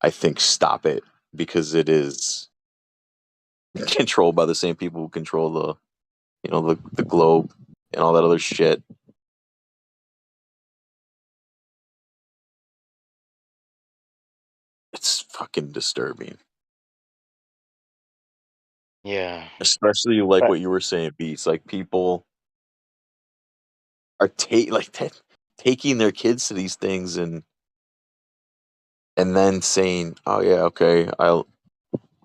I think, stop it because it is controlled by the same people who control the globe and all that other shit. It's fucking disturbing. Yeah. Especially like But what you were saying, Beats. Like people are taking their kids to these things and then saying, "Oh yeah, okay, I'll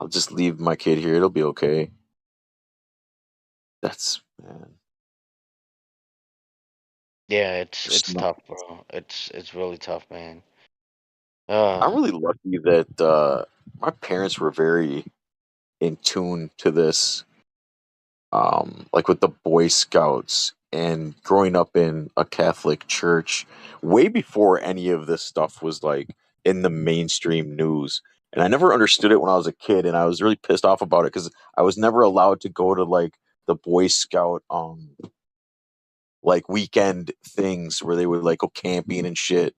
just leave my kid here. It'll be okay." That's man. yeah, There's it's not, tough, bro. It's really tough, man. I'm Uh really lucky that my parents were very in tune to this, like with the Boy Scouts and growing up in a Catholic church, way before any of this stuff was like in the mainstream news. And I never understood it when I was a kid, and I was really pissed off about it because I was never allowed to go to like the Boy Scout like weekend things where they would like go camping and shit.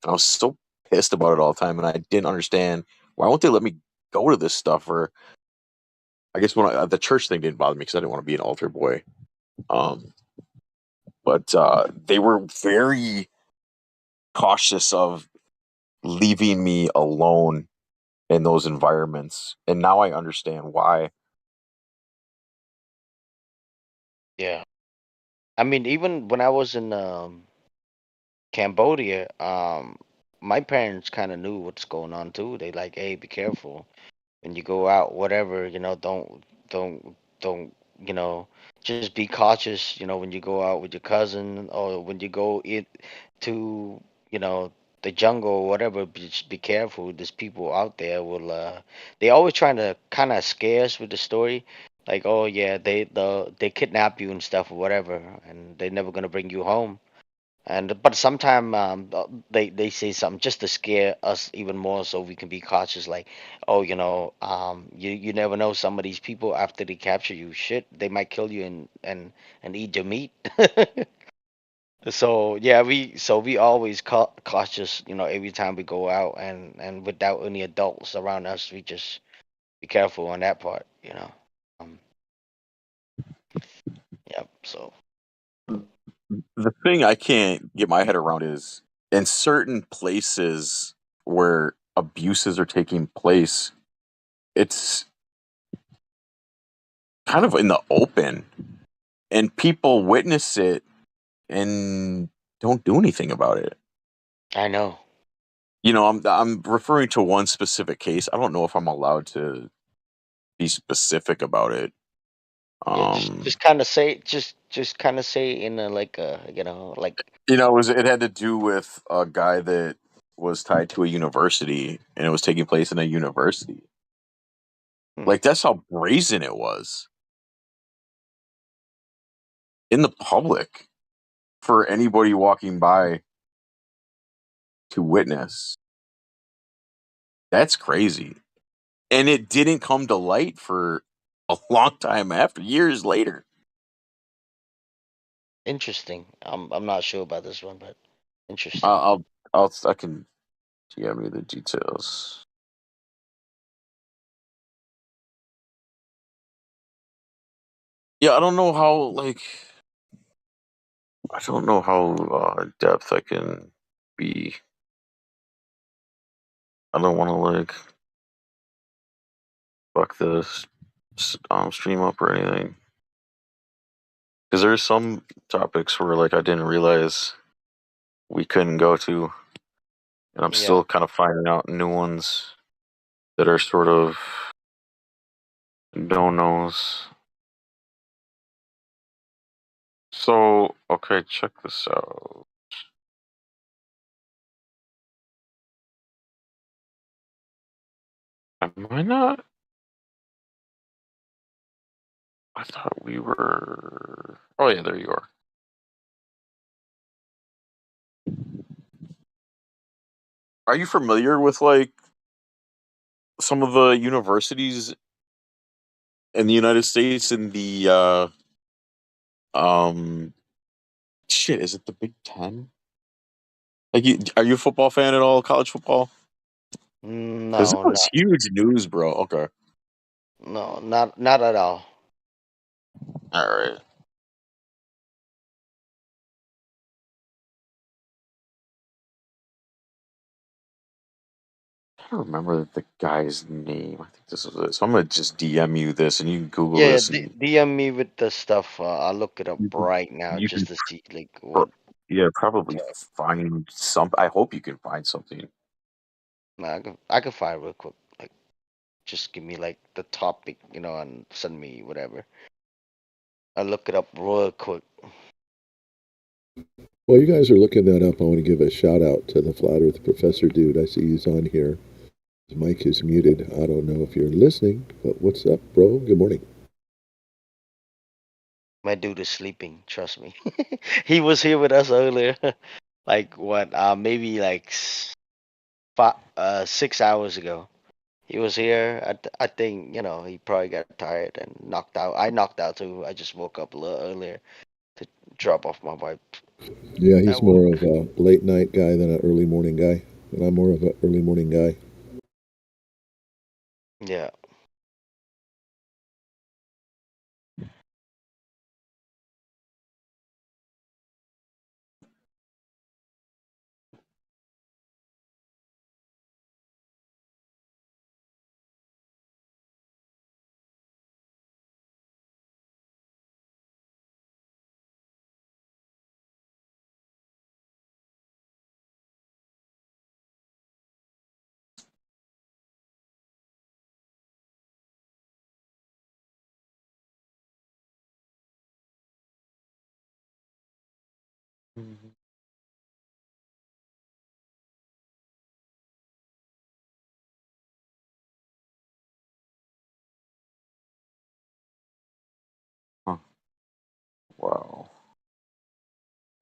And I was so pissed about it all the time, and I didn't understand why won't they let me go to this stuff. Or I guess the church thing didn't bother me because I didn't want to be an altar boy. Um, but they were very cautious of leaving me alone in those environments, and now I understand why. yeah. I mean, even when I was in Cambodia, my parents kind of knew what's going on too. They like, hey, be careful when you go out, whatever, don't, you know, just be cautious, when you go out with your cousin or when you go in to, you know, the jungle or whatever, just be careful. There's people out there will they always trying to kind of scare us with the story. Like, oh yeah, they kidnap you and stuff or whatever, and they're never gonna bring you home. And but sometimes they say something just to scare us even more, so we can be cautious. Like, oh, you never know. Some of these people after they capture you, shit, they might kill you and eat your meat. So yeah, we always cautious. Every time we go out and without any adults around us, we just be careful on that part. Um, yeah. So The thing I can't get my head around is in certain places where abuses are taking place, it's kind of in the open, and people witness it and don't do anything about it. I know. I'm referring to one specific case. I don't know if I'm allowed to be specific about it. Yeah, just Um, just kind of say just kind of say in a like like. it had to do with a guy that was tied to a university, and it was taking place in a university. Hmm. Like that's how brazen it was in the public for anybody walking by to witness. That's crazy, and it didn't come to light for a long time after, years later. Interesting. I'm not sure about this one, but I- interesting. I'll I can DM you the details. Yeah, I don't know how depth I can be. I don't want to like fuck this stream up or anything because there's some topics where like I didn't realize we couldn't go to, and I'm Yeah. still kind of finding out new ones that are sort of no nos. So okay, check this out. Am I not? I thought we were. Oh yeah, there you are. Are you familiar with like some of the universities in the United States in the um shit, is it the Big Ten? Like, are you a football fan at all? College football? Because it No, was not huge news, bro. Okay. no, not at all. All right. I don't remember the guy's name. I think this was it. So I'm gonna just DM you this, and you can Google Yeah, this, and DM me with the stuff. I'll look it up you can right now you can just to see like pro- what. yeah, probably find some. I hope you can find something. Nah, I can find real quick. Like, just give me like the topic, and send me whatever. I'll look it up real quick. While you guys are looking that up, I want to give a shout out to the Flat Earth Professor dude. I see he's on here. His mic is muted. I don't know if you're listening, but what's up, bro? Good morning. My dude is sleeping. Trust me. He was here with us earlier. Like what? Maybe like 6 hours ago. He was here. I think he probably got tired and knocked out. I knocked out too. I just woke up a little earlier to drop off my wife Yeah, he's at work. more of a late night guy than an early morning guy, and I'm more of an early morning guy. Yeah. Mhm. Huh. Wow.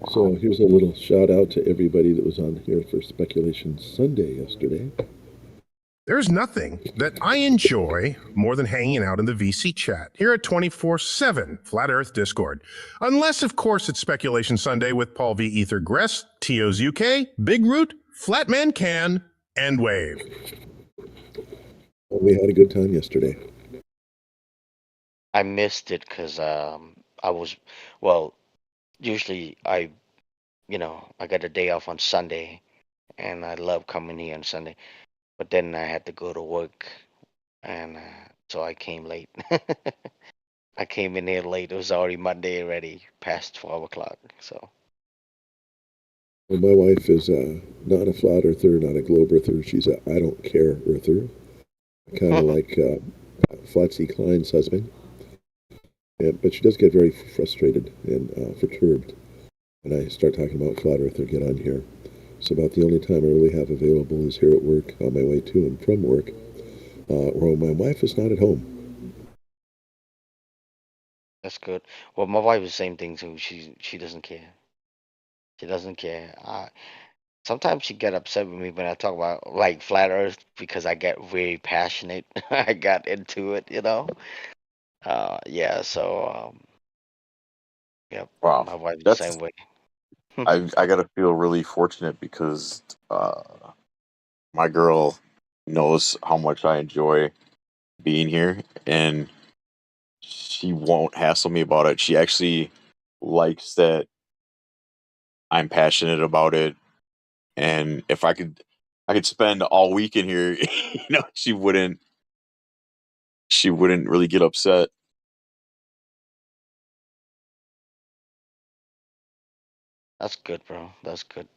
So Wow. here's a little shout out to everybody that was on here for Speculation Sunday yesterday. There's nothing that I enjoy more than hanging out in the VC chat here at 24/7 Flat Earth Discord. Unless, of course, it's Speculation Sunday with Paul V. Ether Gress, TO's UK, Big Root, Flatman Can, and Wave. Well, we had a good time yesterday. I missed it because I was, well, usually I got a day off on Sunday, and I love coming here on Sunday. But then I had to go to work, and so I came late. I came in here late. It was already Monday already, past 12 o'clock. So Well, my wife is not a flat earther, not a globe earther. She's a I don't care earther, kind of like Flatsy Klein's husband. Yeah, but she does get very frustrated and perturbed when I start talking about flat earth or get on here. So about the only time I really have available is here at work on my way to and from work, or my wife is not at home. that's good. Well, my wife is the same thing too. She doesn't care. She doesn't care. Sometimes she get upset with me when I talk about like flat Earth because I get very passionate. I got into it. Yeah. So yep. Wow. My wife is the That's same way. I gotta feel really fortunate because my girl knows how much I enjoy being here, and she won't hassle me about it. She actually likes that I'm passionate about it, and if I could spend all week in here, she wouldn't really get upset. That's good, bro. That's good.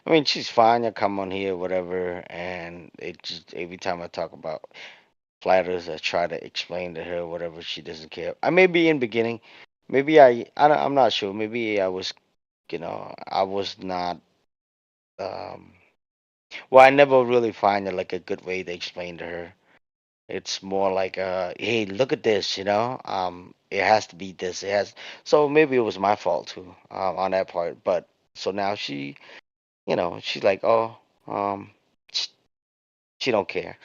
I mean, she's fine. I come on here, whatever, and it just every time I talk about flat Earth, I try to explain to her whatever. She doesn't care. I may be in beginning, maybe I'm not sure. Maybe I was not. Um, well, I never really find it like a good way to explain to her. It's more like, hey, look at this, it has to be this. It has. So maybe it was my fault too, on that part. But so now she's like, oh, um, sh- she don't care.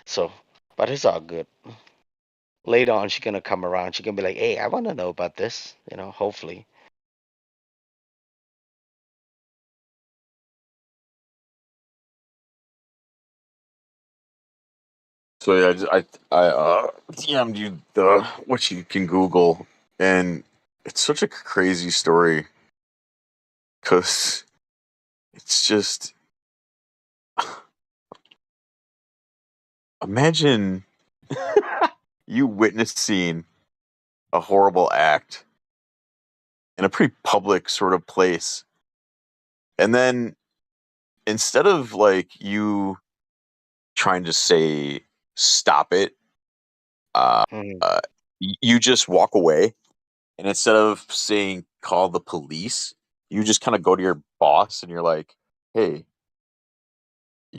So, but it's all good. Later on, she's gonna come around. She gonna be like, hey, I want to know about this. Hopefully. So yeah, I DM'd you the what you can Google, and it's such a crazy story because it's just imagine you witnessing a horrible act in a pretty public sort of place, and then instead of like you trying to say stop it, uh, Mhm. you just walk away, and instead of saying call the police, you just kind of go to your boss and you're like, hey,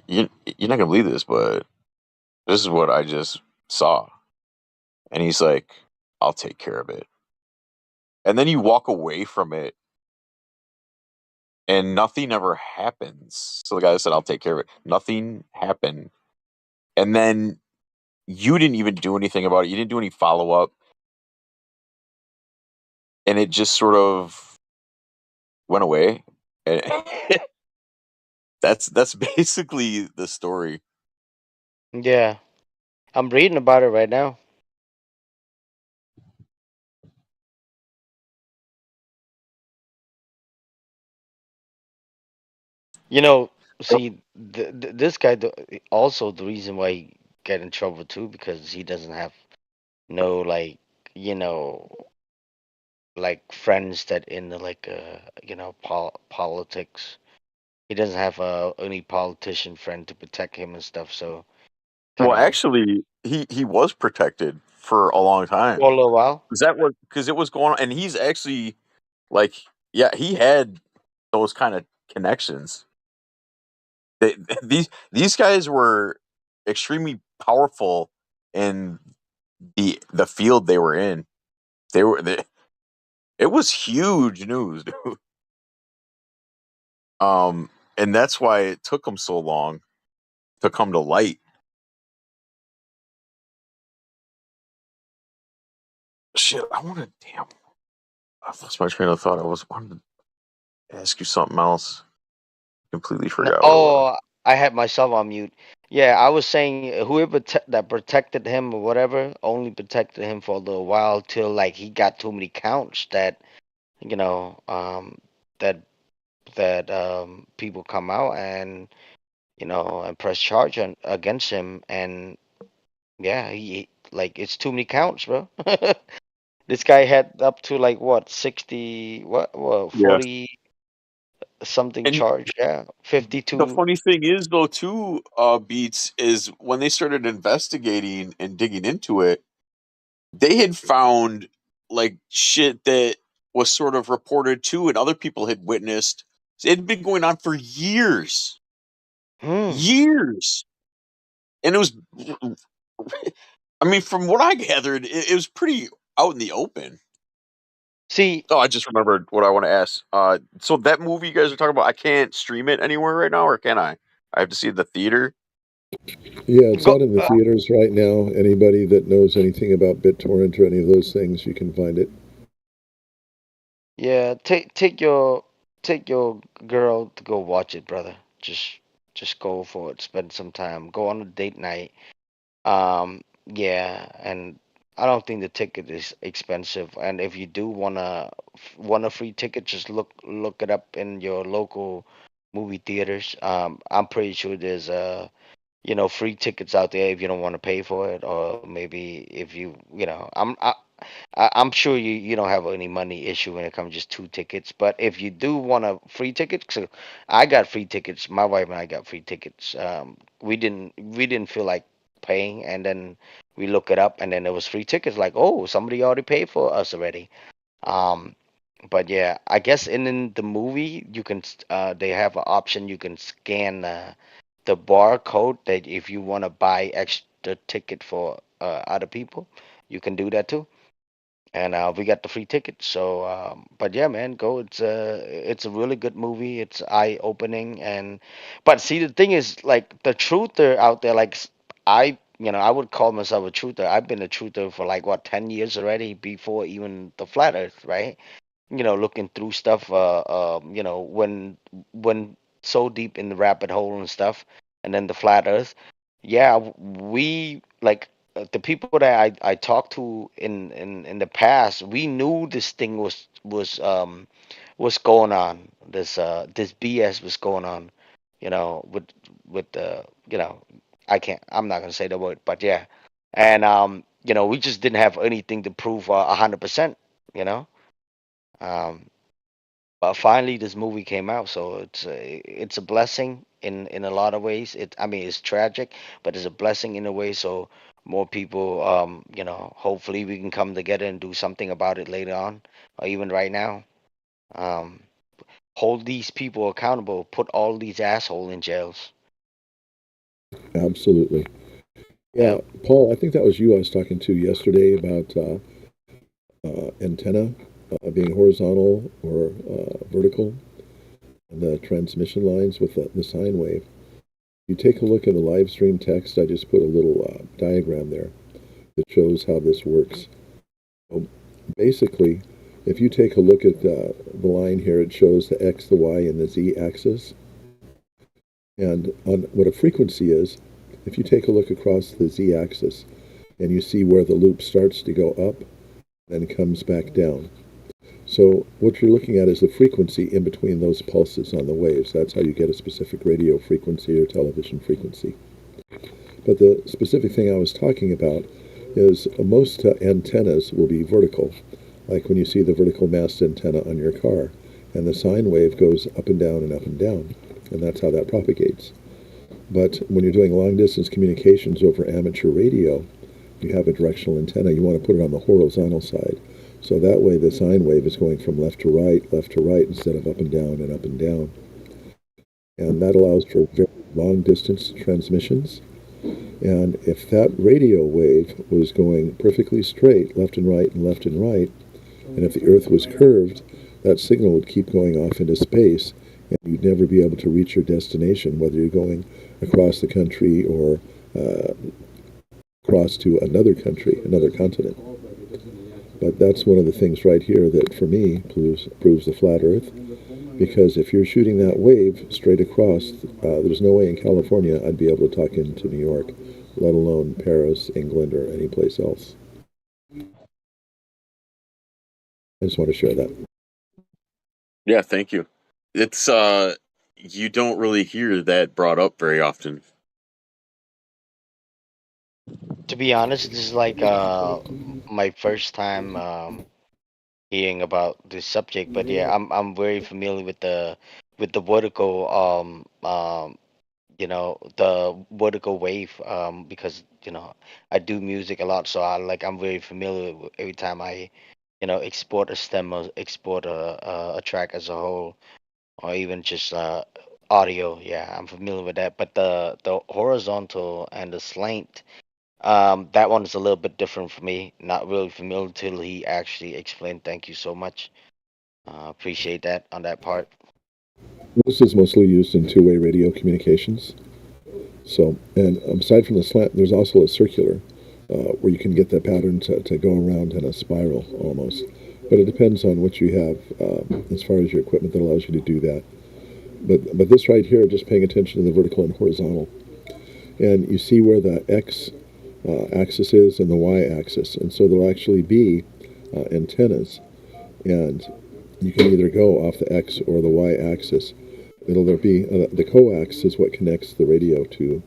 you're not gonna believe this, but this is what I just saw. And he's like, I'll take care of it. And then you walk away from it and nothing ever happens. So the guy said, I'll take care of it. Nothing happened. And then you didn't even do anything about it. You didn't do any follow up. And it just sort of went away. And that's basically the story. Yeah, I'm reading about it right now. You know, see, this guy also the reason why he get in trouble too because he doesn't have no like you know like friends that in the like politics. He doesn't have any politician friend to protect him and stuff. So Well, kind of actually, he was protected for a long for time. a little while. Is that what? Because it was going on, and he's actually like, yeah, he had those kind of connections. They, these guys were extremely powerful in the field they were in. It was huge news, dude. And that's why it took them so long to come to light. Shit, I want to damn. I lost my train of thought. I wanted to ask you something else. Completely No, forgot what it was. oh, I had myself on mute. Yeah, I was saying whoever that protected him or whatever only protected him for a little while till like he got too many counts that you know that people come out and and press charge against him and yeah he like it's too many counts, bro. This guy had up to like what 60 what Yeah. 40 something And charge, yeah, the 52. funny thing is, though, too, Beats, is when they started investigating and digging into it, they had found like shit that was sort of reported too, and other people had witnessed. It had been going on for years, Hmm. years, and it was. I mean, from what I gathered, it was pretty out in the open. See, Oh, I just remembered what I want to ask. So that movie you guys are talking about, I can't stream it anywhere right now, or can I? I have to see it at the theater. Yeah, it's go. out in the theaters right now. Anybody that knows anything about BitTorrent or any of those things, you can find it. Yeah, take your girl to go watch it, brother. Just go for it. Spend some time. Go on a date night. Yeah, and I don't think the ticket is expensive. And if you do want a free ticket, just look it up in your local movie theaters. I'm pretty sure there's free tickets out there if you don't want to pay for it, or maybe if I'm sure you don't have any money issue when it comes just two tickets. But if you do want a free ticket, so I got free tickets. My wife and I got free tickets. We didn't feel like paying, and then we look it up, and then it was free tickets. Like, oh, somebody already paid for us already. Um, but yeah, I guess in the movie you can they have an option you can scan the barcode that if you want to buy extra ticket for other people, you can do that too. And we got the free ticket. So, but yeah, man, go. It's a really good movie. It's eye opening, and but see, the thing is, like the truther out there, like I would call myself a truther. I've been a truther for like what 10 years already before even the flat Earth, right? Looking through stuff. When so deep in the rabbit hole and stuff, and then the flat Earth. yeah, we like the people that I talked to in the past. We knew this thing was going on. This BS was going on. You know, with the I can't. I'm not gonna say the word, but yeah, and we just didn't have anything to prove 100%. You know, um, but finally this movie came out, so it's a blessing in a lot of ways. I mean, it's tragic, but it's a blessing in a way. So more people, hopefully we can come together and do something about it later on, or even right now. Um, hold these people accountable. Put all these assholes in jails. Absolutely. Yeah. Yeah, Paul, I think that was you I was talking to yesterday about antenna being horizontal or vertical, and the transmission lines with the sine wave. You take a look at the live stream text. I just put a little diagram there that shows how this works. So basically, if you take a look at the line here, it shows the x, the y, and the z axis. And on what a frequency is, if you take a look across the z axis and you see where the loop starts to go up and comes back down. So what you're looking at is the frequency in between those pulses on the waves. That's how you get a specific radio frequency or television frequency. But the specific thing I was talking about is most antennas will be vertical, like when you see the vertical mast antenna on your car, and the sine wave goes up and down and up and down, and that's how that propagates. But when you're doing long distance communications over amateur radio, you have a directional antenna, you want to put it on the horizontal side. So that way the sine wave is going from left to right, instead of up and down and up and down. And that allows for very long distance transmissions. And if that radio wave was going perfectly straight, left and right and left and right, and if the Earth was curved, that signal would keep going off into space, and you'd never be able to reach your destination, whether you're going across the country or across to another country, another continent. But that's one of the things right here that, for me, proves the flat Earth. Because if you're shooting that wave straight across, there's no way in California I'd be able to talk into New York, let alone Paris, England, or any place else. I just want to share that. Yeah, thank you. It's you don't really hear that brought up very often. To be honest, this is like my first time hearing about this subject, but yeah, I'm very familiar with the vertical the vertical wave because I do music a lot, so I'm very familiar with every time I export a stem or export a track as a whole, or even just audio. Yeah, I'm familiar with that. But the horizontal and the slant, that one is a little bit different for me. Not really familiar till he actually explained. Thank you so much. Appreciate that on that part. This is mostly used in two-way radio communications. So, and aside from the slant, there's also a circular where you can get that pattern to go around in a spiral almost. But it depends on what you have as far as your equipment that allows you to do that. But this right here, just paying attention to the vertical and horizontal. And you see where the X axis is and the Y axis. And so there'll actually be antennas. And you can either go off the X or the Y axis. There'll be the coax is what connects the radio to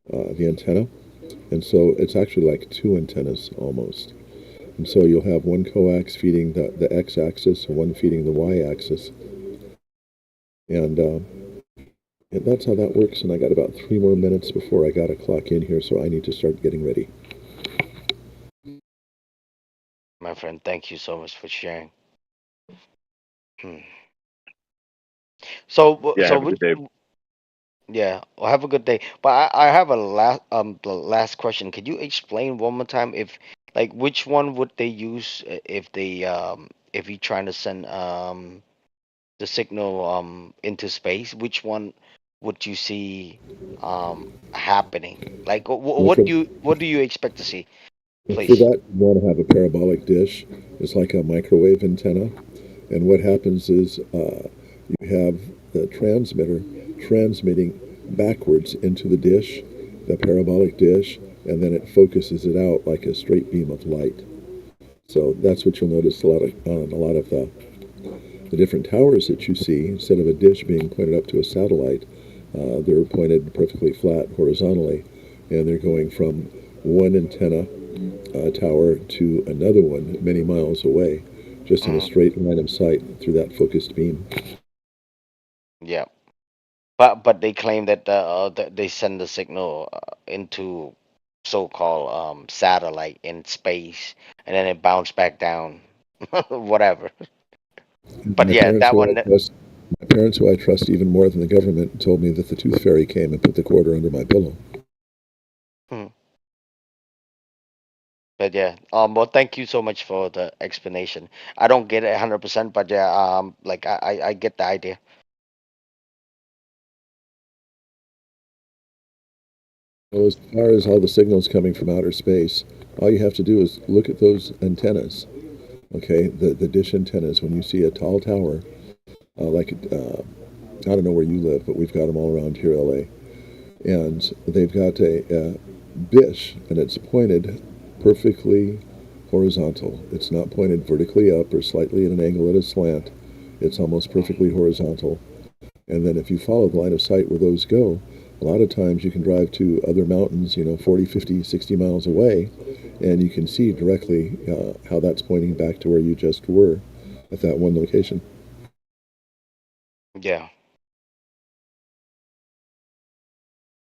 the antenna, and so it's actually like two antennas almost. And so you'll have one coax feeding the x-axis and one feeding the y-axis, and that's how that works. And I got about 3 more minutes before I got to clock in here, so I need to start getting ready. My friend, thank you so much for sharing. So, Yeah, so have a which, good day. yeah, well, have a good day. But I have a the last question. Could you explain one more time if like which one would they use if you're trying to send the signal into space? Which one would you see happening? Like Well, what do you expect to see, for please? that, you want to have a parabolic dish. It's like a microwave antenna. And what happens is you have the transmitter transmitting backwards into the dish, the parabolic dish, and then it focuses it out like a straight beam of light. So that's what you'll notice on a lot of the different towers that you see. Instead of a dish being pointed up to a satellite, they're pointed perfectly flat horizontally, and they're going from one antenna tower to another one many miles away, just in a straight line of sight through that focused beam. Yeah, but they claim that they send the signal into so-called satellite in space, and then it bounced back down, whatever. But My yeah, parents, that who I one. trust, my parents, who I trust even more than the government, told me that the tooth fairy came and put the quarter under my pillow. Hmm. But yeah, well, thank you so much for the explanation. I don't get it 100%, but yeah, like I get the idea. Well, as far as all the signals coming from outer space, all you have to do is look at those antennas. Okay, the dish antennas. When you see a tall tower, I don't know where you live, but we've got them all around here, LA, and they've got a dish, and it's pointed perfectly horizontal. It's not pointed vertically up or slightly at an angle at a slant. It's almost perfectly horizontal. And then if you follow the line of sight where those go, a lot of times you can drive to other mountains, 40, 50, 60 miles away, and you can see directly how that's pointing back to where you just were at that one location. Yeah,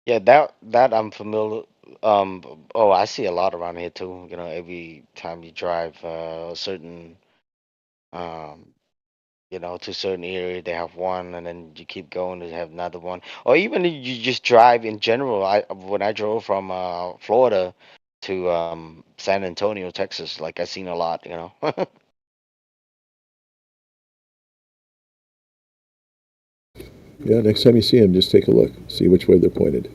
yeah, that I'm familiar. Oh, I see a lot around here too. You know, every time you drive a certain, um, to a certain area, they have one, and then you keep going, they have another one. Or even if you just drive in general. When I drove from Florida to San Antonio, Texas, like I seen a lot. Yeah, next time you see them, just take a look, see which way they're pointed.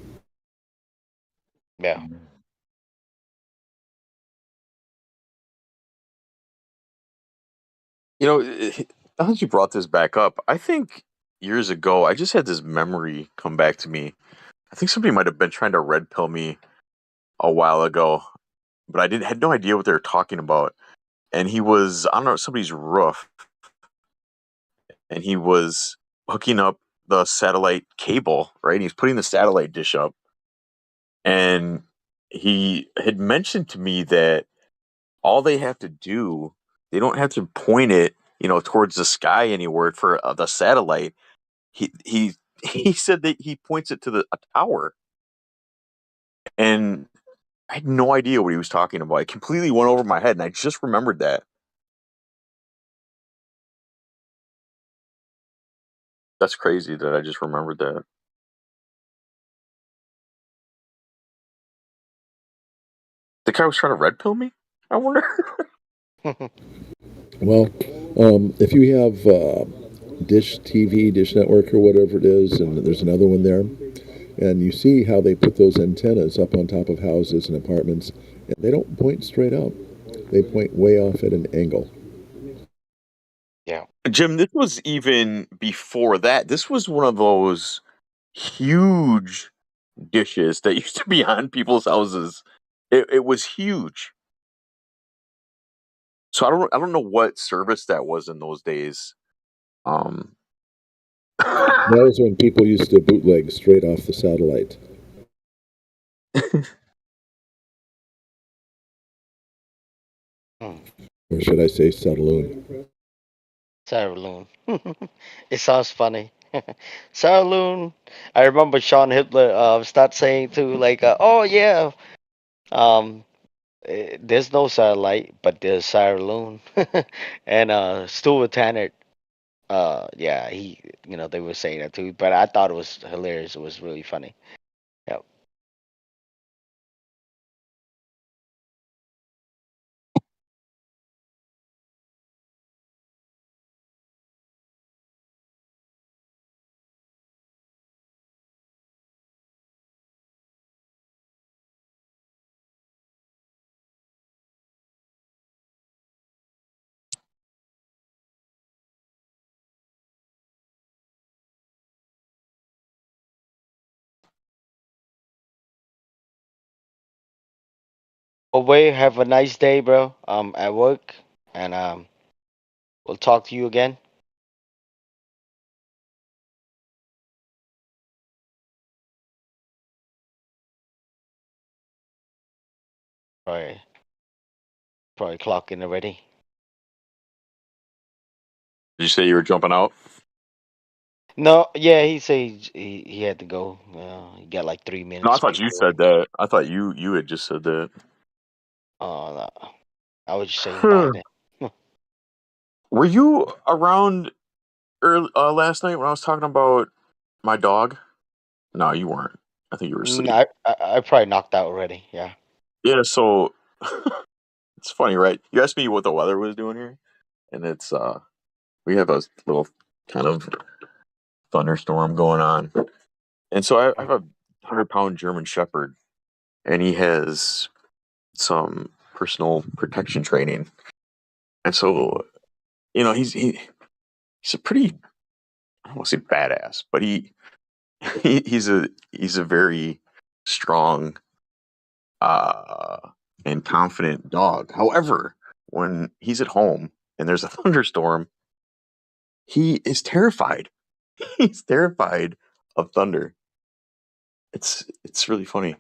Yeah. You know, now that you brought this back up, I think years ago I just had this memory come back to me. I think somebody might have been trying to red pill me a while ago, but I didn't had no idea what they were talking about. And he was on somebody's roof, and he was hooking up the satellite cable, right? And he was putting the satellite dish up, and he had mentioned to me that all they have to do, they don't have to point it, towards the sky anywhere for the satellite. He he said that he points it to a tower, and I had no idea what he was talking about. It completely went over my head, and I just remembered that. That's crazy that I just remembered that. The guy was trying to red pill me. I wonder. Well, if you have Dish TV, Dish Network, or whatever it is, and there's another one there, and you see how they put those antennas up on top of houses and apartments, and they don't point straight up. They point way off at an angle. Yeah. Jim, this was even before that. This was one of those huge dishes that used to be on people's houses. It was huge. So I don't know what service that was in those days. Um That was when people used to bootleg straight off the satellite, Hmm. or should I say satelloon? Sarah. It sounds funny. Sarah. I remember Sean Hitler start saying too, like, oh yeah, um, there's no satellite, but there's Sarah. And Stuart Tanner, yeah, they were saying that too, but I thought it was hilarious. It was really funny. Yep. Way, have a nice day, bro. At work, and we'll talk to you again. Probably, probably clocking already. Did you say you were jumping out? No, yeah, he said he had to go. He got like 3 minutes. No, I thought you before. said that. I thought you had just said that. Oh, no. I was just saying bye then. Were you around early, last night when I was talking about my dog? No, you weren't. I think you were asleep. I probably knocked out already. Yeah. Yeah, so it's funny, right? You asked me what the weather was doing here, and it's we have a little kind of thunderstorm going on. And so I have a 100-pound German Shepherd, and he has some personal protection training. And so, he's a pretty, I don't want to say badass, but he's a very strong uh and confident dog. However, when he's at home and there's a thunderstorm, he is terrified. He's terrified of thunder. It's really funny.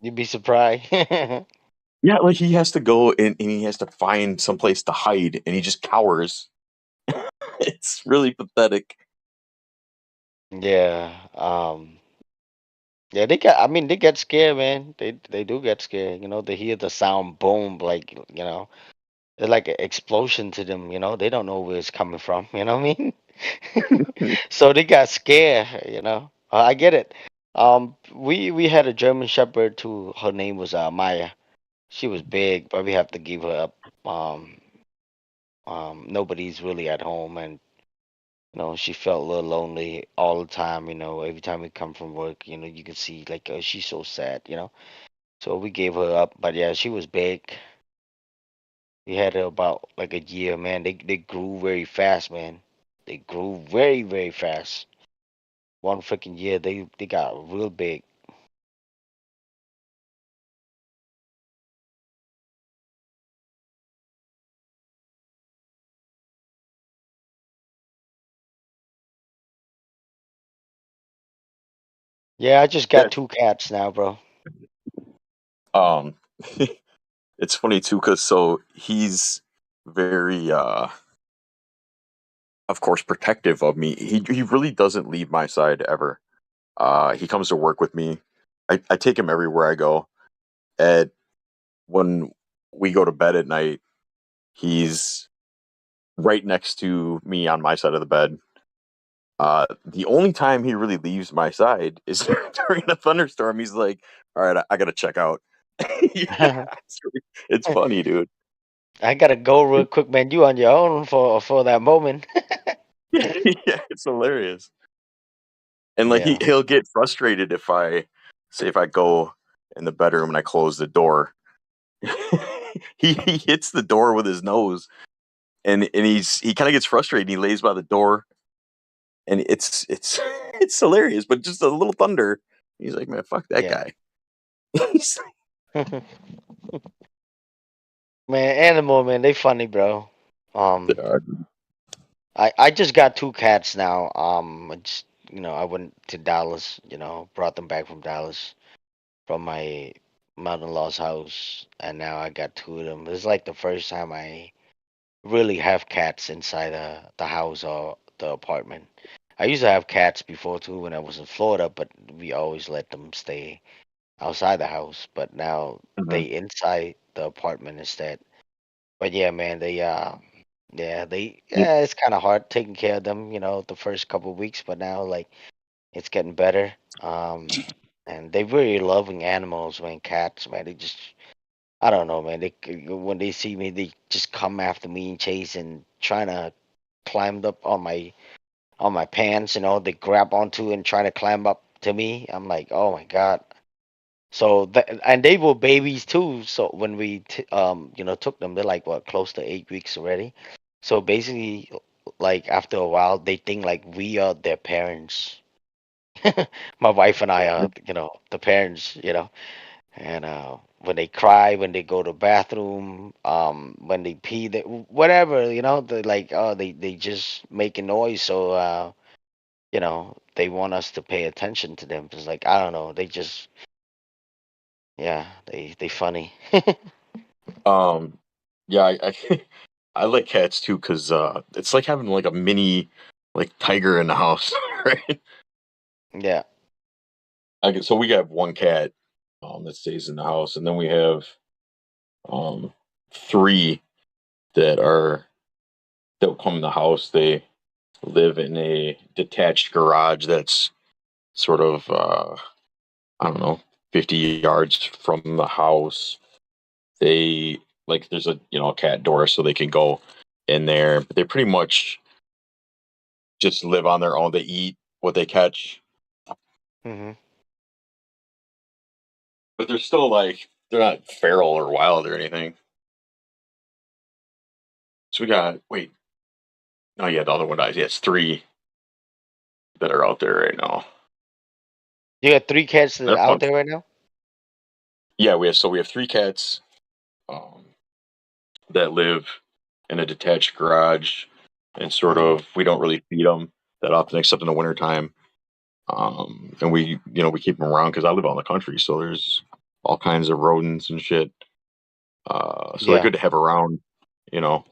You'd be surprised. Yeah, like he has to go and he has to find some place to hide, and he just cowers. It's really pathetic. Yeah. Yeah, they got. I mean, they get scared, man. They do get scared. They hear the sound boom, like it's like an explosion to them. They don't know where it's coming from. You know what I mean? So they got scared. I get it. We had a German Shepherd too. Her name was Maya. She was big, but we have to give her up. Nobody's really at home, and she felt a little lonely all the time. Every time we come from work, you can see like, oh, she's so sad. So we gave her up. But yeah, she was big. We had her about like a year, man. They grew very fast, man. They grew very, very fast. One freaking year, they got real big. Yeah, I just Yeah. got 2 cats now, bro. Um, it's funny too, because so he's very, of course, protective of me. He really doesn't leave my side ever. He comes to work with me. I take him everywhere I go. And when we go to bed at night, he's right next to me on my side of the bed. The only time he really leaves my side is during a thunderstorm. He's like, "All right, I gotta check out." Yeah, it's funny, dude. I gotta go real quick, man. You on your own for that moment. Yeah, it's hilarious. And like Yeah. he'll get frustrated if I go in the bedroom and I close the door. He hits the door with his nose, and he kind of gets frustrated. And he lays by the door, and it's it's hilarious. But just a little thunder, he's like, "Man, fuck that Yeah. guy." He's Man, animal, man, they funny, bro. like, I just got 2 cats now. I went to Dallas. Brought them back from Dallas from my mother-in-law's house, and now I got 2 of them. It's like the first time I really have cats inside the house or the apartment. I used to have cats before too when I was in Florida, but we always let them stay outside the house. But now they Mhm. inside the apartment instead. But yeah, man, Yeah. it's kind of hard taking care of them, the first couple of weeks, but now like it's getting better. And they really loving animals, man. Cats, man, they just, I don't know, man. When they see me, they just come after me and chase and trying to climb up on my pants. They grab onto and try to climb up to me. I'm like, oh my god. So and they were babies too. So when we took them, they're like what, close to 8 weeks already. So basically, like after a while, they think like we are their parents. My wife and I are, the parents. And when they cry, when they go to bathroom, when they pee, whatever, they like, they just make a noise. So they want us to pay attention to them. It's like, I don't know, they just, yeah, they funny. Um, yeah, I I like cats too because it's like having like a mini like tiger in the house, right? Yeah. So we have one cat that stays in the house, and then we have um three that are that come in the house. They live in a detached garage that's sort of I don't know 50 yards from the house. They like there's a a cat door so they can go in there, but they pretty much just live on their own. They eat what they catch, Hmm. but they're still like they're not feral or wild or anything. So we got wait, no, yeah, the other one dies. Yeah, it's three that are out there right now. You got three cats that are They're fun. out there right now? Yeah, we have three cats um, that live in a detached garage, and sort Hmm. of we don't really feed them that often except in the wintertime. And we keep them around because I live out in the country, so there's all kinds of rodents and shit. So they're Yeah. good to have around, you know.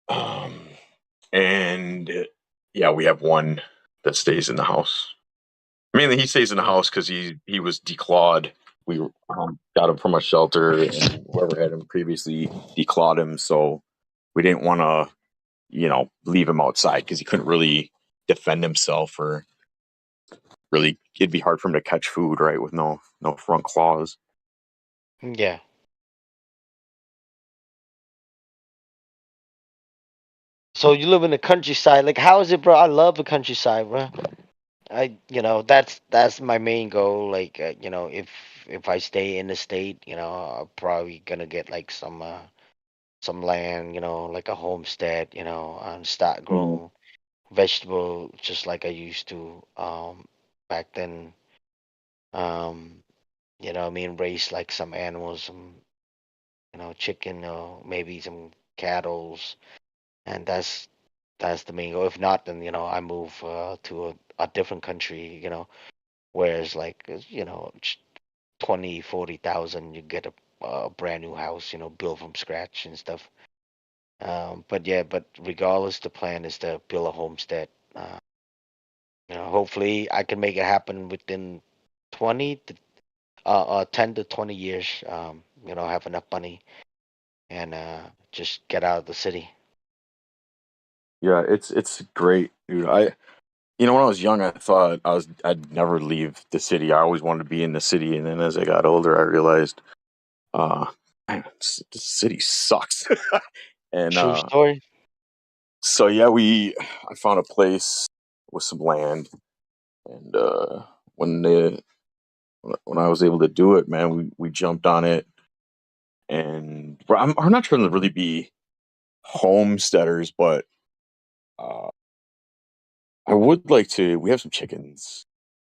Um, and yeah, we have one that stays in the house. Mainly, he stays in the Mm. house because he was declawed. We got him from a shelter, and whoever had him previously declawed him. So we didn't want to, leave him outside because he couldn't really defend himself, or really, it'd be hard for him to catch food, right, with no front claws. Yeah. So you live in the countryside. Like, how is it, bro? I love the countryside, bro. That's my main goal. Like, if I stay in the state, I'm probably gonna get like some land, like a homestead, and start Mhm. growing vegetable just like I used to back then. I mean, raise like some animals, some chicken, maybe some cattles, and that's the main goal. If not, then I move to a different country, whereas like 20, 40,000, you get a brand new house, built from scratch and stuff. But yeah, but regardless, the plan is to build a homestead. Hopefully I can make it happen within 10 to 20 years. Have enough money and just get out of the city. Yeah, it's great, dude. When I was young, I thought I'd never leave the city. I always wanted to be in the city, and then as I got older, I realized, uh, man, the city sucks. And True story. so yeah, I found a place with some land, and when the when I was able to do it, man, we jumped on it, and I'm not trying to really be homesteaders, but uh, I would like to. We have some chickens.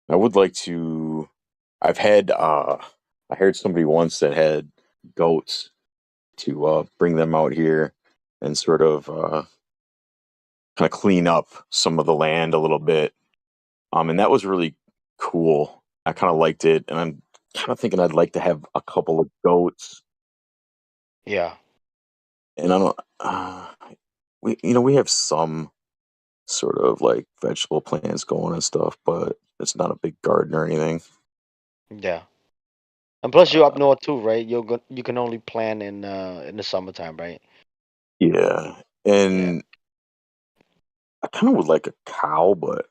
I would like to. I've had. I heard somebody once that had goats to bring them out here and sort of kind of clean up some of the land a little bit. And that was really cool. I kind of liked it, and I'm kind of thinking I'd like to have a couple of goats. Yeah. And I don't. We have some sort of like vegetable plants going and stuff, but it's not a big garden or anything. Yeah. And plus you're up Uh, north too, right? You can only plant in the summertime, right? yeah, Yeah. and I kind of would like a cow, but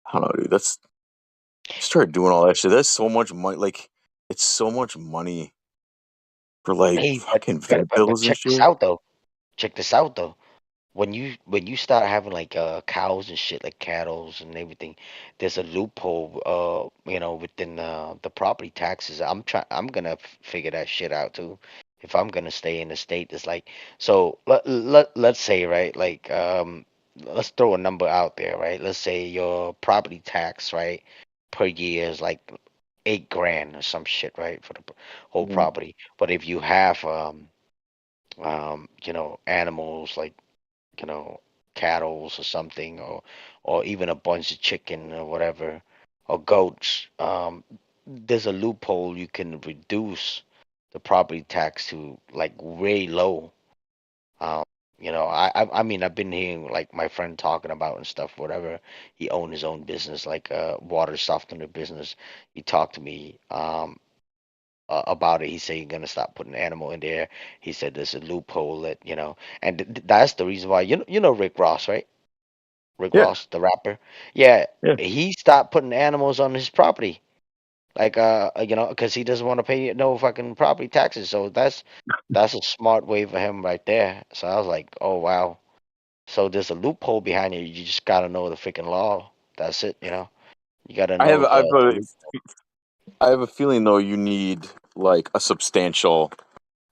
I don't know, dude. That's Started doing all that shit. That's so much money. Like, it's so much money for like Hey, but fucking but vet but, but bills and check this shit. out though. Check this out though. When you start having like cows and shit, like cattles and everything, there's a loophole within the property taxes. I'm gonna figure that shit out too. If I'm gonna stay in the state, it's like, so let's say, right, like, let's throw a number out there, right? Let's say your property tax, right, per year is like 8 grand or some shit, right, for the whole Mhm. property. But if you have animals like cattle or something, or even a bunch of chicken or whatever, or goats, there's a loophole you can reduce the property tax to like way low. Um, I mean, I've been hearing like my friend talking about and stuff, whatever. He owned his own business, like water softener business. He talked to me about it. He said he's gonna stop putting animal in there. He said there's a loophole that and that's the reason why Rick Ross, right? Rick Yeah, Ross, the rapper. Yeah, yeah. he stopped putting animals on his property, like because he doesn't want to pay no fucking property taxes. So that's a smart way for him right there. So I was like, oh wow. So there's a loophole behind it. You just gotta know the freaking law. That's it. You gotta I have know I've the a loophole. I have a feeling though you need like a substantial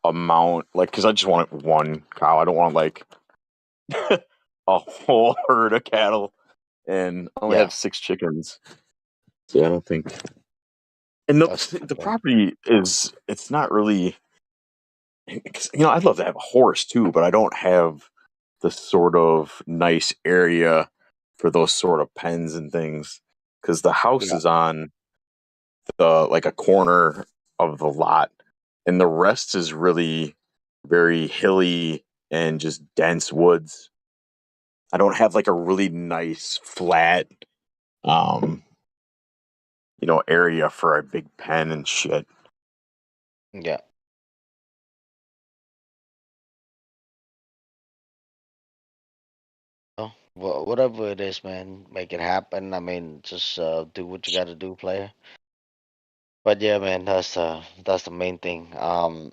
amount, like because I just want one cow. I don't want like a whole herd of cattle, and I only Yeah, have 6 chickens. So I don't think. And that's the property is it's not really. 'Cause, I'd love to have a horse too, but I don't have the sort of nice area for those sort of pens and things. Because the house yeah. is on the like a corner of the lot, and the rest is really very hilly and just dense woods. I don't have like a really nice flat um area for a big pen and shit. Yeah. Well, whatever it is, man, make it happen. I mean, just do what you got to do, player. But yeah, man, that's the main thing. I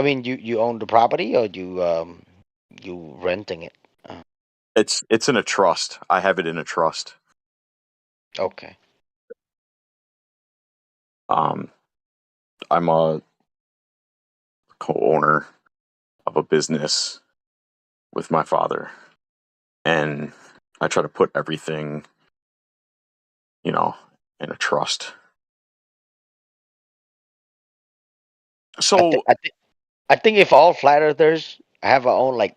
mean, you own the property or you renting it? Uh, It's in a trust. I have it in a trust. okay. Um I'm a co-owner of a business with my father, and I try to put everything, you know, in a trust. I think So I think I think if all flat earthers have our own like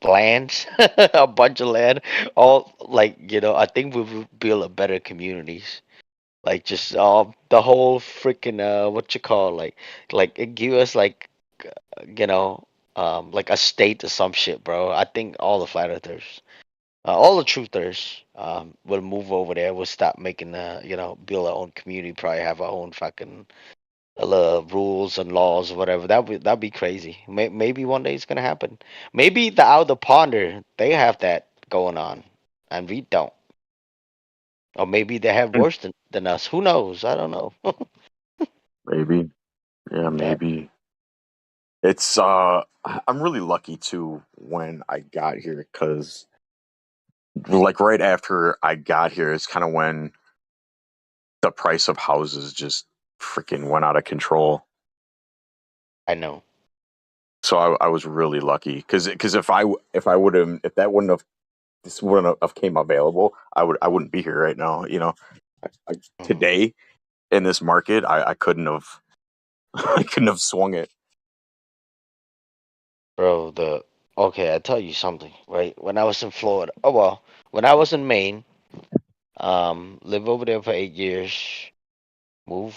lands, a bunch of land, all like I think we would build a better communities. Like just the whole freaking what you call like it give us like you know like a state or some shit, bro. I think all the flat earthers, all the truthers, will move over there. We'll stop making build our own community. Probably have our own fucking rules and laws or whatever. That'd be crazy. Maybe one day it's gonna happen. Maybe the Outer Ponder they have that going on, and we don't. Or maybe they have worse than us. Who knows? I don't know. maybe, yeah, Yeah, maybe it's. I'm really lucky too when I got here because, like, right after I got here, it's kind of when the price of houses just freaking went out of control. I know. So I was really lucky because if that wouldn't have this wouldn't have came available, I wouldn't be here right now. Mhm. Today in this market, I couldn't have I couldn't have swung it. Bro, the okay, I tell you something, right? When I was in Florida, oh well, when I was in Maine, live over there for 8 years, move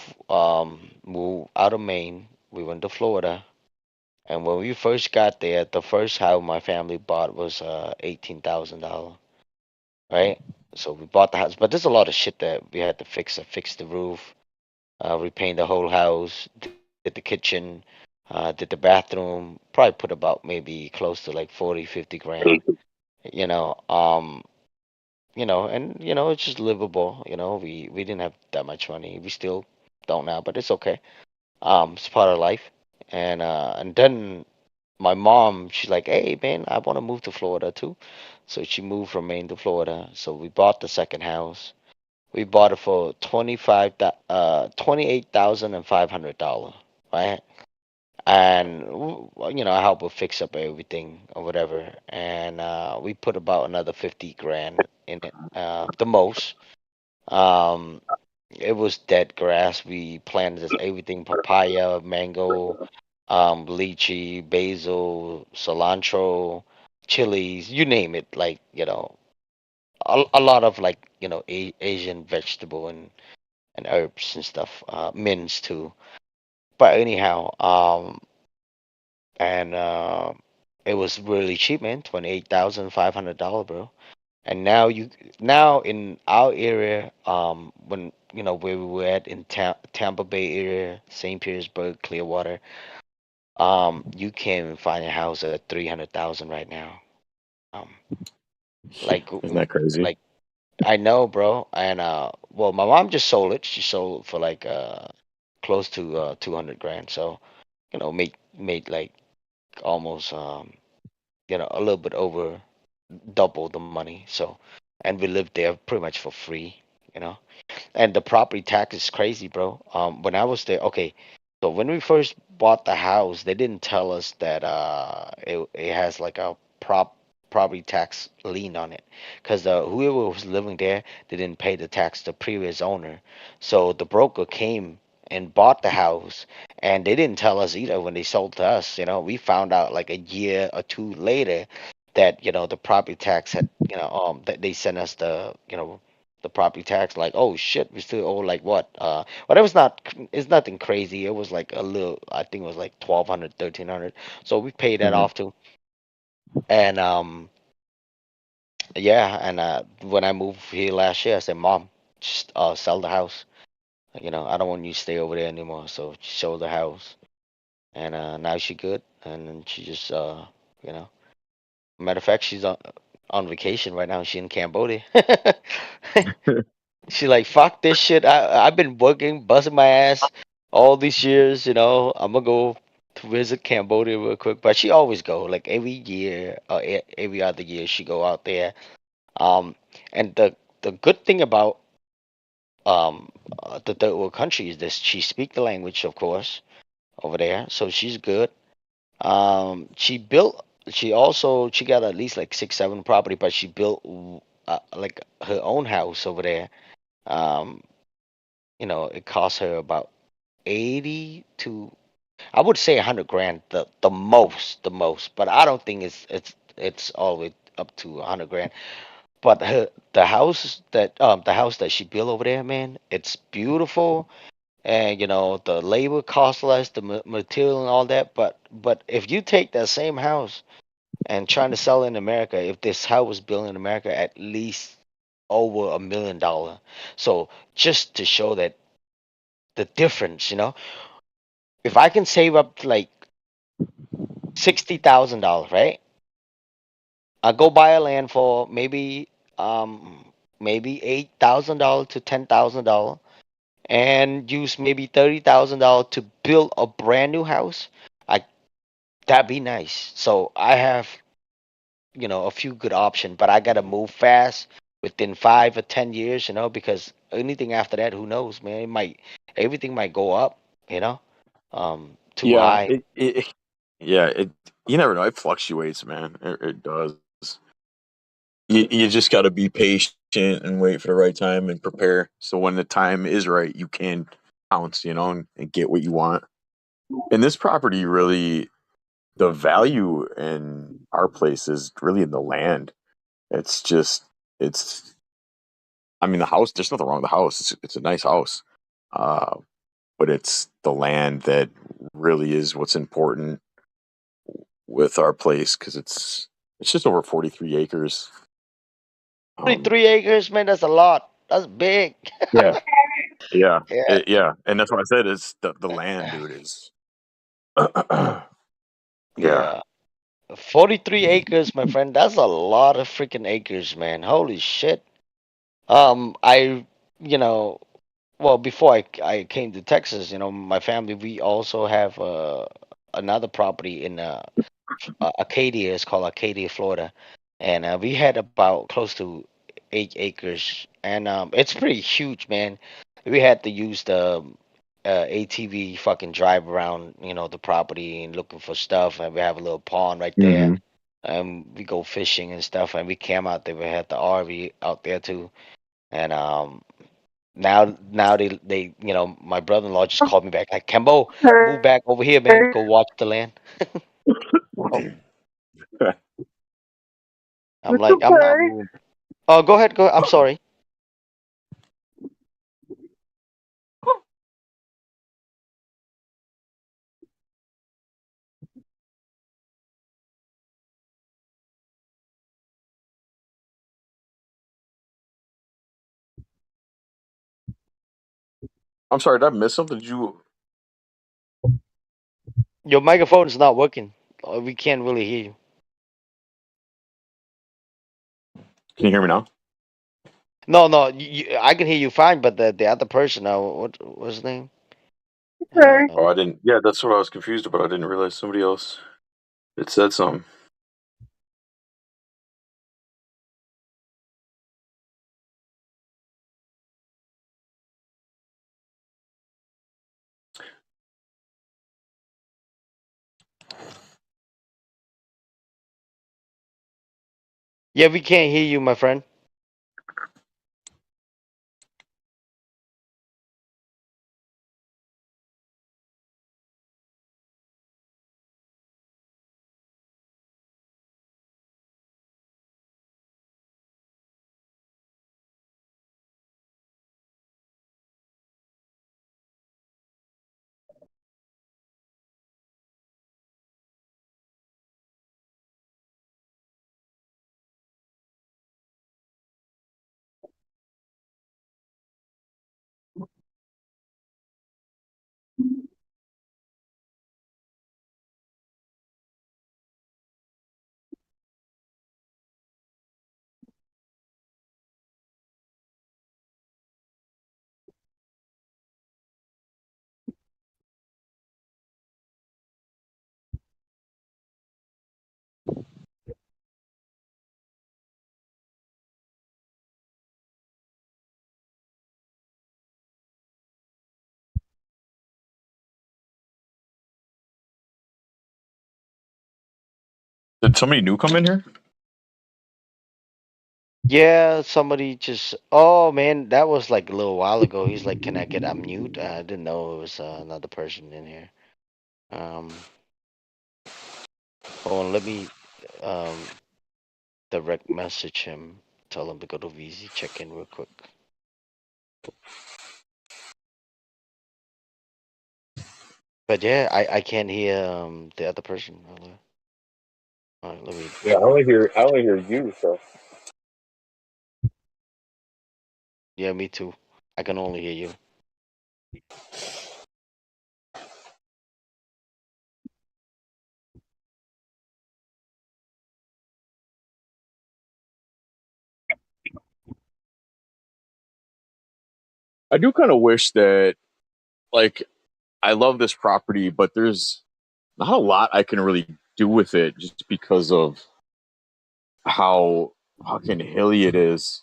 move out of Maine, we went to Florida, and when we first got there, the first house my family bought was $18,000, right? So we bought the house, but there's a lot of shit that we had to fix. I fixed the roof, repaint the whole house, did the kitchen, did the bathroom. Probably put about maybe close to like 40, 50 grand. You know, um, and it's just livable. We didn't have that much money. We still don't now, but it's okay. It's part of life. And then my mom, she's like, "Hey, man, I want to move to Florida too." So she moved from Maine to Florida. So we bought the second house. We bought it for 28,500, right? And I helped her fix up everything or whatever, and we put about another 50 grand in it, the most. Um, it was dead grass. We planted this everything: papaya, mango, lychee, basil, cilantro, chilies, you name it. Like, a lot of, like, Asian vegetable and herbs and stuff, mints too. But anyhow, and it was really cheap, man. $28,500, bro. And now in our area, when where we were at in Tampa Bay area, St. Petersburg, Clearwater, you can find a house at 300,000 right now. Um, like Isn't that crazy? like I know, bro. And well, my mom just sold it. She sold for like close to 200 grand. So made like almost a little bit over double the money. So, and we lived there pretty much for free. You know. And the property tax is crazy, bro. When I was there, okay, so when we first bought the house, they didn't tell us that it has like a property tax lien on it, because whoever was living there, they didn't pay the tax, the previous owner. So the broker came and bought the house, and they didn't tell us either when they sold to us. We found out like a year or two later that the property tax had, that they sent us the property tax, like, oh shit, we still owe like what, but it was not, it's nothing crazy. It was like a little, I think it was like 1,200, 1,300. So we paid that Mhm. off too. And yeah, and when I moved here last year, I said, mom, just sell the house. I don't want you to stay over there anymore. So she sold the house, and now she good. And then she just you know matter of fact, she's on vacation right now. She in Cambodia. She like, fuck this shit. I've been working, busting my ass all these years. I'm gonna go to visit Cambodia real quick. But she always go, like, every year or every other year she go out there. Um, and the good thing about the third world country is this: she speak the language, of course, over there, so she's good. She got at least like 6, 7 property, but she built like her own house over there. Um, it cost her about 80 to, I would say, 100 grand, the most, but I don't think it's all the way up to 100 grand. But the house that she built over there, man, it's beautiful. And the labor costs less, the material and all that. But if you take that same house and trying to sell it in America, if this house was built in America, at least over $1 million. So just to show that the difference, if I can save up to like $60,000, right? I go buy a land for maybe $8,000 to $10,000, and use maybe $30,000 to build a brand new house. I That'd be nice. So I have a few good options, but I gotta move fast within 5 or 10 years, because anything after that, who knows, man? Everything might go up, too Yeah, high. yeah, you never know. It fluctuates, man. It does. You just got to be patient and wait for the right time and prepare. So when the time is right, you can pounce, and get what you want. And this property really, the value in our place is really in the land. It's just, it's. I mean, the house. There's nothing wrong with the house. It's a nice house, uh, but it's the land that really is what's important with our place because it's just over 43 acres. 43 acres, man, that's a lot. That's big. Yeah, yeah, Yeah. yeah, and that's what I said. Is the land, dude, is yeah, Yeah. 43 acres, my friend. That's a lot of freaking acres, man. Holy shit. I, you know, well, before I came to Texas, my family, we also have another property in Acadia. It's called Acadia, Florida. And we had about close to 8 acres. And it's pretty huge, man. We had to use the ATV fucking drive around, the property and looking for stuff. And we have a little pond right there. hmm We go fishing and stuff. And we camp out there. We had the RV out there too. And Now they my brother-in-law just called me back like, Kembo, move back over here, man. Go watch the land. Oh, I'm like, I'm not moving. Oh, go ahead, go. I'm sorry. I'm sorry, did I miss something? Did you? Your microphone is not working. We can't really hear you. Can you hear me now? No, no, I can hear you fine, but the other person, what was his name? Oh, I didn't. Yeah, that's what I was confused about. I didn't realize somebody else had said something. Yeah, we can't hear you, my friend. Did somebody new come in here? Yeah, somebody just. Oh man, that was like a little while ago. He's like, "Can I get unmute?" I didn't know it was another person in here. Hold on, let me direct message him. Tell him to go to VZ. Check in real quick. But yeah, I can't hear the other person. All right, let me. Yeah, I only hear you. So Yeah, me too. I can only hear you. I do kind of wish that, like, I love this property, but there's not a lot I can really do with it just because of how fucking hilly it is.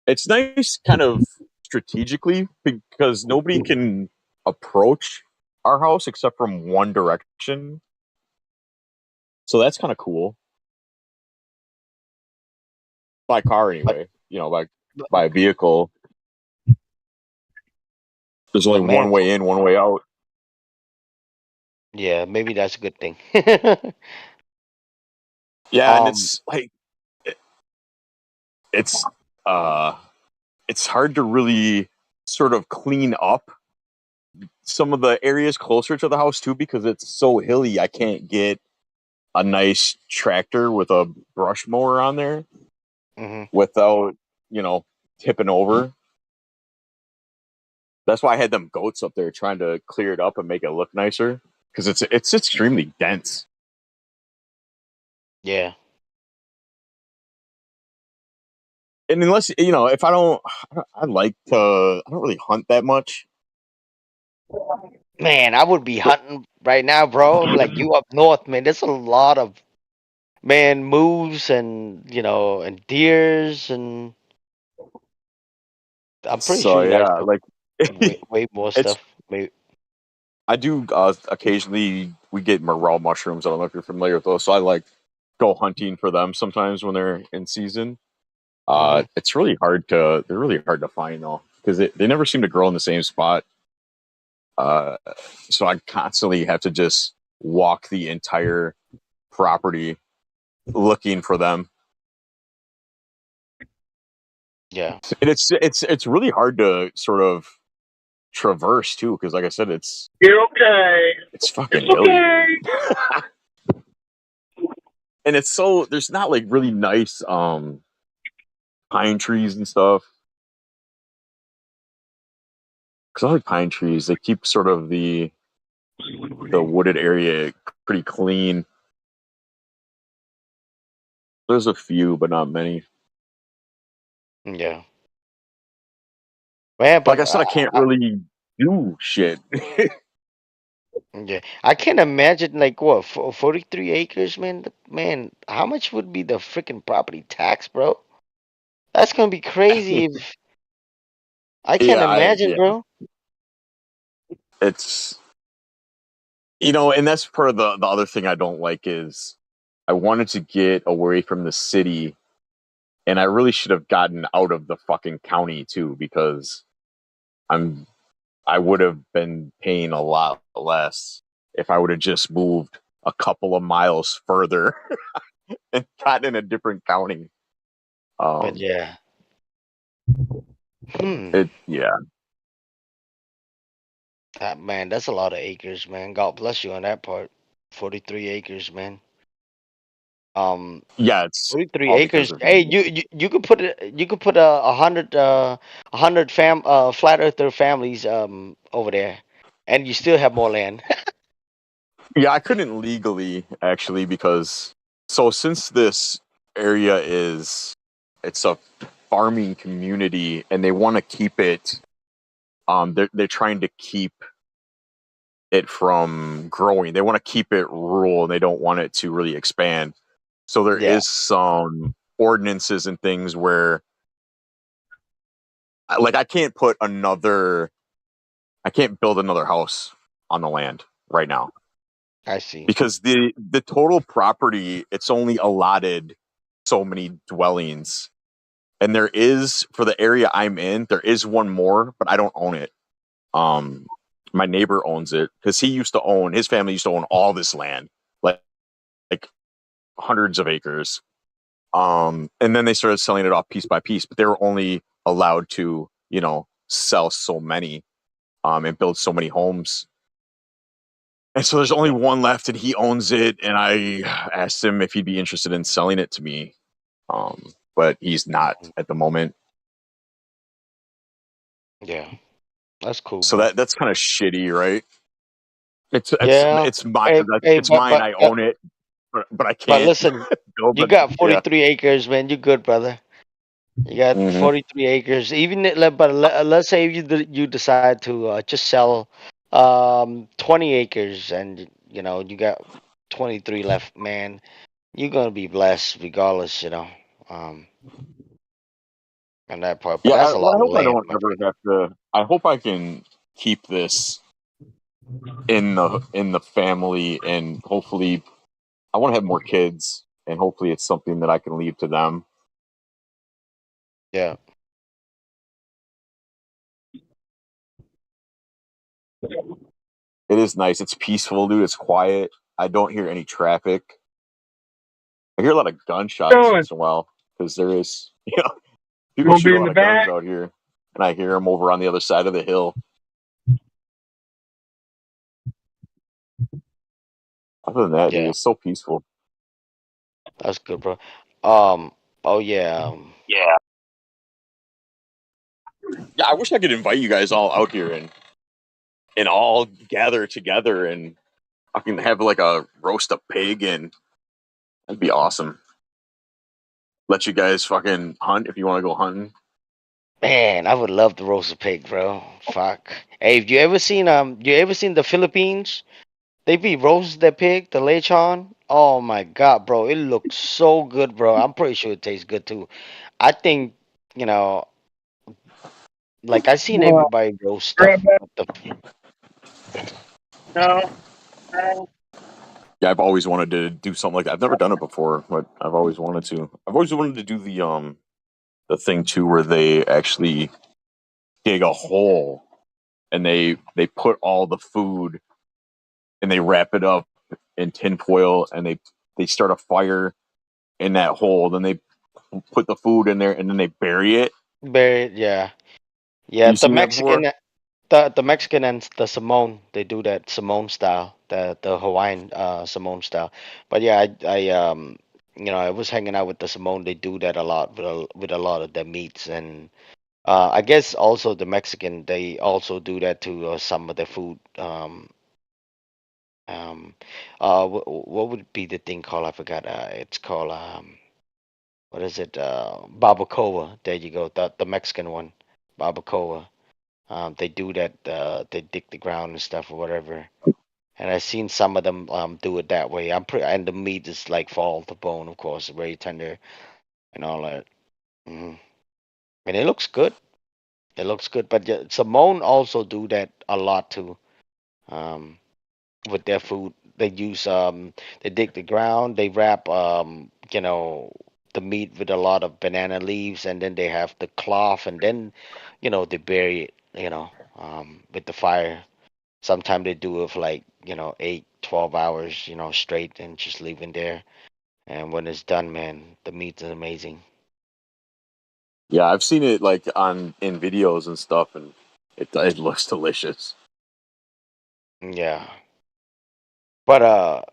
It's nice, kind of strategically, because nobody can approach our house except from one direction. So that's kind of cool. By car, But anyway. By a vehicle. There's only but man, one way in, one way out. yeah, maybe that's a good thing. Yeah, and um, it's like it's uh it's hard to really sort of clean up some of the areas closer to the house too because it's so hilly. I can't get a nice tractor with a brush mower on there mhm. without, you know, tipping over. That's why I had them goats up there trying to clear it up and make it look nicer because it's extremely dense. Yeah. And unless if I like to, I don't really hunt that much. Man, I would be hunting right now, bro. Like you up north, man. There's a lot of man moose and and deers and I'm pretty sure So you guys yeah, have like way more it's stuff. Maybe. I do occasionally we get morel mushrooms. I don't know if you're familiar with those. So I like go hunting for them sometimes when they're in season. It's really hard to. They're really hard to find though, because they never seem to grow in the same spot. So I constantly have to just walk the entire property looking for them, Yeah. and it's really hard to sort of traverse too, because like I said, You're okay. it's fucking It's hilly, okay. and it's so there's not like really nice pine trees and stuff. Because I like pine trees, they keep sort of the wooded area pretty clean. There's a few, but not many. Yeah. Man, Like I but said, I can't really do shit. yeah, I can't imagine like what 43 acres, man. Man, how much would be the freaking property tax, bro? That's gonna be crazy if I can't imagine, Yeah, bro. it's and that's part of the other thing I don't like is I wanted to get away from the city, and I really should have gotten out of the fucking county too, because I would have been paying a lot less if I would have just moved a couple of miles further and got in a different county. But yeah. Yeah. Man, that's a lot of acres, man. God bless you on that part. 43 acres, man. Yeah, it's 43 all because acres. of Hey, you could put a hundred flat earther families over there, and you still have more land. Yeah, I couldn't legally actually because since this area it's a farming community and they want to keep it they're trying to keep it from growing. They want to keep it rural and they don't want it to really expand. So there Yeah. is some ordinances and things where like I can't build another house on the land right now. I see. Because the total property it's only allotted so many dwellings, and there is for the area I'm in there is one more, but I don't own it. My neighbor owns it because his family used to own all this land, like hundreds of acres. And then they started selling it off piece by piece, but they were only allowed to sell so many and build so many homes. And so there's only one left, and he owns it. And I asked him if he'd be interested in selling it to me, but he's not at the moment. Yeah, that's cool. So Bro. that's kind of shitty, right? It's Yeah. mine. It's mine. I own it, but I But can't listen, build you it. got Yeah. 43 acres, man. You good, brother. You got Mhm. 43 acres. Let's say you decide to just sell 20 acres, and you got 23 left, man. You're gonna be blessed regardless, um, on that part. But Yeah. that's a Well, lot I of hope I land, don't my ever friend. have to. I hope I can keep this in the family, and hopefully, I want to have more kids, and hopefully, it's something that I can leave to them. Yeah. It is nice. It's peaceful, dude. It's quiet. I don't hear any traffic. I hear a lot of gunshots Going. once in a while because there is, people Gonna shoot be a in lot the of guns back. out here, and I hear them over on the other side of the hill. Other than that, dude, Yeah, it's so peaceful. that's good, bro. Um. Oh yeah. Yeah. Yeah, I wish I could invite you guys all out here and all gather together and I can have like a roast a pig, and that'd be awesome. Let you guys fucking hunt if you want to go hunting. Man, I would love to roast a pig, bro. Fuck. Hey, you ever seen the Philippines? They be roast that pig, the lechon. Oh my god, bro, it looks so good, bro. I'm pretty sure it tastes good too. I think, you know, like I seen everybody roast Grab stuff. that. With the No. No. Yeah, I've always wanted to do something like that. I've never done it before, but I've always wanted to. I've always wanted to do the thing too where they actually dig a hole and they put all the food and they wrap it up in tinfoil and they start a fire in that hole. Then they put the food in there and then they bury it. Buried, yeah. Yeah, You the seen that before? Mexican the Mexican and the Simone, they do that Simone style, the Hawaiian Simone style. But yeah, I you know, I was hanging out with the Simone. They do that a lot with a lot of their meats, and I guess also the Mexican, they also do that to some of their food. Um, what would be the thing called? I forgot. It's called what is it? Barbacoa. There you go. The Mexican one, barbacoa. They do that. They dig the ground and stuff or whatever. And I've seen some of them do it that way. I'm pretty, and the meat is like fall off the bone, of course, very tender and all that. Hmm. And it looks good. It looks good. But yeah, Simone also do that a lot too. Um, with their food, they use they dig the ground. They wrap you know, the meat with a lot of banana leaves, and then they have the cloth, and then you know, they bury it. You know, with the fire. Sometimes they do it for like, you know, 8, 12 hours, you know, straight and just leave it there. And when it's done, man, the meat is amazing. Yeah, I've seen it like on in videos and stuff, and it looks delicious. Yeah. But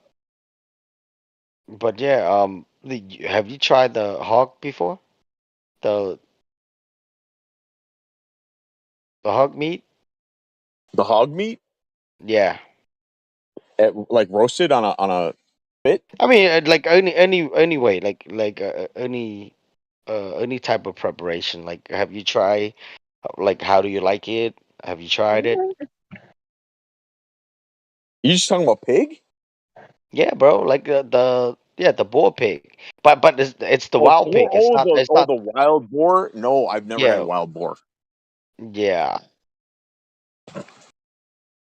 but yeah, have you tried the hog before? The the hog meat? The hog meat, Yeah. like roasted on a spit. I mean, like any way, like any type of preparation. Like, have you tried? Like, how do you like it? Have you tried it? You just talking about pig? Yeah, bro. Like the yeah, the boar pig. But it's the Oh, wild boar. pig. It's not. It's not. The wild boar. No, I've never had Yeah, wild boar. yeah.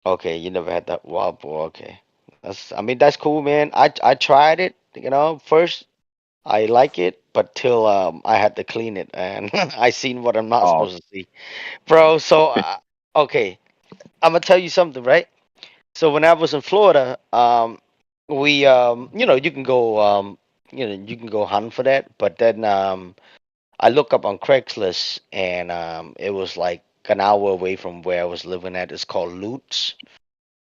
Okay, you never had that wild boar. Okay, that's. I mean, that's cool, man. I tried it. You know, first I like it, but till I had to clean it, and I seen what I'm not Oh, supposed to see, bro. So okay, I'm gonna tell you something, right? So when I was in Florida, we you know, you can go you know, you can go hunt for that, but then I look up on Craigslist, and it was like an hour away from where I was living at. It's called Lutz,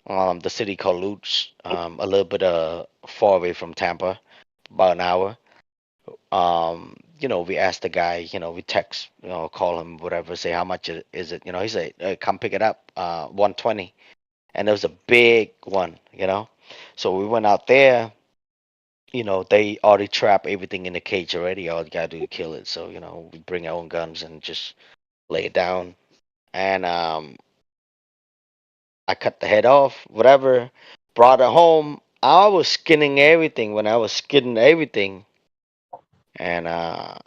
the city called Lutz, a little bit far away from Tampa, about an hour. You know, we asked the guy, you know, we text, you know, call him, whatever, say how much is it? You know, he said, come pick it up, 120, and it was a big one, you know. So we went out there. You know, they already trap everything in the cage already. All you gotta do is kill it. So, you know, we bring our own guns and just lay it down. And I cut the head off, whatever, brought it home. I was skinning everything when I was skinning everything. And I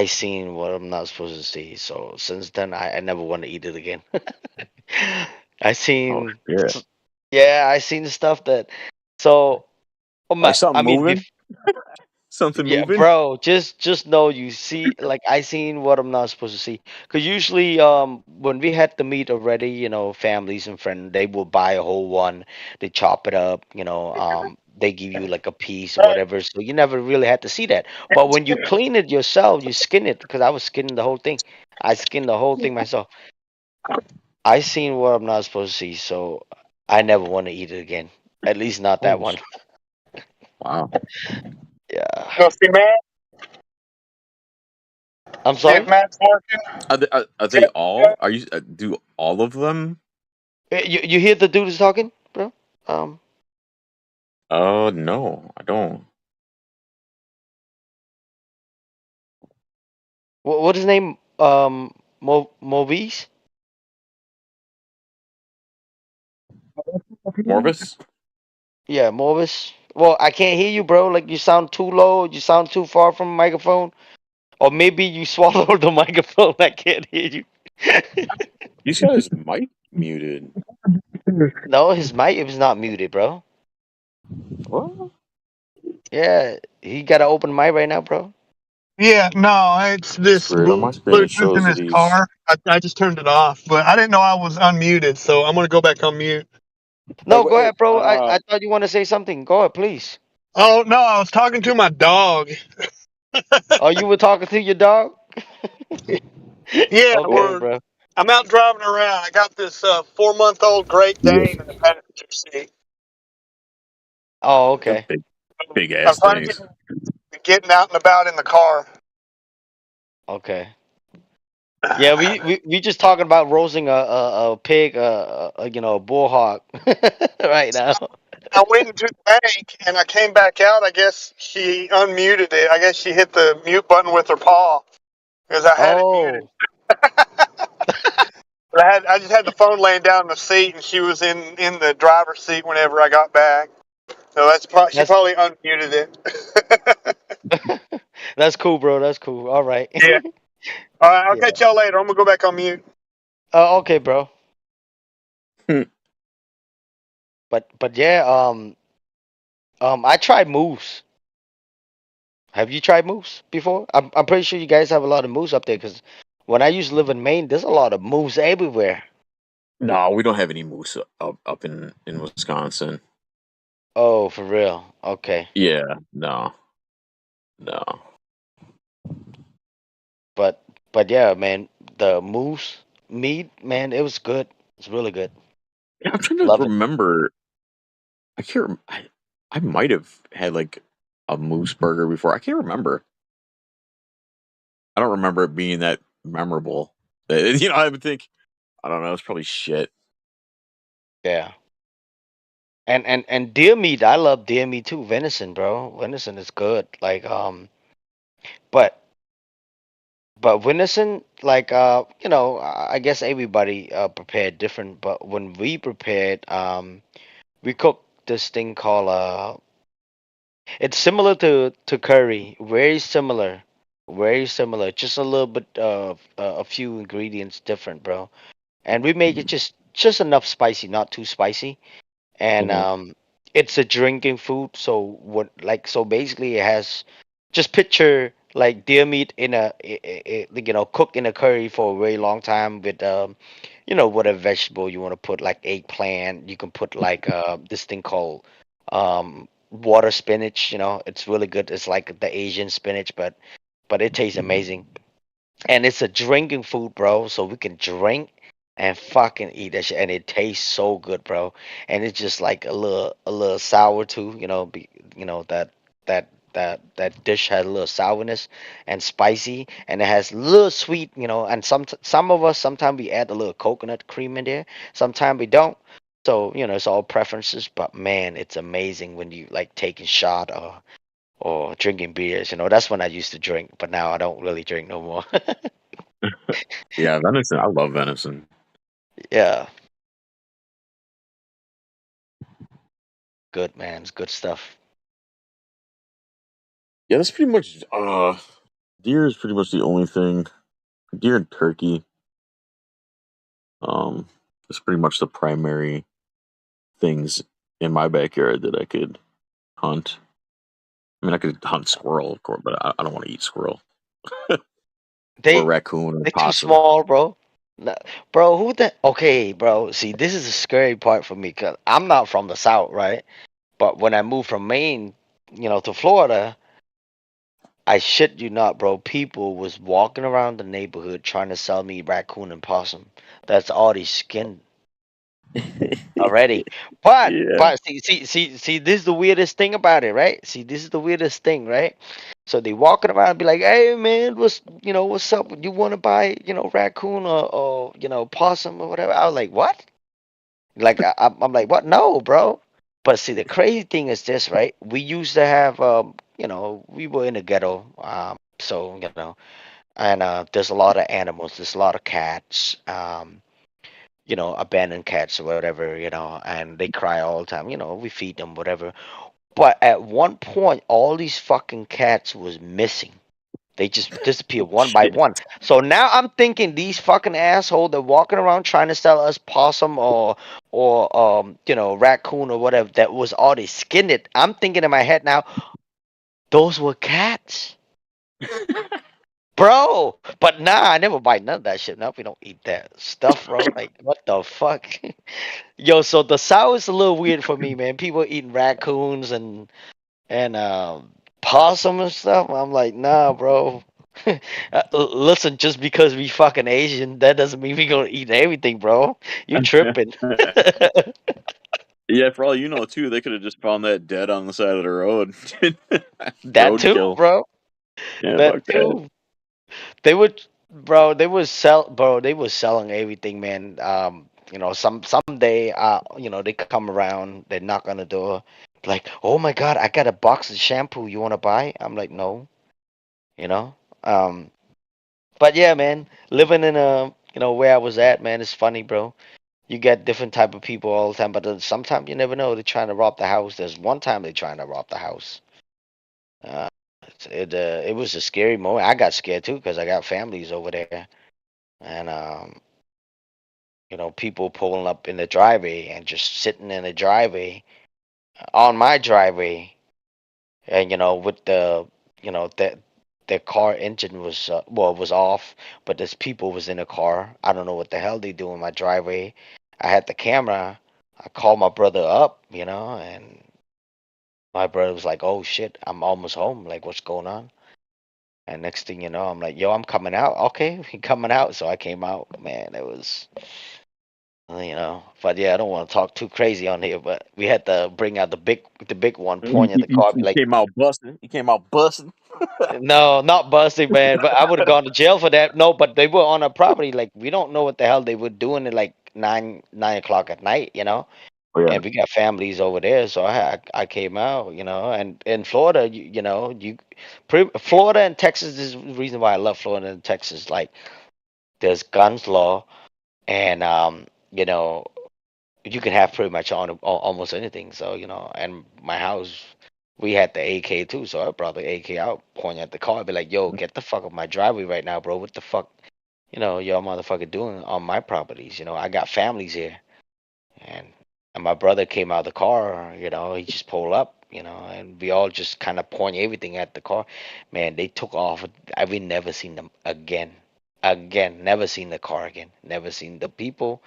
seen what I'm not supposed to see. So since then, I never want to eat it again. I oh seen, shit! yeah, I seen stuff that, so, Like I something mean, moving, something yeah, moving. bro, just know you see, like I seen what I'm not supposed to see. Cause usually when we had the meat already, you know, families and friends, they will buy a whole one, they chop it up, you know, they give you like a piece or whatever, so you never really had to see that. But when you clean it yourself, you skin it, because I was skinning the whole thing. I skinned the whole thing myself. I seen what I'm not supposed to see, so I never want to eat it again. At least not that Oh, one. wow. Yeah. go see Matt. I'm See if sorry? Matt's working. Are they all? Are you do all of them? You hear the dude is talking, bro? Um, Oh no, I don't. what his name? Movies? Morvis. Yeah, Morvis. Well, I can't hear you, bro. Like you sound too low. You sound too far from the microphone. Or maybe you swallowed the microphone. I can't hear you. He's got his mic muted. No, his mic is not muted, bro. What? Yeah, he got an open mic right now, bro. Yeah, no, it's That's this weird. On my screen, it Bluetooth in shows that this he's. car. I just turned it off, but I didn't know I was unmuted, so I'm gonna go back on mute. No, go Hey, ahead, bro. I thought you want to say something. Go ahead, please. Oh no, I was talking to my dog. Oh, you were talking to your dog? Yeah, Okay, bro. I'm out driving around. I got this 4-month-old Great You're Dane in the passenger seat. Oh, they're okay. big I'm ass trying to things. getting out and about in the car. Okay. Yeah, we just talking about roasting a pig, a bull hog right now. I went into the bank and I came back out. I guess she unmuted it. I guess she hit the mute button with her paw because I had it muted. Oh, But I just had the phone laying down in the seat, and she was in the driver's seat whenever I got back. So she that's probably unmuted it. that's cool, bro. That's cool. All right. Yeah. All right. I'll Yeah. catch y'all later. I'm gonna go back on mute. Okay, bro. Hmm. But yeah, I tried moose. Have you tried moose before? I'm pretty sure you guys have a lot of moose up there because when I used to live in Maine, there's a lot of moose everywhere. No, we don't have any moose up in Wisconsin. Oh, for real? Okay. Yeah, no, no. But yeah, man, the moose meat, man, it was good. It's really good. Yeah, I'm trying to Love it. remember. I can't. I might have had like a moose burger before. I can't remember. I don't remember it being that memorable. I would think. I don't know. It's probably shit. Yeah. And deer meat, I love deer meat too. Venison, bro. Venison is good. Like but venison, like I guess everybody prepared different, but when we prepared, we cooked this thing called it's similar to curry, very similar. Very similar, just a little bit of a few ingredients different, bro. And we make it just enough spicy, not too spicy. And Mhm. it's a drinking food, so so basically it has, just picture like deer meat in cooked in a curry for a very long time with whatever vegetable you want to put, like eggplant. You can put like this thing called water spinach. It's really good. It's like the Asian spinach, but it tastes amazing. And it's a drinking food, bro. So we can drink and fucking eat that shit, and it tastes so good, bro. And it's just like a little sour too. That dish has a little sourness and spicy, and it has a little sweet. And some of us sometimes we add a little coconut cream in there. Sometimes we don't. So it's all preferences. But man, it's amazing when you like taking shot or drinking beers. That's when I used to drink, but now I don't really drink no more. Yeah, venison. I love venison. Yeah, good man. It's good stuff. Yeah, that's pretty much. Deer is pretty much the only thing. Deer and turkey. Is pretty much the primary things in my backyard that I could hunt. I mean, I could hunt squirrel, of course, but I don't want to eat squirrel or They raccoon or they too possum. small, bro. No, bro, who the okay, bro. See, this is a scary part for me because I'm not from the South, right? But when I moved from Maine, to Florida, I shit you not, bro. People was walking around the neighborhood trying to sell me raccoon and possum. That's already skinned already. But Yeah. but see, this is the weirdest thing about it, right? See, this is the weirdest thing, right? So they walking around and be like, "Hey man, what's up? You want to buy raccoon or possum or whatever?" I was like, "What?" Like I'm like, "What? No, bro." But see, the crazy thing is this, right? We used to have we were in a ghetto, so and there's a lot of animals, there's a lot of cats, abandoned cats or whatever, and they cry all the time. We feed them, whatever. But at one point, all these fucking cats was missing. They just disappeared one by Shit. one. So now I'm thinking these fucking assholes that walking around trying to sell us possum or raccoon or whatever that was already skinned it. I'm thinking in my head now, those were cats. Bro, but nah, I never buy none of that shit. No, we don't eat that stuff, bro. Like, what the fuck? Yo, so the sow is a little weird for me, man. People eating raccoons and possum and stuff. I'm like, nah, bro. Listen, just because we fucking Asian, that doesn't mean we gonna eat everything, bro. You tripping? Yeah, for all you know, too, they could have just found that dead on the side of the road. That too, Roadkill. bro. Yeah, That fuck that. too. They would, bro. They was sell, bro. They was selling everything, man. Someday, they come around, they knock on the door, like, oh my god, I got a box of shampoo. You want to buy? I'm like, no, you know. Um, but yeah, man, living in where I was at, man, it's funny, bro. You get different type of people all the time, but sometimes you never know. They're trying to rob the house. There's one time they're trying to rob the house. Uh, it was a scary moment. I got scared too because I got families over there, and people pulling up in the driveway and just sitting in the driveway on my driveway, and with that their car engine was was off, but there's people was in the car. I don't know what the hell they do in my driveway. I had the camera. I called my brother up, and my brother was like, "Oh shit, I'm almost home. Like, what's going on?" And next thing you know, I'm like, "Yo, I'm coming out." Okay, he coming out. So I came out. Man, it was, But yeah, I don't want to talk too crazy on here. But we had to bring out the big one, point at the car, be He like, came out busting. He came out busting. "No, not busting, man." But I would have gone to jail for that. No, but they were on our property. Like, we don't know what the hell they were doing at like 9 o'clock at night. Oh yeah, And we got families over there, so I came out, and in Florida, Florida and Texas is the reason why I love Florida and Texas. Like, there's guns law, and you know, you can have pretty much almost anything. So and my house, we had the AK too, so I brought the AK out, point at the car, be like, "Yo, get the fuck off my driveway right now, bro. What the fuck, y'all motherfucker doing on my properties? I got families here." And my brother came out of the car, he just pulled up, and we all just kind of point everything at the car. Man, they took off. We never seen them again. Again, never seen the car again. Never seen the people.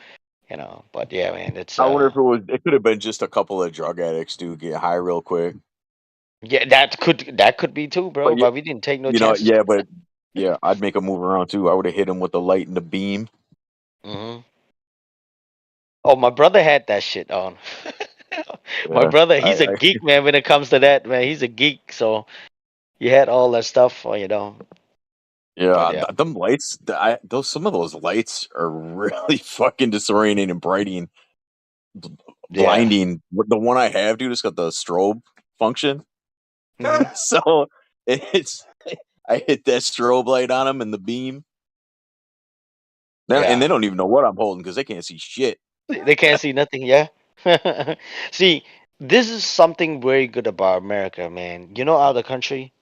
But yeah, man, it's I wonder if it was. It could have been just a couple of drug addicts to get high real quick. yeah, that could be too, bro. But But we didn't take no you know, chances. yeah, but yeah, I'd make a move around too. I would have hit him with the light and the beam. Hmm. Oh, my brother had that shit on. My Yeah, brother, I, he's a I geek, man. When it comes to that, man, he's a geek. So he had all that stuff. But yeah, yeah, them lights. Those some of those lights are really fucking disorienting and yeah. blinding. The one I have, dude, it's got the strobe function. Hmm. So it's I hit that strobe light on them and the beam. And they Yeah. don't even know what I'm holding because they can't see shit. They can't see nothing, yeah. See, this is something very good about America, man. Other country,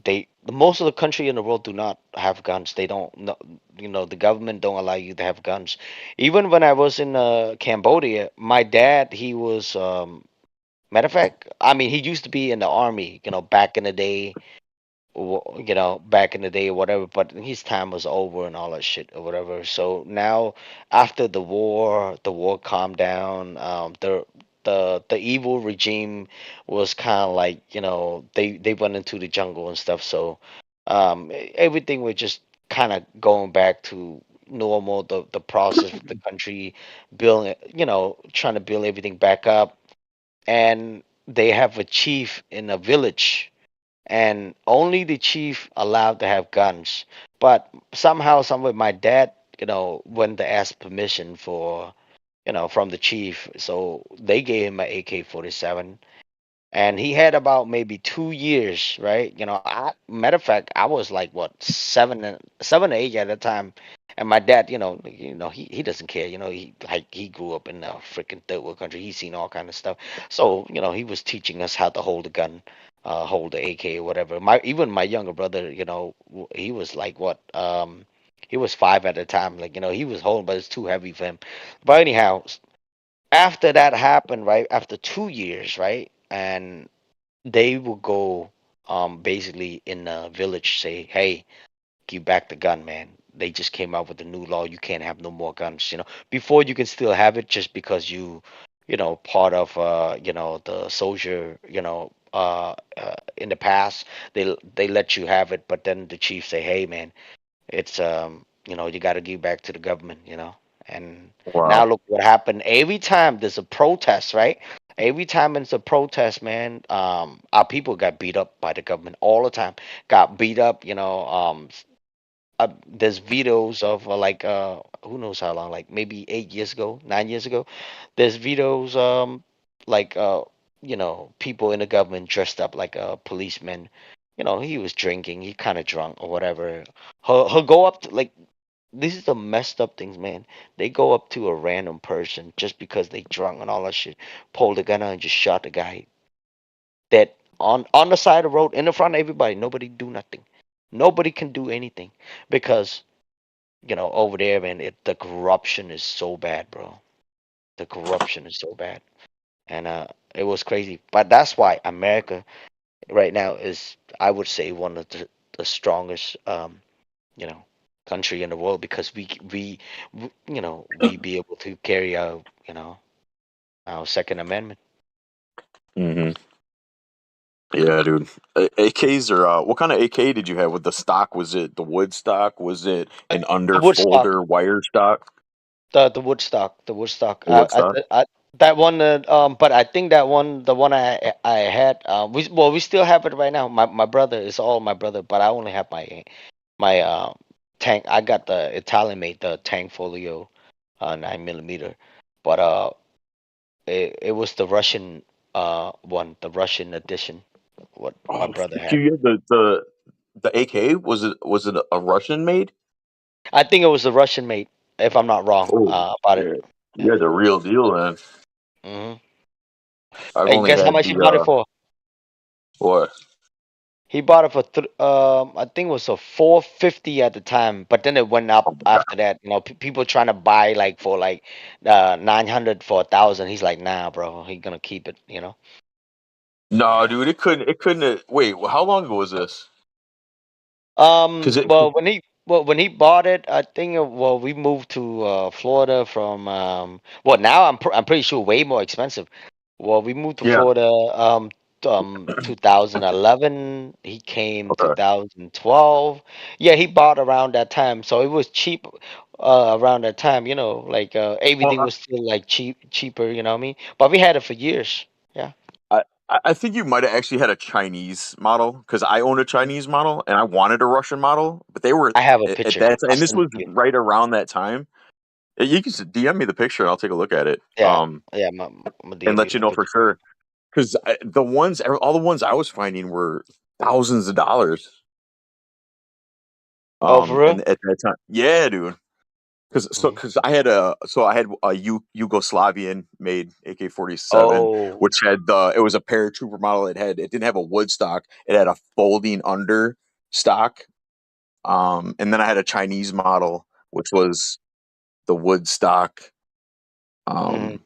the most of the country in the world do not have guns. They don't know, the government don't allow you to have guns. Even when I was in Cambodia, my dad, he was matter of fact, I mean, he used to be in the army, back in the day, back in the day or whatever, but his time was over and all that shit or whatever. So now, after the war calmed down. The evil regime was kind of like, they went into the jungle and stuff. So everything was just kind of going back to normal. The process of the country building, trying to build everything back up, and they have a chief in a village, and only the chief allowed to have guns. But somehow, someway, my dad, went to ask permission from the chief, so they gave him an AK-47, and he had about maybe 2 years, right? Matter of fact, I was like what, 7 or 8 at that time, and my dad, he doesn't care, he grew up in a freaking third world country. He's seen all kind of stuff, so he was teaching us how to hold a gun, hold the AK or whatever. Even my younger brother, he was like what, he was 5 at the time, like he was holding, but it's too heavy for him. But anyhow, after that happened, right? After 2 years, right? And they will go basically in a village say, hey, give back the gun, man. They just came out with a new law. You can't have no more guns. Before you can still have it just because part of the soldier. In the past they let you have it, but then the chief say, hey, man, it's you got to give back to the government. And now Wow. look what happened. Every time there's a protest, right? Every time it's a protest, man, our people got beat up by the government all the time. Got beat up, there's videos of who knows how long, like maybe 8 years ago, 9 years ago. There's videos like people in the government dressed up like a policeman. He was drinking, he kind of drunk or whatever. He'll go up to, like, this is the messed up things, man. They go up to a random person just because they drunk and all that shit, pull the gun out and just shot the guy dead on the side of the road in the front of everybody. Nobody do nothing. Nobody can do anything because over there, man, the corruption is so bad, bro. The corruption is so bad, and it was crazy. But that's why America right now is, I would say, one of the strongest, you know, country in the world because we be able to carry out, our Second Amendment. Hmm. Yeah, dude. AKs are what kind of AK did you have with the stock? Was it the wood stock? Was it Uh, an The Woodstock, underfolder wire stock? the Woodstock, the Woodstock. The wood stock? That one, but I think that one, the one I had, we still have it right now. My brother, it's all my brother, but I only have my tank. I got the Italian made, the Tank Folio, 9 millimeter, but it was the Russian one, the Russian edition. What my Oh, brother so had. you had the AK. Was it a Russian made? I think it was the Russian made, if I'm not wrong Oh, about it. yeah. You Yeah. had the real deal, man. hmm I've Hey, only guess how had much he the bought it for? what? He bought it for I think it was a 450 at the time, but then it went Oh up my god. after that. People trying to buy like for like 900 for 1,000. He's like, nah, bro, he gonna keep it. No, dude, it couldn't. It couldn't. Wait, how long ago was this? Because it. Well, when he bought it, I think we moved to Florida from now I'm pretty sure way more expensive. Well, we moved to Yeah. Florida 2011. He came Okay. 2012. Yeah, he bought around that time, so it was cheap around that time. Like everything Well, was still like cheaper. You know what I mean? But we had it for years. Yeah, I think you might have actually had a Chinese model because I own a Chinese model and I wanted a Russian model, but they were I have a at picture. that time, I'll and this send it was to you. right around that time. You can DM me the picture and I'll take a look at it, Yeah, yeah. I'm gonna and DM you let you the know for picture. sure. Because all the ones I was finding were thousands of dollars. Oh, for real? And at that time, yeah, dude. Mhm. Because I had a Yugoslavian made AK-47, Oh. which had it was a paratrooper model. It didn't have a wood stock. It had a folding under stock. And then I had a Chinese model, which was the wood stock. Mhm. Um,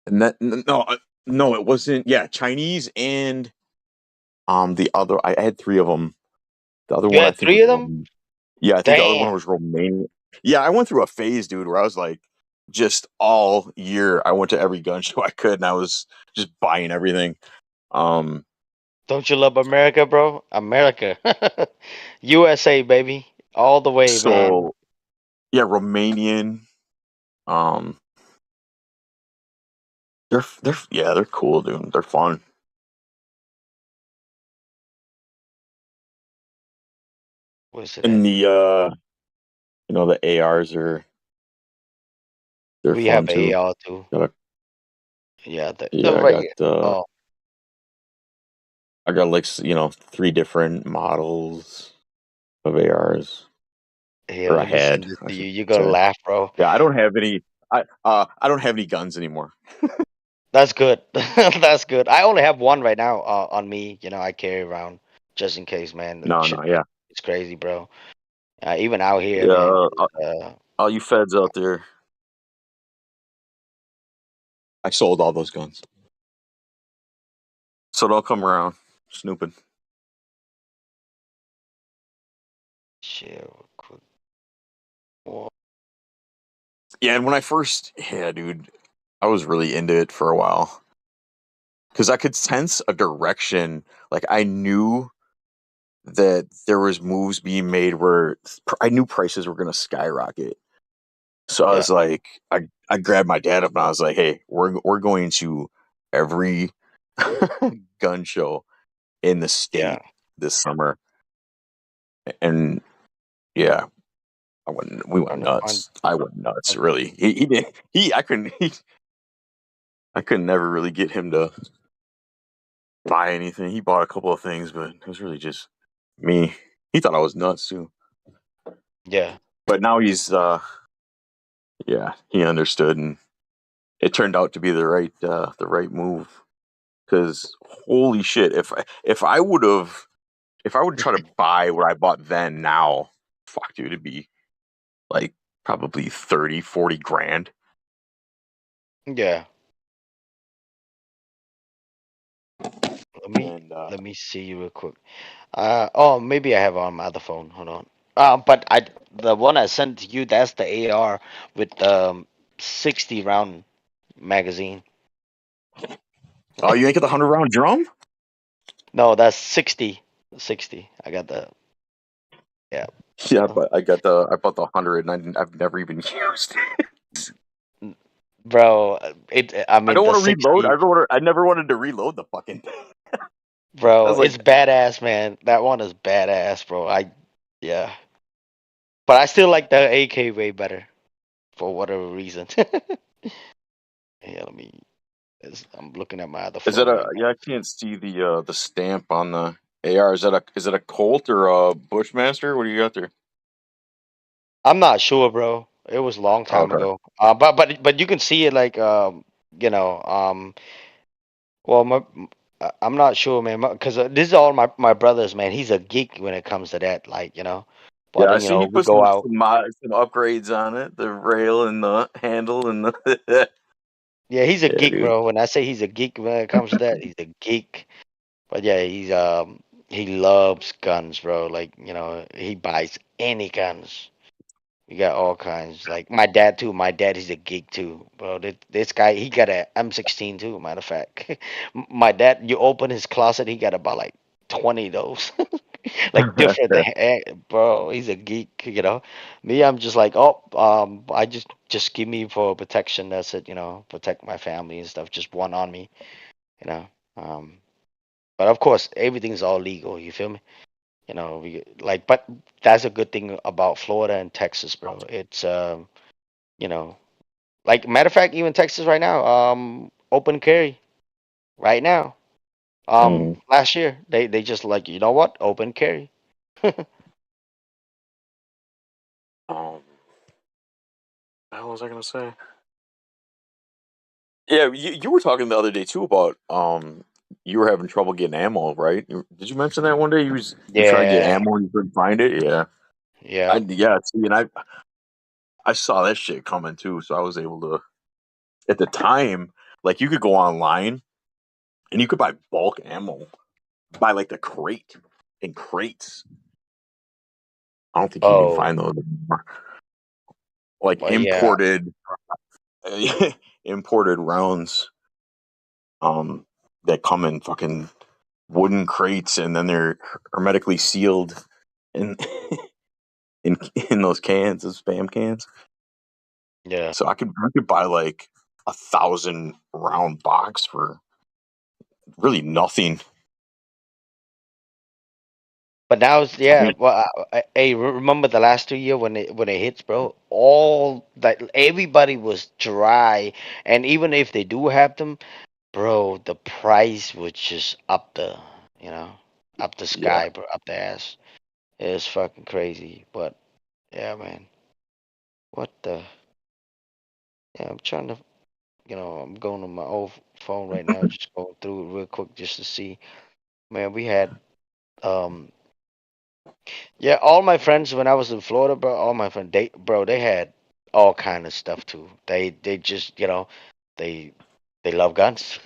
and that no, no, it wasn't. Yeah, Chinese and the other. I had three of them. The other You one I had think three was of them? Roman. Yeah, I think the other one Damn. was Romania. Yeah, I went through a phase, dude, where I was like, just all year, I went to every gun show I could, and I was just buying everything. Um, Don't you love America, bro? America. USA, baby. All the way, man. so yeah, Romanian. Um, they're cool, dude. They're fun, Where's it at? and the ARs they're We have fun too. AR too. Got a- Yeah, the yeah, right. Oh, I got like three different models of ARs, here, or I let me had, send this I to you. should You're gonna say. laugh, bro. Yeah, I don't have any. I don't have any guns anymore. That's good. That's good. I only have one right now on me. I carry around just in case, man. The No, shit, no, yeah, it's crazy, bro. Even out here, man. yeah. Uh, All you feds out there, I sold all those guns, so don't come around snooping. share real quick. Well, Yeah, and when I first, yeah, dude, I was really into it for a while because I could sense a direction. Like I knew that there was moves being made where I knew prices were going to skyrocket. So I yeah, was like, I grabbed my dad up and I was like, hey, we're going to every gun show in the yeah. state this summer, and yeah, we went On nuts. I went nuts. Really, he did. I could never really get him to buy anything. He bought a couple of things, but it was really just me. He thought I was nuts too. yeah, But now he's yeah, he understood, and it turned out to be the right move. Because holy shit, if I would have if I would try to buy what I bought then now, fuck dude, it'd be like probably 30, 40 grand. yeah. And Let me see real quick. Oh, maybe I have it on my other phone. Hold on. But the one I sent to you, that's the AR with 60 round magazine. oh, you ain't get the 100 round drum? No, that's 60. 60. I got the yeah. Yeah, but I bought the 100 and I've never even used it. N- Bro, I I mean don't the want to reload. 60, I never wanted to reload the fucking thing. I bro, was like, it's badass, man. That one is badass, bro. Yeah. But I still like the AK way better for whatever reason. Yeah, I'm looking at my other is that phone a? right now. Yeah, I can't see the stamp on the AR. Is it a Colt or a Bushmaster? What do you got there? I'm not sure, bro. It was a long Oh, time okay. ago. But you can see it like you know well I'm not sure, man, because this is all my brothers, man. He's a geek when it comes to that, like Yeah, But I seen you we put go out. some mods, some upgrades on it, the rail and the handle and the. Yeah, he's a Yeah, geek, dude. bro. When I say he's a geek when it comes to that, he's a geek. But yeah, he loves guns, bro. Like he buys any guns. You got all kinds. Like my dad too. My dad is a geek too, bro. This guy, he got a M16 too. Matter of fact, my dad. You open his closet, he got about like 20 of those, like different. Bro, he's a geek. Me, I'm just like, oh, I just give me for protection. That's it. Protect my family and stuff. Just one on me. You know. Um, but of course, everything's all legal. You feel me? But that's a good thing about Florida and Texas, bro. It's you know, like matter of fact, even Texas right now, open carry right now. Mhm. Last year they just like, you know what, open carry. What was I gonna say? Yeah, you were talking the other day too about you were having trouble getting ammo, right? Did you mention that one day you trying to get Yeah, ammo and you couldn't find it? Yeah, yeah. yeah. See, and I saw that shit coming too, so I was able to at the time like you could go online and you could buy bulk ammo, buy like the crate in crates. I don't think you can Oh, find those anymore. Like well, yeah, imported rounds that come in fucking wooden crates and then they're hermetically sealed in in in those cans, those spam cans. yeah. So I could buy like 1,000 round box for really nothing. But now it's I yeah. mean, Well, hey, remember the last 2 year when it hits, bro? All that everybody was dry, and even if they do have them. Bro, the price was just you know, up the yeah, sky, bro, up the ass. It's fucking crazy. But yeah, man. What the? Yeah, I'm trying to, I'm going on my old phone right now, just going through it real quick just to see. Man, we had, um, yeah, all my friends when I was in Florida, bro, all my friends, they had all kind of stuff too. They just, they, they love guns.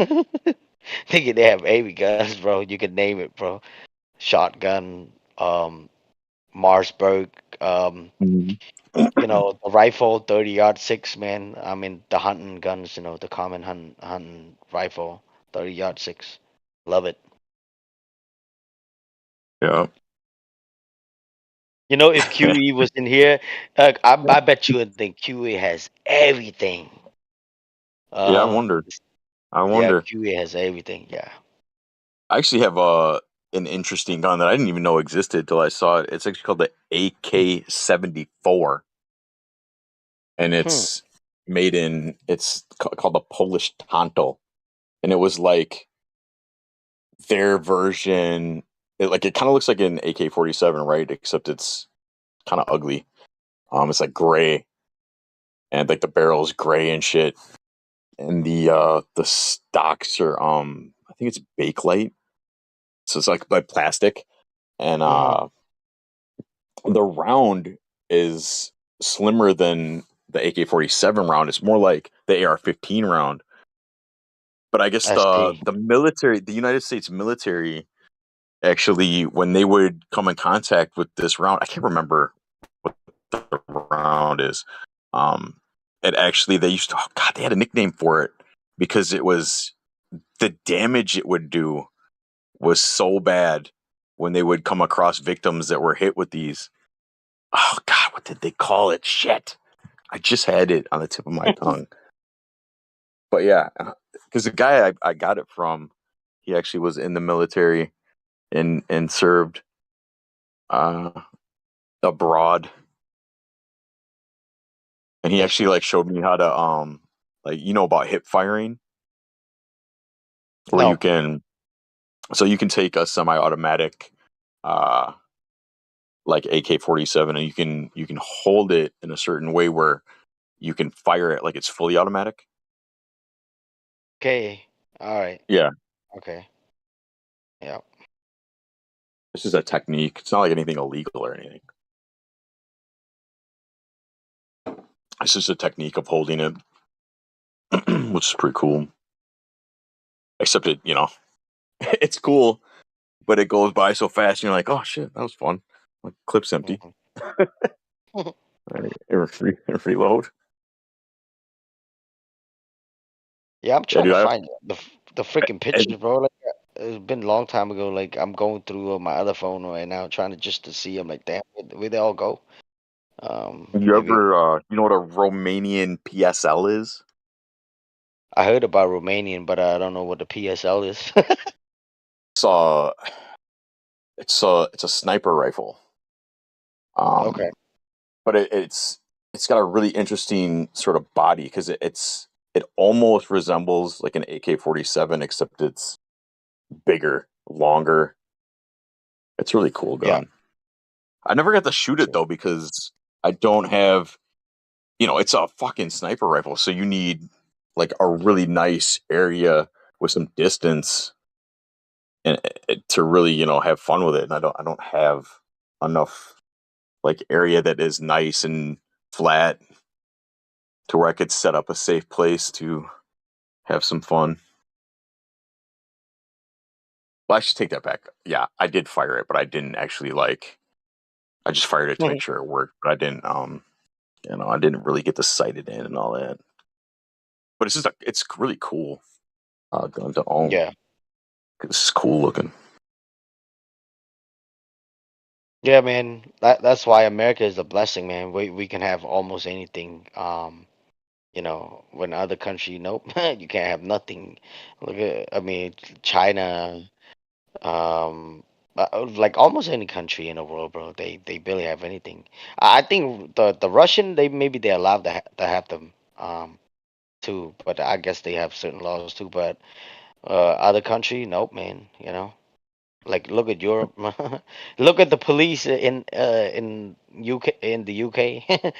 They have AV guns, bro. You can name it, bro. Shotgun, Marsburg. Mhm. You know, the rifle, 30-06, man. I mean, the hunting guns, you know, the common hunting rifle, 30-06. Love it. Yeah. You know, if QE was in here, I bet you would think QE has everything. Yeah, I Uh, wondered. I yeah, wonder. QE has everything. Yeah. I actually have an interesting gun that I didn't even know existed till I saw it. It's actually called the AK-74, and Hmm. it's called the Polish Tonto, and it was like their version. It kind of looks like an AK-47, right? Except it's kind of ugly. It's like gray, and like the barrel's gray and shit, and the stocks are I think it's Bakelite, so it's like plastic, and Hmm. the round is slimmer than the AK-47 round. It's more like the AR-15 round. But I guess I see. the military, the United States military, actually, when they would come in contact with this round, I can't remember what the round is. Um, it actually they used to. Oh God, they had a nickname for it because it was the damage it would do was so bad when they would come across victims that were hit with these. Oh God, what did they call it? Shit, I just had it on the tip of my tongue. But yeah, because the guy I got it from, he actually was in the military and served uh, abroad, and he I actually see. like showed me how to like about hip firing, where you No. can you can take a semi-automatic uh like AK-47, and you can hold it in a certain way where you can fire it like it's fully automatic. Okay. All right. Yeah, Okay. Yeah. this is a technique. It's not like anything illegal or anything. It's just a technique of holding it, which is pretty cool. Except it's cool, but it goes by so fast, and you're like, oh shit, that was fun. Like, clip's empty. Mhm. Alright, reload. Yeah, I'm Yeah, trying dude. to find the freaking And pictures, bro. Like, it's been a long time ago. Like, I'm going through my other phone right now, trying to just to see. I'm like, damn, where they all go? you Maybe ever you know what a Romanian PSL is? I heard about Romanian, but I don't know what the PSL is. It's a it's a sniper rifle. Okay. Um, but it's got a really interesting sort of body because it almost resembles like an AK-47, except it's bigger, longer. It's a really cool Yeah. gun. I never got to shoot it though because I don't have, it's a fucking sniper rifle, so you need like a really nice area with some distance and to really, have fun with it. And I don't have enough like area that is nice and flat to where I could set up a safe place to have some fun. Well, I should take that back. Yeah, I did fire it, but I didn't actually I just fired it to make sure it worked, but I didn't I didn't really get to sight it in and all that. But it's really cool gun to own. Yeah. It's cool looking. Yeah, man. That's why America is a blessing, man. We can have almost anything. When other country, nope, you can't have nothing. Look at, I mean, China, like almost any country in the world, bro. They barely have anything. I think the Russian, they're allowed to have them, too, but I guess they have certain laws too. But other country, nope, man. Like look at Europe, look at the police in UK in the UK.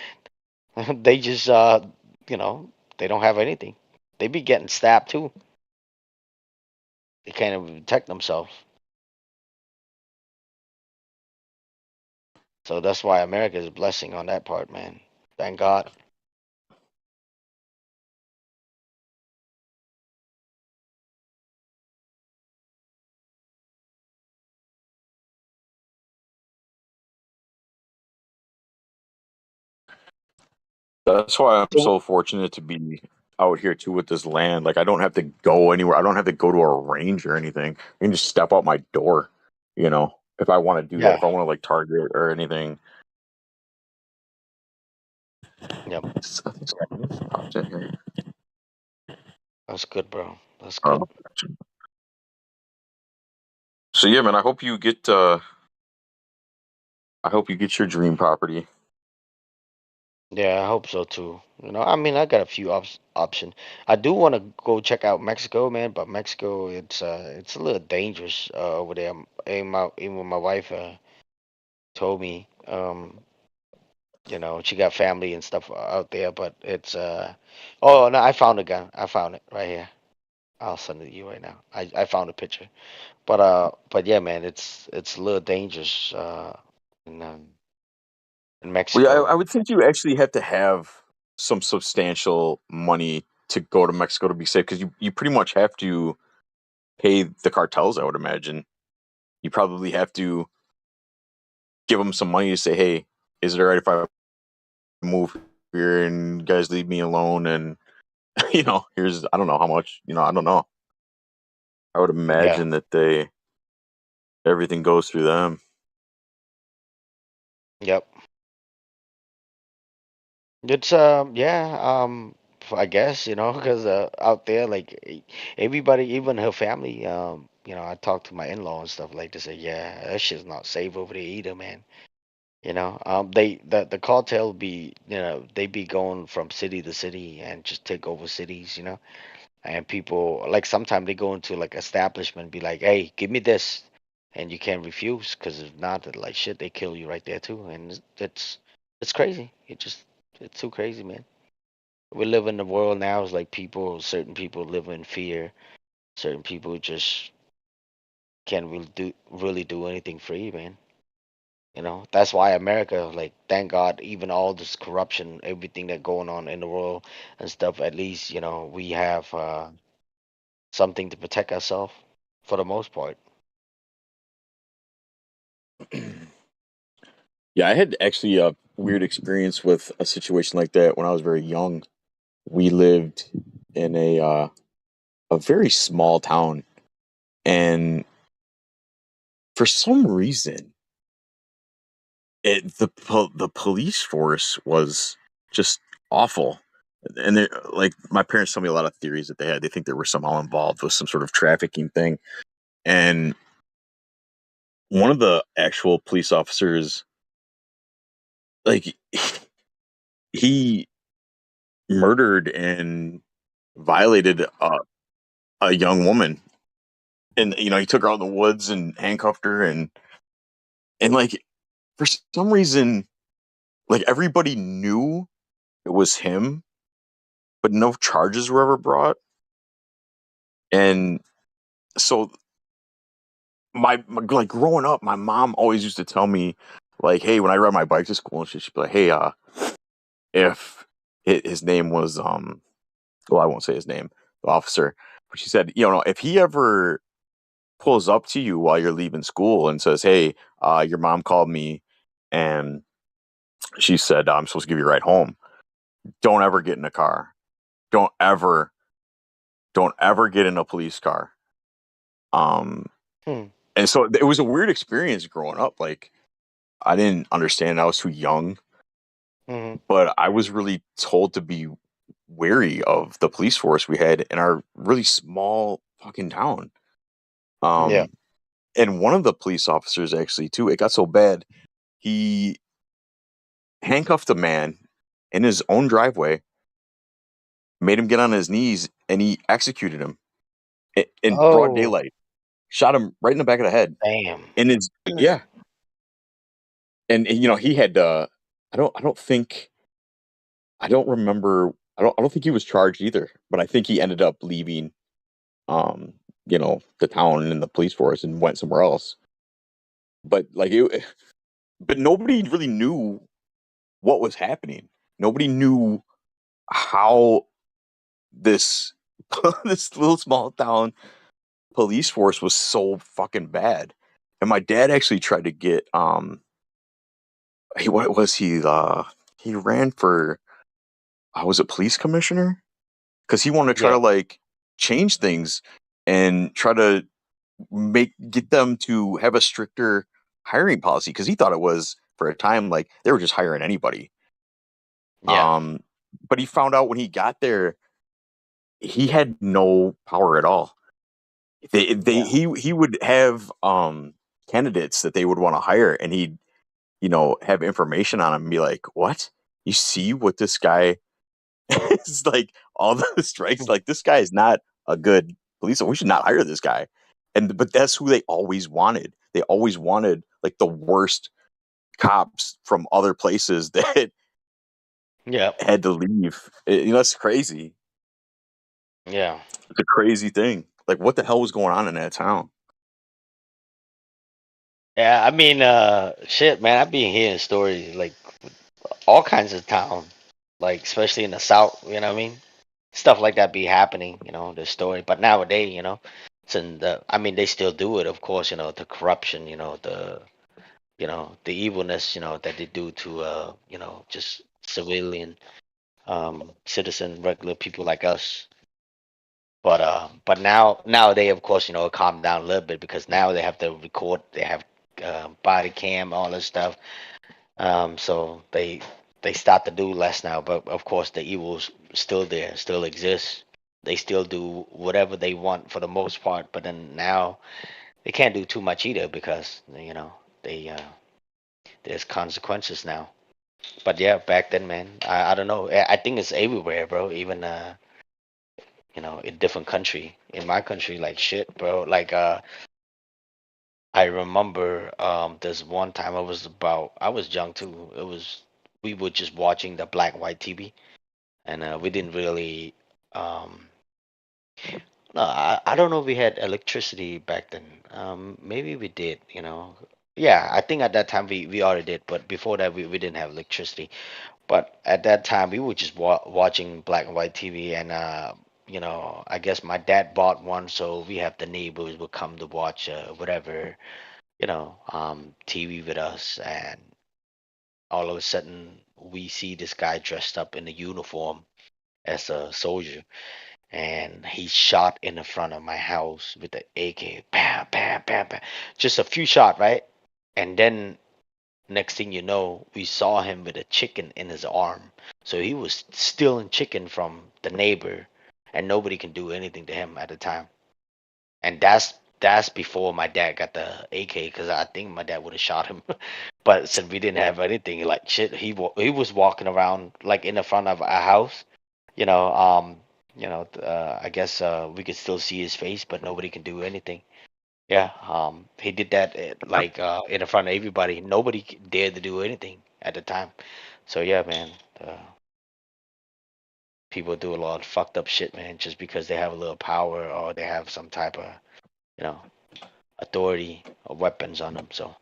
They just you know they don't have anything. They be getting stabbed too. They can't even protect themselves. So that's why America is a blessing on that part, man. Thank God. That's why I'm So, so fortunate to be out here too with this land. Like I don't have to go anywhere. I don't have to go to a range or anything. I can just step out my door, if I want to do that. Yeah. If I want to like Target or anything. Yep. I think someone popped in here. That's good, bro. That's good. Oh. So yeah, man, I hope you get your dream property. Yeah, I hope so too. I mean, I got a few option. I do want to go check out Mexico, man, but Mexico, it's a little dangerous over there. Even my wife told me, she got family and stuff out there, but oh no, I found a gun. I found it right here. I'll send it to you right now. I found a picture, but yeah, man, it's a little dangerous in um, in Well, yeah, I Mexico. would think you actually have to have some substantial money to go to Mexico to be safe because you pretty much have to pay the cartels. I would imagine you probably have to give them some money to say, "Hey, is it alright if I move here and you guys leave me alone?" And here's I don't know how much. I don't know. I would Yeah. imagine that everything goes through them. Yep. It's yeah, I guess, because out there, like everybody, even her family, I talked to my in-law and stuff, like, they say, yeah, that shit's not safe over there either, man. The cartel be, they be going from city to city and just take over cities, and people, like, sometimes they go into like establishment, be like, hey, give me this, and you can't refuse, because if not, like, shit, they kill you right there too, and it's crazy. It's too crazy, man. We live in the world now. It's like certain people live in fear. Certain people just can't really do anything free, man. That's why America, like, thank God, even all this corruption, everything that going on in the world and stuff. At least we have something to protect ourselves for the most part. Yeah, I had actually a weird experience with a situation like that when I was very young. We lived in a very small town, and for some reason, the police force was just awful. And they like my parents told me a lot of theories that they had. They think they were somehow involved with some sort of trafficking thing. And one of the actual police officers, like, he murdered and violated a young woman, and he took her out in the woods and handcuffed her, and like for some reason, like everybody knew it was him, but no charges were ever brought. And so like growing up, my mom always used to tell me, like, hey, when I ride my bike to school and shit, she'd be like, hey, if his name was well, I won't say his name, the officer, but she said, if he ever pulls up to you while you're leaving school and says, hey, your mom called me and she said I'm supposed to give you a ride home, don't ever get in a car. Don't ever, don't ever get in a police car. Um, Hmm. and so it was a weird experience growing up. Like I didn't understand. I was too young, Hmm. but I was really told to be wary of the police force we had in our really small fucking town. Yeah. Um, and one of the police officers actually too, it got so bad, he handcuffed a man in his own driveway, made him get on his knees, and he executed him in broad Oh, daylight. Shot him right in the back of the head. damn. In his yeah, and he had I don't think I don't remember I don't think he was charged either, but I think he ended up leaving um the town and the police force and went somewhere else. But but nobody really knew what was happening. Nobody knew how this this little small town police force was so fucking bad. And my dad actually tried to get what was he ran for was it police commissioner? Because he wanted to try Yeah. to like change things and try to get them to have a stricter hiring policy because he thought it was for a time like they were just hiring anybody. Yeah. But he found out when he got there, he had no power at all. Yeah. He would have candidates that they would want to hire, and he'd have information on him and be like, "What? You see what this guy is like? All the strikes, like this guy is not a good policeman. We should not hire this guy." But that's who they always wanted. They always wanted like the worst cops from other places that Yeah. had to leave. That's crazy. Yeah. It's a crazy thing. Like, what the hell was going on in that town? Yeah. I mean, shit, man. I've been hearing stories like all kinds of town, like especially in the South. You know what I mean? Stuff like that be happening. The story. But nowadays, since I mean, they still do it, of course. The corruption. The evilness. That they do to just civilian citizen, regular people like us. But nowadays, of course, it calmed down a little bit because now they have to record, they have body cam, all this stuff. So they start to do less now. But of course, the evil's still there, still exists. They still do whatever they want for the most part. But then now they can't do too much either because they there's consequences now. But yeah, back then, man, I don't know. I think it's everywhere, bro. Even in different country. In my country, like shit, bro. Like I remember this one time I was young too. We were just watching the black and white TV, and we didn't really um no, I don't know if we had electricity back then. Maybe we did. Yeah, I think at that time we already did, but before that we didn't have electricity. But at that time, we were just watching black and white TV, and I guess my dad bought one, so we have the neighbors would come to watch whatever, TV with us, and all of a sudden we see this guy dressed up in a uniform as a soldier, and he shot in the front of my house with the AK, bam, bam, bam, bam, just a few shot, right? And then next thing you know, we saw him with a chicken in his arm. So he was stealing chicken from the neighbor, and nobody can do anything to him at the time. And that's before my dad got the AK, because I think my dad would have shot him. But since we didn't have anything, like shit, he was walking around like in the front of our house. You know, um, I guess we could still see his face, but nobody can do anything. Yeah, he did that like in the front of everybody. Nobody dared to do anything at the time. So yeah, man, people do a lot of fucked up shit, man, just because they have a little power or they have some type of you know authority or weapons on them. So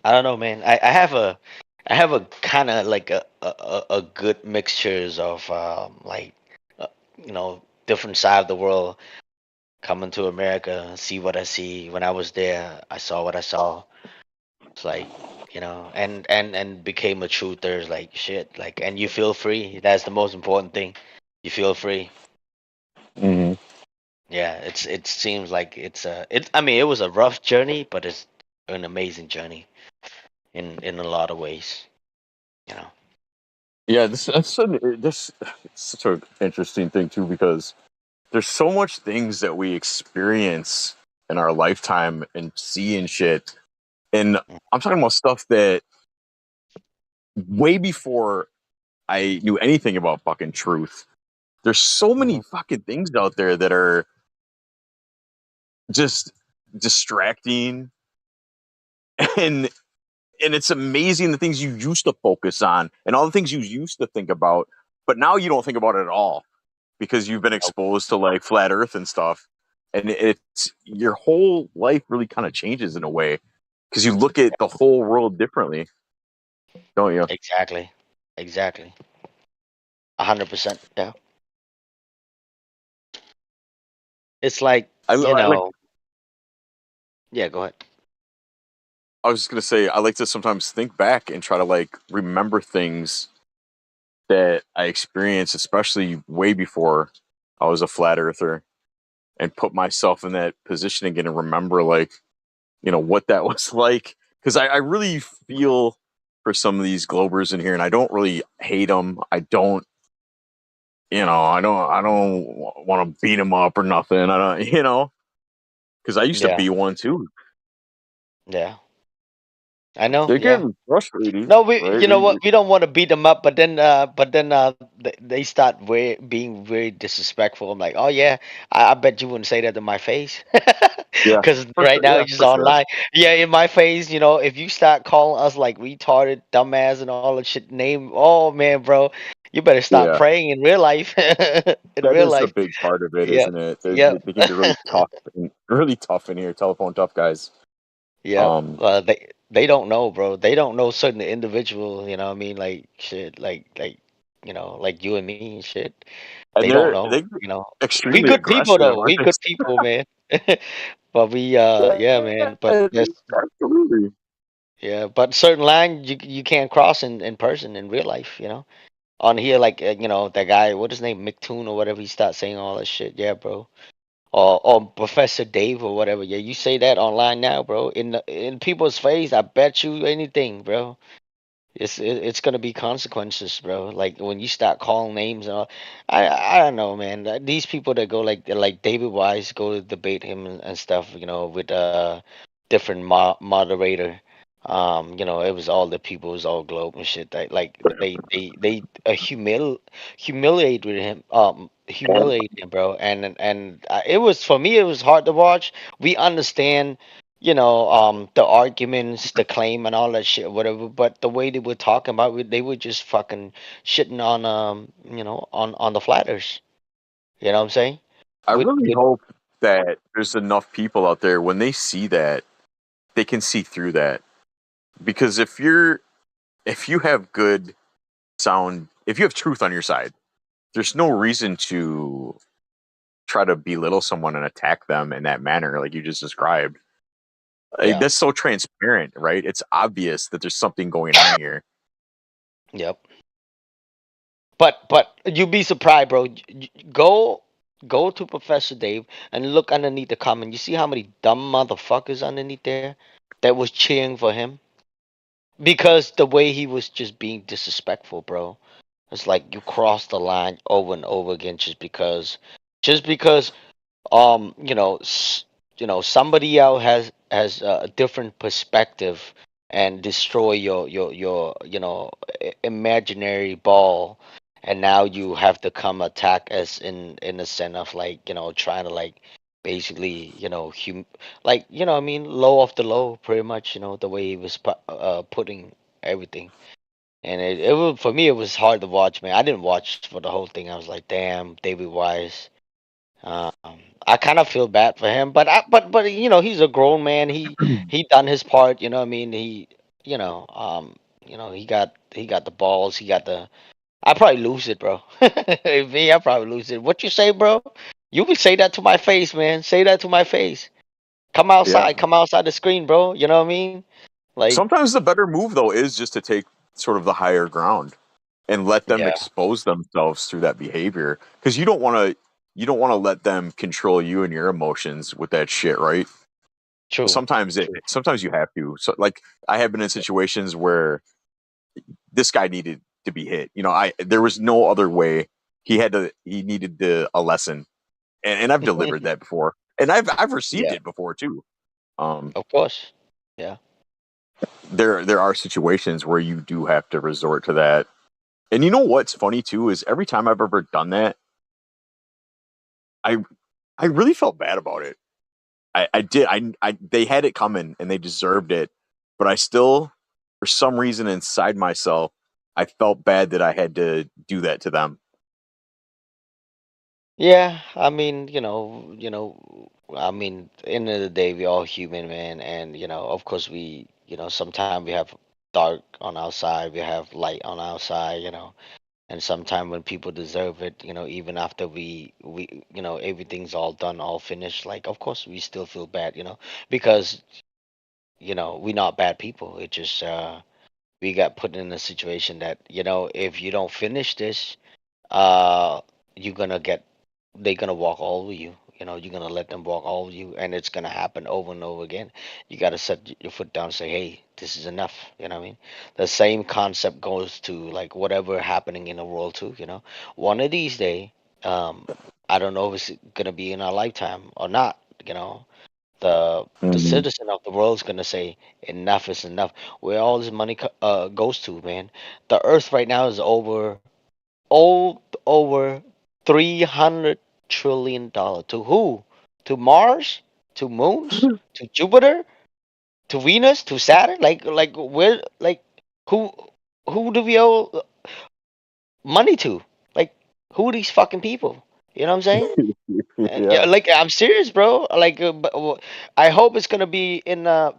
I don't know, man. I have a kind of like a good mixtures of uh, different side of the world coming to America, see what I see. When I was there, I saw what I saw. It's like, and became a truther, like shit, like, and you feel free. That's the most important thing. You feel free. Mm-hmm. Yeah, it seems like I mean, it was a rough journey, but it's an amazing journey in a lot of ways. You know. Yeah, this it's such an interesting thing too because there's so much things that we experience in our lifetime and see and shit, and I'm talking about stuff that way before I knew anything about fucking truth. There's so many Mhm. fucking things out there that are just distracting and it's amazing the things you used to focus on and all the things you used to think about, but now you don't think about it at all because you've been exposed to like flat earth and stuff. And it's your whole life really kind of changes in a way because you look at the whole world differently, don't you? Exactly. Exactly. 100%. Yeah. It's like, I like yeah, go ahead. I was just gonna say I like to sometimes think back and try to like remember things that I experienced, especially way before I was a flat earther, and put myself in that position again and remember like what that was like. Because I really feel for some of these Globers in here, and I don't really hate them. I don't. I don't want to beat them up or nothing. I don't. Because I used to Yeah, be one too. yeah. I know. They're Yeah. getting frustrating, No, we, right? you know what? We don't want to beat them up, but then, they start being very disrespectful. I'm like, oh yeah, I bet you wouldn't say that to my face, Yeah, because for right sure. now Yeah, it's just for sure. online. Yeah, in my face, if you start calling us like retarded, dumbass, and all that shit, oh man, bro, you better start Yeah, praying in real life. In that real is a life, big part of it, yep, isn't it? They, yep. they can be really tough in here. Telephone tough guys. Yep. Um, They don't know, bro. They don't know certain individual, what I mean? Like shit, like you and me and shit. They and don't they're know, they get We extremely good people aggressive, though. aren't We they? good people, man. But we yeah, man. But Yeah, there's absolutely. yeah, but certain line you can't cross in person in real life, On here like that guy, what his name, McToon or whatever, he starts saying all that shit. Yeah, bro. Or Professor Dave or whatever. Yeah, you say that online now, bro. In people's face, I bet you anything, bro. It's gonna be consequences, bro. Like when you start calling names and all. I don't know, man. These people that go like David Wise go to debate him and stuff, with different moderator. It was all the people, it was all Globe and shit. Like they humiliated him, humiliated him, bro. And it was, for me, it was hard to watch. We understand, the arguments, the claim, and all that shit, whatever. But the way they were talking about it, they were just fucking shitting on, on the flatters. You know what I'm saying? I really With hope that there's enough people out there when they see that they can see through that. Because if you have good sound, if you have truth on your side, there's no reason to try to belittle someone and attack them in that manner, like you just described. Like, Yeah, that's so transparent, right? It's obvious that there's something going on here. yep. But you'd be surprised, bro. Go to Professor Dave and look underneath the comment. You see how many dumb motherfuckers underneath there that was cheering for him because the way he was just being disrespectful, bro. It's like you crossed the line over and over again just because somebody else has a different perspective and destroy your imaginary ball, and now you have to come attack us in the sense of like trying to like basically like I mean low off the low pretty much, the way he was putting everything. And it was, for me, it was hard to watch, man. I didn't watch for the whole thing. I was like, damn, David Wise. um, I kind of feel bad for him, but he's a grown man. He done his part. You know what I mean? You know um he got the balls. He got the. I probably lose it, bro. If me, I probably lose it. What you say, bro? You would say that to my face, man. Say that to my face. Come Yeah. outside. Come outside the screen, bro. You know what I mean? Like, Sometimes the better move though is just to take sort of the higher ground and let them yeah, expose themselves through that behavior because you don't want to let them control you and your emotions with that shit, right? true. Sometimes you have to. So like I have been in situations where this guy needed to be hit. I there was no other way. He needed a lesson. And I've delivered that before. And I've received Yeah, it before too. Um of course. Yeah. there are situations where you do have to resort to that. And you know what's funny too is every time I've ever done that, I I really felt bad about it. I did. They had it coming and they deserved it, but I still, for some reason inside myself, I felt bad that I had to do that to them. Yeah, I mean, I mean, end of the day, we all human, man, and of course, sometimes we have dark on our side, we have light on our side, and sometimes when people deserve it, even after everything's all done, all finished, like, of course, we still feel bad, because we're not bad people. It just we got put in a situation that if you don't finish this, uh, you're gonna get they're gonna walk all over you. You're gonna let them walk all over you, and it's gonna happen over and over again. You gotta set your foot down and say, "Hey, this is enough." You know what I mean? The same concept goes to like whatever happening in the world too. One of these days, um, I don't know if it's gonna be in our lifetime or not. The Mhm. citizen of the world is gonna say, "Enough is enough." Where all this money goes to, man? The Earth right now is over $300 trillion. To who? To Mars? To moons? To Jupiter? To Venus? To Saturn? Like where? Like who? Who do we owe money to? Like who are these fucking people? You know what I'm saying? Yeah, Yeah. like I'm serious, bro. Like, I hope it's gonna be in our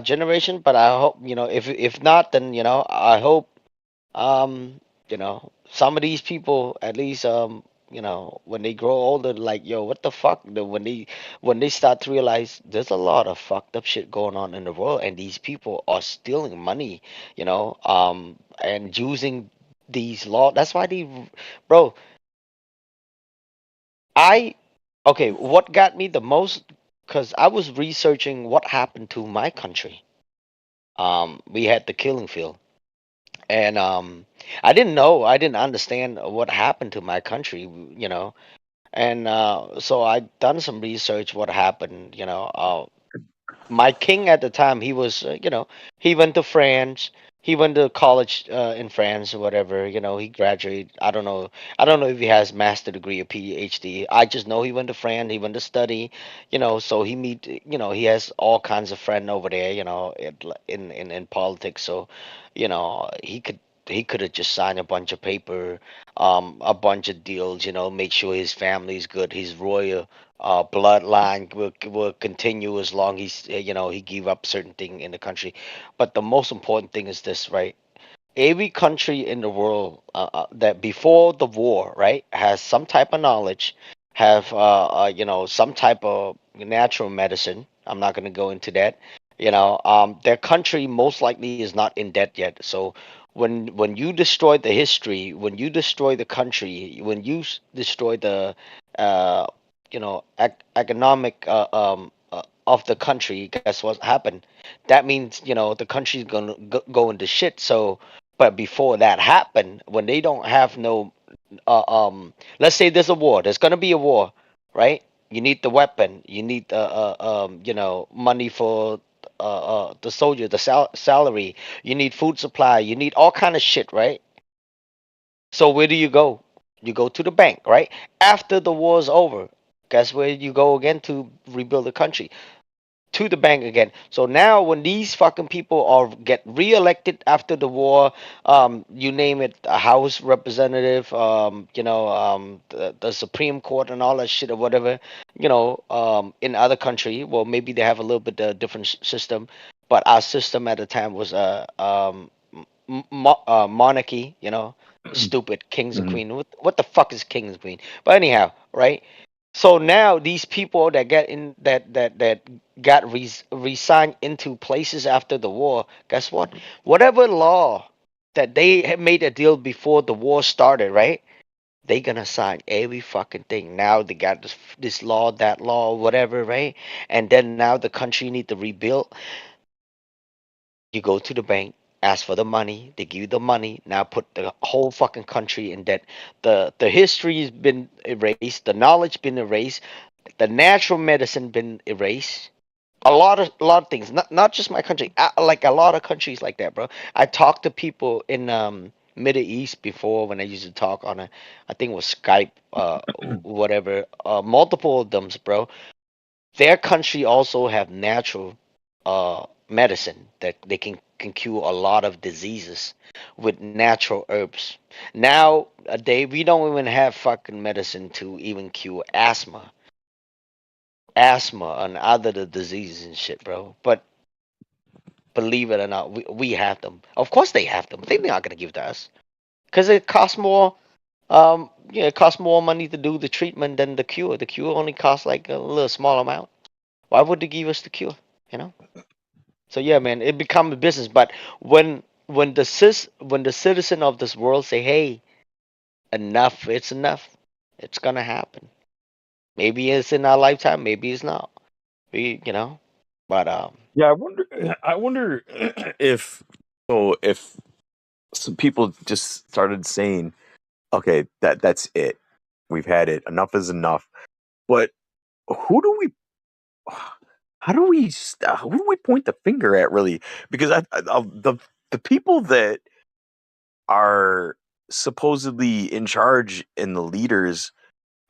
generation. But I hope if not, then I hope some of these people at least when they grow older, like yo, what the fuck? When they start to realize there's a lot of fucked up shit going on in the world, and these people are stealing money, and using these law. That's why bro. I Okay, what got me the most, because I was researching what happened to my country. We had the killing field, and I didn't understand what happened to my country, and so I done some research what happened. My king at the time, he was he went to France, he went to college in France or whatever. He graduated. I don't know if he has master degree or PhD. I just know he went to France, he went to study. So he has all kinds of friend over there, in politics. So he could have just signed a bunch of paper, a bunch of deals, make sure his family's good, his royal bloodline will continue as long he give up certain thing in the country. But the most important thing is this, right? Every country in the world that before the war, right, has some type of knowledge, have some type of natural medicine. I'm not going to go into that. Their country most likely is not in debt yet. So when you destroy the history, when you destroy the country, when you destroy the uh, economic of the country, guess what happened? That means the country's gonna go into shit. So, but before that happened, when they don't have no, let's say there's a war, there's gonna be a war, right? You need the weapon, you need the money for the soldier, the salary, you need food supply, you need all kind of shit, right? So where do you go? You go to the bank, right? After the war's over, guess where you go again to rebuild the country? To the bank again. So now when these fucking people are get reelected after the war, you name it, a House representative, the Supreme Court and all that shit or whatever, in other country, well maybe they have a little bit different system, but our system at the time was monarchy, stupid kings and Mhm. queen. What the fuck is kings and queen? But anyhow, right? So now these people that get in that got resigned into places after the war, guess what? Whatever law that they had made a deal before the war started, right? They gonna sign every fucking thing. Now they got this law, that law, whatever, right? And then now the country need to rebuild. You go to the bank, ask for the money, they give you the money. Now put the whole fucking country in debt. The history has been erased, the knowledge been erased, the natural medicine been erased. A lot of things. Not just my country. Like a lot of countries like that, bro. I talked to people in Middle East before when I used to talk on I think it was Skype, whatever. Multiple of them, bro. Their country also have natural medicine that they can cure a lot of diseases with natural herbs. Now, we don't even have fucking medicine to even cure asthma and other the diseases and shit, bro. But believe it or not, we have them. Of course they have them. They're not gonna give to us because it costs more. It costs more money to do the treatment than the cure. The cure only costs like a little small amount. Why would they give us the cure? You know? So yeah, man, it become a business. But when the citizen of this world say, "Hey, enough, it's enough," it's gonna happen. Maybe it's in our lifetime, maybe it's not. But Yeah, I wonder. I wonder if if some people just started saying, "Okay, that's it. We've had it. Enough is enough." But who do we? Who do we point the finger at, really? Because the people that are supposedly in charge and the leaders,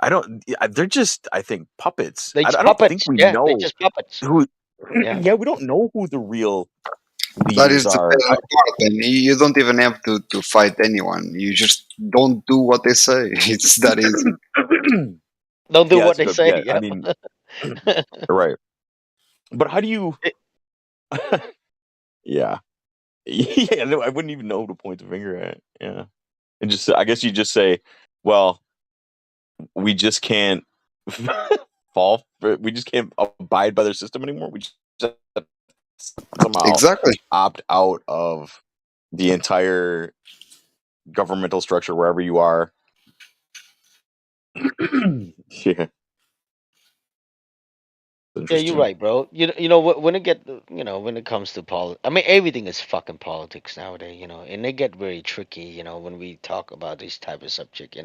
I don't. They're just, I think, puppets. they I just don't think puppets. we Yeah, they know just puppets. who. Yeah. Yeah, we don't know who the real That leaders is the are. better part. And you don't even have to fight anyone. You just don't do what they say. It's that easy. Don't do Yeah, what that's a they good. say. Yeah, I Yeah. mean, you're right. But how do you? It- Yeah, yeah. No, I wouldn't even know who to point the finger at. Yeah, and just, I guess you just say, well, we just can't we just can't abide by their system anymore. We just have to somehow Exactly. opt out of the entire governmental structure wherever you are. Yeah, Yeah, you're interesting. right, bro. When it comes to I mean, everything is fucking politics nowadays. And they get very tricky. When we talk about this type of subject.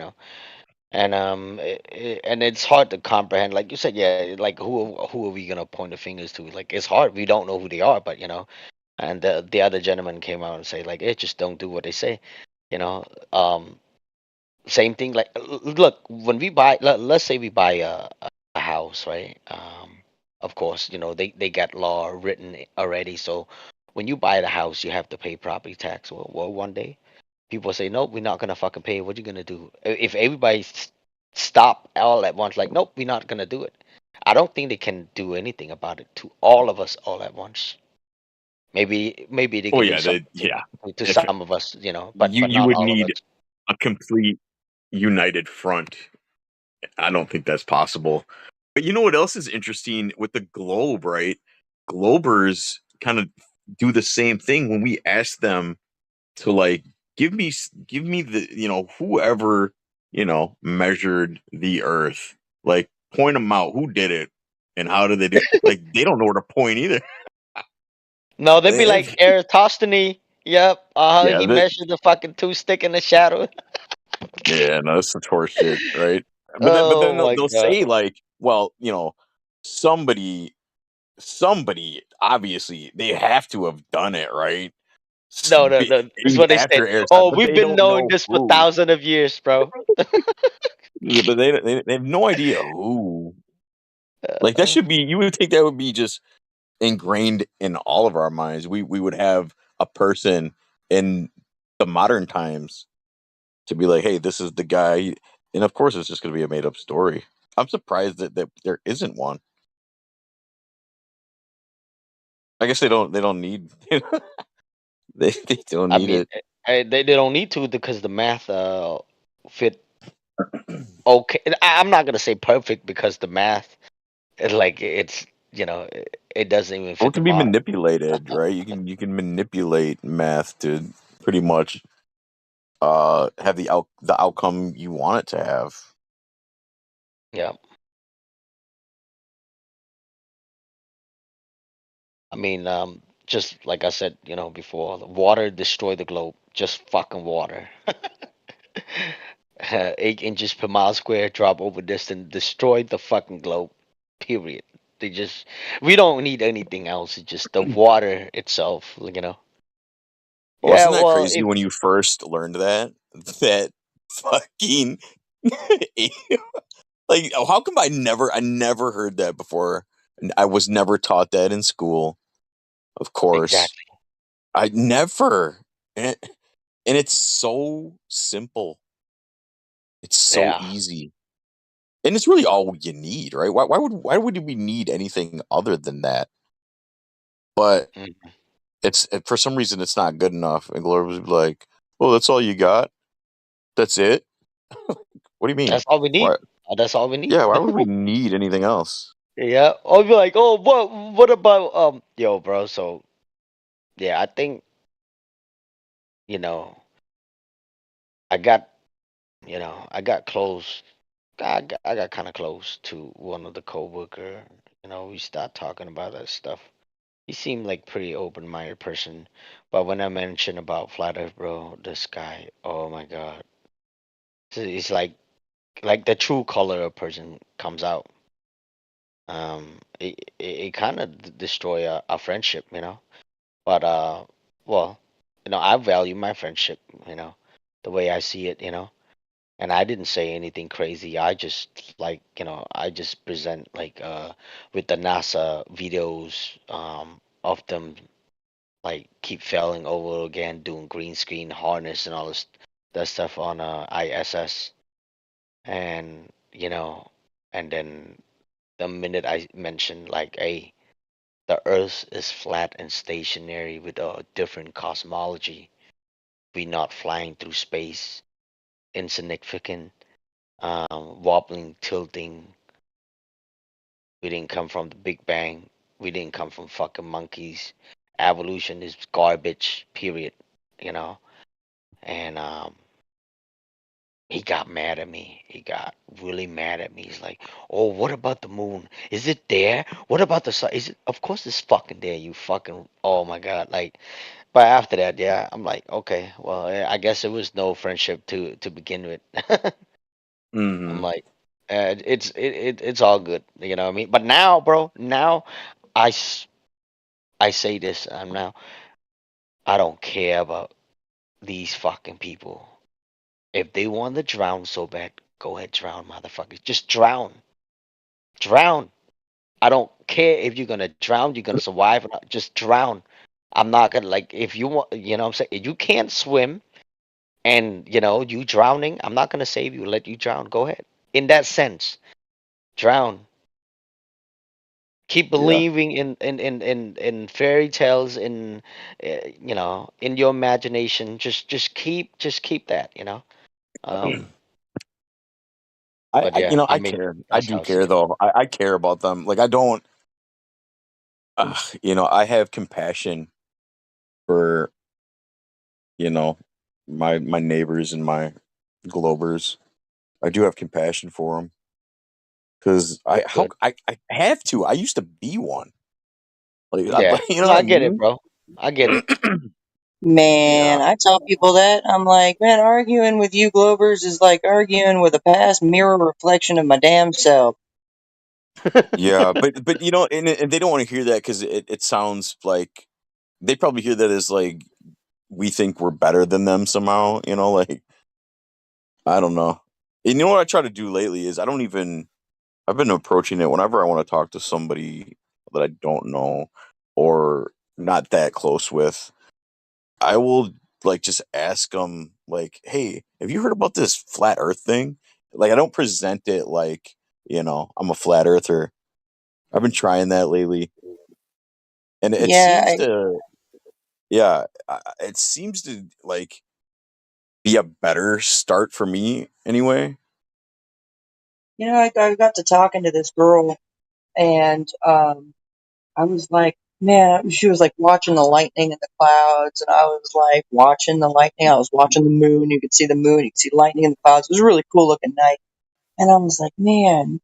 And and it's hard to comprehend. Like you said, yeah, like who are we gonna point the fingers to? Like it's hard. We don't know who they are, but And the other gentleman came out and say like, "Hey, just don't do what they say." You know. Same thing. Like, look, when we buy, let's say we buy a house, right? Of course, they got law written already. So when you buy the house, you have to pay property tax. Well, one day people say, nope, we're not gonna fucking pay. What you gonna do? If everybody stop all at once, like, nope, we're not gonna do it. I don't think they can do anything about it to all of us all at once. Maybe they Oh can do yeah, something yeah. to If some of us, but you not would all of need us. a complete united front. I don't think that's possible. But you know what else is interesting with the globe, right? Globers kind of do the same thing when we ask them to, like, give me the, whoever, measured the earth, like, point them out, who did it and how did they do, like, they don't know where to point either. No, they'd be like If- Eratosthenes. Yep. yeah, He measured the fucking two stick in the shadow. yeah, no, that's some horse shit, right? But then Oh my they'll god. say, like, well, somebody obviously they have to have done it, right? No, no, no. This is Maybe what they say. after Aristotle, Oh, but we've they been don't knowing know this for who. thousands of years, bro. Yeah, but they have no idea who. Like, that Uh, should be, you would think that would be just ingrained in all of our minds. We would have a person in the modern times to be like, hey, this is the guy, and of course it's just going to be a made up story. I'm surprised that there isn't one. I guess they don't need they don't I need mean, it. they don't need to because the math fit okay. I'm not gonna say perfect because the math it's it doesn't even Well, fit it the can be model. manipulated, right? You can manipulate math to pretty much have the outcome you want it to have. Yeah. I mean, just like I said, before, the water destroyed the globe. Just fucking water. 8 inches per mile square drop over distance destroyed the fucking globe. Period. We don't need anything else. It's just the water itself. Yeah, Wasn't that well, crazy when you first learned that fucking like, how come I never heard that before? And I was never taught that in school. Of course, exactly. I never. And, and it's so simple. It's so Yeah. easy. And it's really all you need, right? Why would we need anything other than that? But Mhm. for some reason it's not good enough. And Gloria was like, "Well, that's all you got? That's it? What do you mean? That's all we need. Why? That's all we need. Yeah, why would we need anything else?" Yeah. I'll be like, oh, what about yo, bro? So yeah, I think, you know, I got, I got close. I got kind of close to one of the coworker. We start talking about that stuff. He seemed like pretty open-minded person, but when I mentioned about flat Earth, bro, this guy, oh my God, it's like the true color of person comes out. It kind of destroy our friendship, But well, I value my friendship, the way I see it, And I didn't say anything crazy. I just I just present with the NASA videos of them like keep failing over again, doing green screen harness and all this that stuff on ISS, and and then the minute I mentioned like, hey, the Earth is flat and stationary with a different cosmology. We're not flying through space, insignificant, wobbling, tilting. We didn't come from the Big Bang. We didn't come from fucking monkeys. Evolution is garbage, period. You know? And he got mad at me. He got really mad at me. He's like, "Oh, what about the moon? Is it there? What about the sun? Is it? Of course, it's fucking there. You fucking. Oh my god! Like, but after that, yeah, I'm like, okay, well, I guess it was no friendship to begin with. I'm Hmm. like, it's all good. You know what I mean? But now, bro, now I s- I say this. I don't care about these fucking people. If they want to drown so bad, go ahead, drown, motherfuckers. Just drown. Drown. I don't care if you're gonna drown, you're gonna survive or not. Just drown. I'm not gonna like if you want what I'm saying, if you can't swim and you drowning, I'm not gonna save you, let you drown. Go ahead. In that sense, drown. Keep Yeah. believing in fairy tales in your imagination. Just keep that. Um but yeah, I I mean care. I that's do how I see care it. though. I care about them. Like I don't. I have compassion for you know my neighbors and my Globers. I do have compassion for them because Good, good. I have to. I used to be one. Like Yeah. you know No, what I I get it, mean? bro. I get it. Yeah. Man, I tell people that. I'm like, man, arguing with you Globers is like arguing with a past mirror reflection of my damn self. Yeah, but and they don't want to hear that because it sounds like they probably hear that as like we think we're better than them somehow. Like I don't know. And you know what I try to do lately is I've been approaching it whenever I want to talk to somebody that I don't know or not that close with. I will like just ask them like, "Hey, have you heard about this flat Earth thing?" Like I don't present it like I'm a flat earther. I've been trying that lately, and it Yeah, seems to yeah, it seems to like be a better start for me anyway. I got to talking to this girl, and I was like, man, she was like watching the lightning in the clouds, and I was like watching the lightning. I was watching the moon. You could see the moon. You could see lightning in the clouds. It was a really cool looking night, and I was like, man.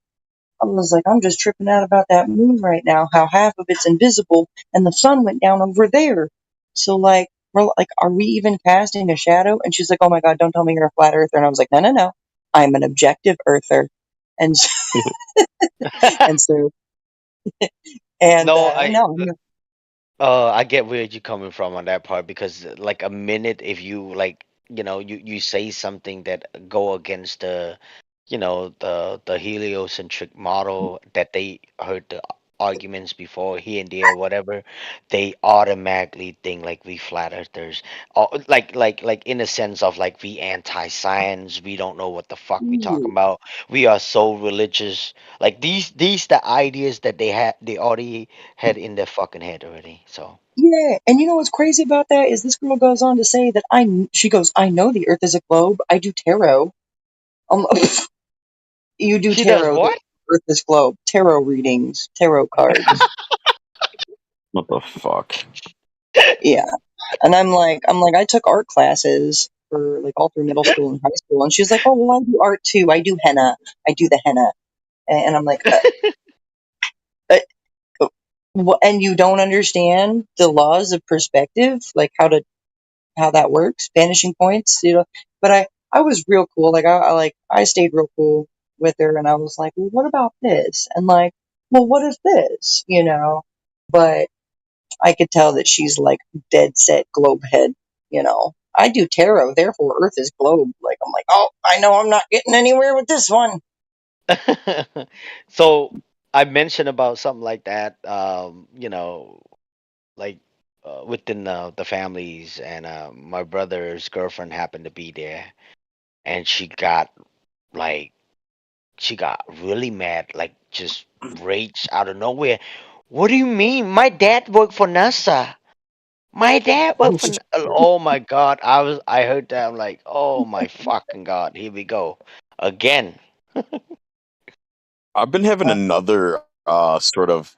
I was like, I'm just tripping out about that moon right now, how half of it's invisible and the sun went down over there. So like, we're like, are we even casting a shadow? And she's like, oh my God, don't tell me you're a flat earther. And I was like, no, no, no. I'm an objective earther. And so, and so, and, No, I no, I'm I get where you're coming from on that part because like a minute if you like you say something that go against the heliocentric model that they heard the arguments before here and there whatever, they automatically think like we flat earthers, or like in a sense of like we anti-science, we don't know what the fuck we talking about, we are so religious, like these the ideas that they already had in their fucking head already. So yeah. And you know what's crazy about that is this girl goes on to say that she goes, I know the earth is a globe. I do tarot. Um, you do she does tarot. The what? earth is globe. Tarot readings, tarot cards. What the fuck? Yeah. And I'm like, I took art classes for like all through middle school and high school. And she's like, oh, well, I do art too. I do henna. I do the henna. And I'm like, uh, and you don't understand the laws of perspective, like how that works, vanishing points, But I was real cool. Like I stayed real cool with her, and I was like, well, what about this? And like, well, what is this? But I could tell that she's like dead set globe head. I do tarot, therefore Earth is globe. Like I'm like, oh, I know I'm not getting anywhere with this one. So I mentioned about something like that, like within the families, and my brother's girlfriend happened to be there, and like she got really mad, like just rage out of nowhere. What do you mean? My dad worked for NASA. My dad worked for. Oh my God! I heard that. I'm like, oh my fucking God! Here we go again. I've been having another sort of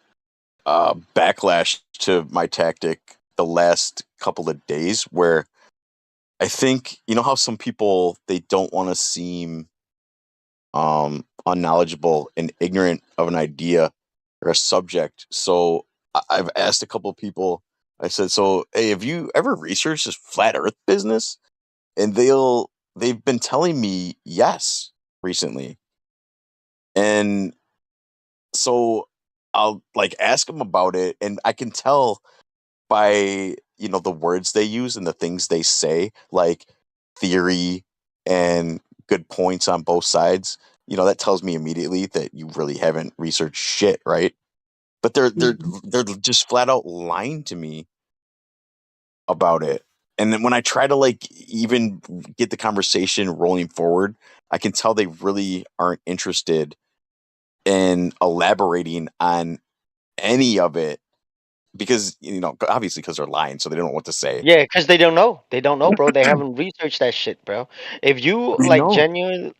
backlash to my tactic the last couple of days where I think, you know how some people, they don't want to seem unknowledgeable and ignorant of an idea or a subject. So I've asked a couple of people, I said, so, hey, have you ever researched this flat earth business? And they've been telling me yes recently. And so I'll like ask them about it, and I can tell by, the words they use and the things they say, like theory and good points on both sides. That tells me immediately that you really haven't researched shit, right? But they're just flat out lying to me about it. And then when I try to like even get the conversation rolling forward, I can tell they really aren't interested in elaborating on any of it because, obviously because they're lying, so they don't know what to say. Yeah, because they don't know. They don't know, bro. They haven't researched that shit, bro. If you I like know.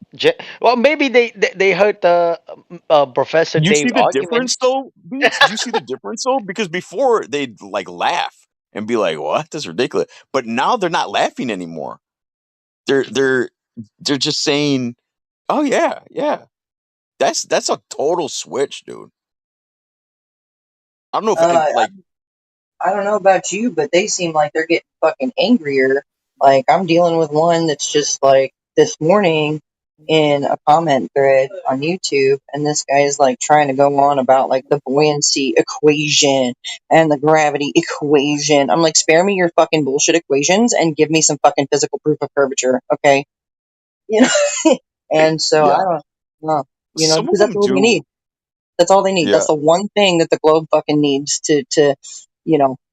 well, maybe they heard the Professor You see Dave the difference arguments. though, Beats? Do you see the difference though? Because before they'd like laugh and be like, "What? That's ridiculous." But now they're not laughing anymore. They're just saying, "Oh yeah, yeah." That's a total switch, dude. I don't know if Uh, it, like I don't know about you, but they seem like they're getting fucking angrier. Like I'm dealing with one that's just like this morning in a comment thread on YouTube, and this guy is like trying to go on about like the buoyancy equation and the gravity equation. I'm like, spare me your fucking bullshit equations and give me some fucking physical proof of curvature, okay? You know, and so I yeah. don't know, Some of because that's them all they do. need. That's all they need. Yeah. That's the one thing that the globe fucking needs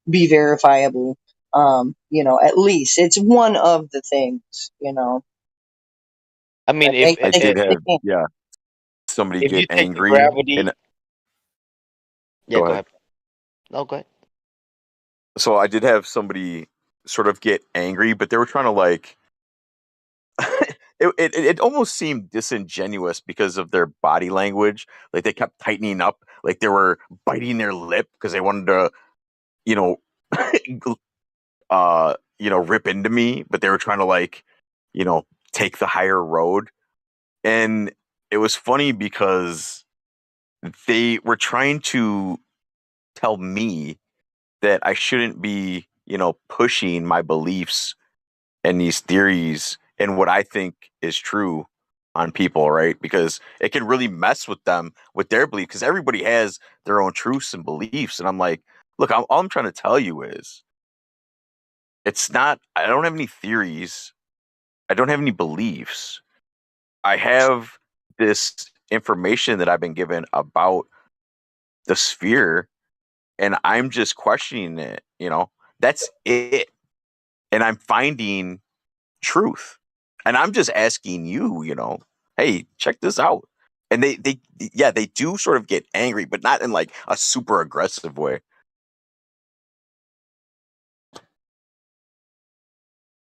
be verifiable. At least it's one of the things. I mean, But they I they did they have, can't. yeah, somebody if you get take the angry and gravity, yeah, go go ahead. ahead. No, go ahead. So I did have somebody sort of get angry, but they were trying to like it almost seemed disingenuous because of their body language. Like they kept tightening up, like they were biting their lip because they wanted to, you know, rip into me, but they were trying to like, you know, take the higher road. And it was funny because they were trying to tell me that I shouldn't be, pushing my beliefs and these theories and what I think is true on people, right? Because it can really mess with them with their belief because everybody has their own truths and beliefs. And I'm like, look, all I'm trying to tell you is it's not, I don't have any theories. I don't have any beliefs. I have this information that I've been given about the sphere and I'm just questioning it. That's it. And I'm finding truth. And I'm just asking you, hey, check this out. And they do sort of get angry, but not in like a super aggressive way.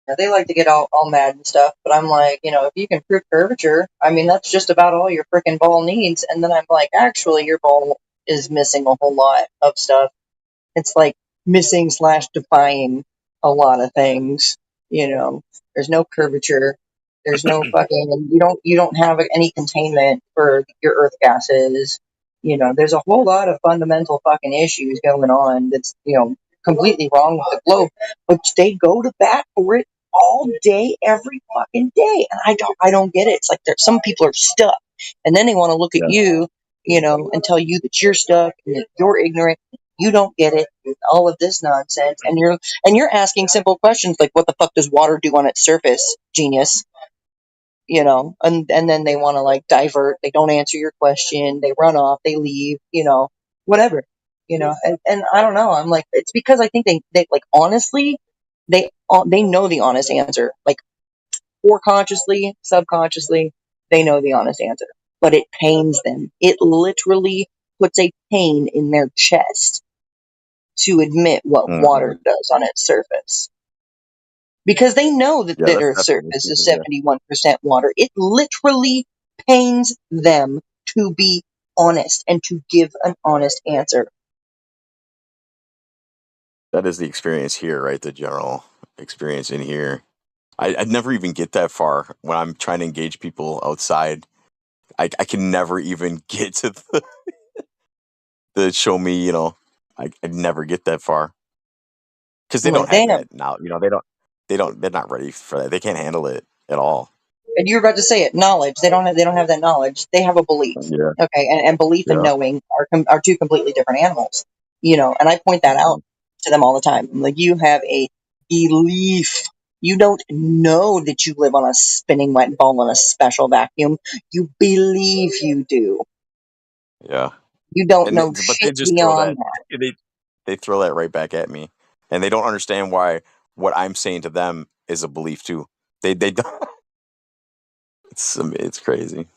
Yeah, they like to get all mad and stuff, but I'm like, if you can prove curvature, I mean, that's just about all your freaking ball needs. And then I'm like, actually, your ball is missing a whole lot of stuff. It's like missing / defying a lot of things. You know, there's no curvature. There's no fucking. You don't have any containment for your Earth gases. You know, there's a whole lot of fundamental fucking issues going on that's completely wrong with the globe. But they go to bat for it all day, every fucking day, and I don't get it. It's like some people are stuck, and then they want to look at you, and tell you that you're stuck and that you're ignorant. You don't get it. All of this nonsense, and you're asking simple questions like, "What the fuck does water do on its surface, genius?" And then they want to like divert. They don't answer your question. They run off. They leave. Whatever. And I don't know. I'm like, it's because I think they like honestly, they know the honest answer. Like foreconsciously, subconsciously, they know the honest answer, but it pains them. It literally puts a pain in their chest to admit what water does on its surface. Because they know that the Earth's surface is 71% water. It literally pains them to be honest and to give an honest answer. That is the experience here, right? The general experience in here. I'd never even get that far when I'm trying to engage people outside. I can never even get to the show me, I'd never get that far. Because they don't have that now. They're not ready for that. They can't handle it at all. And you're about to say it, knowledge. They don't have that knowledge. They have a belief. Yeah. Okay, and belief and knowing are two completely different animals. And I point that out to them all the time. I'm like, you have a belief. You don't know that you live on a spinning wet ball in a special vacuum. You believe you do. Yeah. You don't know shit beyond that. They throw that right back at me, and they don't understand why what I'm saying to them is a belief too. They don't. It's crazy.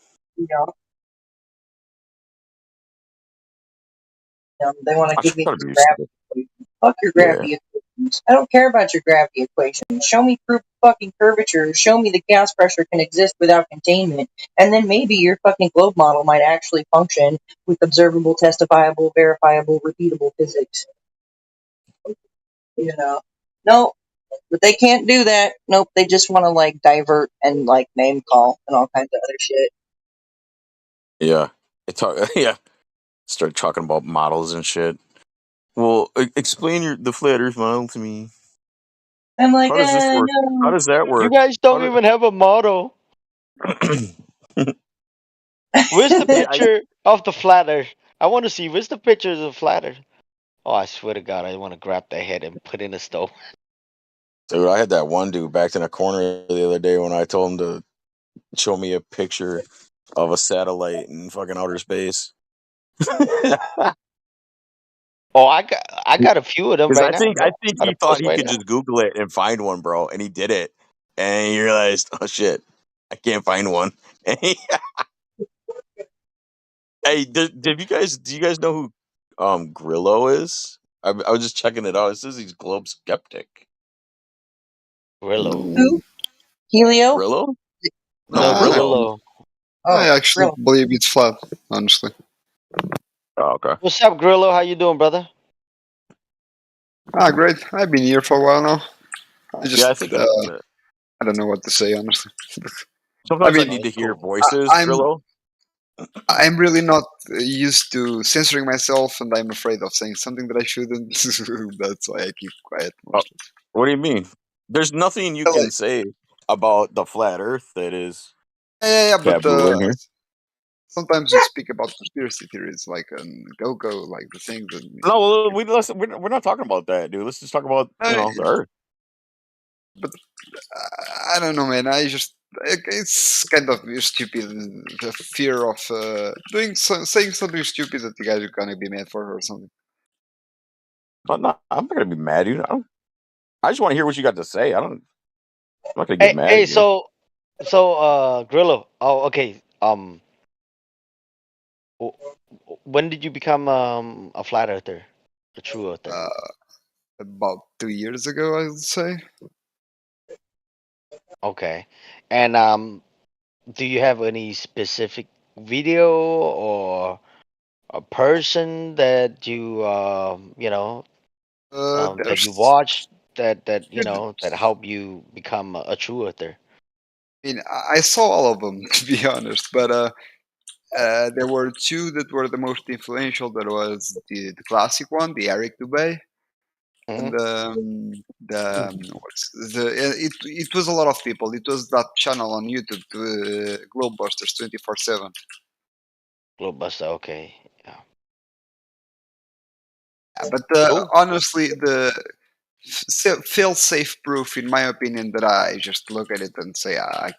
They want to give me gravity equations. Fuck your gravity equations. I don't care about your gravity equations. Show me proof of fucking curvature. Show me the gas pressure can exist without containment. And then maybe your fucking globe model might actually function with observable, testifiable, verifiable, repeatable physics. Nope. But they can't do that. Nope. They just want to like divert and like name call and all kinds of other shit. Yeah. Start talking about models and shit. Well, explain the flat Earth model to me. I'm like, how does this work? No. How does that work? You guys don't even have a model. Where's the picture of the flat Earth? I want to see. Where's the picture of the flat Earth? Oh, I swear to God, I want to grab that head and put in a stove. Dude, I had that one dude backed in a corner the other day when I told him to show me a picture of a satellite in fucking outer space. Oh, I got a few of them right now. I think he thought he could just Google it and find one, bro, and he did it, and he realized, oh shit, I can't find one. Hey, do you guys know who Grillo is? I was just checking it out. It says he's globe skeptic. Grillo. Who? Helio? Grillo? No, Grillo. I actually believe it's flat, honestly. Oh, okay. What's up, Grillo? How you doing, brother? Great. I've been here for a while now. I don't know what to say, honestly. Sometimes I need to hear voices, Grillo. I'm really not used to censoring myself, and I'm afraid of saying something that I shouldn't. That's why I keep quiet mostly. What do you mean? There's nothing you can say about the flat Earth that is taboo in here. Sometimes you speak about conspiracy theories, like Go-Go, like the thing that... No, we're not talking about that, dude. Let's just talk about the Earth. But I don't know, man. It's kind of stupid. The fear of saying something stupid that you guys are gonna be mad for or something. I'm not gonna be mad, dude. I just want to hear what you got to say. I'm not gonna get mad. Hey, so Grillo. Oh, okay. When did you become a flat earther, a true earther? About 2 years ago, I would say. Okay, and do you have any specific video or a person that you that you There's watched that few that, that help you become a true earther? I mean, I saw all of them to be honest, but there were two that were the most influential. That was the classic one, the Eric Dubay, Hmm. and what's it was a lot of people. It was that channel on YouTube, Globebusters 24/7. Globebuster. Okay. Yeah. Yeah, but Cool. honestly, the fail safe proof, in my opinion, that I just look at it and say I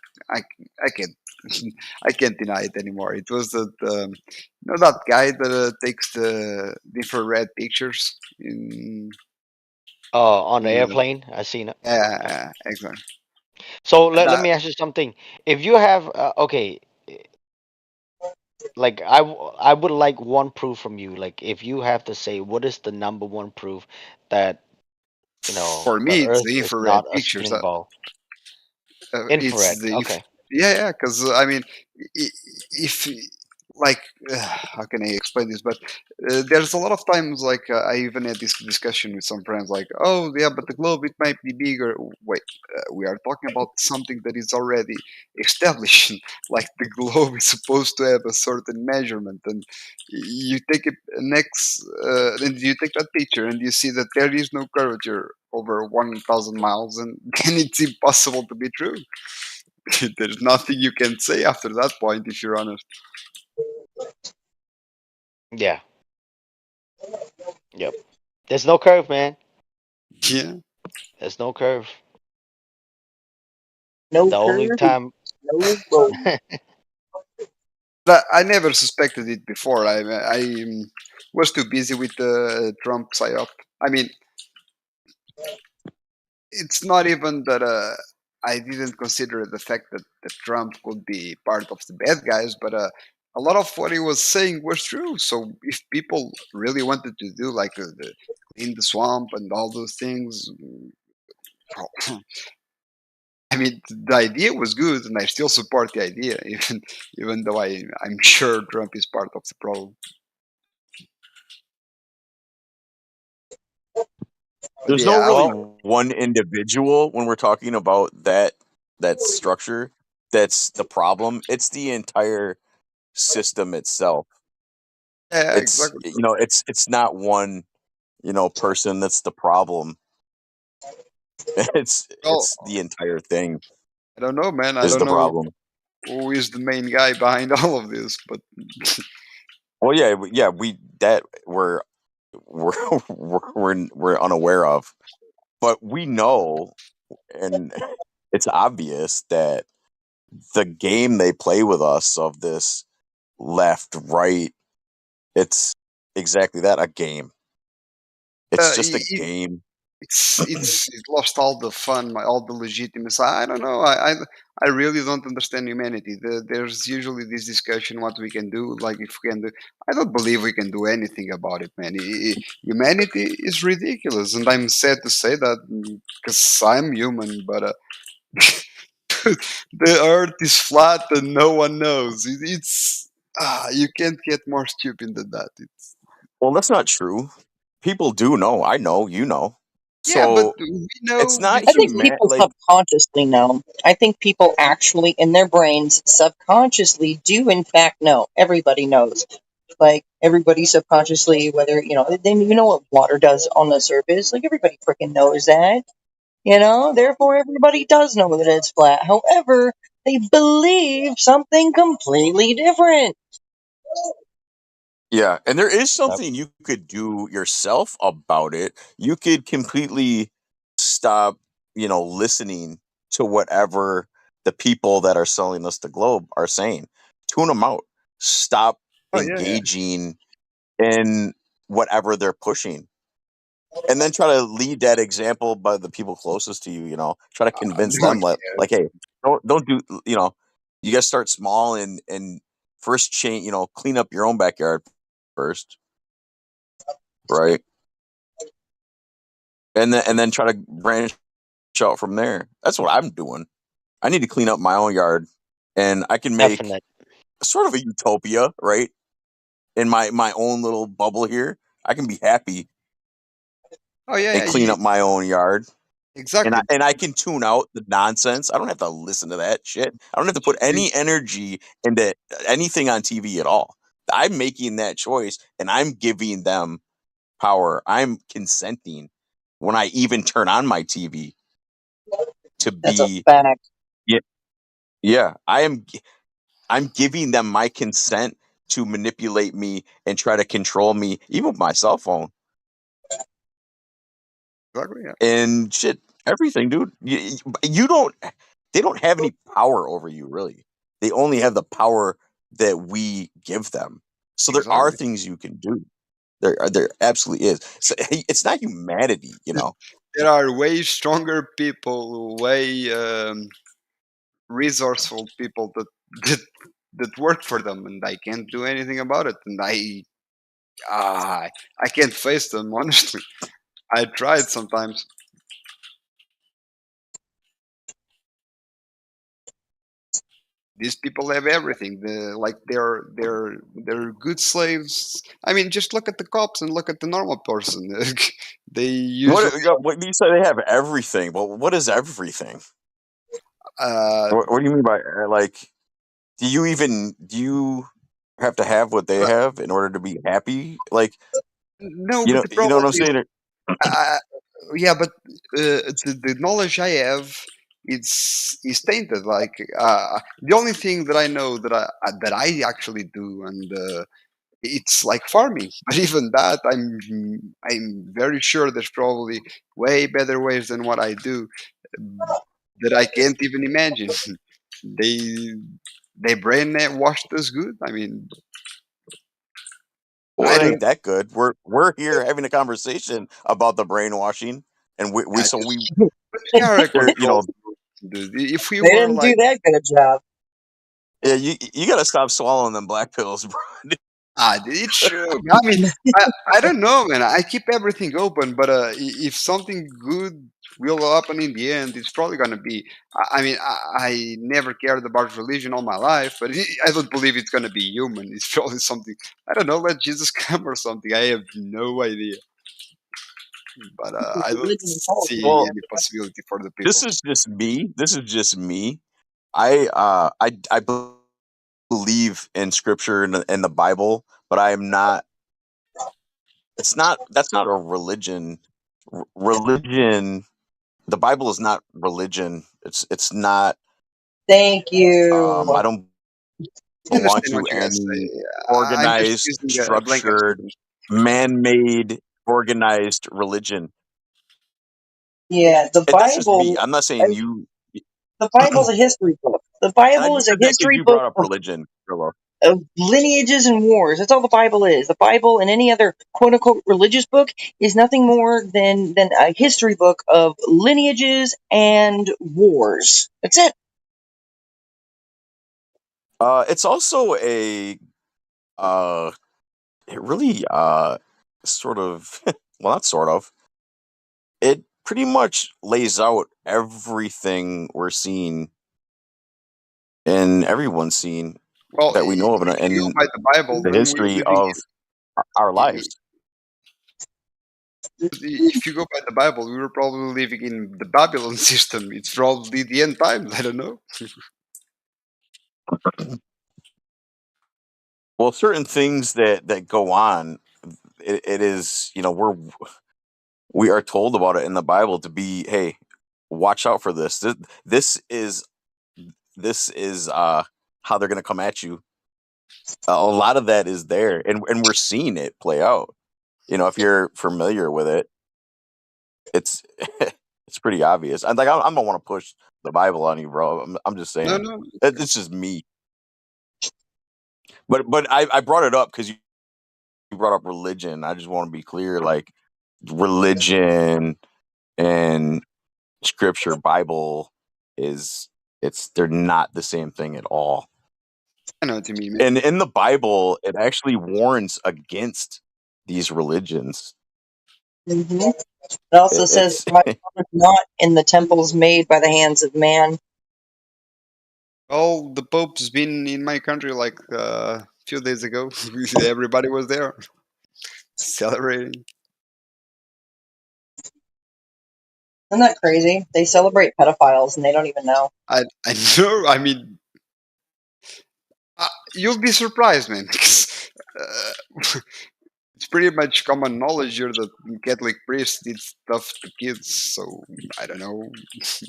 can't I can't deny it anymore. It was that that guy that takes the infrared pictures in On the uh, airplane, I seen it. Yeah. yeah, exactly. So And let that me ask you something. If you have okay, like I would like one proof from you. Like if you have to say what is the number one proof that for the me it's Earth the is infrared not a pictures. spinning ball? It's Infrared. the Okay. yeah, because I mean, if like how can I explain this? But there's a lot of times like I even had this discussion with some friends, like, oh yeah, but the globe it might be bigger. Wait, we are talking about something that is already established. Like the globe is supposed to have a certain measurement, and you take it next, and you take that picture, and you see that there is no curvature over 1,000 miles, and then it's impossible to be true. There's nothing you can say after that point, if you're honest. Yeah. Yep. There's no curve, man. Yeah. There's no curve. No The only curve, time. no road. But I never suspected it before. I was too busy with the Trump psyop. I mean, it's not even that I didn't consider the fact that Trump could be part of the bad guys, but a lot of what he was saying was true. So if people really wanted to do like the clean the swamp and all those things, I mean, the idea was good, and I still support the idea, even though I'm sure Trump is part of the problem. But There's yeah, no really Well, one individual when we're talking about that structure that's the problem. It's the entire system itself. yeah, It's exactly. it's not one person that's the problem. Well, It's the entire thing I don't know, man. I is don't the know problem. who is the main guy behind all of this, but Well, yeah, yeah, we're we're unaware of, but we know, and it's obvious that the game they play with us of this left right, it's exactly that, a game. It's just a it, game. it lost all the fun, all the legitimacy. I don't know. I really don't understand humanity. There's usually this discussion what we can do, like if we can do. I don't believe we can do anything about it, man. Humanity is ridiculous, and I'm sad to say that because I'm human, but. The earth is flat and no one knows. It's you can't get more stupid than that. It's Well, that's not true. People do know. I know. You know. yeah, but So we it's know not I think because human. people Like, subconsciously know. I think people actually, in their brains, subconsciously do, in fact, know. Everybody knows. Like, everybody subconsciously, whether, they you know what water does on the surface. Like, everybody freaking knows that. Therefore, everybody does know that it's flat. However, they believe something completely different. yeah, and there is yep. something you could do yourself about it. You could completely stop, listening to whatever the people that are selling us the globe are saying. Tune them out. Stop oh yeah, engaging in whatever they're pushing. And then try to lead that example by the people closest to you, try to convince no, them like, hey, don't do, you guys start small and first change, clean up your own backyard first, right? And then try to branch out from there. That's what I'm doing. I need to clean up my own yard, and I can make Definite. sort of a utopia, right? In my own little bubble here. I can be happy. Oh yeah, and yeah, clean up my own yard. exactly. And I can tune out the nonsense. I don't have to listen to that shit. I don't have to put any energy into anything on TV at all. I'm making that choice, and I'm giving them power. I'm consenting when I even turn on my TV to That's a be. fact. Yeah, I'm giving them my consent to manipulate me and try to control me, even with my cell phone Exactly. Yeah. and shit, everything, dude. You don't. They don't have any power over you, really. They only have the power that we give them. So there are Exactly. things you can do. There absolutely is. So it's not humanity, you know. There are way stronger people, way resourceful people that that work for them, and I can't do anything about it. And I can't face them honestly. I tried sometimes. These people have everything. Like they're good slaves. I mean, just look at the cops and look at the normal person. They usually What you say they have everything? Well, what is everything? uh, What do you mean by like? Do you have to have what they uh, have in order to be happy? Like no, but the you know problem what I'm is, saying? uh, yeah, but the knowledge I have is tainted. Like the only thing that I know that I actually do, and it's like farming. But even that, I'm very sure there's probably way better ways than what I do that I can't even imagine. they they brainwashed us good. I mean, Well, I it ain't don't. that good. We're here having a conversation about the brainwashing, and I so we just but we are a there. You control know, dude. If we They were didn't do like that good a job. yeah, you got to stop swallowing them black pills, bro. it's true. I mean, I don't know, man. I keep everything open, but if something good will happen in the end, it's probably gonna be. I mean, I never cared about religion all my life, but I don't believe it's gonna be human. It's probably something. I don't know. Let Jesus come or something. I have no idea, but I don't Religion and see Well, any possibility for the this people. is just me. This is just me. I believe in scripture and the Bible, but I am not. It's not. That's not a religion. Religion. The Bible is not religion. It's not. Thank you. I don't I belong understand to what you guys say. any I'm just organized, using a blanket structured, statement. man-made, organized religion. Yeah, the And that's just me. Bible. I'm not saying you. The Bible's a history book. The And I Bible just is a said that because history you book brought up religion, Grillo. of lineages and wars. That's all the Bible is. The Bible and any other quote unquote religious book is nothing more than a history book of lineages and wars. That's it. It's also a it really sort of well, not sort of. It pretty much lays out everything we're seeing and everyone's seen Well, that we know of if you go in by the Bible, the then we're history living of our in. lives. If you go by the Bible, we were probably living in the Babylon system. It's probably the end times. I don't know. Well, certain things that go on, it is we are told about it in the Bible to be, hey, watch out for this. This is how they're gonna come at you. A lot of that is there, and we're seeing it play out. You know, if you're familiar with it, it's it's pretty obvious. And like, I don't want to push the Bible on you, bro. I'm just No, saying no. it's just me. But I brought it up because you brought up religion. I just want to be clear, like religion and scripture, Bible is they're not the same thing at all. I know what you mean, man. And in the Bible, it actually warns against these religions. Mm-hmm. It also says It's my God is not in the temples made by the hands of man. Well, the Pope's been in my country like a few days ago. Everybody was there celebrating. Isn't that crazy? They celebrate pedophiles and they don't even know. I know. I mean, you'll be surprised, man. Because it's pretty much common knowledge here that Catholic priests did stuff to kids. So I don't know.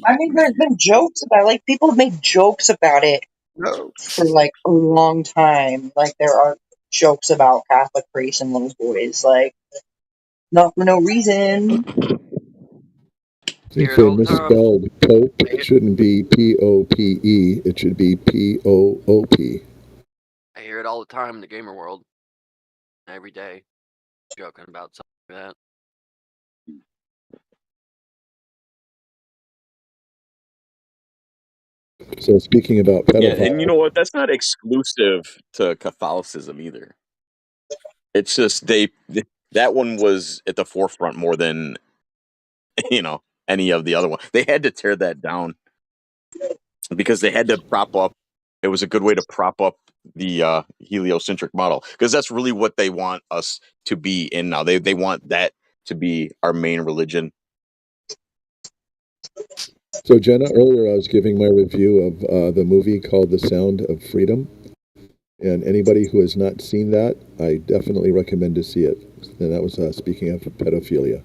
I mean, there's been jokes about like people have made jokes about it No. for like a long time. Like there are jokes about Catholic priests and little boys, like not for no reason. I think they misspelled Pope. It shouldn't be P-O-P-E. It should be P-O-O-P. I hear it all the time in the gamer world. Every day, joking about something like that. So speaking about Yeah, pedophiles, and you know what? That's not exclusive to Catholicism either. It's just that one was at the forefront more than any of the other one. They had to tear that down because they had to prop up. It was a good way to prop up the heliocentric model because that's really what they want us to be in now. They want that to be our main religion. so Jenna, earlier I was giving my review of the movie called The Sound of Freedom. And anybody who has not seen that, I definitely recommend to see it. And that was speaking of pedophilia.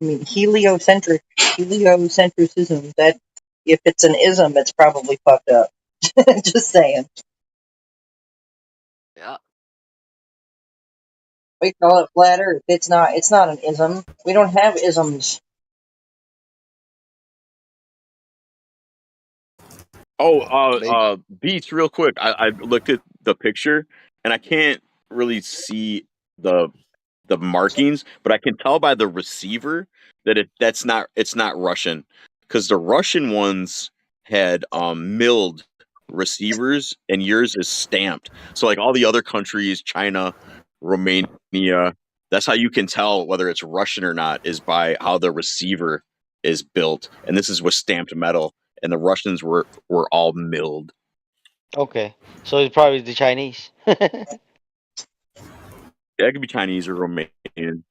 I mean, heliocentrism. That if it's an ism, it's probably fucked up. Just saying. Yeah. We call it flat Earth. It's not an ism. We don't have isms. Beats, real quick. I looked at the picture and I can't really see the markings, but I can tell by the receiver that it's not Russian because the Russian ones had milled receivers and yours is stamped. So like all the other countries, China, Romania, that's how you can tell whether it's Russian or not is by how the receiver is built. And this is with stamped metal, and the Russians were all milled. Okay, so it's probably the Chinese. Yeah, it could be Chinese or Romanian.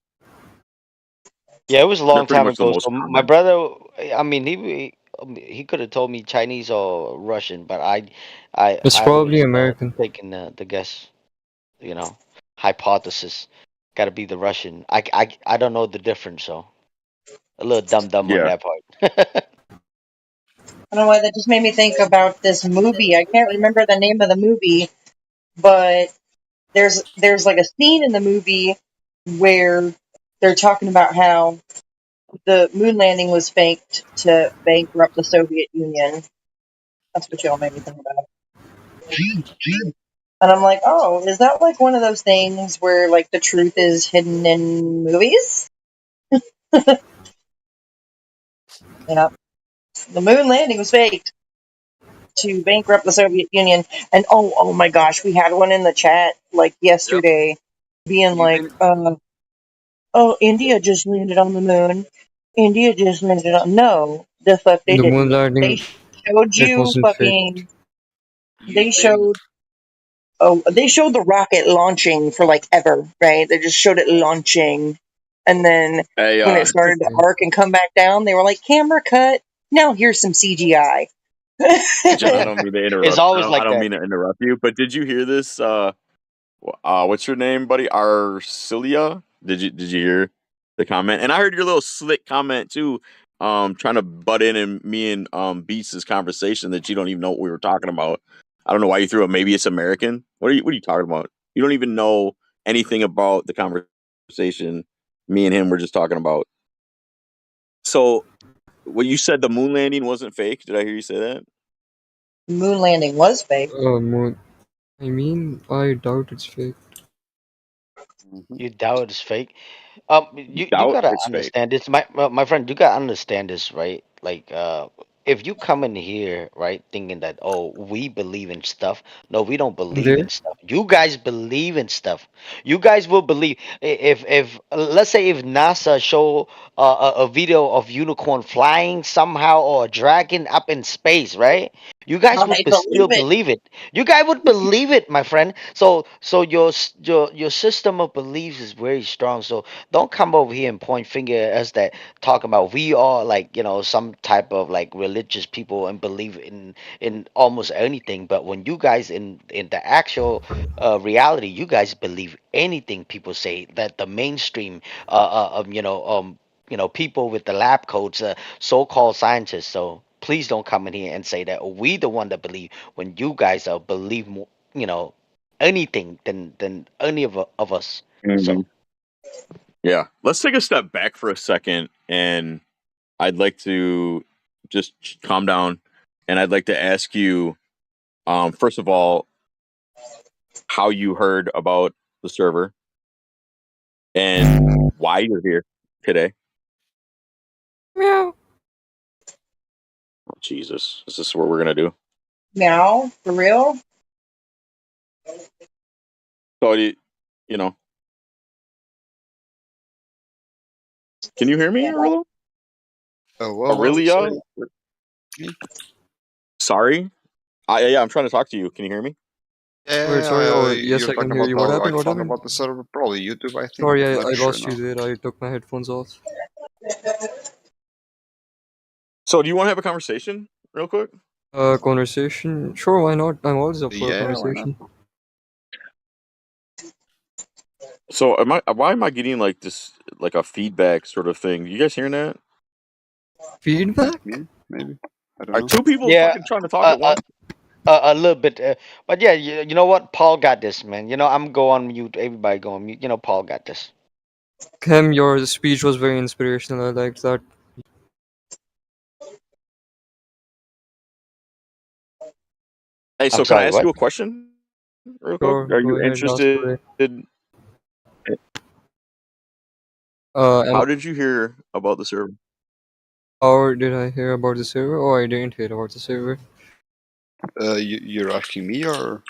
Yeah, it was a They're long pretty time much the ago. most So my common. brother, I mean, he could have told me Chinese or Russian, but I It's probably was American. taking the guess, hypothesis. Got to be the Russian. I don't know the difference, so a little dumb on Yeah. that part. I don't know why that just made me think about this movie. I can't remember the name of the movie, but there's like a scene in the movie where they're talking about how the moon landing was faked to bankrupt the Soviet Union. That's what y'all made me think about. And I'm like, oh, is that like one of those things where like the truth is hidden in movies? Yeah. The moon landing was faked to bankrupt the Soviet Union. And oh my gosh, we had one in the chat like yesterday being like, oh, India just landed on the moon. India just landed on. No, the fuck they The didn't. moon They landing, showed it you wasn't faked. fucking. They showed. Oh, they showed the rocket launching for like ever, right? They just showed it launching, and then Hey, when it started to arc and come back down, they were like, "Camera cut. Now here's some CGI." John, I don't mean to It's interrupt. always I like don't that. mean to interrupt you, but did you hear this? What's your name, buddy? Arcilia? Did you hear the comment? And I heard your little slick comment too. Trying to butt in me and Beats' conversation that you don't even know what we were talking about. I don't know why you threw it. Maybe it's American. What are you talking about? You don't even know anything about the conversation me and him were just talking about. So, when you said the moon landing wasn't fake, did I hear you say that? Moon landing was fake. Moon. I mean, I doubt it's fake. You doubt it's fake. You Doubt gotta it's fake. understand this, my friend. You gotta understand this, right? Like, if you come in here, right, thinking that we believe in stuff. No, we don't believe in There? stuff. You guys believe in stuff. You guys will believe if let's say if NASA show a video of unicorn flying somehow or a dragon up in space, right? You guys How would they still believe it. believe it. You guys would believe it, my friend. So your system of beliefs is very strong. So don't come over here and point finger at us that talking about we are like some type of like religious people and believe in almost anything. But when you guys in the actual reality, you guys believe anything people say that the mainstream people with the lab coats, so-called scientists. So please don't come in here and say that we the one that believe when you guys believe more, anything than any of us. Mhm. So Yeah. Let's take a step back for a second, and I'd like to just calm down, and I'd like to ask you, first of all, how you heard about the server and why you're here today. Meow. Oh, Jesus, is this what we're gonna do? Meow, for real? So you know, can you hear me, Aurelio? Well, Aurelia? sorry. Sorry, yeah, I'm trying to talk to you. Can you hear me? Wait, sorry. Oh, yes, You're I can talking hear about you. how What I happened? What found happened? about the server, probably YouTube, I think. Sorry, I'm I not sure lost you now. there. I took my headphones off. So, do you want to have a conversation real quick? Conversation? Sure, why not? I'm always up for a Yeah, why not? conversation. So, why am I getting like this, like a feedback sort of thing? You guys hearing that? Feedback? Maybe. I don't Are know. two people yeah, fucking trying to talk a at once? a little bit, but yeah, you know what? Paul got this, man. I'm go on mute. Everybody go on mute. Paul got this. Kim, your speech was very inspirational. I liked that. Hey, I'm so can I sorry. ask What? you a question real quick? Sure, Are go you ahead, ask interested? away. How did you hear about the server? How did I hear about the server? Oh, I didn't hear about the server. You're asking me, or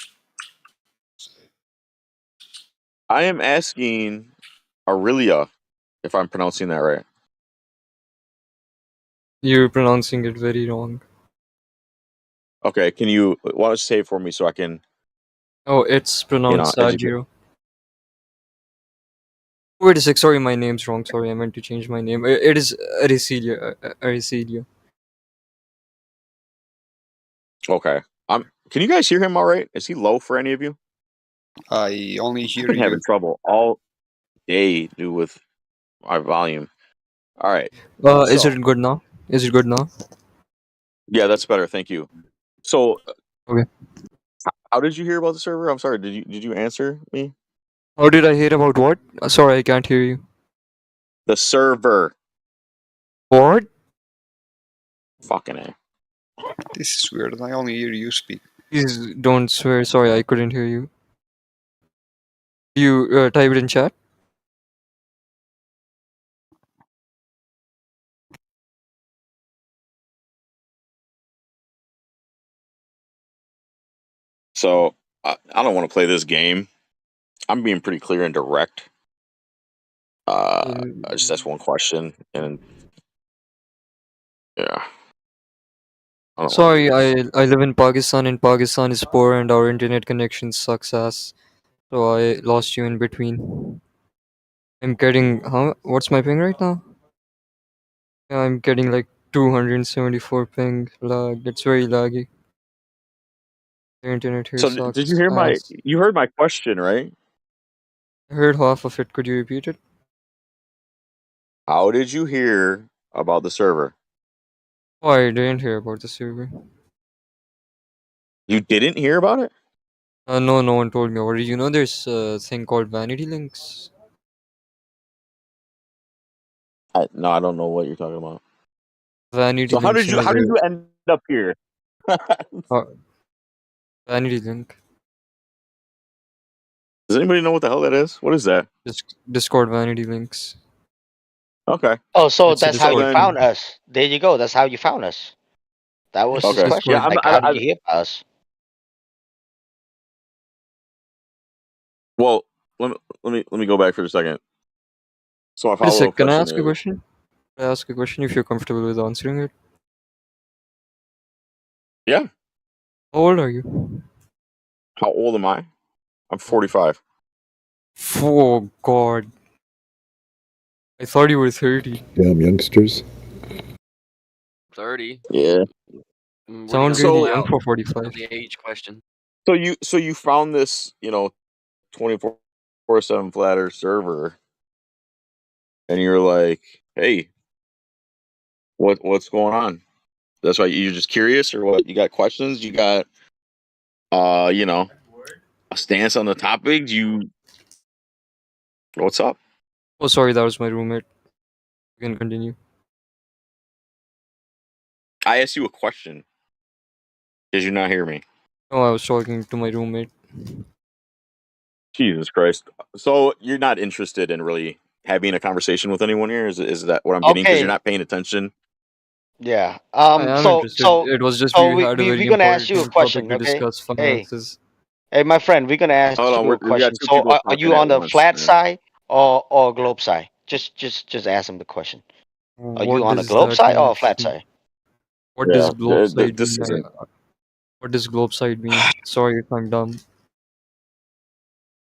I am asking Aurelia, if I'm pronouncing that right. You're pronouncing it very wrong. Okay, why don't you say it for me so I can, Oh, it's pronounced educate? Sagio. Wait a sec, sorry, my name's wrong. Sorry, I meant to change my name. It is Aricilia. Aricilia. Okay. Can you guys hear him all right? Is he low for any of you? I only I've hear been you? having trouble all day with my volume. All right. Is So, it good now? Is it good now? yeah, that's better. Thank you. So, Okay. how did you hear about the server? I'm sorry. Did you answer me? How did I hear about what? Sorry, I can't hear you. The server. What? Fucking A. This is weird. I only hear you speak. Please don't swear. Sorry, I couldn't hear you. You type it in chat? So, I don't want to play this game. I'm being pretty clear and direct. I just asked one question, and yeah, I don't want to Sorry, do this. I live in Pakistan and Pakistan is poor and our internet connection sucks ass. So I lost you in between. I'm getting what's my ping right now? Yeah, I'm getting like 274 ping lag. It's very laggy. The internet here So, did you sucks hear ass. you heard my question, right? I heard half of it. Could you repeat it? How did you hear about the server? Oh, I didn't hear about the server. You didn't hear about it? No, no one told me about it. You know, there's a thing called vanity links. No, I don't know what you're talking about. Vanity So, links, how did you end up here? uh, vanity link. Does anybody know what the hell that is? What is that? Discord vanity links. Okay. Oh, so It's a that's how So you Discord then, found thing. us. There you go. That's how you found us. That was It's his okay. Yeah, question. Discord. Like, how did you hear about us? well, let me go back for a second. So my Wait a follow up sec. Can I question ask a is, question? Can I ask a question if you're comfortable with answering it? yeah. How old are you? How old am I? I'm 45. Oh God, I thought you were 30. Damn youngsters. 30. Yeah. What are you Sound gonna really pull young out for of 45. the age question? So you found this, 24/7 Flat Earth server, and you're like, hey, what's going on? That's why you're just curious, or what? You got questions? You got a stance on the topic? What's up? Oh, sorry, that was my roommate. You can continue. I asked you a question. Did you not hear me? No, I was talking to my roommate. Jesus Christ. So you're not interested in really having a conversation with anyone here? Is that what I'm getting? Because you're Okay. not paying attention. Yeah. I am So interested. so It was just so we we had a we very we're gonna ask you a important topic question, to okay? discuss, Hey, finances. hey, my friend, we're gonna ask Hold on, you a we got question. two So people are talking you at on the once, flat man. side or globe side? Just ask him the question. Are you What on the does globe that side mean or a flat actually? side? What does Yeah, globe side this mean? isn't. What does globe side mean? Sorry if I'm dumb.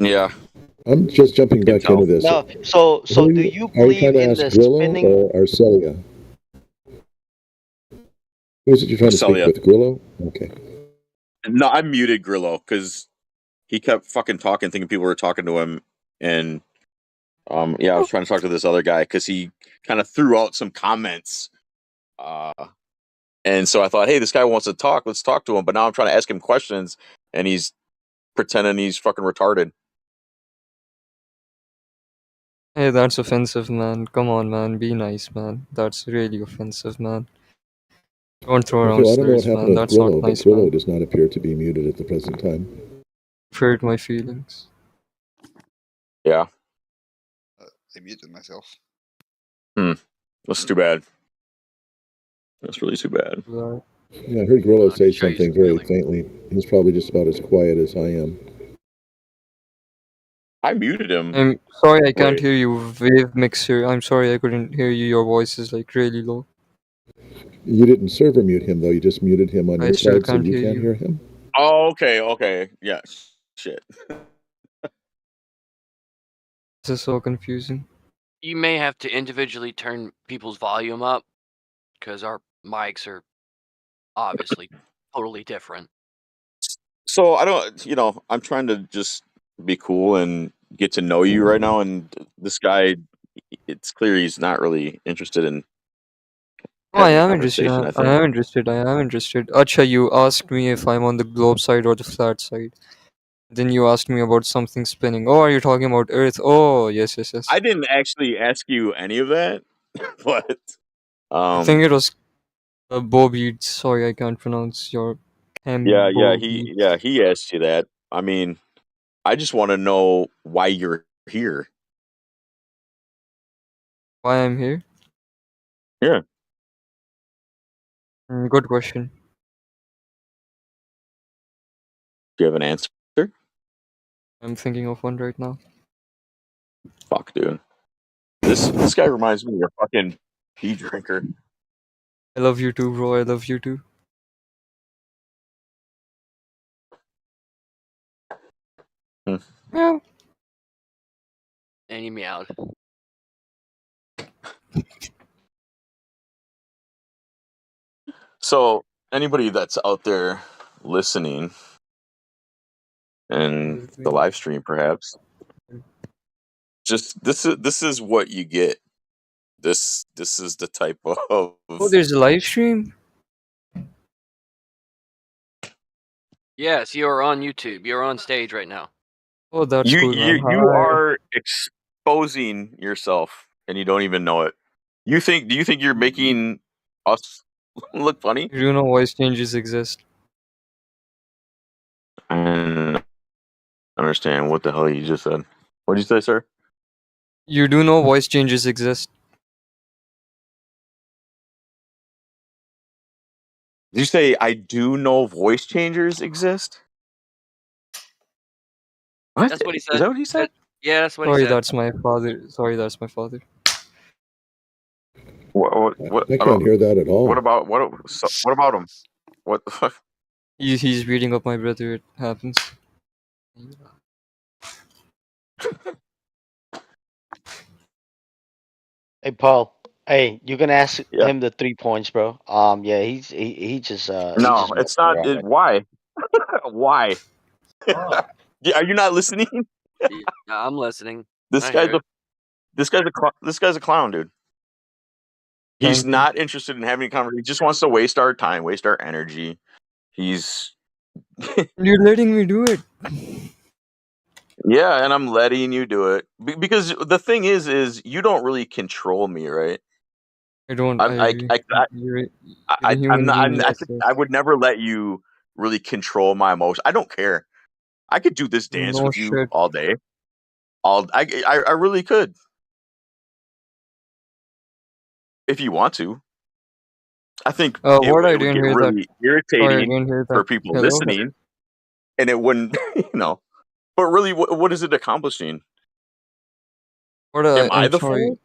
Yeah, I'm just jumping can back into tell. this. No. So Who do you are you believe trying to in ask, the Grillo spinning? or Arcelia? Who is it you're trying to speak Celia. with? Grillo? Okay. No, I muted Grillo because he kept fucking talking, thinking people were talking to him, and yeah, I was trying to talk to this other guy because he kind of threw out some comments, and so I thought, hey, this guy wants to talk. Let's talk to him. But now I'm trying to ask him questions, and he's pretending he's fucking retarded. Hey, that's offensive, man. Come on, man. Be nice, man. That's really offensive, man. Don't throw Okay, around well, I don't know what slurs, happened man. with That's not Grillo, but nice, Grillo man. does not appear to be muted at the present time. Hurt my feelings. Yeah, I muted myself. that's too bad. That's really too bad. Yeah. Yeah, I heard Grillo say Show you something some very feeling. faintly. He's probably just about as quiet as I am. I muted him. I'm sorry I can't Wait. hear you. Wave mixer. I'm sorry I couldn't hear you. Your voice is like really low. You didn't server mute him, though. You just muted him on I your still side, so can't you hear can't you. hear him? Oh, okay. Yeah, shit. This is so confusing. You may have to individually turn people's volume up because our mics are obviously totally different. So I don't, I'm trying to just be cool and get to know you right now, and this guy, it's clear he's not really interested in Oh, I having a am interested. conversation. I I think. am interested. I am interested. Acha, you asked me if I'm on the globe side or the flat side. Then you asked me about something spinning. Oh, are you talking about Earth? Oh, yes. I didn't actually ask you any of that, but I think it was Bobeats. Sorry, I can't pronounce your Bobeats. he asked you that. I mean, I just want to know why you're here. Why I'm here? Yeah. Good question. Do you have an answer? I'm thinking of one right now. Fuck, dude. This guy reminds me of a fucking pea drinker. I love you too, bro. I love you too. Yeah. And he meowed. So anybody that's out there listening and the live stream, perhaps, just this is what you get. This is the type of. Oh, there's a live stream? Yes, you are on YouTube. You're on stage right now. Oh, that's you cool, man. you Hi. are exposing yourself and you don't even know it. Do you think you're making us look funny? You do know voice changes exist. And understand what the hell you just said. What did you say, sir? You do know voice changes exist. Did you say I do know voice changers exist? What? That's what he said. Is that what he said? Yeah, that's what Sorry, he said. that's my father. Sorry, that's my father. What I can't hear that at all. What about him? What the fuck? He's beating up my brother. It happens. Hey, Paul. Hey, you can ask Yeah. him the 3 points, bro. Yeah, he just No, it's messing not. around right Why? Why? Yeah, are you not listening? Yeah, I'm listening. This I guy's hear a it. this guy's a clown, dude. He's Thank you. not interested in having a conversation. He just wants to waste our time, waste our energy. He's You're letting me do it. yeah, and I'm letting you do it because the thing is you don't really control me, right? I don't. I'm I I I, You're a I I'm human not. being. Yes, I yes. would never let you really control my emotion. I don't care. I could do this dance No with you shit. all day. I really could if you want to. I think What? I it would didn't get hear that. really Sorry, I irritating didn't hear for that. people Hello. listening, and it wouldn't, But really, what is it accomplishing? What? Am I I'm the sorry. fool?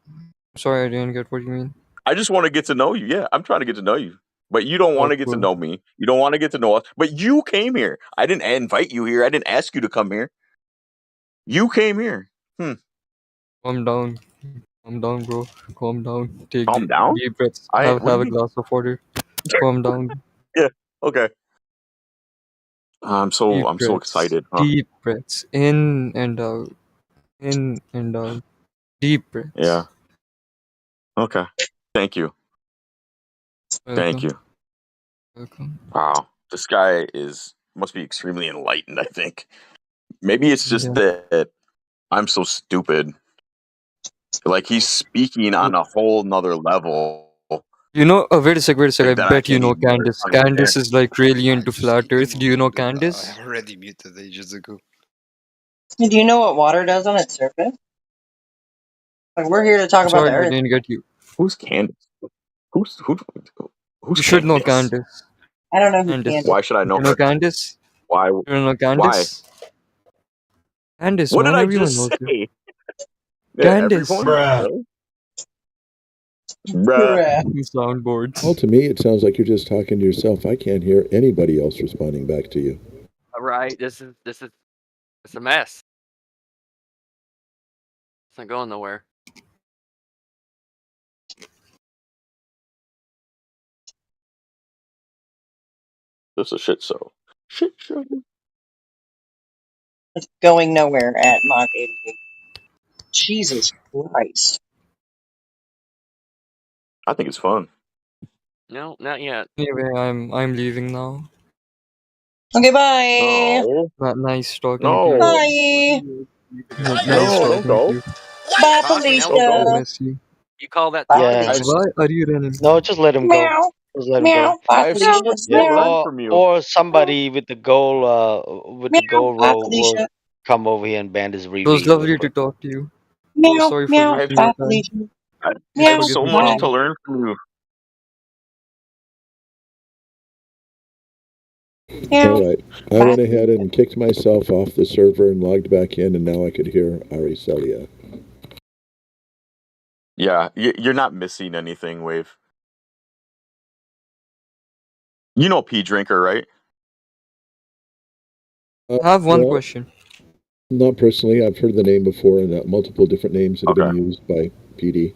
Sorry, I didn't get what you mean. I just want to get to know you. Yeah, I'm trying to get to know you, but you don't want Oh, to get to cool. know me. You don't want to get to know us. But you came here. I didn't invite you here. I didn't ask you to come here. You came here. Calm down. Calm down, bro. Calm down. Take Calm down. deep breaths. I. What do Have you a mean? glass of water. Calm down. Yeah. Okay. I'm Deep so breaths. excited. Huh? Deep breaths. In and out. In and out. Deep breaths. Yeah. Okay. Thank you. Thank Welcome. you. Welcome. Wow. This guy must be extremely enlightened. I think maybe it's just Yeah. that I'm so stupid. Like he's speaking on a whole nother level You know, wait a sec. I like that I bet you can't know even Candice. understand. Candice is like really into Just flat leave Earth. him Do you know alone, dude. I Candice? have already muted ages ago. Do you know what water does on its surface? Like we're here to talk I'm about the sorry, I earth. didn't get you. Who's Candace? Who's You should know Candace? Candice. I don't know who Candice. Candace. Why should I know You know her? Candice? Why? You don't know Why? Candice? Candice, What did man, I everyone just knows you. say? Yeah, Candice. everyone? Really? Bruh. Bruh. Soundboards. Well, to me, it sounds like you're just talking to yourself. I can't hear anybody else responding back to you. Right. This is it's a mess. It's not going nowhere. This is a shit show. Shit show. It's going nowhere at Mach 88. Jesus Christ. I think it's fun. No, not yet. Anyway, I'm leaving now. Okay, bye. No. Nice talking to No. Bye. you. No, Nice don't talking to go. you. Bye, Talking, Don't Felicia. go. I miss you. You call that Bye, talking? Yeah. Felicia. Why are you running? No, just let him go. Meow. Just let him Meow. go. Bye, I have so Felicia. much to Yeah, Meow. learn from you. or somebody with the Meow. goal Bye, will Felicia. come over here and ban his It was reveal real lovely to quick. talk to you. Meow. Sorry for Meow. I have, wasting Bye, your time. Felicia. I Meow. have Forgive so me, much Bye. to Paul. learn from you. Meow. All right. I Bye. went ahead and kicked myself off the server and logged back in, and now I could hear Aricelia. Yeah, you're not missing anything, Wave. You know P Drinker, right? I have one Well, question. not personally. I've heard the name before and multiple different names that have Okay. been used by PD.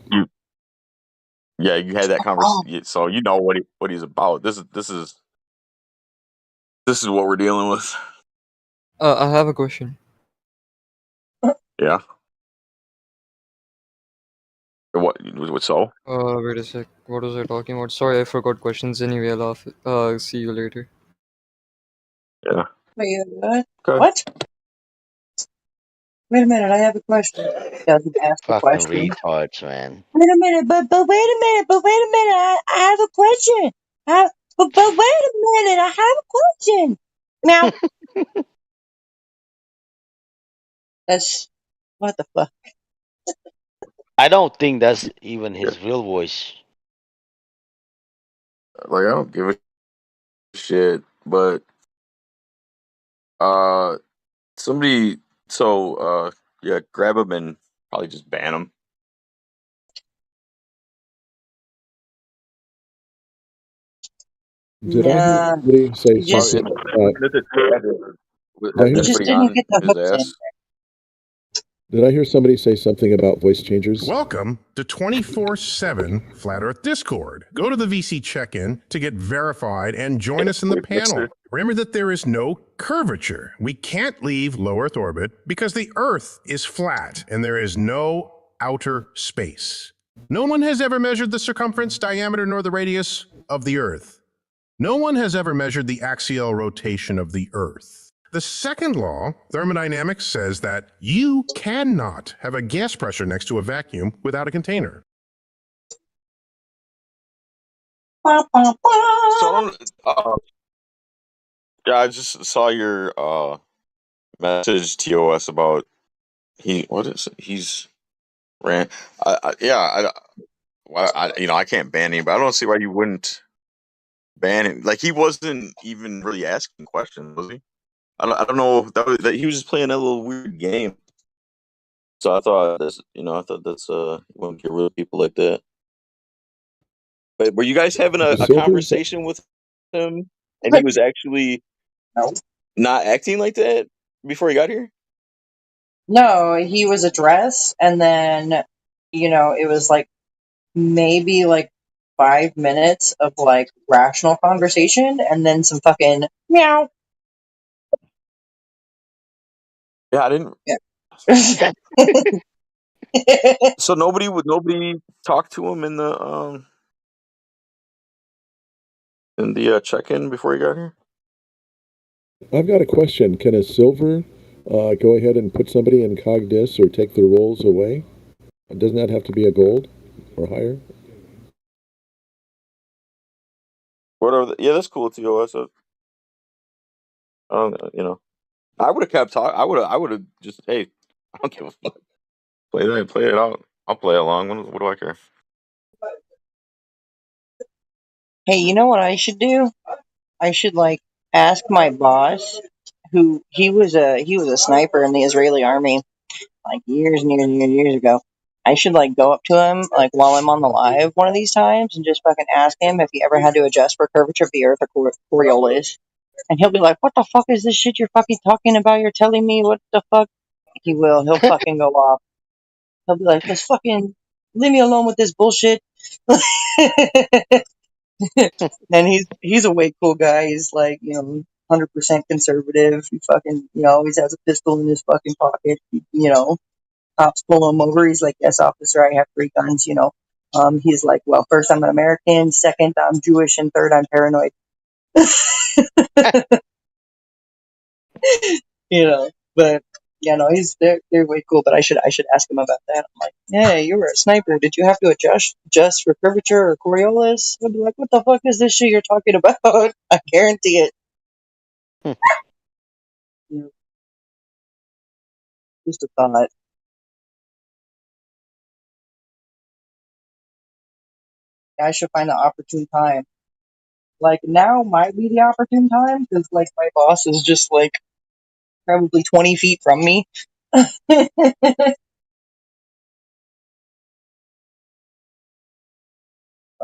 Yeah, you had that Oh, conversation, so you know what he's about. This is what we're dealing with. I have a question. Yeah. What so? Wait a sec. What was I talking about? Sorry, I forgot questions. Anyway, I'll see you later. Yeah. wait, what? Okay. What? Wait a minute, I have a question. Doesn't ask a Fucking question. retards, man. Wait a minute, but wait a minute, I have a question. But wait a minute, I have a question. Meow. That's what the fuck. I don't think that's even his real voice. Like I don't give a shit, but somebody yeah, grab him and probably just ban him. Did I hear Nah, somebody say he just something? Looking at the chat, Did I has hear he just anybody didn't on get the his hooks in. ass? Did I hear somebody say something about voice changers? Welcome to 24/7 Flat Earth Discord. Go to the VC check-in to get verified and join us in the Wait, panel. Mixer. Remember that there is no curvature. We can't leave low Earth orbit because the Earth is flat and there is no outer space. No one has ever measured the circumference, diameter, nor the radius of the Earth. No one has ever measured the axial rotation of the Earth. The second law, thermodynamics, says that you cannot have a gas pressure next to a vacuum without a container. Bah, bah, bah. So I don't. Yeah, I just saw your message TOS about what is it? He's ran. I can't ban him, but I don't see why you wouldn't ban him. Like he wasn't even really asking questions, was he? I don't know. That he was just playing that little weird game. So I thought that's you want to get rid of people like that. But were you guys having a Silver? conversation with him, and he was actually No. not acting like that before he got here? No, he was a dress, and then, it was like maybe like 5 minutes of like rational conversation, and then some fucking meow. Yeah, I didn't. Yeah. So nobody talk to him in the check-in before he got here. I've got a question. Can a silver go ahead and put somebody in cog dis or take their rolls away? Doesn't that have to be a gold or higher? Whatever. Yeah, that's cool, TOS. I would have kept talking. I would have just, hey, I don't give a fuck. Play it out. I'll play along. What do I care? Hey, you know what I should do? I should like ask my boss, who he was a sniper in the Israeli army, like years and years and years ago. I should like go up to him like while I'm on the live one of these times and just fucking ask him if he ever had to adjust for curvature of the Earth or Coriolis. And he'll be like, "What the fuck is this shit you're fucking talking about? You're telling me what the fuck?" He will. He'll fucking go off. He'll be like, "Let's fucking leave me alone with this bullshit." And he's a way cool guy. He's like 100% conservative. He fucking always has a pistol in his fucking pocket. Cops pull him over. He's like, "Yes, officer, I have 3 guns." He's like, "Well, first I'm an American, second I'm Jewish, and third I'm paranoid." But they're way cool. But I should ask him about that. I'm like, "Yeah, you were a sniper. Did you have to adjust for curvature or Coriolis?" I'll be like, "What the fuck is this shit you're talking about?" I guarantee it. Just a thought. I should find an opportune time. Like now might be the opportune time because like my boss is just like probably 20 feet from me.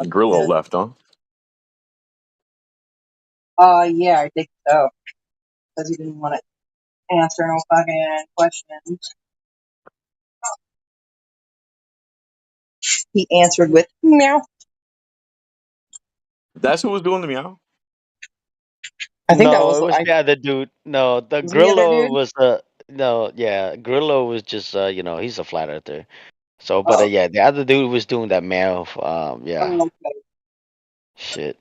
Grillo left, huh? Yeah, I think so. Because he didn't want to answer no fucking questions. He answered with meow. That's who was doing the meow. I think that No, was it was the other dude. No, the was the other Grillo dude. was no, yeah, Grillo was just he's a flat earther. So, but Oh, yeah, the other dude was doing that mouth. Yeah, okay. shit.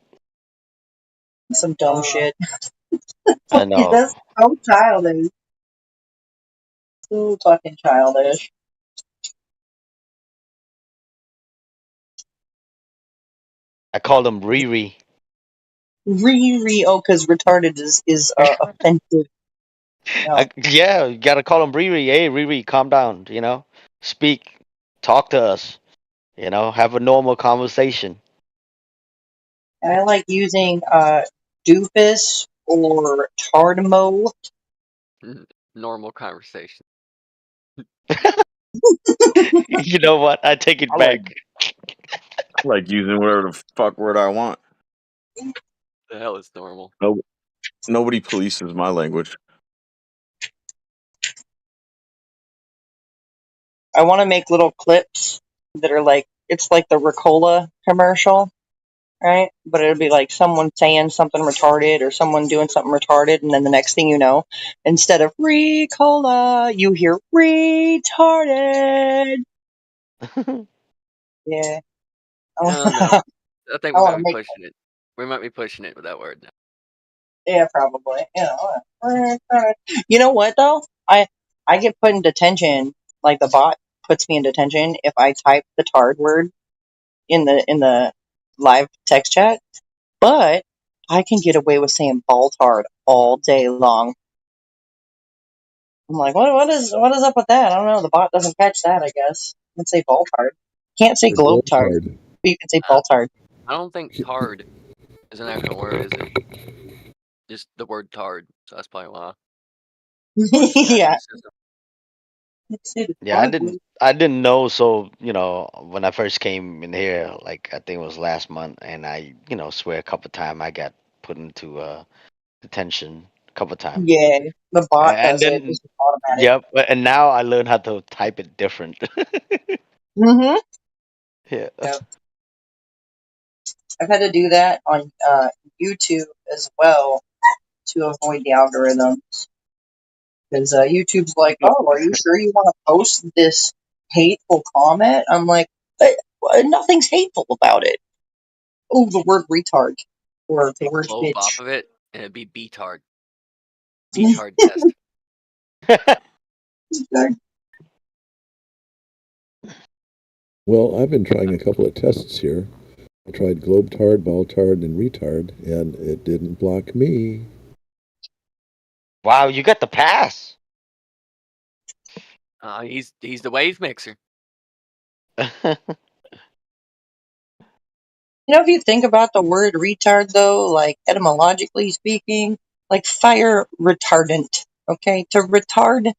Some dumb shit. I know. That's so childish. So fucking childish. I called him Riri. Because retarded is offensive. No. Yeah, you gotta call him Riri. Hey, Riri, calm down. Speak, talk to us. Have a normal conversation. I like using doofus or tardmo. Normal conversation. You know what? I take it I back. like using whatever the fuck word I want. The hell is normal? No, nobody polices my language. I want to make little clips that are like, it's like the Ricola commercial, right? But it'll be like someone saying something retarded or someone doing something retarded, and then the next thing you know, instead of Ricola, you hear retarded. Yeah. No, no. I think I we want might to be make, pushing it. We might be pushing it with that word now. yeah, probably. Retarded. You know what though? I get put in detention. Like the bot puts me in detention if I type the tard word in the live text chat. But I can get away with saying baltard all day long. I'm like, what is up with that? I don't know. The bot doesn't catch that, I guess. I can say baltard. Can't say The globetard, globetard. but you can say Uh, baltard. I don't think tard is an actual word, is it? Just the word tard. So that's probably why. Or just Yeah. catching the system. Let's see the Yeah, I tard didn't word. I didn't know. So when I first came in here, like I think it was last month, and I swear a couple times I got put into detention a couple times, Yeah, the bot and does it. then It's automatic. yep, and now I learned how to type it different. Mm-hmm. Yeah. Yeah. I've had to do that on YouTube as well to avoid the algorithm. Because YouTube's like, oh, are you sure you want to post this hateful comment? I'm like, nothing's hateful about it. Oh, the word retard. Or the Take word globe off bitch. of it, and it'd be B-tard. B-tard test. Well, I've been trying a couple of tests here. I tried globetard, baltard, and retard, and it didn't block me. Wow, you got the pass. He's the wave mixer. You know, if you think about the word retard, though, like etymologically speaking, like fire retardant, okay? To retard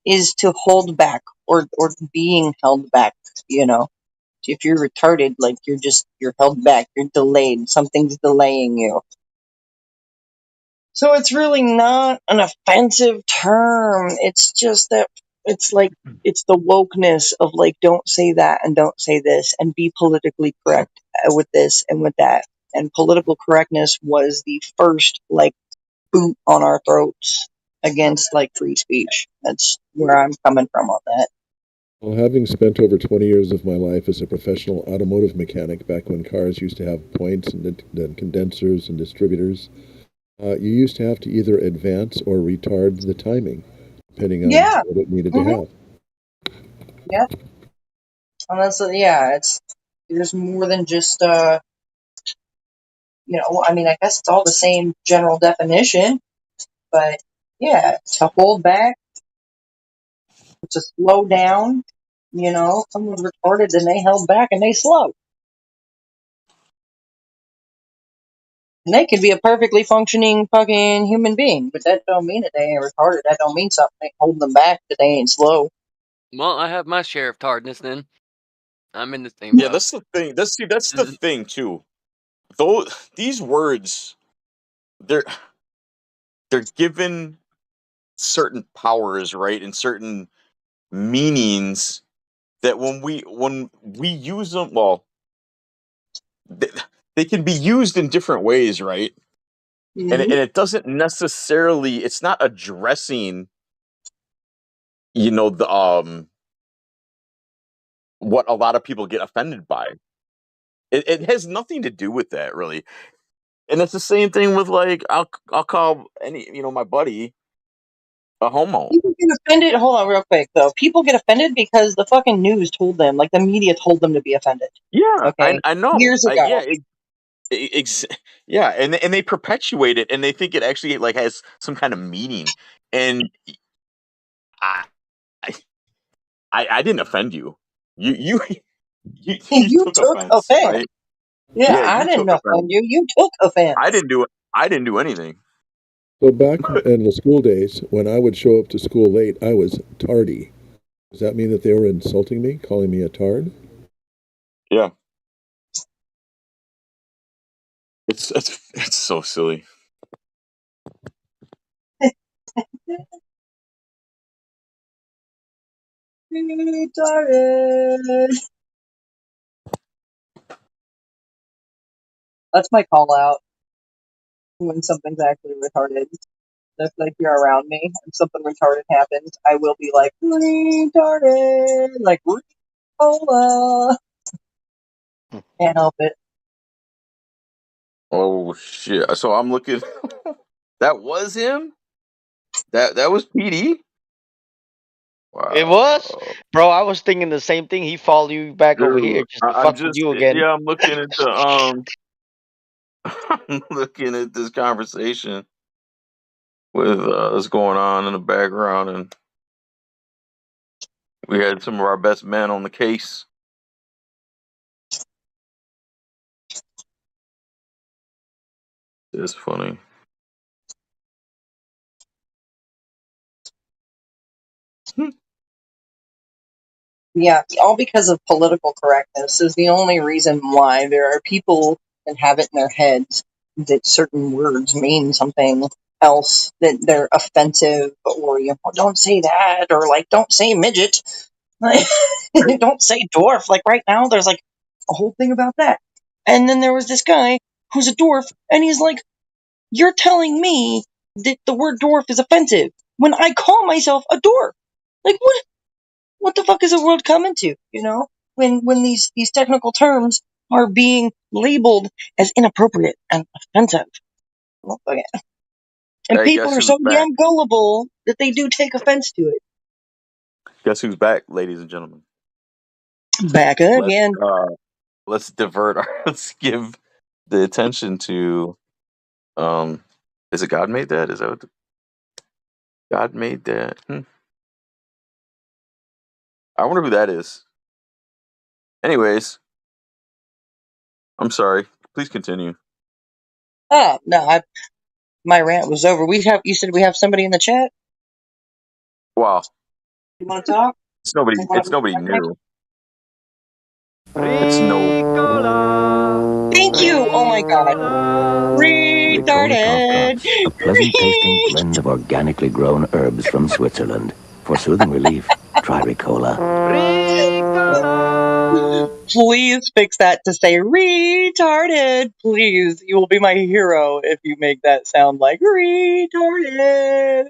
is to hold back or being held back, you know? If you're retarded, like you're held back, you're delayed, something's delaying you. So it's really not an offensive term. It's just that it's like it's the wokeness of like don't say that and don't say this and be politically correct with this and with that. And political correctness was the first like boot on our throats against like free speech. That's where I'm coming from on that. Well, having spent over 20 years of my life as a professional automotive mechanic back when cars used to have points and condensers and distributors, you used to have to either advance or retard the timing, depending on Yeah. what it needed to Mhm. have. Yeah. Honestly, yeah, it's there's more than just I mean, I guess it's all the same general definition, but yeah, to hold back, to slow down, someone's retarded and they held back and they slow. And they could be a perfectly functioning fucking human being, but that don't mean that they ain't retarded. That don't mean something ain't holding them back, that they ain't slow. Well, I have my share of tardness then. I'm in the same Yeah, boat. that's the thing. That's the thing too. Though these words, they're given certain powers, right, and certain meanings that when we use them, well, they, they can be used in different ways, right? And Mm-hmm. it doesn't necessarily. It's not addressing, the what a lot of people get offended by. It has nothing to do with that, really. And it's the same thing with like I'll call any my buddy a homo. People get offended. Hold on, real quick though. People get offended because the fucking news told them, like the media told them to be offended. Yeah, Okay, I know. years ago. Ex- yeah, and they perpetuate it, and they think it actually like has some kind of meaning. And I I didn't offend you. You you You took took offense, offense. right? Yeah, Yeah, I you didn't took offense. offend you. You took I offense. didn't do it. I didn't do anything. So back in the school days, when I would show up to school late, I was tardy. Does that mean that they were insulting me, calling me a tard? Yeah. It's so silly. Retarded. That's my call out when something's actually retarded. If like you're around me and something retarded happens, I will be like retarded, like Ricola. Can't help it. Oh shit! So I'm looking. That was him. That was PD. Wow. It was, bro. I was thinking the same thing. He followed you back over here Dude, just to I'm fuck with just you again. I'm looking at the I'm looking at this conversation with what's going on in the background, and we had some of our best men on the case. It's funny. Yeah, all because of political correctness is the only reason why there are people that have it in their heads that certain words mean something else, that they're offensive, or don't say that, or like don't say midget, don't say dwarf. Like right now, there's like a whole thing about that. And then there was this guy who's a dwarf, and he's like, "You're telling me that the word dwarf is offensive when I call myself a dwarf? Like what the fuck is the world coming to? You know, when these technical terms are being labeled as inappropriate and offensive, well, okay. And Hey, people guess are who's so back? damn gullible that they do take offense to it. Guess who's back, ladies and gentlemen? Back again. Let's divert our. Let's give the attention to. Is it God made that? Is that what God made that? I wonder who that is. Anyways, I'm sorry. Please continue. Oh no, my rant was over. You said we have somebody in the chat. Wow, You want to talk? it's nobody. You wanna It's be nobody second? new. It's no. Thank you. Oh my god. Ricola cough Retarded. drops, a pleasant tasting blend of organically grown herbs from Switzerland. For soothing relief, try Ricola. Please fix that to say retarded. Please. You will be my hero if you make that sound like retarded.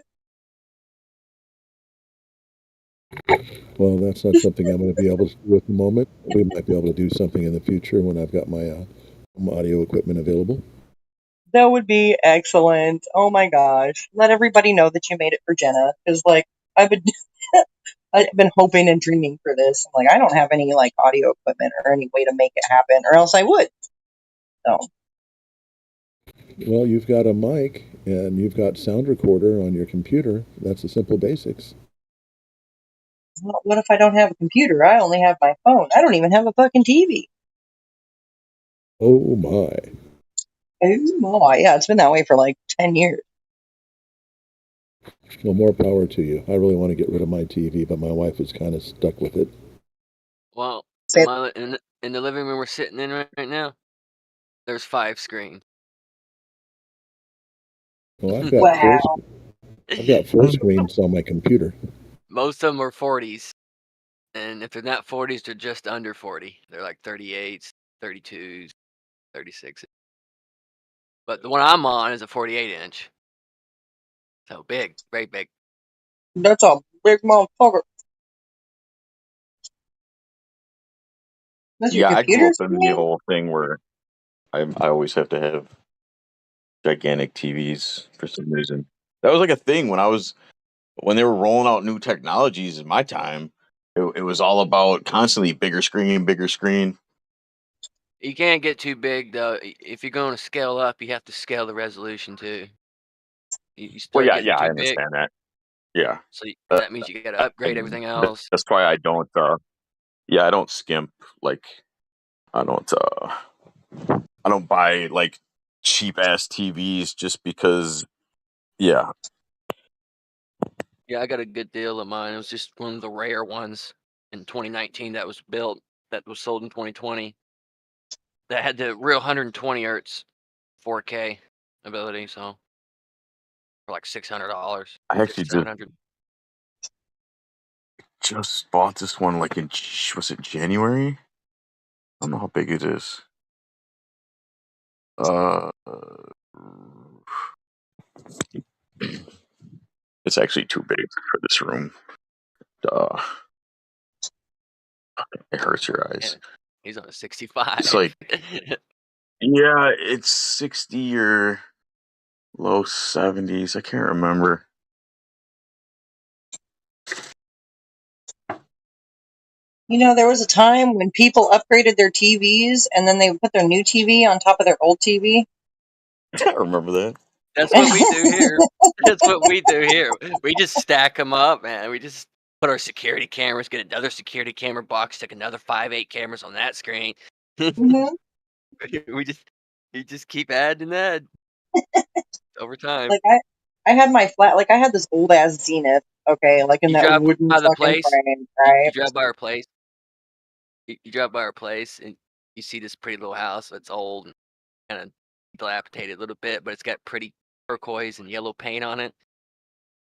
Well, that's not something I'm going to be able to do at the moment. We might be able to do something in the future when I've got my audio equipment available. That would be excellent. Oh my gosh. Let everybody know that you made it for Jenna. Because, like, I've been. I've been hoping and dreaming for this. I'm like, I don't have any like audio equipment or any way to make it happen, or else I would. So Well, you've got a mic and you've got sound recorder on your computer. That's the simple basics. what if I don't have a computer? I only have my phone. I don't even have a fucking TV. Oh my. Oh my, yeah, it's been that way for like 10 years. Well, more power to you. I really want to get rid of my TV, but my wife is kind of stuck with it. Well, Say- in the living room we're sitting in right now, there's 5 screens. Well, I've got Wow. four screens on my computer. Most of them are 40s, and if they're not 40s, they're just under 40. They're like 38s, 32s, 36s. But the one I'm on is a 48-inch. So big, very big. That's a big motherfucker. That's your Yeah, I grew computer up in the screen? whole thing where I always have to have gigantic TVs for some reason. That was like a thing when they were rolling out new technologies in my time. It was all about constantly bigger screen, bigger screen. You can't get too big though. If you're going to scale up, you have to scale the resolution too. You Well, start yeah, getting I too big, understand that. Yeah, so uh, that means you got to upgrade everything else. that's why I don't. Yeah, I don't skimp. Like, I don't. I don't buy like cheap ass TVs just because. Yeah, Yeah, I got a good deal of mine. It was just one of the rare ones in 2019 that was built, that was sold in 2020. That had the real 120 hertz 4K ability, so for like $600, I actually just 700. bought this one like in was it January? I don't know how big it is. It's actually too big for this room. Duh. It hurts your Yeah, eyes. he's on a 65. It's like, yeah, it's 60 or low 70s. I can't remember. You know, there was a time when people upgraded their TVs and then they would put their new TV on top of their old TV. I remember that. That's what we do here. That's what we do here. We just stack them up, man. We just put our security cameras, get another security camera box, stick another 5/8 cameras on that screen. Mhm. we you just keep adding that over time. Like I had my flat, like I had this old ass Zenith, okay, like in You that drive wooden by the fucking place. frame, You right? drive by our place. You drive by our place and you see this pretty little house that's old and kind of dilapidated a little bit, but it's got pretty turquoise and yellow paint on it.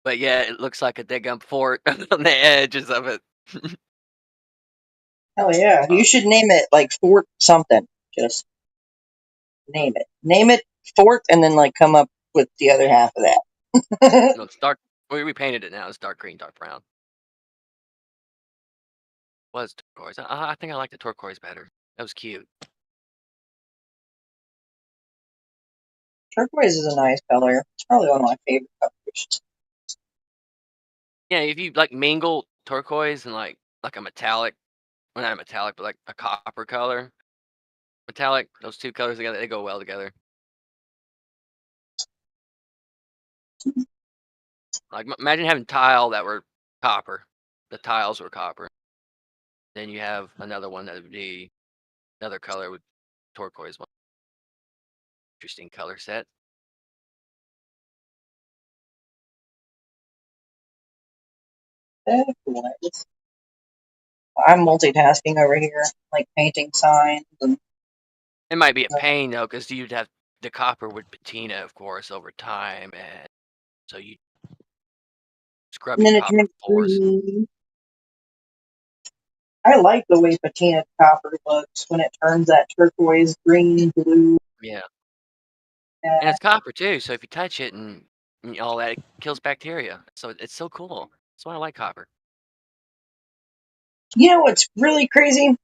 But yeah, it looks like a daggum fort on the edges of it. Hell yeah. You should name it like Fort something. Just name it. Name it Fort and then like come up with the other half of that. No, it's dark. We repainted it now. It's dark green, dark brown. Was turquoise. I think I like the turquoise better. That was cute. Turquoise is a nice color. It's probably one of my favorite colors. Yeah, if you like mingle turquoise and like a metallic, well not a metallic, but like a copper color, metallic, those two colors together, they go well together. Like imagine having tile that were copper. The tiles were copper. Then you have another one that would be another color with turquoise one. Interesting color set. Nice. I'm multitasking over here, like painting signs and It might be a pain though, because you'd have the copper would patina, of course, over time, and so you scrub your copper management floors. green. I like the way patina copper looks when it turns that turquoise, green, blue. Yeah, and it's copper too. So if you touch it and all that, it kills bacteria. So it's so cool. That's why I like copper. You know what's really crazy?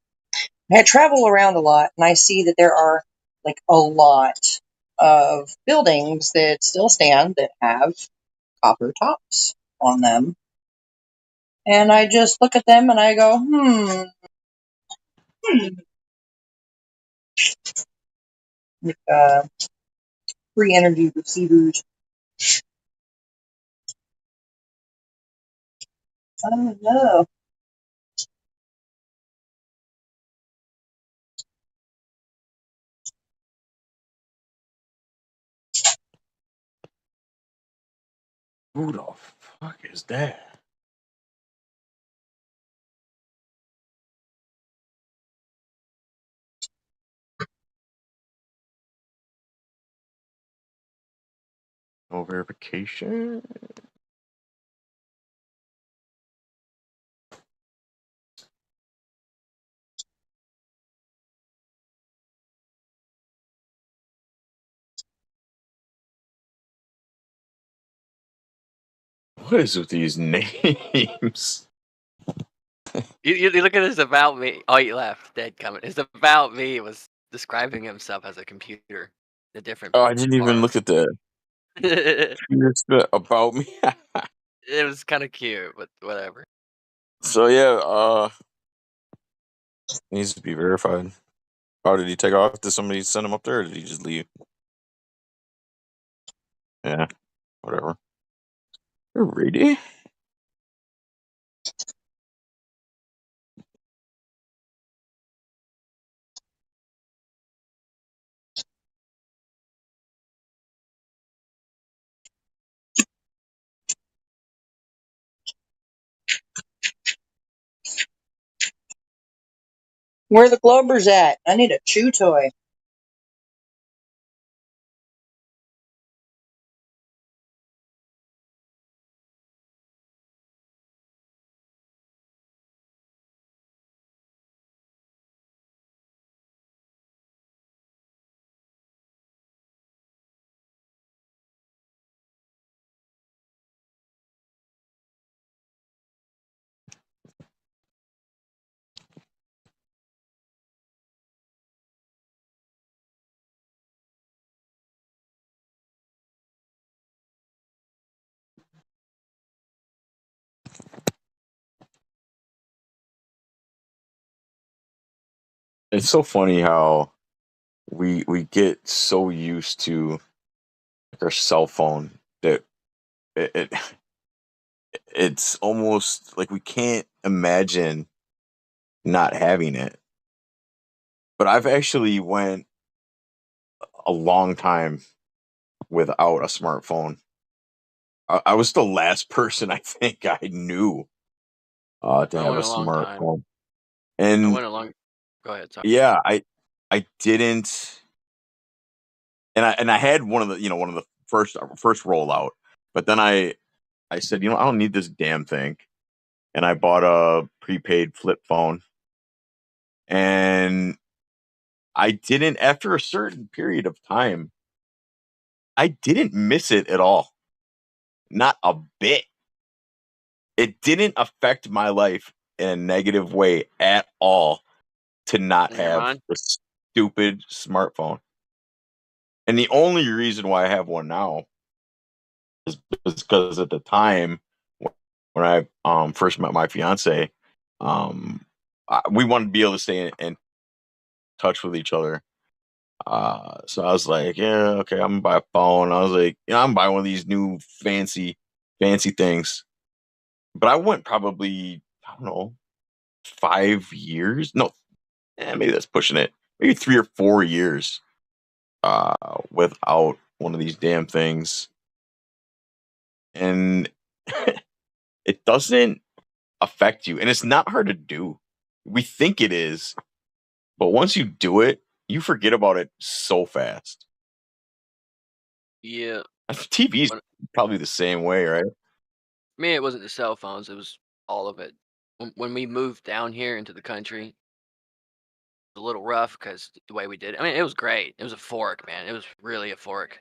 I travel around a lot and I see that there are like a lot of buildings that still stand that have copper tops on them. And I just look at them and I go, like, free energy receivers. I don't know. Who the fuck is that? No verification. What is with these names? You look at this about me. Oh, you left. Dead comment. It's about me. It was describing himself as a computer. The different Oh, I didn't even look parts. at that. It's about me. It was kind of cute, but whatever. So yeah, needs to be verified. Oh, did he take off? Did somebody send him up there, or did he just leave? Yeah, whatever. Alrighty. Where are the Globers at? I need a chew toy. It's so funny how we get so used to like, our cell phone that it it's almost like we can't imagine not having it. But I've actually went a long time without a smartphone. I was the last person I think I knew to I have a went a long time. smartphone, I and went a long. Go ahead. Sorry. yeah, I didn't, and I had one of the one of the first rollout, but then I said I don't need this damn thing, and I bought a prepaid flip phone, and I didn't after a certain period of time, I didn't miss it at all, not a bit. It didn't affect my life in a negative way at all to not In your have mind? the stupid smartphone. And the only reason why I have one now is because at the time when I first met my fiance, we wanted to be able to stay in touch with each other. So I was like, yeah, okay, I'm gonna buy a phone. I was like, I'm buying one of these new fancy things. But I went probably, I don't know, 5 years. No, maybe that's pushing it. Maybe 3 or 4 years without one of these damn things. And it doesn't affect you. And it's not hard to do. We think it is, but once you do it, you forget about it so fast. Yeah. TV's But probably the same way, right? me, it wasn't the cell phones. It was all of it. When we moved down here into the country, it was a little rough because the way we did it. I mean, it was great. It was a fork, man. It was really a fork.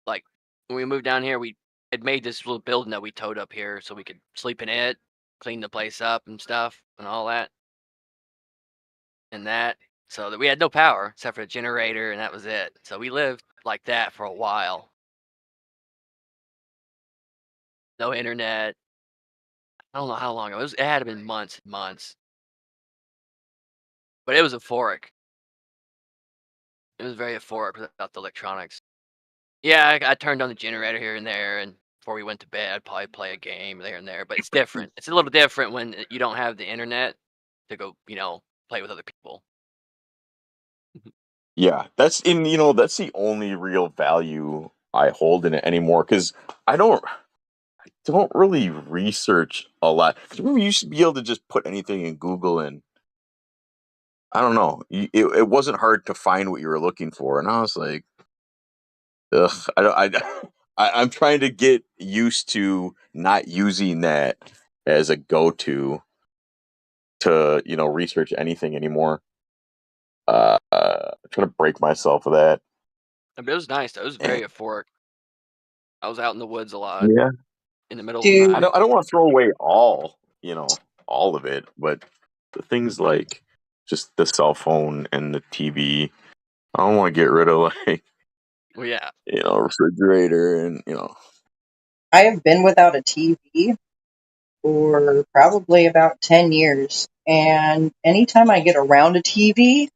Like when we moved down here, we had made this little building that we towed up here so we could sleep in it, clean the place up and stuff and all that and that. So that we had no power except for a generator and that was it. So we lived like that for a while. No internet. I don't know how long it was. It had to been months and months. But it was euphoric. It was very euphoric without the electronics. Yeah, I turned on the generator here and there, and before we went to bed, I'd probably play a game there and there. But it's different. It's a little different when you don't have the internet to go, play with other people. Yeah, that's the only real value I hold in it anymore because I don't really research a lot. 'Cause remember, you used to be able to just put anything in Google and I don't know, it wasn't hard to find what you were looking for, and I was like, ugh, I don't, I'm trying to get used to not using that as a go-to to research anything anymore. I'm trying to break myself of that. But it was nice. Though. It was very And euphoric. I was out in the woods a lot yeah, in the middle of the I Dude, night. don't want to throw away all of it, but the things like just the cell phone and the TV, I don't want to get rid of like Well, yeah. refrigerator and I have been without a TV for probably about 10 years. And anytime I get around a TV,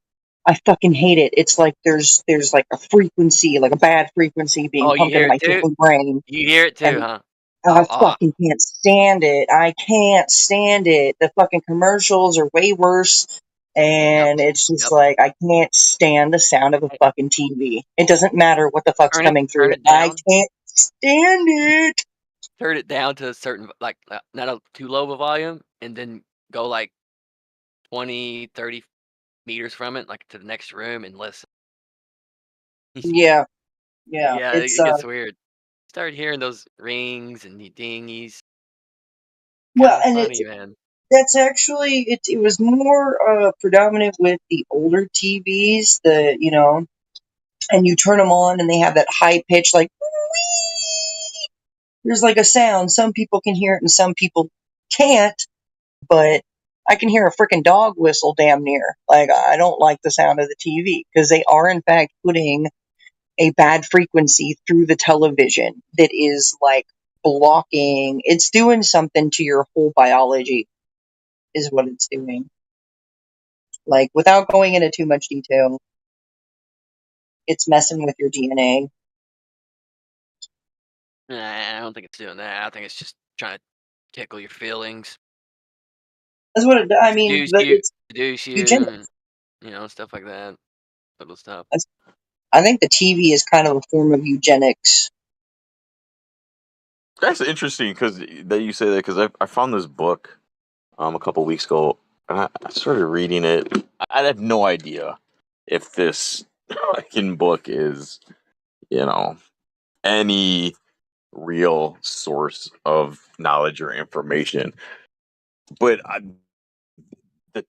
I fucking hate it. It's like there's like a frequency, like a bad frequency being Oh, you pumped hear into it my too? fucking brain. You hear it too, And huh? I Oh, fucking can't stand it. I can't stand it. The fucking commercials are way worse. yep, And it's just yep. like, I can't stand the sound of a Hey, fucking TV. It doesn't matter what the fuck's coming turn through it. it I down. can't stand it. Turn it down to a certain like not a too low of a volume, and then go like 20, 30 meters from it, like to the next room, and listen. Yeah, yeah. Yeah, It's, it gets weird. Start hearing those rings and the dingies. Kind well, of and funny, man. that's actually, it was more, predominant with the older TVs, and you turn them on and they have that high pitch, like, there's like a sound. Some people can hear it and some people can't, but I can hear a freaking dog whistle damn near. Like, I don't like the sound of the TV because they are, in fact, putting a bad frequency through the television that is like blocking. It's doing something to your whole biology, is what it's doing. Like, without going into too much detail, it's messing with your DNA. Nah, I don't think it's doing that. I think it's just trying to tickle your feelings, That's what I mean. seduce you, Eugenics. and stuff like that. Little stuff. I think the TV is kind of a form of eugenics. That's interesting because that you say that because I found this book a couple weeks ago and I started reading it. I have no idea if this fucking book is any real source of knowledge or information, but the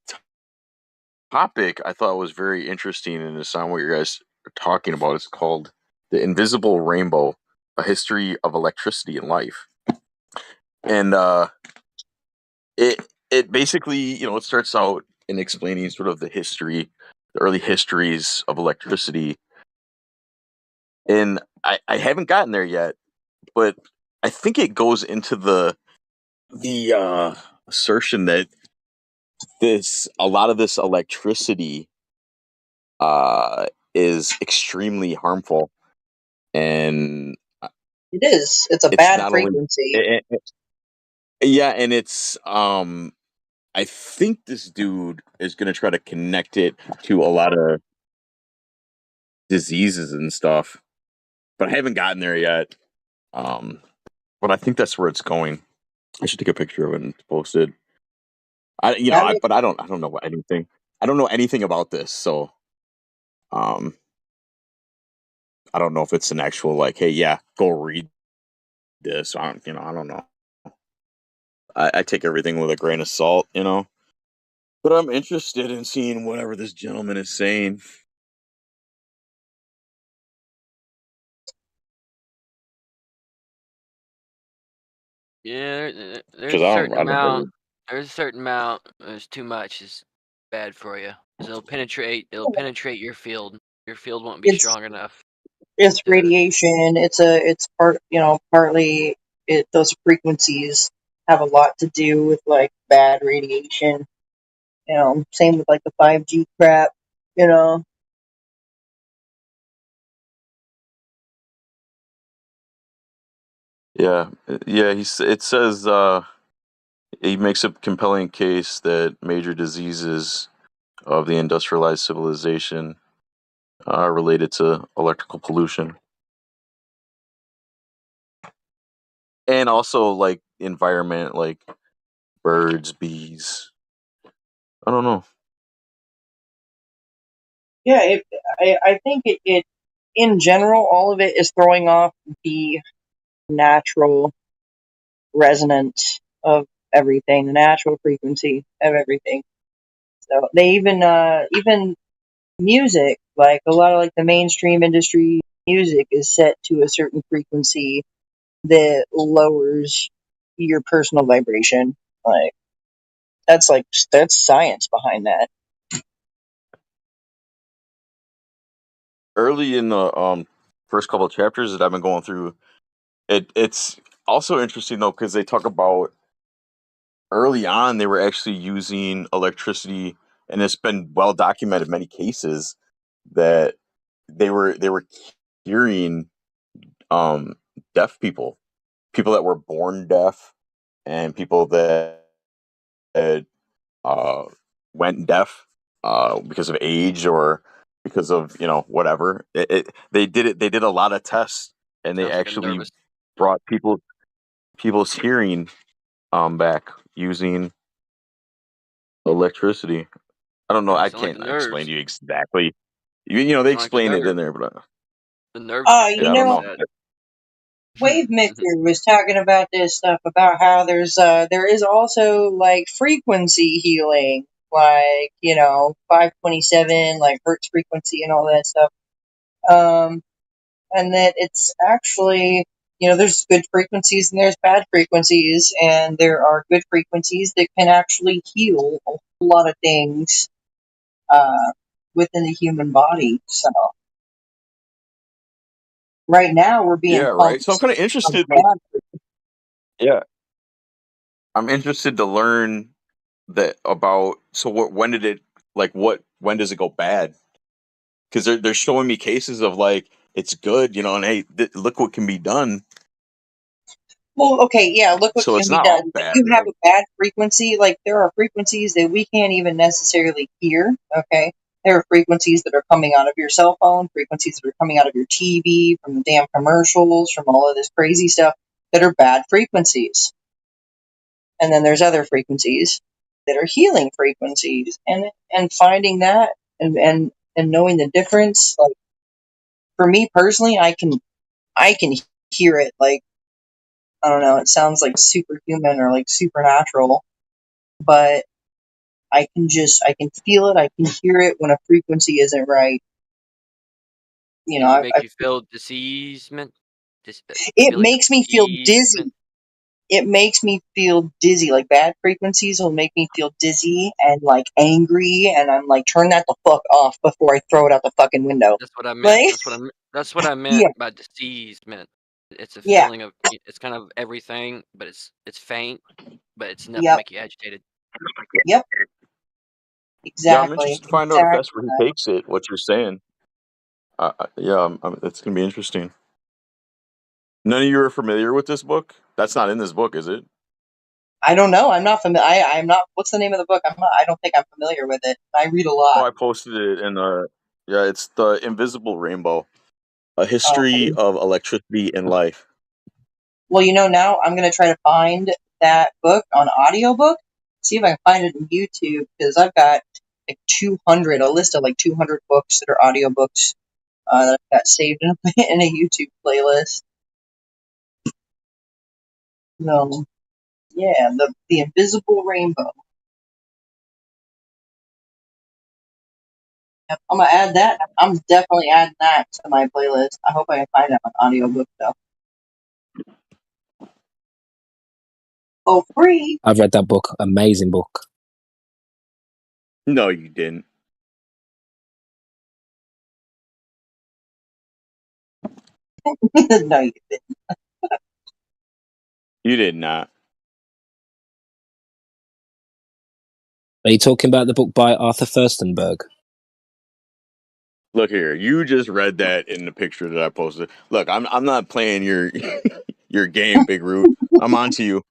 topic I thought was very interesting and it's on what you guys are talking about. It's called "The Invisible Rainbow: A History of Electricity and Life," and it basically it starts out in explaining sort of the early histories of electricity, and I haven't gotten there yet, but I think it goes into the assertion that a lot of this electricity is extremely harmful, and It is. It's a it's bad not only frequency. yeah, and it's I think this dude is going to try to connect it to a lot of diseases and stuff, but I haven't gotten there yet. Um, but I think that's where it's going. I should take a picture of it and post it. That makes, But I don't know anything. I don't know anything about this, so um, I don't know if it's an actual like, hey, yeah, go read this. I don't know. I take everything with a grain of salt, but I'm interested in seeing whatever this gentleman is saying. Yeah, there's Because a certain I've never. amount. There's a certain amount. There's too much is bad for you. 'Cause it'll penetrate. It'll penetrate your field. Your field won't be it's strong enough it's to. radiation. It's partly those frequencies have a lot to do with like bad radiation. Same with like the 5G crap. You know, Yeah, yeah. It says he makes a compelling case that major diseases of the industrialized civilization are related to electrical pollution, and also like environment, like birds, bees. I don't know. yeah. I think it in general, all of it is throwing off the natural resonance of everything, the natural frequency of everything. So they even music, like a lot of like the mainstream industry music is set to a certain frequency that lowers your personal vibration. Like that's science behind that. Early in the first couple of chapters that I've been going through, it's also interesting though because they talk about early on they were actually using electricity, and it's been well documented many cases that they were curing deaf people that were born deaf, and people that had, uh, went deaf because of age or because of whatever. They did a lot of tests, and they Sounds like a actually nervous. brought people's hearing back using electricity. I don't know. I Sound like can't the explain nerves. to you exactly. They Sound like the explain it in nerve. there, but The nerves get yeah, You I don't damaged. know, know. That. Wave Mixer was talking about this stuff about how there is also like frequency healing, like 527 like hertz frequency and all that stuff. And that it's actually there's good frequencies and there's bad frequencies, and there are good frequencies that can actually heal a whole lot of things uh, within the human body. So right now we're Yeah, being right. So I'm pumped kind of a interested. bad. Yeah, I'm interested to learn that about. So when did it like when does it go bad? Because they're showing me cases of like it's good, and hey, look what can be done. Well, okay, yeah, look what So can it's be not all done. If bad, you have right? a bad frequency, like there are frequencies that we can't even necessarily hear, okay? There are frequencies that are coming out of your cell phone, frequencies that are coming out of your TV, from the damn commercials, from all of this crazy stuff that are bad frequencies. And then there's other frequencies that are healing frequencies. And finding that and knowing the difference, like for me personally, I can hear it, like I don't know, it sounds like superhuman or like supernatural, but I can feel it, I can hear it when a frequency isn't right. Does it I make you feel diseasement? it Feeling of makes me feel diseasement? dizzy. It makes me feel dizzy. Like bad frequencies will make me feel dizzy and like angry, and I'm like, turn that the fuck off before I throw it out the fucking window. That's what I meant. Like, That's what I meant yeah, by diseasement. It's a yeah, feeling of it's kind of everything, but it's faint, but it's enough to yep, make you agitated. yep, Yeah, I'm exactly, interested to find out if that's exactly where he that. takes it. What you're saying. Yeah, it's gonna be interesting. None of you are familiar with this book. That's not in this book, is it? I don't know. I'm not familiar. I'm not. What's the name of the book? I'm not. I don't think I'm familiar with it. I read a Oh, lot. I posted it in the. Yeah, it's the Invisible Rainbow: A Okay. History of Electricity and Life. Well, now I'm gonna try to find that book on audiobook. See if I can find it on YouTube because I've got like 200, a list of like 200 books that are audiobooks that I've got saved in in a YouTube playlist. No, yeah, the Invisible Rainbow. Yep, I'm gonna add that. I'm definitely adding that to my playlist. I hope I can find it on audiobook though. Oh, free. I've read that book. Amazing book. No, you didn't. No, you didn't. You did not. Are you talking about the book by Arthur Furstenberg? Look here, you just read that in the picture that I posted. Look, I'm not playing your your game, Big Root. I'm on to you.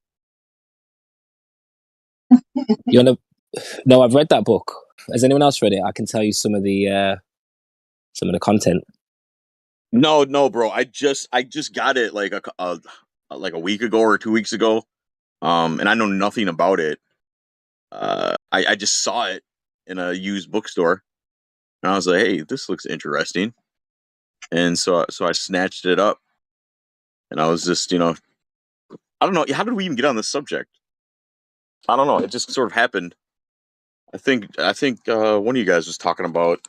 You wanna? No, I've read that book. Has anyone else read it? I can tell you some of the content. No, bro. I just got it like a week ago or 2 weeks ago. And I know nothing about it. I just saw it in a used bookstore, and I was like, "Hey, this looks interesting." And so I snatched it up, and I was just, I don't know, how did we even get on this subject? I don't know. It just sort of happened. I think one of you guys was talking about,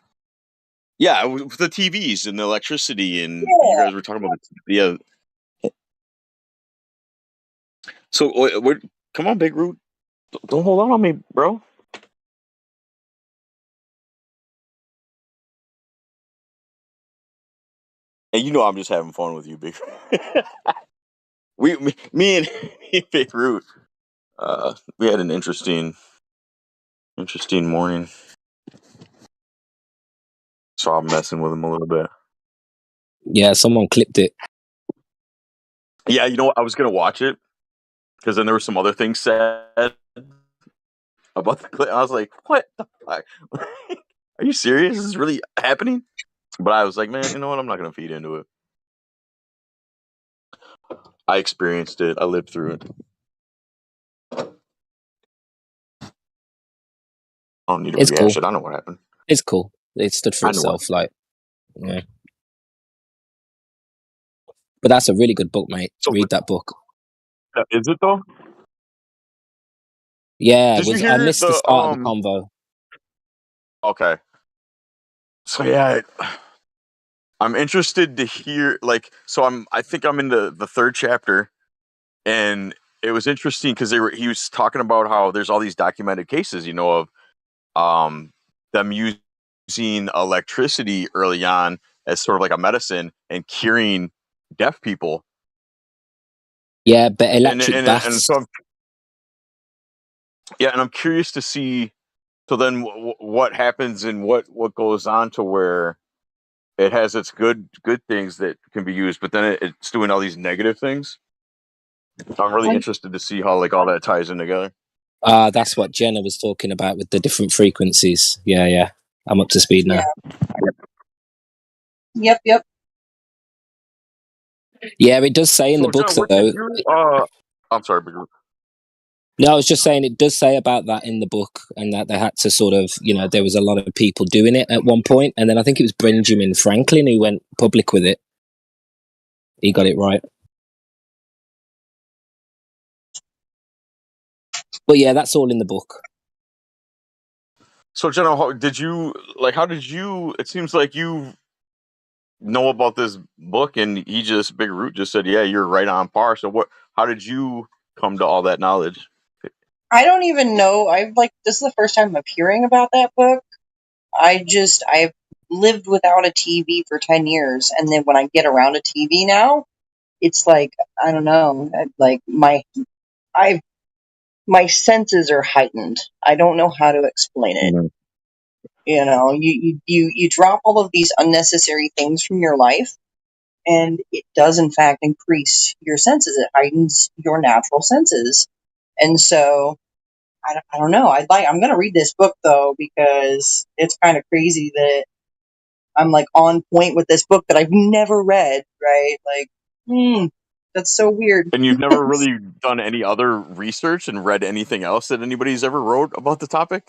yeah, with the TVs and the electricity, and you Yeah. guys were talking about yeah. So we're come on, Big Root, don't hold on me, bro. And I'm just having fun with you, Big. Me and Big Root, we had an interesting morning. So I'm messing with him a little bit. Yeah, someone clipped it. Yeah, I was gonna watch it because then there were some other things said about the clip. I was like, "What the fuck? Are you serious? Is this really happening?" But I was like, "Man, you know what? I'm not gonna feed into it. I experienced it. I lived through it. I don't need to It's rehash cool. it. I know what happened. It's cool. It stood for I know what. itself. Like, yeah. But that's a really good book, mate. So Read that book. is it though? Yeah, Did you I hear missed the the start of the convo. Okay. So yeah, I'm interested to hear I think I'm in the third chapter, and it was interesting because he was talking about how there's all these documented cases, of them using electricity early on as sort of like a medicine and curing deaf people. Yeah, but And electric and baths. so and I'm curious to see So then, what happens and what goes on to where it has its good things that can be used, but then it's doing all these negative things. So I'm really interested to see how like all that ties in together. That's what Jenna was talking about with the different frequencies. Yeah. I'm up to speed now. Yep. Yeah, it does say in the So, book, John, what though. did you? I'm sorry, Big Ru- No, I was just saying it does say about that in the book, and that they had to sort of, there was a lot of people doing it at one point, and then I think it was Benjamin Franklin who went public with it. He got it right. But yeah, that's all in the book. So, Jenna, how did you? It seems like you know about this book, and Big Root just said, "Yeah, you're right on par." So, how did you come to all that knowledge? I don't even know. This is the first time I'm hearing about that book. I've lived without a TV for 10 years, and then when I get around a TV now, it's like, I don't know, like my senses are heightened. I don't know how to explain it. Mm-hmm. You drop all of these unnecessary things from your life, and it does in fact increase your senses. It heightens your natural senses. And so I don't know. I'm going to read this book though, because it's kind of crazy that I'm like on point with this book that I've never read, right? Like, that's so weird. And you've never really done any other research and read anything else that anybody's ever wrote about the topic.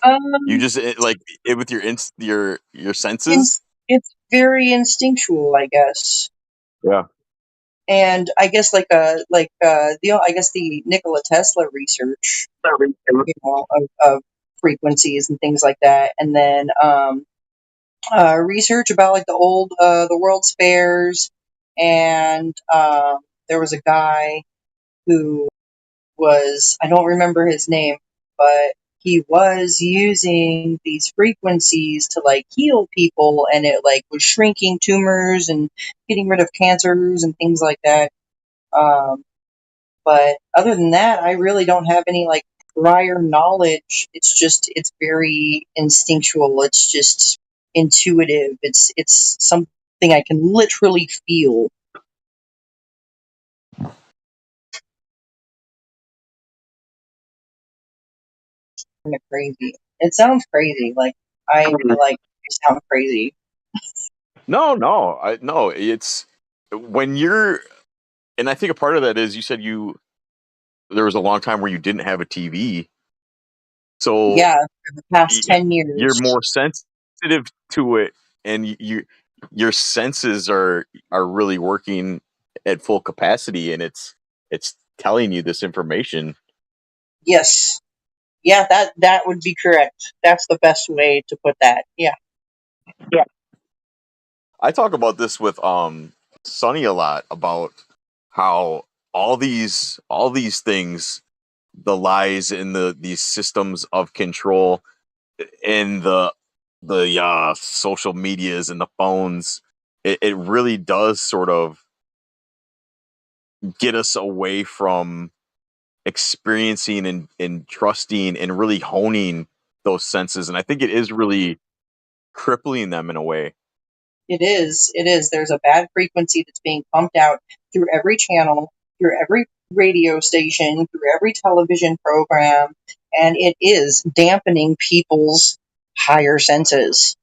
You just like it with your senses. It's very instinctual, I guess. Yeah. And I guess the Nikola Tesla research, of frequencies and things like that, and then research about like the World's Fairs, and there was a guy who I don't remember his name, but he was using these frequencies to like heal people, and it like was shrinking tumors and getting rid of cancers and things like that. But other than that, I really don't have any like prior knowledge. It's very instinctual. It's just intuitive. It's something I can literally feel. Kind of crazy. It sounds crazy. Like I sound crazy. No, no. It's when you're, and I think a part of that is you said there was a long time where you didn't have a TV, so Yeah, for the past 10 you're years. more sensitive to it, and your senses are really working at full capacity, and it's telling you this information. Yes. Yeah, that would be correct. That's the best way to put that. Yeah. I talk about this with Sonny a lot about how all these things, the lies in these systems of control in the social medias and the phones, it really does sort of get us away from experiencing and trusting and really honing those senses, and I think it is really crippling them in a way. It is. It is. There's a bad frequency that's being pumped out through every channel, through every radio station, through every television program, and it is dampening people's higher senses.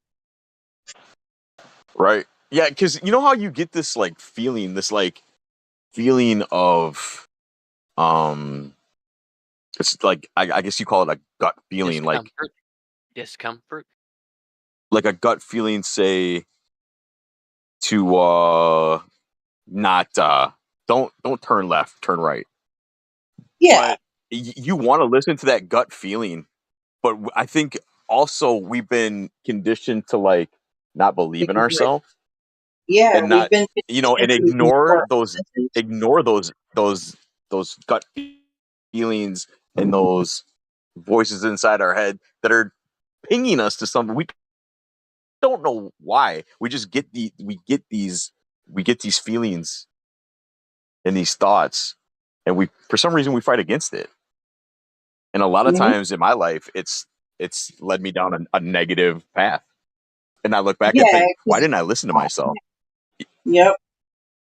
Right. Yeah, because you know how you get this like feeling, of it's like I guess you call it a gut feeling, Discomfort. like a gut feeling, say to not don't turn left, turn right. Yeah. But you want to listen to that gut feeling, but I think also we've been conditioned to like not believe in ourselves. Yeah, And we've not, been and ignore those gut feelings and those voices inside our head that are pinging us to something we don't know why. We just get these feelings and these thoughts, and we for some reason we fight against it. And a lot of Mhm. times in my life, it's it's led me down a negative path. And I look back and Yeah, think, why 'cause- didn't I listen to myself? yep.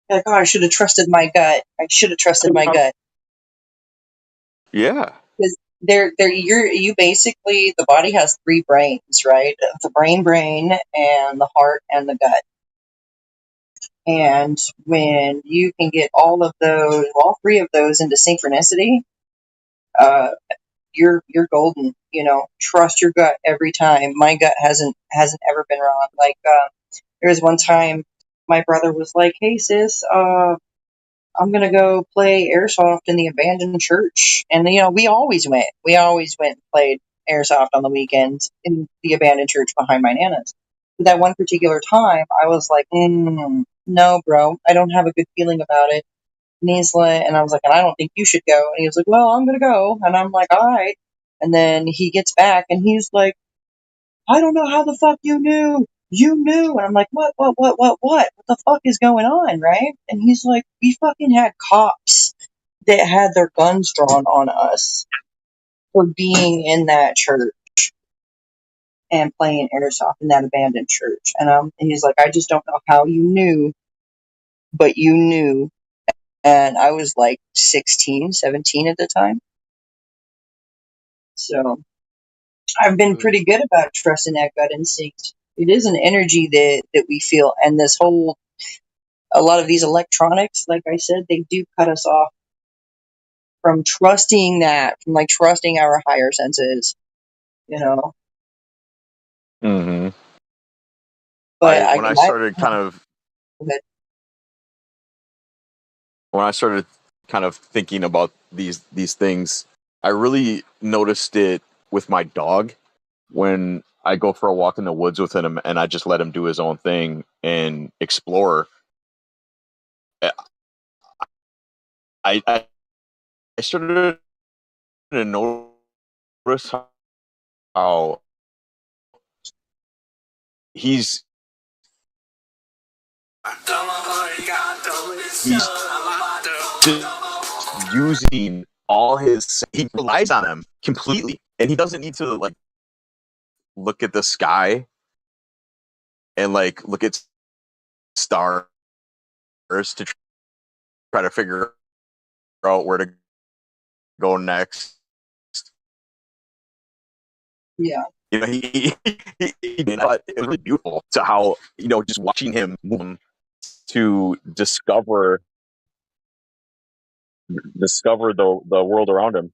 Like, oh, I should have trusted my gut. I should have trusted my gut. Yeah. Because you basically, the body has three brains, right? The brain, and the heart, and the gut. And when you can get all three of those into synchronicity, you're golden. Trust your gut every time. My gut hasn't ever been wrong. Like, there was one time my brother was like, "Hey sis, I'm gonna go play airsoft in the abandoned church," and we always went. We always went and played airsoft on the weekends in the abandoned church behind my nana's. But that one particular time, I was like, "No, bro, I don't have a good feeling about it." And I was like, "And I don't think you should go." And he was like, "Well, I'm gonna go," and I'm like, "All right." And then he gets back and he's like, "I don't know how the fuck you knew. You knew." And I'm like, what the fuck is going on, right? And he's like, "We fucking had cops that had their guns drawn on us for being in that church and playing airsoft in that abandoned church." And he's like, "I just don't know how you knew, but you knew." And I was like 16, 17 at the time. So I've been pretty good about trusting that gut instinct. It is an energy that we feel, and a lot of these electronics, like I said, they do cut us off from trusting from trusting our higher senses, you know. Mm-hmm. But when I started kind of thinking about these things, I really noticed it with my dog when I go for a walk in the woods with him and I just let him do his own thing and explore. I started to notice how he's just using all he relies on him completely, and he doesn't need to like look at the sky and like look at stars to try to figure out where to go next. Yeah. But it was really beautiful to how just watching him move to discover the world around him.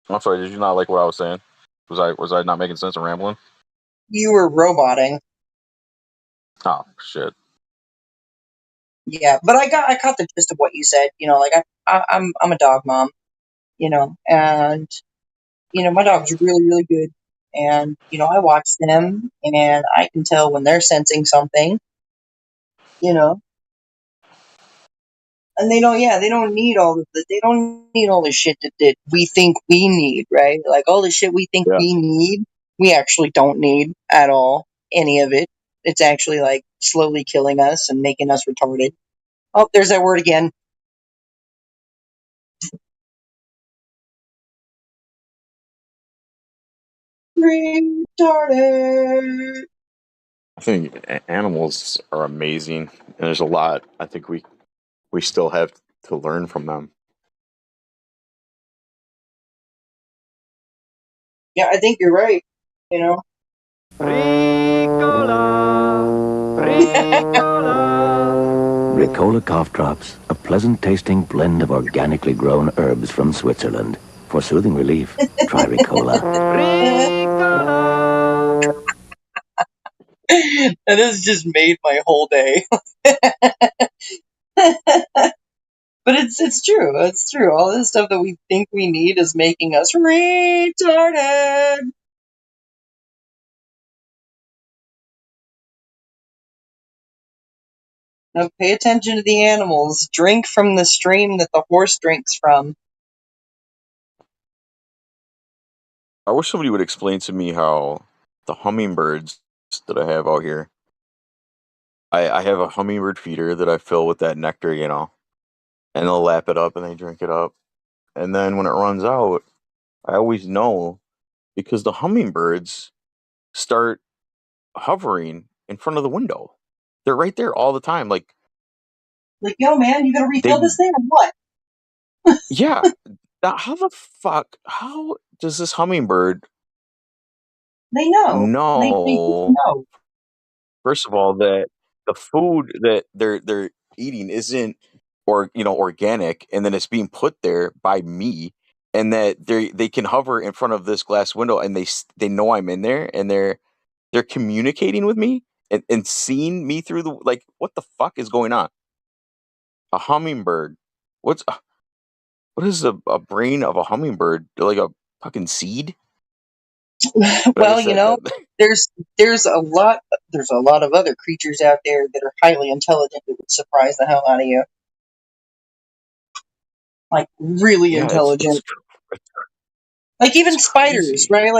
I'm sorry, did you not like what I was saying? Was I not making sense and rambling? You were roboting. Oh shit. Yeah, but I caught the gist of what you said. Like I'm a dog mom, and my dog's really, really good. And, I watch them and I can tell when they're sensing something, and they don't need they don't need all the shit that we think we need, right? Like all the shit we think we need, we actually don't need at all. Any of it. It's actually like slowly killing us and making us retarded. Oh, there's that word again. Retarded. I think animals are amazing, and there's a lot I think we still have to learn from them. Yeah, I think you're right. Ricola cough drops, a pleasant tasting blend of organically grown herbs from Switzerland. For soothing relief, try Ricola. That has just made my whole day. But it's true. It's true. All this stuff that we think we need is making us retarded. Now pay attention to the animals. Drink from the stream that the horse drinks from. I wish somebody would explain to me how the hummingbirds that I have out here. I have a hummingbird feeder that I fill with that nectar, and they'll lap it up and they drink it up. And then when it runs out, I always know because the hummingbirds start hovering in front of the window. They're right there all the time. Like, yo, man, you gonna refill they, this thing or what? yeah. How the fuck? How does this hummingbird They know. They know? know. First of all, that the food that they're eating isn't organic, and then it's being put there by me, and that they can hover in front of this glass window, and they know I'm in there, and they're communicating with me and seeing me through the, like, what the fuck is going on? A hummingbird. What is a brain of a hummingbird? Like a fucking seed? Well, there's a lot of other creatures out there that are highly intelligent that would surprise the hell out of you. Like really Yeah, intelligent. Like even spiders, crazy. right?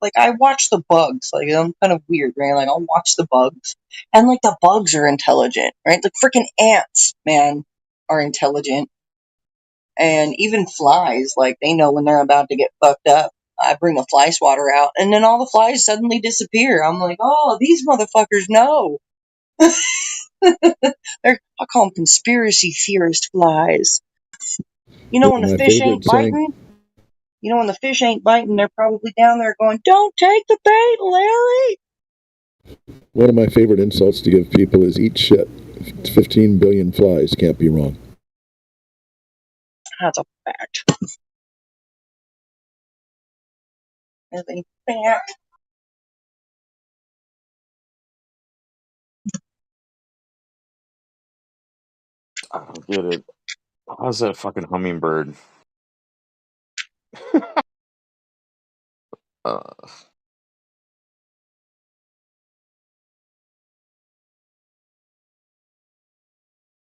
Like I watch the bugs. Like I'm kind of weird, right? Like I'll watch the bugs, and like the bugs are intelligent, right? Like freaking ants, man, are intelligent, and even flies, like they know when they're about to get fucked up. I bring a fly swatter out, and then all the flies suddenly disappear. I'm like, oh, these motherfuckers know. I call them conspiracy theorist flies. You know when the My fish ain't favorite saying. biting? You know when the fish ain't biting, they're probably down there going, "Don't take the bait, Larry." One of my favorite insults to give people is eat shit. 15 billion flies can't be wrong. That's a fact. That's a fact. I don't get it. How's that fucking hummingbird?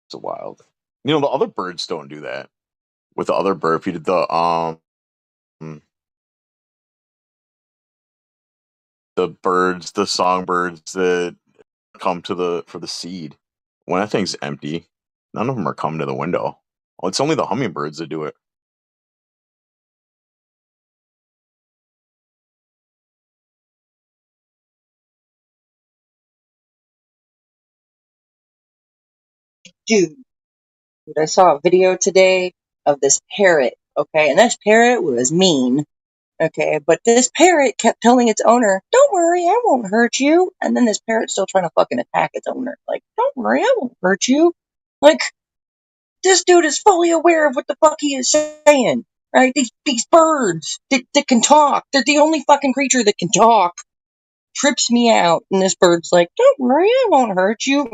It's wild. The other birds don't do that. With the other bird, if you did the birds, the songbirds that come for the seed, when that thing's empty, none of them are coming to the window. Well, it's only the hummingbirds that do it. Dude, I saw a video today of this parrot, okay? And this parrot was mean, okay? But this parrot kept telling its owner, "Don't worry, I won't hurt you." And then this parrot's still trying to fucking attack its owner. Like, "Don't worry, I won't hurt you." Like, this dude is fully aware of what the fuck he is saying, right? These birds that can talk, they're the only fucking creature that can talk. Trips me out, and this bird's like, "Don't worry, I won't hurt you."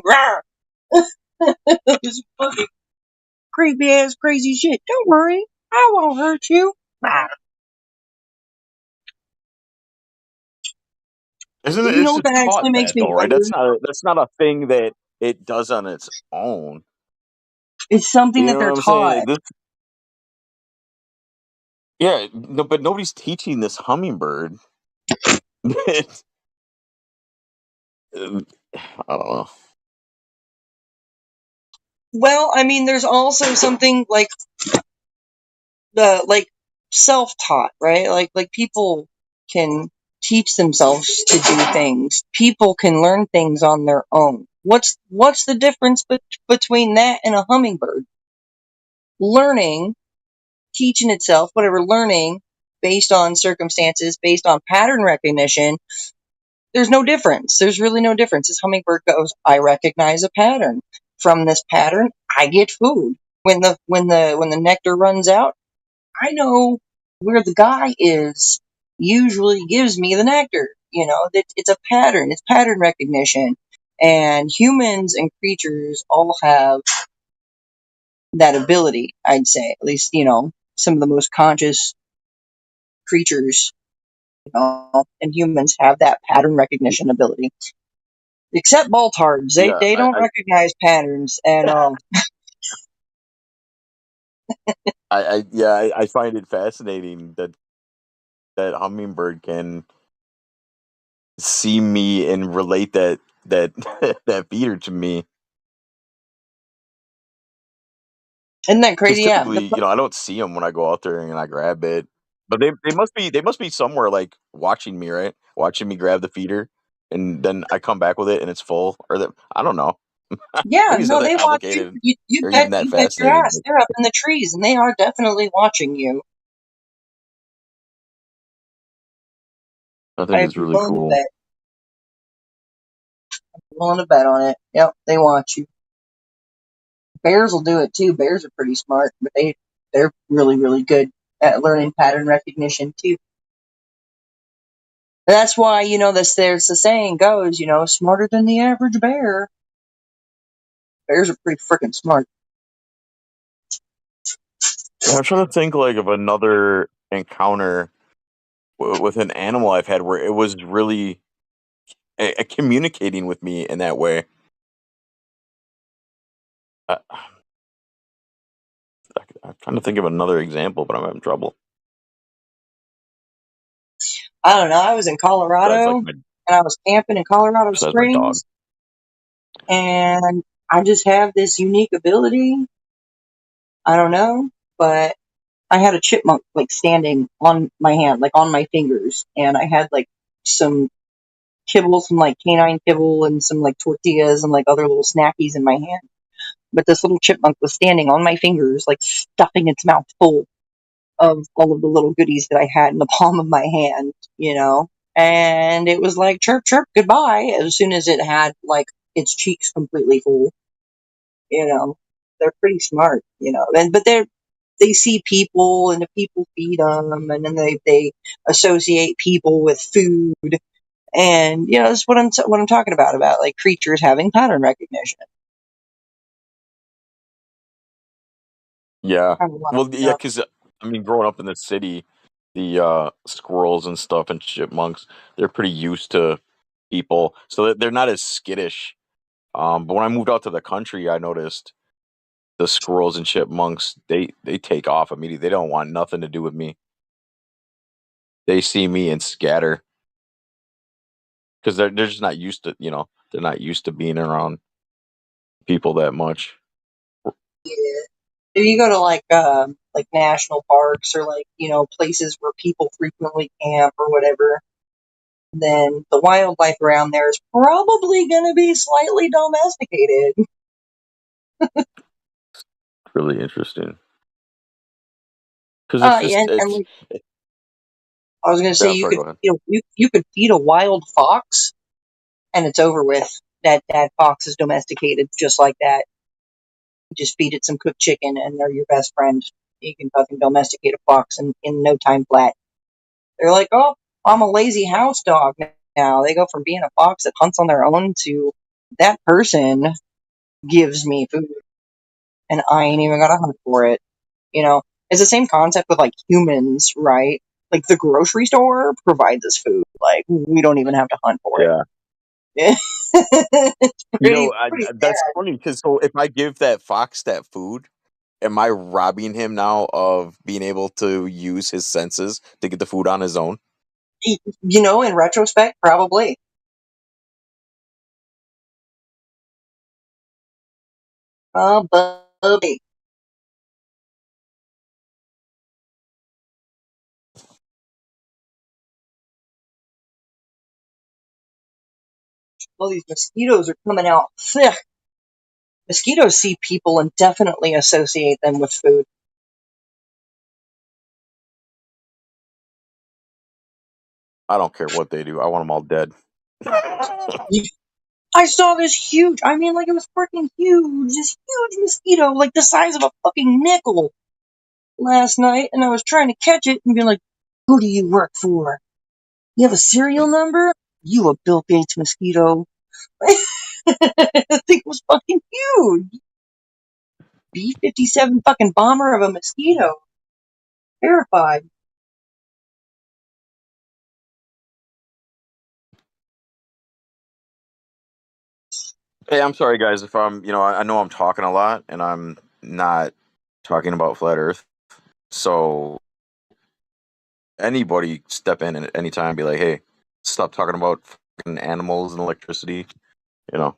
This fucking creepy ass crazy shit. "Don't worry, I won't hurt you." Isn't it? You know what It's that actually taught makes that me though, right? wonder? That's not a thing that it does on its own. It's something You that know they're what I'm saying? taught. Yeah, no, but nobody's teaching this hummingbird. I don't know. Well, I mean, there's also something like self-taught, right? Like people can teach themselves to do things. People can learn things on their own. What's the difference between that and a hummingbird? Learning, teaching itself, whatever, learning based on circumstances, based on pattern recognition. There's no difference. There's really no difference. This hummingbird goes, "I recognize a pattern. From this pattern, I get food. When the nectar runs out, I know where the guy is. Usually gives me the nectar. It's a pattern. It's pattern recognition. And humans and creatures all have that ability, I'd say. At least, some of the most conscious creatures, and humans have that pattern recognition ability. Except baltards. Yeah, They don't recognize patterns at all. I find it fascinating that hummingbird can see me and relate that that feeder to me. Isn't that Because crazy? Yeah. typically, I don't see them when I go out there and I grab it. But they must be somewhere like watching me, right? Watching me grab the feeder, and then I come back with it and it's full, or that I don't know. Yeah, Maybe it's not no, that they watch you. complicated, You or even bet, that you bet your fascinating. ass. They're up in the trees, and they are definitely watching you. I think I'd it's be really willing to cool. bet. Willing to bet on it. Yep, they watch you. Bears will do it too. Bears are pretty smart, but they're really really good at learning pattern recognition too. That's why there's the saying goes, smarter than the average bear. Bears are pretty freaking smart. Yeah, I'm trying to think like of another encounter with an animal I've had where it was really communicating with me in that way. I'm trying to think of another example, but I'm having trouble. I don't know. I was in Colorado and I was camping in Colorado Besides my dog. Springs, and I just have this unique ability. I don't know, but I had a chipmunk like standing on my hand, like on my fingers, and I had like some kibble, some like canine kibble, and some like tortillas and like other little snackies in my hand. But this little chipmunk was standing on my fingers, like stuffing its mouth full of all of the little goodies that I had in the palm of my hand. And it was like chirp chirp goodbye as soon as it had like its cheeks completely full. They're pretty smart. But they see people and the people feed them, and then they associate people with food, and that's what I'm talking about like creatures having pattern recognition. Yeah. Kind of a lot Well, of yeah, stuff. because I mean, growing up in the city, the squirrels and stuff and chipmunks, they're pretty used to people, so they're not as skittish. But when I moved out to the country, I noticed the squirrels and chipmunks, they take off immediately. They don't want nothing to do with me. They see me and scatter because they're just not used to they're not used to being around people that much. Yeah. If you go to like national parks or like places where people frequently camp or whatever, then the wildlife around there is probably going to be slightly domesticated. Really interesting because it's just And it's like, I was going to say, yeah. Sorry, go ahead. you could feed a wild fox and it's over with. That fox is domesticated just like that. You just feed it some cooked chicken and they're your best friend. You can fucking domesticate a fox in no time flat. They're like, oh, I'm a lazy house dog now. They go from being a fox that hunts on their own to that person gives me food and I ain't even gotta hunt for it. It's the same concept with like humans, right? Like the grocery store provides us food. Like we don't even have to hunt for it. Yeah. It's pretty That's sad. funny because so if I give that fox that food, am I robbing him now of being able to use his senses to get the food on his own? In retrospect, probably. Bubby. Well, these mosquitoes are coming out thick. Mosquitoes see people and definitely associate them with food. I don't care what they do. I want them all dead. I saw this huge, I mean, like it was freaking huge, this huge mosquito, like the size of a fucking nickel last night, and I was trying to catch it and be like, who do you work for? You have a serial number? You a Bill Gates mosquito. The thing was fucking huge. B-57 fucking bomber of a mosquito. Terrified. Hey, I'm sorry, guys, if I know I'm talking a lot and I'm not talking about flat Earth. So anybody step in at any time, and be like, hey, stop talking about fucking animals and electricity. You know,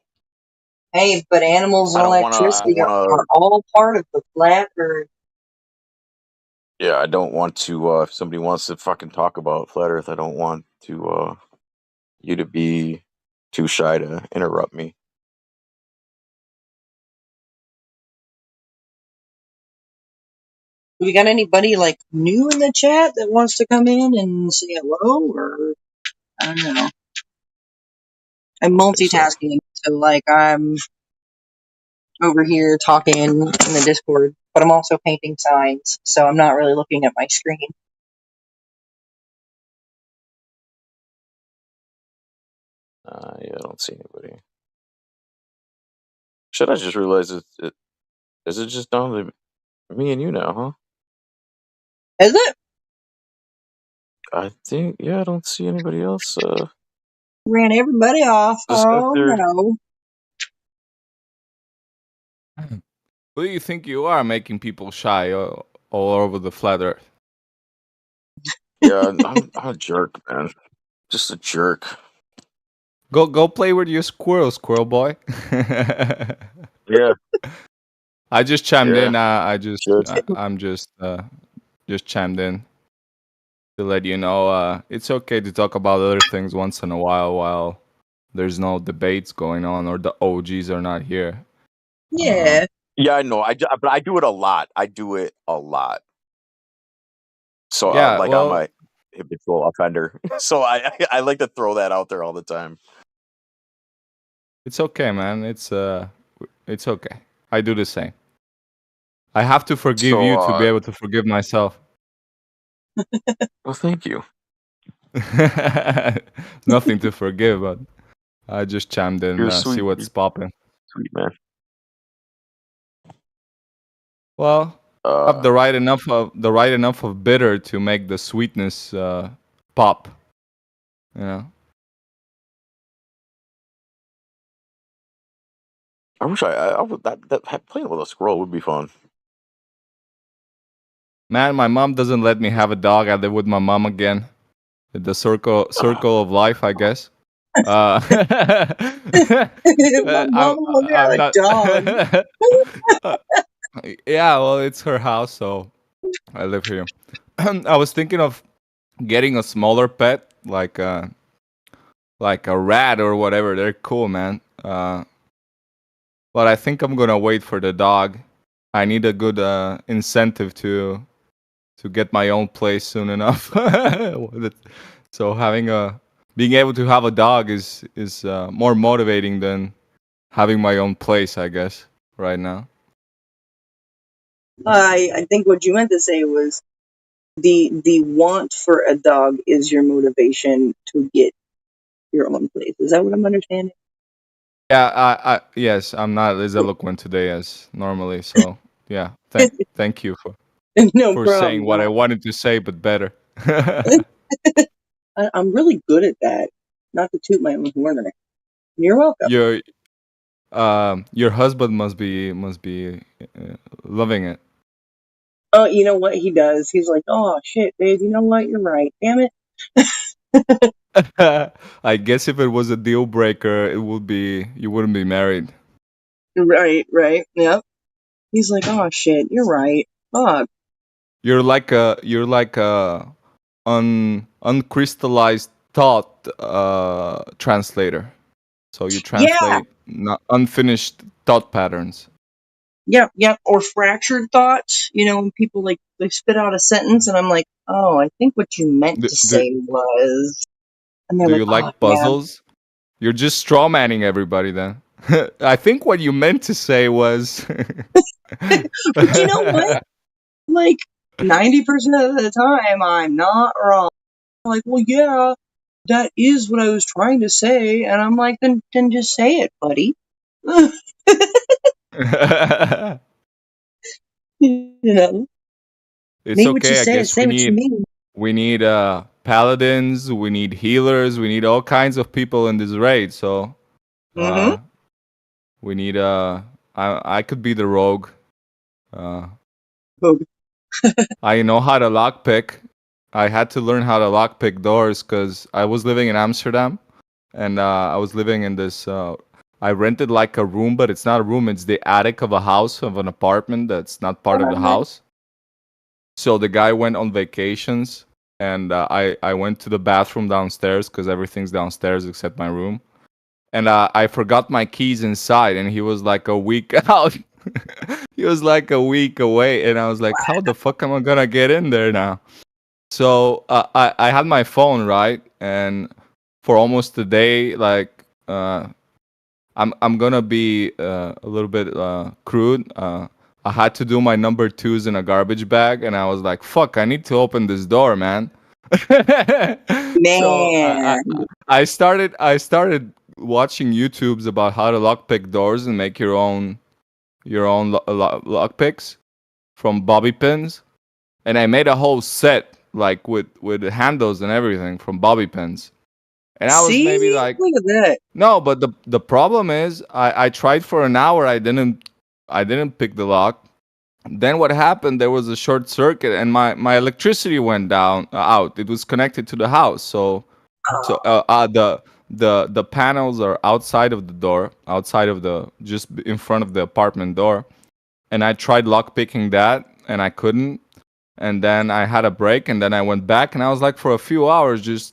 Hey, but animals and I don't electricity want are to. all part of the flat earth. Yeah, I don't want to. If somebody wants to fucking talk about flat Earth, I don't want to. You to be too shy to interrupt me. We got anybody like new in the chat that wants to come in and say hello, or I don't know. I'm multitasking, so like I'm over here talking in the Discord, but I'm also painting signs, so I'm not really looking at my screen. Yeah, I don't see anybody. Should I just realize is it just down to me and you now, huh? Is it? I think I don't see anybody else. Ran everybody off. Just up Oh there. no. Who do you think you are, making people shy all over the flat Earth? Yeah, I'm a jerk, man. Just a jerk. Go play with your squirrel boy. Yeah. I just chimed Yeah. in. Should. I'm just chimed in to let you know it's okay to talk about other things once in a while there's no debates going on or the OGs are not here. Yeah. Yeah, I know. But I do it a lot. I do it a lot. So Yeah, like well, I'm a habitual offender. So I like to throw that out there all the time. it's okay, man. It's okay. I do the same. I have to forgive So you to be able to forgive myself. well, thank you. Nothing to forgive, but I just chimed in, You're see sweet. what's popping. Sweet man. Well, have the right enough of bitter to make the sweetness pop. You know. I wish I would that playing with a squirrel would be fun. Man, my mom doesn't let me have a dog. I live with my mom again. The circle of life, I guess. My mom will have a dog. Yeah, well, it's her house, so I live here. I was thinking of getting a smaller pet, like a rat or whatever. They're cool, man. But I think I'm gonna wait for the dog. I need a good incentive to get my own place soon enough. So being able to have a dog is more motivating than having my own place, I guess, right now. I think what you meant to say was the want for a dog is your motivation to get your own place. Is that what I'm understanding? Yeah, yes, I'm not as eloquent today as normally, so yeah. Thank you for No for problem. saying what I wanted to say, but better. I'm really good at that. Not to toot my own horn. You're welcome. Your husband must be loving it. Oh, you know what he does? He's like, "Oh shit, babe. You know what? You're right. Damn it." I guess if it was a deal breaker, it would be you wouldn't be married. Right. Yep. He's like, "Oh shit, you're right. Fuck." You're like a uncrystallized thought translator. So you translate not unfinished thought patterns. Yep. Or fractured thoughts. You know, when people like they spit out a sentence, and I'm like, "Oh, I think what you meant to say was." And they're Do like, you "Oh, like puzzles? You're just straw manning everybody then. I think what you meant to say was. But you know what? Like 90% of the time, I'm not wrong. I'm like, well, yeah, that is what I was trying to say, and I'm like, then just say it, buddy. You know, It's mean what you okay. I say, guess say what you mean. we need paladins, we need healers, we need all kinds of people in this raid. So we need I could be the rogue. Rogue. I know how to lockpick. I had to learn how to lockpick doors because I was living in Amsterdam, and I was living in this. I rented like a room, but it's not a room. It's the attic of a house of an apartment that's not part of the house. So the guy went on vacations, and I went to the bathroom downstairs because everything's downstairs except my room. And I forgot my keys inside, and he was like a week out. He was like a week away, and I was like, how the fuck am I gonna get in there now? So I had my phone, right, and for almost a day, like I'm gonna be a little bit crude. I had to do my number twos in a garbage bag, and I was like, fuck, I need to open this door, man. So Man. I started watching YouTubes about how to lockpick doors and make your own lockpicks from bobby pins, and I made a whole set like with handles and everything from bobby pins. And I was maybe See? like, Look at that. no, but the problem is I tried for an hour. I didn't pick the lock. Then what happened? There was a short circuit, and my electricity went down out. It was connected to the house, so the panels are outside of the door, outside of the just in front of the apartment door. And I tried lock picking that, and I couldn't. And then I had a break, and then I went back, and I was like for a few hours just.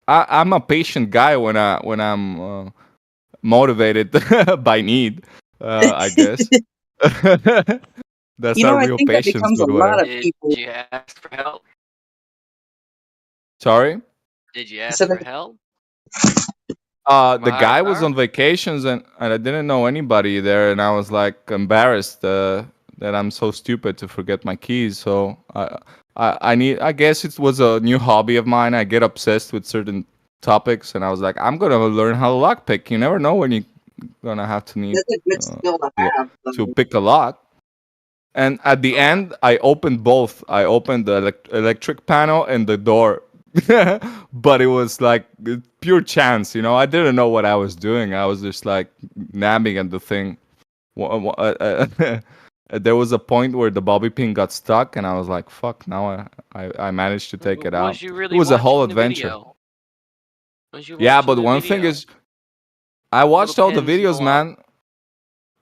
I'm a patient guy when I'm motivated by need. I guess that's You know, not I real think that patience, becomes a but lot whatever. of people. Did you ask for help? Sorry. Did you ask So for that, help? The My higher guy was power? on vacations, and I didn't know anybody there, and I was like embarrassed that I'm so stupid to forget my keys. So I guess it was a new hobby of mine. I get obsessed with certain topics, and I was like, I'm gonna learn how to lockpick. You never know when you're gonna have to need that's a good skill to have. to pick a lock. And at the end, I opened both. I opened the electric panel and the door. But it was like pure chance, you know. I didn't know what I was doing. I was just like nabbing at the thing. There was a point where the bobby pin got stuck, and I was like, "Fuck!" Now I managed to take it out. Was you It really was a whole watching the adventure. video? Was you Yeah, watching but the one thing video? is, I Little watched all the pins in the videos, lock. man.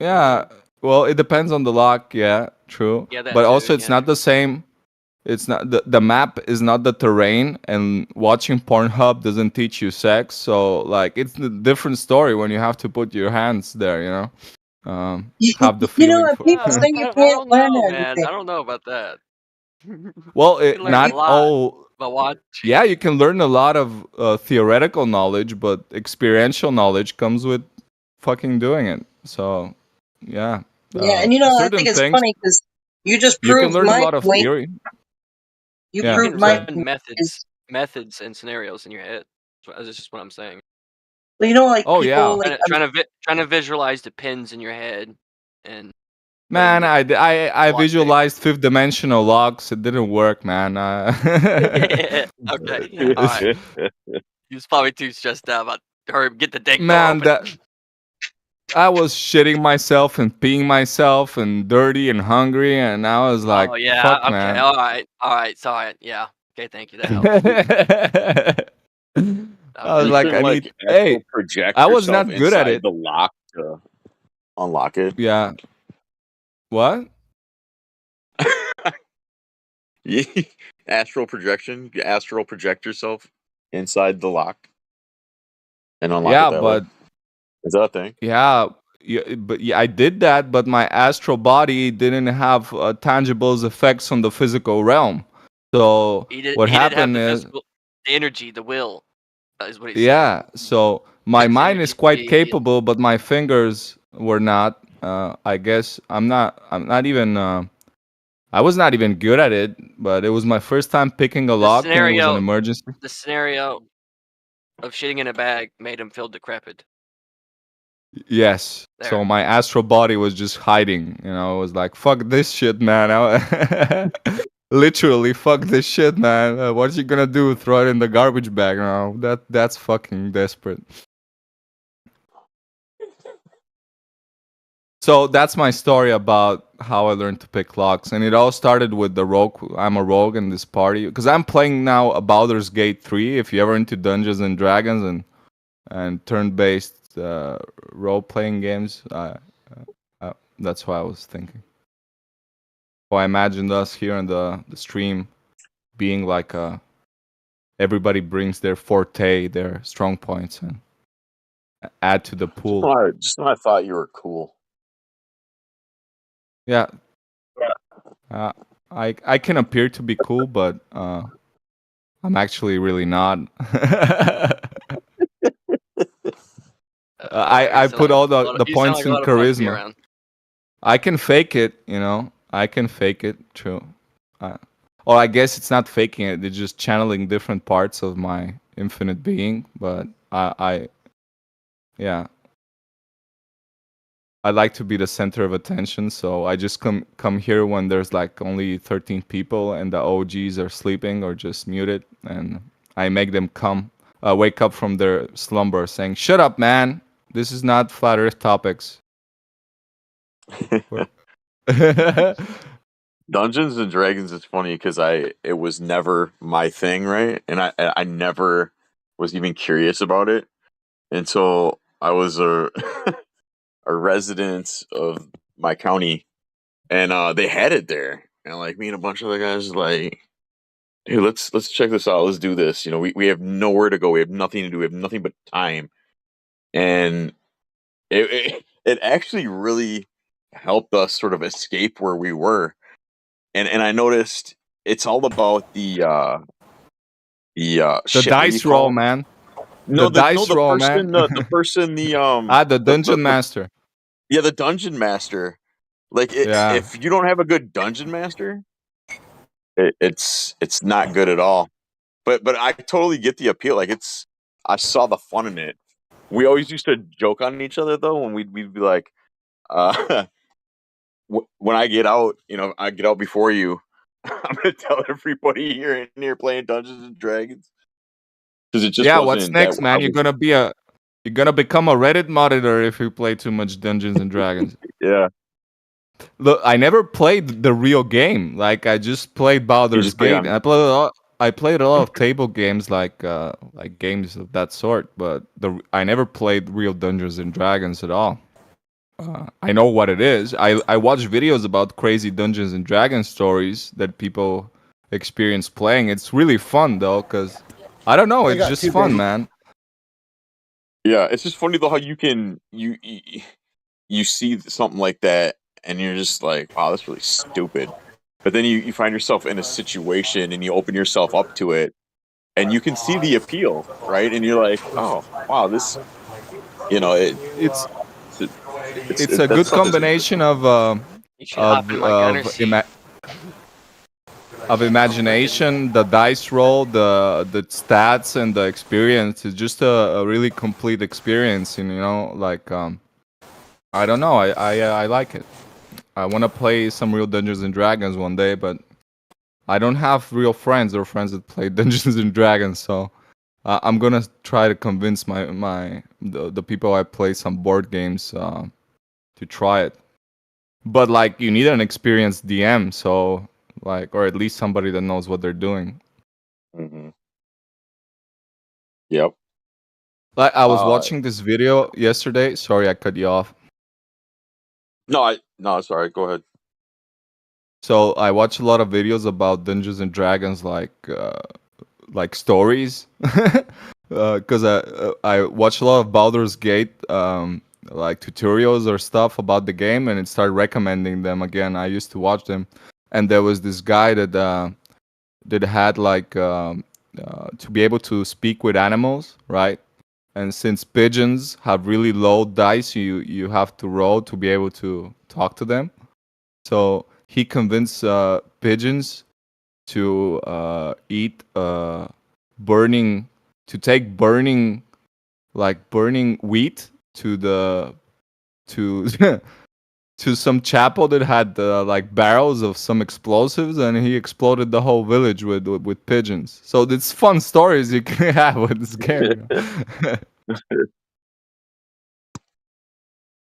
Yeah, well, it depends on the lock. Yeah, true. Yeah, that But too. also, it's Yeah. not the same. It's not the map is not the terrain, and watching Pornhub doesn't teach you sex. So like, it's a different story when you have to put your hands there. You know, have the You know, feeling and for. people say you I can't don't learn know, man. everything. I don't know about that. Well, You can learn a not lot all. by watching. Yeah, you can learn a lot of theoretical knowledge, but experiential knowledge comes with fucking doing it. So, yeah, Yeah, and you know, I certain think it's things funny because you just you can proved learn a my lot of point. theory. You Yeah, You proved can my sorry. run point is, methods and scenarios in your head. That's just what I'm saying. well, you know, like Oh people yeah, like Trying to visualize the pins in your head and man. letting the I lock pick. visualized fifth dimensional locks. It didn't work, man. Okay. All right. He was probably too stressed out about hurry get the dang door Man, open. that I was shitting myself and peeing myself and dirty and hungry, and I was like, Oh yeah. "Fuck, Okay. man." All right. Sorry. Yeah. Okay. Thank you. That helps. I was You Okay. like, couldn't I like need. actual Hey, project I was yourself not good at inside it. the lock to unlock it. Yeah. What? Yeah. Astral projection. You astral project yourself inside the lock and unlock Yeah, it that way. but Is that a thing? yeah, but yeah, I did that, but my astral body didn't have tangible effects on the physical realm. So He did. what He didn't have happened the is, physical, the energy, the will. Is what he's saying. yeah. So my His mind energy is to quite be. capable, but my fingers were not. I guess I'm not. I'm not even. I was not even good at it, but it was my first time picking a The lock, and it was an scenario. emergency. The scenario of shitting in a bag made him feel decrepit. Yes. So There. my astral body was just hiding. You know, it was like, fuck this shit, man. Literally, fuck this shit, man. What you gonna do? Throw it in the garbage bag? No, that's fucking desperate. So that's my story about how I learned to pick locks, and it all started with the rogue. I'm a rogue in this party because I'm playing now a Baldur's Gate 3. If you're ever into Dungeons and Dragons and turn-based role-playing games, that's what I was thinking. I imagined us here in the stream being like everybody brings their forte, their strong points, and add to the pool. Just when I thought you were cool. Yeah. I can appear to be cool, but I'm actually really not. I put all the points in charisma. I can fake it, you know. I can fake it. True. Or I guess it's not faking it. It's just channeling different parts of my infinite being. But yeah. I like to be the center of attention, so I just come here when there's like only 13 people and the OGs are sleeping or just muted, and I make them wake up from their slumber, saying, "Shut up, man! This is not flat Earth topics." Dungeons and Dragons is funny because it was never my thing, right? And I never was even curious about it until I was a resident of my county, and they had it there, and like me and a bunch of other guys like, hey, let's check this out. Let's do this. You know, we have nowhere to go. We have nothing to do. We have nothing but time, and it actually really helped us sort of escape where we were. And I noticed it's all about the dice roll, man. No, the dice roll, person, man. the person, the the dungeon master. Yeah, the dungeon master. Like, if you don't have a good dungeon master, it's not good at all. But I totally get the appeal. Like, I saw the fun in it. We always used to joke on each other though when we'd be like, when I get out, you know, I get out before you. I'm gonna tell everybody here in here playing Dungeons and Dragons. Because it just what's next, man? You're gonna become a Reddit monitor if you play too much Dungeons and Dragons. Yeah. Look, I never played the real game. Like, I just played Baldur's Gate. I played a lot of table games, like games of that sort. But I never played real Dungeons and Dragons at all. I know what it is. I watch videos about crazy Dungeons and Dragons stories that people experience playing. It's really fun though, because I don't know. It's just fun, man. Yeah, it's just funny though how you can you see something like that and you're just like, wow, that's really stupid. But then you find yourself in a situation and you open yourself up to it and you can see the appeal, right? And you're like, oh, wow, this, you know, it's a good combination of imagination, the dice roll, the stats, and the experience. It's just a really complete experience, and you know, like I don't know, I like it. I want to play some real Dungeons and Dragons one day, but I don't have real friends or friends that play Dungeons and Dragons, so I'm gonna try to convince the people I play some board games to try it. But like, you need an experienced DM, so like, or at least somebody that knows what they're doing. Mm-hmm. Yep. Like, I was watching this video yesterday. Sorry, I cut you off. No, sorry. Go ahead. So I watch a lot of videos about Dungeons and Dragons, like stories, because I watch a lot of Baldur's Gate, like tutorials or stuff about the game, and it started recommending them again. I used to watch them, and there was this guy that had like to be able to speak with animals, right? And since pigeons have really low dice, you have to roll to be able to talk to them. So he convinced pigeons to eat take burning wheat to to some chapel that had like barrels of some explosives, and he exploded the whole village with pigeons. So it's fun stories you can have with this game.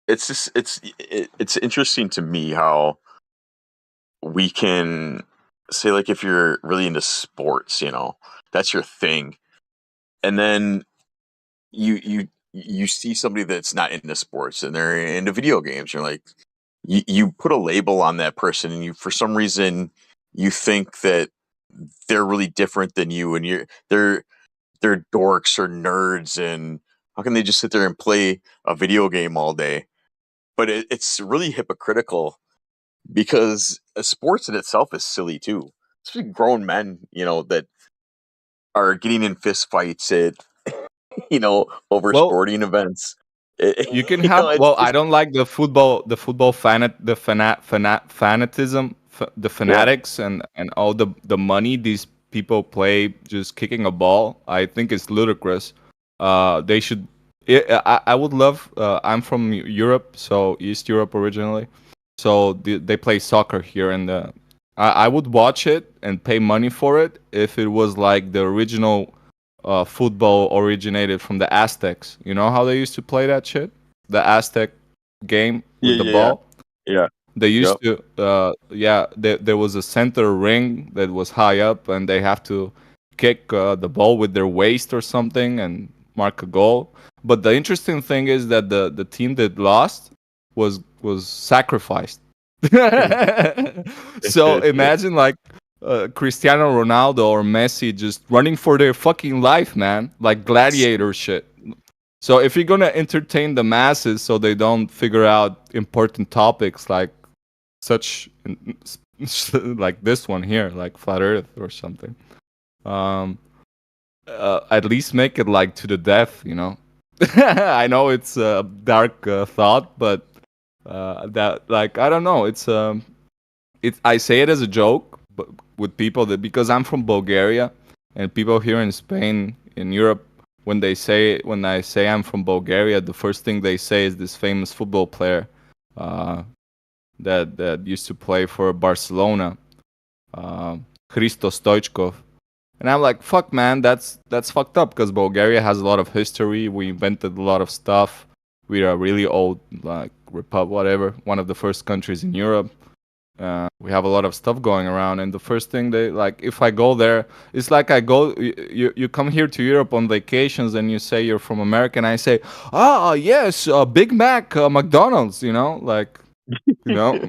It's just it's interesting to me how we can say, like, if you're really into sports, you know, that's your thing, and then you see somebody that's not into sports and they're into video games. You're like, you put a label on that person, and you for some reason you think that they're really different than you, and they're dorks or nerds, and how can they just sit there and play a video game all day? But it's really hypocritical because sports in itself is silly too. Especially grown men, that are getting in fist fights at over Well, sporting events. you can have. It's Well, I just don't like the football fanatism, the yeah, fanatics, and all the money these people play just kicking a ball. I think it's ludicrous. They should. I would love. I'm from Europe, so East Europe originally. So they play soccer here, and I would watch it and pay money for it if it was like the original football originated from the Aztecs. You know how they used to play that shit? The Aztec game yeah, with the yeah, yeah, ball. yeah. They Yep. used to, yeah. There was a center ring that was high up, and they have to kick the ball with their waist or something and mark a goal. But the interesting thing is that the team that lost was sacrificed. So imagine like Cristiano Ronaldo or Messi just running for their fucking life, man, like gladiator shit. So if you're gonna entertain the masses so they don't figure out important topics like such like this one here, like flat Earth or something, um, at least make it like to the death, you know. I know it's a dark thought, but that like I don't know. It's I say it as a joke, but with people that because I'm from Bulgaria and people here in Spain in Europe when I say I'm from Bulgaria, the first thing they say is this famous football player that used to play for Barcelona, Hristo Stoichkov. And I'm like, fuck, man, that's fucked up because Bulgaria has a lot of history. We invented a lot of stuff. We are a really old, like, whatever, one of the first countries in Europe. We have a lot of stuff going around, and the first thing they like, if I go there, it's like I go. You come here to Europe on vacations, and you say you're from America, and I say, yes, Big Mac, McDonald's, you know, like, you know,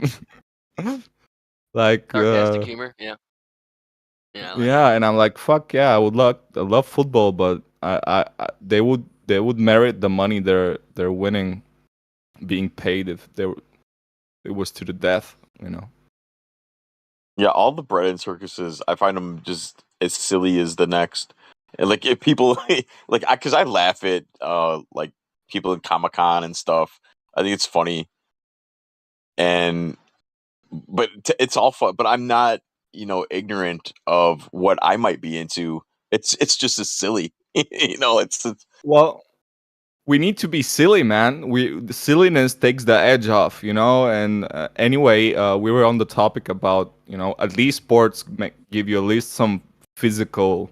like, Sarcastic humor. Yeah. Yeah. I like yeah, and I'm like, fuck yeah, I love football, but they would merit the money they're winning, being paid if it was to the death, you know. Yeah, all the bread and circuses, I find them just as silly as the next. And like if people like, because I laugh at like people in Comic Con and stuff. I think it's funny, and but it's all fun. But I'm not, ignorant of what I might be into. It's just as silly, It's Well, we need to be silly, man. The silliness takes the edge off, you know. And anyway, we were on the topic about, at least sports give you at least some physical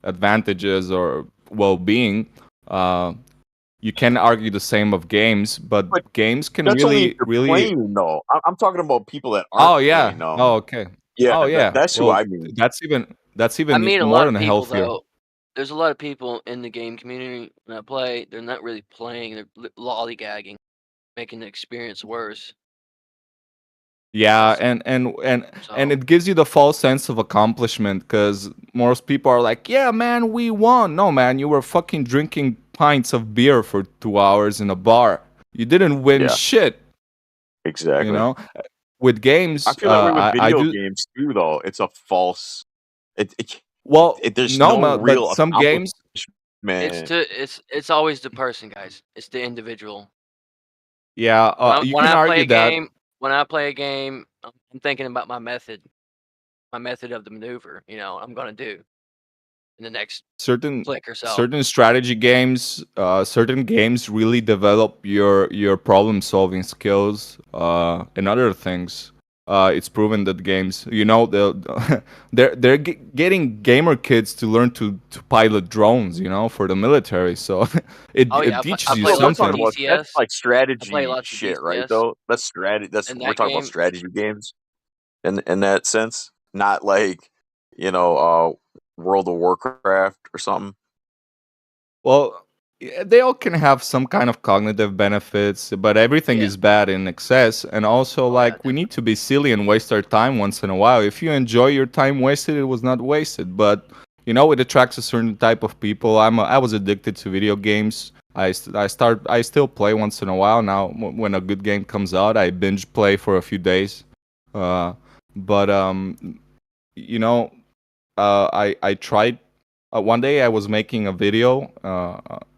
advantages or well-being. You can argue the same of games, but but games can that's only if really, you're really. playing though. I'm talking about people that Oh aren't yeah. playing. No, Oh okay. yeah, Oh yeah. that's who Well, I mean. that's I even meet a more lot of than people healthier. though. There's a lot of people in the game community when I play. They're not really playing. They're lollygagging, making the experience worse. Yeah, So, and so it gives you the false sense of accomplishment because most people are like, "Yeah, man, we won." No, man, you were fucking drinking pints of beer for 2 hours in a bar. You didn't win Yeah, shit, you exactly. know. With I games, feel that way with I video do. games too, though. It's a false. Well, There's no, no but real some games, accomplishment. it's always the person, guys. It's the individual. yeah, you When can I play argue a that game, I'm thinking about my method of the maneuver. I'm gonna do in the next certain click or so. certain games really develop your problem solving skills and other things. It's proven that games, they're getting gamer kids to learn to pilot drones, for the military. So Oh it yeah, teaches I you play But we're lots of talking something. about that's DCS. like I play strategy lots of shit, right? DCS. Though that's strategy. That's In we're that talking about game, strategy games in that sense, not like World of Warcraft or something. Well, they all can have some kind of cognitive benefits, but everything Yeah. is bad in excess. And also, Oh, yeah, like, we need to be silly and waste our time once in a while. If you enjoy your time wasted, it was not wasted. But you know, it attracts a certain type of people. I was addicted to video games. I still play once in a while now. When a good game comes out, I binge play for a few days. But you know, I tried. One day I was making a video,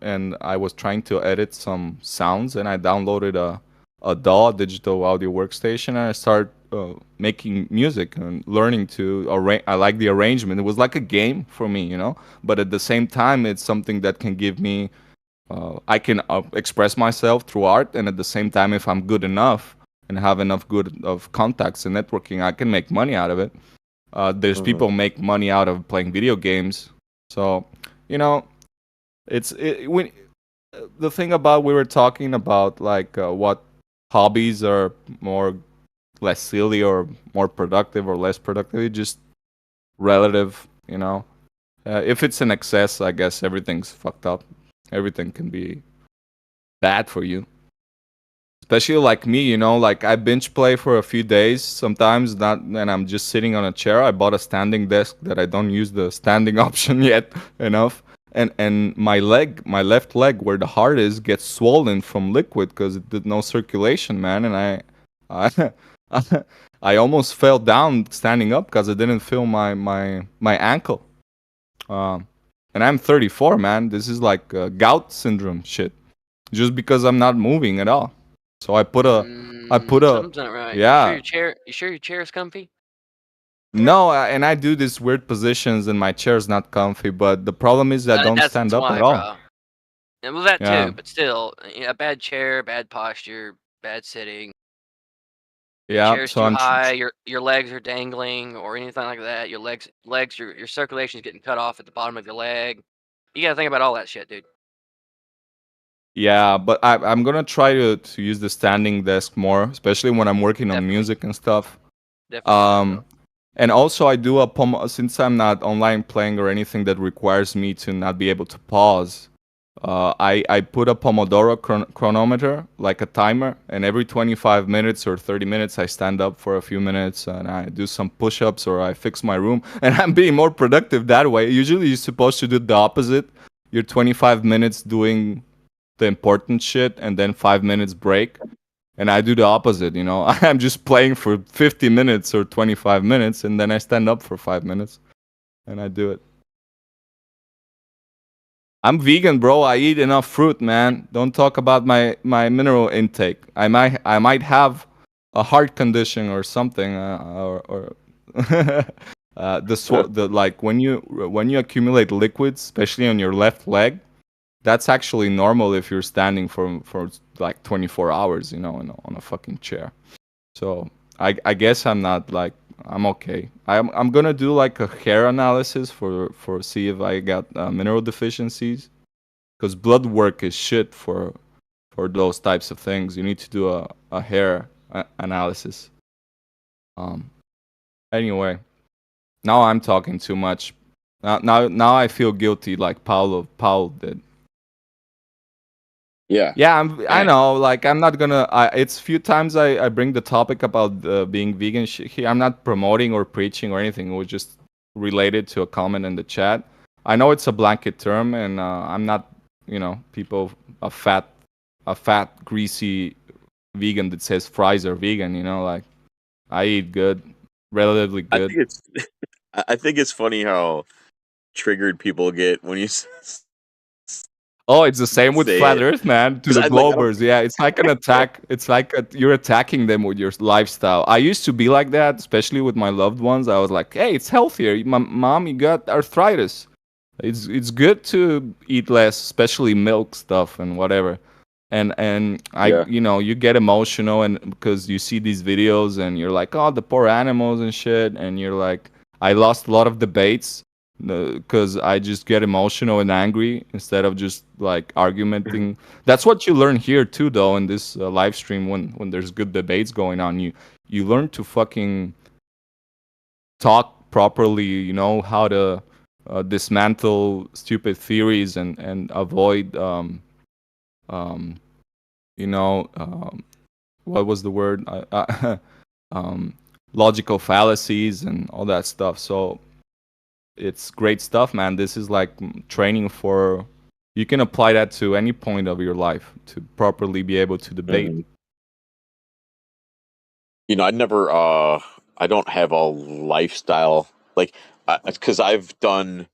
and I was trying to edit some sounds, and I downloaded a DAW, digital audio workstation, and I started making music and learning to arrange. I like the arrangement. It was like a game for me, you know. But at the same time, it's something that can give me. I can express myself through art, and at the same time, if I'm good enough and have enough good of contacts and networking, I can make money out of it. There's people make money out of playing video games. So, you know, when the thing about we were talking about like what hobbies are more less silly or more productive or less productive, it's just relative, you know. If it's in excess, I guess everything's fucked up. Everything can be bad for you. Especially like me, you know, like I binge play for a few days sometimes, not, and I'm just sitting on a chair. I bought a standing desk that I don't use the standing option yet enough. And my left leg where the heart is, gets swollen from liquid because it did no circulation, man. And I almost fell down standing up because I didn't feel my ankle. And I'm 34, man. This is like gout syndrome shit. Just because I'm not moving at all. So I put a something's not right. yeah. You sure your chair is comfy? No, and I do these weird positions, and my chair's not comfy. But the problem is I don't stand up why, at all. bro. And well, that Yeah. too, but still, a bad chair, bad posture, bad sitting. Yeah. Chair's So too I'm high. Your legs are dangling, or anything like that. Your legs, your circulation's getting cut off at the bottom of your leg. You gotta think about all that shit, dude. yeah, but I'm gonna try to use the standing desk more, especially when I'm working on Definitely. music and stuff. Definitely. And also I do since I'm not online playing or anything that requires me to not be able to pause. I put a Pomodoro chronometer, like a timer, and every 25 minutes or 30 minutes I stand up for a few minutes and I do some push-ups or I fix my room, and I'm being more productive that way. Usually you're supposed to do the opposite. You're 25 minutes doing the important shit and then 5 minutes break. And I do the opposite, you know. I'm just playing for 50 minutes or 25 minutes and then I stand up for 5 minutes and I do it. I'm vegan, bro. I eat enough fruit, man. Don't talk about my mineral intake. I might have a heart condition or something, or the like when you accumulate liquids, especially on your left leg, that's actually normal if you're standing for like 24 hours, you know, on a fucking chair. So I guess I'm not like. I'm okay. I'm gonna do like a hair analysis for see if I got mineral deficiencies, because blood work is shit for those types of things. You need to do a hair analysis. Anyway, now I'm talking too much. Now I feel guilty like Paul did. Yeah. I know. Like, I'm not gonna. It's few times I bring the topic about being vegan here. I'm not promoting or preaching or anything. It was just related to a comment in the chat. I know it's a blanket term, and I'm not, you know, a fat greasy vegan that says fries are vegan. You know, like I eat good, relatively good. I think it's funny how triggered people get when you. Oh, it's the same with Flat Earth, man. To the Globers, yeah, it's like an attack. It's like you're attacking them with your lifestyle. I used to be like that, especially with my loved ones. I was like, "Hey, it's healthier. Mom, you got arthritis. It's good to eat less, especially milk stuff and whatever." And you know, you get emotional, and because you see these videos, and you're like, "Oh, the poor animals and shit," and you're like, I lost a lot of debates because I just get emotional and angry instead of just like argumenting. That's what you learn here too, though, in this live stream when there's good debates going on. You learn to fucking talk properly. You know how to dismantle stupid theories and avoid you know, what was the word? Logical fallacies and all that stuff. So it's great stuff, man. This is like training for. You can apply that to any point of your life to properly be able to debate. Mhm. You know, I don't have a lifestyle like, because I've done,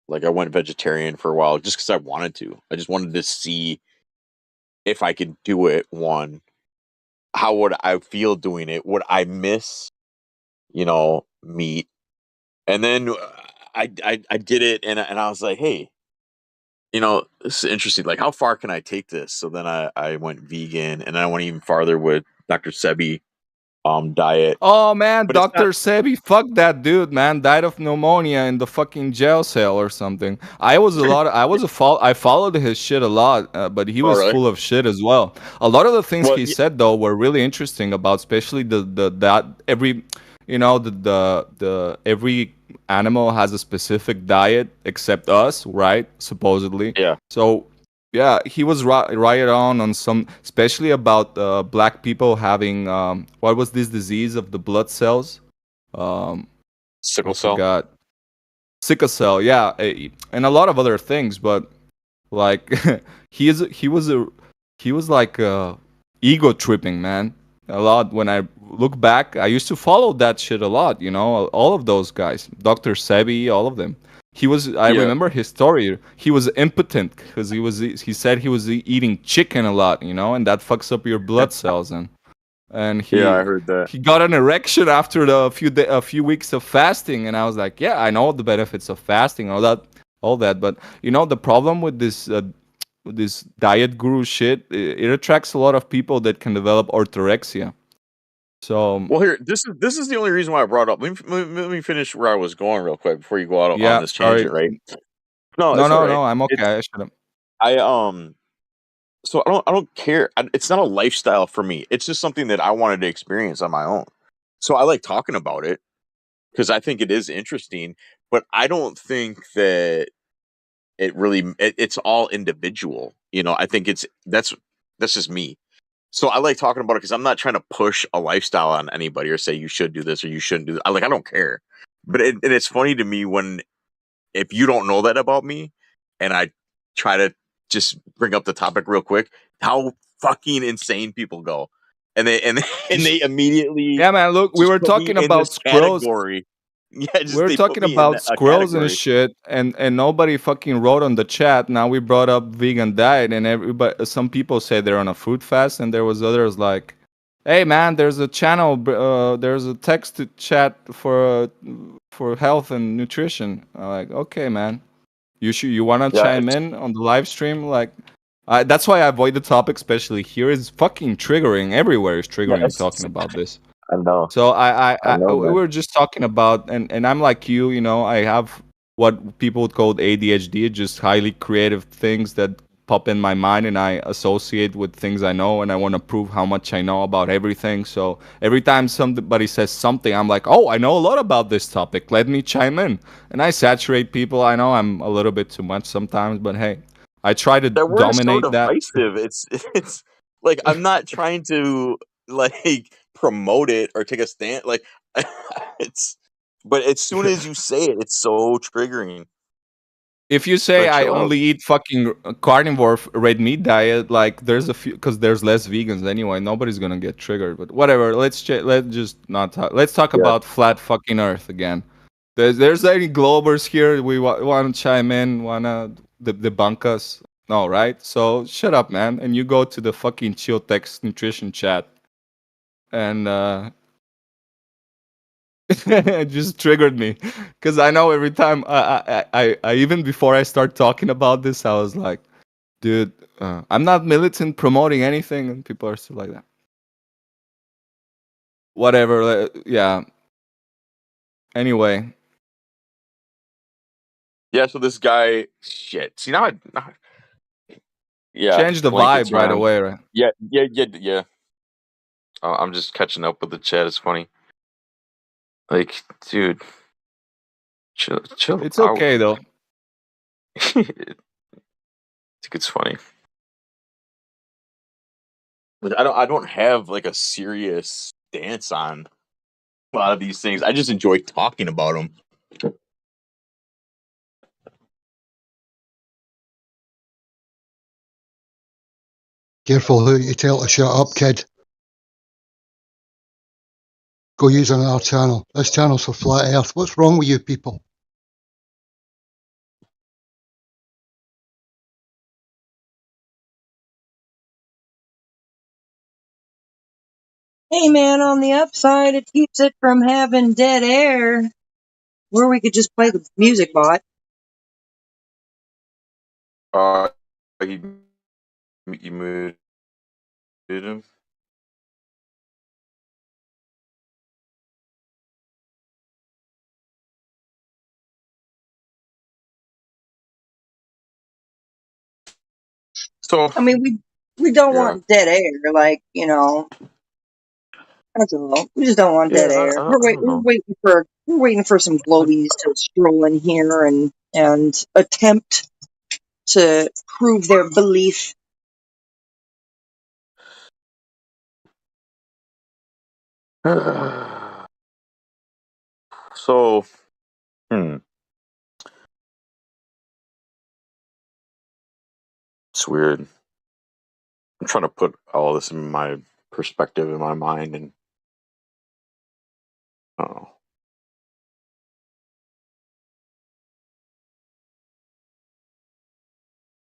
like, I went vegetarian for a while just because I wanted to. I just wanted to see if I could do it. One, how would I feel doing it? Would I miss, meat? And then I did it, and I was like, hey, this is interesting. Like, how far can I take this? So then I went vegan, and then I went even farther with Dr. Sebi diet. Oh man, But it's not. Dr. Sebi, fuck that dude, man. Died of pneumonia in the fucking jail cell or something. I followed his shit a lot, but he Oh, was really? full of shit as well. A lot of the things Well, he said though were really interesting about, especially the that every, the every animal has a specific diet except us, right? Supposedly. yeah. So yeah, he was right on some, especially about black people having what was this disease of the blood cells? Um, I Sickle cell. forgot. Sickle cell, yeah, and a lot of other things. But like, he was like ego tripping, man. A lot. When I look back, I used to follow that shit a lot. All of those guys, Dr. Sebi, all of them. I Yeah. remember his story. He was impotent because he said he was eating chicken a lot, and that fucks up your blood cells, and Yeah, I heard that. he got an erection after a few weeks of fasting, and I was like, yeah, I know the benefits of fasting, all that, but the problem with this diet guru shit, it attracts a lot of people that can develop orthorexia. So Well, here, this is the only reason why I brought up. Let me finish where I was going real quick before you go out on yeah, this sorry. tangent, right? No, No, it's all no, right. no, I'm okay. It's I should have. I So I don't care. It's not a lifestyle for me. It's just something that I wanted to experience on my own. So I like talking about it because I think it is interesting. But I don't think that it's all individual. I think that's just me. So I like talking about it because I'm not trying to push a lifestyle on anybody or say you should do this or you shouldn't do that. I don't care. But and it's funny to me when, if you don't know that about me, and I try to just bring up the topic real quick, how fucking insane people go, and they immediately Yeah, man. Look, we just were put me talking in this about squirrels. category. Yeah, We just were they put talking me in about a squirrels and category. shit, and nobody fucking wrote on the chat. Now we brought up vegan diet, and everybody, some people say they're on a food fast, and there was others like, "Hey, man, there's a channel, there's a text to chat for health and nutrition." I'm like, okay, man, you wanna Yeah, chime in on the live stream? Like, that's why I avoid the topic, especially here. It's fucking triggering. Everywhere is triggering talking about this. I know, So I know, we man. were just talking about, and I'm like you, I have what people would call ADHD, just highly creative things that pop in my mind, and I associate with things I know, and I want to prove how much I know about everything. So every time somebody says something, I'm like, oh, I know a lot about this topic. Let me chime in, and I saturate people. I know I'm a little bit too much sometimes, but hey, I try to That word is so dominate that. divisive. It's like I'm not trying to like promote it or take a stand. Like it's, but as soon as you say it, it's so triggering. If you say Like, I chill out. only eat fucking carnivore red meat diet, like there's a few, because there's less vegans anyway. Nobody's gonna get triggered. But whatever. Let's just not talk. Let's talk Yeah. about flat fucking Earth again. There's any globers here? We want to chime in? Wanna debunk us? No, right? So shut up, man, and you go to the fucking Chill Text Nutrition chat, and it just triggered me because I know every time I even before I start talking about this, I was like, dude, I'm not militant promoting anything, and people are still like that. Whatever, yeah. Anyway, Yeah, so this guy, shit. See, yeah, change the blankets, vibe right man. away, right? Yeah. I'm just catching up with the chat. It's funny. Like, dude, Chill It's out. okay though. I think it's funny. But I don't have like a serious stance on a lot of these things. I just enjoy talking about them. Careful who you tell to shut up, kid. Go use another channel. This channel's for Flat Earth. What's wrong with you people? Hey man, on the upside, it keeps it from having dead air. Or we could just play the music bot. You muted him. So I mean, we don't yeah, want dead air, like, you know. That's all. We just don't want dead yeah. air. I don't know. We're waiting for some globies to stroll in here and attempt to prove their belief. So, it's weird. I'm trying to put all this in my perspective in my mind, and I don't know.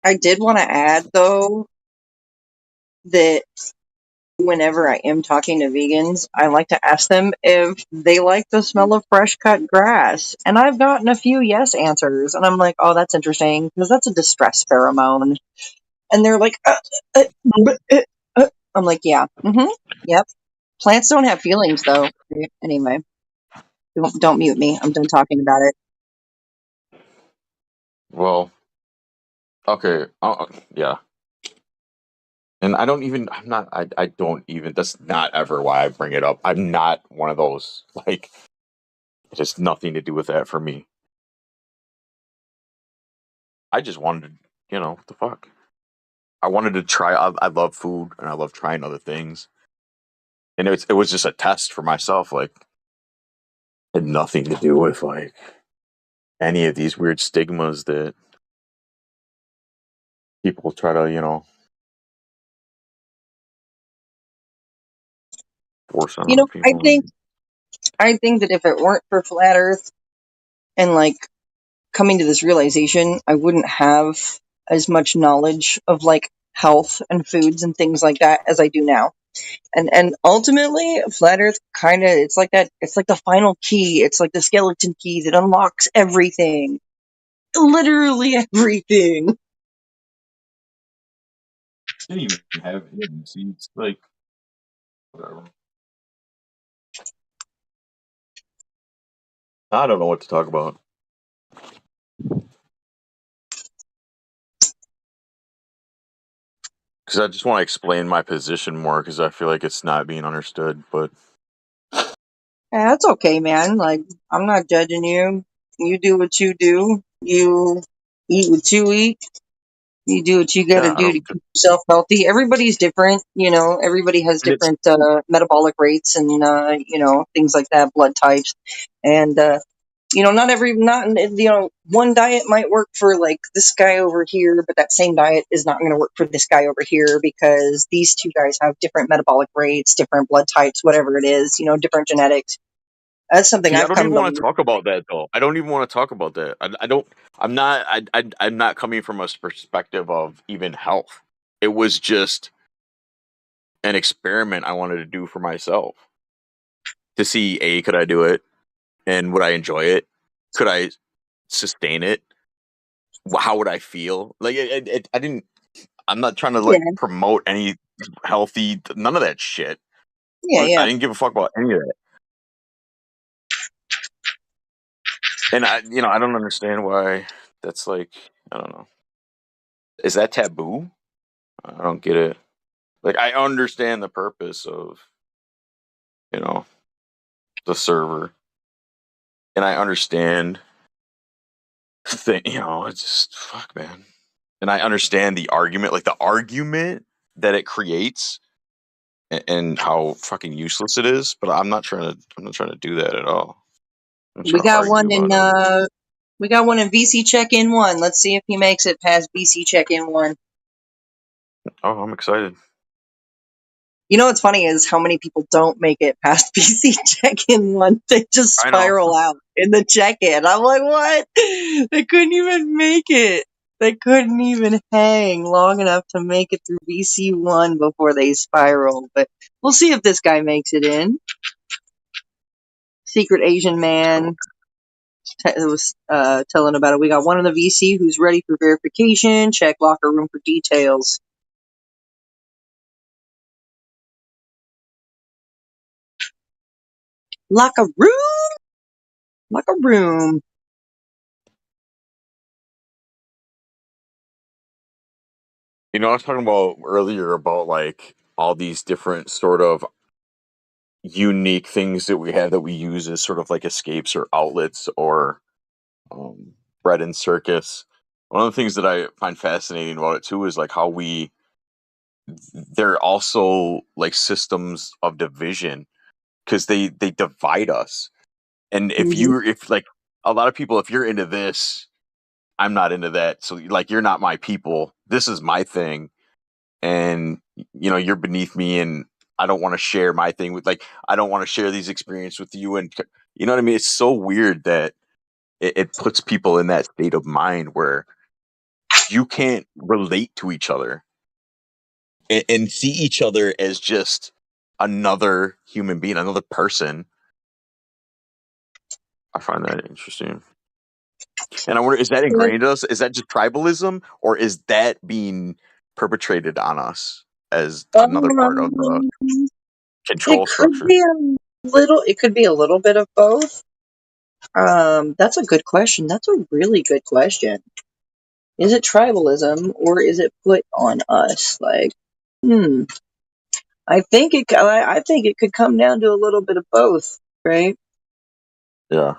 I did want to add though that whenever I am talking to vegans, I like to ask them if they like the smell of fresh cut grass. And I've gotten a few yes answers. And I'm like, oh, that's interesting because that's a distress pheromone. And they're like, I'm like, yeah, yep. Plants don't have feelings though. Anyway, don't mute me. I'm done talking about it. Well, okay, yeah. And I don't even. I'm not. I don't even. That's not ever why I bring it up. I'm not one of those. Like, it has nothing to do with that for me. I just wanted, what the fuck. I wanted to try. I love food and I love trying other things, and it was just a test for myself. Like, had nothing to do with like any of these weird stigmas that people try to, force on You other know, people. I think that if it weren't for flat Earth and like coming to this realization, I wouldn't have as much knowledge of like health and foods and things like that as I do now. And ultimately, flat Earth kind of it's like that. It's like the final key. It's like the skeleton key that unlocks everything, literally everything. I didn't even have hidden seeds. Like, whatever. I don't know what to talk about. Because I just want to explain my position more because I feel like it's not being understood. But Yeah, that's okay, man. Like I'm not judging you. You do what you do. You eat what you eat. You do what you got to yeah, I do to don't. keep yourself healthy. Everybody's different, you know. Everybody has And it's different metabolic rates and you know things like that, blood types, and you know one diet might work for like this guy over here, but that same diet is not going to work for this guy over here because these two guys have different metabolic rates, different blood types, whatever it is, you know, different genetics. That's something See, I I've don't even come to want to learn. talk about that though. I don't even want to talk about that. I don't. I'm not. I'm not coming from a perspective of even health. It was just an experiment I wanted to do for myself to see could I do it and would I enjoy it? Could I sustain it? How would I feel? Like I didn't. I'm not trying to Yeah, like promote any healthy. None of that shit. yeah, I yeah. didn't give a fuck about any of that. And I don't understand why that's like. I don't know. Is that taboo? I don't get it. Like I understand the purpose of, you know, the server. And I understand thing, it's just fuck, man. And I understand the argument, like the argument that it creates, and how fucking useless it is. But I'm not trying to do that at all. I'm We trying to got argue one in about it. we got one in VC check in 1. Let's see if he makes it past VC check in 1. Oh, I'm excited. You know what's funny is how many people don't make it past VC check in 1. They just I know. spiral out in the check in. I'm like, what? They couldn't even make it. They couldn't even hang long enough to make it through VC 1 before they spiral. But we'll see if this guy makes it in. Secret Asian man was telling about it. We got one in the VC who's ready for verification. Check locker room for details. Locker room? Locker room. I was talking about earlier about like all these different sort of unique things that we have that we use as sort of like escapes or outlets or bread and circus. One of the things that I find fascinating about it too is like how they're also like systems of division because they divide us. And if like a lot of people, if you're into this, I'm not into that. So like you're not my people. This is my thing. And you're beneath me and I don't want to share my thing with like I don't want to share these experiences with you. And you know what I mean? It's so weird that it puts people in that state of mind where you can't relate to each other and see each other as just another human being, another person. I find that interesting. And I wonder, is that ingrained in us? Is that just tribalism, or is that being perpetrated on us as another part of the control structure? It could be a little bit of both. That's a good question. That's a really good question. Is it tribalism or is it put on us? Like, I think it could come down to a little bit of both, right? Yeah.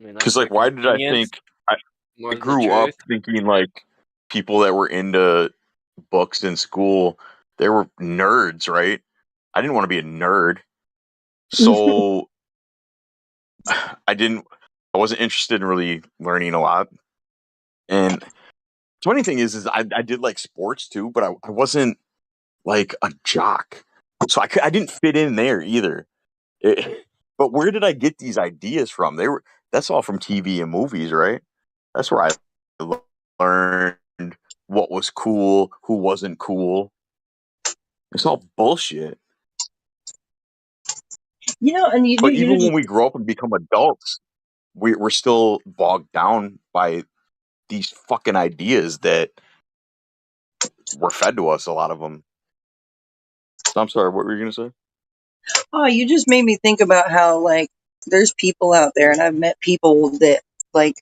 I mean, Because like, why did I think I grew up thinking like people that were into books in school, they were nerds, right? I didn't want to be a nerd, so I wasn't interested in really learning a lot. And the funny thing is I did like sports too, but I wasn't like a jock, so I didn't fit in there either. But where did I get these ideas from? That's all from TV and movies, right? That's where I learned what was cool, who wasn't cool. It's all bullshit. And But even when we grow up and become adults, we're still bogged down by these fucking ideas that were fed to us, a lot of them. So I'm sorry, what were you going to say? Oh, you just made me think about how, like, there's people out there, and I've met people that, like,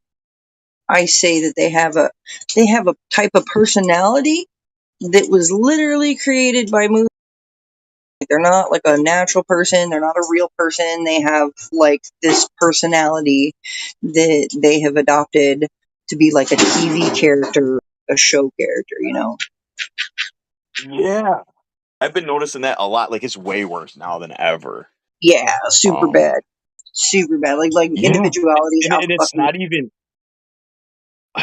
I say that they have a type of personality that was literally created by movies. They're not like a natural person. They're not a real person. They have like this personality that they have adopted to be like a TV character, a show character, Yeah. I've been noticing that a lot. Like, it's way worse now than ever. Yeah, super bad. Super bad. Like Yeah. individualities. And it's not even.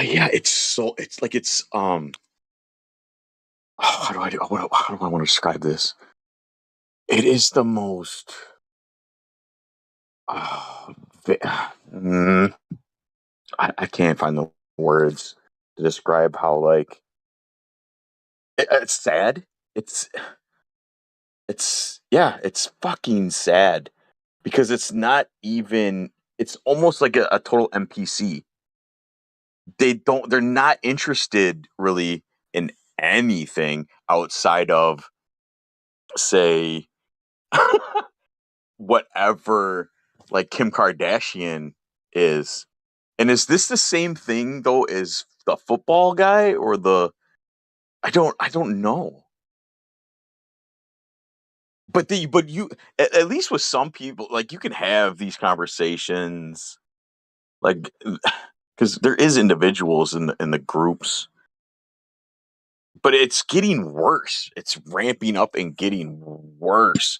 Yeah, it's like it's how do I want to describe this? It is the most I can't find the words to describe how like it's sad. It's it's fucking sad because it's not even. It's almost like a total NPC. They're not interested really in anything outside of, say, whatever like Kim Kardashian is. And is this the same thing though as the football guy or the I don't know. But you at least with some people, like, you can have these conversations like, because there is individuals in the groups, but it's getting worse. It's ramping up and getting worse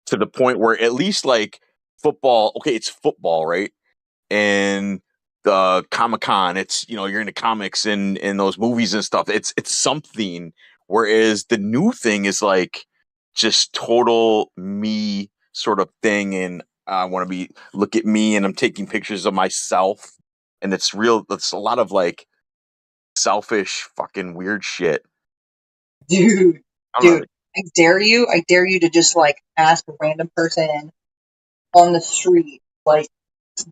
to the point where at least like football, okay, it's football, right? And the Comic-Con, it's you're into comics and those movies and stuff. It's something. Whereas the new thing is like just total me sort of thing, and I want to look at me, and I'm taking pictures of myself, and it's real. It's a lot of like selfish, fucking weird shit. Dude, I don't know. I dare you to just like ask a random person on the street, like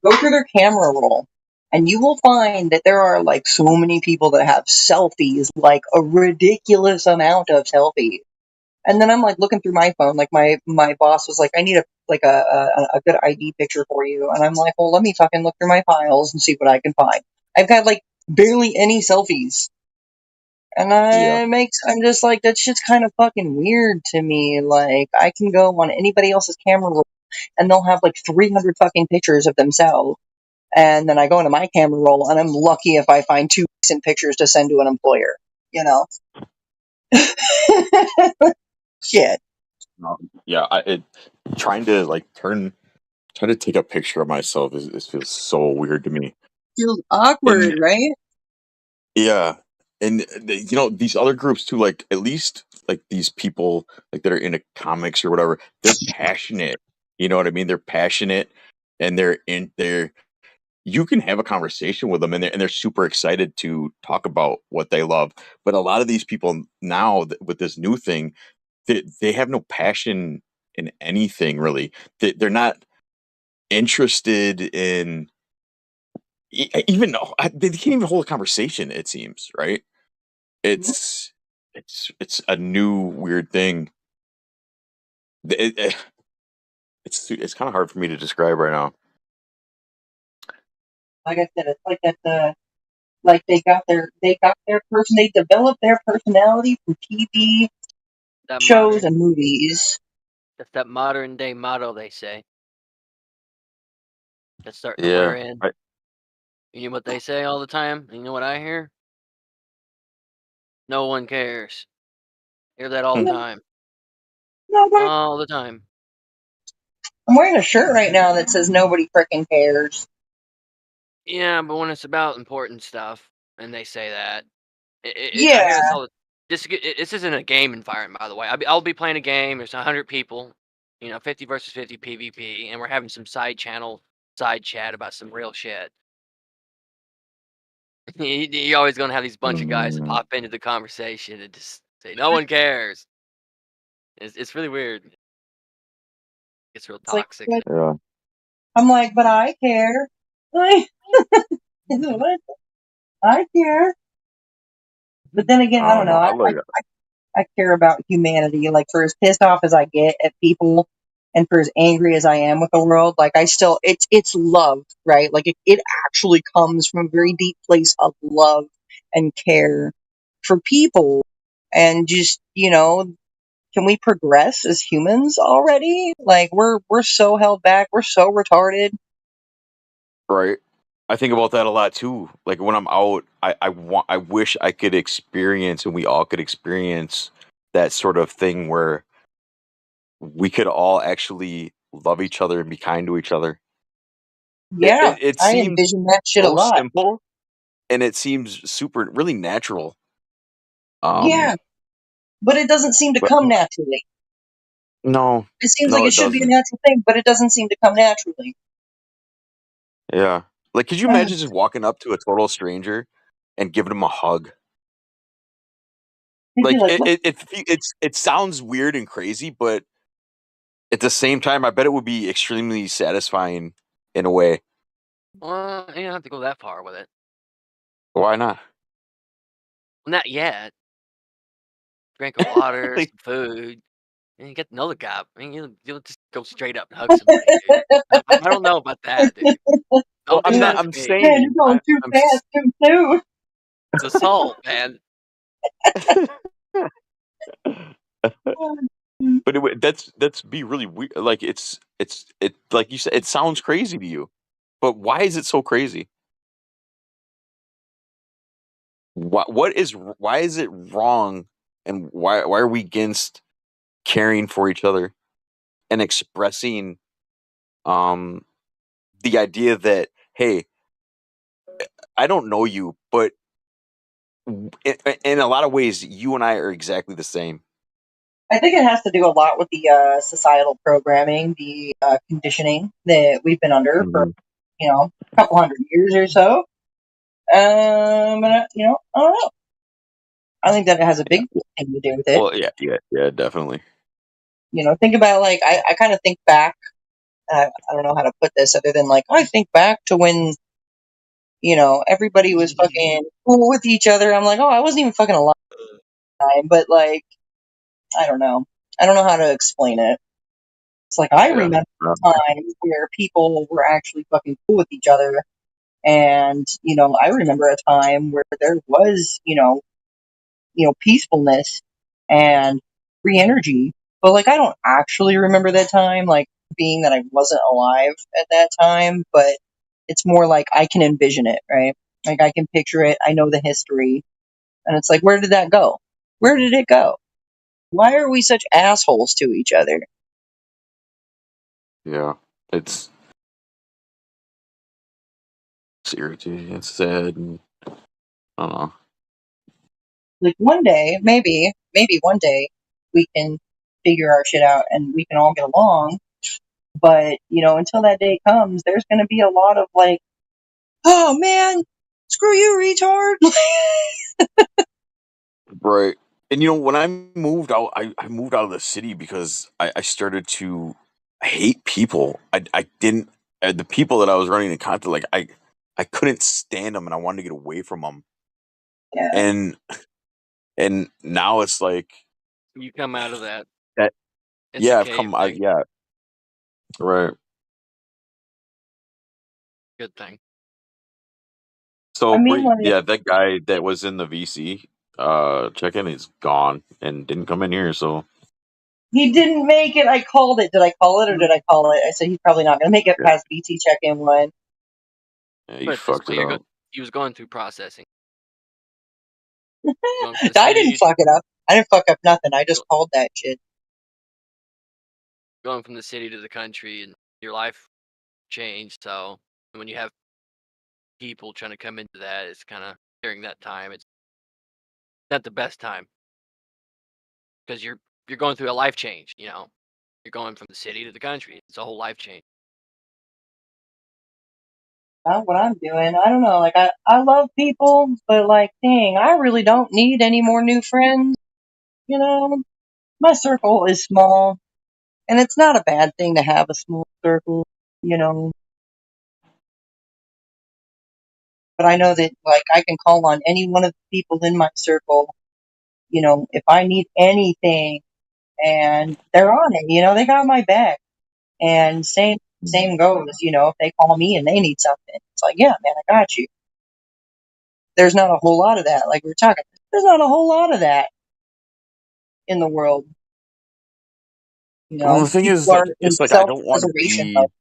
go through their camera roll, and you will find that there are like so many people that have selfies, like a ridiculous amount of selfies. And then I'm like looking through my phone, like my boss was like, I need a good ID picture for you, and I'm like, well, let me fucking look through my files and see what I can find. I've got like barely any selfies. And Yeah. I'm just like, that shit's kind of fucking weird to me. Like, I can go on anybody else's camera roll and they'll have like 300 fucking pictures of themselves. And then I go into my camera roll and I'm lucky if I find 2 decent pictures to send to an employer, you know? Shit. Yeah, trying to trying to take a picture of myself is feels so weird to me. Feels awkward, And right? yeah, and these other groups too, like at least like these people like that are into comics or whatever, they're passionate. You know what I mean? They're passionate, and they're you can have a conversation with them, and they're super excited to talk about what they love. But a lot of these people now with this new thing, they have no passion in anything really. They're not interested in even they can't even hold a conversation. It seems right. It's it's a new weird thing. It's kind of hard for me to describe right now. Like I said, it's like that. Like they got their person. They developed their personality from TV That shows modern, and movies. that's that modern day motto they say. That's starting to wear Yeah, in. You know what they say all the time? You know what I hear? No one cares. Hear that all the time. Nobody. All the time. I'm wearing a shirt right now that says nobody frickin' cares. Yeah, but when it's about important stuff, and they say that, I Yeah. hear this all the. This isn't a game environment, by the way. I'll be playing a game. There's 100 people, 50 versus 50 PvP, and we're having some side chat about some real shit. You're always gonna have these bunch of guys that Mm, pop into the conversation and just say, "No one cares." It's really weird. It's real It's like, toxic. but yeah. I'm like, but I care. Like, what? I care. But then again, I I don't don't know. know. I like I care about humanity. Like, for as pissed off as I get at people, and for as angry as I am with the world, like it's love, right? Like it actually comes from a very deep place of love and care for people, and just can we progress as humans already? Like we're so held back, we're so retarded. right. I think about that a lot too. Like when I'm out, I wish I could experience, and we all could experience that sort of thing where we could all actually love each other and be kind to each other. Yeah, It I seems envision that shit a so lot. simple, and it seems super really natural. Yeah, but it doesn't seem to But come naturally. no, It seems like no, it it should be a doesn't. natural thing, but it doesn't seem to come naturally. Yeah. Like, could you imagine just walking up to a total stranger and giving them a hug? He'd be Like, like, "What?" it sounds weird and crazy, but at the same time, I bet it would be extremely satisfying in a way. Well, you don't have to go that far with it. Why not? Not yet. Drink of water, Like, some food, and you get to know the guy. I mean, you'll just go straight up and hug somebody, dude. I don't know about that, dude. well, Don't do that to I'm me. Man, you're saying, going too I'm, fast, too soon. It's assault, man. but that's be really weird. Like, it like you said, it sounds crazy to you. But why is it so crazy? Why is it wrong, and why are we against caring for each other and expressing the idea that, hey, I don't know you, but in a lot of ways, you and I are exactly the same. I think it has to do a lot with the societal programming, the conditioning that we've been under for, Mhm. a couple hundred years or so. And, I don't know. I think that it has a big thing to do with it. Well, yeah, definitely. Think about, like, I kind of think back, I don't know how to put this other than, like, I think back to when, everybody was fucking cool with each other. I'm like, oh, I wasn't even fucking alive at the time, but, like, I don't know. I don't know how to explain it. It's like, I Yeah. remember a time where people were actually fucking cool with each other. And, I remember a time where there was, peacefulness and free energy. But, like, I don't actually remember that time, like, being that I wasn't alive at that time, but it's more like I can envision it, right? Like, I can picture it. I know the history. And it's like, where did that go? Where did it go? Why are we such assholes to each other? Yeah, it's irritating. It's sad. And, I don't know. Like, one day, maybe one day, we can figure our shit out and we can all get along. But, until that day comes, there's going to be a lot of, like, oh man, screw you, retard. Right. And when I moved out, I moved out of the city because I started to hate people. I didn't the people that I was running in contact, like I couldn't stand them, and I wanted to get away from them. Yeah. And now it's like You come out of that. that. It's Yeah, a I've cave come. thing. Yeah. Right. Good thing. So I mean, yeah, that guy that was in the VC check-in is gone and didn't come in here. So he didn't make it. I called it. Did I call it or did I call it? I said he's probably not going to make it yeah, past BT check-in one. he But this fucked way it up. he was going through processing. Going from the I didn't city, fuck it up. I didn't fuck up nothing. I just called that shit. going from the city to the country, and your life changed. So when you have people trying to come into that, it's kind of during that time. It's not the best time because you're going through a life change. You're going from the city to the country. It's a whole life change. Not what I'm doing. I don't know. Like, I love people, but, like, dang, I really don't need any more new friends. My circle is small, and it's not a bad thing to have a small circle, you know. But I know that, like, I can call on any one of the people in my circle, if I need anything, and they're on it. They got my back. And same goes, if they call me and they need something, it's like, yeah, man, I got you. There's not a whole lot of that. Like we were talking, there's not a whole lot of that in the world. Well, the thing People is, are in it's like I don't want to self-preservation be. mode.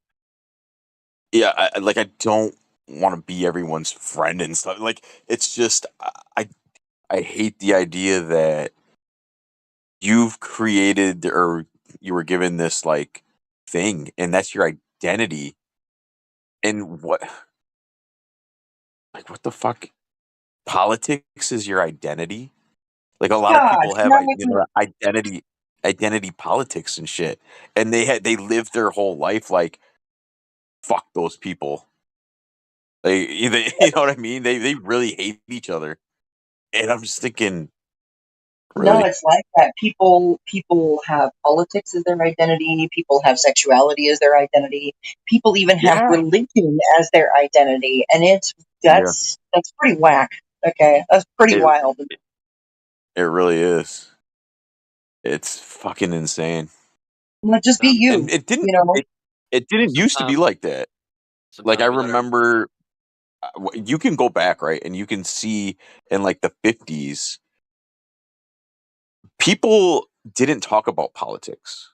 Yeah, I don't want to be everyone's friend and stuff. Like it's just I hate the idea that you've created or you were given this like thing and that's your identity. And what the fuck? Politics is your identity? Like a lot of Gosh, people have identity politics and shit. And they live their whole life like fuck those people. You know what I mean? They really hate each other. And I'm just thinking, no, really? it's like that. People have politics as their identity. People have sexuality as their identity. People even have Yeah. religion as their identity, and Yeah. that's pretty whack. Okay, that's pretty It wild. it really is. It's fucking insane. Like, just be And you. it didn't used to be like that. Like I Sometimes we let our remember you can go back, right? And you can see in like the 50s people didn't talk about politics.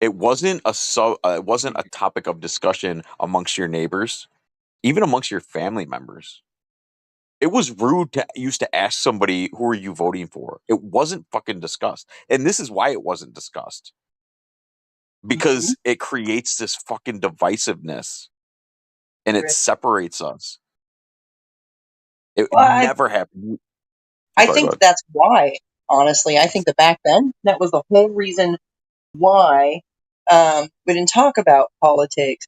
it wasn't it wasn't a topic of discussion amongst your neighbors, even amongst your family members. It was rude to used to ask somebody, who are you voting for? It wasn't fucking discussed. And this is why it wasn't discussed. Because it creates this fucking divisiveness and it Right. separates us. It Well, never happened. I Sorry, go think ahead. that's why, honestly. I think that back then, that was the whole reason why we didn't talk about politics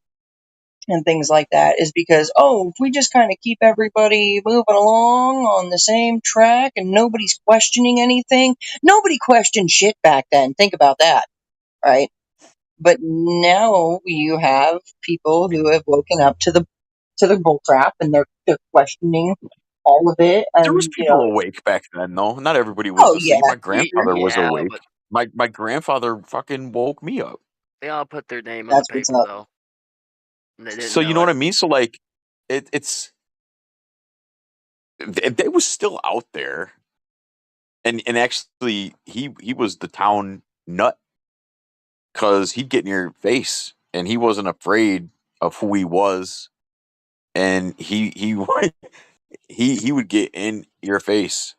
and things like that, is because, if we just kind of keep everybody moving along on the same track and nobody's questioning anything, nobody questioned shit back then. Think about that, right? But now you have people who have woken up to the bull crap, and they're questioning all of it, There was and people awake back then, though. Not everybody was oh yeah, asleep. My for sure. grandfather was Yeah, awake. but My grandfather fucking woke me up. they all put their name on the That's what's paper up. though, and they didn't So you know know what it. I mean? So like, it's they was still out there, and actually he was the town nut because he'd get in your face, and he wasn't afraid of who he was, and he would he would get in your face,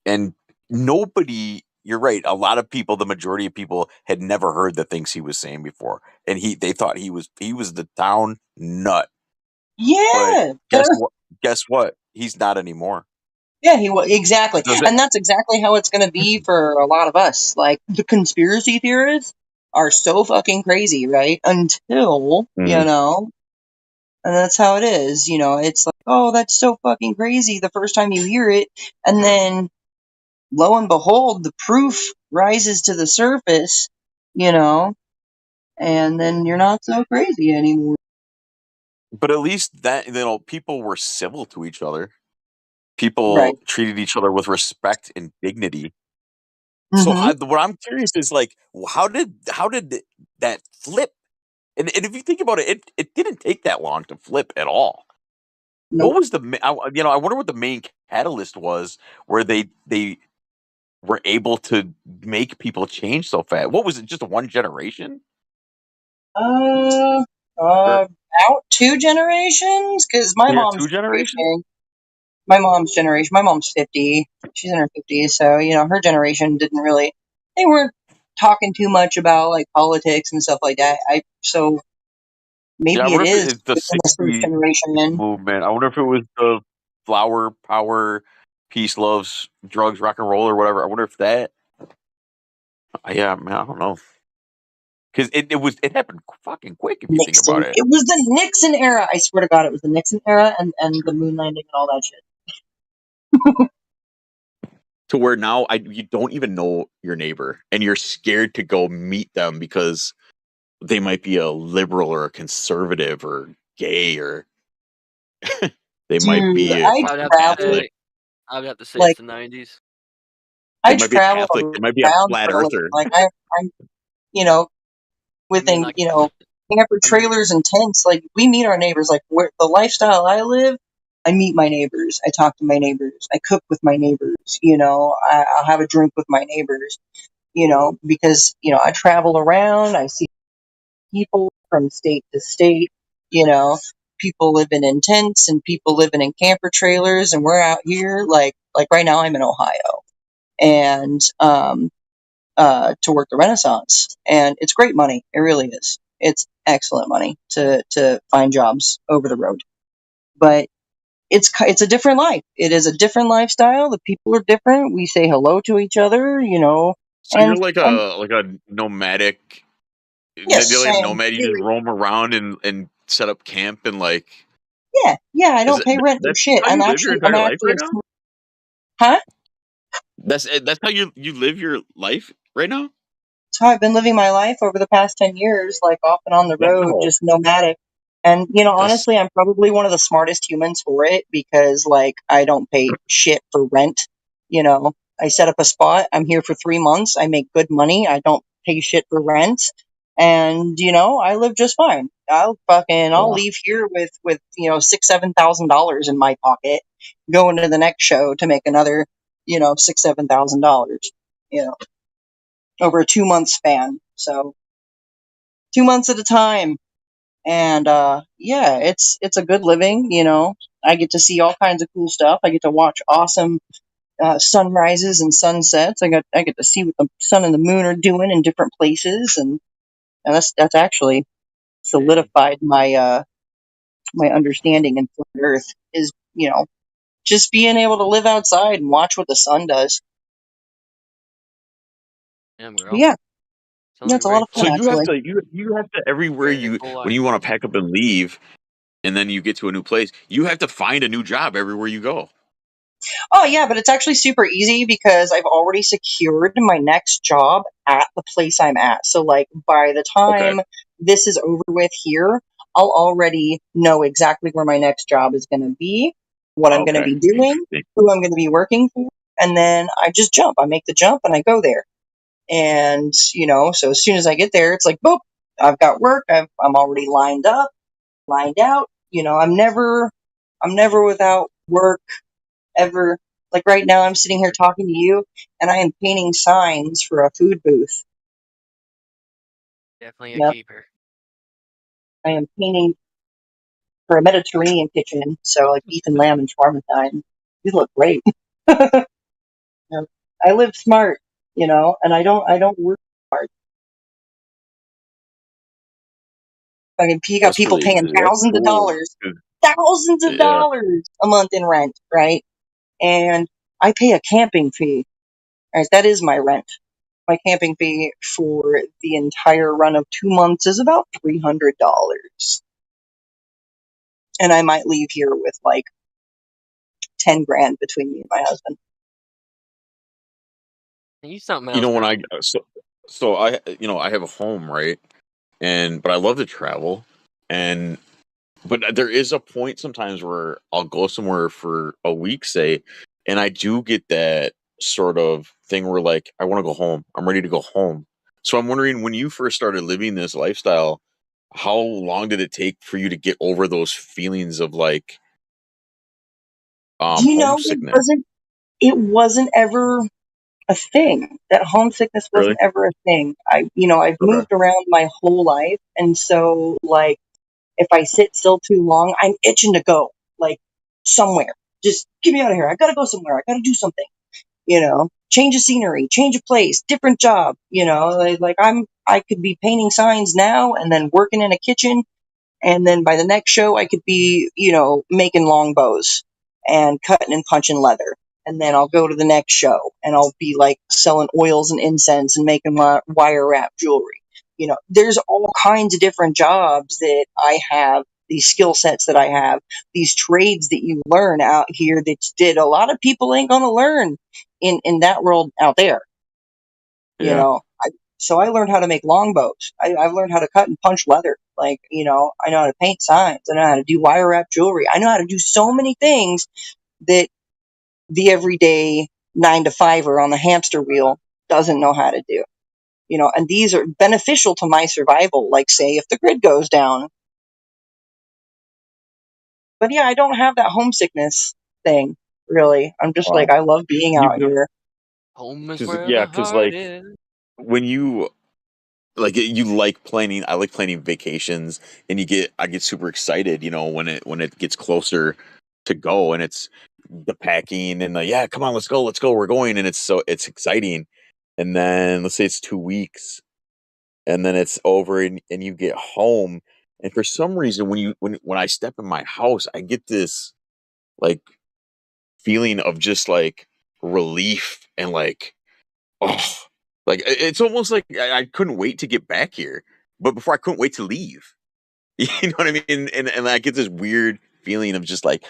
and nobody. You're right. A lot of people, the majority of people, had never heard the things he was saying before, and they thought he was the town nut. But Yeah, guess what? Guess what? He's not anymore. yeah, exactly, Does it? and that's exactly how it's going to be for a lot of us. Like, the conspiracy theorists are so fucking crazy, right? Until Mhm. and that's how it is. It's like, oh, that's so fucking crazy the first time you hear it, and then lo and behold, the proof rises to the surface, and then you're not so crazy anymore. But at least that people were civil to each other. Right. People treated each other with respect and dignity. So what I'm curious is like, how did that flip? And if you think about it, it didn't take that long to flip at all. Nope. What was I wonder what the main catalyst was where they were able to make people change so fast. What was it? Just one generation? About 2 generations, because my Yeah, mom's 2 generations. generation, my mom's 50, she's in her 50s, so her generation didn't really, they weren't talking too much about like politics and stuff like that. So Yeah, I maybe it wonder if is it's the within this first 60s generation. movement. I wonder if it was the flower power, peace, loves, drugs, rock and roll, or whatever. I wonder if that. Yeah, man, I don't know. Because it happened fucking quick if you think Nixon. about it. It was the Nixon era. I swear to God, it was the Nixon era, and the moon landing and all that shit. To where now you don't even know your neighbor, and you're scared to go meet them because they might be a liberal or a conservative or gay or they might Dude, be a I fucking traveled Catholic. I would have to say like it's the 90s. They I might be a travel Catholic. They might be a around flat for a living. earther. Like I'm you know You mean within like camper I mean, trailers and tents. Like, we meet our neighbors. Like, where the lifestyle I live, I meet my neighbors. I talk to my neighbors. I cook with my neighbors. I'll have a drink with my neighbors. Because I travel around. I see people from state to state. You know, people living in tents and people living in camper trailers, and we're out here. Like right now, I'm in Ohio, and to work the Renaissance, and it's great money. It really is. It's excellent money to find jobs over the road, but it's a different life. It is a different lifestyle. The people are different. We say hello to each other, So you're and like I'm, a nomadic. You're yes, like I a am nomad. You just very, roam around and set up camp and like. yeah. I Is don't it pay rent or that's shit. how you live your I'm entire life actually right now? huh? That's how you live your life right now. So I've been living my life over the past 10 years, like off and on the road, Wow. just nomadic. And, That's honestly, I'm probably one of the smartest humans for it because, like, I don't pay shit for rent. I set up a spot. I'm here for 3 months. I make good money. I don't pay shit for rent. And, I live just fine. I'll yeah. leave here with, $6,000-7,000 in my pocket, go into the next show to make another, $6,000-7,000, over a 2-month span. So 2 months at a time. And yeah, it's a good living, you know. I get to see all kinds of cool stuff. I get to watch awesome sunrises and sunsets. I get to see what the sun and the moon are doing in different places, and that's actually solidified my my understanding in flat Earth is, you know, just being able to live outside and watch what the sun does. Damn, girl. But yeah, Sounds that's like a lot of So fun you have actually. to you have to everywhere very you full when life. you want to pack up and leave, and then you get to a new place, you have to find a new job everywhere you go. Oh yeah, but it's actually super easy because I've already secured my next job at the place I'm at. So like by the Okay. time this is over with here, I'll already know exactly where my next job is going to be, what I'm going to Okay. be doing, Interesting. who I'm going to be working for, and then I just jump. I make the jump and I go there. And you know, so as soon as I get there, it's like boop, I've got work. I'm already lined up, lined out. You know, I'm never without work ever. Like right now, I'm sitting here talking to you, and I am painting signs for a food booth. Definitely a Yep, keeper. I am painting for a Mediterranean kitchen, so like beef and lamb and shawarma time. These look great. Yep. I live smart, you know, and I don't work hard. I mean, you got That's people really paying that's cool. thousands of Yeah. dollars a month in rent, right? And I pay a camping fee. Right, that is my rent. My camping fee for the entire run of 2 months is about $300. And I might leave here with like 10 grand between me and my husband. You something You else, know when girl. so I I have a home, right? And but I love to travel, and but there is a point sometimes where I'll go somewhere for a week, say, and I do get that sort of thing where like I want to go home. I'm ready to go home. So I'm wondering, when you first started living this lifestyle, how long did it take for you to get over those feelings of like You know, homesickness? it wasn't ever a thing. That homesickness Really? wasn't ever a thing. I've Okay. moved around my whole life, and so like if I sit still too long, I'm itching to go like somewhere. Just get me out of here. I gotta go somewhere. I gotta do something. You know, change of scenery, change of place, different job. You know, like I could be painting signs now and then working in a kitchen, and then by the next show I could be, you know, making longbows and cutting and punching leather. And then I'll go to the next show and I'll be like selling oils and incense and making wire wrap jewelry. You know, there's all kinds of different jobs that I have, these skill sets that I have, these trades that you learn out here that a lot of people ain't gonna learn in that world out there. You Yeah. know, so I learned how to make longbows. I've learned how to cut and punch leather. Like, you know, I know how to paint signs. I know how to do wire wrap jewelry. I know how to do so many things that the everyday 9 to 5er on the hamster wheel doesn't know how to do. You know, and these are beneficial to my survival. Like, say, if the grid goes down. But yeah, I don't have that homesickness thing, really. I'm just like, Wow. I love being out You've never, here. Home is because where yeah, the because heart like is. when you like you like planning, I like planning vacations, and I get super excited, when it gets closer to go, and it's the packing and the, yeah, come on, let's go, we're going, and it's exciting. And then let's say it's 2 weeks, and then it's over, and you get home, and for some reason when I step in my house, I get this like feeling of just like relief, and like, oh, like it's almost like I couldn't wait to get back here, but before I couldn't wait to leave. You know what I mean? And I get this weird feeling of just like,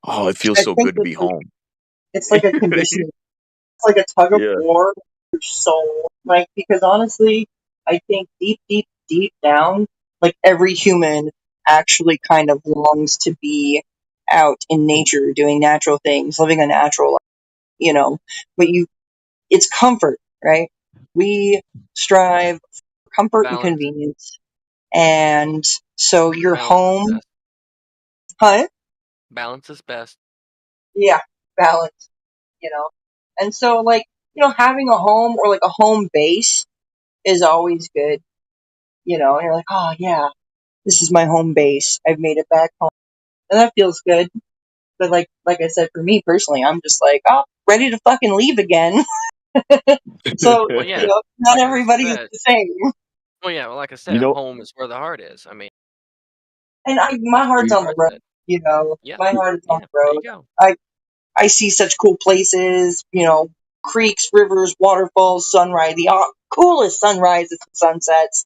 oh, it feels I so think good to be home. it's like a conditioning. It's like a tug of Yeah. war of your soul. Like, because honestly, I think deep down, like every human actually kind of longs to be out in nature, doing natural things, living a natural life, you know. But it's comfort, right? We strive for comfort and Balance. convenience. And so your Balance is home, best. huh? Balance is best. Yeah, balance, you know. And so, like, you know, having a home or like a home base is always good. you know, and you're like, oh yeah, this is my home base. I've made it back home, and that feels good. But like I said, for me personally, I'm just like, oh, ready to fucking leave again. So Well, you yeah, know, not like I everybody is said. the same. Well, yeah, well, like I You said, know, home is where the heart is. I mean, And my that's what heart's on the Gerard road. said. You know, Yeah, my heart is on yeah. the There you road. go. I see such cool places. You know, creeks, rivers, waterfalls, sunrise, the coolest sunrises and sunsets.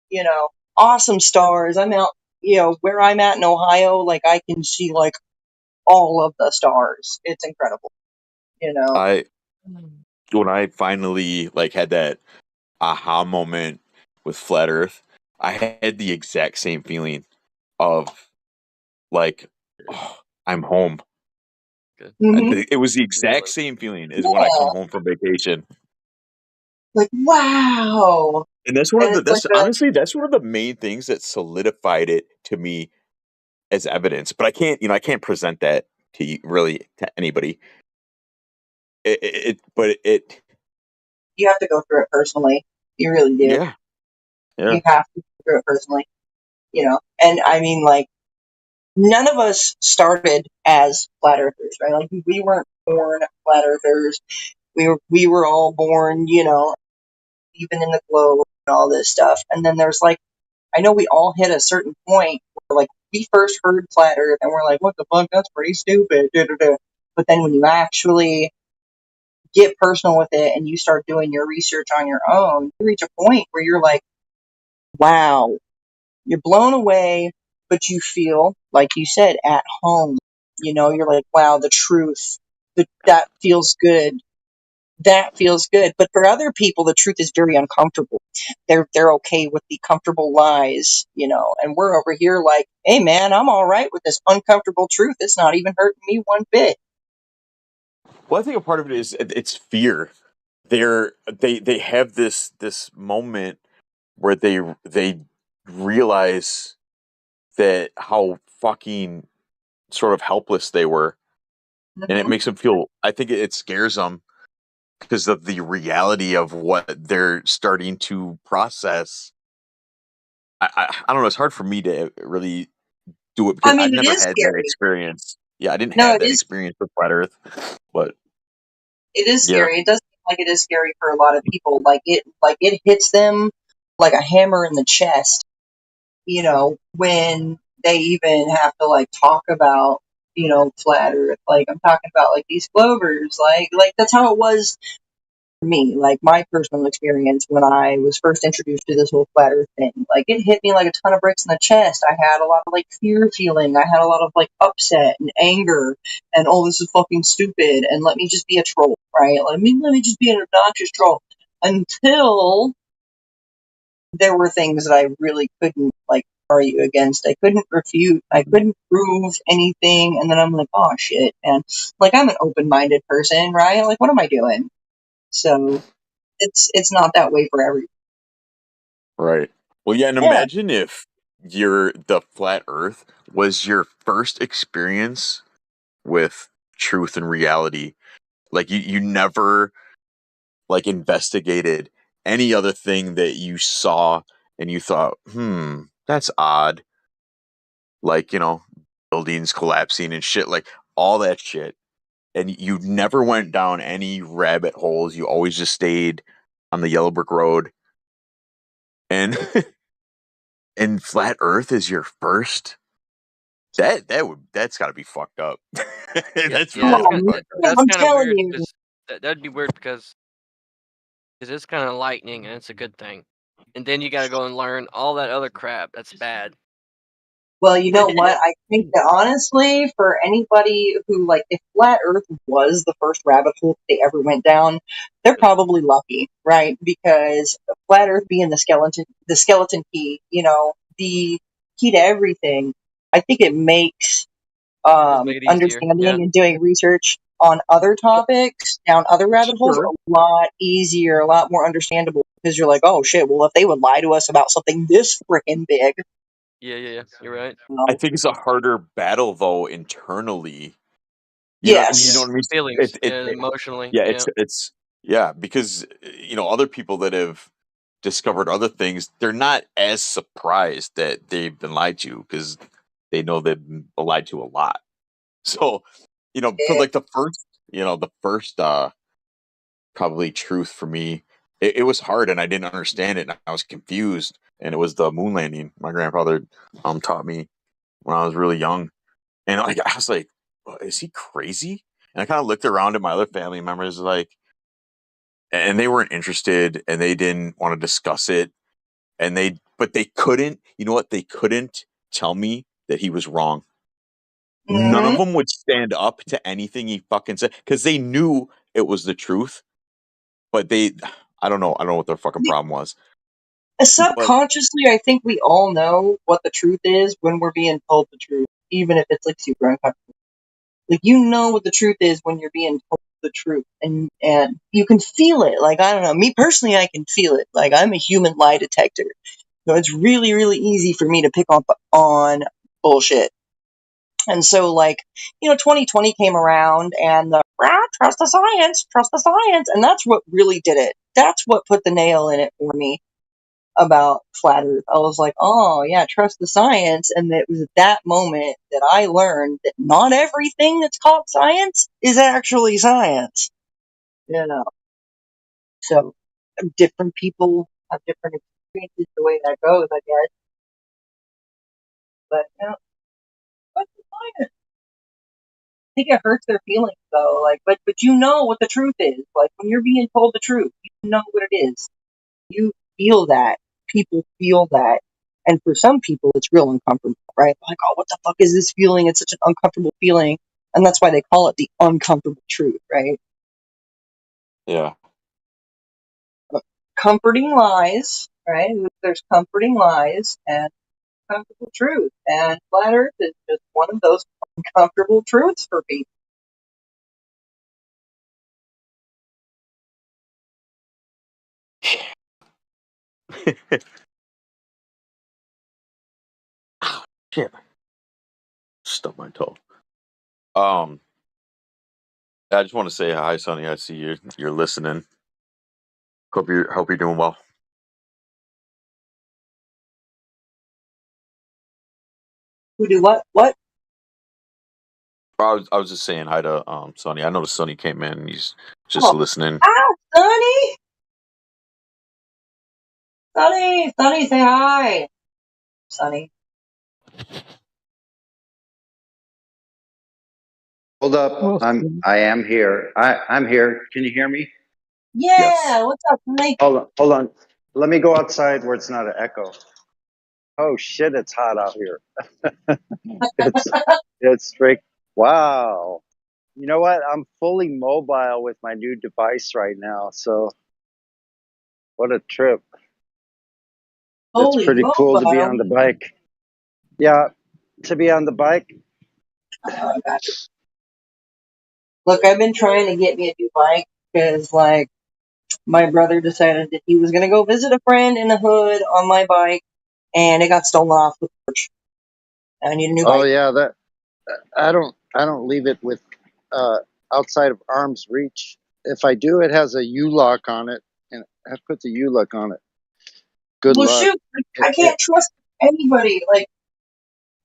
You know, awesome stars. I'm out. You know, where I'm at in Ohio, like I can see like all of the stars. It's incredible. You know. when I finally like had that aha moment with flat Earth, I had the exact same feeling of like, oh, I'm home. Good. Mhm. It was the Good exact feeling. same feeling as when I come Yeah. home from vacation. Like wow. And that's one of And the it's like that's honestly that's one of the main things that solidified it to me as evidence. But I can't present that to you, really, to anybody. But it you have to go through it personally. You really do. yeah. Yeah. You have to go through it personally. You know, and I mean, like, none of us started as flat earthers, right? Like, we weren't born flat earthers. We were all born, you know, even in the globe and all this stuff. And then there's like, I know we all hit a certain point where like we first heard flat earth and we're like, what the fuck? That's pretty stupid. Da, da, da. But then when you actually get personal with it and you start doing your research on your own, you reach a point where you're like, wow, you're blown away, but you feel, like you said, at home. You know, you're like, wow, the truth, that feels good. That feels good. But for other people, the truth is very uncomfortable. They're okay with the comfortable lies, you know, and we're over here like, hey man, I'm all right with this uncomfortable truth. It's not even hurting me one bit. Well, I think a part of it is it's fear. They have this moment where they realize that how fucking sort of helpless they were, and it Mm-hmm. makes them feel. I think it scares them because of the reality of what they're starting to process. I don't know. It's hard for me to really do it I because mean, I've it never is had that scary. experience. Yeah, I didn't No, have it that is. experience with flat Earth, but It is yeah. scary. It does seem like it is scary for a lot of people. Like it hits them like a hammer in the chest, you know, when they even have to like talk about, you know, flat earth. Like I'm talking about like these Glovers, like that's how it was for me, like my personal experience when I was first introduced to this whole flat earth thing. Like it hit me like a ton of bricks in the chest. I had a lot of like fear feeling. I had a lot of like upset and anger and oh this is fucking stupid and let me just be a troll, right? Let me just be an obnoxious troll. Until there were things that I really couldn't like argue against. I couldn't refute. I couldn't prove anything. And then I'm like, oh shit, man. Like I'm an open minded person, right? Like what am I doing? So it's not that way for everyone. Right. Well, yeah, and Yeah. imagine if the flat Earth was your first experience with truth and reality. Like you never like investigated any other thing that you saw and you thought, that's odd. Like, buildings collapsing and shit, like all that shit. And you never went down any rabbit holes. You always just stayed on the yellow brick road. And and flat Earth is your first. That's got to be fucked up. Yeah, That's yeah. really Oh fucked up. man, That's I'm kind of telling weird you. because that'd be weird because it's kind of lightning and it's a good thing, and then you got to go and learn all that other crap. That's bad. Well, you know what? I think that honestly, for anybody who like, if flat Earth was the first rabbit hole they ever went down, they're probably lucky, right? Because flat Earth being the skeleton key, you know, the key to everything. I think it makes Just make it easier. Yeah. understanding and doing research on other topics down other rabbit holes Sure. a lot easier, a lot more understandable. Because you're like, oh shit, well, if they would lie to us about something this freaking big, Yeah, yeah, yeah. You're right. you I know, think it's a harder battle though internally. You know yes. what I mean? Feelings, yeah, emotionally, Yeah, yeah. it's yeah, because other people that have discovered other things, they're not as surprised that they've been lied to because they know they've been lied to a lot. So, for like the first probably truth for me, it was hard and I didn't understand it and I was confused. And it was the moon landing. My grandfather taught me when I was really young, and like I was like, is he crazy? And I kind of looked around at my other family members, like, and they weren't interested and they didn't want to discuss it. But they couldn't, you know what? They couldn't tell me that he was wrong. None of them would stand up to anything he fucking said because they knew it was the truth. But I don't know what their fucking problem was. Subconsciously, I think we all know what the truth is when we're being told the truth, even if it's like super uncomfortable. Like, you know what the truth is when you're being told the truth, and you can feel it. Like, I don't know, me personally, I can feel it. Like, I'm a human lie detector, so it's really, really easy for me to pick up on bullshit. And so, like, 2020 came around, and trust the science, and that's what really did it. That's what put the nail in it for me about flat Earth. I was like, oh yeah, trust the science. And it was at that moment that I learned that not everything that's called science is actually science. So different people have different experiences the way that goes, I guess. But what's the science? I think it hurts their feelings though. Like, but you know what the truth is. Like, when you're being told the truth, you know what it is. You feel that. People feel that. And for some people, it's real uncomfortable, right? Like, oh, what the fuck is this feeling? It's such an uncomfortable feeling. And that's why they call it the uncomfortable truth, right? Yeah. Comforting lies, right? There's comforting lies and uncomfortable truth. And flat Earth is just one of those uncomfortable truths for people. Shit. Stubbed my toe. I just want to say hi, Sonny. I see you're listening. Hope you're doing well. Who do what? What? I was just saying hi to Sonny. I noticed Sonny came in and he's just listening. Ow, Sonny! Sonny, say hi. Sonny. Hold up. I am here. I'm here. Can you hear me? Yeah, yes. What's up, Mike? Hold on. Let me go outside where it's not an echo. Oh shit, it's hot out here. it's straight. Wow. You know what? I'm fully mobile with my new device right now, so what a trip. It's pretty cool to be on the bike. Yeah, to be on the bike. Look, I've been trying to get me a new bike because, like, my brother decided that he was going to go visit a friend in the hood on my bike, and it got stolen off the porch. I need a new bike. Oh yeah, that I don't leave it with outside of arm's reach. If I do, it has a U-lock on it, and I put the U-lock on it. Good luck. Well, shoot, I can't trust anybody like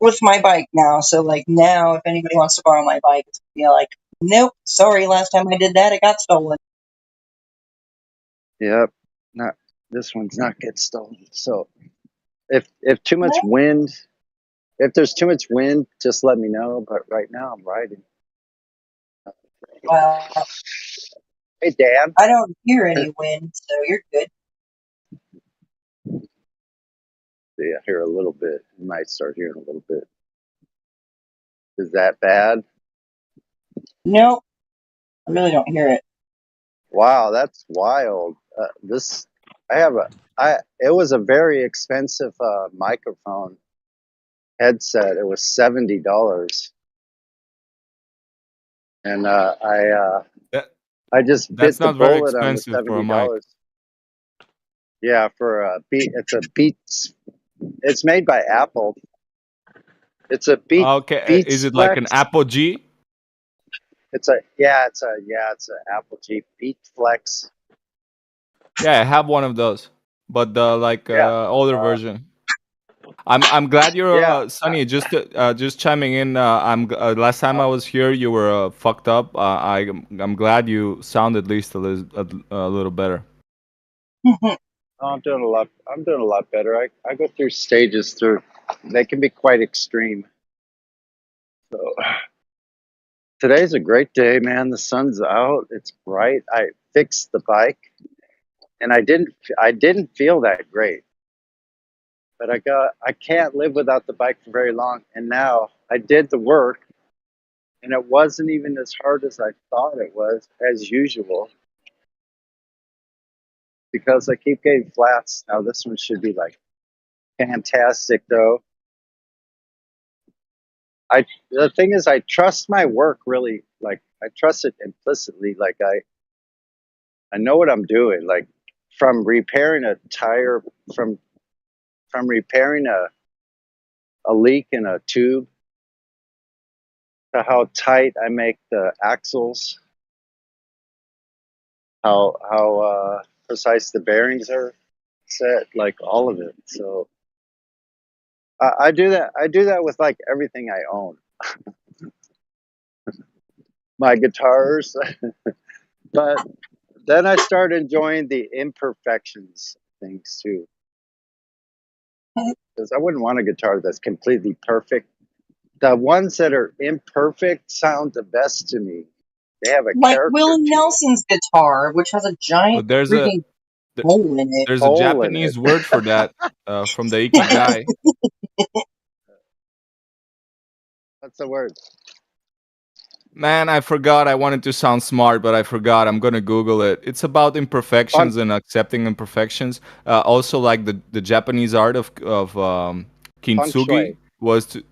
with my bike now. So, like, now if anybody wants to borrow my bike, it's gonna be like, nope, sorry, last time I did that, it got stolen. Yep, this one's not get stolen. So, if too much wind, if there's too much wind, just let me know. But right now, I'm riding. Well, hey, Dan. I don't hear any wind, so you're good. Yeah, I hear a little bit. You might start hearing a little bit. Is that bad? Nope, I really don't hear it. Wow, that's wild. It was a very expensive microphone headset. It was $70, and I just bit the bullet on the $70. Yeah, for a Beat. It's a Beats. It's made by Apple. It's a Beat. Okay, Beats is it Flex. like an Apple G? It's an Apple G Beat Flex. Yeah, I have one of those. but the Yeah. older version. I'm glad you're Yeah. Sonny. Just chiming in. Last time I was here, you were fucked up. I'm glad you sound at least a little better. I'm doing a lot. I'm doing a lot better. I go through stages through. They can be quite extreme. So today's a great day, man. The sun's out. It's bright. I fixed the bike, and I didn't feel that great. But I can't live without the bike for very long. And now I did the work, and it wasn't even as hard as I thought it was, as usual. Because I keep getting flats. Now this one should be like fantastic, though. The thing is, I trust my work really. Like I trust it implicitly. Like I know what I'm doing. Like from repairing a tire, from repairing a leak in a tube, to how tight I make the axles, how precise the bearings are set, like all of it. So I do that. I do that with like everything I own. My guitars, but then I start enjoying the imperfections of things too. Because I wouldn't want a guitar that's completely perfect. The ones that are imperfect sound the best to me. They have a Like character Willie to it. Nelson's guitar, which has a But giant there's a freaking there- hole in it. there's a Hole in Japanese it. word for that from the Ikigai. What's the word? Man, I forgot. I wanted to sound smart, but I forgot. I'm gonna Google it. It's about Fun. imperfections and accepting imperfections. Also, like the Japanese art of Feng kintsugi shui. was to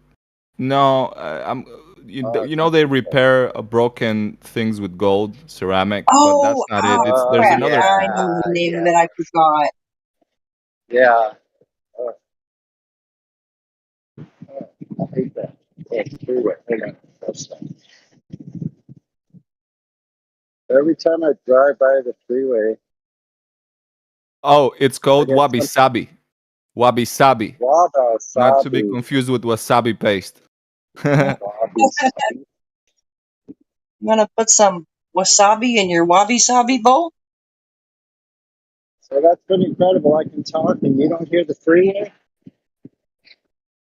no. You know they repair broken things with gold, ceramic, but that's Oh, not it. It's there's crap. another. I know the name of it. I forgot. Yeah. Uh, I hate that. Oh, freeway. Hang on. That's fine. Every time I drive by the freeway, Oh, it's I called get wabi some sabi. Wabi sabi, not to be wabi-sabi. confused with wasabi paste. Wabi-sabi. You want to put some wasabi in your wabi-sabi bowl? So that's been incredible. I can talk and you don't hear the freeway?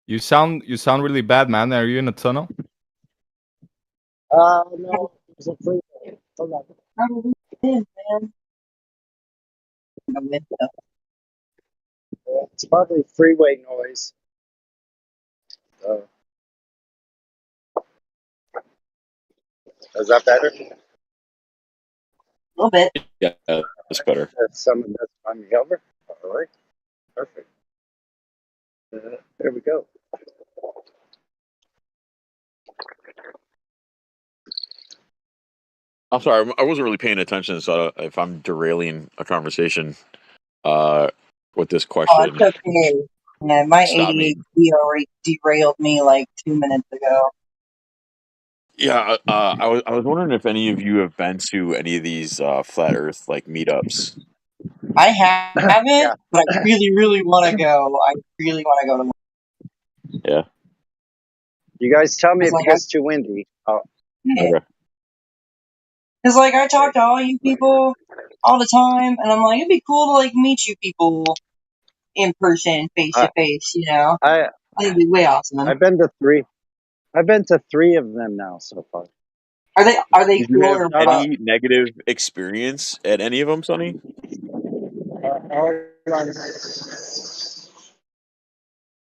You sound really bad, man. Are you in a tunnel? No. There's a freeway. Hold on. Probably is, man. In the window. It's probably freeway noise. Is that better? A little bit. Yeah, that's better. That's on the over. All right. Perfect. There we go. I'm sorry, I wasn't really paying attention. So if I'm derailing a conversation, with this Oh, question, it's okay. Yeah, my stop me. ADHD already derailed me like 2 minutes ago. Yeah, I was wondering if any of you have been to any of these flat Earth like meetups. I haven't, Yeah. but I really, really want to go. I really want to go to one. Yeah. You guys tell me if It's it like, gets too windy. Oh, yeah. Okay. Because, like, I talk to all you people all the time, and I'm like, it'd be cool to, like, meet you people in person, face to face, you know? I I think it'd be way awesome. I've been to 3. I've been to 3 of them now so far. Are they Did you cool have or Shout what? out. any negative experience at any of them, Sonny? Hold on.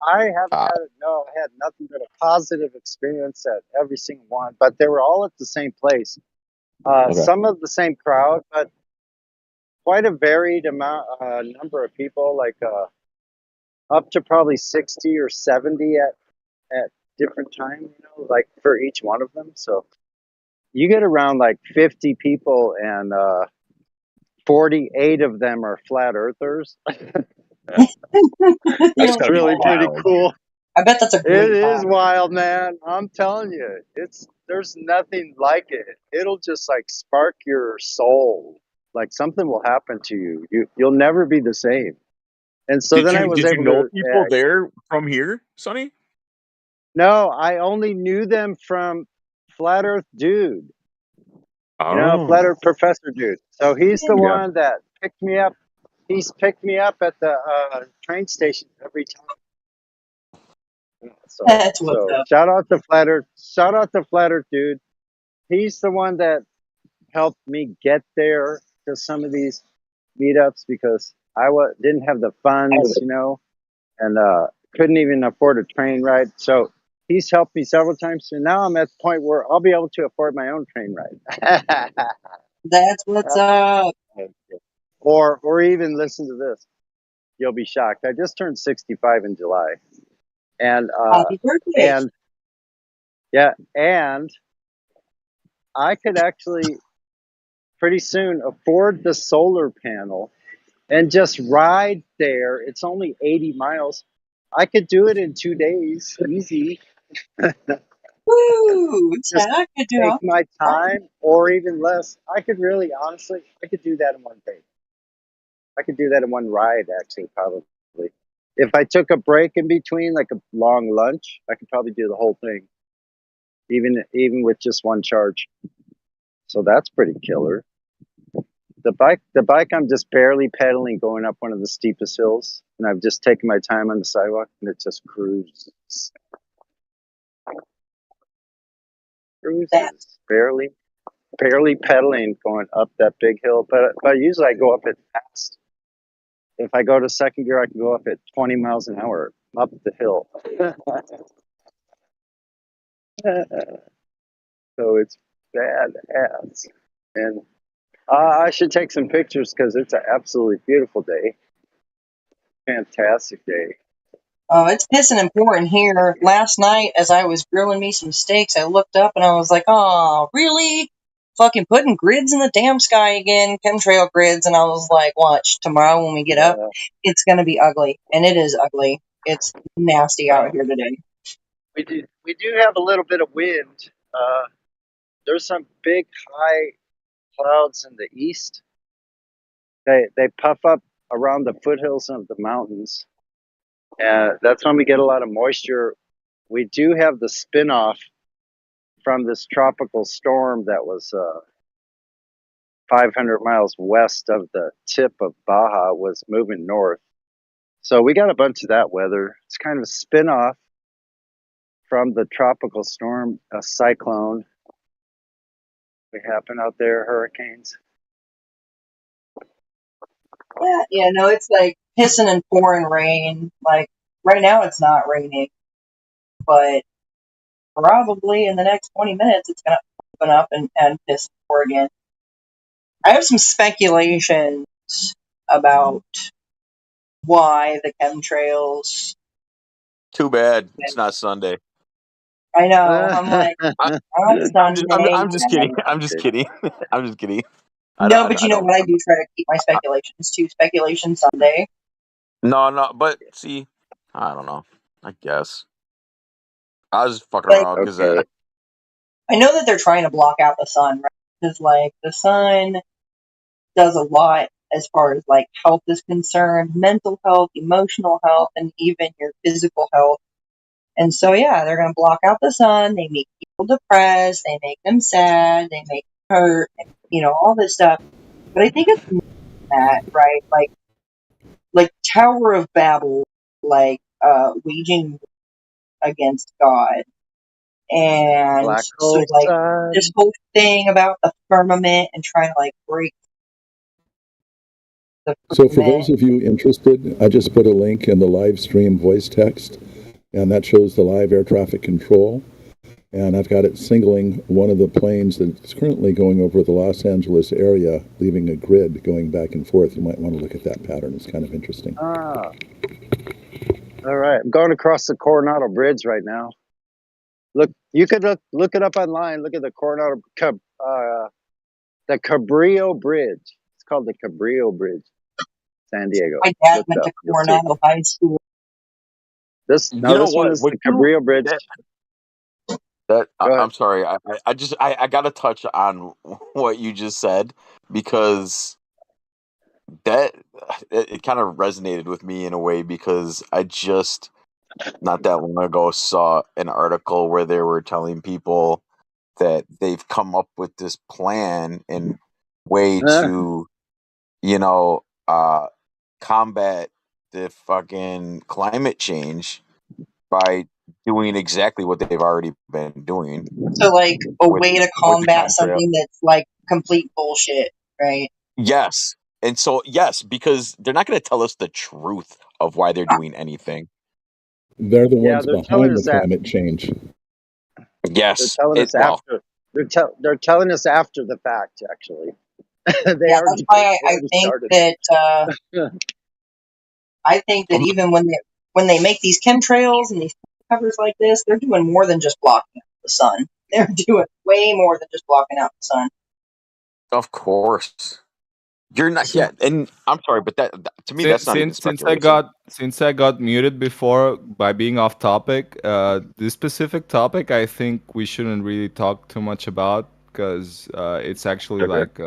I have Ah, I had nothing but a positive experience at every single one, but they were all at the same place. okay. Some of the same crowd, but quite a varied number of people, like up to probably 60 or 70 at different times, you know, like for each one of them. So you get around like 50 people, and 48 of them are flat earthers. That's It's gotta be really pretty wild. cool. I bet that's a It great is time. wild, man. I'm telling you, there's nothing like it. It'll just like spark your soul. Like something will happen to you. You'll never be the same. And so then I was Did you able know to. people there from here, Sonny? No, I only knew them from Flat Earth Dude. Flat Oh, Earth Professor Dude. So he's the yeah. one that picked me up. He's picked me up at the train station every time. So, That's what's up. shout out to Flat Earth. Shout out to Flat Earth Dude. He's the one that helped me get there to some of these meetups because I didn't have the funds, and couldn't even afford a train ride. So he's helped me several times, and now I'm at the point where I'll be able to afford my own train ride. That's what's up. Or even listen to this. You'll be shocked. I just turned 65 in July, and Happy birthday. and I could actually pretty soon afford the solar panel and just ride there. It's only 80 miles. I could do it in 2 days, easy. Woo! Just I could do take it. my time, or even less. I could really, honestly, I could do that in one day. I could do that in one ride, actually, probably. If I took a break in between, like a long lunch, I could probably do the whole thing, even with just one charge. So that's pretty killer. The bike, I'm just barely pedaling going up one of the steepest hills, and I've just taken my time on the sidewalk, and it just cruises, barely pedaling going up that big hill. But usually I go up it fast. If I go to second gear, I can go up at 20 miles an hour up the hill. So it's badass. And I should take some pictures because it's an absolutely beautiful day. Fantastic day. Oh, it's pissing and pouring here. Last night, as I was grilling me some steaks, I looked up and I was like, oh, really? Fucking putting grids in the damn sky again, chemtrail grids. And I was like, watch, tomorrow when we get up, it's going to be ugly. And it is ugly. It's nasty out here today. We do have a little bit of wind. There's some big high clouds in the east. They puff up around the foothills of the mountains. That's when we get a lot of moisture. We do have the spin-off from this tropical storm that was 500 miles west of the tip of Baja, was moving north. So we got a bunch of that weather. It's kind of a spin-off from the tropical storm, a cyclone. What happened out there, hurricanes? Yeah, no, it's like pissing and pouring rain. Like, right now it's not raining, but probably in the next 20 minutes it's going to open up and piss and pour again. I have some speculations about why the chemtrails. Too bad it's not Sunday. I know. I'm like, I'm just kidding. I'm just kidding. I'm just kidding. No, but you know what? I do try to keep my speculations to Speculation Sunday. No, but see, I don't know. I guess I was fucking Like, around because I know that they're trying to block out the sun, right? Because like the sun does a lot as far as like health is concerned, mental health, emotional health, and even your physical health. And so yeah, they're gonna block out the sun. They make people depressed. They make them sad. They make them hurt. All this stuff. But I think it's more than that, right? Like Tower of Babel, like waging against God. And Black so hole like sun. this whole thing about the firmament and trying to like break the So for those of you interested, I just put a link in the live stream voice text, and that shows the live air traffic control. And I've got it singling one of the planes that's currently going over the Los Angeles area, leaving a grid going back and forth. You might want to look at that pattern. It's kind of interesting. Ah. All right. I'm going across the Coronado Bridge right now. Look, you could look it up online. Look at the the Cabrillo Bridge. It's called the Cabrillo Bridge, San Diego. My dad went to Coronado High School. This one is the Cabrillo Bridge. I'm sorry. I got to touch on what you just said because that it kind of resonated with me in a way because I just not that long ago saw an article where they were telling people that they've come up with this plan and way to, you know, combat the fucking climate change by doing exactly what they've already been doing. So, like, a with, way to with the combat chemtrail. something that's like complete bullshit, right? Yes. And so, yes, because they're not going to tell us the truth of why they're doing anything. They're the Yeah, ones they're telling behind the us that. climate change. They're Yes. telling us Well, after. They're telling us after the fact. Actually, they Yeah, that's already why I already think started. that I think that even when they make these chemtrails and these covers like this, they're doing more than just blocking out the sun. They're doing way more than just blocking out the sun. of course. You're not yet. And I'm sorry, but that to me, that's not even Since speculation. I got muted before by being off topic, this specific topic I think we shouldn't really talk too much about because it's actually Okay. like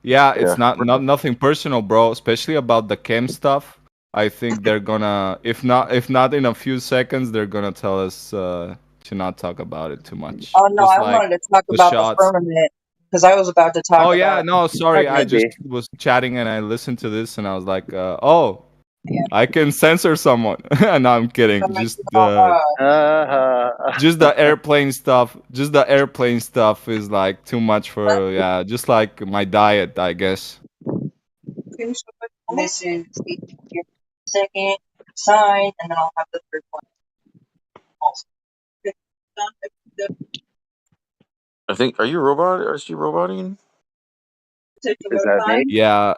yeah, it's Yeah. not nothing personal, bro. Especially about the chem stuff. I think they're gonna, if not in a few seconds, they're gonna tell us to not talk about it too much. Oh no, Just I like wanted to talk the about the shots. firmament because I was about to talk Oh yeah, about no, sorry. I just Maybe. was chatting and I listened to this and I was like, oh, yeah. I can censor someone. No, I'm kidding. Just the airplane stuff. Just the airplane stuff is like too much for yeah. Just like my diet, I guess. This is the second sign, and then I'll have the third one also. I think. Are you a robot? Or is she roboting? Is that me? Yeah,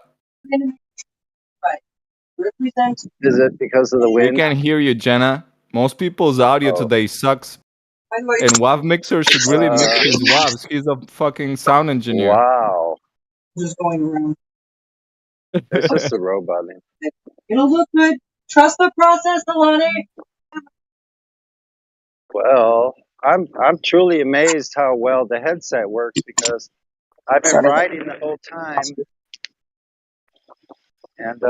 Represents. Is it because of the we wind? can hear you, Jenna. Most people's audio Oh. today sucks. And WAV Mixer should really mix his WAVs. He's a fucking sound engineer. Wow. Just going around. It's just a robot. It'll look good. Trust the process, Alani. Well, I'm truly amazed how well the headset works because I've been riding the whole time, and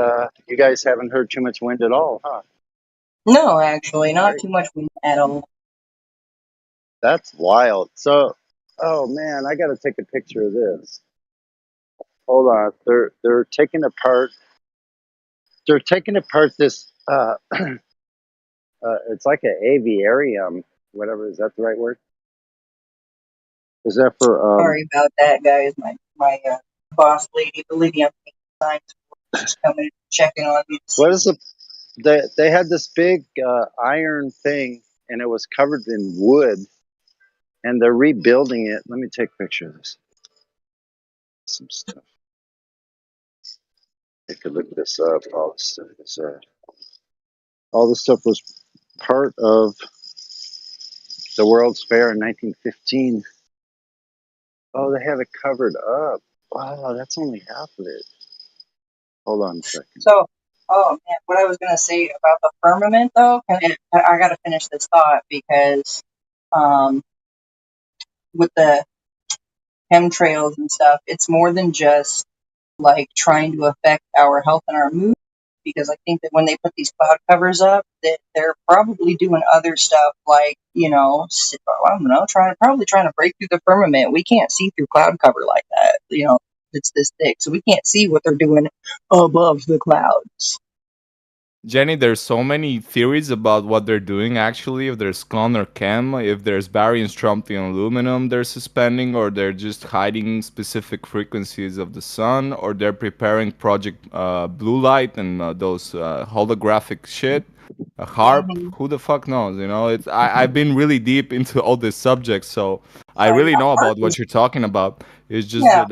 you guys haven't heard too much wind at all, huh? No, actually, not too much wind at all. That's wild. So, oh man, I got to take a picture of this. Hold on, they're taking apart. They're taking apart this. It's like an aviarium, whatever. Is that the right word? Is that for? Sorry about that, guys. My boss lady, the lady I'm signs for, is coming and checking on me. What is the? They had this big iron thing, and it was covered in wood, and they're rebuilding it. Let me take a picture of this. Some stuff. I could look this up. All this stuff was part of the World's Fair in 1915. Oh, they have it covered up. Wow, that's only half of it. Hold on a second. So, oh man, what I was gonna say about the firmament, though, I gotta finish this thought because, with the chemtrails and stuff, it's more than just like trying to affect our health and our mood. Because I think that when they put these cloud covers up, that they're probably doing other stuff like, I don't know, probably trying to break through the firmament. We can't see through cloud cover like that. It's this thick, so we can't see what they're doing above the clouds. Jenny, there's so many theories about what they're doing actually. If there's con or chem, if there's barium, strontium, aluminum they're suspending, or they're just hiding specific frequencies of the sun, or they're preparing Project Blue Light and those holographic shit. A harp, who the fuck knows? I've been really deep into all these subjects, so I really know about what you're talking about. It's just that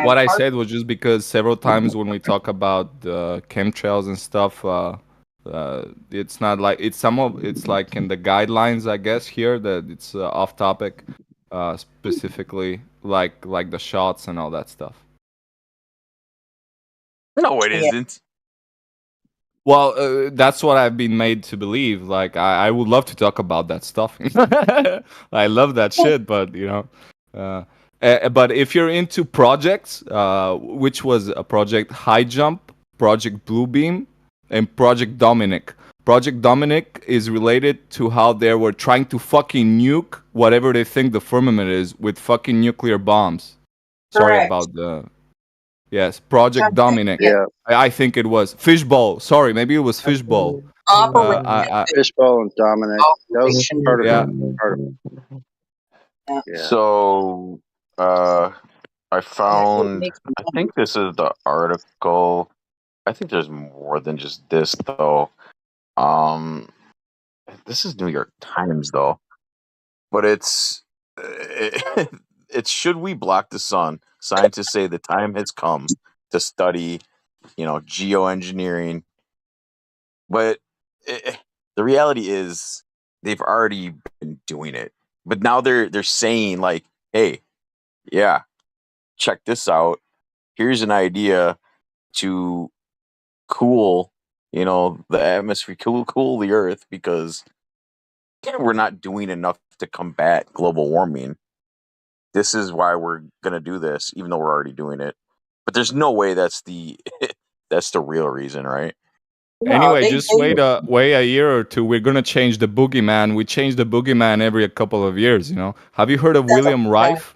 what I said was just because several times when we talk about chemtrails and stuff, it's not like it's like in the guidelines, I guess, here that it's off topic, specifically like the shots and all that stuff. No, it isn't. Well, that's what I've been made to believe. Like, I would love to talk about that stuff. I love that shit, but But if you're into projects, which was a project High Jump, Project Bluebeam, and Project Dominic. Project Dominic is related to how they were trying to fucking nuke whatever they think the firmament is with fucking nuclear bombs. Sorry Correct. about the... Yes, Project Dominic. Yeah. I think it was. Fishbowl. Sorry, maybe it was Fishbowl. Operation Fishbowl and Dominic. That was Operation. part of Yeah. it. Part of it. Yeah. Yeah. So, I found. makes me I think this is the article. I think there's more than just this though. This is New York Times though, but it's should we block the sun? Scientists say the time has come to study, geoengineering. But the reality is they've already been doing it. But now they're saying like, hey, yeah, check this out. Here's an idea to cool, the atmosphere, cool the earth because we're not doing enough to combat global warming. This is why we're gonna do this, even though we're already doing it. But there's no way that's the that's the real reason, right? Anyway, just wait a year or two. We're gonna change the boogeyman. We change the boogeyman every couple of years. Have you heard of William Rife?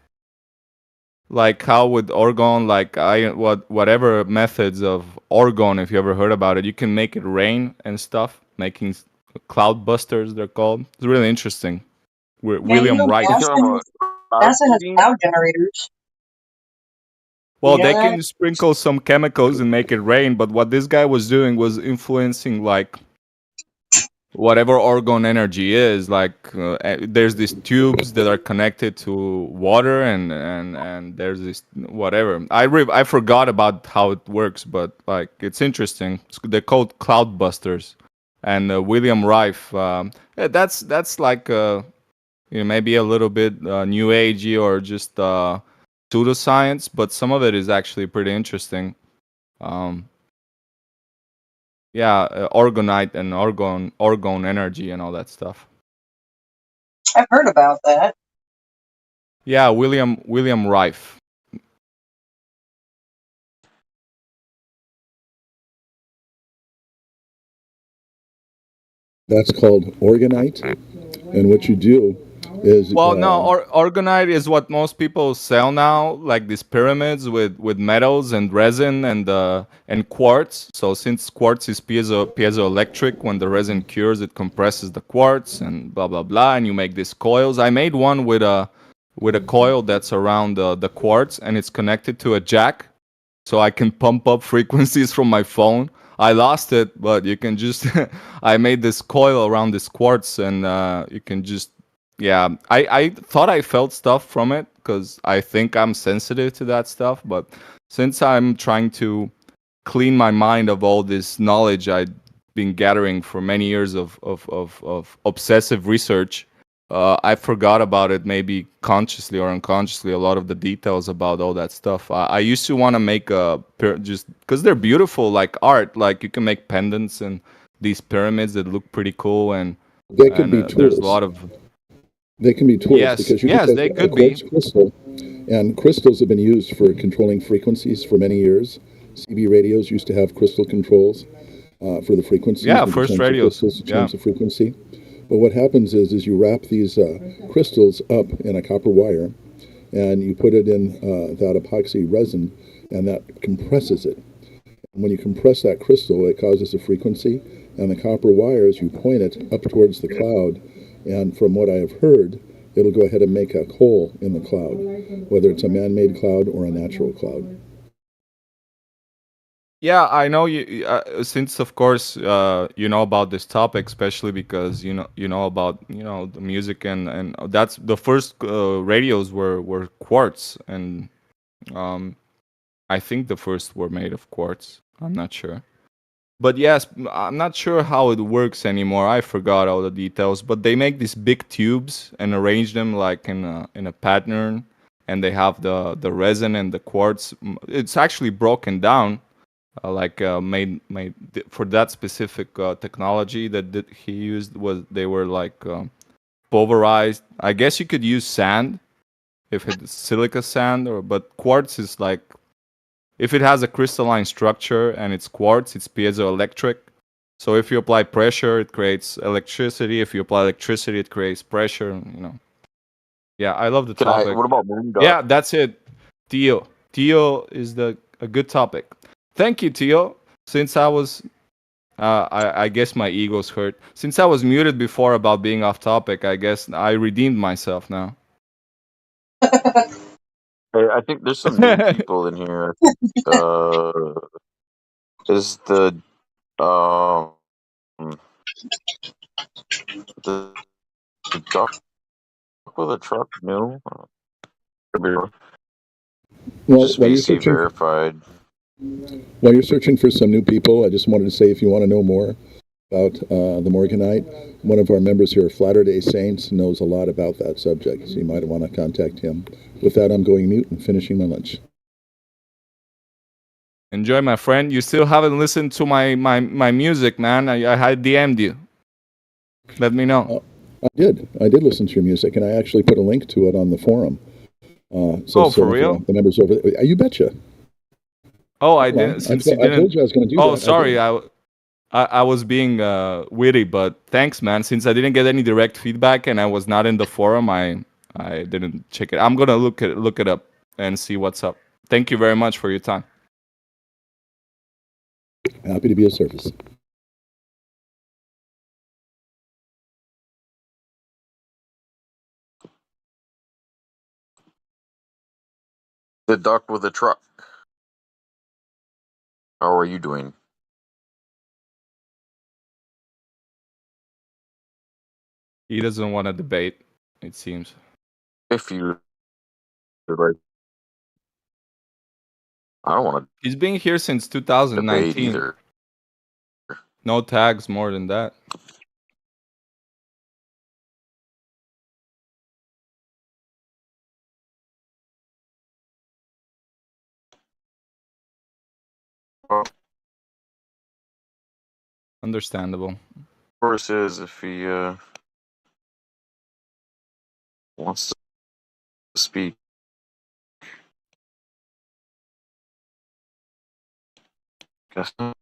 Like how with orgone, like whatever methods of orgone, if you ever heard about it, you can make it rain and stuff, making cloud busters. They're called. It's really interesting. William Rife. NASA has cloud generators. Well, You know they that? can sprinkle some chemicals and make it rain, but what this guy was doing was influencing like whatever orgone energy is. Like there's these tubes that are connected to water, and there's this whatever. I forgot about how it works, but like it's interesting. They're called cloud busters, and William Rife. That's like maybe a little bit new agey or just pseudoscience, but some of it is actually pretty interesting. Orgonite and orgone energy and all that stuff. I've heard about that. Yeah, William Rife. That's called orgonite, and what you do is orgonite is what most people sell now, like these pyramids with metals and resin and quartz. So since quartz is piezoelectric, when the resin cures, it compresses the quartz and blah blah blah, and you make these coils. I made one with a coil that's around the quartz, and it's connected to a jack, so I can pump up frequencies from my phone. I lost it, but you can just I made this coil around this quartz, and you can just I thought I felt stuff from it because I think I'm sensitive to that stuff, but since I'm trying to clean my mind of all this knowledge I've been gathering for many years of obsessive research, I forgot about it, maybe consciously or unconsciously, a lot of the details about all that stuff. I used to want to make just because they're beautiful, like art. Like you can make pendants and these pyramids that look pretty cool, and they could be tools. There's a lot of. They can be tools Yes, because you can take they a could quartz be. crystal, and crystals have been used for controlling frequencies for many years. CB radios used to have crystal controls for the frequency. Yeah, first radios. To change the frequency. But what happens is you wrap these crystals up in a copper wire, and you put it in that epoxy resin, and that compresses it. And when you compress that crystal, it causes a frequency, and the copper wires, you point it up towards the cloud, and from what I have heard, it'll go ahead and make a hole in the cloud, whether it's a man-made cloud or a natural cloud. Yeah, I know you. Since of course you know about this topic, especially because you know about the music and that's the first radios were quartz, and I think the first were made of quartz. I'm not sure, but yes, I'm not sure how it works anymore. I forgot all the details, but they make these big tubes and arrange them like in a pattern, and they have the resin and the quartz. It's actually broken down. Made for that specific technology that he used, they were like pulverized. I guess you could use sand if it's silica sand, but quartz is like, if it has a crystalline structure and it's quartz, it's piezoelectric. So if you apply pressure, it creates electricity. If you apply electricity, it creates pressure. You know. Yeah, I love the topic. What about moon dust? Yeah, that's it. Tio. Tio is a good topic. Thank you, Tio. Since I was, I guess my ego's hurt. Since I was muted before about being off topic, I guess I redeemed myself now. Hey, I think there's some new people in here. Is the the duck with a truck new? Well, Just VC verified. While you're searching for some new people, I just wanted to say, if you want to know more about the Morganite, one of our members here, Flat Earth Saints, knows a lot about that subject, so you might want to contact him. With that, I'm going mute and finishing my lunch. Enjoy, my friend. You still haven't listened to my music, man. I had DM'd you. Let me know. I did listen to your music, and I actually put a link to it on the forum. For real? The members over there, you betcha. Oh, I didn't. Since you didn't. I told you I was going to do that. Oh, sorry. I was being witty, but thanks, man. Since I didn't get any direct feedback and I was not in the forum, I didn't check it. I'm gonna look it up and see what's up. Thank you very much for your time. Happy to be of service. The duck with a truck. How are you doing? He doesn't want to debate, it seems. If you right. I don't want to. He's been here since 2019. Debate either. No tags more than that. Understandable. Versus if he wants to speak. Guess not.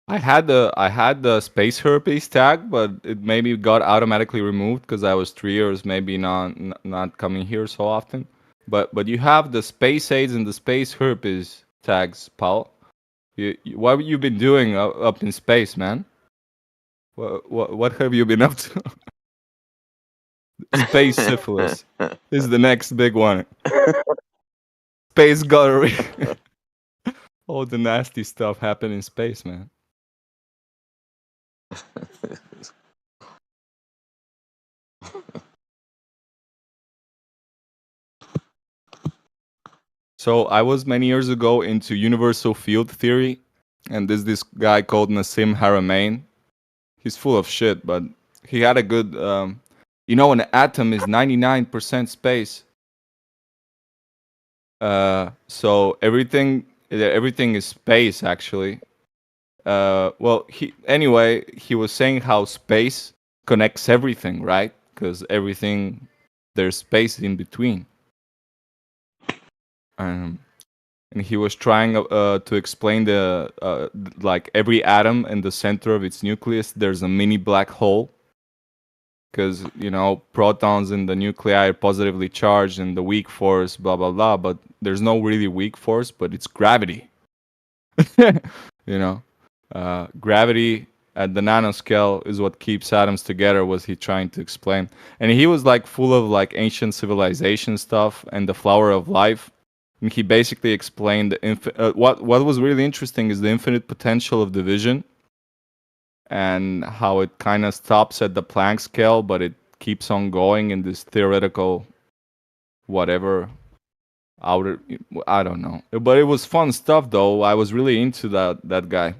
I had the space herpes tag, but it maybe got automatically removed because I was 3 years maybe not coming here so often. But you have the space AIDS and the space herpes tags, Paul. What have you been doing up in space, man? What have you been up to? Space syphilis is the next big one. Space gonorrhea. All the nasty stuff happened in space, man. So I was many years ago into universal field theory, and there's this guy called Nassim Haramein. He's full of shit, but he had a good, an atom is 99% space. So everything is space, actually. He was saying how space connects everything, right? Because everything, there's space in between. And he was trying to explain like every atom in the center of its nucleus, there's a mini black hole. Because, protons in the nuclei are positively charged and the weak force, blah, blah, blah. But there's no really weak force, but it's gravity. Gravity at the nanoscale is what keeps atoms together, was he trying to explain. And he was like full of like ancient civilization stuff and the flower of life. And he basically explained what was really interesting is the infinite potential of division and how it kind of stops at the Planck scale, but it keeps on going in this theoretical whatever outer, I don't know. But it was fun stuff, though. I was really into that guy.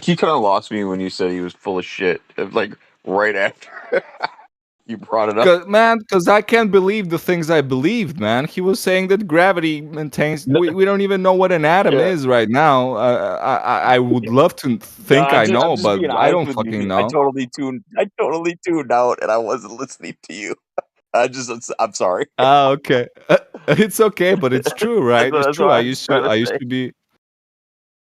He kind of lost me when you said he was full of shit. Like right after you brought it up. Because I can't believe the things I believed, man. He was saying that gravity maintains. We don't even know what an atom Yeah. is right now. I would love to think I I'm know, just but being I honest don't with fucking you. know. I totally tuned out, and I wasn't listening to you. I'm sorry. Okay. It's okay, but it's true, right? It's That's true. what I was trying to say.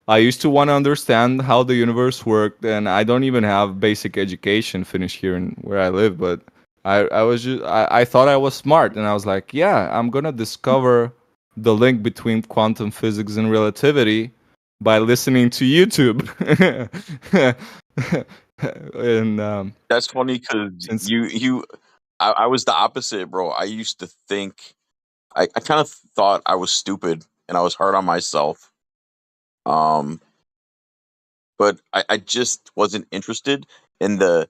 I used to want to understand how the universe worked, and I don't even have basic education finished here in where I live, but I thought I was smart, and I was like, yeah, I'm gonna discover the link between quantum physics and relativity by listening to YouTube. And That's funny because I was the opposite, bro. I used to think I kind of thought I was stupid and I was hard on myself. But I just wasn't interested in the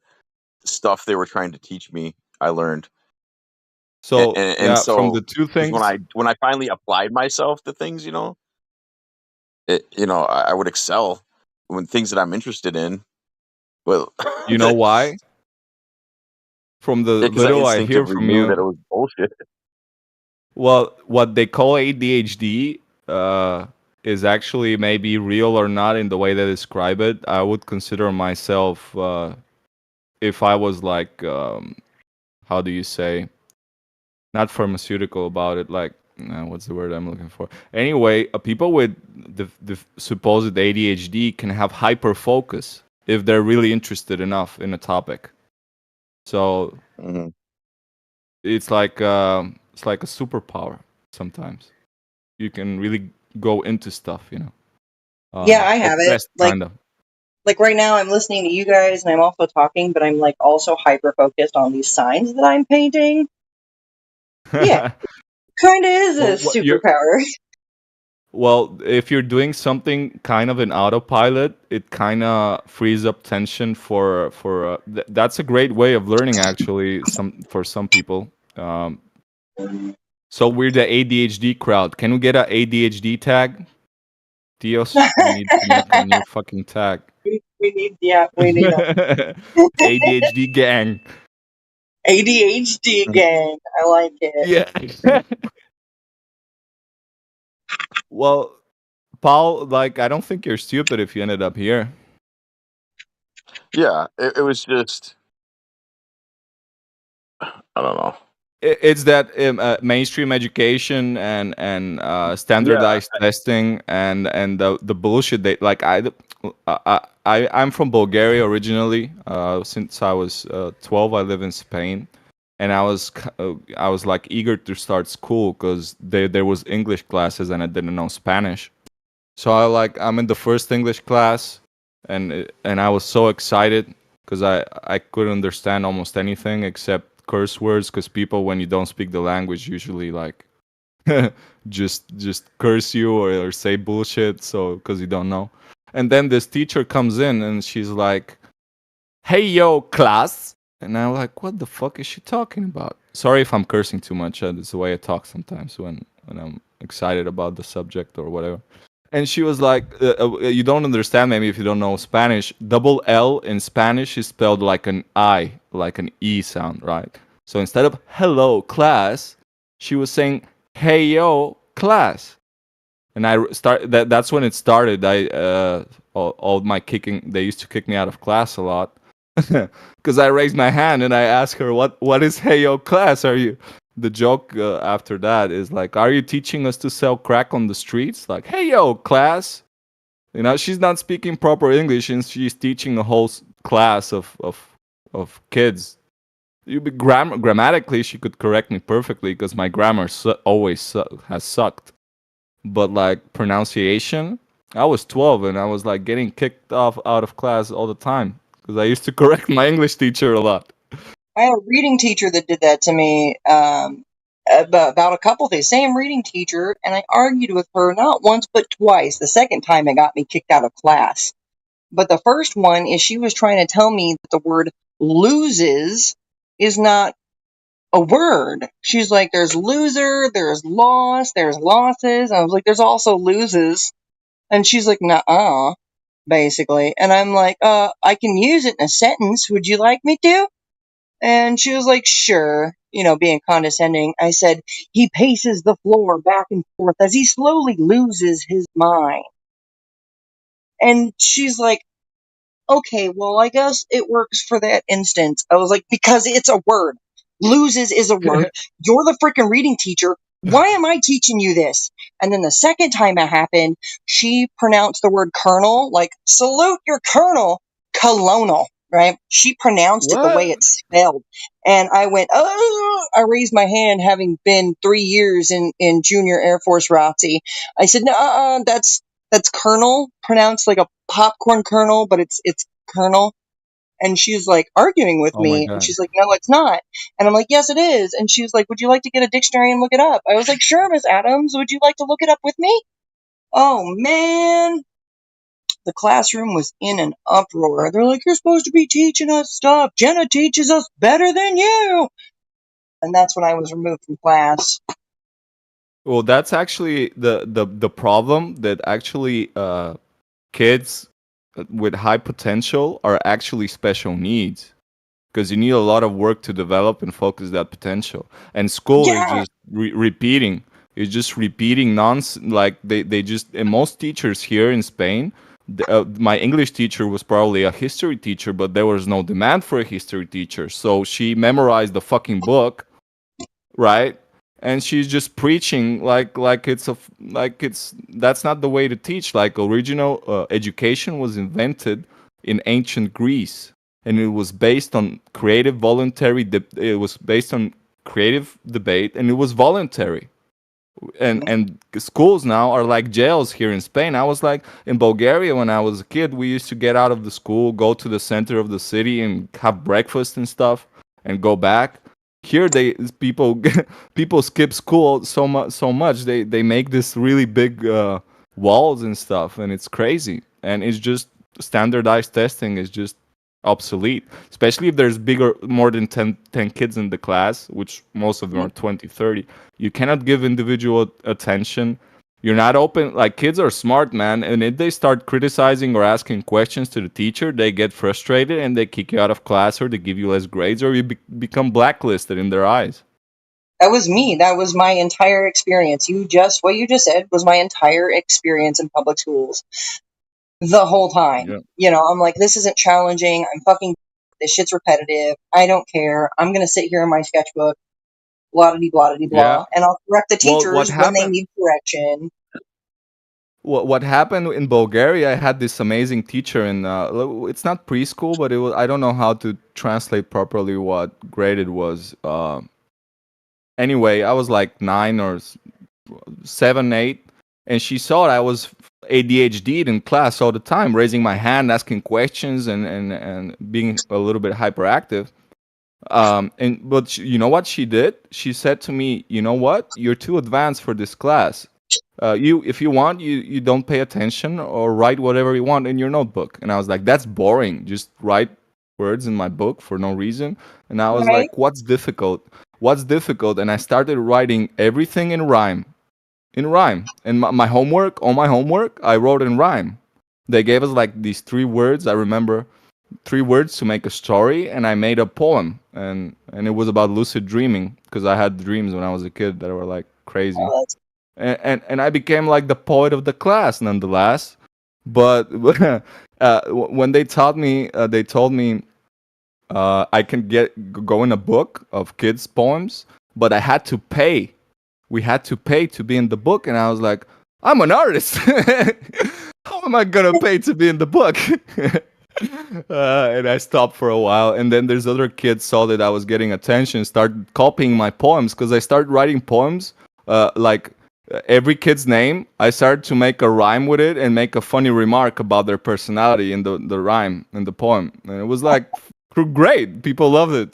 stuff they were trying to teach me. I learned, so and from the so two because things, when I finally applied myself to things, I would excel when things that I'm interested in. Well, you know why? From the because I little I hear instinctively from knew you, that it was bullshit. well, what they call ADHD is actually maybe real or not in the way they describe it. I would consider myself, if I was like, how do you say, not pharmaceutical about it, like, what's the word I'm looking for? Anyway, people with the supposed ADHD can have hyper focus if they're really interested enough in a topic. So Mhm. it's like a superpower. Sometimes you can really go into stuff, Yeah, I have it. obsessed kind of. Like right now, I'm listening to you guys and I'm also talking, but I'm like also hyper focused on these signs that I'm painting. Yeah, kind of is Well, a superpower. Well, if you're doing something kind of in autopilot, it kind of frees up tension that's a great way of learning actually for some people. So we're the ADHD crowd. Can we get a ADHD tag? Dios, we need to make a new fucking tag. We need a ADHD gang. ADHD gang. I like it. Yeah. Well, Paul, like, I don't think you're stupid if you ended up here. Yeah, it was just I don't know. It's that mainstream education and standardized testing and the bullshit they like. I'm from Bulgaria originally. Since I was 12, I live in Spain, and I was like eager to start school because there was English classes and I didn't know Spanish. So I'm in the first English class, and I was so excited because I couldn't understand almost anything except curse words, because people, when you don't speak the language, usually like just curse you or say bullshit, so because you don't know. And then this teacher comes in and she's like, "Hey yo, class," and I'm like, "What the fuck is she talking about?" Sorry if I'm cursing too much. It's the way I talk sometimes when I'm excited about the subject or whatever. And she was like, you don't understand maybe if you don't know Spanish. Double L in Spanish is spelled like an I, like an E sound, right? So instead of hello, class, she was saying, hey, yo, class. And that's when it started. All my kicking, they used to kick me out of class a lot. Because I raised my hand and I asked her, what is hey, yo, class? Are you... The joke after that is like, are you teaching us to sell crack on the streets? Like, hey, yo, class. She's not speaking proper English and she's teaching a whole class of kids. Grammatically, she could correct me perfectly because my grammar always has sucked. But like pronunciation, I was 12 and I was like getting kicked out of class all the time because I used to correct my English teacher a lot. I had a reading teacher that did that to me about a couple things. Same reading teacher, and I argued with her not once but twice. The second time it got me kicked out of class. But the first one is she was trying to tell me that the word loses is not a word. She's like, there's loser, there's loss, there's losses. I was like, there's also loses. And she's like, nuh-uh. basically. And I'm like, I can use it in a sentence. Would you like me to? And she was like, sure, being condescending. I said, he paces the floor back and forth as he slowly loses his mind. And she's like, okay, well, I guess it works for that instance. I was like, because it's a word. Loses is a word. You're the freaking reading teacher. Why am I teaching you this? And then the second time it happened, she pronounced the word colonel, like, salute your colonel, colonel, right? She pronounced it the way it's spelled. And I went, oh, I raised my hand, having been 3 years in junior Air Force ROTC. I said, no, that's colonel, pronounced like a popcorn kernel, but it's colonel. And she's like arguing with Oh my me, and god. she's like, no, it's not. And I'm like, yes, it is. And she was like, would you like to get a dictionary and look it up? I was like, sure, Miss Adams, would you like to look it up with me? Oh man, the classroom was in an uproar. They're like, you're supposed to be teaching us stuff. Jenna teaches us better than you. And that's when I was removed from class. Well, that's actually the problem, that actually kids with high potential are actually special needs, because you need a lot of work to develop and focus that potential. And school is just repeating. It's just repeating nonsense. Like they just, and most teachers here in Spain, my English teacher was probably a history teacher, but there was no demand for a history teacher. So she memorized the fucking book, right? And she's just preaching like that's not the way to teach. Like, original education was invented in ancient Greece, and it was based on creative it was based on creative debate, and it was voluntary. And schools now are like jails here in Spain. I was like, in Bulgaria when I was a kid, we used to get out of the school, go to the center of the city and have breakfast and stuff, and go back. Here people skip school so much. They make this really big walls and stuff, and it's crazy. And it's just standardized testing is just obsolete, especially if there's more than 10 kids in the class, which most of them are 20, 30. You cannot give individual attention. You're not open. Like, kids are smart, man, and if they start criticizing or asking questions to the teacher, they get frustrated and they kick you out of class, or they give you less grades, or you become blacklisted in their eyes. That was me. That was my entire experience. What you just said was my entire experience in public schools. The whole time. Yeah. I'm like, this isn't challenging. I'm fucking, this shit's repetitive. I don't care. I'm going to sit here in my sketchbook, blah, Yeah. and I'll correct the Well, teachers when they need correction. What happened in Bulgaria, I had this amazing teacher in it's not preschool, but it was, I don't know how to translate properly what grade it was. Anyway, I was like 9 or 7, 8, and she saw I was ADHD'd in class all the time, raising my hand, asking questions, and being a little bit hyperactive. But you know what she did? She said to me, "You know what? You're too advanced for this class. If you want, you don't pay attention, or write whatever you want in your notebook." And I was like, "That's boring. Just write words in my book for no reason." And I was like, "What's difficult? What's difficult?" And I started writing everything in rhyme. And my homework, all my homework, I wrote in rhyme. They gave us like these 3 words. I remember 3 words to make a story, and I made a poem, and it was about lucid dreaming, because I had dreams when I was a kid that were like crazy. And I became like the poet of the class, nonetheless. But when they taught me, they told me I can go in a book of kids' poems, but I had to pay. We had to pay to be in the book, and I was like, I'm an artist. How am I gonna pay to be in the book? And I stopped for a while, and then there's other kids saw that I was getting attention, started copying my poems, because I started writing poems like every kid's name. I started to make a rhyme with it and make a funny remark about their personality in the rhyme in the poem, and it was like great. People loved it.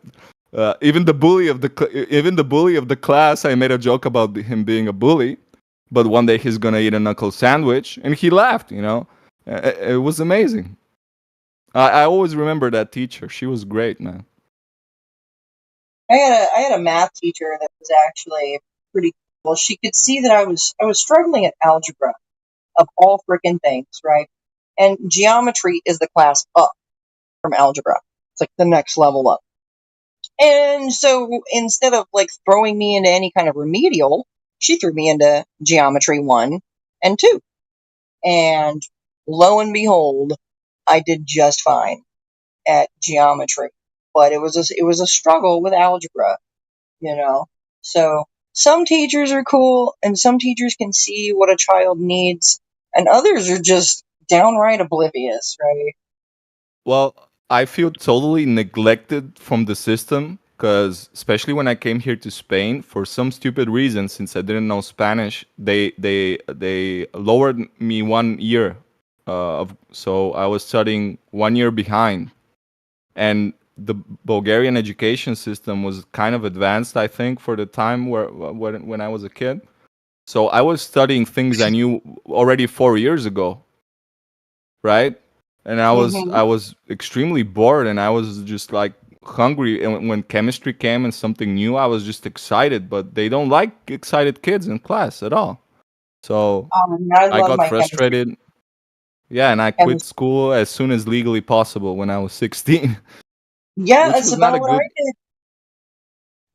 Even the bully of the class, I made a joke about him being a bully, but one day he's gonna eat a knuckle sandwich, and he laughed. It was amazing. I always remember that teacher. She was great, man. I had a math teacher that was actually pretty cool. She could see that I was struggling at algebra, of all freaking things, right? And geometry is the class up from algebra. It's like the next level up. And so instead of like throwing me into any kind of remedial, she threw me into geometry 1 and 2. And lo and behold, I did just fine at geometry. But it was a struggle with algebra, you know. So some teachers are cool and some teachers can see what a child needs, and others are just downright oblivious, right? Well, I feel totally neglected from the system because, especially when I came here to Spain, for some stupid reason, since I didn't know Spanish, they lowered me 1 year. So I was studying 1 year behind, and the Bulgarian education system was kind of advanced, I think, for the time when I was a kid. So I was studying things I knew already 4 years ago, right? And I was extremely bored, and I was just like hungry. And when chemistry came and something new, I was just excited. But they don't like excited kids in class at all. So I I love got my chemistry. frustrated. Yeah, and I quit school as soon as legally possible when I was 16. Yeah, Which that's was not about a what good. I did.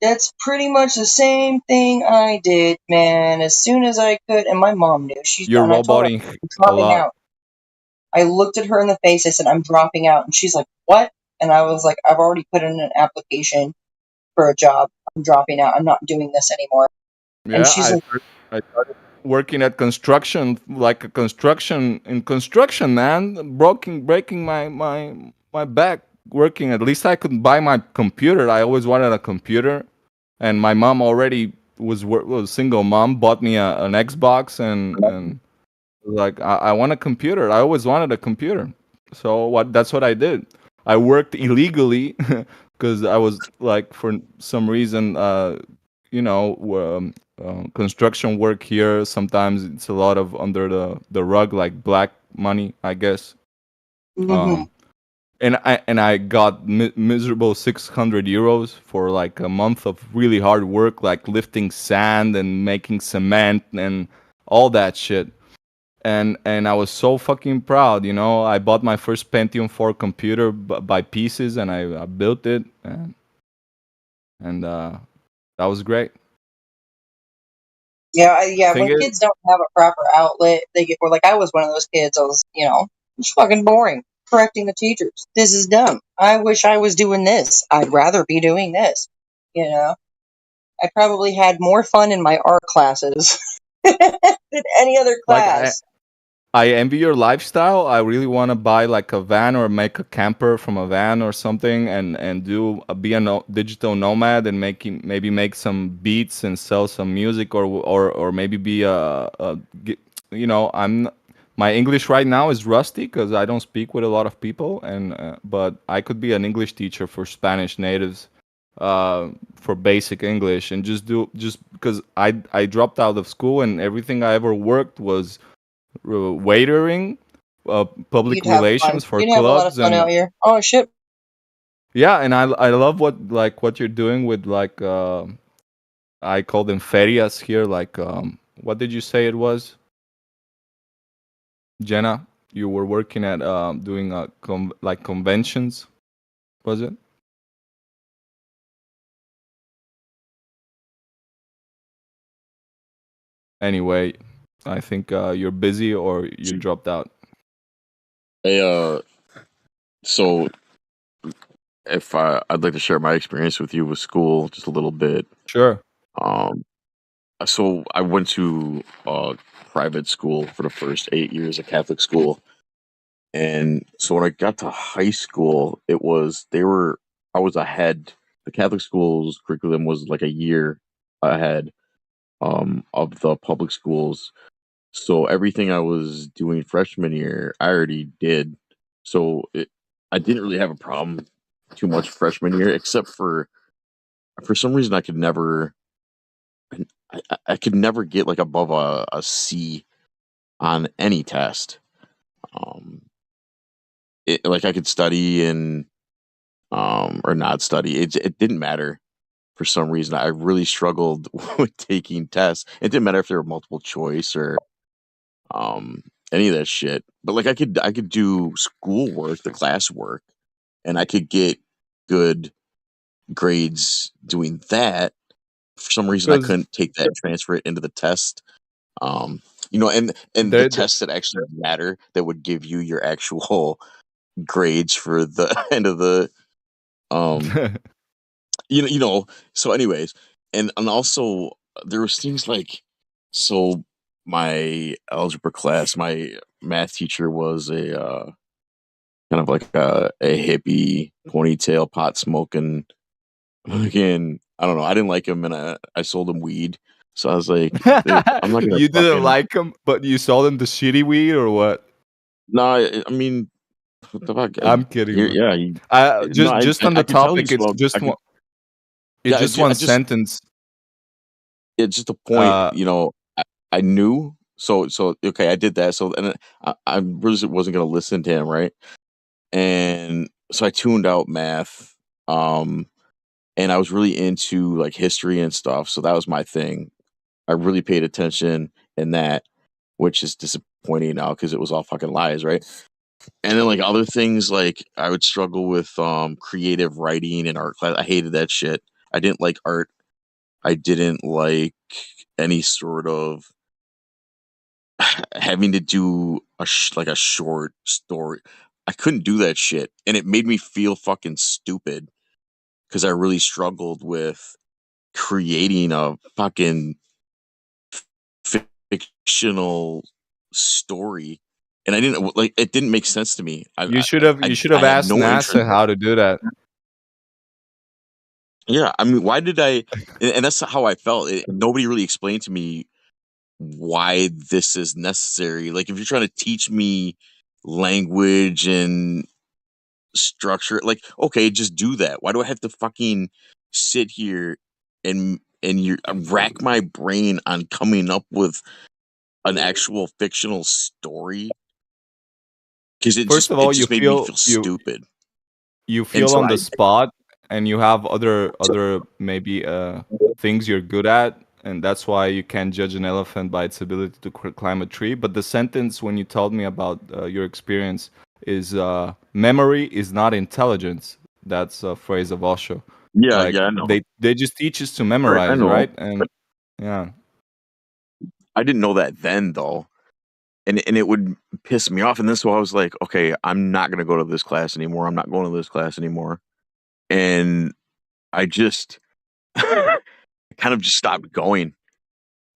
That's pretty much the same thing I did, man. As soon as I could, and my mom knew. You're And I told her roboting I'm a dropping lot. out. I looked at her in the face. I said, "I'm dropping out," and she's like, "What?" And I was like, "I've already put in an application for a job. I'm dropping out. I'm not doing this anymore." And Yeah, she's like, I started working at construction, like a construction, man. Breaking my back working. At least I could buy my computer. I always wanted a computer, and my mom already was a single mom. Bought me an Xbox, and like I want a computer. I always wanted a computer. So that's what I did. I worked illegally because I was like, for some reason, you know, construction work here, sometimes it's a lot of under the rug, like black money, I guess. And I got miserable 600 euros for like a month of really hard work, like lifting sand and making cement and all that shit. And I was so fucking proud, you know. I bought my first Pentium 4 computer by pieces, and I built it, and that was great. yeah. Thing When is, kids don't have a proper outlet, they get bored. Like I was one of those kids. I was, it's fucking boring. Correcting the teachers. This is dumb. I wish I was doing this. I'd rather be doing this. You know, I probably had more fun in my art classes than any other like class. I envy your lifestyle. I really want to buy like a van or make a camper from a van or something, and be a digital nomad and maybe make some beats and sell some music, or maybe be you know, my English right now is rusty because I don't speak with a lot of people, and but I could be an English teacher for Spanish natives, for basic English, and just because I dropped out of school and everything I ever worked was waitering, public You'd have fun. relations for You'd have a lot of clubs, fun out and here. Oh shit. yeah, and I love what you're doing with like I call them ferias here, like what did you say it was, Jenna? You were working at doing like conventions, was it? Anyway, I think you're busy or you dropped out. Hey, so if I'd like to share my experience with you with school just a little bit. Sure. So I went to private school for the first 8 years, a Catholic school, and so when I got to high school, I was ahead. The Catholic school's curriculum was like a year ahead of the public schools. So everything I was doing freshman year, I already did. So I didn't really have a problem too much freshman year, except for some reason I could never get like above a C on any test. Um, like I could study and or not study. It didn't matter for some reason. I really struggled with taking tests. It didn't matter if they were multiple choice or any of that shit. But like I could do schoolwork, the classwork, and I could get good grades doing that. For some reason, I Because couldn't take that and transfer it into the test. You know, and the there, tests that actually matter that would give you your actual grades for the end of the you know. So, anyways, and also there was things like so my algebra class, my math teacher was a kind of like a hippie ponytail pot smoking again. I don't know. I didn't like him, and I sold him weed. So I was like, dude, I'm not gonna you didn't fucking like him, but you sold him the shitty weed or what? no. I mean, what the fuck? I'm kidding, man. Yeah. No, Just on the I could tell he topic, it's smoked. just I could, one. It's yeah. just I one just sentence. it's just a point. Uh, You know, I knew. So okay, I did that. So and I really wasn't gonna listen to him, right? And so I tuned out math. And I was really into like history and stuff. So that was my thing. I really paid attention in that, which is disappointing now because it was all fucking lies, right? And then like other things, like I would struggle with creative writing and art class. I hated that shit. I didn't like art. I didn't like any sort of having to do like a short story. I couldn't do that shit, and it made me feel fucking stupid because I really struggled with creating a fucking fictional story, and I didn't like. It didn't make sense to me. you should have I had asked no interest. NASA how to do that. Yeah, I mean, why did I? And that's how I felt. Nobody really explained to me why this is necessary. Like, if you're trying to teach me language and structure, like, okay, just do that. Why do I have to fucking sit here and you rack my brain on coming up with an actual fictional story? Because First of it all, you just made me feel feel stupid. you And feel so on I the spot, and you have other maybe things you're good at, and that's why you can't judge an elephant by its ability to climb a tree. But the sentence when you told me about your experience is memory is not intelligence. That's a phrase of Osho. yeah, Like I know. they just teach us to Right, I memorize, know. right? And yeah, I didn't know that then though. And it would piss me off. And this is why I was like, okay, I'm not gonna go to this class anymore. I'm not going to this class anymore. And I just kind of just stopped going.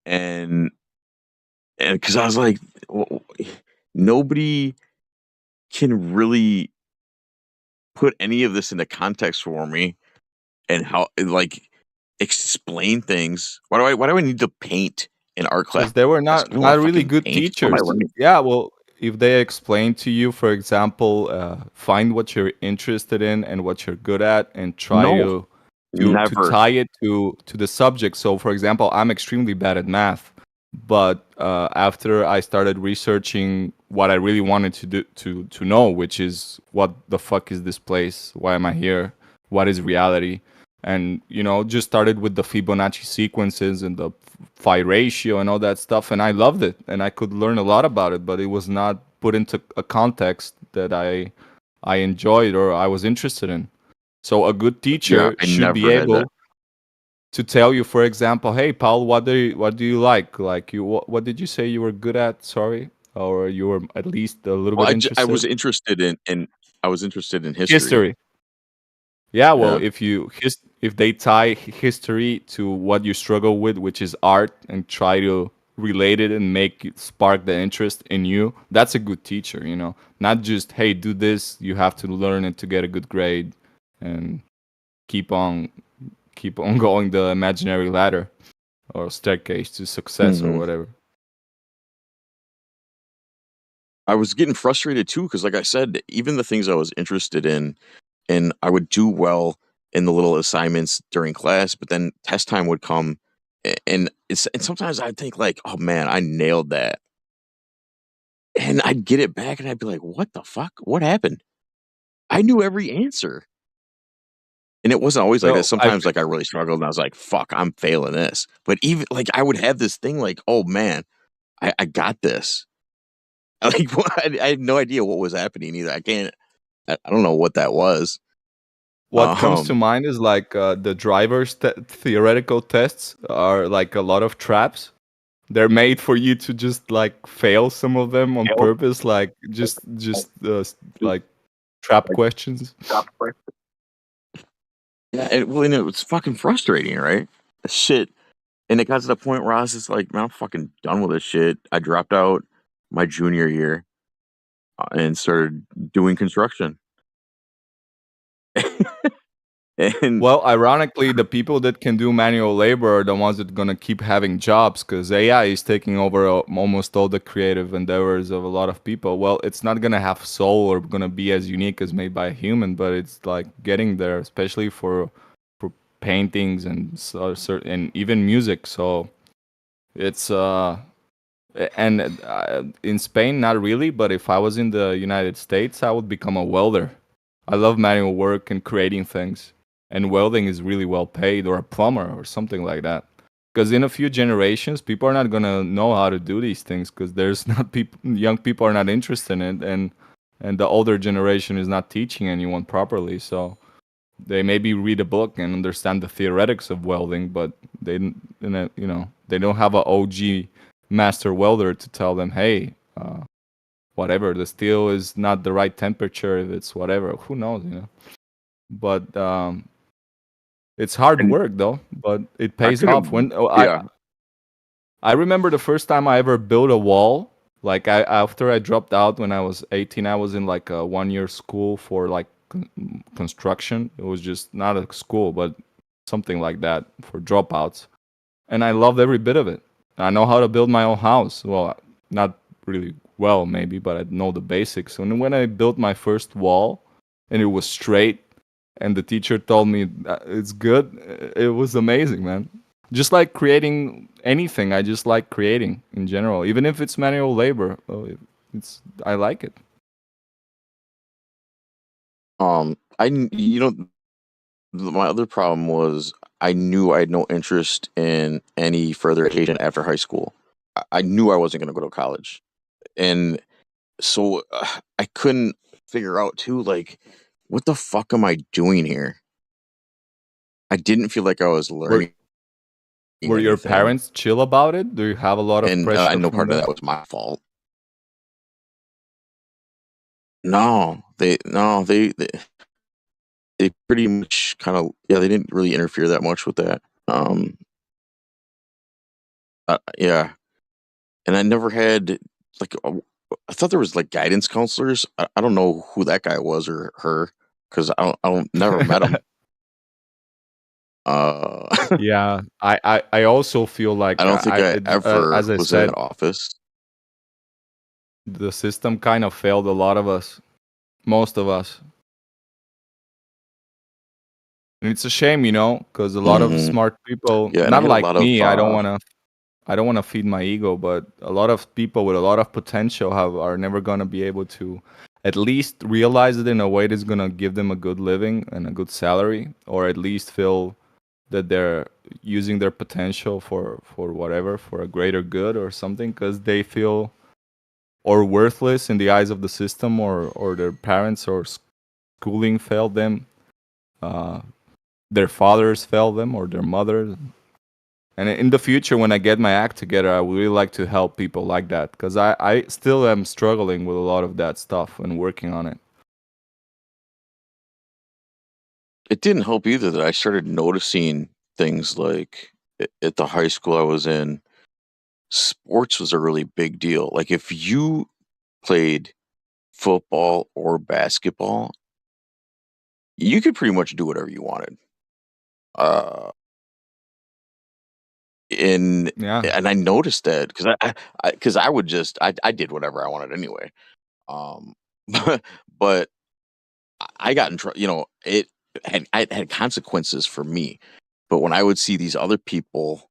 And because I was like, nobody can really put any of this into context for me and how like explain things. Why do I need to paint in art class? because they were I not don't want to really fucking good paint. What am I teachers. learning? Yeah, well, if they explain to you, for example, find what you're interested in and what you're good at, and try No, to never. tie it to the subject. So, for example, I'm extremely bad at math, but after I started researching what I really wanted to do to know, which is what the fuck is this place? Why am I here? What is reality? And just started with the Fibonacci sequences and the phi ratio and all that stuff, and I loved it, and I could learn a lot about it, but it was not put into a context that I enjoyed or I was interested in. So a good Yeah, teacher I should be never had that. able to tell you, for example, hey Paul, what do you like? Like what did you say you were good at? Sorry, or you were at least a little Well, bit I was interested. interested in I was interested in history. History. Yeah, well, Yeah. if they tie history to what you struggle with, which is art, and try to relate it and make it spark the interest in you, that's a good teacher. Not just, hey, do this. You have to learn it to get a good grade, and keep on going the imaginary ladder or staircase to success or Mhm. whatever. I was getting frustrated too because, like I said, even the things I was interested in, and I would do well in the little assignments during class, but then test time would come, and sometimes I'd think like, oh man, I nailed that, and I'd get it back, and I'd be like, what the fuck? What happened? I knew every answer, and it wasn't always like that. Well, Sometimes like I really struggled, and I was like, fuck, I'm failing this. But even like I would have this thing like, oh man, I got this. Like I had no idea what was happening either. I don't know what that was. What comes to Um, mind is like the driver's theoretical tests are like a lot of traps. They're made for you to just like fail some of them on purpose, like just like trap questions. yeah, and it was fucking frustrating, right? Shit. And it got to the point where I was just like, man, I'm fucking done with this shit. I dropped out my junior year and started doing construction. And Well, ironically, the people that can do manual labor are the ones that are gonna keep having jobs because AI is taking over almost all the creative endeavors of a lot of people. Well, it's not gonna have soul or gonna be as unique as made by a human, but it's like getting there, especially for paintings and and even music. So it's and in Spain, not really, but if I was in the United States, I would become a welder. I love manual work and creating things, and welding is really well paid, or a plumber or something like that. Because in a few generations, people are not gonna know how to do these things because there's not people, young people are not interested in it, and the older generation is not teaching anyone properly. So they maybe read a book and understand the theoretics of welding, but they they don't have an OG master welder to tell them, hey, whatever, the steel is not the right temperature, if it's whatever, who knows, but it's hard work though, but it pays off. I remember the first time I ever built a wall, like after I dropped out when I was 18, I was in like a 1-year school for like construction. It was just not a school, but something like that for dropouts, and I loved every bit of it. I know how to build my own house. Well, not really well, maybe, but I know the basics. And when I built my first wall, and it was straight, and the teacher told me it's good, it was amazing, man. Just like creating anything, I just like creating in general, even if it's manual labor. I like it. My other problem was I knew I had no interest in any further education after high school. I knew I wasn't going to go to college, and so I couldn't figure out too, like, what the fuck am I doing here? I didn't feel like I was learning. Were your anything. parents chill about it? Do you have a lot of And pressure? I know from part of them? that was my fault. No, they pretty much kind of, yeah, they didn't really interfere that much with that. Yeah, and I never had like I thought there was like guidance counselors. I don't know who that guy was or her because I don't never met him. Yeah, I also feel like I don't think I ever as I was in said, that office. the system kind of failed a lot of us, most of us. And it's a shame, because a lot of Mhm. smart people, Yeah, and I not had a like lot of me, I don't want to feed my ego, but a lot of people with a lot of potential are never going to be able to at least realize it in a way that's going to give them a good living and a good salary, or at least feel that they're using their potential for whatever, for a greater good or something, because they feel or worthless in the eyes of the system, or their parents or schooling failed them, their fathers failed them, or their mothers. And in the future, when I get my act together, I would really like to help people like that, because I still am struggling with a lot of that stuff and working on it. It didn't help either that I started noticing things like at the high school I was in, sports was a really big deal. Like if you played football or basketball, you could pretty much do whatever you wanted. Yeah. And I noticed that because I would just I did whatever I wanted anyway. Um, but I got in trouble. It had consequences for me. But when I would see these other people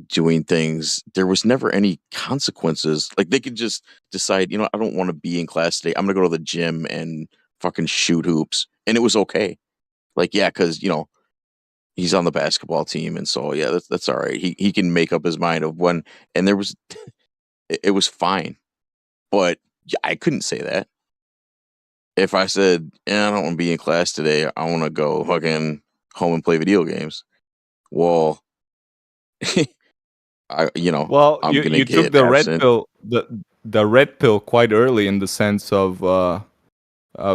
doing things, there was never any consequences. Like they could just decide, I don't want to be in class today. I'm gonna go to the gym and fucking shoot hoops, and it was okay. Like, yeah, because he's on the basketball team, and so yeah, that's all right. He can make up his mind of when, and there was it was fine. But I couldn't say that. If I said, I don't want to be in class today, I want to go fucking home and play video games. Well, Well, I'm gonna you took get the red absent. pill, the red pill quite early in the sense of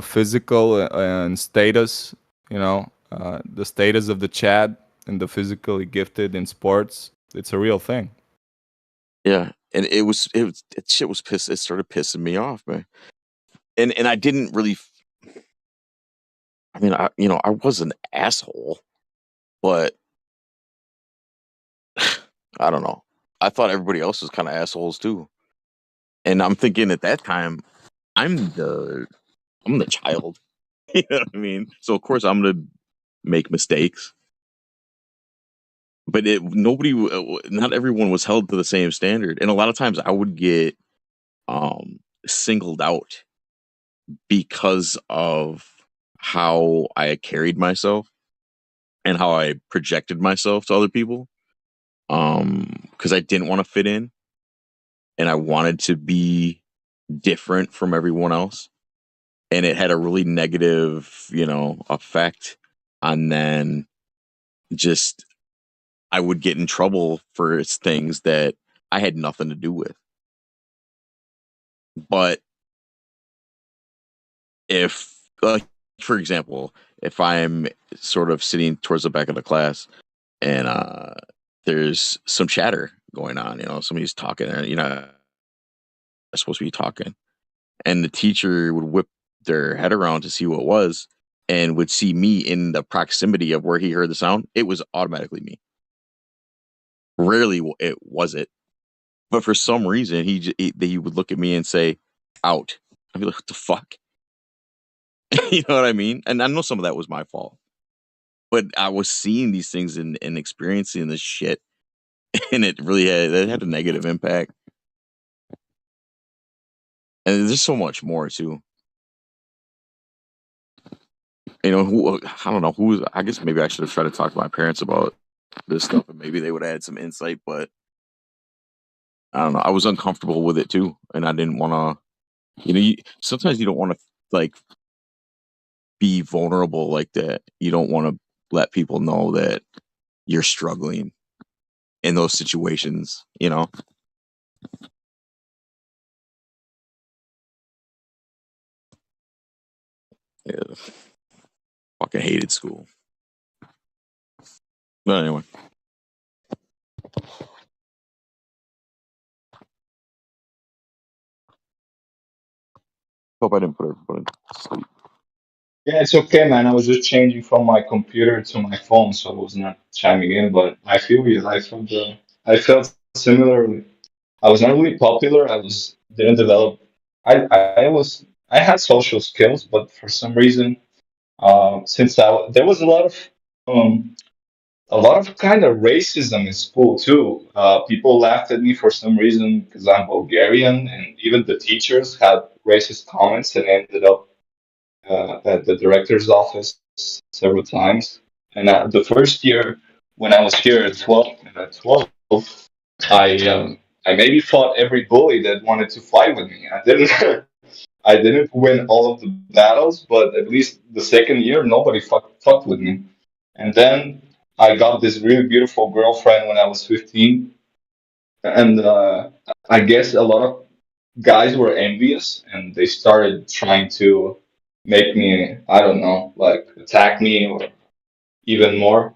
physical and status. The status of the Chad and the physically gifted in sports. It's a real thing. Yeah, and that shit was piss. It started pissing me off, man. And I didn't really. I mean, I was an asshole, but I don't know. I thought everybody else was kind of assholes too. And I'm thinking at that time, I'm the child. You know what I mean? So of course I'm gonna make mistakes. But not everyone was held to the same standard, and a lot of times I would get singled out because of how I carried myself and how I projected myself to other people. Because I didn't want to fit in, and I wanted to be different from everyone else, and it had a really negative, effect on then just I would get in trouble for things that I had nothing to do with. But if, for example, if I'm sort of sitting towards the back of the class and there's some chatter going on, somebody's talking, and they're supposed to be talking, and the teacher would whip their head around to see what it was and would see me in the proximity of where he heard the sound, it was automatically me. Rarely it was it, but for some reason he would look at me and say, "Out." I'd be like, "What the fuck?" You know what I mean? And I know some of that was my fault, but I was seeing these things and experiencing this shit, and it had a negative impact. And there's so much more too. I don't know who. I guess maybe I should have tried to talk to my parents about this stuff, and maybe they would have had some insight. But I don't know. I was uncomfortable with it too, and I didn't want to. Sometimes you don't want to like be vulnerable like that. You don't want to let people know that you're struggling in those situations. Yeah. Fucking hated school. But anyway. Hope I didn't put everybody to sleep. Yeah, it's okay, man. I was just changing from my computer to my phone, so I was not chiming in. But I feel you. I felt similarly. I was not really popular. Didn't develop. I had social skills, but for some reason, since there was um, a lot of kind of racism in school too. People laughed at me for some reason because I'm Bulgarian, and even the teachers had racist comments, and ended up at the director's office several times. And the first year when I was here at 12, I maybe fought every bully that wanted to fight with me. I didn't I didn't win all of the battles, but at least the second year nobody fucked with me. And then I got this really beautiful girlfriend when I was 15, and I guess a lot of guys were envious and they started trying to make me, I don't know, like attack me or even more.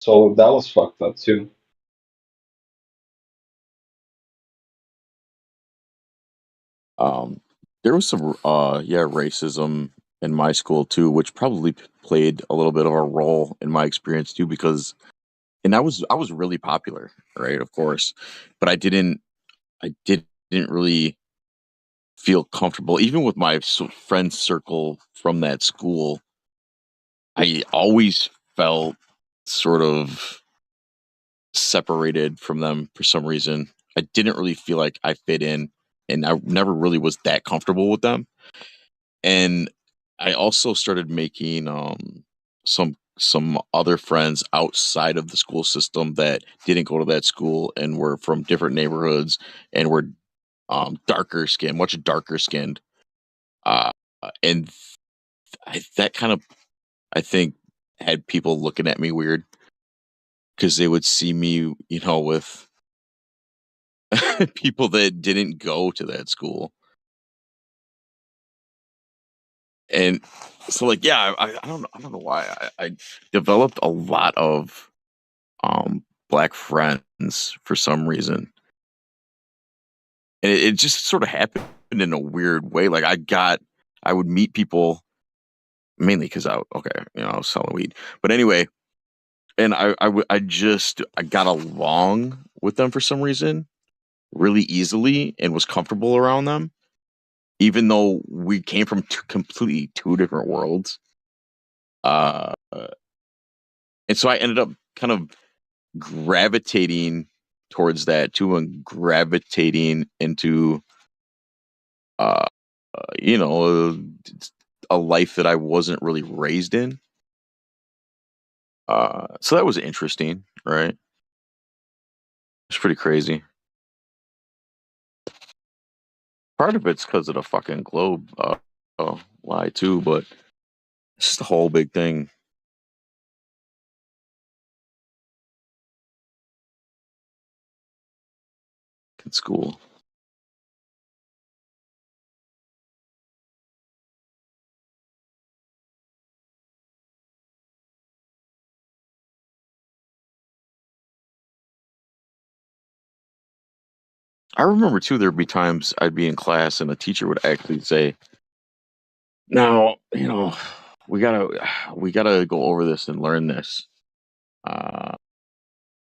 So that was fucked up too. There was some racism in my school too, which probably played a little bit of a role in my experience too, because I was really popular, right? Of course, but I didn't really feel comfortable even with my friend circle from that school. I always felt sort of separated from them for some reason. I didn't really feel like I fit in, and I never really was that comfortable with them. And I also started making some other friends outside of the school system that didn't go to that school and were from different neighborhoods and were darker skin, much darker skinned, and that kind of, I think, had people looking at me weird because they would see me, with people that didn't go to that school. And so, like, yeah, I don't know why I developed a lot of black friends for some reason, and it just sort of happened in a weird way. Like I would meet people mainly because I was selling weed, but anyway, and I got along with them for some reason really easily and was comfortable around them, even though we came from completely two different worlds. And so I ended up kind of gravitating towards that too, and gravitating into, uh, you know, a life that I wasn't really raised in. So that was interesting, right? It's pretty crazy. Part of it's because of the fucking globe lie too, but it's just the whole big thing. In school. I remember too, there'd be times I'd be in class and a teacher would actually say, "Now, we gotta go over this and learn this, uh,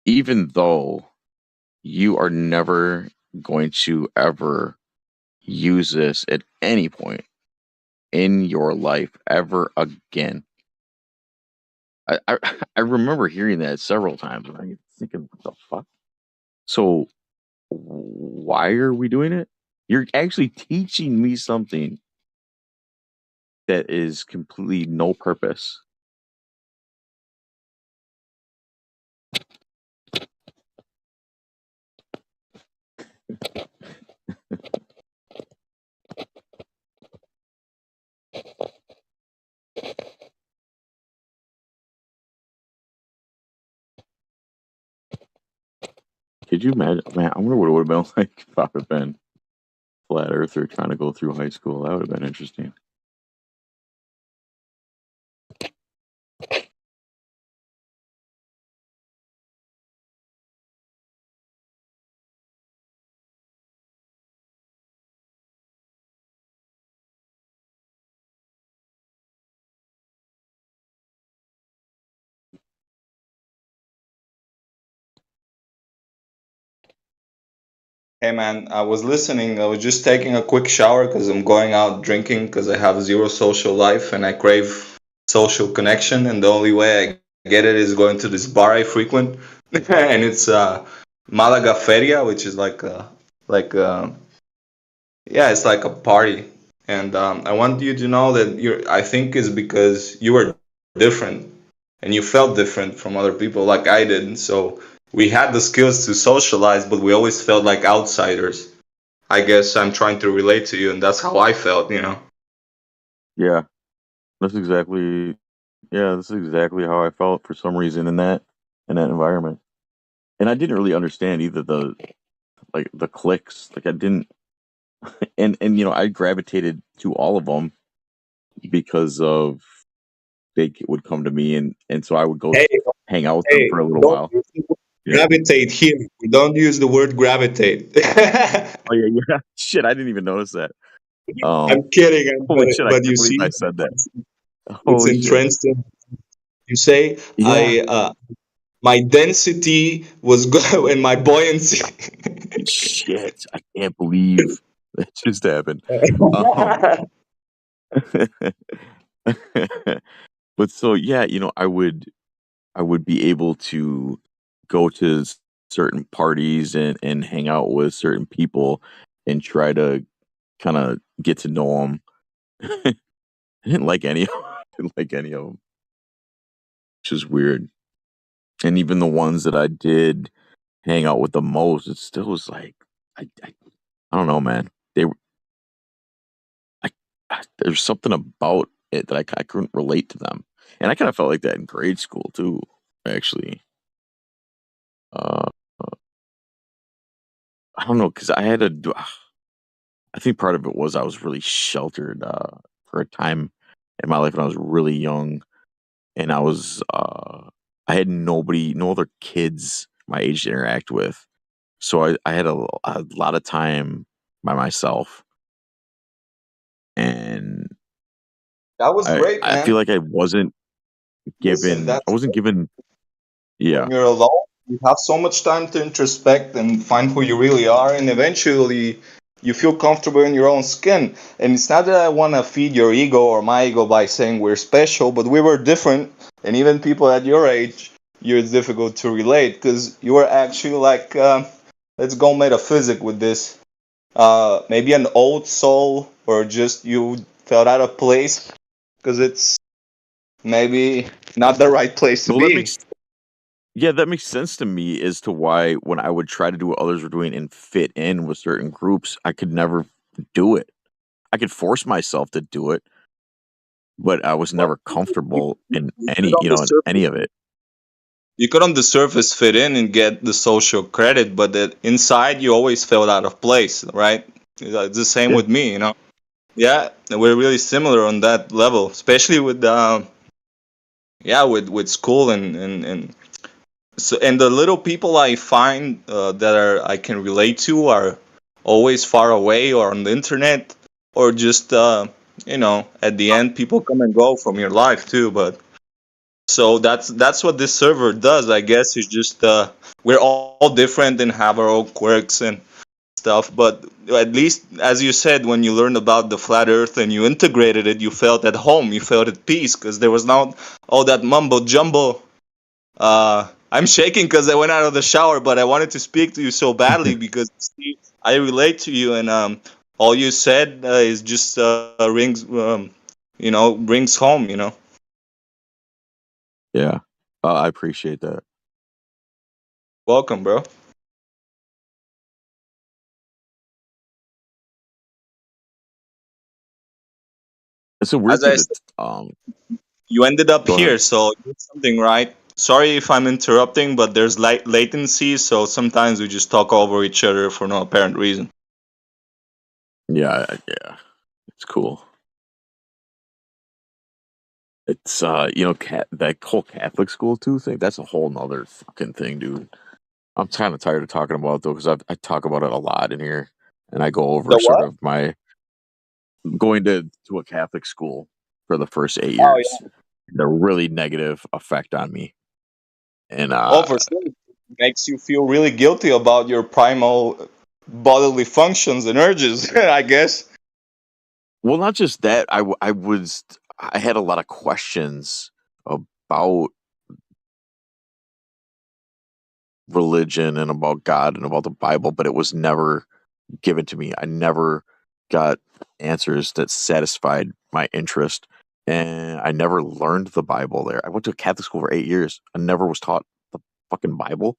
even though you are never going to ever use this at any point in your life ever again." I I remember hearing that several times, and I'm thinking, "What the fuck?" So why are we doing it? You're actually teaching me something that is completely no purpose. Could you imagine? Man, I wonder what it would have been like if I had been flat earther trying to go through high school. That would have been interesting. Hey man, I was listening. I was just taking a quick shower because I'm going out drinking because I have zero social life and I crave social connection. And the only way I get it is going to this bar I frequent, and it's Malaga Feria, which is yeah, it's like a party. And I want you to know that I think is because you were different and you felt different from other people like I did. So we had the skills to socialize, but we always felt like outsiders. I guess I'm trying to relate to you, and that's how I felt. Yeah, that's exactly. Yeah, that's exactly how I felt for some reason in that environment. And I didn't really understand either the clicks. Like I didn't, and I gravitated to all of them because of they would come to me, and so I would go Hey, hang out with them for a little don't while. use the word Yeah. gravitate here. We don't use the word gravitate. Oh yeah. Shit, I didn't even notice that. I'm kidding, Holy shit, I but you can't believe see, I said that. it's Holy shit. interesting. You say Yeah. my density was good and my buoyancy. Shit, I can't believe that just happened. Um, but so yeah, I would be able to go to certain parties and hang out with certain people and try to kind of get to know them. I didn't like any of didn't like any of them, which is weird. And even the ones that I did hang out with the most, it still was like I I don't know, man. There's something about it that I couldn't relate to them, and I kind of felt like that in grade school too. Actually, uh, I don't know because I had to do. I think part of it was I was really sheltered for a time in my life when I was really young, and I had no other kids my age to interact with, so I had a lot of time by myself, and That was great, I feel man. like I wasn't Listen, given. I that's wasn't great. given. Yeah. When you're alone, you have so much time to introspect and find who you really are, and eventually you feel comfortable in your own skin. And it's not that I want to feed your ego or my ego by saying we're special, but we were different, and even people at your age, it's difficult to relate because you were actually like, let's go metaphysic with this. Maybe an old soul, or just you felt out of place because it's maybe not the right place to Well, that be. makes sense to me as to why when I would try to do what others were doing and fit in with certain groups, I could never do it. I could force myself to do it, but I was Well, never comfortable in you could on the in any surface, of it. you could on the surface fit in and get the social credit, but that inside you always felt out of place, right? It's the same Yeah. with me, you know. Yeah, we're really similar on that level, especially with with school and so, and the little people I find that I can relate to are always far away or on the internet, or just at the end people come and go from your life too. But so that's what this server does, I guess. Is just we're all different and have our own quirks and stuff. But at least, as you said, when you learned about the flat Earth and you integrated it, you felt at home. You felt at peace because there was not all that mumbo jumbo. I'm shaking because I went out of the shower, but I wanted to speak to you so badly because see, I relate to you, and all you said is just rings, rings home. Yeah. I appreciate that. Welcome, bro. It's a weird As I thing said, to you ended up go ahead. here, so you did something right. Sorry if I'm interrupting, but there's latency, so sometimes we just talk over each other for no apparent reason. Yeah, it's cool. It's that whole Catholic school too thing. That's a whole nother fucking thing, dude. I'm kind of tired of talking about it though because I talk about it a lot in here, and I go over The sort what? of my going to a Catholic school for the first 8 Oh years. yeah. The really negative effect on me, and Oh, for sure. It makes you feel really guilty about your primal bodily functions and urges, I guess. well, not just that. I had a lot of questions about religion and about God and about the Bible, but it was never given to me. I never got answers that satisfied my interest, and I never learned the Bible there. I went to a Catholic school for 8 years. I never was taught the fucking Bible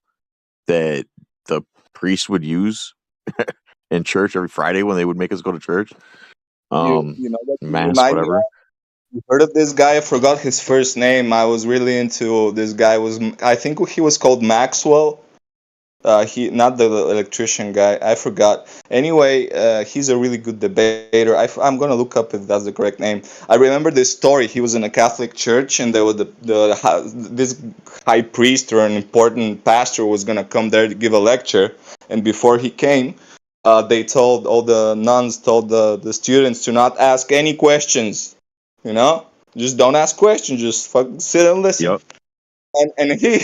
that the priest would use in church every Friday when they would make us go to church. You know what you Mass, remind me whatever. of? You heard of this guy? I forgot his first name. I was really into this guy. I think he was called Maxwell. He not the electrician guy. I forgot. Anyway, he's a really good debater. I'm gonna look up if that's the correct name. I remember this story. He was in a Catholic church, and there was this high priest or an important pastor was gonna come there to give a lecture. And before he came, they told all the nuns told the students to not ask any questions. Just don't ask questions. Just sit and listen. Yep. And he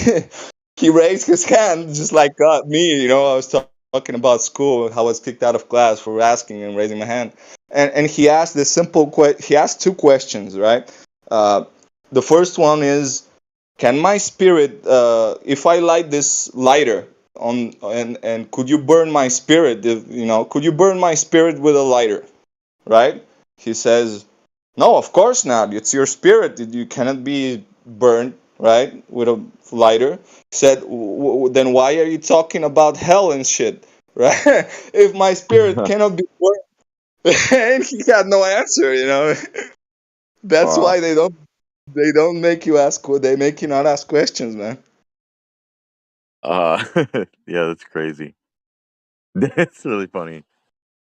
he raised his hand just like me. I was talking about school, how I was kicked out of class for asking and raising my hand. And he asked this he asked two questions, right? The first one is, can my spirit, if I light this lighter and could you burn my spirit? Could you burn my spirit with a lighter, right? He says, no, of course not. It's your spirit. You cannot be burned, right, with a lighter. He said, then why are you talking about hell and shit? right? If my spirit cannot be born, and he had no answer, you know. That's Wow. why they don't make you ask. They make you not ask questions, man. Yeah, that's crazy. That's really funny.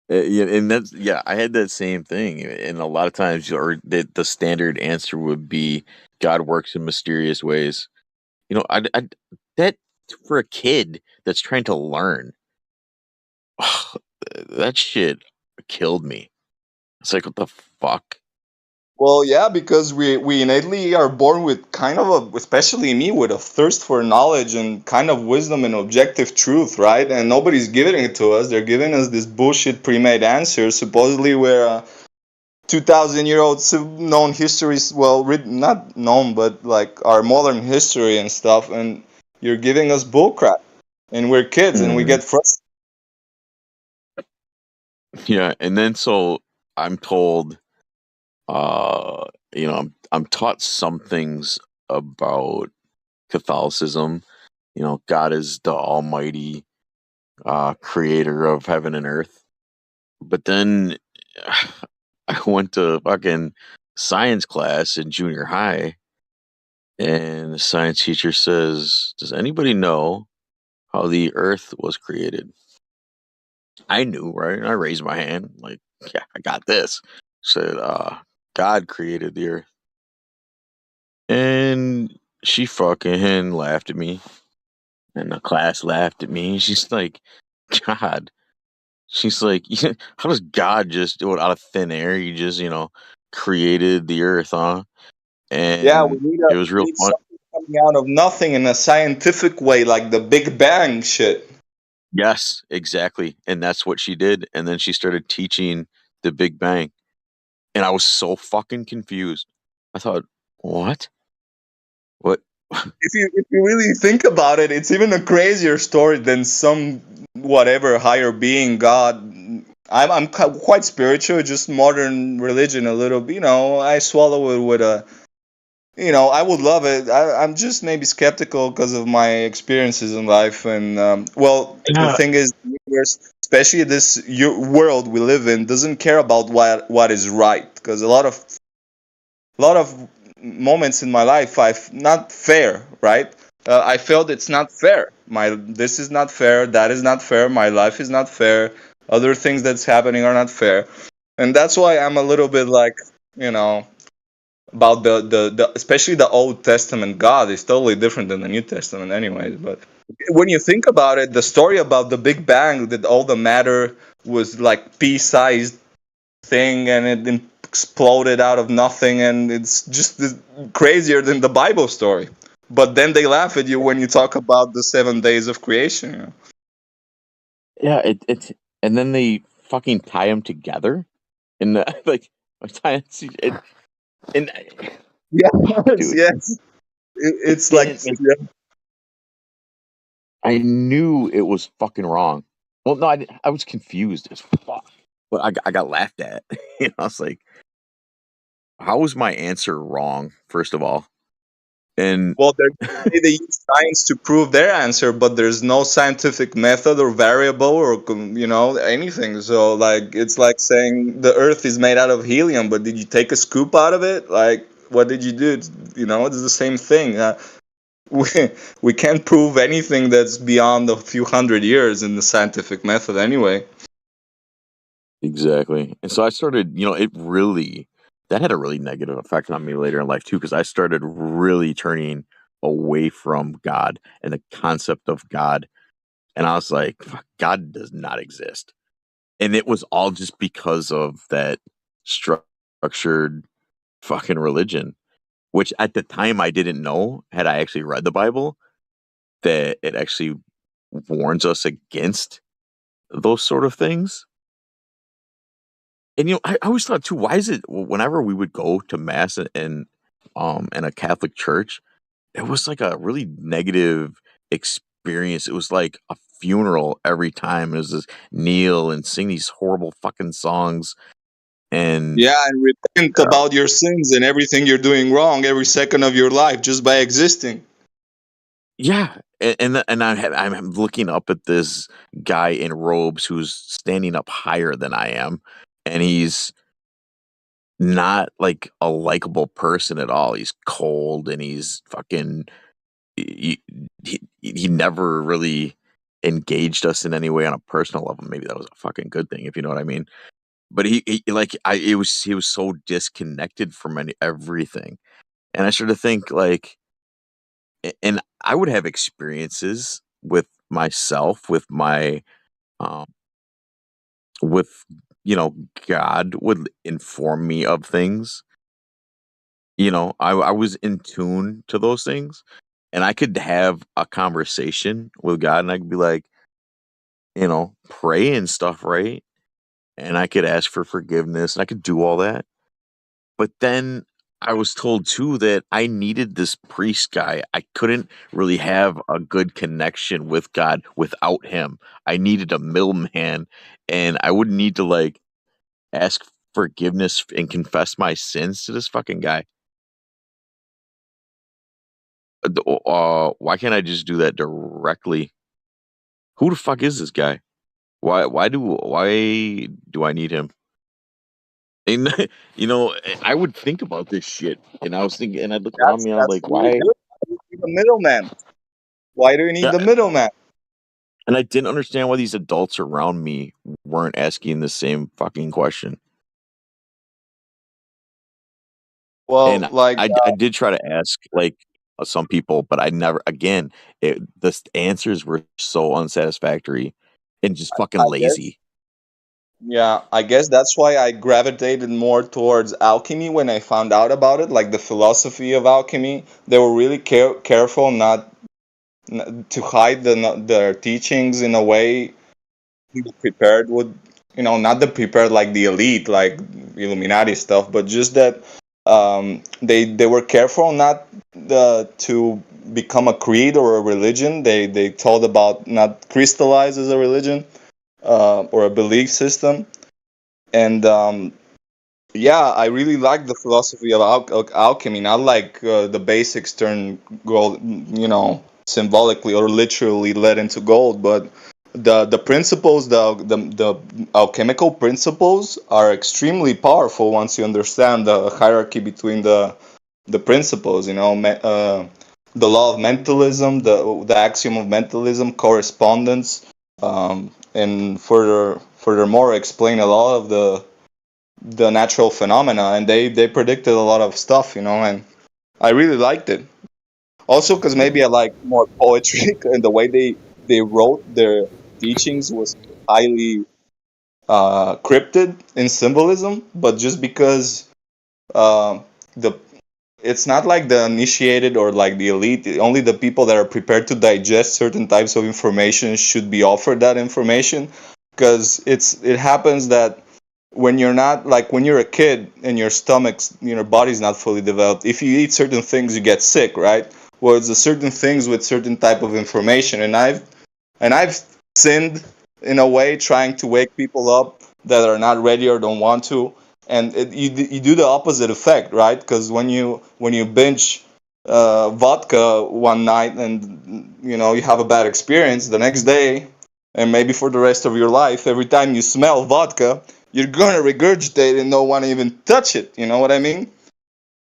Yeah, and that's yeah. I had that same thing, and a lot of times, or the standard answer would be God works in mysterious ways. You know, that for a kid that's trying to learn, that shit killed me. It's like, what the fuck? Well, yeah, because we innately are born with kind of a, especially me, with a thirst for knowledge and kind of wisdom and objective truth, right? And nobody's giving it to us. They're giving us this bullshit pre-made answers. Supposedly, we're 2,000-year-old known histories, well, not known, but like our modern history and stuff. And you're giving us bullcrap, and we're kids, and we Mhm. get frustrated. Yeah, and then so I'm told, I'm taught some things about Catholicism. You know, God is the Almighty creator of heaven and earth. But then I went to fucking science class in junior high, and the science teacher says, "Does anybody know how the Earth was created?" I knew, right? I raised my hand, like, yeah, I got this. Said, God created the Earth, and she fucking laughed at me, and the class laughed at me. She's like, God. She's like, how does God just do it out of thin air? He just, created the Earth, huh? Yeah, we And need it was we real need fun. something coming out of nothing in a scientific way, like the Big Bang shit. Yes, exactly. And that's what she did. And then she started teaching the Big Bang. And I was so fucking confused. I thought, what? What? If you really think about it, it's even a crazier story than some whatever higher being God. I'm quite spiritual, just modern religion a little. I swallow it with a. I would love it. I'm just maybe skeptical because of my experiences in life, and the Yeah. thing is, the universe, especially this world we live in, doesn't care about what is right, because a lot of moments in my life I've not fair, right? I felt it's not fair. This is not fair. That is not fair. My life is not fair. Other things that's happening are not fair, and that's why I'm a little bit like, you know, about the especially the Old Testament God is totally different than the New Testament, anyways. But when you think about it, the story about the Big Bang, that all the matter was like pea-sized thing and it exploded out of nothing, and it's just crazier than the Bible story. But then they laugh at you when you talk about the 7 days of creation. Yeah, it's and then they fucking tie them together and like and Yes, dude, yes. it It's like, didn't make. I knew it was fucking wrong. Well, no, I was confused as fuck. But I got laughed at. I was like, how was my answer wrong? First of all, and well, they use science to prove their answer, but there's no scientific method or variable or anything. So like, it's like saying the Earth is made out of helium, but did you take a scoop out of it? Like, what did you do? It's the same thing. We we can't prove anything that's beyond a few hundred years in the scientific method, anyway. exactly. And so I started, that had a really negative effect on me later in life too, because I started really turning away from God and the concept of God. And I was like, "Fuck, God does not exist." And it was all just because of that structured fucking religion, which at the time I didn't know, had I actually read the Bible, that it actually warns us against those sort of things. And I always thought too, why is it whenever we would go to mass in a Catholic church, it was like a really negative experience. It was like a funeral every time. It was just kneel and sing these horrible fucking songs. And Yeah, and repent about your sins and everything you're doing wrong every second of your life just by existing. yeah, I'm looking up at this guy in robes who's standing up higher than I am, and he's not like a likable person at all. He's cold and he's fucking. He never really engaged us in any way on a personal level. Maybe that was a fucking good thing, if you know what I mean. But he was so disconnected from everything, and I started to think like, and I would have experiences with myself, with my, um, with God would inform me of things. I was in tune to those things, and I could have a conversation with God, and I could be like, pray and stuff, right? And I could ask for forgiveness, and I could do all that. But then I was told too that I needed this priest guy. I couldn't really have a good connection with God without him. I needed a middleman, and I would need to like ask forgiveness and confess my sins to this fucking guy. Why can't I just do that directly? Who the fuck is this guy? Why do I need him? And I would think about this shit, and I was thinking, and I'd look around me, and I'm That's like, what you why? do. You need the middleman. Why do you need Yeah, the middleman? and I didn't understand why these adults around me weren't asking the same fucking question. Well, And like I did try to ask like some people, but I never. Again, the answers were so unsatisfactory and just fucking I guess, lazy. yeah, I guess that's why I gravitated more towards alchemy when I found out about it, like the philosophy of alchemy. They were really careful not to hide their teachings in a way people prepared would, not the prepared like the elite, like Illuminati stuff, but just that they were careful not to become a creed or a religion. They told about not crystallize as a religion or a belief system. And yeah, I really like the philosophy of alchemy, not like the basics turn gold, symbolically or literally led into gold, but the principles, the alchemical principles are extremely powerful once you understand the hierarchy between the principles. The law of mentalism, the axiom of mentalism, correspondence, and furthermore explain a lot of the natural phenomena, and they predicted a lot of stuff, and I really liked it. Also, because maybe I like more poetry, and the way they wrote their teachings was highly cryptid in symbolism, but just because the it's not like the initiated or like the elite. Only the people that are prepared to digest certain types of information should be offered that information, because it happens that when you're not, like when you're a kid and your body's not fully developed, if you eat certain things you get sick, right? Well, it's a certain things with certain type of information, and I've sinned in a way trying to wake people up that are not ready or don't want to, and you do the opposite effect, right? Because when you binge vodka one night and you have a bad experience, the next day and maybe for the rest of your life, every time you smell vodka, you're gonna regurgitate and no one even touch it. You know what I mean?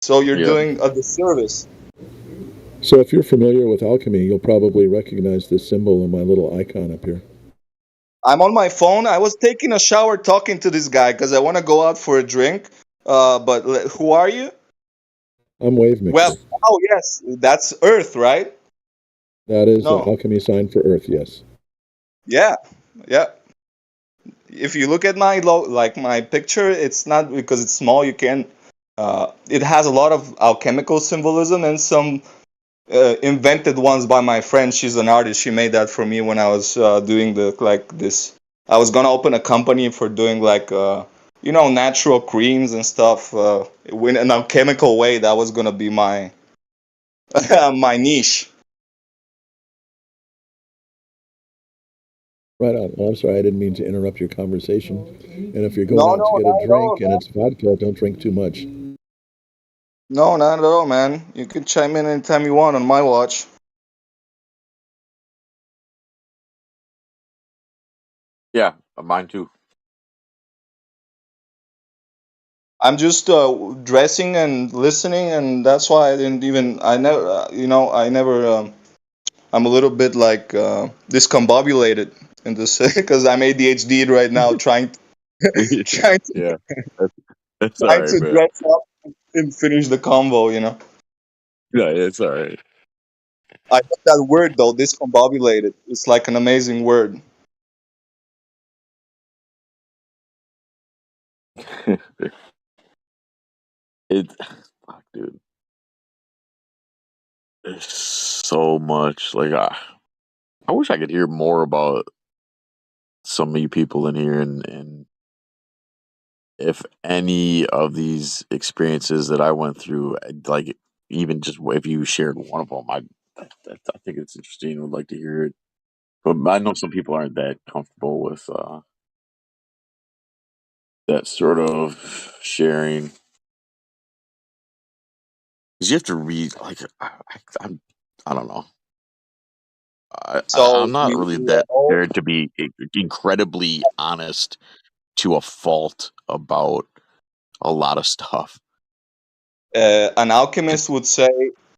So you're Yeah. doing a disservice. So if you're familiar with alchemy, you'll probably recognize this symbol in my little icon up here. I'm on my phone. I was taking a shower talking to this guy because I want to go out for a drink. But who are you? I'm Wave Mixer. Well, oh yes, that's Earth, right? That is the No. alchemy sign for Earth, yes. Yeah, yeah. If you look at my my picture, it's not because it's small. You can. It has a lot of alchemical symbolism and some invented ones by my friend. She's an artist. She made that for me when I was doing this. I was gonna open a company for doing natural creams and stuff in an alchemical way. That was gonna be my my niche. Right on. Well, I'm sorry, I didn't mean to interrupt your conversation. And if you're going No, out to no, get not a at all, drink and man. it's vodka, don't drink too much. No, not at all, man. You can chime in anytime you want on my watch. Yeah, mine too. I'm just dressing and listening, and that's why I didn't even. I never, I never. I'm a little bit like discombobulated in this because I'm ADHD right now, trying trying to Yeah, that's, that's all trying right, to man. dress up and finish the combo. Yeah, it's all right. I love that word though, discombobulated. It's like an amazing word. It, fuck, dude. There's so much. Like, I wish I could hear more about some of you people in here, and if any of these experiences that I went through, like, even just if you shared one of them, I think it's interesting. Would like to hear it, but I know some people aren't that comfortable with that sort of sharing. Because you have to read, like, I don't know. So I'm not really we are that all prepared to be incredibly honest to a fault about a lot of stuff.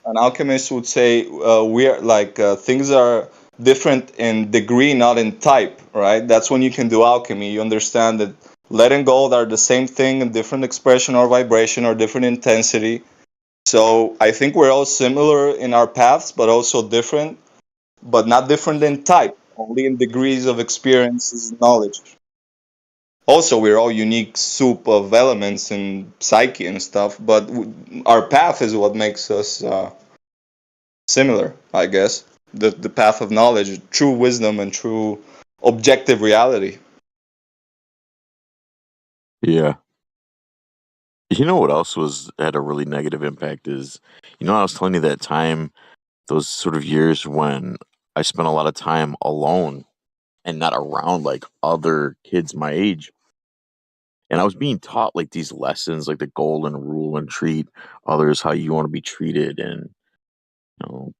an alchemist would say. We are like things are different in degree, not in type, right? That's when you can do alchemy. You understand that lead and gold are the same thing in different expression or vibration or different intensity. So I think we're all similar in our paths, but also different, but not different in type, only in degrees of experiences and knowledge. Also, we're all unique soup of elements and psyche and stuff, but our path is what makes us similar, I guess. The path of knowledge, true wisdom, and true objective reality. Yeah. You know what else was had a really negative impact is, I was telling you that time, those sort of years when I spent a lot of time alone and not around like other kids my age. And I was being taught like these lessons, like the golden rule, and treat others how you want to be treated, and you know,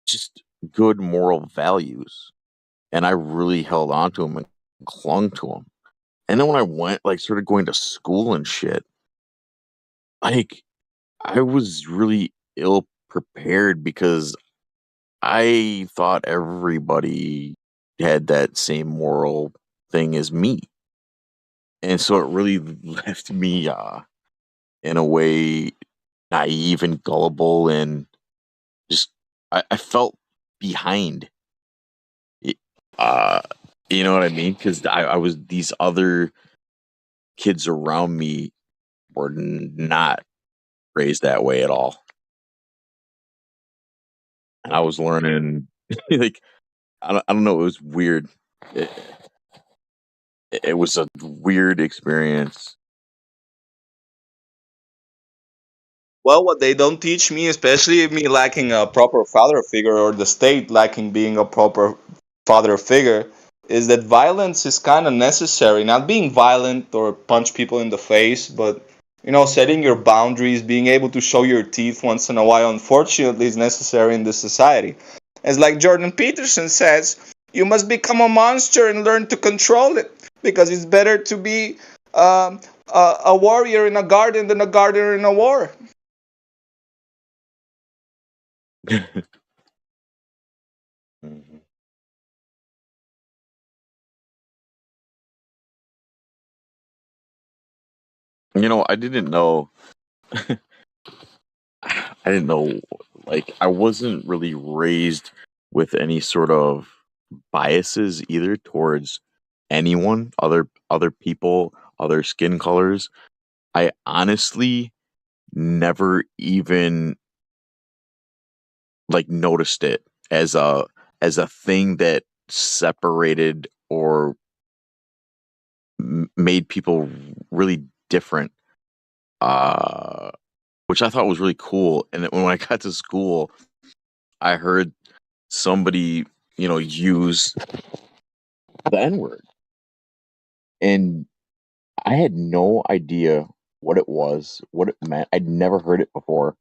just good moral values. And I really held on to them and clung to them. And then when I went, like, started going to school and shit, like, I was really ill prepared because I thought everybody had that same moral thing as me. And so it really left me in a way naive and gullible, and just I felt behind. Y- Uh you know what I mean? Because I was these other kids around me were not raised that way at all. And I was learning like I don't know, it was weird. It, it was a weird experience. Well, what they don't teach me, especially me lacking a proper father figure or the state lacking being a proper father figure, is that violence is kind of necessary. Not being violent or punch people in the face, but setting your boundaries, being able to show your teeth once in a while, unfortunately, is necessary in this society. As like Jordan Peterson says, you must become a monster and learn to control it because it's better to be a warrior in a garden than a gardener in a war. Mhm. I didn't know. I didn't know. Like, I wasn't really raised with any sort of biases either towards anyone, other people, other skin colors. I honestly never even like noticed it as a thing that separated or made people really different, uh which I thought was really cool. And then when I got to school, I heard somebody use the n-word, and I had no idea what it was, what it meant. I'd never heard it before.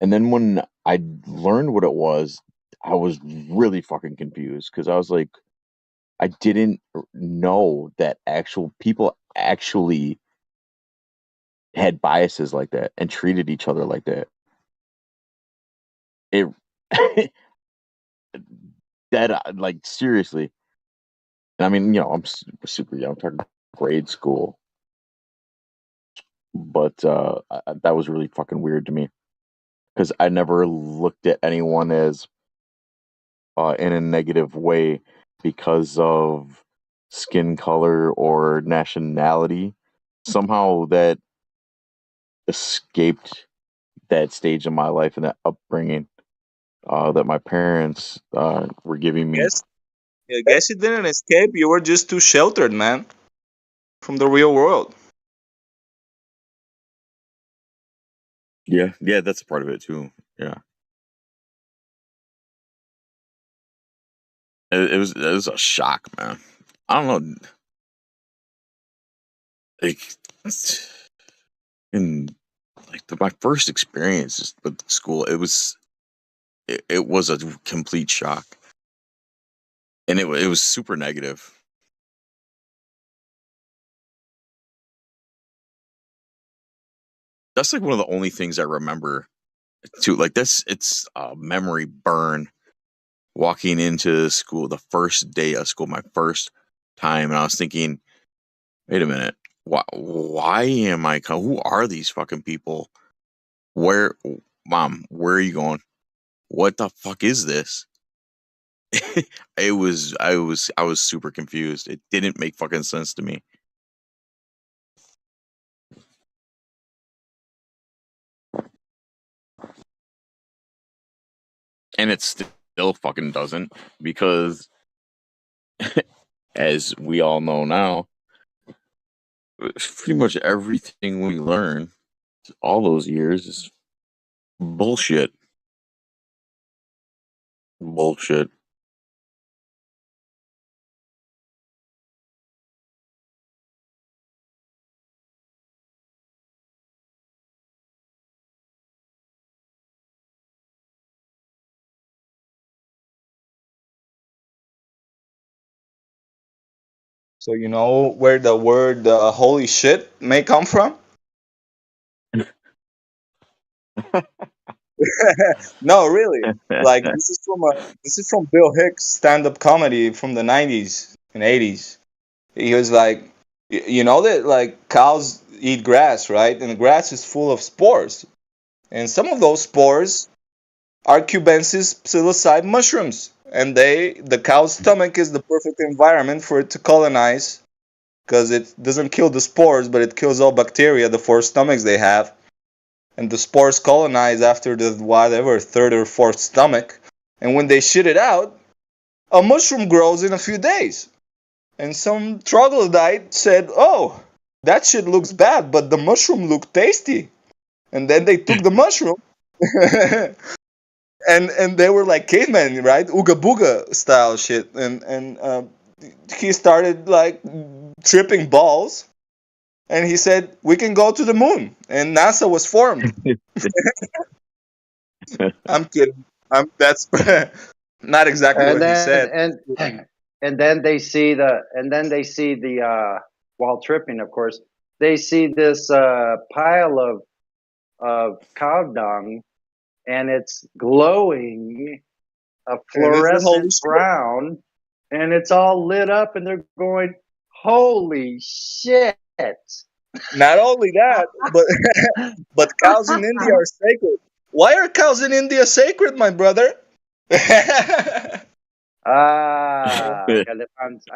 And then when I learned what it was, I was really fucking confused because I was like, I didn't know that actual people actually had biases like that and treated each other like that. It that like seriously. I mean, I'm super young. I'm talking grade school, but that was really fucking weird to me because I never looked at anyone as in a negative way because of skin color or nationality. Somehow that escaped that stage of my life and that upbringing that my parents were giving me. I guess it didn't escape. You were just too sheltered, man, from the real world. Yeah, that's a part of it too. Yeah, it was a shock, man. I don't know, like, in my first experience with school, it was a complete shock, and it was super negative. That's like one of the only things I remember too. Like it's a memory burn. Walking into school, the first day of school, my first time, and I was thinking, wait a minute, why am I? Who are these fucking people? Where, mom? Where are you going? What the fuck is this? I was super confused. It didn't make fucking sense to me. And it still fucking doesn't, because as we all know now, pretty much everything we learn all those years is bullshit. Bullshit. So you know where the word "holy shit" may come from? No, really. Like this is from Bill Hicks stand-up comedy from the 90s and 80s. He was like, you know that like cows eat grass, right? And the grass is full of spores, and some of those spores are cubensis psilocybe mushrooms, and the cow's stomach is the perfect environment for it to colonize because it doesn't kill the spores, but it kills all bacteria, the four stomachs they have. And the spores colonize after the whatever third or fourth stomach. And when they shit it out, a mushroom grows in a few days. And some troglodyte said, "Oh, that shit looks bad, but the mushroom looked tasty." And then they took the mushroom, and they were like cavemen, right? Ooga booga style shit. And he started like tripping balls, and he said, "We can go to the moon," and NASA was formed. I'm kidding. That's not exactly And what he then said. and then they see the while tripping, of course, they see this pile of cow dung, and it's glowing a And it's the holy fluorescent shit. brown, and it's all lit up, and they're going, "Holy shit!" Not only that, but cows in India are sacred. Why are cows in India sacred, my brother? I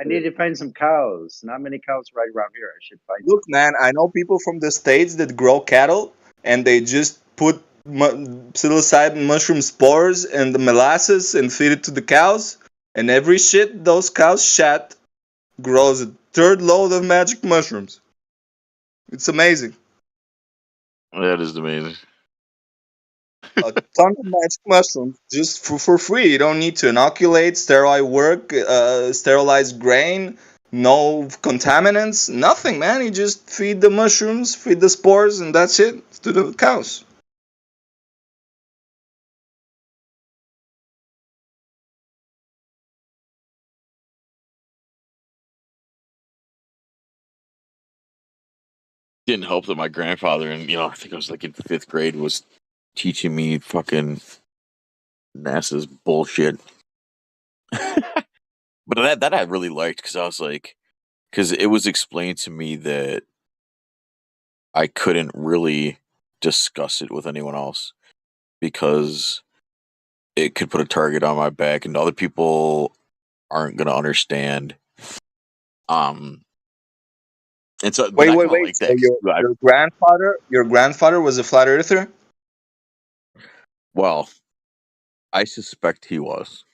need to find some cows. Not many cows right around here. I should find Look, man, I know people from the states that grow cattle, and they just put psilocybin mushroom spores in the molasses and feed it to the cows. And every shit those cows shat grows a third load of magic mushrooms. It's amazing. That is amazing. A ton of magic mushrooms just for free. You don't need to inoculate, sterilize work, sterilize grain, no contaminants, nothing, man. You just feed the mushrooms, feed the spores, and that's it to the cows. didn't help that my grandfather, and I think I was like in 5th grade, was teaching me fucking NASA's bullshit. But that I really liked because I was like, because it was explained to me that I couldn't really discuss it with anyone else because it could put a target on my back, and other people aren't gonna understand. And so, but I kind of Wait. like So that. 'Cause your grandfather was a flat earther? well, I suspect he was.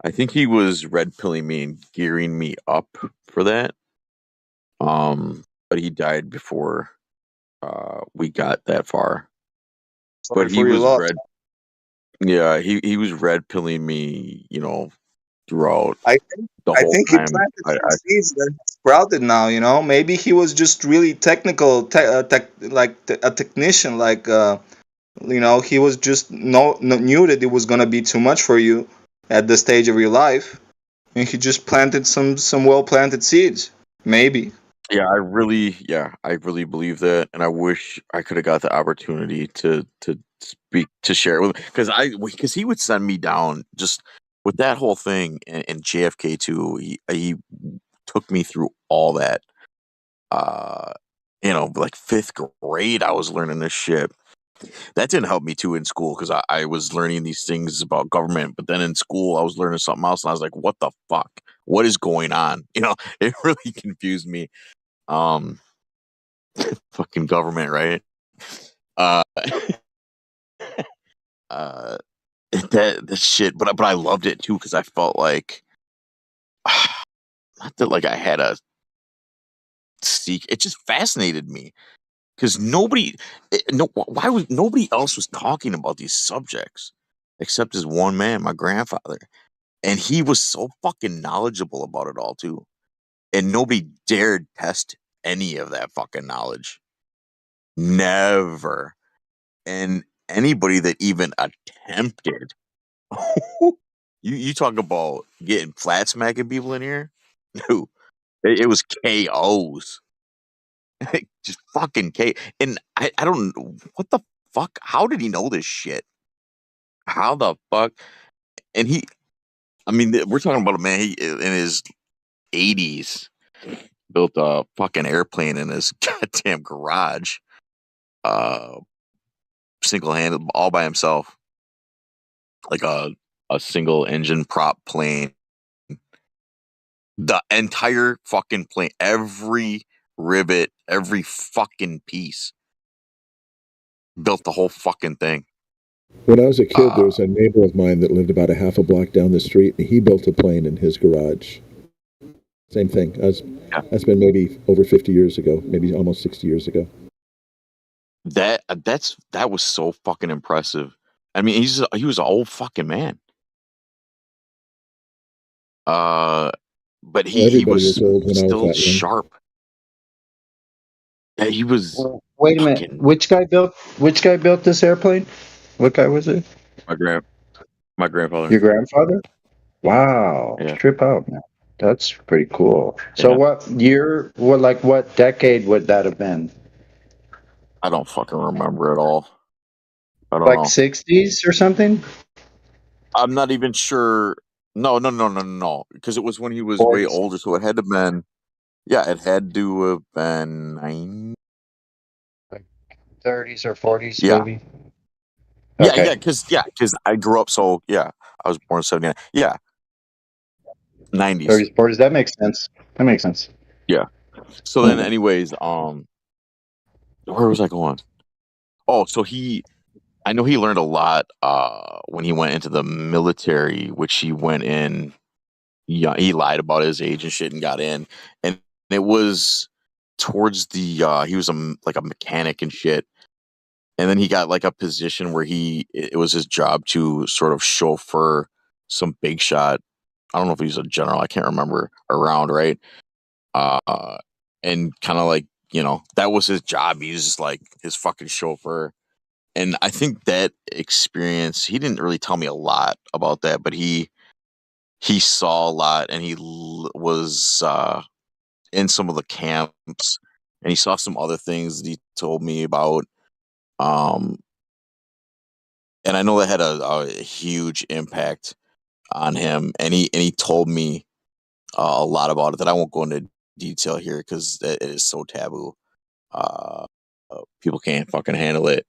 I think he was red pilling me and gearing me up for that. But he died before we got that far. Sorry But he for your was loss. red. Yeah, he was red pilling me, throughout I the whole think he time. planted some seeds that sprouted now. Maybe he was just really technical, a technician. He was just knew that it was gonna be too much for you at the stage of your life, and he just planted some well planted seeds. Maybe. Yeah, I really believe that, and I wish I could have got the opportunity to speak to share it with because he would send me down just with that whole thing and JFK too. He took me through all that. Like 5th grade, I was learning this shit. That didn't help me too in school because I was learning these things about government, but then in school I was learning something else, and I was like, "What the fuck? What is going on?" It really confused me. Um, fucking government, right? Uh, uh, that shit, but I loved it too because I felt like not that like I had a seek. It just fascinated me because why was nobody else was talking about these subjects except this one man, my grandfather, and he was so fucking knowledgeable about it all too, and nobody dared test any of that fucking knowledge. Never. And anybody that even attempted, you talk about getting flat smacking people in here. No, it was KOs. Just fucking K. And I don't know what the fuck. How did he know this shit? How the fuck? And we're talking about a man in his 80s built a fucking airplane in his goddamn garage, single handed, all by himself, like a single engine prop plane. The entire fucking plane, every rivet, every fucking piece, built the whole fucking thing. When I was a kid, there was a neighbor of mine that lived about a half a block down the street, and he built a plane in his garage. Same thing. That's been maybe over 50 years ago, maybe almost 60 years ago. That was so fucking impressive. I mean, he was an old fucking man. But he Everybody was was old when I was still that young. sharp. Yeah, he was Wait a minute. Which guy built this airplane? What guy was it? my grandfather. Your grandfather? Wow. Yeah. Trip out, man. That's pretty cool. So Yeah. what decade would that have been? I don't fucking remember at all. I don't Like know. 60s or something? I'm not even sure. No. Because it was when he was way 40s? older, so it had to have been. Yeah, it had to have been 9. 30s or 40s, Yeah. maybe? Yeah, Okay. because I grew up. So yeah, I was born in 79. Yeah, 90s. 30s, 40s. That makes sense. Yeah. So then, anyways, where was I going? Oh, so I know he learned a lot when he went into the military, which he went in. Yeah, he lied about his age and shit and got in, and it was towards the he was like a mechanic and shit, and then he got like a position where it was his job to sort of chauffeur some big shot. I don't know if he was a general, I can't remember, around, right? And kind of like, that was his job. He was just like his fucking chauffeur. And I think that experience, he didn't really tell me a lot about that, but he saw a lot, and he was in some of the camps, and he saw some other things that he told me about. And I know that had a huge impact on him, and he told me a lot about it that I won't go into detail here because it is so taboo. People can't fucking handle it,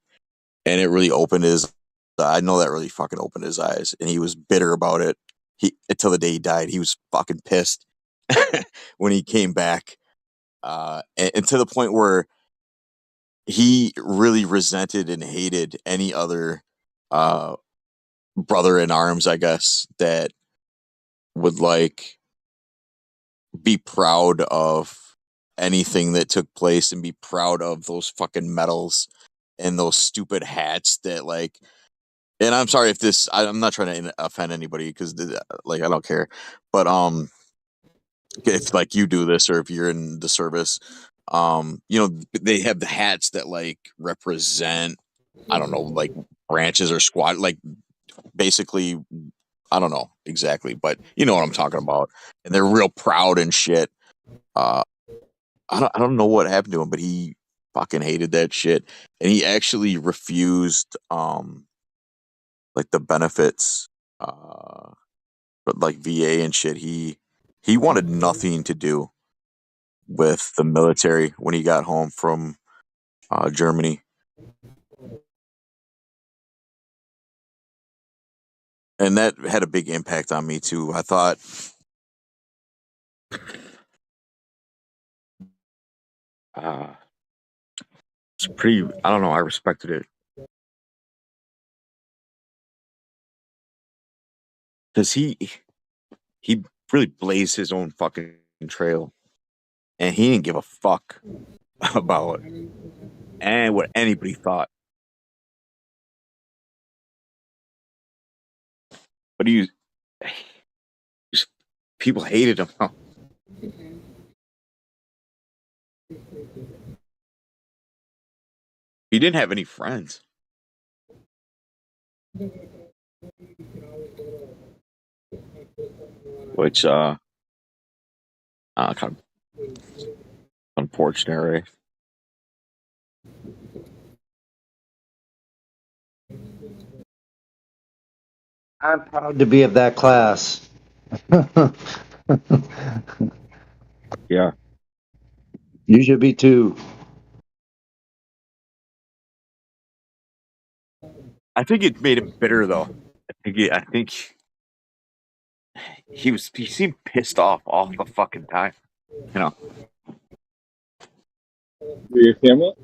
and it really opened his. I know that really fucking opened his eyes, and he was bitter about it. Until the day he died, he was fucking pissed when he came back, and to the point where he really resented and hated any other brother in arms, I guess, that would like be proud of anything that took place and be proud of those fucking medals and those stupid hats that like. And I'm sorry if this. I'm not trying to offend anybody because like I don't care, but if like you do this or if you're in the service, you know they have the hats that like represent, I don't know, like branches or squad, like basically I don't know exactly, but you know what I'm talking about, and they're real proud and shit. I don't know what happened to him, but he fucking hated that shit, and he actually refused like the benefits, but like VA and shit. He wanted nothing to do with the military when he got home from Germany, and that had a big impact on me too. I thought. It's pretty. I don't know. I respected it because he really blazed his own fucking trail, and he didn't give a fuck about and what anybody thought. But people hated him. He didn't have any friends. Which kind of unfortunate, right? I'm proud to be of that class. Yeah. You should be too. I think it made him bitter, though. I think he seemed pissed off all the fucking time. You know. Do you hear me?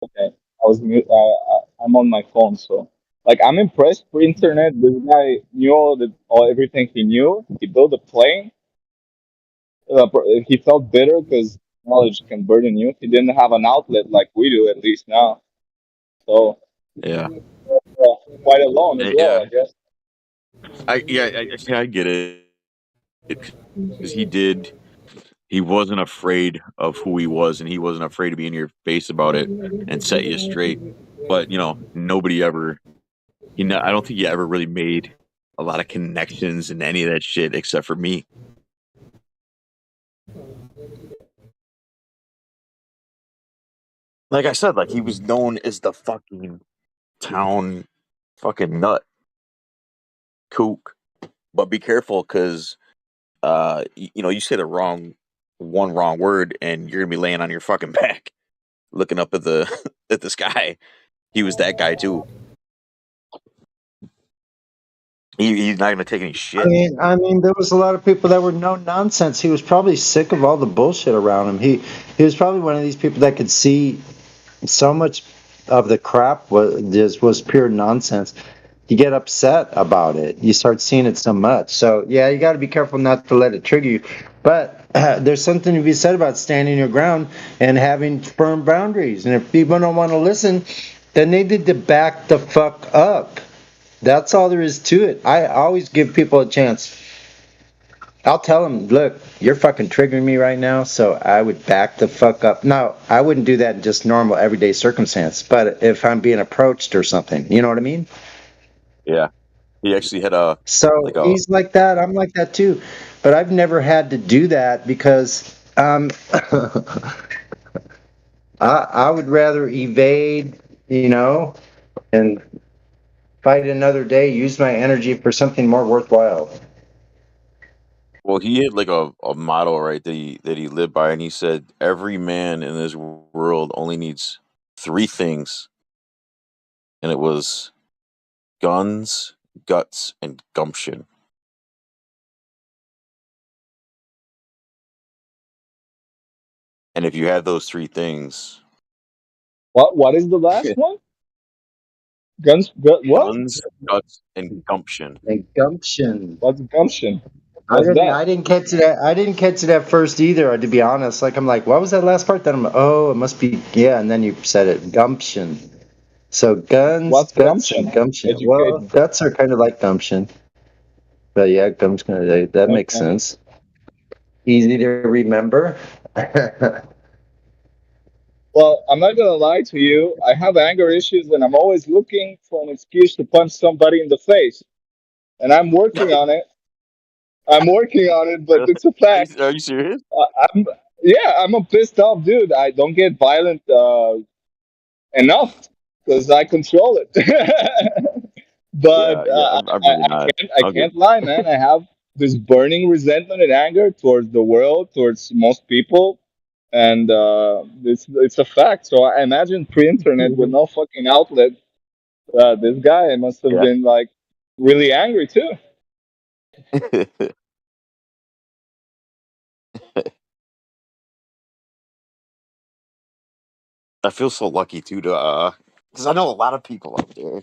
Okay. I'm on my phone, so like I'm impressed for internet. This guy knew all everything he knew. He built a plane. He felt bitter because knowledge can burden you. He didn't have an outlet like we do, at least now. So Yeah. Quite alone as well, I guess. I get it. Because he wasn't afraid of who he was, and he wasn't afraid to be in your face about it and set you straight. But you know, nobody ever. I don't think he ever really made a lot of connections and any of that shit except for me. Like I said, like he was known as the fucking town fucking nut kook. But be careful because you know, you say the wrong word and you're gonna be laying on your fucking back looking up at the at the sky. He was that guy too. He's not gonna take any shit. I mean, there was a lot of people that were no nonsense. He was probably sick of all the bullshit around him. He was probably one of these people that could see so much of the crap was pure nonsense. You get upset about it. You start seeing it so much. So yeah, you got to be careful not to let it trigger you. But there's something to be said about standing your ground and having firm boundaries. And if people don't want to listen, then they need to back the fuck up. That's all there is to it. I always give people a chance. I'll tell them, look, you're fucking triggering me right now, so I would back the fuck up. No, I wouldn't do that in just normal everyday circumstance. But if I'm being approached or something, you know what I mean? Yeah. He actually had a... So he's like that. I'm like that too. But I've never had to do that because I would rather evade, and fight another day. Use my energy for something more worthwhile. Well, he had like a motto, right, that he lived by, and he said every man in this world only needs three things, and it was guns, guts, and gumption. And if you have those three things, What is the last one? What? guns, guts, and gumption. And gumption. What's gumption? I What's didn't. that? I didn't catch it. I didn't catch it at first either. To be honest, like I'm like, what was that last part? Then I'm like, oh, it must be yeah. And then you said it, gumption. So guns, What's guts, gumption? and gumption. Educate Well, me. guts are kind of like gumption, but yeah, gumption. That makes Okay. sense. Easy to remember. Well, I'm not gonna lie to you. I have anger issues, and I'm always looking for an excuse to punch somebody in the face. And I'm working on it. I'm working on it, but it's a fact. Are you serious? I'm yeah, I'm a pissed off dude. I don't get violent enough because I control it. But Yeah, I'm really not. I I'll can't lie, man. I have this burning resentment and anger towards the world, towards most people, and it's a fact. So I imagine pre-internet with no fucking outlet, this guy must have Yeah. been like really angry too. I feel so lucky too to because I know a lot of people out there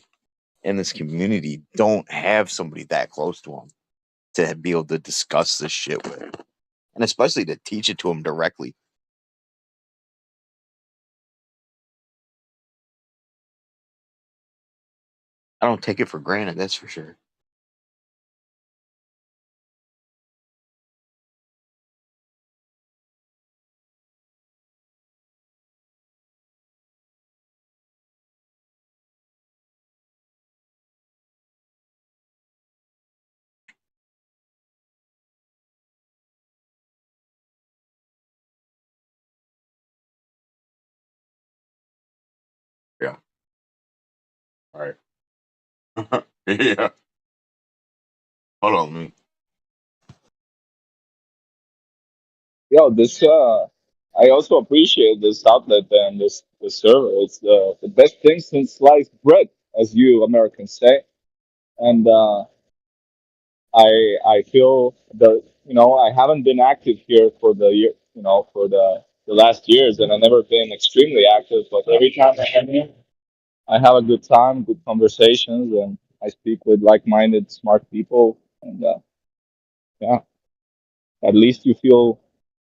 in this community don't have somebody that close to them to be able to discuss this shit with, and especially to teach it to them directly. I don't take it for granted, that's for sure. Yeah. All right. Yeah. Hold on, me. Yo, this I also appreciate this outlet and this server. It's the best thing since sliced bread, as you Americans say. And I feel that I haven't been active here for the year, for the last years, and I've never been extremely active. But every time I come here, I have a good time, good conversations, and I speak with like-minded, smart people. And yeah, at least you feel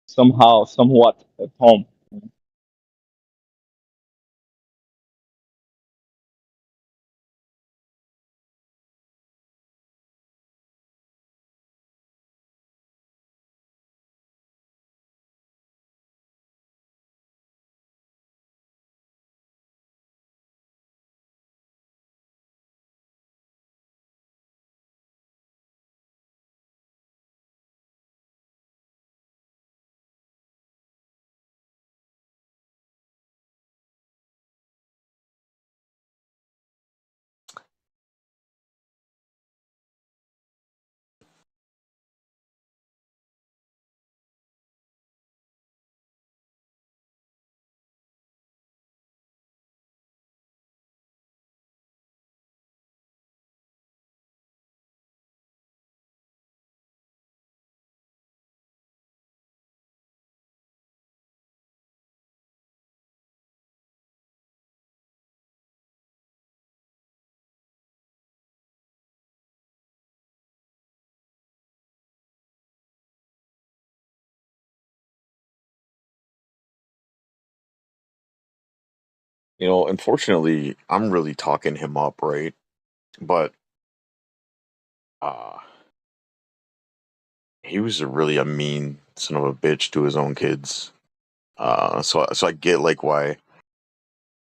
somehow, somewhat at home. Unfortunately, I'm really talking him up, right? But uh he was really a mean son of a bitch to his own kids. So I get like why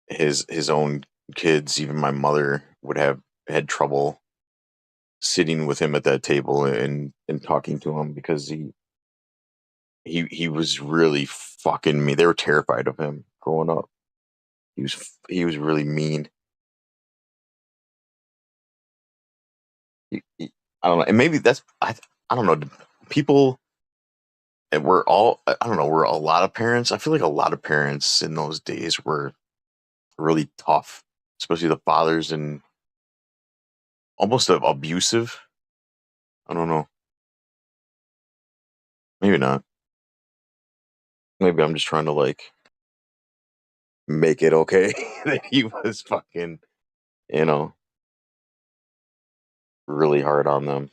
his own kids, even my mother, would have had trouble sitting with him at that table and talking to him because he was really fucking me. They were terrified of him. growing up. He was really mean. I don't know, and maybe that's I don't know. People, and we're all I don't know. We're a lot of parents. I feel like a lot of parents in those days were really tough, especially the fathers, and almost abusive. I don't know. Maybe not. Maybe I'm just trying to like make it okay that he was fucking, you know, really hard on them.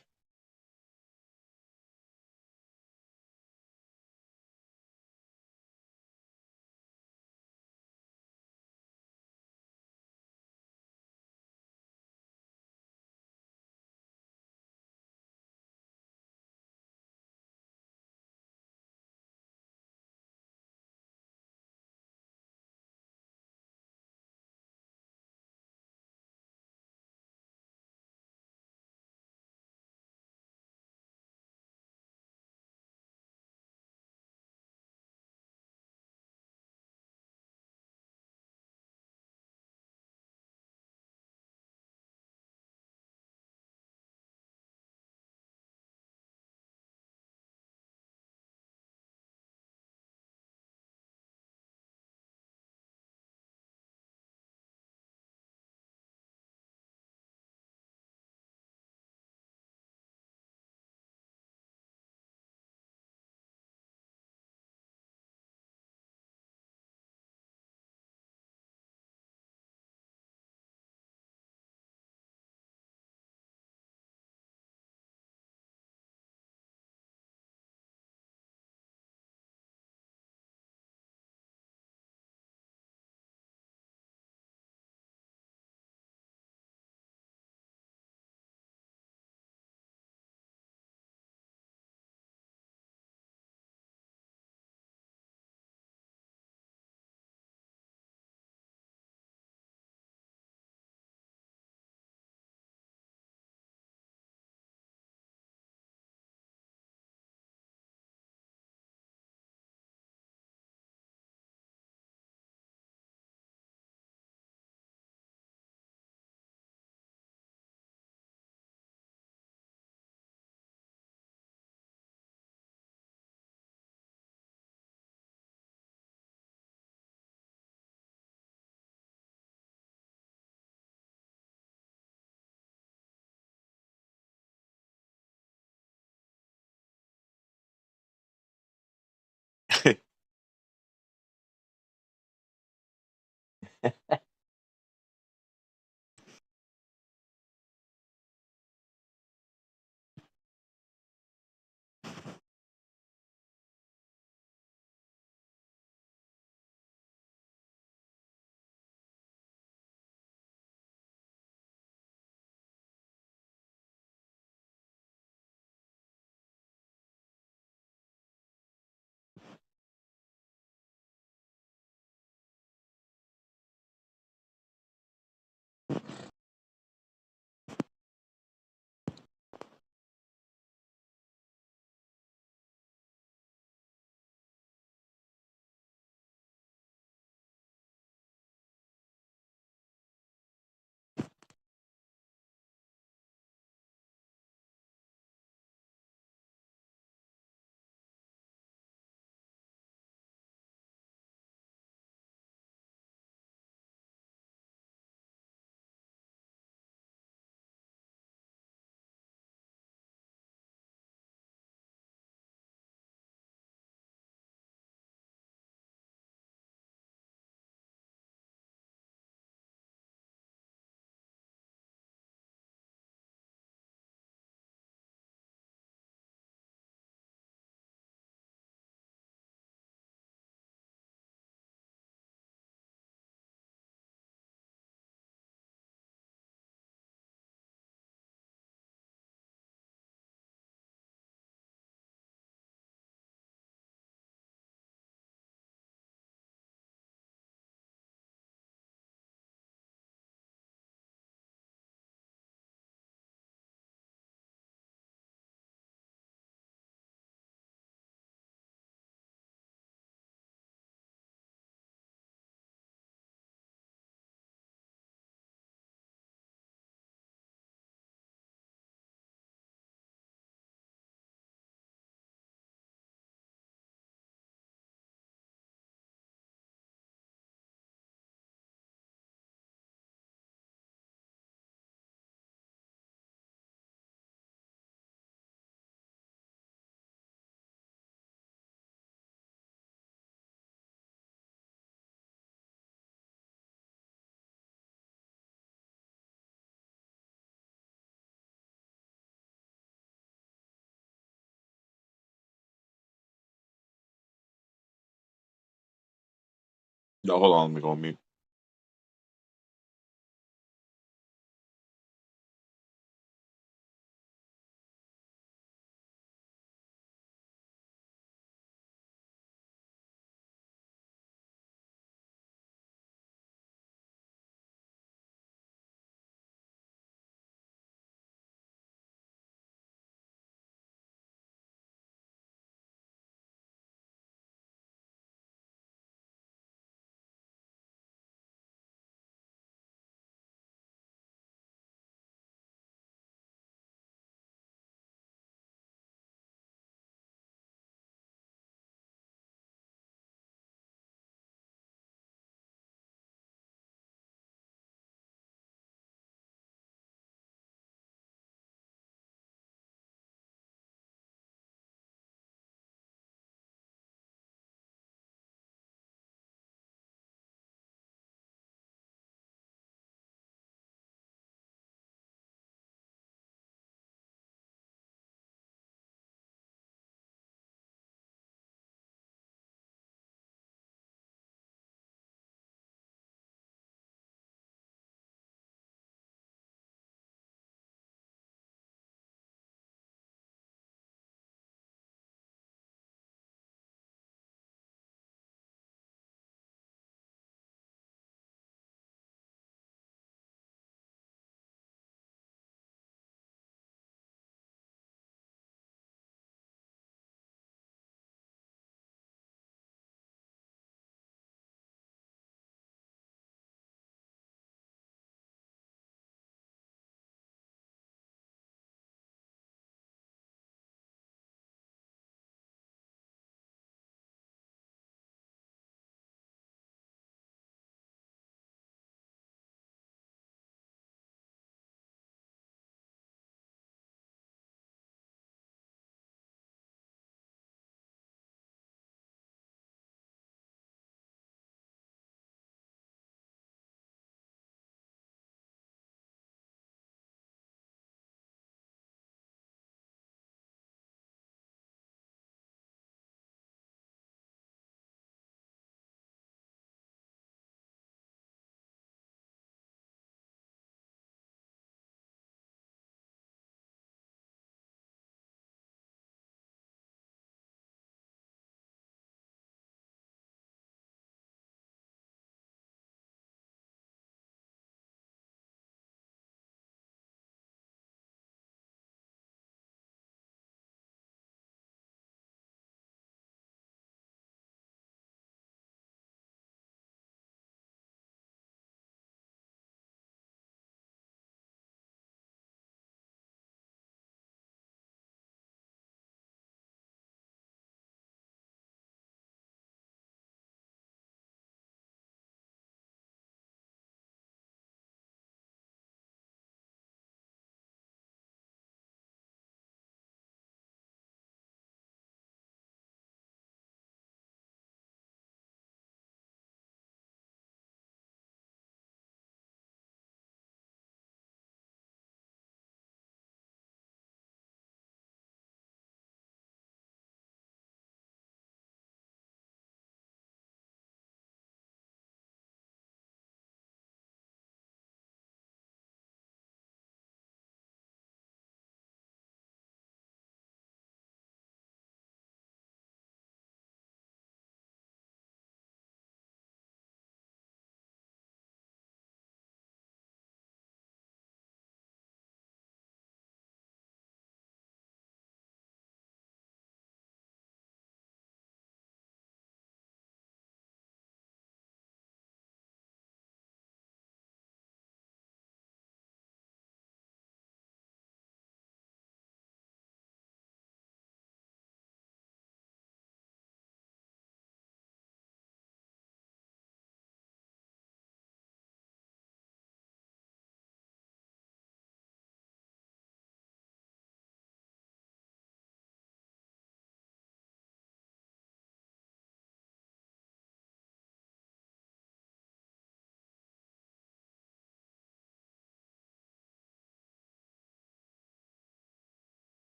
No, hold on. Let me go on mute.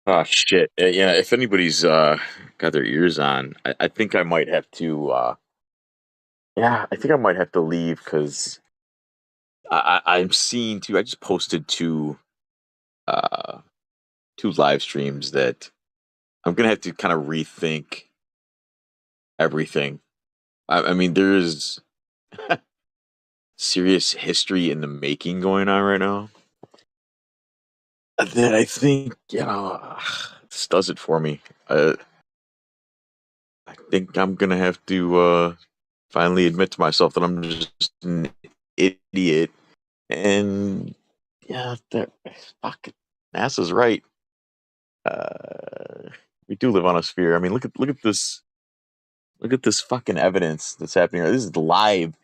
Oh shit! Yeah, if anybody's got their ears on, I think I might have to. Yeah, I think I might have to leave because I'm seeing two. I just posted uh two live streams that I'm gonna have to kind of rethink everything. I mean, there's serious history in the making going on right now. That I think this does it for me. I think I'm gonna have to finally admit to myself that I'm just an idiot. And yeah, that fuck, NASA's right. We do live on a sphere. I mean, look at this. Look at this fucking evidence that's happening. This is live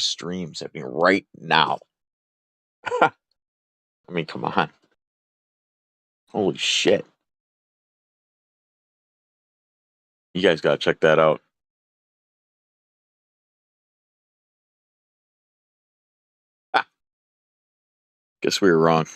streams happening right now. I mean, come on. Holy shit. You guys gotta check that out. Guess we were wrong.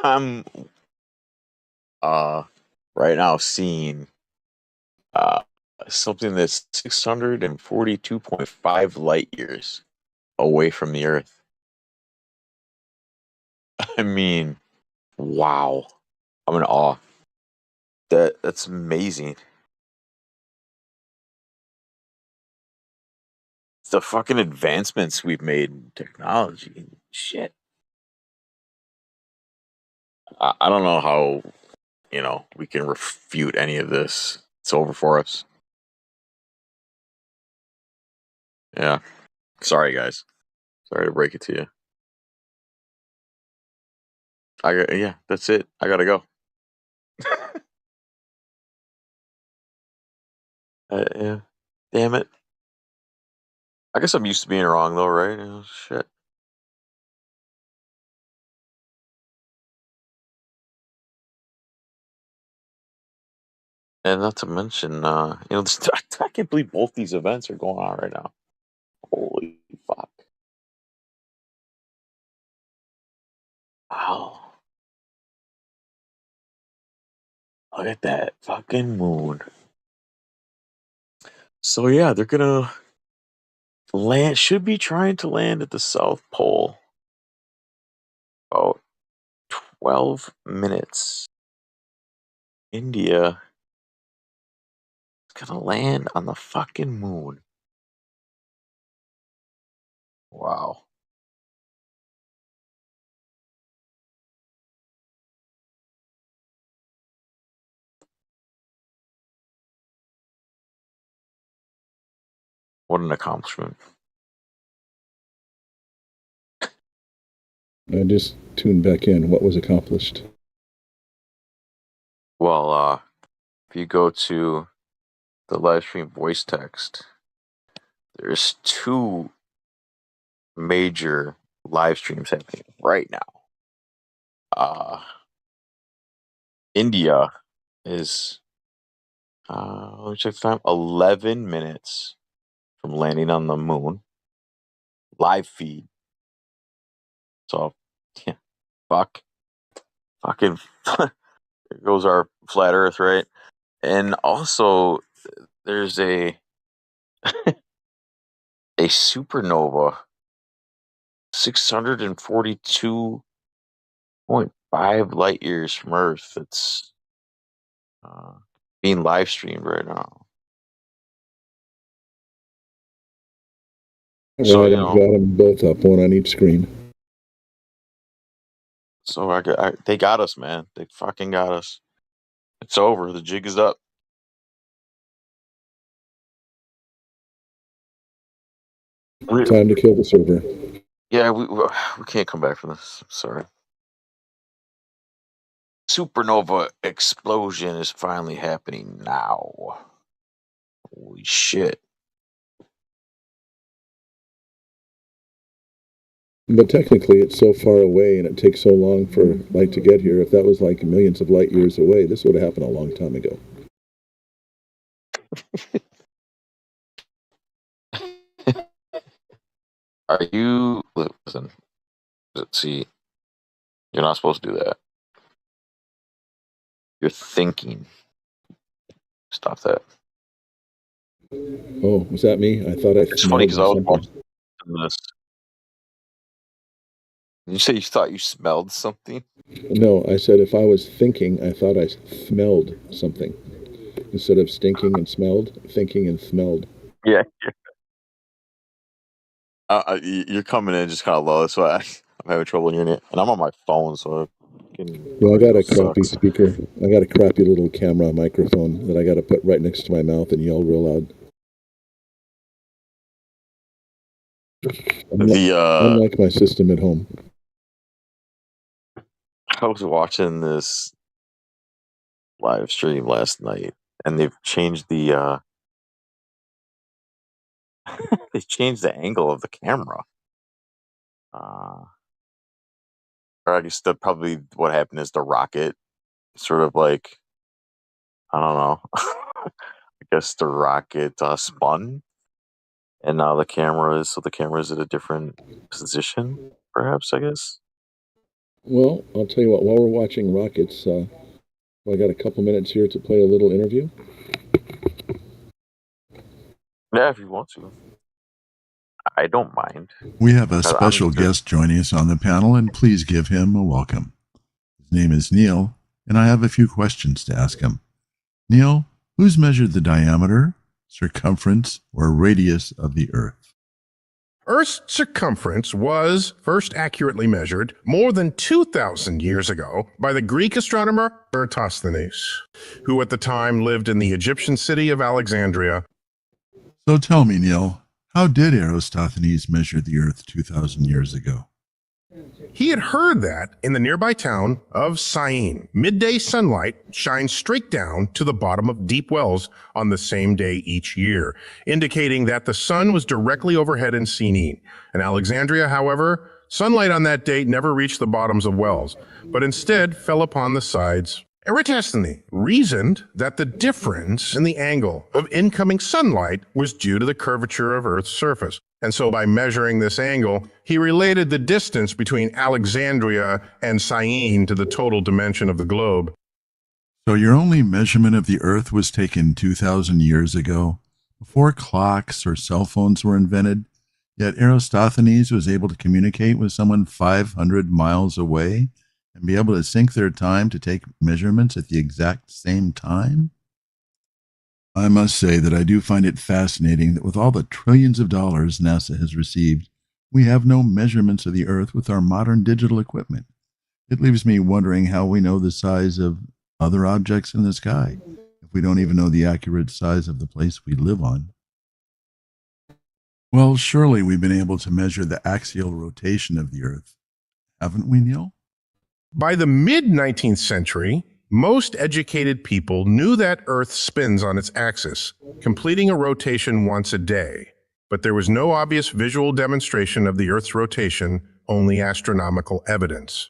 I'm uh right now seeing uh something that's 642.5 light years away from the Earth. I mean, wow. I'm in awe. That's amazing. It's the fucking advancements we've made in technology. Shit. I don't know how, we can refute any of this. It's over for us. Yeah. Sorry, guys. Sorry to break it to you. Yeah, that's it. I gotta go. Yeah. Damn it. I guess I'm used to being wrong, though, right? Shit. And not to mention, I can't believe both these events are going on right now. Holy fuck. Wow. Look at that fucking moon. So, yeah, they're gonna should be trying to land at the South Pole. About 12 minutes. India is gonna land on the fucking moon. Wow. What an accomplishment. I just tuned back in. What was accomplished? Well, if you go to the live stream voice text, there's two major live streams happening right now. India is, let me check the time, 11 minutes from landing on the moon. Live feed. So, yeah, fucking, there goes our flat Earth, right? And also, there's a supernova, 642.5 light years from Earth. It's being live streamed right now. So, Right, you I've know, got them both up, one on each screen. so they got us, man. They fucking got us. It's over. The jig is up. Time to kill the server. Yeah, we can't come back from this. I'm sorry. Supernova explosion is finally happening now. Holy shit. But technically, it's so far away and it takes so long for light to get here. If that was like millions of light years away, this would have happened a long time ago. Are you... Listen. See, you're not supposed to do that. You're thinking. Stop that. Oh, was that me? I thought I It's funny because I was something. watching this. Did you say you thought you smelled something? No, I said if I was thinking, I thought I smelled something. Instead of stinking and smelled, thinking and smelled. Yeah. You're coming in just kind of low, so I'm having trouble hearing it. And I'm on my phone, so Well, I got a crappy sucks. speaker. I got a crappy little camera microphone that I got to put right next to my mouth and yell real loud. Unlike my system at home. I was watching this live stream last night, and they've changed the angle of the camera. Or I guess probably what happened is the rocket sort of like, I don't know. I guess the rocket spun, and now the camera is at a different position, perhaps, I guess. Well, I'll tell you what, while we're watching rockets, I got a couple minutes here to play a little interview. Yeah, if you want to. I don't mind. We have a 'Cause I'm special just- guest joining us on the panel, and please give him a welcome. His name is Neil, and I have a few questions to ask him. Neil, who's measured the diameter, circumference, or radius of the Earth? Earth's circumference was first accurately measured more than 2,000 years ago by the Greek astronomer Eratosthenes, who at the time lived in the Egyptian city of Alexandria. So tell me, Neil, how did Eratosthenes measure the Earth 2,000 years ago? He had heard that in the nearby town of Syene, midday sunlight shines straight down to the bottom of deep wells on the same day each year, indicating that the sun was directly overhead in Syene. In Alexandria, however, sunlight on that day never reached the bottoms of wells, but instead fell upon the sides. Eratosthenes reasoned that the difference in the angle of incoming sunlight was due to the curvature of Earth's surface. And so by measuring this angle, he related the distance between Alexandria and Syene to the total dimension of the globe. So your only measurement of the Earth was taken 2,000 years ago, before clocks or cell phones were invented, yet Eratosthenes was able to communicate with someone 500 miles away and be able to sync their time to take measurements at the exact same time? I must say that I do find it fascinating that with all the trillions of dollars NASA has received, we have no measurements of the Earth with our modern digital equipment. It leaves me wondering how we know the size of other objects in the sky, if we don't even know the accurate size of the place we live on. Well, surely we've been able to measure the axial rotation of the Earth, haven't we, Neil? By the mid-19th century, most educated people knew that Earth spins on its axis, completing a rotation once a day. But there was no obvious visual demonstration of the Earth's rotation, only astronomical evidence.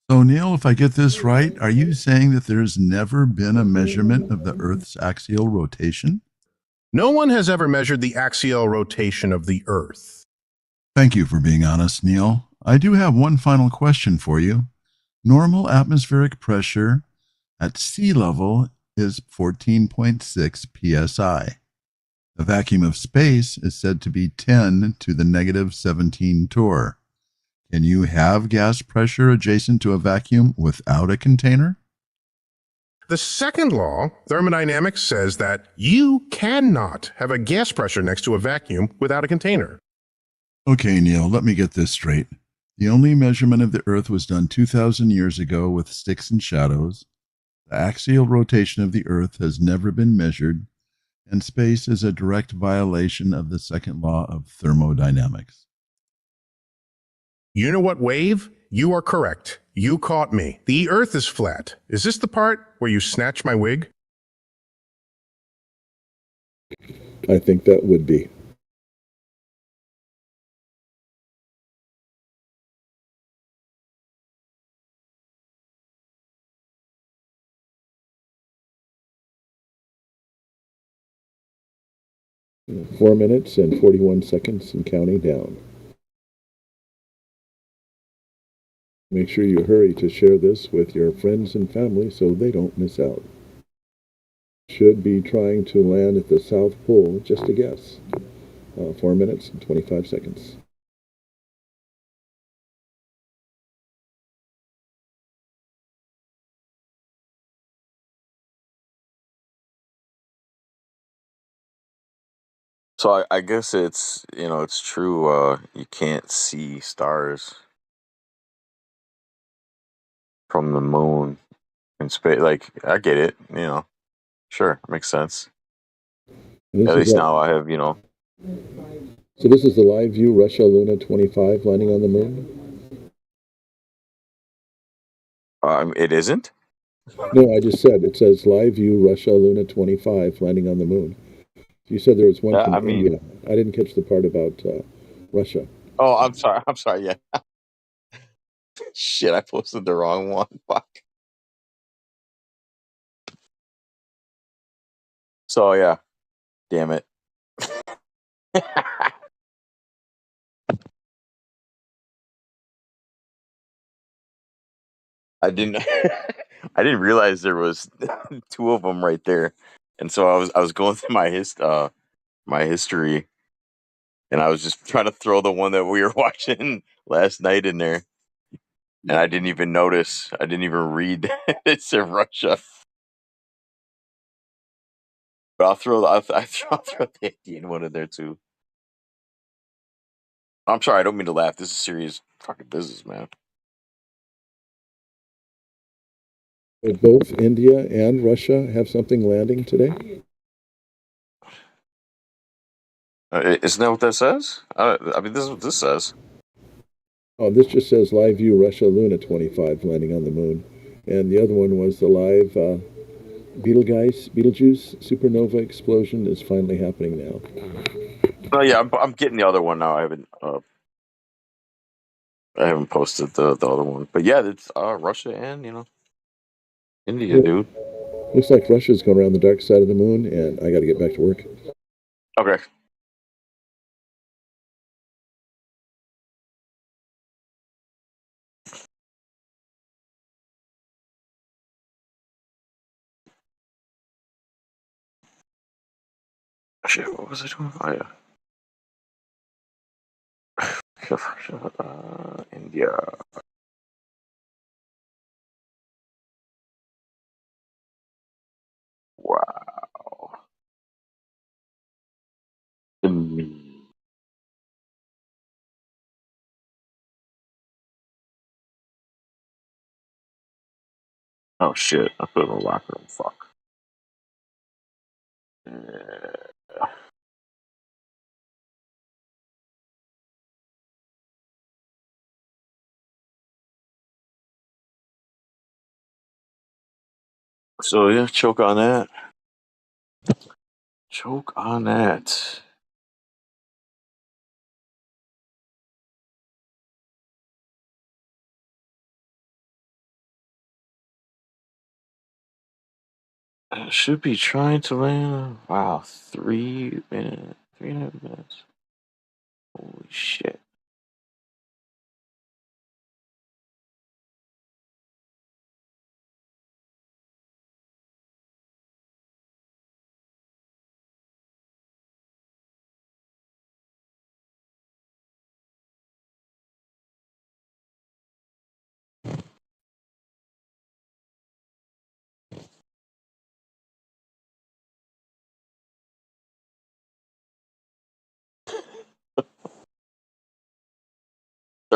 So, Neil, if I get this right, are you saying that there's never been a measurement of the Earth's axial rotation? No one has ever measured the axial rotation of the Earth. Thank you for being honest, Neil. I do have one final question for you. Normal atmospheric pressure at sea level is 14.6 psi. The vacuum of space is said to be 10 to the negative 17 torr. Can you have gas pressure adjacent to a vacuum without a container? The second law, thermodynamics, says that you cannot have a gas pressure next to a vacuum without a container. Okay, Neil, let me get this straight. The only measurement of the Earth was done 2,000 years ago with sticks and shadows. The axial rotation of the Earth has never been measured, and space is a direct violation of the second law of thermodynamics. You know what, Wave? You are correct. You caught me. The Earth is flat. Is this the part where you snatch my wig? I think that would be. Mm, 4 minutes and 41 seconds and counting down. Make sure you hurry to share this with your friends and family so they don't miss out. Should be trying to land at the South Pole, just a guess. 4 minutes and 25 seconds. So I guess it's it's true. You can't see stars from the moon in space. Like I get it. Sure, makes sense. And At this is least what, now I have so this is the live view Russia Luna 25 landing on the moon? It isn't. No, I just said it says live view Russia Luna 25 landing on the moon. You said there was one Yeah, from I mean, India. I didn't catch the part about Russia. oh, I'm sorry. I'm sorry. Yeah, shit, I posted the wrong one. Fuck. So yeah, damn it. I didn't. I didn't realize there was two of them right there, and so I was going through my history, and I was just trying to throw the one that we were watching last night in there, and I didn't even notice. I didn't even read it said Russia. But I'll throw the Indian one in there too. I'm sorry, I don't mean to laugh. This is serious fucking business, man. Did both India and Russia have something landing today? Isn't that what that says? I mean, this is what this says. Oh, this just says live view Russia Luna 25 landing on the moon. And the other one was the live Betelgeuse supernova explosion is finally happening now. Oh yeah, I'm getting the other one now. I haven't posted the other one, but yeah, it's Russia and India, Well, dude. looks like Russia's going around the dark side of the moon, and I got to get back to work. Okay. Shit, what was I doing? Oh yeah. India. Wow. Oh shit! I put it in the locker room. Fuck. So yeah, choke on that. Choke on that. I should be trying to land. Wow, 3 minutes, 3.5 minutes. Holy shit.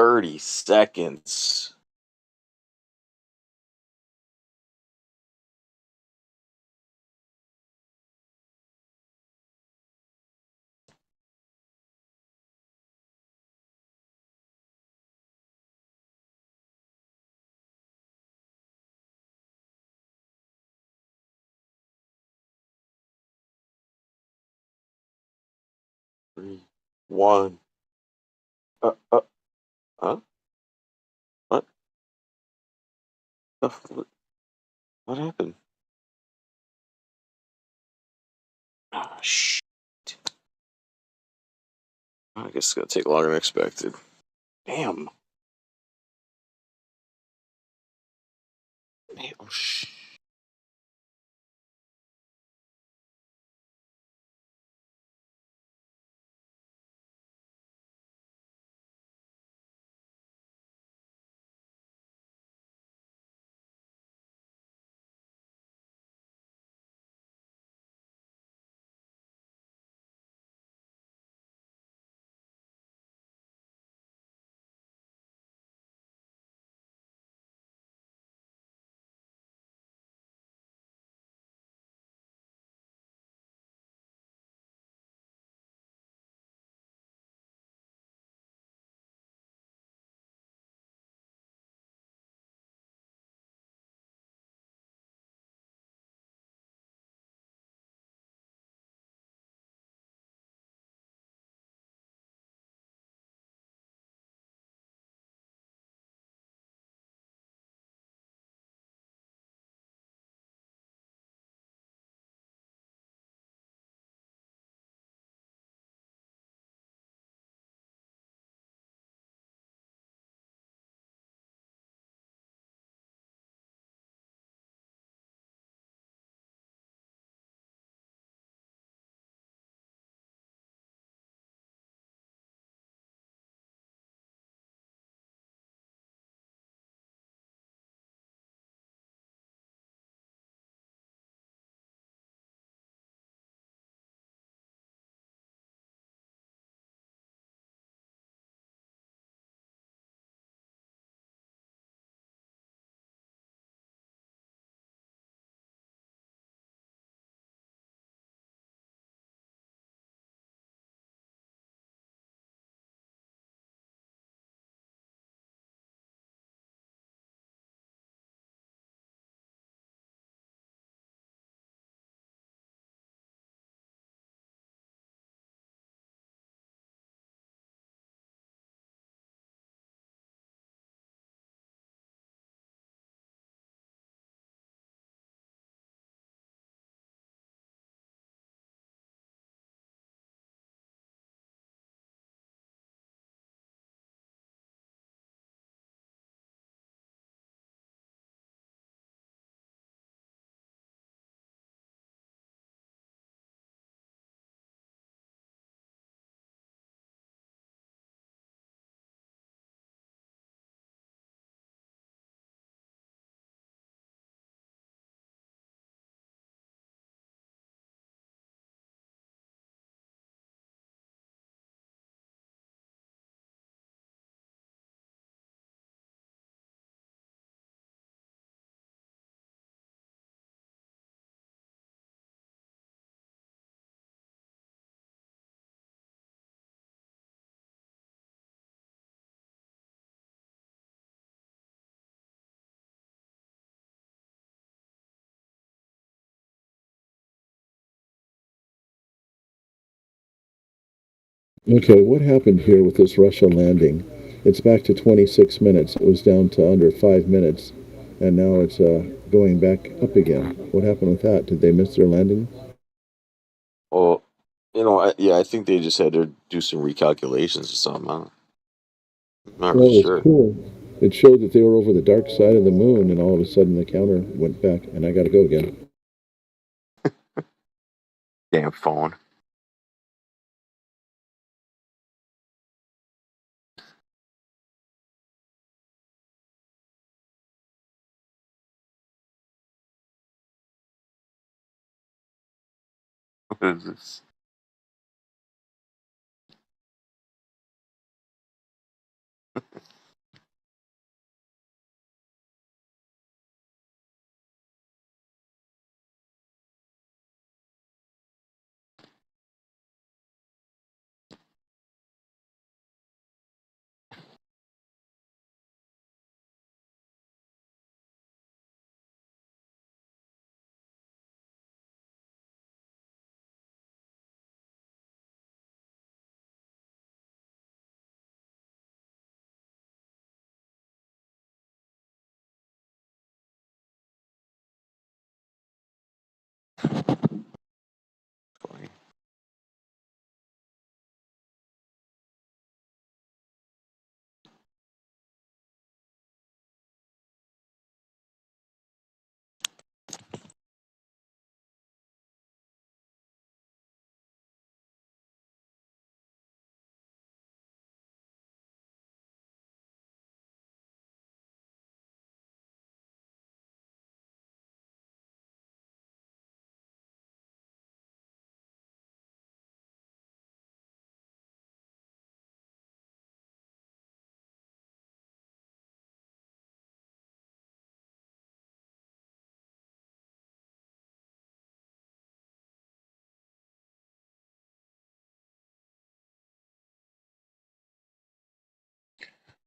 30 seconds. Three, one. Huh? What? What happened? Ah, shit. I guess it's gonna take longer than expected. Damn. Man, oh, shit. Okay, what happened here with this Russia landing? It's back to 26 minutes. It was down to under 5 minutes, and now it's going back up again. What happened with that? Did they miss their landing? Well, I think they just had to do some recalculations or something. I'm not Well, really it was sure. cool. It showed that they were over the dark side of the moon, and all of a sudden the counter went back, and I got to go again. Damn phone. What is this?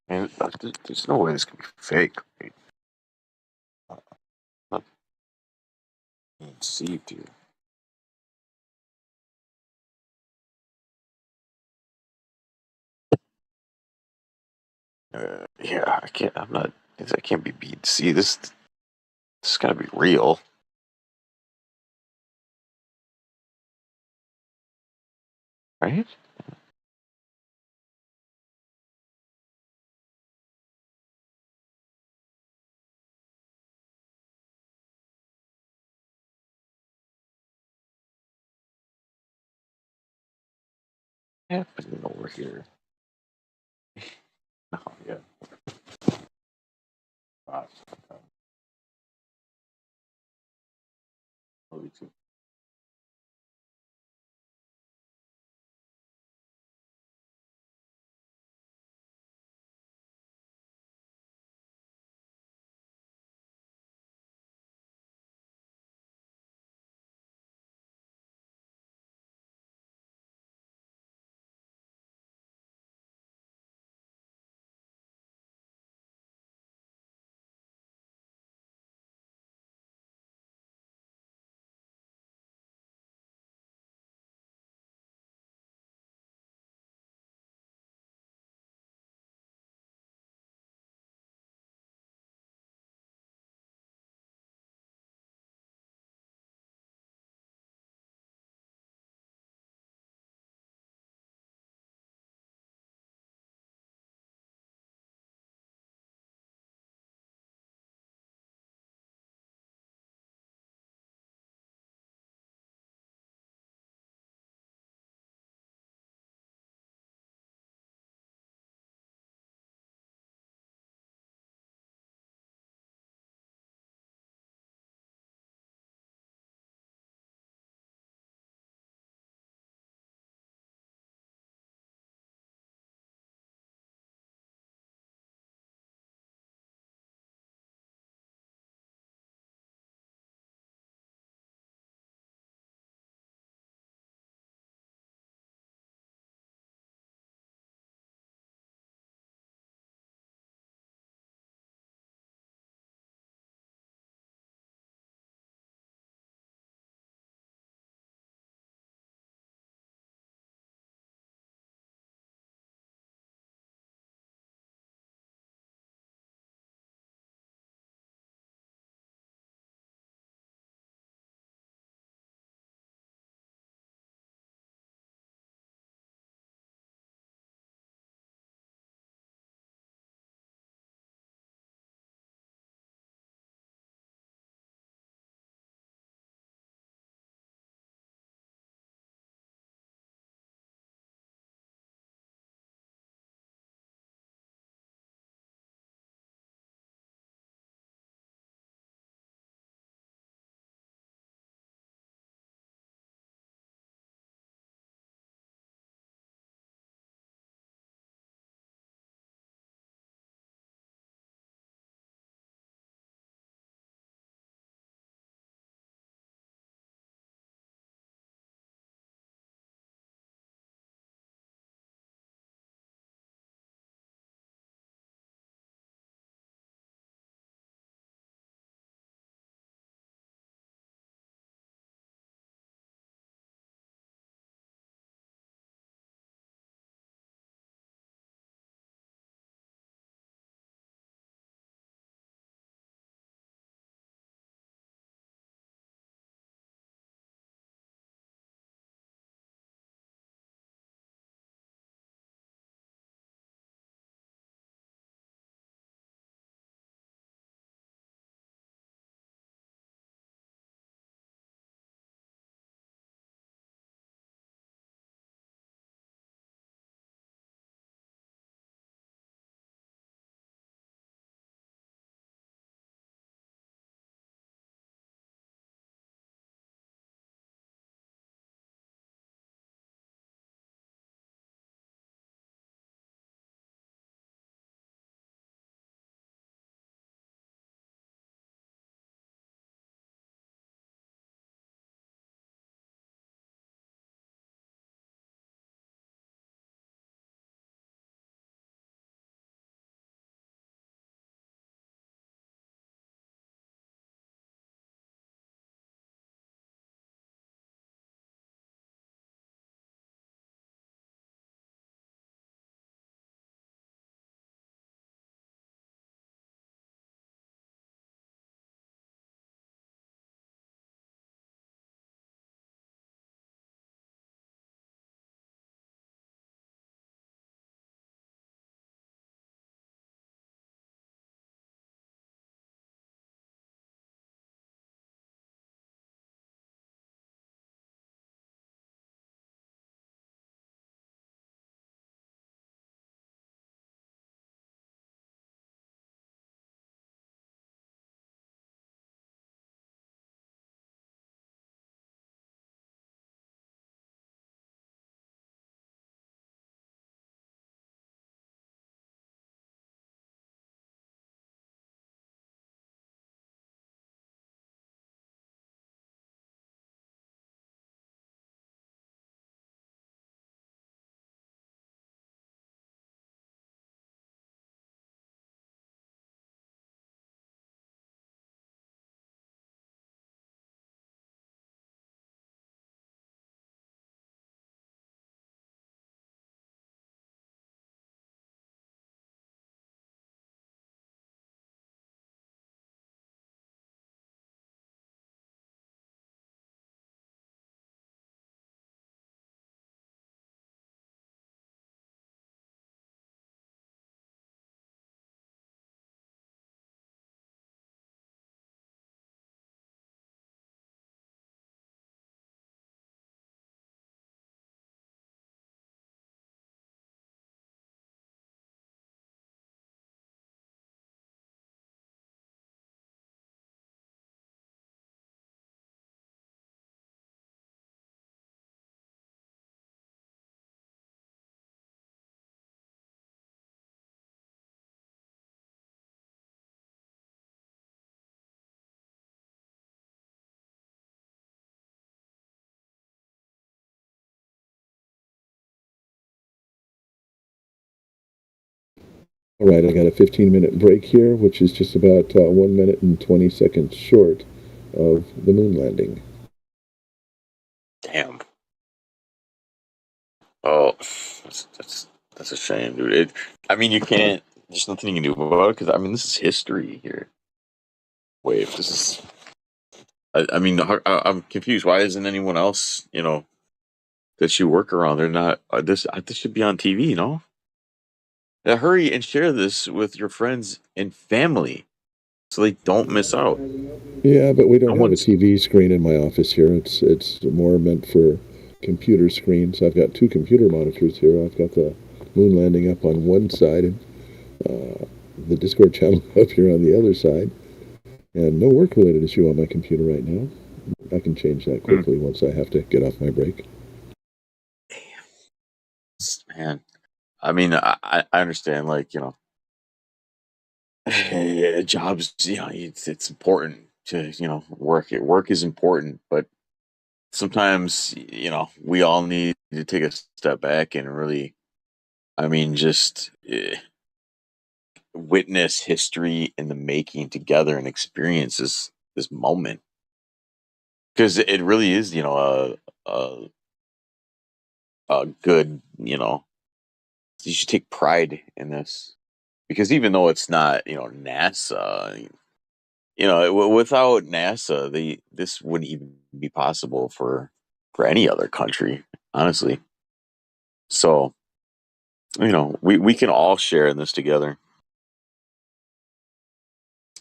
And there's no way this can be fake. Not being deceived here. Yeah, I can't. I'm not. I can't be beat. See, this has got to be real. Right? Happening over here. Oh, yeah. Wow. Holy too. All right, I got a 15-minute break here, which is just about 1 minute and 20 seconds short of the moon landing. Damn. Oh, that's a shame, dude. I mean, you can't. There's nothing you can do about it because I mean, this is history here. Wait, this is. I mean, I'm confused. Why isn't anyone else, that you work around? They're not. This should be on TV, no? Now hurry and share this with your friends and family so they don't miss out. Yeah, but we No don't have a one's. TV screen in my office here. It's more meant for computer screens. I've got 2 computer monitors here. I've got the moon landing up on one side and the Discord channel up here on the other side. And no work-related issue on my computer right now. I can change that quickly once I have to get off my break. Man, I mean, I understand, like, yeah, jobs, it's important to, work. Work is important, but sometimes, we all need to take a step back and really, I mean, just witness history in the making together and experience this moment. Because it really is, a good, you should take pride in this. Because even though it's not, NASA, without NASA, this wouldn't even be possible for any other country, honestly. So, we can all share in this together.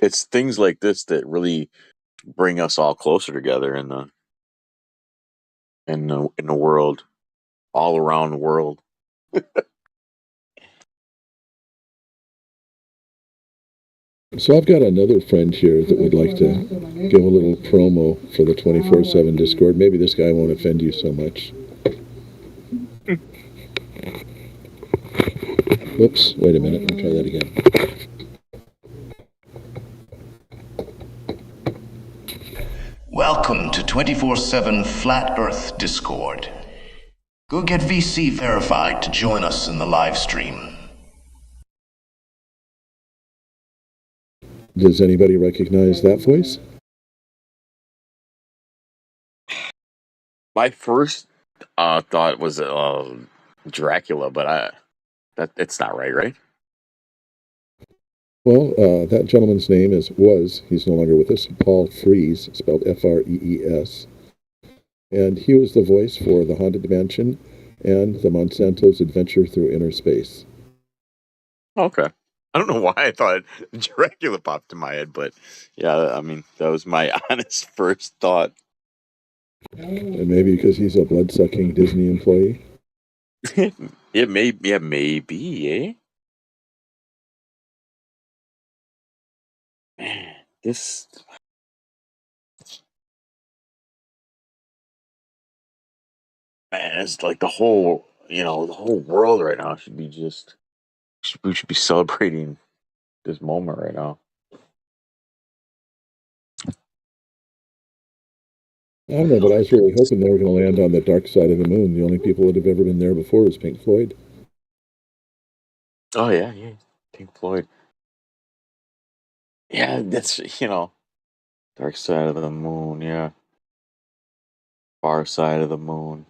It's things like this that really bring us all closer together in the world, all around the world. So I've got another friend here that would like to give a little promo for the 24/7 Discord. Maybe this guy won't offend you so much. Whoops, wait a minute, let me try that again. Welcome to 24/7 Flat Earth Discord. Go get VC verified to join us in the live stream. Does anybody recognize that voice? My first thought was Dracula, but it's not right, right? Well, that gentleman's name he's no longer with us, Paul Frees, spelled Frees. And he was the voice for The Haunted Mansion and the Monsanto's Adventure Through Inner Space. Okay. I don't know why I thought Dracula popped in my head, but yeah, I mean, that was my honest first thought. And maybe because he's a blood-sucking Disney employee? Maybe, eh? Man, this. Man, it's like the whole world right now should be we should be celebrating this moment right now. I don't know, but I was really hoping they were going to land on the dark side of the moon. The only people that have ever been there before is Pink Floyd. Oh yeah, Pink Floyd. Yeah, that's dark side of the moon. Yeah, far side of the moon.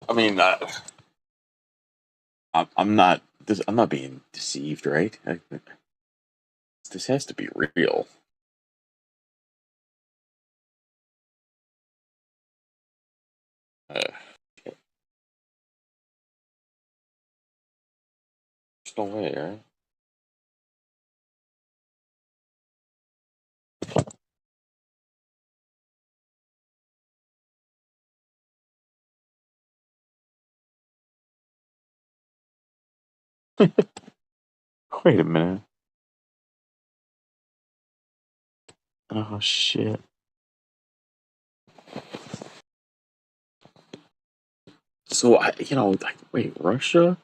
I mean, I'm not. I'm not being deceived, right? This has to be real. There's no way, right? Wait a minute. Oh shit. So wait, Russia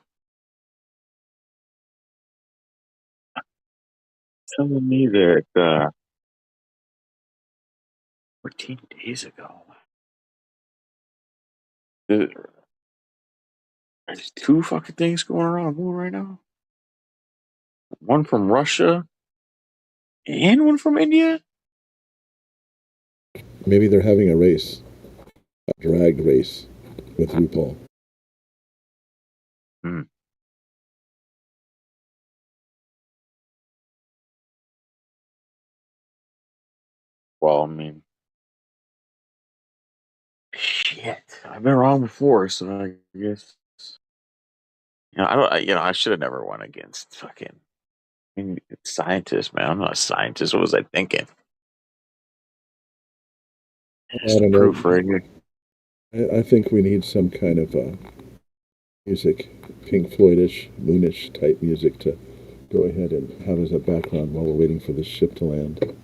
telling me that 14 days ago. There's two fucking things going around the moon right now. One from Russia and one from India. Maybe they're having a race, a drag race with RuPaul. Hmm. Well, I mean, shit. I've been wrong before, so I guess I don't. I should have never won against fucking scientists, man. I'm not a scientist. What was I thinking? I don't know. Proof right here. I think we need some kind of music, Pink Floydish, moonish type music to go ahead and have as a background while we're waiting for this ship to land.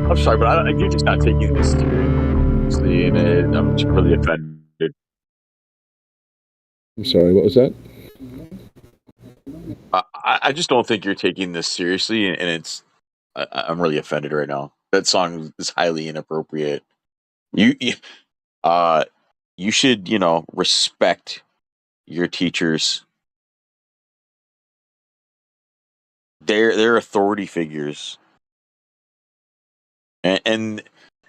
I'm sorry, but you're just not taking this seriously, and I'm just really offended. I'm sorry, what was that? I just don't think you're taking this seriously, and it's. I'm really offended right now. That song is highly inappropriate. You should, respect your teachers. They're authority figures. And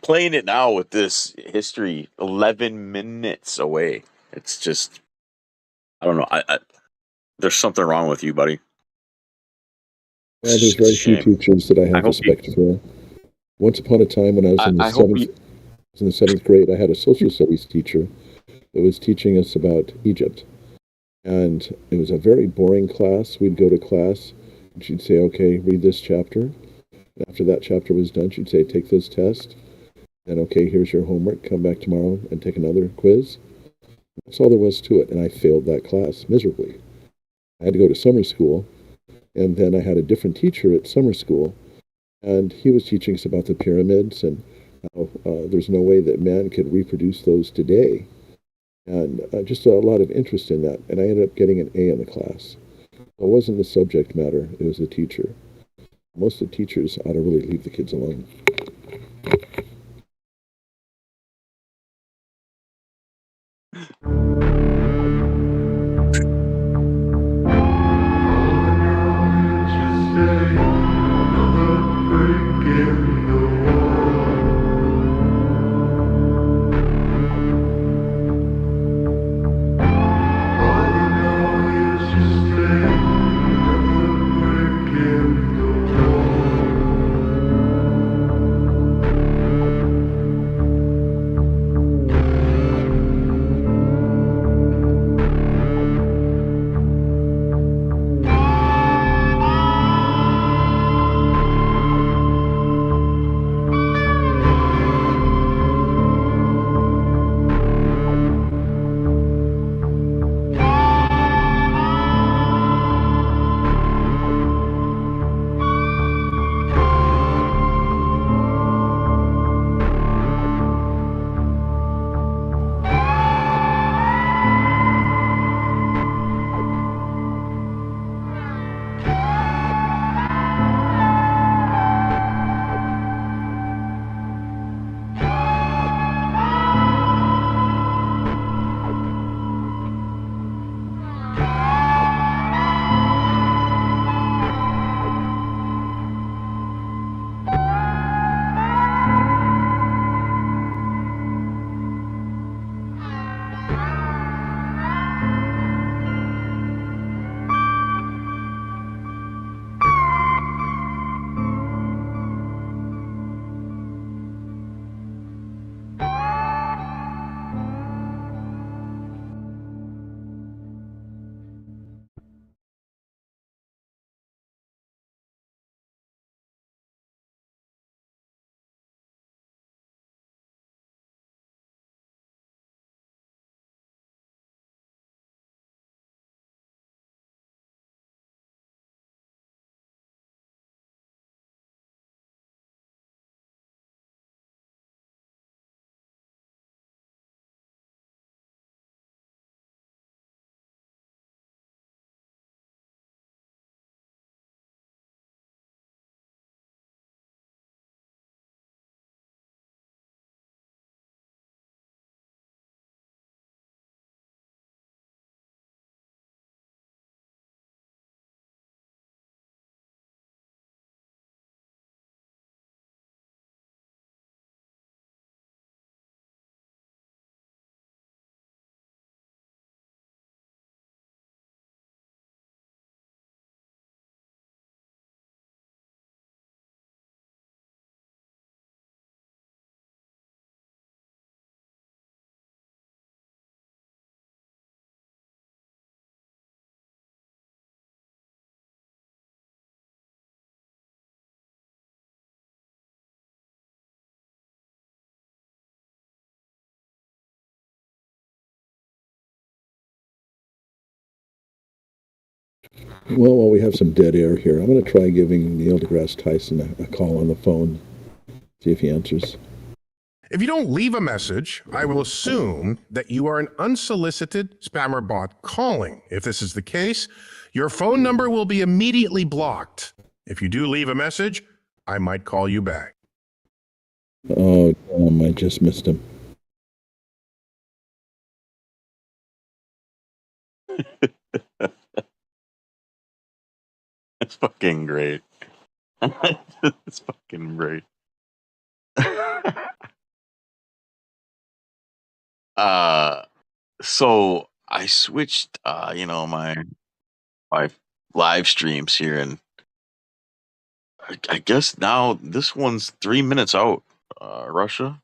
playing it now with this history 11 minutes away, it's just, I don't know. There's something wrong with you, buddy. Well, there's very few teachers that I have respect for. Once upon a time, when I was in the seventh grade, I had a social studies teacher that was teaching us about Egypt, and it was a very boring class. We'd go to class, and she'd say, "Okay, read this chapter." After that chapter was done, she'd say, "Take this test." And okay, here's your homework. Come back tomorrow and take another quiz. That's all there was to it. And I failed that class miserably. I had to go to summer school. And then I had a different teacher at summer school. And he was teaching us about the pyramids and how there's no way that man could reproduce those today. And just a lot of interest in that. And I ended up getting an A in the class. It wasn't the subject matter. It was the teacher. Most of the teachers ought to really leave the kids alone. Well, while we have some dead air here, I'm going to try giving Neil deGrasse Tyson a call on the phone, see if he answers. If you don't leave a message, I will assume that you are an unsolicited spammer bot calling. If this is the case, your phone number will be immediately blocked. If you do leave a message, I might call you back. Oh, damn, I just missed him. It's fucking great. It's fucking great. So I switched, my live streams here, and I guess now this one's 3 minutes out. Russia.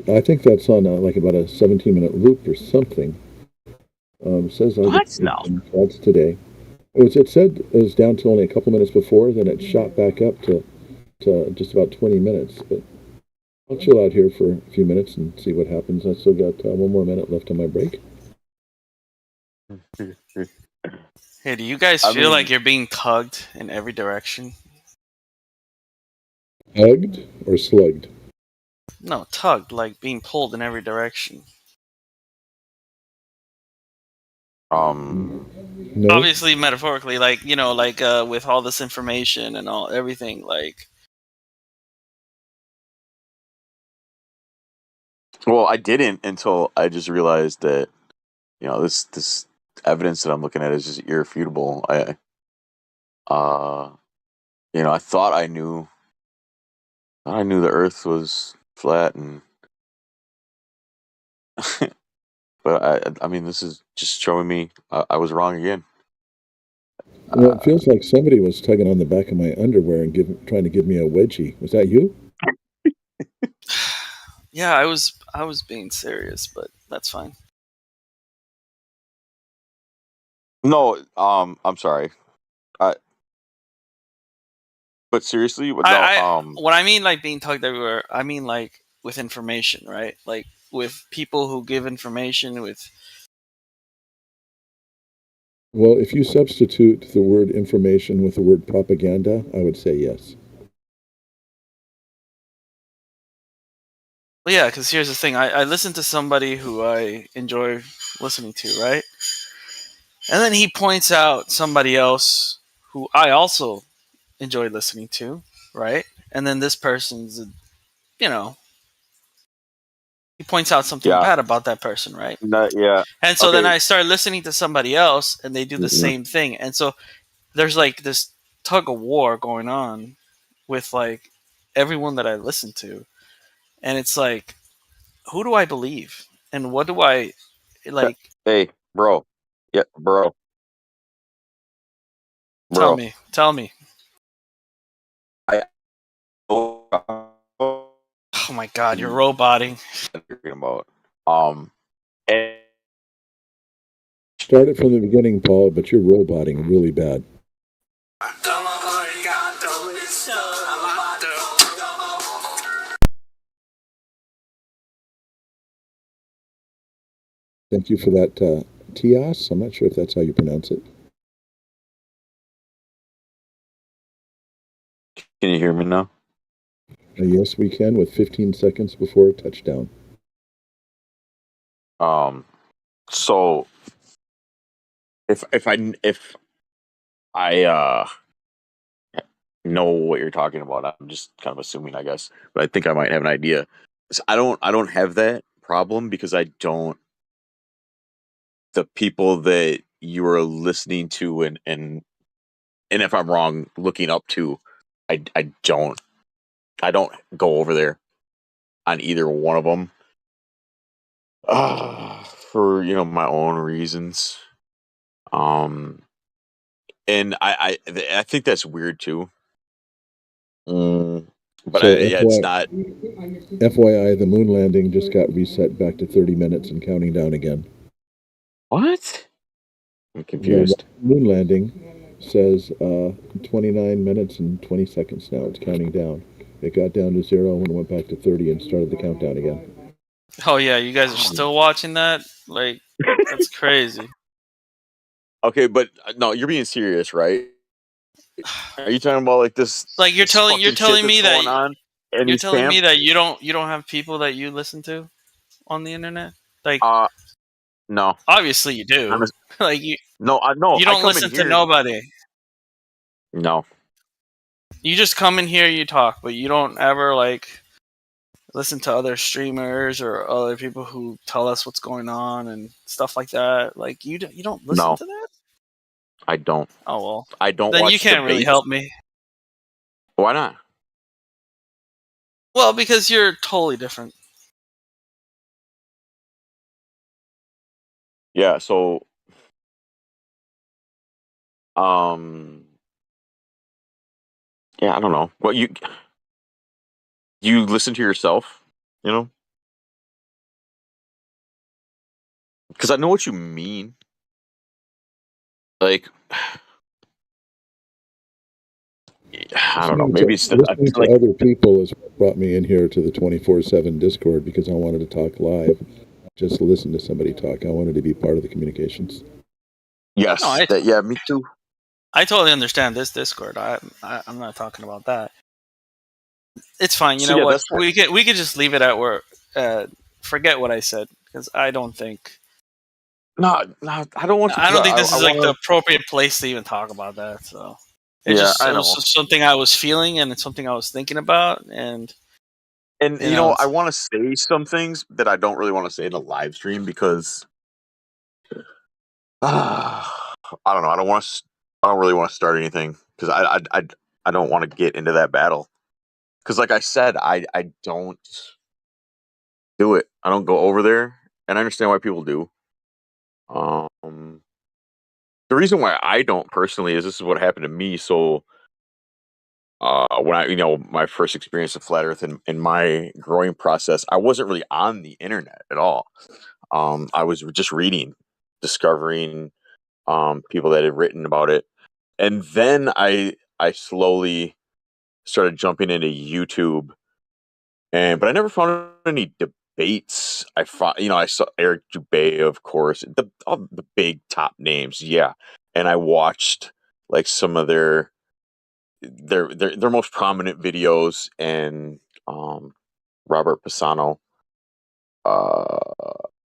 I think that's on like about a 17-minute loop or something. Says What? No. That's today. It said it was down to only a couple minutes before, then it shot back up to just about 20 minutes. But I'll chill out here for a few minutes and see what happens. I still got 1 more minute left on my break. Hey, do you guys feel like you're being tugged in every direction? Hugged or slugged? No, tugged, like being pulled in every direction. No. Obviously, metaphorically, like with all this information and everything, like. Well, I didn't until I just realized that, this evidence that I'm looking at is just irrefutable. I thought I knew the Earth was flat, and but I mean, this is just showing me I was wrong again. Well, it feels like somebody was tugging on the back of my underwear and trying to give me a wedgie. Was that you? Yeah, I was being serious, but that's fine. No, I'm sorry. But seriously, What I mean, like being tugged everywhere, I mean like with information, right? Like with people who give information with. Well, if you substitute the word information with the word propaganda, I would say yes. Well, yeah, because here's the thing. I listen to somebody who I enjoy listening to, right? And then he points out somebody else who I also enjoy listening to, right? And then this person's, he points out something bad about that person, right? Yeah. And so then I start listening to somebody else, and they do the same thing. And so there's like this tug of war going on with like everyone that I listen to. And it's like, who do I believe? And what do I like? Hey, bro. Yeah, bro. Tell me. Oh my God, you're roboting. Start it from the beginning, Paul, but you're roboting really bad. Thank you for that, Tias. I'm not sure if that's how you pronounce it. Can you hear me now? Yes, we can, with 15 seconds before a touchdown. So if I know what you're talking about, I'm just kind of assuming, I guess, but I think I might have an idea. So I don't have that problem because the people that you are listening to and if I'm wrong, looking up to, I don't go over there on either one of them. For my own reasons. And I think that's weird too. But So it's not. FYI, the moon landing just got reset back to 30 minutes and counting down again. What? I'm confused. The moon landing says 29 minutes and 20 seconds now. It's counting down. It got down to 0 and went back to 30 and started the countdown again. Oh yeah, you guys are still watching that? Like, that's crazy. Okay, but no, you're being serious, right? Are you talking about like this? Like you're this telling fucking shit that's going on and you're these telling me camps? that you don't have people that you listen to on the internet? Like No. obviously you do. Like you No, I don't come in listen to here. nobody. No. You just come in here, you talk, but you don't ever like listen to other streamers or other people who tell us what's going on and stuff like that. Like you don't listen No. to that? I don't. Oh well. I don't Then watch you can't really debates. help me. Why not? Well, because you're totally different. Yeah, so yeah, I don't know. What you listen to yourself, you know? Cuz I know what you mean. Like I don't know. Maybe it's Listening to like other people has brought me in here to the 24/7 Discord because I wanted to talk live. Just listen to somebody talk. I wanted to be part of the communications. yes, No, yeah, me too. I totally understand this Discord. I'm not talking about that. It's fine. You So know yeah, what? that's what, We could just leave it at where. Forget what I said because I don't think. no, I don't want to. I don't think this I is like the want appropriate place to even talk about that. So to. Yeah, I it was know. just something I was feeling and it's something I was thinking about and And you know I want to say some things that I don't really want to say in a live stream because I don't know. I don't want to. I don't really want to start anything because I don't want to get into that battle. Because like I said, I don't do it. I don't go over there, and I understand why people do. Um, the reason why I don't personally is this is what happened to me. So, when I, my first experience of flat Earth and in my growing process, I wasn't really on the internet at all. I was just reading, discovering, people that had written about it, and then I slowly started jumping into YouTube, but I never found any debates. I found, I saw Eric Dubay, of course, all the big top names, yeah, and I watched like some of their most prominent videos, and Robert Pisano,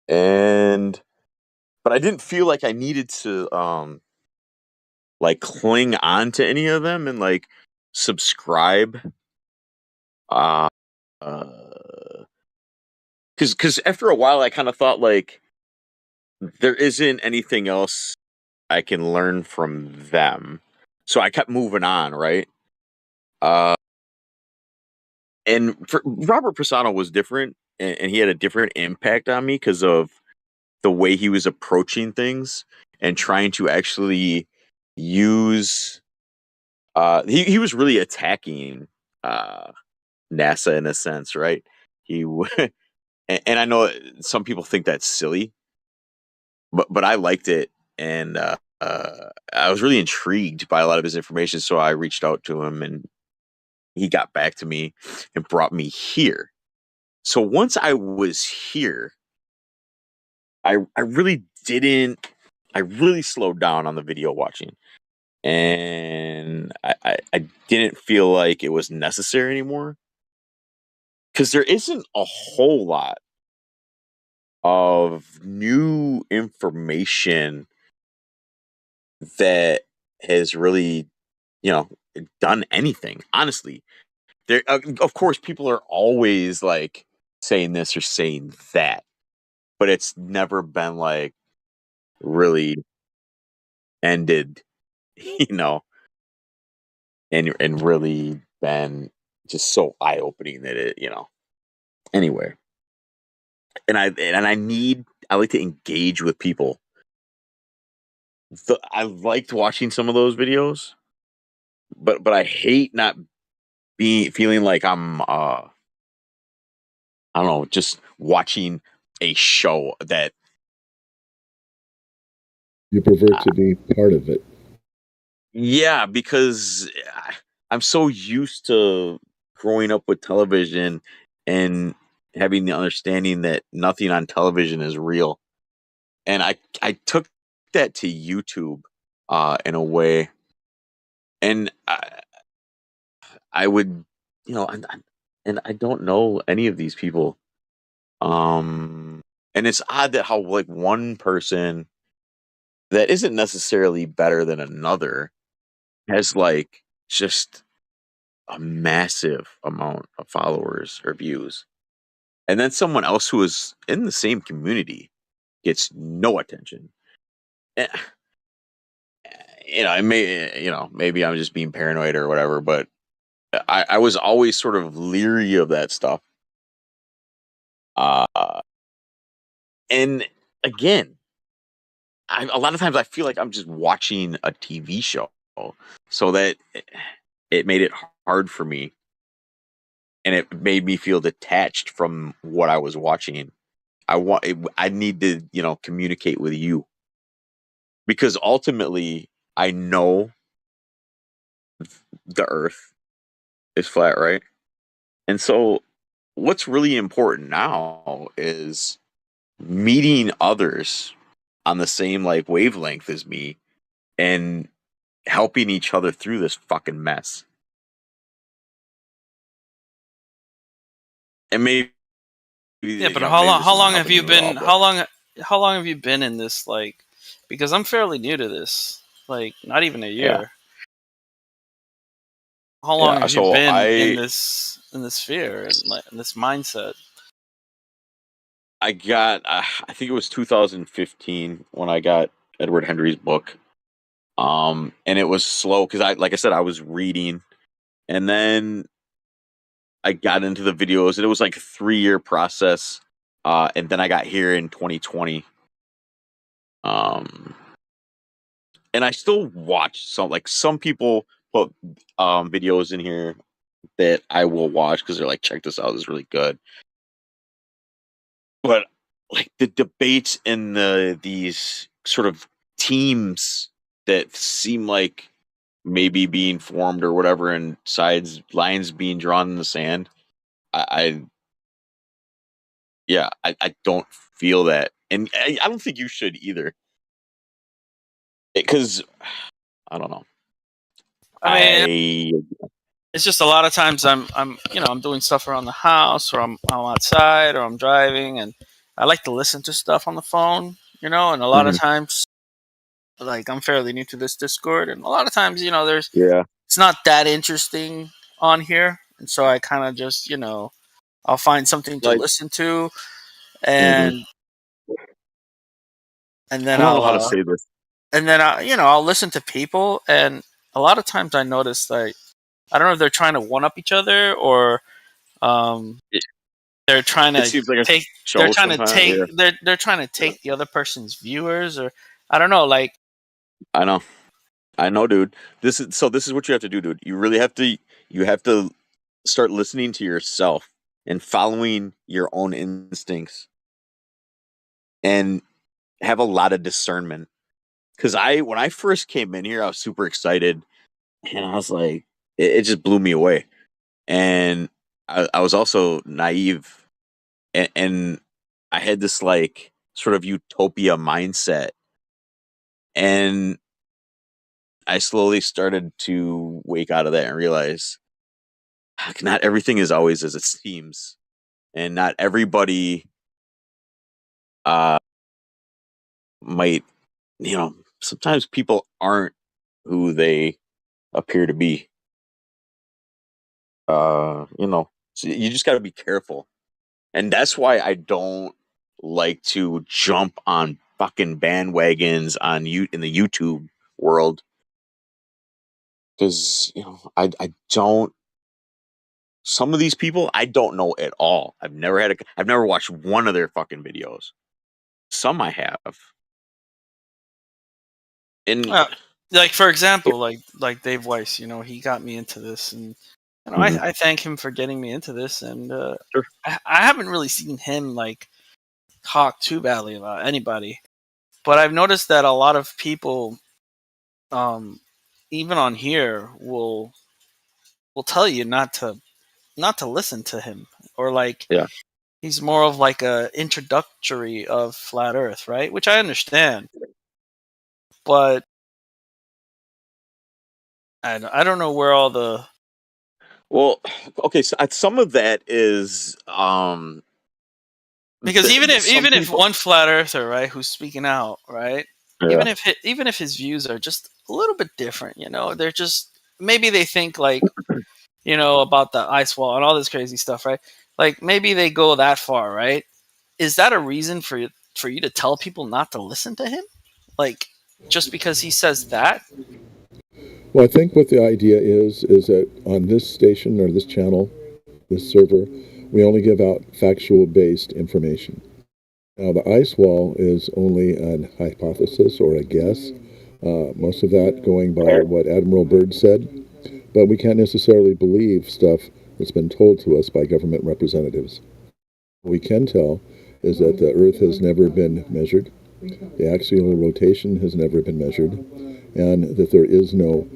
and but I didn't feel like I needed to like cling on to any of them and like subscribe, uh because after a while I kind of thought like there isn't anything else I can learn from them, so I kept moving on, right? uh and for Robert Pisano was different, and he had a different impact on me because of the way he was approaching things and trying to actually use he was really attacking uh NASA in a sense, right? He and I know some people think that's silly, but I liked it, and I was really intrigued by a lot of his information, so I reached out to him, and he got back to me and brought me here. So once I was here, I really didn't. I really slowed down on the video watching, and I didn't feel like it was necessary anymore because there isn't a whole lot of new information that has really, you know, done anything. Honestly, there, of course, people are always like saying this or saying that, but it's never been like really ended, you know, and really been just so eye opening that it, Anyway, and I like to engage with people. I liked watching some of those videos, but I hate not being feeling like I'm I don't know, just watching a show that You prefer to be part of it. yeah, because I'm so used to growing up with television and having the understanding that nothing on television is real. And I took that to YouTube in a way, and I would, and I don't know any of these people. And it's odd that how like one person that isn't necessarily better than another has like just a massive amount of followers or views, and then someone else who is in the same community gets no attention. Eh, it may, maybe I'm just being paranoid or whatever, but I was always sort of leery of that stuff. And again, a lot of times I feel like I'm just watching a TV show, so that it made it hard for me, and it made me feel detached from what I was watching. I need to, communicate with you, because ultimately I know the Earth is flat, right? And so, what's really important now is meeting others on the same like wavelength as me and helping each other through this fucking mess. And maybe, Yeah, but maybe how this isn't long have helping you you at all, been? but How long have you been in this? Like, because I'm fairly new to this. Like, not even a yeah, year. How long yeah. have you So been in this sphere and like in this mindset? I got, I think it was 2015 when I got Edward Henry's book. And it was slow because like I said, I was reading, and then I got into the videos, and it was like a 3-year process. And then I got here in 2020. And I still watch some people put videos in here that I will watch because they're like, check this out, this is really good. But like the debates in these sort of teams that seem like maybe being formed or whatever, and lines being drawn in the sand, I yeah, I don't feel that, and I don't think you should either, because I don't know. I mean, it's just a lot of times I'm I'm doing stuff around the house, or I'm outside, or I'm driving, and I like to listen to stuff on the phone, and a lot of Mhm. times, like, I'm fairly new to this Discord, and a lot of times, there's Yeah. it's not that interesting on here, and so I kind of just I'll find something to Like, listen to, mhm. and then I don't know how to say this. I'll listen to people, and a lot of times I notice, like, I don't know if they're trying to one up each other, or um, It, they're trying it to seems like a take show sometimes. Yeah, they're trying to take the other person's viewers, or I don't know, like, I know, dude. This is what you have to do, dude. You have to start listening to yourself and following your own instincts, and have a lot of discernment. Because when I first came in here, I was super excited, and I was like, it just blew me away. And I was also naive, and I had this like sort of utopia mindset, and I slowly started to wake out of that and realize not everything is always as it seems, and not everybody uh might, sometimes people aren't who they appear to be. So you just got to be careful, and that's why I don't like to jump on fucking bandwagons in the YouTube world, because I don't. Some of these people I don't know at all. I've never watched one of their fucking videos. Some I have, and like, for example, like Dave Weiss, he got me into this, and Mhm. I thank him for getting me into this, and Sure. I haven't really seen him like talk too badly about anybody, but I've noticed that a lot of people, even on here, will tell you not to listen to him, or like, Yeah. he's more of like a introductory of flat Earth, right? Which I understand, but I don't know where all the Well, okay, so some of that is because some even if people. one flat earther, right, who's speaking out, right, Yeah. even if his views are just a little bit different, they're just maybe they think like about the ice wall and all this crazy stuff, right? Like maybe they go that far, right? Is that a reason for you to tell people not to listen to him? Like just because he says that? Well, I think what the idea is that on this station or this channel, this server, we only give out factual-based information. Now, the ice wall is only an hypothesis or a guess, most of that going by what Admiral Byrd said, but we can't necessarily believe stuff that's been told to us by government representatives. What we can tell is that the Earth has never been measured, the axial rotation has never been measured, and that there is no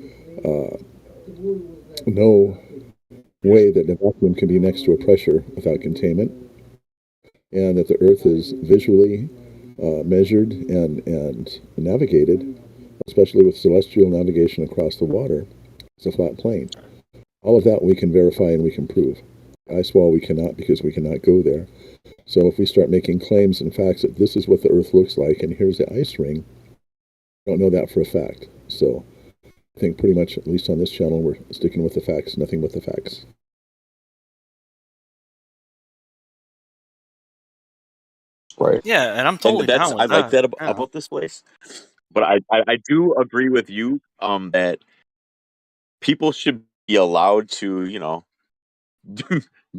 way that a vacuum can be next to a pressure without containment, and that the Earth is visually measured and navigated, especially with celestial navigation across the water. It's a flat plane. All of that we can verify and we can prove. Ice wall we cannot, because we cannot go there. So if we start making claims and facts that this is what the Earth looks like and here's the ice ring, we don't know that for a fact. So I think pretty much, at least on this channel, we're sticking with the facts, nothing but the facts. Right. Yeah, and I'm totally down with I like that. that about this place. But I do agree with you that people should be allowed to,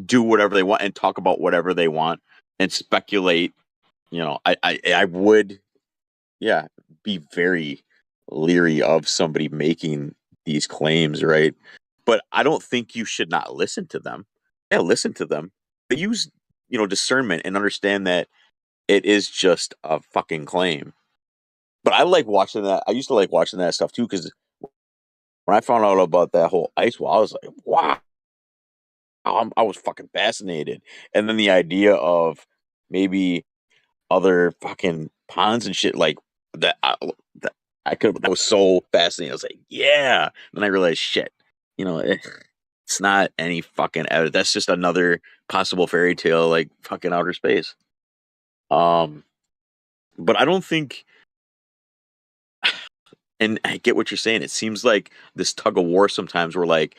do whatever they want and talk about whatever they want and speculate. I would, yeah, be very leery of somebody making these claims, right? But I don't think you should not listen to them. Yeah, listen to them. But use, discernment and understand that it is just a fucking claim. But I like watching that. I used to like watching that stuff too, because when I found out about that whole ice wall, I was like, wow. I was fucking fascinated. And then the idea of maybe other fucking ponds and shit like that, that was so fascinating. I was like, yeah. Then I realized, shit, it's not any fucking evidence. That's just another possible fairy tale, like fucking outer space. But I don't think, and I get what you're saying. It seems like this tug of war sometimes where like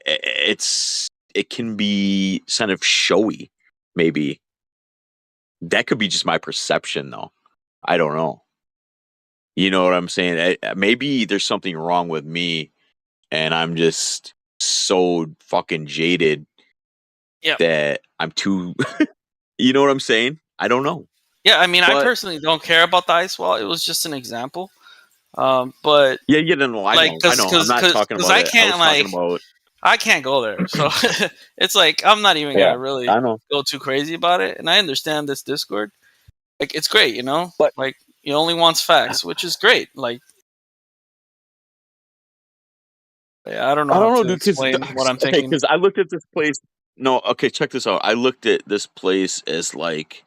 it can be kind of showy, maybe. That could be just my perception, though. I don't know. You know what I'm saying? Maybe there's something wrong with me, and I'm just so fucking jaded that I'm too. You know what I'm saying? I don't know. Yeah, I mean, I personally don't care about the ice wall. It was just an example. But yeah, no, I know. I'm not talking about it. Can't talking about. I can't go there, so it's like I'm not even gonna really go too crazy about it. And I understand this Discord, like it's great, but like he only wants facts, which is great. Like, yeah, I don't know how to explain what I'm thinking. Because I looked at this place. No, okay, check this out. I looked at this place as like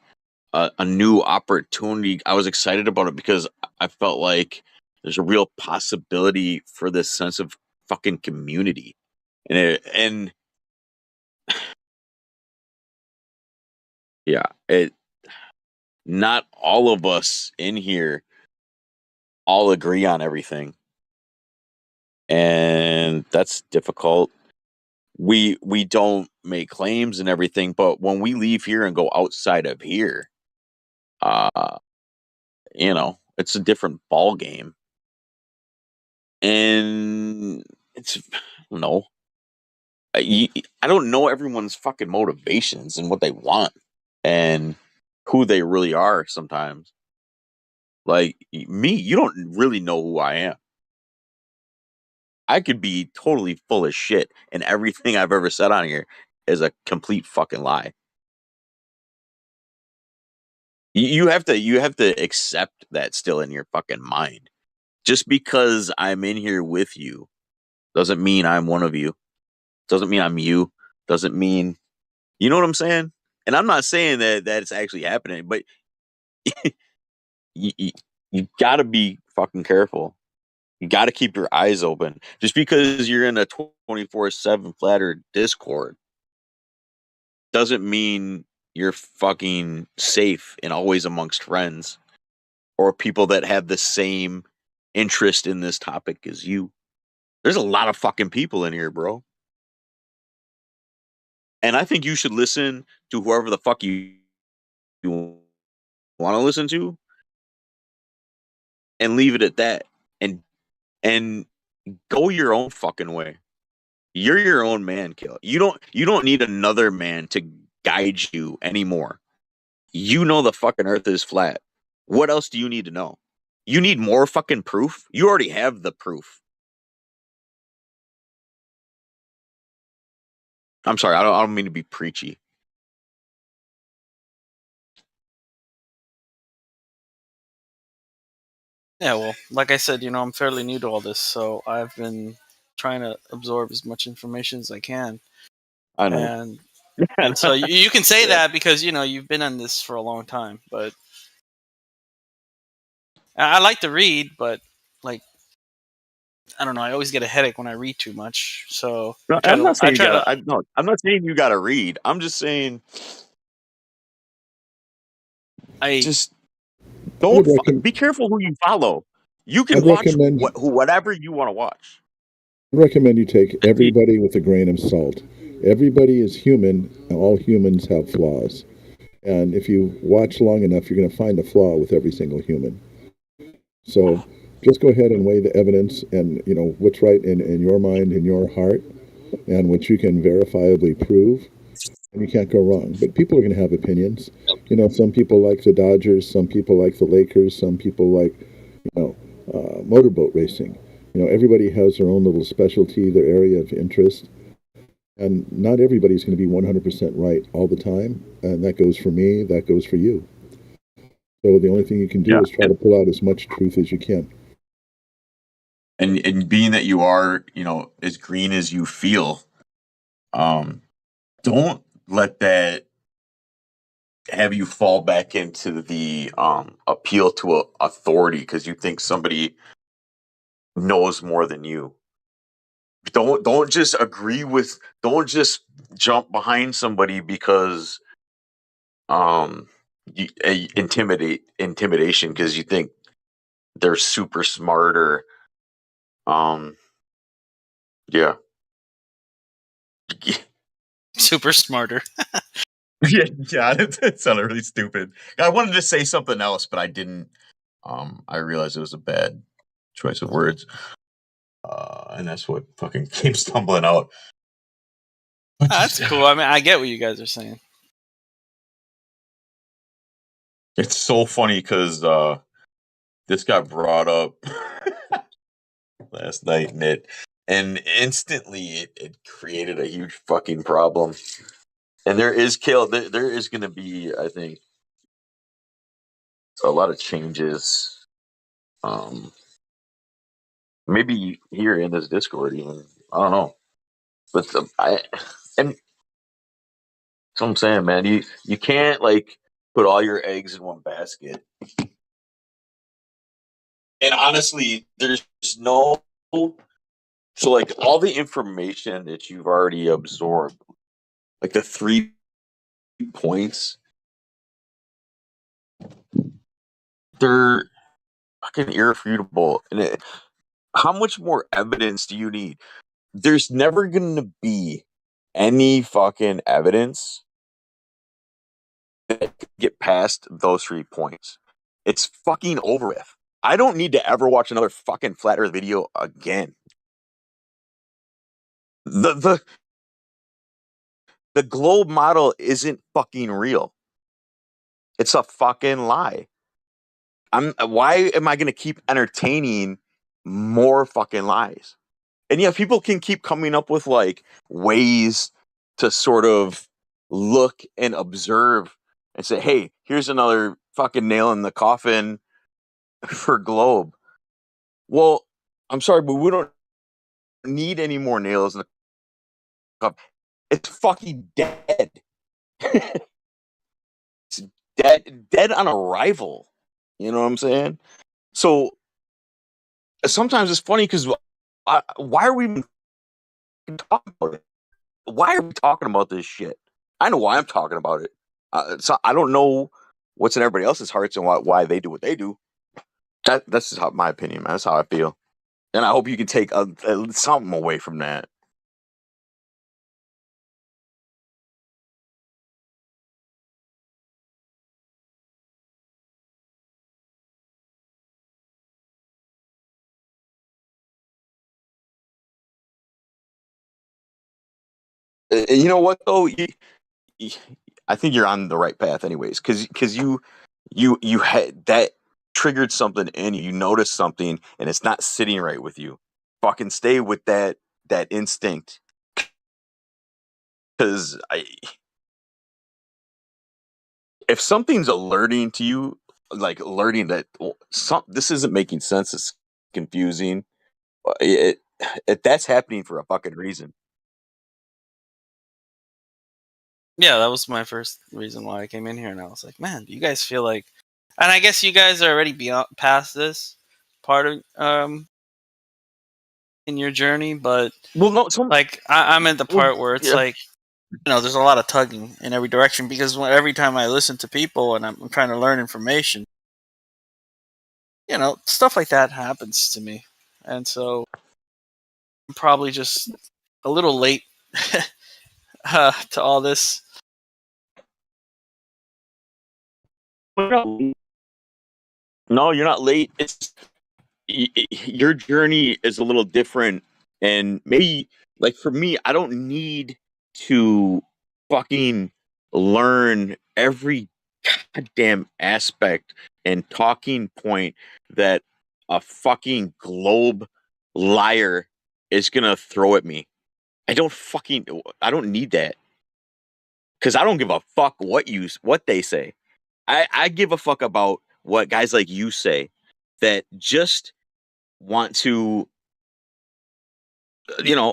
a new opportunity. I was excited about it because I felt like there's a real possibility for this sense of fucking community. And yeah, not all of us in here all agree on everything. And that's difficult. We don't make claims and everything, but when we leave here and go outside of here, it's a different ball game. And it's, I don't know. I don't know everyone's fucking motivations and what they want and who they really are sometimes. Like me, you don't really know who I am. I could be totally full of shit, and everything I've ever said on here is a complete fucking lie. You have to accept that still in your fucking mind. Just because I'm in here with you doesn't mean I'm one of you. Doesn't mean I'm you. Doesn't mean, you know what I'm saying? And I'm not saying that it's actually happening, but you got to be fucking careful. You got to keep your eyes open. Just because you're in a 24/7 Flat Earth Discord doesn't mean you're fucking safe and always amongst friends or people that have the same interest in this topic as you. There's a lot of fucking people in here, bro. And I think you should listen to whoever the fuck you want to listen to and leave it at that. And go your own fucking way. You're your own man, Kill. You don't need another man to guide you anymore. You know the fucking earth is flat. What else do you need to know? You need more fucking proof? You already have the proof. I'm sorry, I don't mean to be preachy. Yeah, well, like I said, I'm fairly new to all this, so I've been trying to absorb as much information as I can. I know. And so you can say that because you've been on this for a long time, but I like to read, but like I don't know, I always get a headache when I read too much. So No, I'm not saying I'm not saying you gotta read. I'm just saying just don't be careful who you follow. You can I'd watch recommend- whatever you want to watch. I recommend you take everybody with a grain of salt. Everybody is human, and all humans have flaws. And if you watch long enough, you're going to find a flaw with every single human. So just go ahead and weigh the evidence and, what's right in your mind, in your heart, and what you can verifiably prove. And you can't go wrong. But people are going to have opinions. Some people like the Dodgers, some people like the Lakers, some people like, motorboat racing. Everybody has their own little specialty, their area of interest. And not everybody's going to be 100% right all the time. And that goes for me, that goes for you. So the only thing you can do is try to pull out as much truth as you can. And being that you are, as green as you feel, don't let that have you fall back into the appeal to authority because you think somebody knows more than you. Don't just don't just jump behind somebody because intimidation because you think they're super smart or yeah. Super smarter. yeah, it sounded really stupid. I wanted to say something else, but I didn't. I realized it was a bad choice of words. And that's what fucking came stumbling out. That's cool. I mean, I get what you guys are saying. It's so funny because this got brought up last night, and instantly it created a huge fucking problem. And there is there is going to be, I think, a lot of changes. Maybe here in this Discord, even I don't know, but and that's what I'm saying, man. You can't like put all your eggs in one basket. And honestly, there's no so like all the information that you've already absorbed, like the 3 points, they're fucking irrefutable. And how much more evidence do you need? There's never going to be any fucking evidence that could get past those 3 points. It's fucking over with. I don't need to ever watch another fucking flat earth video again. The globe model isn't fucking real. It's a fucking lie. Why am I going to keep entertaining more fucking lies? And yeah, people can keep coming up with like ways to sort of look and observe and say, hey, here's another fucking nail in the coffin for globe. Well, I'm sorry, but we don't need any more nails in the coffin. It's fucking dead. It's dead on arrival. You know what I'm saying? So sometimes it's funny because why are we even talking about it? Why are we talking about this shit? I know why I'm talking about it. So I don't know what's in everybody else's hearts and why they do what they do. That's just my opinion, man. That's how I feel, and I hope you can take something away from that. And you know what though? I think you're on the right path, anyways, because you had that triggered something in you. You noticed something, and it's not sitting right with you. Fucking stay with that instinct, because if something's alerting to you, like alerting that this isn't making sense, it's confusing. That's happening for a fucking reason. Yeah, that was my first reason why I came in here, and I was like, man, do you guys feel like, and I guess you guys are already past this part of in your journey, but well, no, like I'm at the part where it's like, there's a lot of tugging in every direction, because every time I listen to people and I'm trying to learn information, stuff like that happens to me, and so I'm probably just a little late to all this. No, you're not late. It's your journey is a little different, and maybe like for me, I don't need to fucking learn every goddamn aspect and talking point that a fucking globe liar is gonna throw at me. I don't need that, because I don't give a fuck what they say. I give a fuck about what guys like you say that just want to,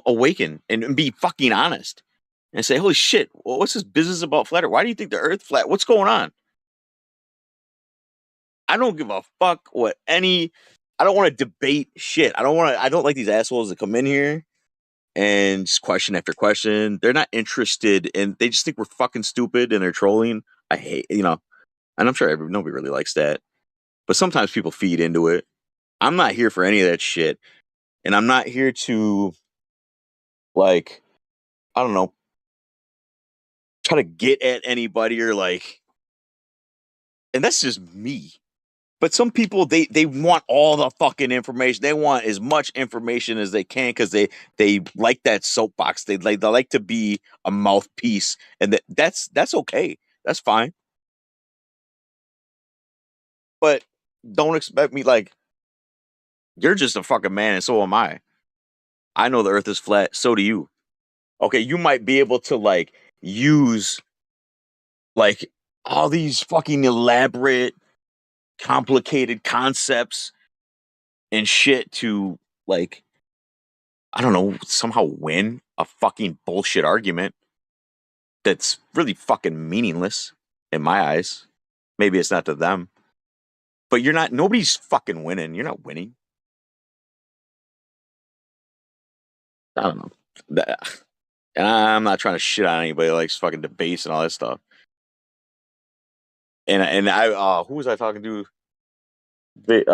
awaken and be fucking honest and say, holy shit, what's this business about flat earth? Why do you think the earth flat? What's going on? I don't give a fuck I don't want to debate shit. I don't like these assholes that come in here and just question after question. They're not interested, and they just think we're fucking stupid and they're trolling. I hate, and I'm sure nobody really likes that. But sometimes people feed into it. I'm not here for any of that shit. And I'm not here to, like, I don't know, try to get at anybody or and that's just me. But some people, they want all the fucking information. They want as much information as they can because they like that soapbox. They like to be a mouthpiece, and that's okay. That's fine. But don't expect me you're just a fucking man, and so am I. I know the earth is flat, so do you. Okay, you might be able to use all these fucking elaborate, complicated concepts and shit to I don't know, somehow win a fucking bullshit argument that's really fucking meaningless in my eyes. Maybe it's not to them. But nobody's fucking winning. You're not winning. I don't know. And I'm not trying to shit on anybody that likes fucking debates and all that stuff. And I who was I talking to? They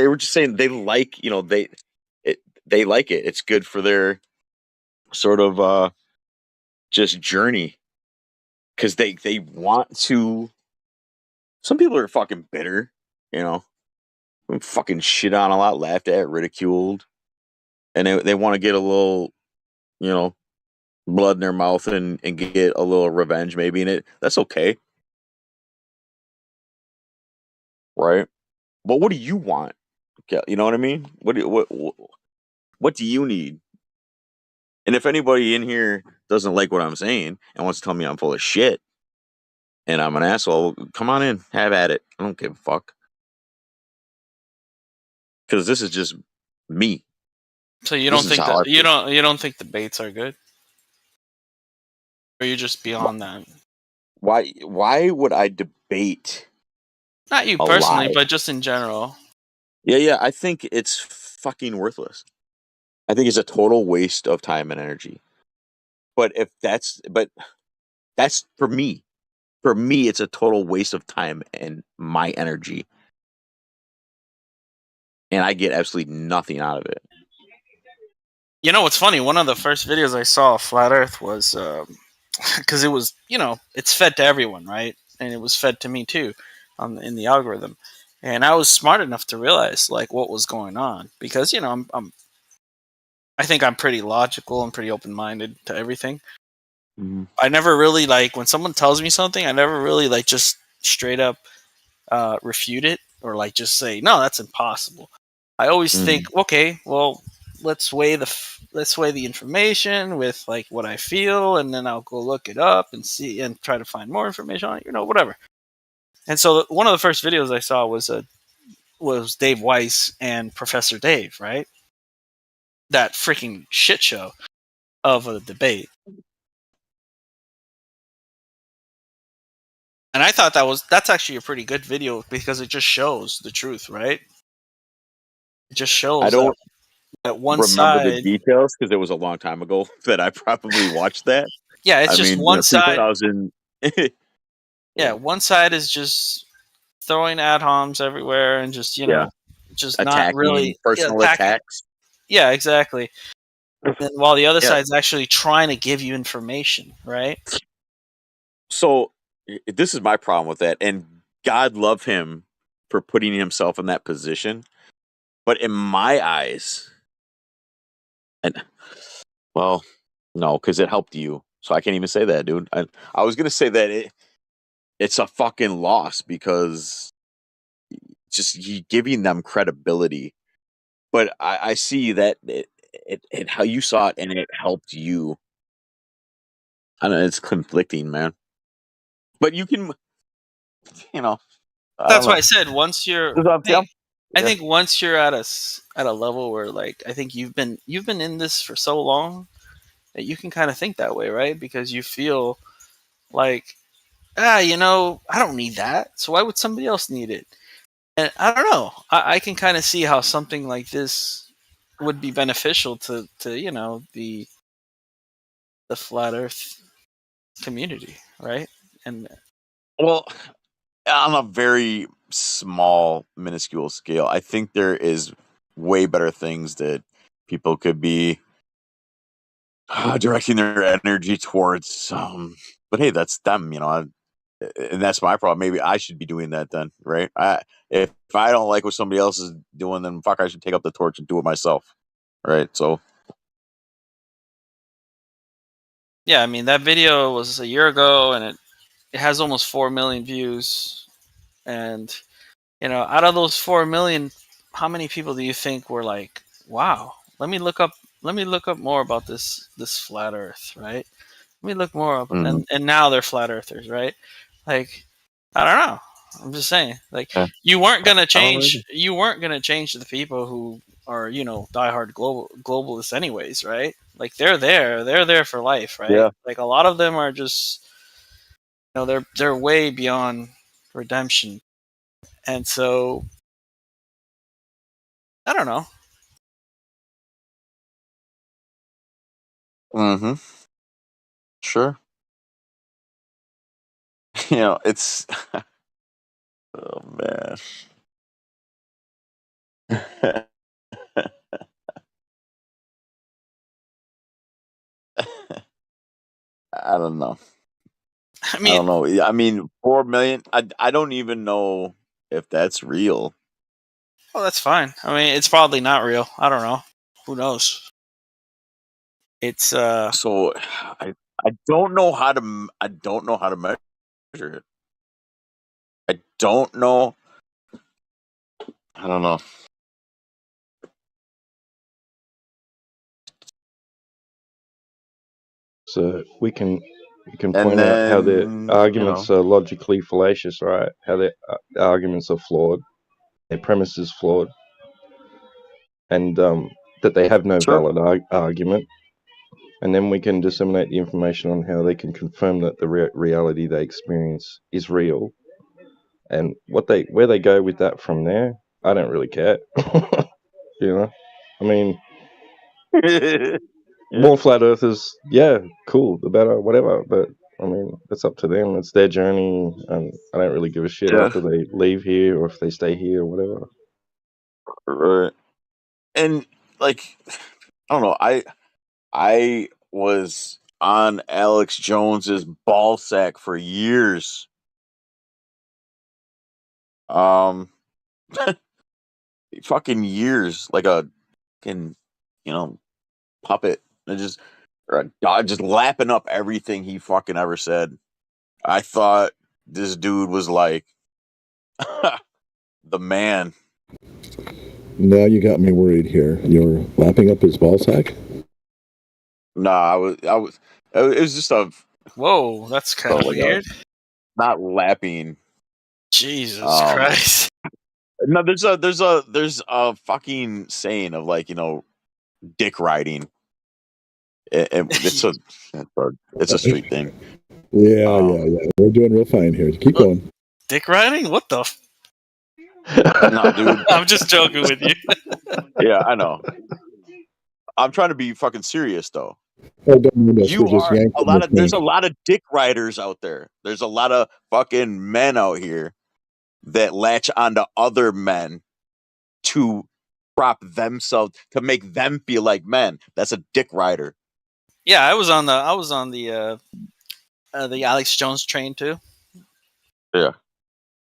were just saying they like, they like it. It's good for their sort of just journey, because they want to. Some people are fucking bitter, fucking shit on a lot, laughed at, ridiculed, and they want to get a little, blood in their mouth and get a little revenge maybe in it. That's okay, right? But what do you want? You know what I mean? What do you need? And if anybody in here doesn't like what I'm saying and wants to tell me I'm full of shit and I'm an asshole, come on in, have at it. I don't give a fuck. Because this is just me. So you don't think that you don't think debates are good? Or you're just beyond that? Why would I debate? Not you personally, but just in general. Yeah. I think it's fucking worthless. I think it's a total waste of time and energy. But that's for me. For me, it's a total waste of time and my energy, and I get absolutely nothing out of it. You know what's funny? One of the first videos I saw of Flat Earth was because it was, it's fed to everyone, right? And it was fed to me too, in the algorithm. And I was smart enough to realize like what was going on because I think I'm pretty logical and pretty open minded to everything. I never really like when someone tells me something. I never really like just straight up refute it or like just say no, that's impossible. I always think, okay, well, let's weigh the information with like what I feel, and then I'll go look it up and see and try to find more information on it, whatever. And so one of the first videos I saw was Dave Weiss and Professor Dave, right? That freaking shit show of a debate. And I thought that's actually a pretty good video because it just shows the truth, right? It just shows I don't that one remember the side. details because it was a long time ago that I probably watched that. Yeah, it's I just mean, one side. 2000. Yeah, one side is just throwing ad homs everywhere and just just not attacking, really personal attacking. attacks. Yeah, exactly. And while the other Yeah. side's actually trying to give you information, right? So this is my problem with that, and God love him for putting himself in that position. But in my eyes, and well, no, because it helped you, so I can't even say that, dude. I was gonna say that it's a fucking loss because just you giving them credibility. But I see that it how you saw it and it helped you. I know it's conflicting, man. But you can, I don't That's why know. I said once you're. That's what I'm saying. I Yeah. think once you're at a level where like I think you've been in this for so long that you can kind of think that way, right? Because you feel like I don't need that, so why would somebody else need it? And I don't know. I can kind of see how something like this would be beneficial to the flat Earth community, right? And Well, on a very small, minuscule scale, I think there is way better things that people could be directing their energy towards. But hey, that's them, and that's my problem. Maybe I should be doing that then, right? If I don't like what somebody else is doing, then fuck, I should take up the torch and do it myself, right? So yeah, I mean that video was a year ago, and it has almost 4 million views, and out of those 4 million, how many people do you think were like, wow, let me look up more about this flat Earth, right? Let me look more up, and now they're flat earthers, right? Like, I don't know. I'm just saying, like, you weren't gonna change. You weren't gonna change the people who are, diehard globalists, anyways, right? Like, they're there for life, right? Yeah. Like, a lot of them are just, they're way beyond redemption, and so I don't know. Mm-hmm. Sure. It's oh man. I don't know. I mean, don't know. I mean, 4 million. I don't even know if that's real. well, that's fine. I mean, it's probably not real. I don't know. Who knows? It's So I don't know how to measure it. I don't know. I don't know. So we can And point out how their then, arguments are logically fallacious, right? How their arguments are flawed, their premise is flawed, and that they have no valid argument. And then we can disseminate the information on how they can confirm that the reality they experience is real, and where they go with that from there. I don't really care. You know, I mean, more flat earthers, yeah, cool, the better, whatever. But I mean, it's up to them. It's their journey, and I don't really give a shit Yeah. after they leave here or if they stay here or whatever. Right. And like, I don't know. I was on Alex Jones's ball sack for years. Fucking years, like a fucking, puppet. And just or a dog, just lapping up everything he fucking ever said. I thought this dude was like the man. Now you got me worried here. You're lapping up his ball sack? Nah, it was just a Whoa, that's kind of like weird. not lapping. Jesus Christ. No, there's a fucking saying of like, dick riding. It's a street thing. Yeah. We're doing real fine here. Keep going. Dick riding? What the? No, dude. I'm just joking with you. Yeah, I know. I'm trying to be fucking serious though. Oh, don't mind us. You We're just are yanking there's a lot of dick riders out there. There's a lot of fucking men out here that latch onto other men to prop themselves to make them feel like men. That's a dick rider. Yeah, I was on the Alex Jones train too. Yeah.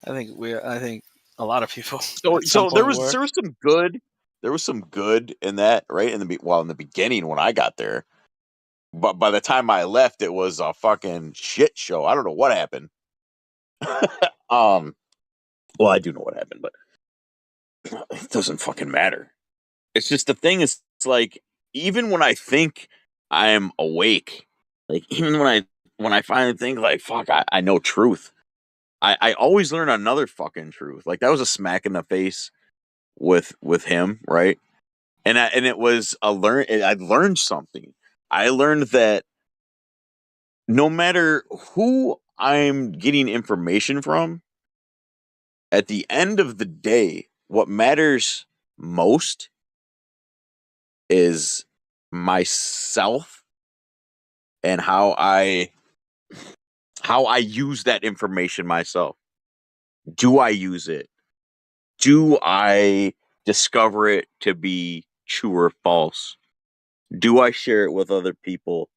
I think a lot of people. So there was some good in that, right? In the beginning when I got there. But by the time I left, it was a fucking shit show. I don't know what happened. Well, I do know what happened, but it doesn't fucking matter. It's just the thing is, it's like even when I think I'm awake, like even when I finally think like fuck, I know truth. I always learn another fucking truth. Like that was a smack in the face with him, right? And it was I learned something. I learned that no matter who I'm getting information from, at the end of the day, what matters most is myself and how I use that information myself. Do I use it? Do I discover it to be true or false? Do I share it with other people?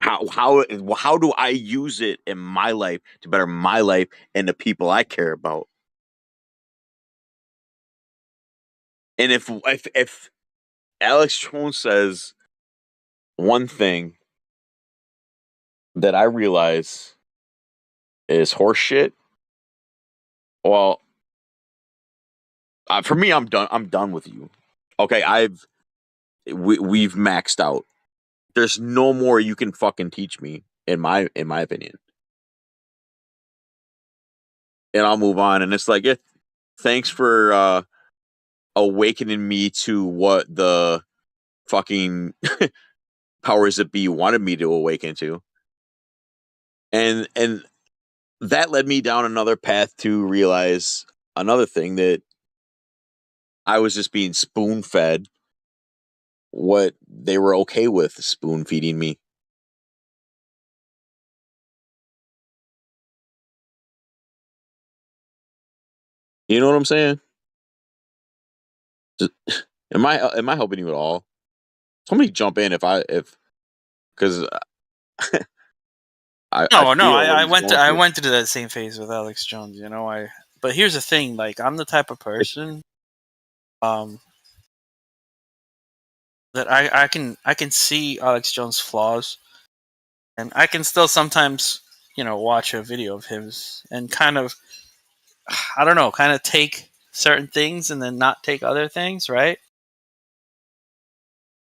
How do I use it in my life to better my life and the people I care about? And if Alex Jones says one thing that I realize is horseshit, well, for me, I'm done. I'm done with you. Okay, we've maxed out. There's no more you can fucking teach me, in my opinion. And I'll move on. And it's like, yeah, thanks for awakening me to what the fucking powers that be wanted me to awaken to. And that led me down another path to realize another thing, that I was just being spoon fed what they were okay with spoon feeding me. You know what I'm saying? Am I helping you at all? Somebody jump in because I went through that same phase with Alex Jones. But here's the thing: like, I'm the type of person, that I can see Alex Jones' flaws, and I can still sometimes, watch a video of his and kind of, I don't know, kind of take certain things and then not take other things, right?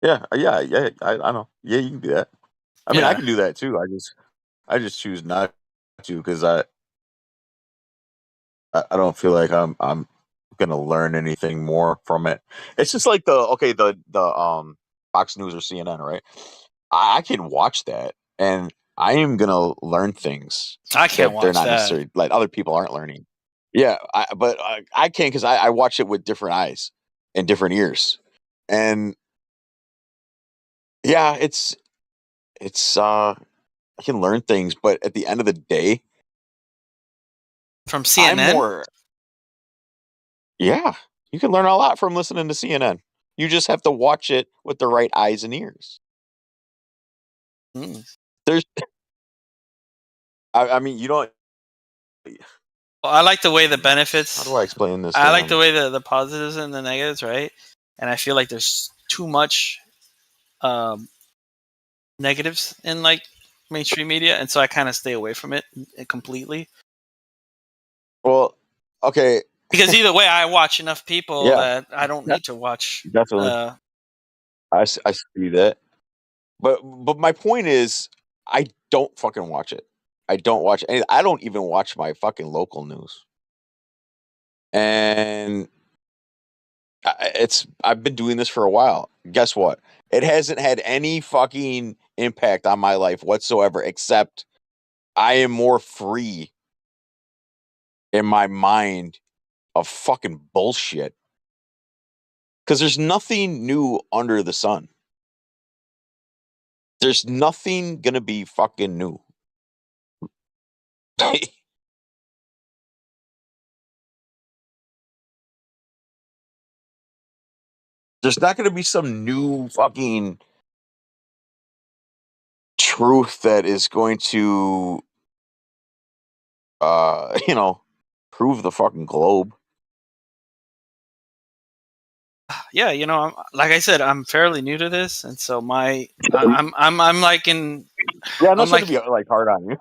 Yeah. I know. Yeah, you can do that. I mean, I can do that too. I just choose not to because I don't feel like I'm gonna learn anything more from it. It's just like the Fox News or CNN, right? I can watch that and I am gonna learn things I can't that they're watch not that. necessarily like other people aren't learning. Yeah, but I can't because I watch it with different eyes and different ears, and yeah, it's I can learn things, but at the end of the day, From I'm CNN. more. Yeah, you can learn a lot from listening to CNN. You just have to watch it with the right eyes and ears. Mm. There's, I mean, you don't. Well, I like the way the How benefits. do I explain this? I like the way the positives and the negatives, right? And I feel like there's too much negatives in like mainstream media, and so I kind of stay away from it completely. Well, okay. Because either way, I watch enough people Yeah, that I don't need to watch. definitely. I see that, but my point is, I don't fucking watch it. I don't watch any. I don't even watch my fucking local news, and I've been doing this for a while. Guess what? It hasn't had any fucking impact on my life whatsoever, except I am more free in my mind of fucking bullshit. Because there's nothing new under the sun. There's nothing gonna be fucking new. There's not gonna be some new fucking truth that is going to prove the fucking globe. Yeah, like I said, I'm fairly new to this, and so I'm like in. Yeah, I'm not I'm trying like, to be like hard on you.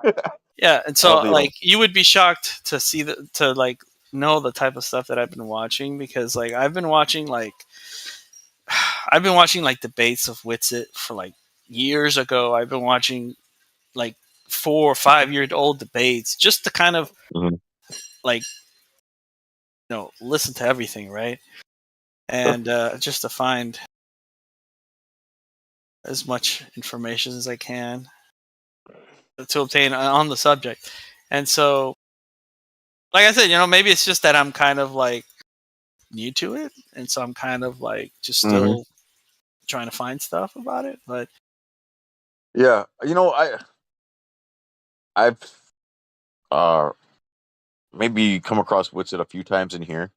yeah, and I so don't think like you would be shocked to see to like know the type of stuff that I've been watching, because like I've been watching like debates of Witsit for like years ago. I've been watching like 4 or 5 year old debates just to kind of like listen to everything, right? And just to find as much information as I can to obtain on the subject. And so, like I said, maybe it's just that I'm kind of like new to it, and so I'm kind of like just still trying to find stuff about it. But Yeah, I've maybe come across Witsit a few times in here,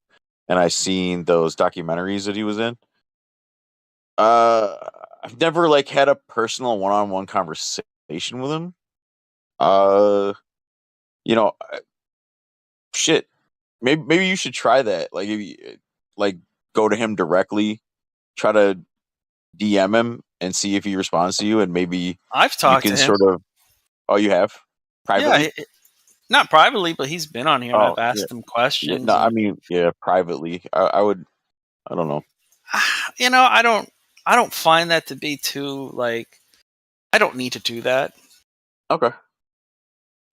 and I've seen those documentaries that he was in. I've never like had a personal one-on-one conversation with him. You know, shit. Maybe you should try that. Like, if you, like, go to him directly, try to DM him, and see if he responds to you, and maybe I've you talked can to him. sort of. Oh, you have privately? Yeah, not privately, but he's been on here, and Oh, I've asked him yeah. questions. No, I And mean, yeah, privately. I would. I don't know. I don't find that to be too like. I don't need to do that. Okay,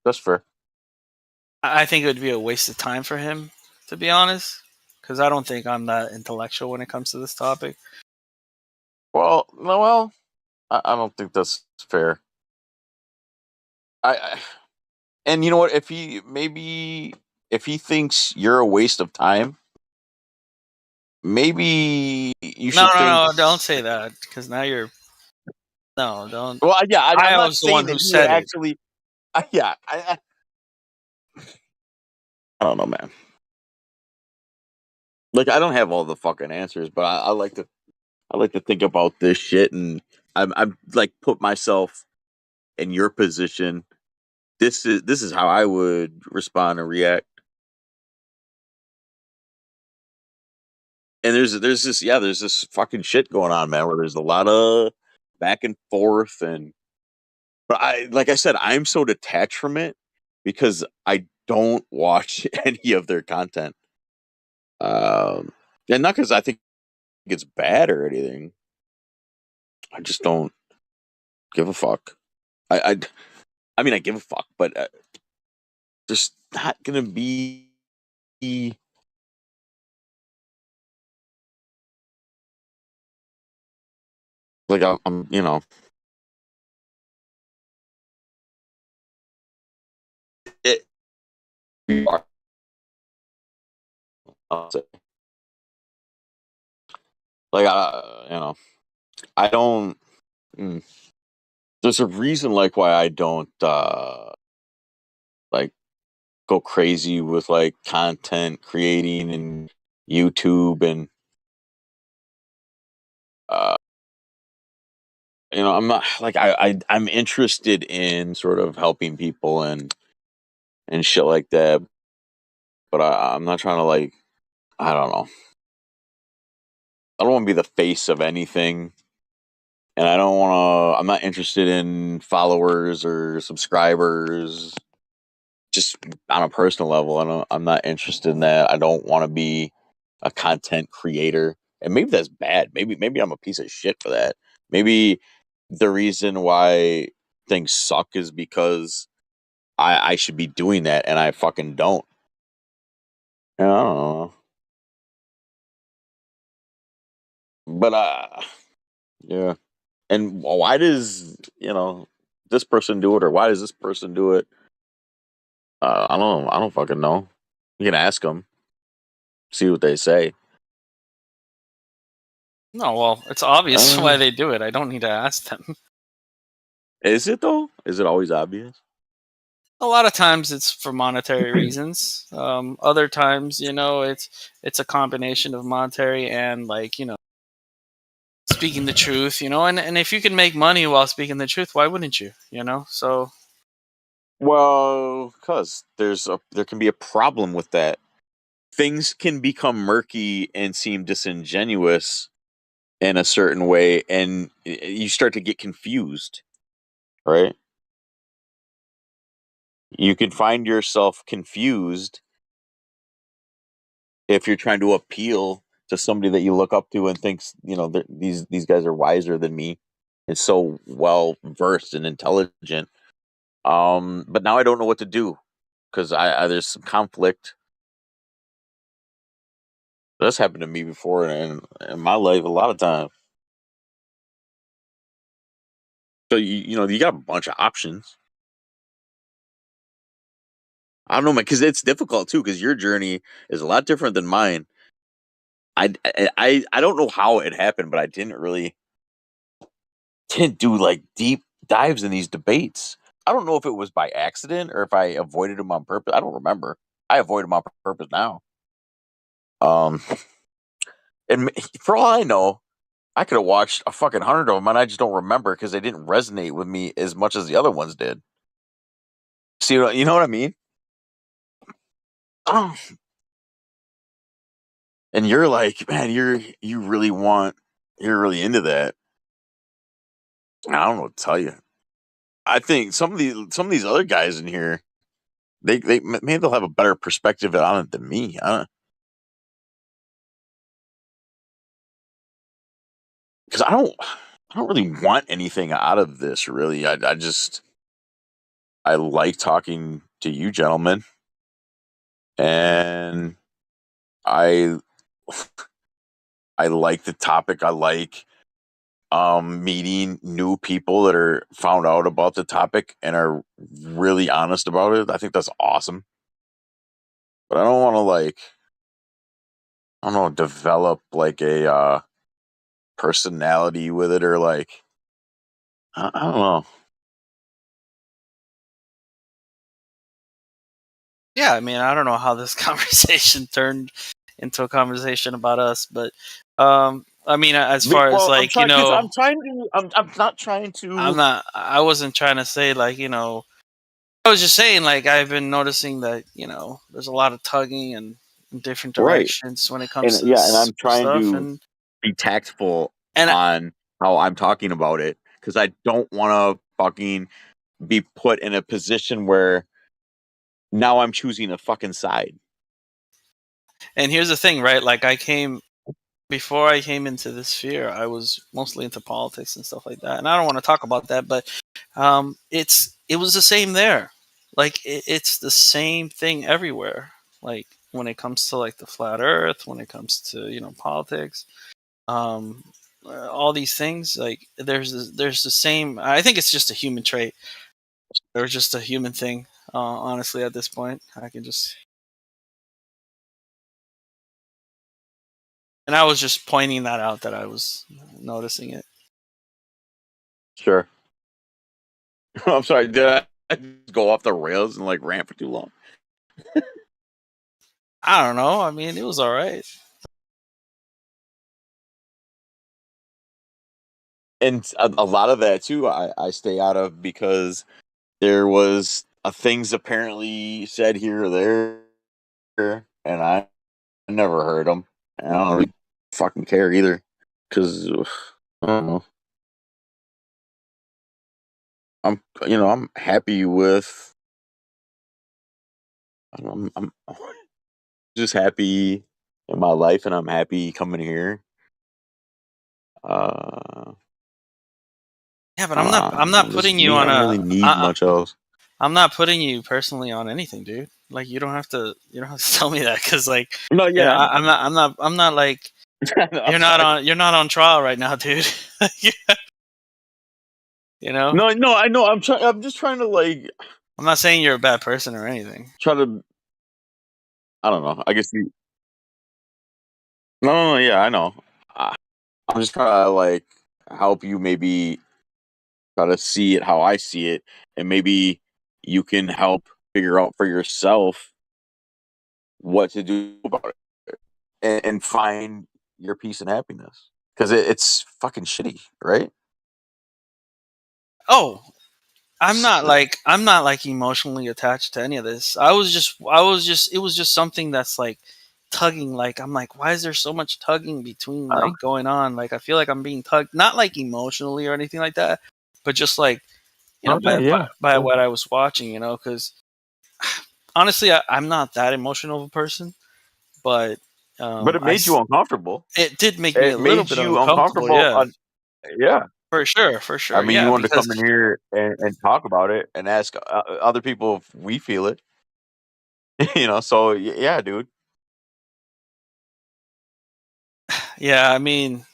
that's fair. I think it would be a waste of time for him, to be honest, because I don't think I'm that intellectual when it comes to this topic. Well, no, I don't think that's fair. And you know what? If he thinks you're a waste of time, maybe you No, should no, think. no! Don't say that, because now you're. No, don't. Well, yeah, I'm I not was the one saying who that you would said it. actually. Yeah, I don't know, man. Like, I don't have all the fucking answers, but I like to think about this shit, and I'm like put myself in your position. This is how I would respond and react. And there's this fucking shit going on, man, where there's a lot of back and forth, and but like I said, I'm so detached from it because I don't watch any of their content. And not because I think it's bad or anything. I just don't give a fuck. I mean, I give a fuck, but there's not gonna be. Like, I'm it. I'll say. Like, I don't. mm, There's a reason, like, why I don't like go crazy with like content creating and YouTube and uh, I'm not like I'm interested in sort of helping people and shit like that, but I'm not trying to like I don't know. I don't want to be the face of anything, and I don't want to. I'm not interested in followers or subscribers. Just on a personal level, I'm not interested in that. I don't want to be a content creator, and maybe that's bad. Maybe I'm a piece of shit for that. Maybe the reason why things suck is because I should be doing that, and I fucking don't. I don't know. But yeah. And why does this person do it, or why does this person do it? I don't know. I don't fucking know. You can ask them, see what they say. No, well, it's obvious why Uh, they do it. I don't need to ask them. is it though? Is it always obvious? A lot of times it's for monetary reasons. Other times, it's a combination of monetary and speaking the truth. And if you can make money while speaking the truth, why wouldn't you? So Well, because there can be a problem with that. Things can become murky and seem disingenuous in a certain way, and you start to get confused, right? You can find yourself confused if you're trying to appeal to somebody that you look up to and thinks these guys are wiser than me and so well versed and intelligent. But now I don't know what to do because I there's some conflict. That's happened to me before in my life a lot of times. So you got a bunch of options. I don't know, man, because it's difficult too. Because your journey is a lot different than mine. I don't know how it happened, but I didn't do like deep dives in these debates. I don't know if it was by accident or if I avoided them on purpose. I don't remember. I avoid them on purpose now. Um, and for all I know, I could have watched a fucking 100 of them, and I just don't remember because they didn't resonate with me as much as the other ones did. See, you know what I mean? Oh. And you're like, man, you're really into that. I don't know what to tell you. I think some of these other guys in here, they maybe they'll have a better perspective on it than me. Because I don't really want anything out of this. Really, I like talking to you gentlemen, and I I like the topic. I like meeting new people that are found out about the topic and are really honest about it. I think that's awesome. But I don't want to I don't know, develop like a personality with it, or like I don't know. yeah, I mean, I don't know how this conversation turned into a conversation about us, but I mean, as far as Well, like I'm trying to. I'm not trying to. I wasn't trying to say I was just saying I've been noticing that there's a lot of tugging and in different Right. directions when it comes to And yeah, and this I'm trying stuff, to and be tactful and on how I'm talking about it because I don't want to fucking be put in a position where now I'm choosing a fucking side. and here's the thing, right? Before I came into this sphere, I was mostly into politics and stuff like that, and I don't want to talk about that, but it was the same there. It's the same thing everywhere. Like when it comes to the flat Earth, when it comes to politics, um, all these things. There's the same. I think it's just a human trait, or just a human thing. Honestly, at this point, I can just And I was just pointing that out that I was noticing it. Sure. I'm sorry. Did I go off the rails and like rant for too long? I don't know. I mean, it was all right. And a lot of that too, I stay out of because there was things apparently said here or there, and I never heard them. And I don't really fucking care either, because I don't know. I'm happy with. I'm just happy in my life, and I'm happy coming here. Yeah, but I'm not putting you on I don't a. really need much else. I'm not putting you personally on anything, dude. Like you don't have to tell me that because like No, yeah, I'm not like you're not on trial right now, dude. You know? No, I know. I'm just trying to like. I'm not saying you're a bad person or anything. Try to. I don't know. I guess you. No, yeah, I know. I'm just trying to like help you maybe try to see it how I see it, and maybe you can help figure out for yourself what to do about it, and find your peace and happiness. Because it's fucking shitty, right? Oh, I'm not like emotionally attached to any of this. It was just something that's like tugging. Like I'm like, why is there so much tugging between like going on? Like I feel like I'm being tugged, not like emotionally or anything like that, but just like by what I was watching, because honestly, I'm not that emotional of a person, but it made you uncomfortable. It did make me a little bit uncomfortable. Yeah. Yeah. For sure. I mean, yeah, you wanted because to come in here and talk about it and ask other people if we feel it. So yeah, dude. Yeah, I mean,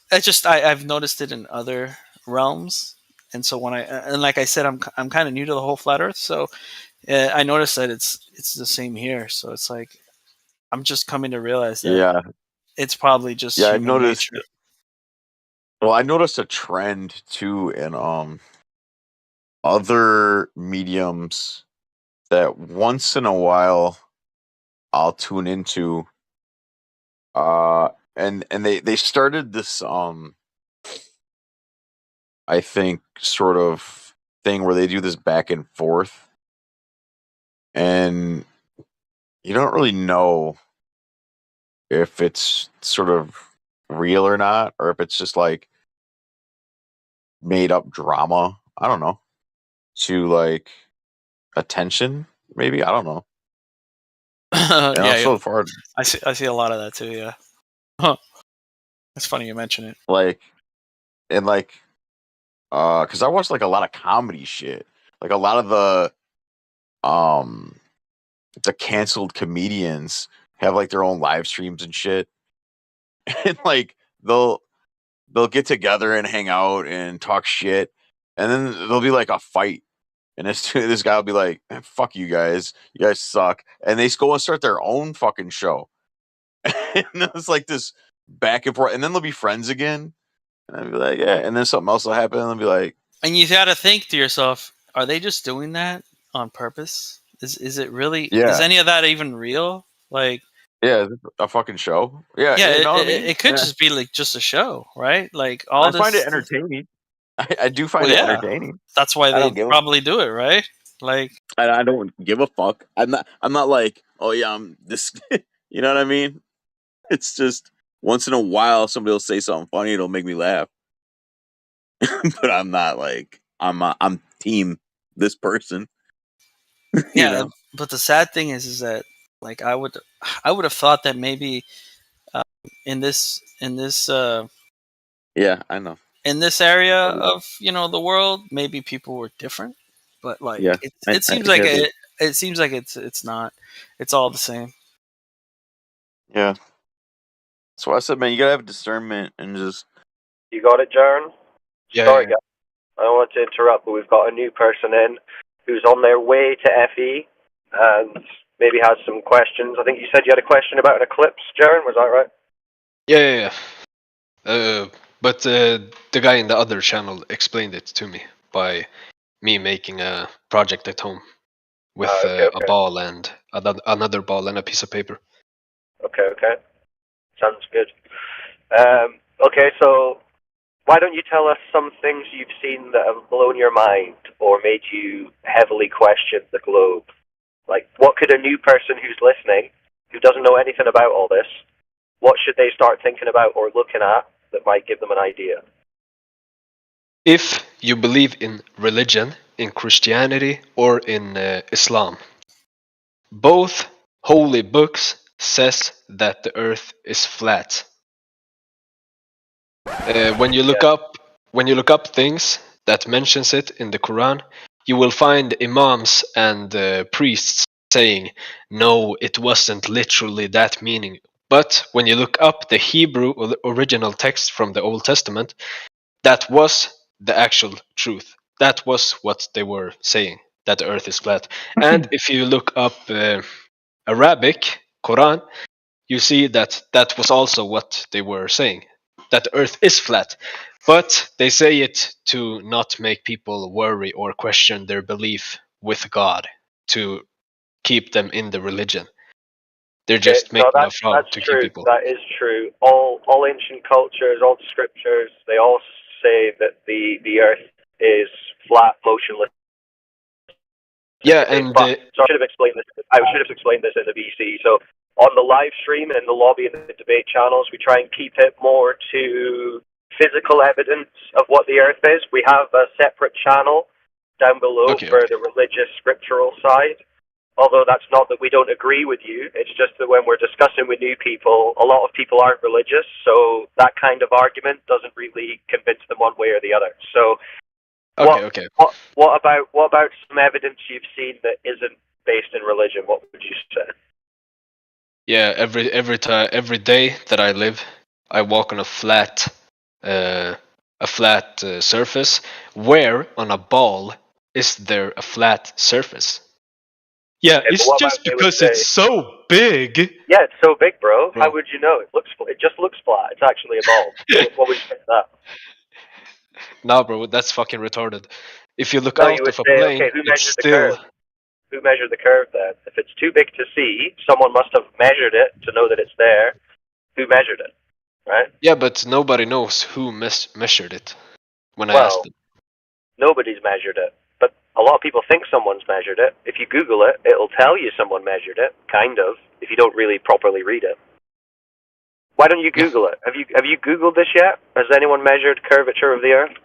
I've noticed it in other realms, and so and like I said, I'm kind of new to the whole flat Earth, so I noticed that it's the same here. So it's like I'm just coming to realize that it's probably just I human noticed. nature. Well, I noticed a trend too in other mediums that once in a while I'll tune into. And they started this I think sort of thing where they do this back and forth, and you don't really know if it's sort of real or not, or if it's just like made up drama. I don't know. To like attention, maybe. I don't know. So far, I see a lot of that too. Yeah, huh. It's funny you mention it. Like, and like, because I watch like a lot of comedy shit. Like a lot of the canceled comedians have like their own live streams and shit, and like they'll get together and hang out and talk shit, and then there'll be like a fight, and this guy will be like, "Fuck you guys suck," and they go and start their own fucking show, and it's like this back and forth, and then they'll be friends again, and I'll be like, "Yeah," and then something else will happen, and they'll be like, and you got to think to yourself, are they just doing that on purpose? Is it really? Yeah. Is any of that even real? Like, yeah, a fucking show. Yeah, you know what I mean? It could just be like just a show, right? Like I find it entertaining. I do find it entertaining. That's why they probably do it, right? Like, I don't give a fuck. I'm not like, oh yeah, I'm this. You know what I mean? It's just once in a while somebody will say something funny, it'll make me laugh. But I'm not like I'm team this person. Yeah, but the sad thing is that like I would have thought that maybe in this yeah, I know, in this area of the world, maybe people were different, but like it seems like it seems like it's not. It's all the same. Yeah. So I said, man, you gotta have discernment and just. You got it, Jaron? Yeah. Sorry, guys. I don't want to interrupt, but we've got a new person in who's on their way to FE, and maybe has some questions. I think you said you had a question about an eclipse, Jaren. Was that right? Yeah. But the guy in the other channel explained it to me by me making a project at home with Okay. a ball and another ball and a piece of paper. Okay. Sounds good. Okay, so why don't you tell us some things you've seen that have blown your mind or made you heavily question the globe? Like, what could a new person who's listening, who doesn't know anything about all this, what should they start thinking about or looking at that might give them an idea? If you believe in religion, in Christianity, or in Islam, both holy books says that the earth is flat. When you look up things that mentions it in the Quran, you will find imams and priests saying, no, it wasn't literally that meaning. But when you look up the Hebrew or the original text from the Old Testament, that was the actual truth. That was what they were saying, that the earth is flat. And if you look up Arabic, Quran, you see that that was also what they were saying, that the earth is flat. But they say it to not make people worry or question their belief with God, to keep them in the religion. They're just making a fraud to keep people. That is true. All ancient cultures, all scriptures, they all say that the earth is flat, motionless. Yeah, and so I should have explained this. I should have explained this in the VC. So on the live stream and in the lobby and the debate channels, we try and keep it more to physical evidence of what the earth is. We have a separate channel down below for the religious scriptural side. Although that's not that we don't agree with you, it's just that when we're discussing with new people, a lot of people aren't religious, so that kind of argument doesn't really convince them one way or the other. So, what about some evidence you've seen that isn't based in religion? What would you say? Yeah, every day that I live, I walk on a flat surface. Where on a ball is there a flat surface? Yeah, it's just because it's so big. Yeah, it's so big, bro. How would you know? It just looks flat. It's actually a ball. What would you say to that? Nah, bro, that's fucking retarded. If you look out of a plane, it's still. Who measured the curve then? If it's too big to see, someone must have measured it to know that it's there. Who measured it, right? Yeah, but nobody knows who measured it. When I asked them, nobody's measured it. But a lot of people think someone's measured it. If you Google it, it'll tell you someone measured it, kind of, if you don't really properly read it. Why don't you Google it? Have you Googled this yet? Has anyone measured curvature of the Earth?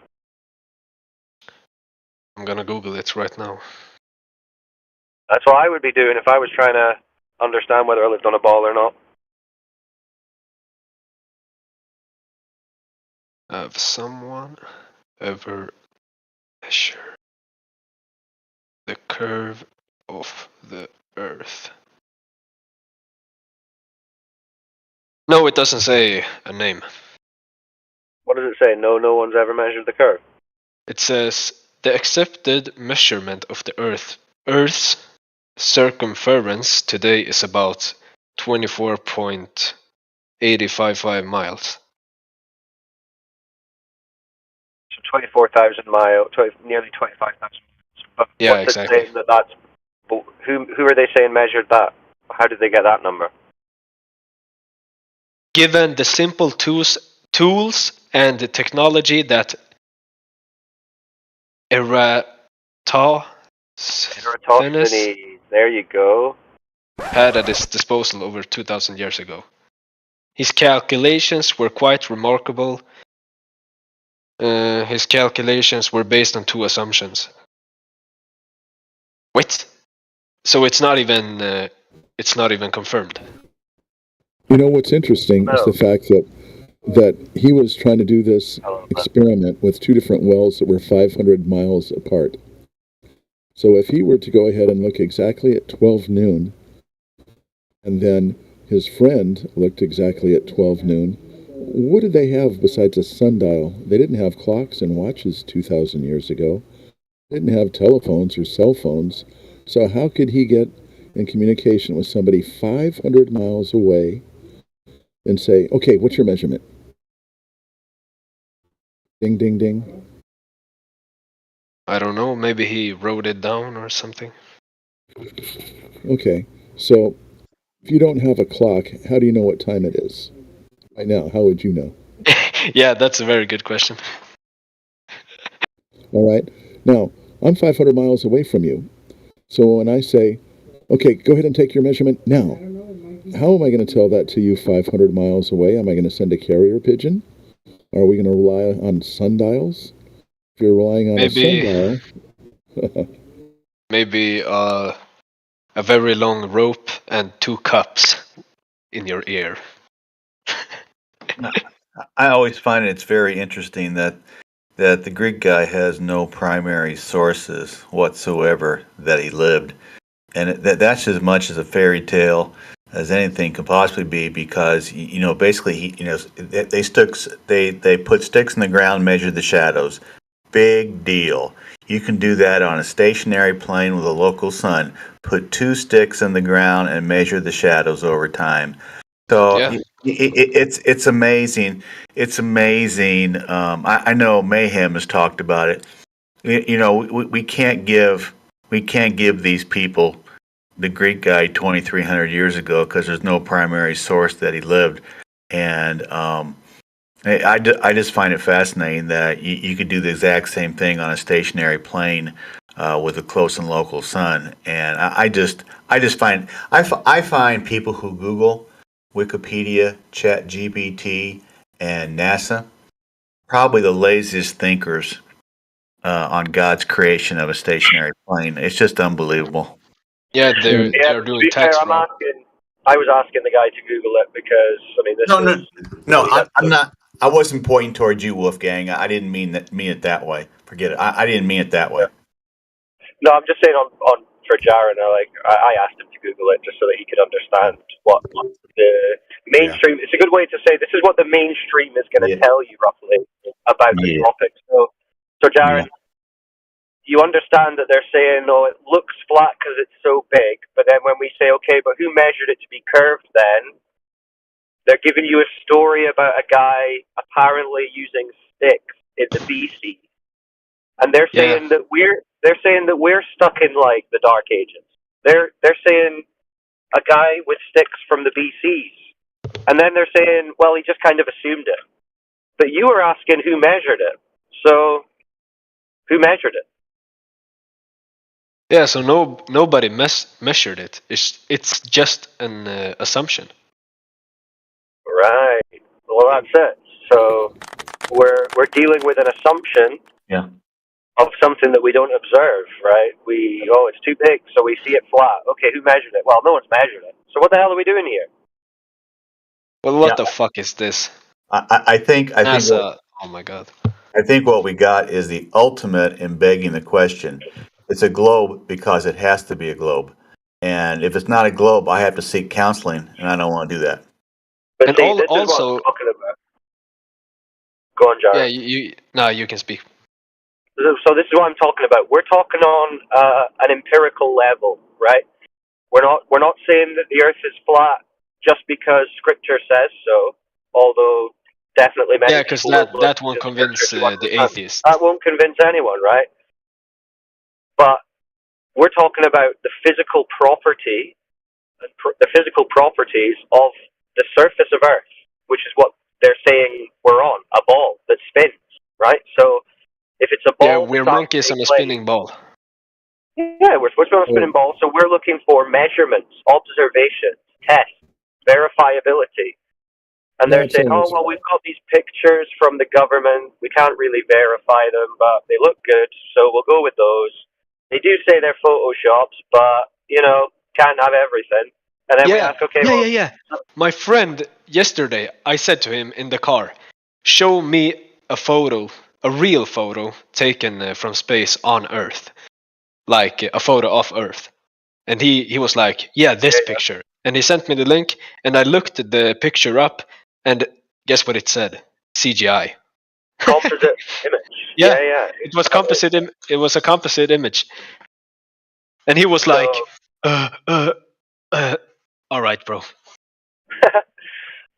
I'm gonna Google it right now. That's what I would be doing if I was trying to understand whether I lived on a ball or not. Have someone ever measured the curve of the Earth? No, it doesn't say a name. What does it say? No one's ever measured the curve. It says the accepted measurement of the Earth's circumference today is about 24.855 miles. So 24,000 miles, nearly 25,000 miles. But yeah, what's exactly. It saying that's, who are they saying measured that? How did they get that number? Given the simple tools and the technology that Eratosthenes there you go, had at his disposal over 2,000 years ago. His calculations were quite remarkable. His calculations were based on two assumptions. What? So it's not even confirmed. You know what's interesting is the fact that he was trying to do this experiment with two different wells that were 500 miles apart. So if he were to go ahead and look exactly at 12 noon, and then his friend looked exactly at 12 noon, what did they have besides a sundial? They didn't have clocks and watches 2,000 years ago. They didn't have telephones or cell phones. So how could he get in communication with somebody 500 miles away and say, okay, what's your measurement? Ding, ding, ding. I don't know. Maybe he wrote it down or something. Okay, so if you don't have a clock, how do you know what time it is? Right now, how would you know? Yeah, that's a very good question. All right. Now, I'm 500 miles away from you. So when I say, okay, go ahead and take your measurement now, how am I going to tell that to you 500 miles away? Am I going to send a carrier pigeon? Are we going to rely on sundials? If you're relying on a sundial... Maybe a very long rope and 2 cups in your ear. I always find it's very interesting that the Greek guy has no primary sources whatsoever that he lived, and that's as much as a fairy tale as anything could possibly be, because basically they put sticks in the ground, measured the shadows. Big deal. You can do that on a stationary plane with a local sun. Put 2 sticks in the ground and measure the shadows over time. So Yeah. it's amazing. It's amazing. I know Mayhem has talked about it. We can't give these people the Greek guy 2,300 years ago because there's no primary source that he lived, and I just find it fascinating that you could do the exact same thing on a stationary plane with a close and local sun. And I find people who Google Wikipedia, ChatGPT, and NASA probably the laziest thinkers on God's creation of a stationary plane. It's just unbelievable. Yeah, they're To doing be fair, tax fraud. I was asking the guy to Google it because I'm not. I wasn't pointing towards you, Wolfgang. I didn't mean it that way. Forget it. I didn't mean it that way. No, I'm just saying on for Jaron. I asked him to Google it just so that he could understand what the mainstream. It's a good way to say this is what the mainstream is going to tell you roughly about the topic. So Jaron, you understand that they're saying, "Oh, it looks flat because it's so big," but then when we say, "Okay, but who measured it to be curved?" Then they're giving you a story about a guy apparently using sticks in the BC, and they're saying that we're stuck in like the Dark Ages. They're saying a guy with sticks from the BCs, and then they're saying, well, he just kind of assumed it. But you were asking who measured it, so who measured it? Yeah, so nobody measured it. It's just an assumption. Right. Well, that's it. So we're dealing with an assumption of something that we don't observe, right? It's too big, so we see it flat. Okay, who measured it? Well, no one's measured it. So what the hell are we doing here? Well, what the fuck is this? I think NASA. Oh my god. I think what we got is the ultimate in begging the question. It's a globe because it has to be a globe. And if it's not a globe, I have to seek counseling, and I don't want to do that. But And see, this is what also, I'm talking about. Go on, Jared. Yeah, you can speak. So this is what I'm talking about. We're talking on an empirical level, right? We're not saying that the Earth is flat just because Scripture says so. Although definitely many because people that won't convince the atheists. That won't convince anyone, right? But we're talking about the physical property, the physical properties of the surface of Earth, which is what they're saying we're on, a ball that spins, right? So if it's a ball, Yeah, we're monkeys on a spinning ball. Yeah, we're supposed to be on a spinning ball, so we're looking for measurements, observations, tests, verifiability. And they're saying, oh, well, we've got these pictures from the government. We can't really verify them, but they look good, so we'll go with those. They do say they're photoshops, but, can't have everything. And then we ask, okay, Yeah. My friend, yesterday, I said to him in the car, show me a photo, a real photo taken from space on Earth. Like a photo of Earth. And he was like, yeah, this picture. And he sent me the link, and I looked the picture up, and guess what it said? CGI. Composite image. Yeah. It was composite. It was a composite image. And he was like, All right, bro.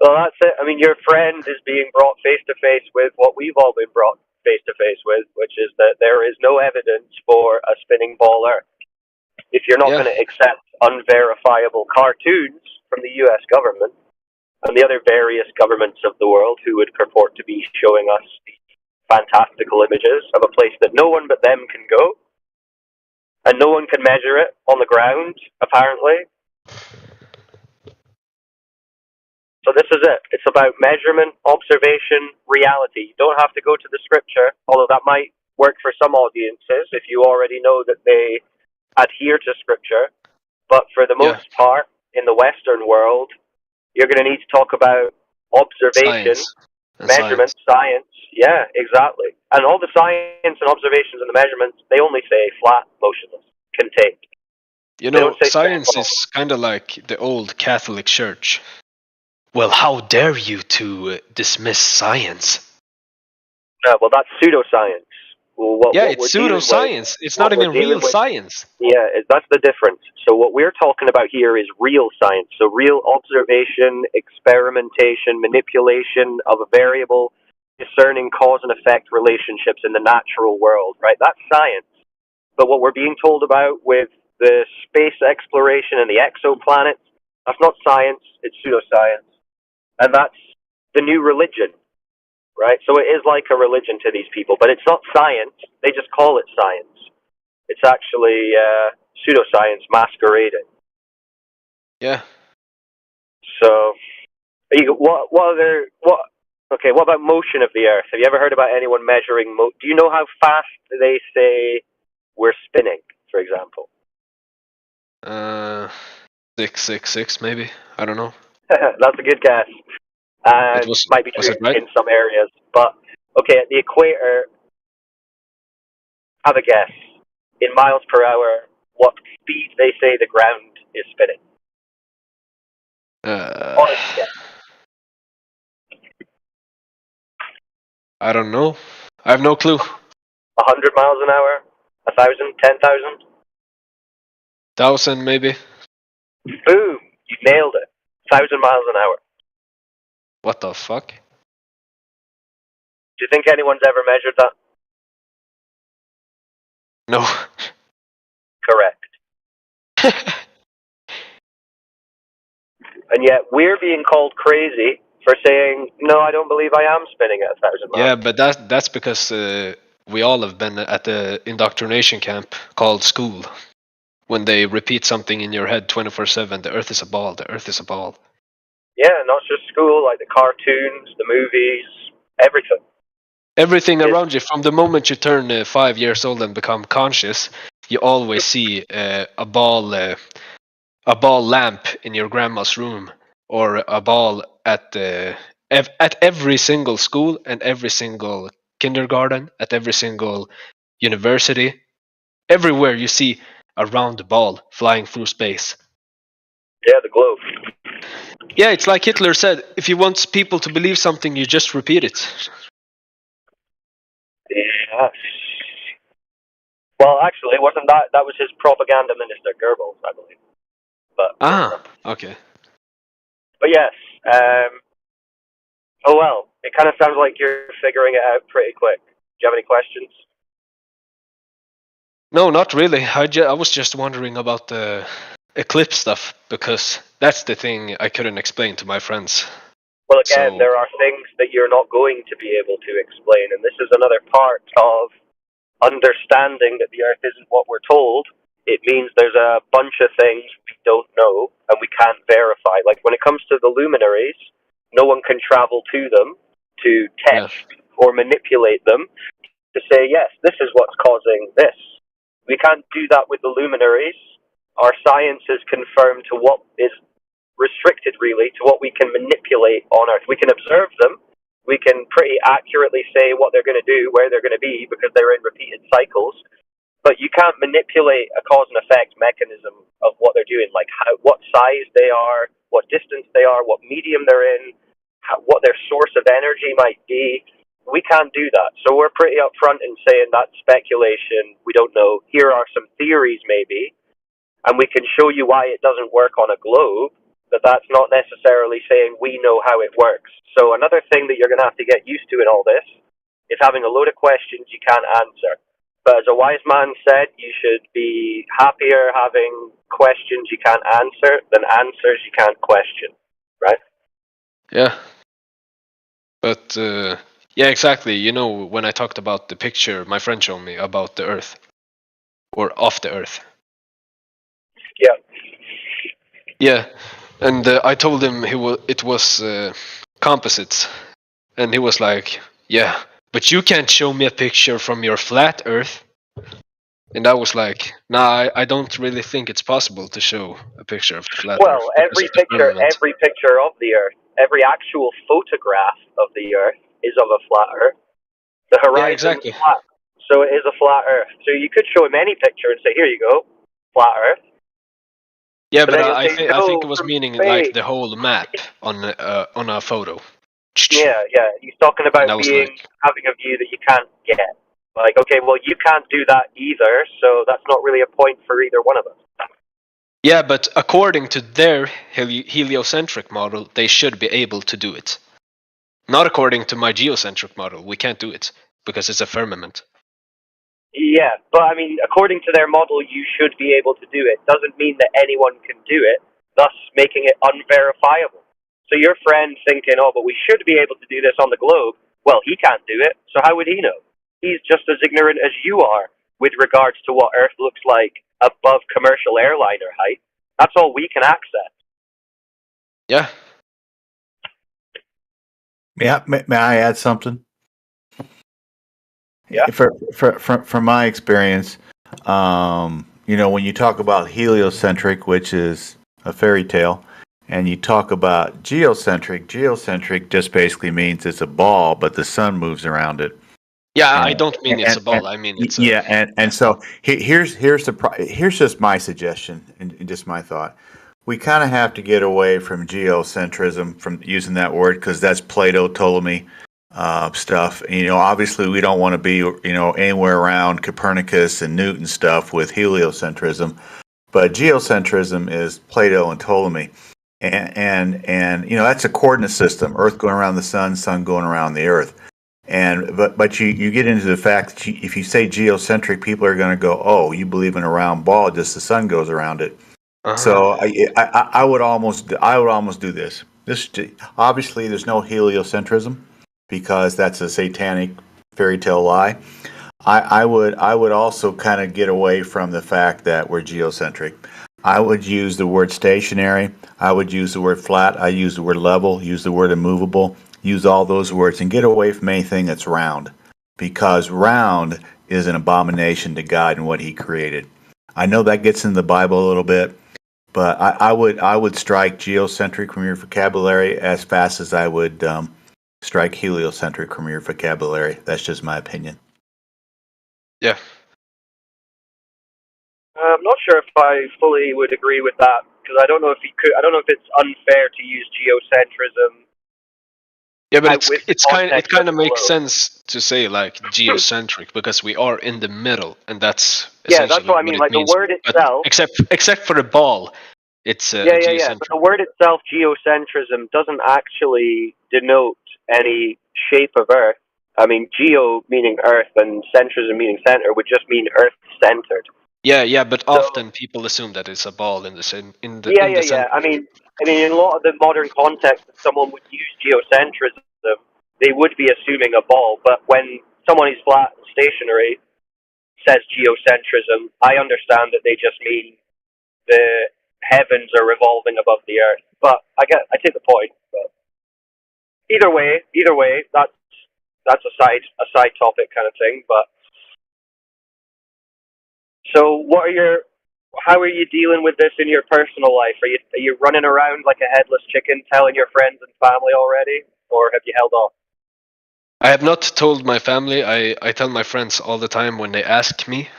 Well, that's it. I mean, your friend is being brought face to face with what we've all been brought face to face with, which is that there is no evidence for a spinning ball Earth. If you're not Yeah. going to accept unverifiable cartoons from the U.S. government and the other various governments of the world who would purport to be showing us these fantastical images of a place that no one but them can go, and no one can measure it on the ground, apparently. So this is it. It's about measurement, observation, reality. You don't have to go to the scripture, although that might work for some audiences if you already know that they adhere to scripture. But for the most part, in the Western world, you're going to need to talk about observation, Science. And measurement, science. Yeah, exactly. And all the science and observations and the measurements, they only say flat, motionless, contained. You They know, don't say science is kind of like the old Catholic Church. Well, how dare you to dismiss science? well, that's pseudoscience. Well, what Yeah, we're it's dealing with- pseudoscience. It's what not we're even dealing real with- science. Yeah, that's the difference. So what we're talking about here is real science. So real observation, experimentation, manipulation of a variable, discerning cause and effect relationships in the natural world, right? That's science. But what we're being told about with the space exploration and the exoplanets, that's not science, it's pseudoscience. And that's the new religion, right? So it is like a religion to these people, but it's not science. They just call it science. It's actually pseudoscience masquerading. Yeah. So, what about motion of the Earth? Have you ever heard about anyone measuring? Do you know how fast they say we're spinning, for example? 666 maybe. I don't know. That's a good guess. And might be was true it right? in some areas, but okay, at the equator, have a guess. In miles per hour, what speed they say the ground is spinning? Honest guess. I don't know. I have no clue. 100 miles an hour? 1,000? 10,000? 1,000 maybe. Boom! You nailed it. 1,000 miles an hour. What the fuck? Do you think anyone's ever measured that? No. Correct. And yet we're being called crazy for saying, no, I don't believe I am spinning at 1,000 miles. Yeah, but that's because we all have been at the indoctrination camp called school. When they repeat something in your head 24/7, the Earth is a ball, the Earth is a ball. Yeah, not just school, like the cartoons, the movies, everything. Everything around you, from the moment you turn 5 years old and become conscious, you always see a ball lamp in your grandma's room, or a ball at every single school and every single kindergarten, at every single university. Everywhere you see a round ball flying through space. Yeah, the globe. Yeah, it's like Hitler said, if you want people to believe something, you just repeat it. Yes. Well, actually, wasn't that was his propaganda minister, Goebbels, I believe. But Okay. But yes, oh well, it kind of sounds like you're figuring it out pretty quick. Do you have any questions? No, not really. I was just wondering about the eclipse stuff, because that's the thing I couldn't explain to my friends. Well, again, there are things that you're not going to be able to explain, and this is another part of understanding that the Earth isn't what we're told. It means there's a bunch of things we don't know and we can't verify. Like when it comes to the luminaries, no one can travel to them to test or manipulate them to say, yes, this is what's causing this. We can't do that with the luminaries. Our science is confirmed to what is restricted, really, to what we can manipulate on Earth. We can observe them. We can pretty accurately say what they're going to do, where they're going to be, because they're in repeated cycles. But you can't manipulate a cause and effect mechanism of what they're doing, like what size they are, what distance they are, what medium they're in, what their source of energy might be. We can't do that. So we're pretty upfront in saying that's speculation. We don't know. Here are some theories, maybe. and we can show you why it doesn't work on a globe, that's not necessarily saying we know how it works. So another thing that you're going to have to get used to in all this is having a load of questions you can't answer. But as a wise man said, you should be happier having questions you can't answer than answers you can't question, right? Yeah. But yeah, exactly. You know, when I talked about the picture my friend showed me about the Earth, or of the Earth. Yeah. Yeah, and I told him it was composites, and he was like, "Yeah, but you can't show me a picture from your flat Earth." And I was like, "Nah, I don't really think it's possible to show a picture of the flat Earth Well, because every of the firmament." picture of the Earth, every actual photograph of the Earth is of a flat Earth. The horizon exactly. is flat, so it is a flat Earth. So you could show him any picture and say, "Here you go, flat Earth." Yeah, but then he'll I say, think it "No, was from meaning space." like the whole map on a photo. Yeah, he's talking And I about was having a view that you can't get. Like, okay, well, you can't do that either, so that's not really a point for either one of us. Yeah, but according to their heliocentric model, they should be able to do it. Not according to my geocentric model. We can't do it because it's a firmament. Yeah, but I mean, according to their model, you should be able to do it. Doesn't mean that anyone can do it, thus making it unverifiable. So your friend thinking, oh, but we should be able to do this on the globe. Well, he can't do it, so how would he know? He's just as ignorant as you are with regards to what Earth looks like above commercial airliner height. That's all we can access. Yeah. May I add something? Yeah. From my experience, you know, when you talk about heliocentric, which is a fairy tale, and you talk about geocentric just basically means it's a ball, but the sun moves around it. Yeah, I don't mean it's a ball. I mean it's and so here's just my suggestion and just my thought. We kind of have to get away from geocentrism, from using that word, because that's Plato, Ptolemy stuff. You know, obviously we don't want to be, you know, anywhere around Copernicus and Newton stuff with heliocentrism, but geocentrism is Plato and Ptolemy, and you know, that's a coordinate system: Earth going around the sun, sun going around the Earth. And but you get into the fact that if you say geocentric, people are going to go, oh, you believe in a round ball, just the sun goes around it. So I would almost do this. Obviously there's no heliocentrism because that's a satanic fairy tale lie. I would also kind of get away from the fact that we're geocentric. I would use the word stationary. I would use the word flat. I use the word level. Use the word immovable. Use all those words and get away from anything that's round, because round is an abomination to God and what He created. I know that gets in the Bible a little bit, but I would strike geocentric from your vocabulary as fast as I would strike heliocentric from your vocabulary. That's just my opinion. Yeah. I'm not sure if I fully would agree with that, because I don't know if I don't know if it's unfair to use geocentrism. Yeah, but it kind of makes sense to say like geocentric because we are in the middle, and that's that's what I mean. Like the word itself, except for the ball, it's yeah. But the word itself, geocentrism, doesn't actually denote any shape of Earth. I mean, geo meaning Earth and centrism meaning center would just mean Earth centered. Yeah, but often people assume that it's a ball in the center. Yeah. I mean, in a lot of the modern context, if someone would use geocentrism, they would be assuming a ball. But when someone is flat and stationary says geocentrism, I understand that they just mean the heavens are revolving above the Earth. But I take the point. But either way, that's a side topic kind of thing. But so, how are you dealing with this in your personal life? Are you running around like a headless chicken, telling your friends and family already, or have you held off? I have not told my family. I tell my friends all the time when they ask me,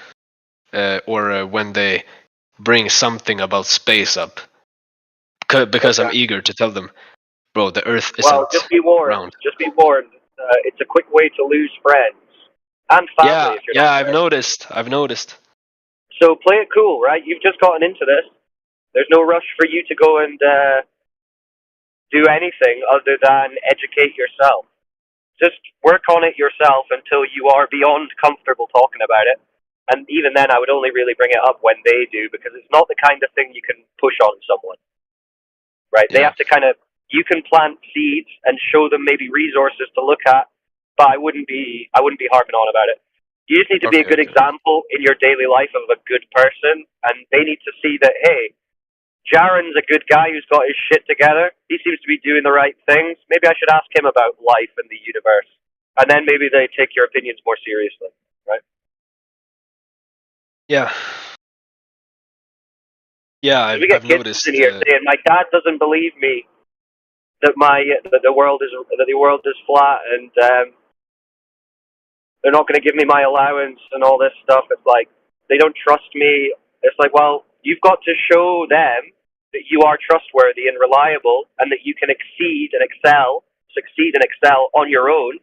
or when they bring something about space up, because I'm eager to tell them, bro, the Earth isn't Well, just be warned. round. Just be warned. It's a quick way to lose friends and family. Yeah, I've noticed. So play it cool, right? You've just gotten into this. There's no rush for you to go and do anything other than educate yourself. Just work on it yourself until you are beyond comfortable talking about it. And even then, I would only really bring it up when they do, because it's not the kind of thing you can push on someone, right? They have to kind of, you can plant seeds and show them maybe resources to look at, but I wouldn't be harping on about it. You just need to be a good example in your daily life of a good person, and they need to see that, hey, Jaren's a good guy who's got his shit together. He seems to be doing the right things. Maybe I should ask him about life and the universe. And then maybe they take your opinions more seriously, right? Yeah. Yeah, We get I've kids noticed. in here saying, "My dad doesn't believe me that the world is flat, and they're not going to give me my allowance and all this stuff." It's like they don't trust me. It's like, well, you've got to show them that you are trustworthy and reliable, and that you can succeed and excel on your own.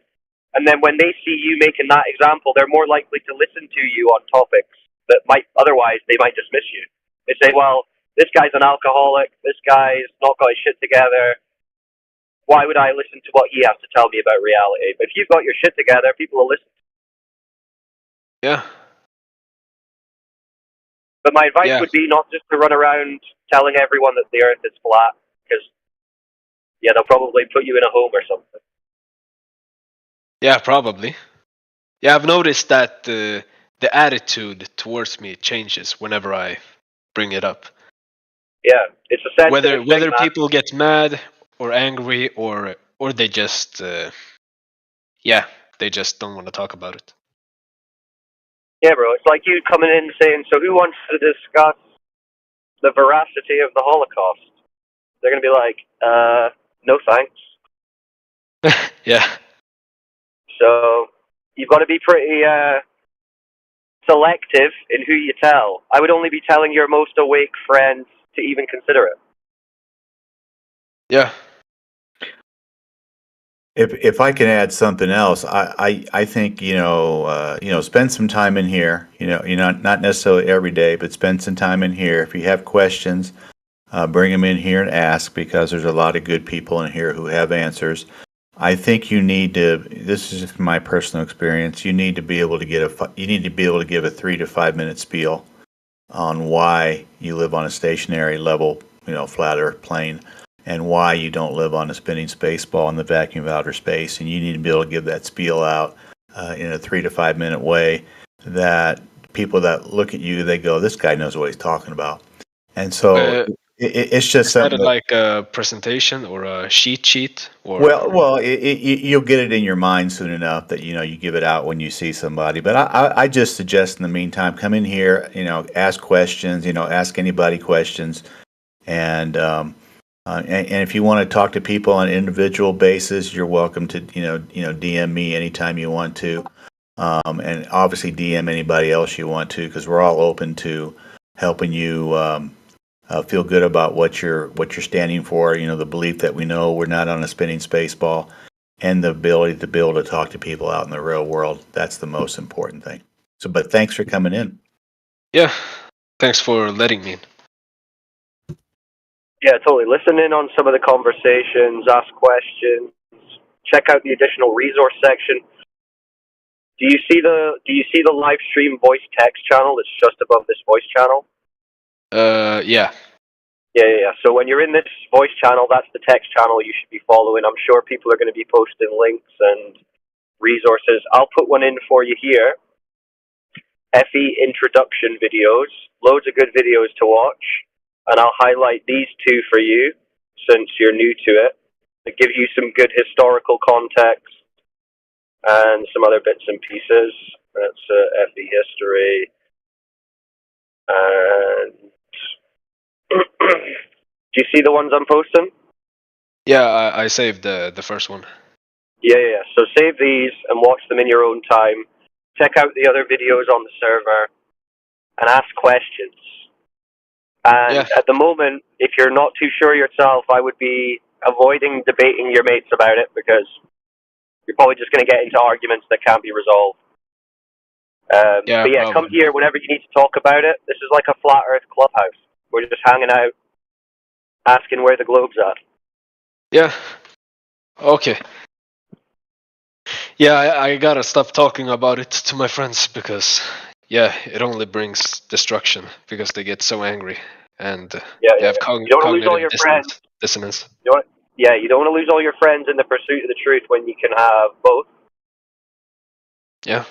And then when they see you making that example, they're more likely to listen to you on topics that they might dismiss you. They say, well, this guy's an alcoholic, this guy's not got his shit together. Why would I listen to what he has to tell me about reality? But if you've got your shit together, people will listen. Yeah. But my advice would be not just to run around telling everyone that the earth is flat, because, yeah, they'll probably put you in a home or something. Yeah, probably. Yeah, I've noticed that the attitude towards me changes whenever I bring it up. Yeah, it's a sensitive Whether thing, man. people get mad or angry or they just they just don't want to talk about it. Yeah, bro, it's like you coming in saying, so who wants to discuss the veracity of the Holocaust? They're going to be like, no thanks. Yeah. So you've got to be pretty selective in who you tell. I would only be telling your most awake friends to even consider it. Yeah. If I can add something else, I think spend some time in here. Not necessarily every day, but spend some time in here. If you have questions, bring them in here and ask, because there's a lot of good people in here who have answers. I think you need to. This is just my personal experience. You need to be able to give a 3 to 5 minute spiel on why you live on a stationary level, flat Earth plane, and why you don't live on a spinning space ball in the vacuum of outer space. And you need to be able to give that spiel out in a 3 to 5 minute way that people that look at you, they go, "This guy knows what he's talking about." And so it's just Is that something. like a presentation or a sheet? Or You'll get it in your mind soon enough that you give it out when you see somebody. But I just suggest in the meantime, come in here, ask questions, ask anybody questions, and if you want to talk to people on an individual basis, you're welcome to DM me anytime you want to, and obviously DM anybody else you want to, because we're all open to helping you. Feel good about what you're standing for. The belief that we know we're not on a spinning space ball, and the ability to be able to talk to people out in the real world. That's the most important thing. So, but thanks for coming in. Yeah, thanks for letting me in. Yeah, totally. Listen in on some of the conversations, ask questions, check out the additional resource section. Do you see the live stream voice text channel that's just above this voice channel? Yeah. Yeah. So when you're in this voice channel, that's the text channel you should be following. I'm sure people are going to be posting links and resources. I'll put one in for you here. FE introduction videos. Loads of good videos to watch. And I'll highlight these two for you, since you're new to it. It gives you some good historical context and some other bits and pieces. That's FE history. And do you see the ones I'm posting? Yeah, I saved the first one. Yeah. So save these and watch them in your own time. Check out the other videos on the server and ask questions. And at the moment, if you're not too sure yourself, I would be avoiding debating your mates about it, because you're probably just going to get into arguments that can't be resolved. Yeah, But yeah, come probably. here whenever you need to talk about it. This is like a flat Earth clubhouse. We're just hanging out, asking where the globe's at. Yeah. Okay. Yeah, I gotta stop talking about it to my friends because, yeah, it only brings destruction because they get so angry and they have You don't want to lose all your friends. dissonance. You don't, you don't want to lose all your friends in the pursuit of the truth when you can have both. Yeah.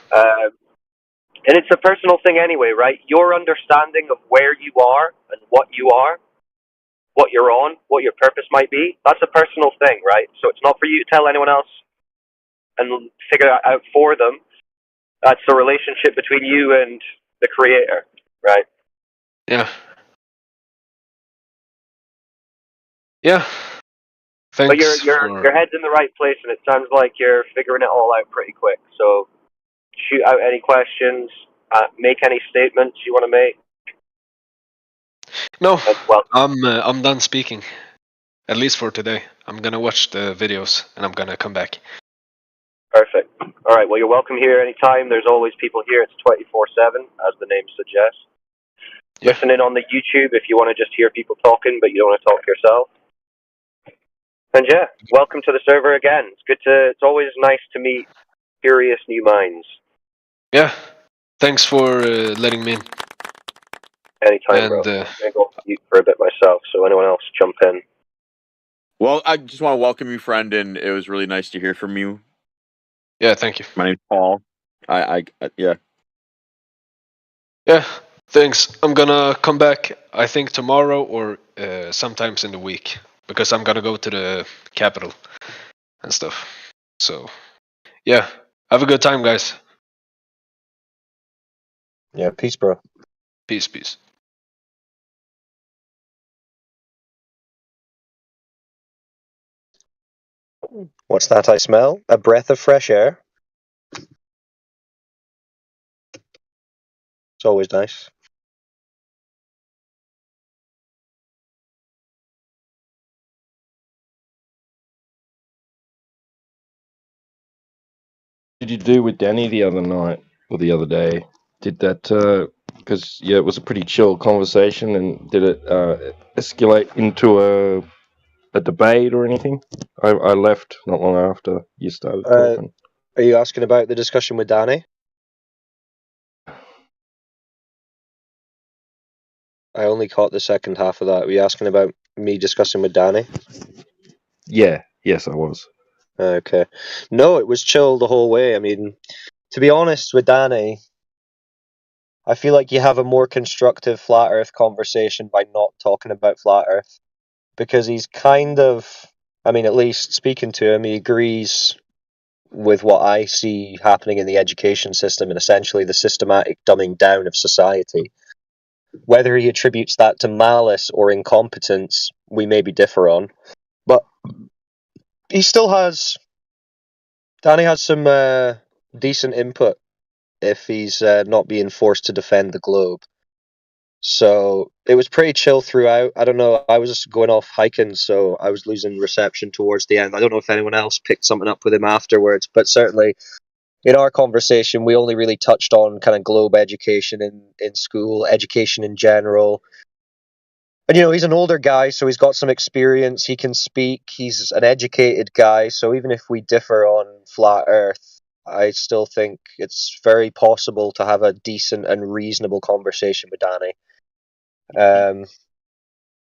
And it's a personal thing anyway, right? Your understanding of where you are and what you are, what you're on, what your purpose might be, that's a personal thing, right? So it's not for you to tell anyone else and figure it out for them. That's a relationship between you and the creator, right? Yeah. Yeah. But Thanks your for... head's in the right place, and it sounds like you're figuring it all out pretty quick. So shoot out any questions, make any statements you want to make. No, well, I'm done speaking. At least for today. I'm gonna watch the videos and I'm gonna come back. Perfect. All right. Well, you're welcome here anytime. There's always people here. It's 24/7, as the name suggests. Yeah. Listen in on the YouTube if you want to just hear people talking, but you don't want to talk yourself. And yeah, welcome to the server again. It's always nice to meet curious new minds. Yeah. Thanks for letting me in. Anytime, And, bro. I'm gonna go eat for a bit myself. So anyone else, jump in. Well, I just want to welcome you, friend, and it was really nice to hear from you. Yeah, thank you. My name's Paul. Yeah. Yeah, thanks. I'm gonna come back, I think, tomorrow or sometimes in the week. Because I'm gonna go to the capital and stuff. So, yeah. Have a good time, guys. Yeah, peace, bro. Peace, peace. What's that I smell? A breath of fresh air. It's always nice. Did you do with Danny the other night or the other day? Did that because yeah, it was a pretty chill conversation, and did it escalate into a debate or anything? I left not long after you started talking. Are you asking about the discussion with Danny? I only caught the second half of that. Were you asking about me discussing with Danny? Yeah, yes, I was. Okay. No, it was chill the whole way. I mean, to be honest with Danny, I feel like you have a more constructive flat earth conversation by not talking about flat earth. Because he's kind of, I mean, at least speaking to him, he agrees with what I see happening in the education system and essentially the systematic dumbing down of society. Whether he attributes that to malice or incompetence, we maybe differ on. But he still has, Danny has some decent input if he's not being forced to defend the globe. So it was pretty chill throughout. I don't know, I was just going off hiking, so I was losing reception towards the end. I don't know if anyone else picked something up with him afterwards, but certainly in our conversation, we only really touched on kind of globe education in school, education in general. And, you know, he's an older guy, so he's got some experience. He can speak. He's an educated guy. So even if we differ on flat Earth, I still think it's very possible to have a decent and reasonable conversation with Danny.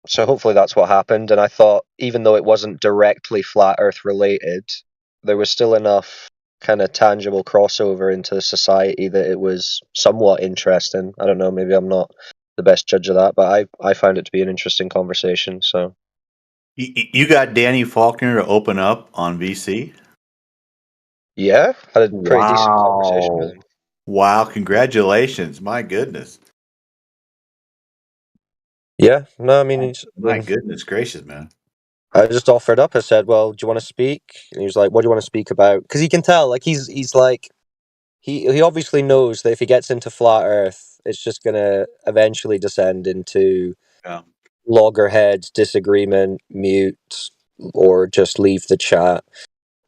So hopefully that's what happened. And I thought, even though it wasn't directly flat Earth related, there was still enough kind of tangible crossover into society that it was somewhat interesting. I don't know, maybe I'm not the best judge of that, but I found it to be an interesting conversation. So You got Danny Faulkner to open up on VC? yeah, had a pretty decent conversation with him. Wow, congratulations. My goodness. Yeah, no, I mean, My goodness gracious, man. I just offered up. I said, "Well, do you want to speak?" And he was like, "What do you want to speak about?" Because he can tell, like he's like he obviously knows that if he gets into flat Earth, it's just gonna eventually descend into loggerheads, disagreement, mute, or just leave the chat.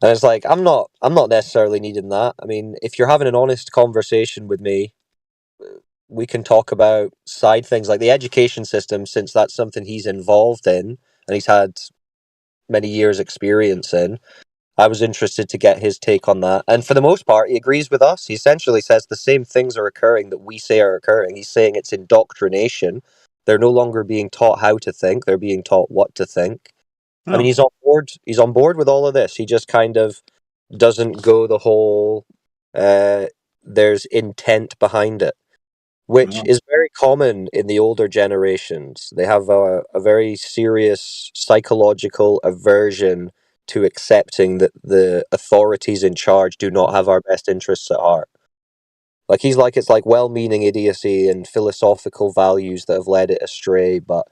And it's like I'm not necessarily needing that. I mean, if you're having an honest conversation with me, we can talk about side things like the education system, since that's something he's involved in and he's had many years experience in. I was interested to get his take on that. And for the most part, he agrees with us. He essentially says the same things are occurring that we say are occurring. He's saying it's indoctrination. They're no longer being taught how to think, they're being taught what to think. I mean, Oh. he's on board. He's on board with all of this. He just kind of doesn't go the whole there's intent behind it, which is very common in the older generations. They have a very serious psychological aversion to accepting that the authorities in charge do not have our best interests at heart. Like he's like, it's like well-meaning idiocy and philosophical values that have led it astray. But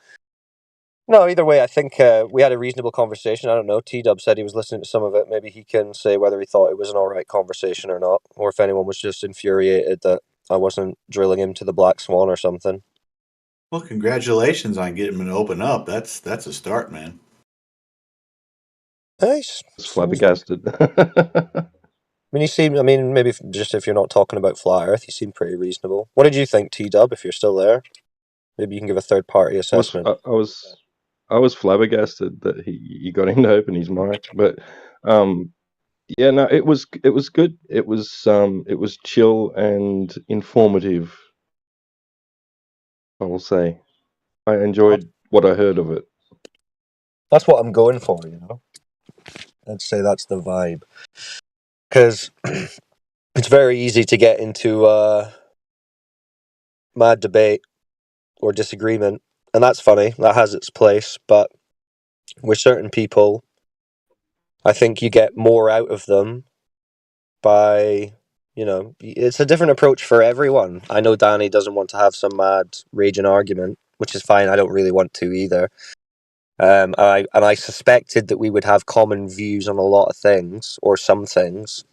no, either way, I think we had a reasonable conversation. I don't know. T-Dub said he was listening to some of it. Maybe he can say whether he thought it was an all right conversation or not, or if anyone was just infuriated that I wasn't drilling him to the Black Swan or something. Well, congratulations on getting him to open up. That's a start, man. Nice. It's flabbergasted. I mean, he seemed. I mean, maybe just if you're not talking about flat Earth, he seemed pretty reasonable. What did you think, T-Dub? If you're still there, maybe you can give a third-party assessment. I was flabbergasted that he got him to open his mic, but yeah, no, it was good. It was chill and informative. I will say, I enjoyed what I heard of it. That's what I'm going for, you know. I'd say that's the vibe, because it's very easy to get into mad debate or disagreement, and that's funny. That has its place, but with certain people, I think you get more out of them by, you know, it's a different approach for everyone. I know Danny doesn't want to have some mad raging argument, which is fine. I don't really want to either. I suspected that we would have common views on a lot of things, or some things,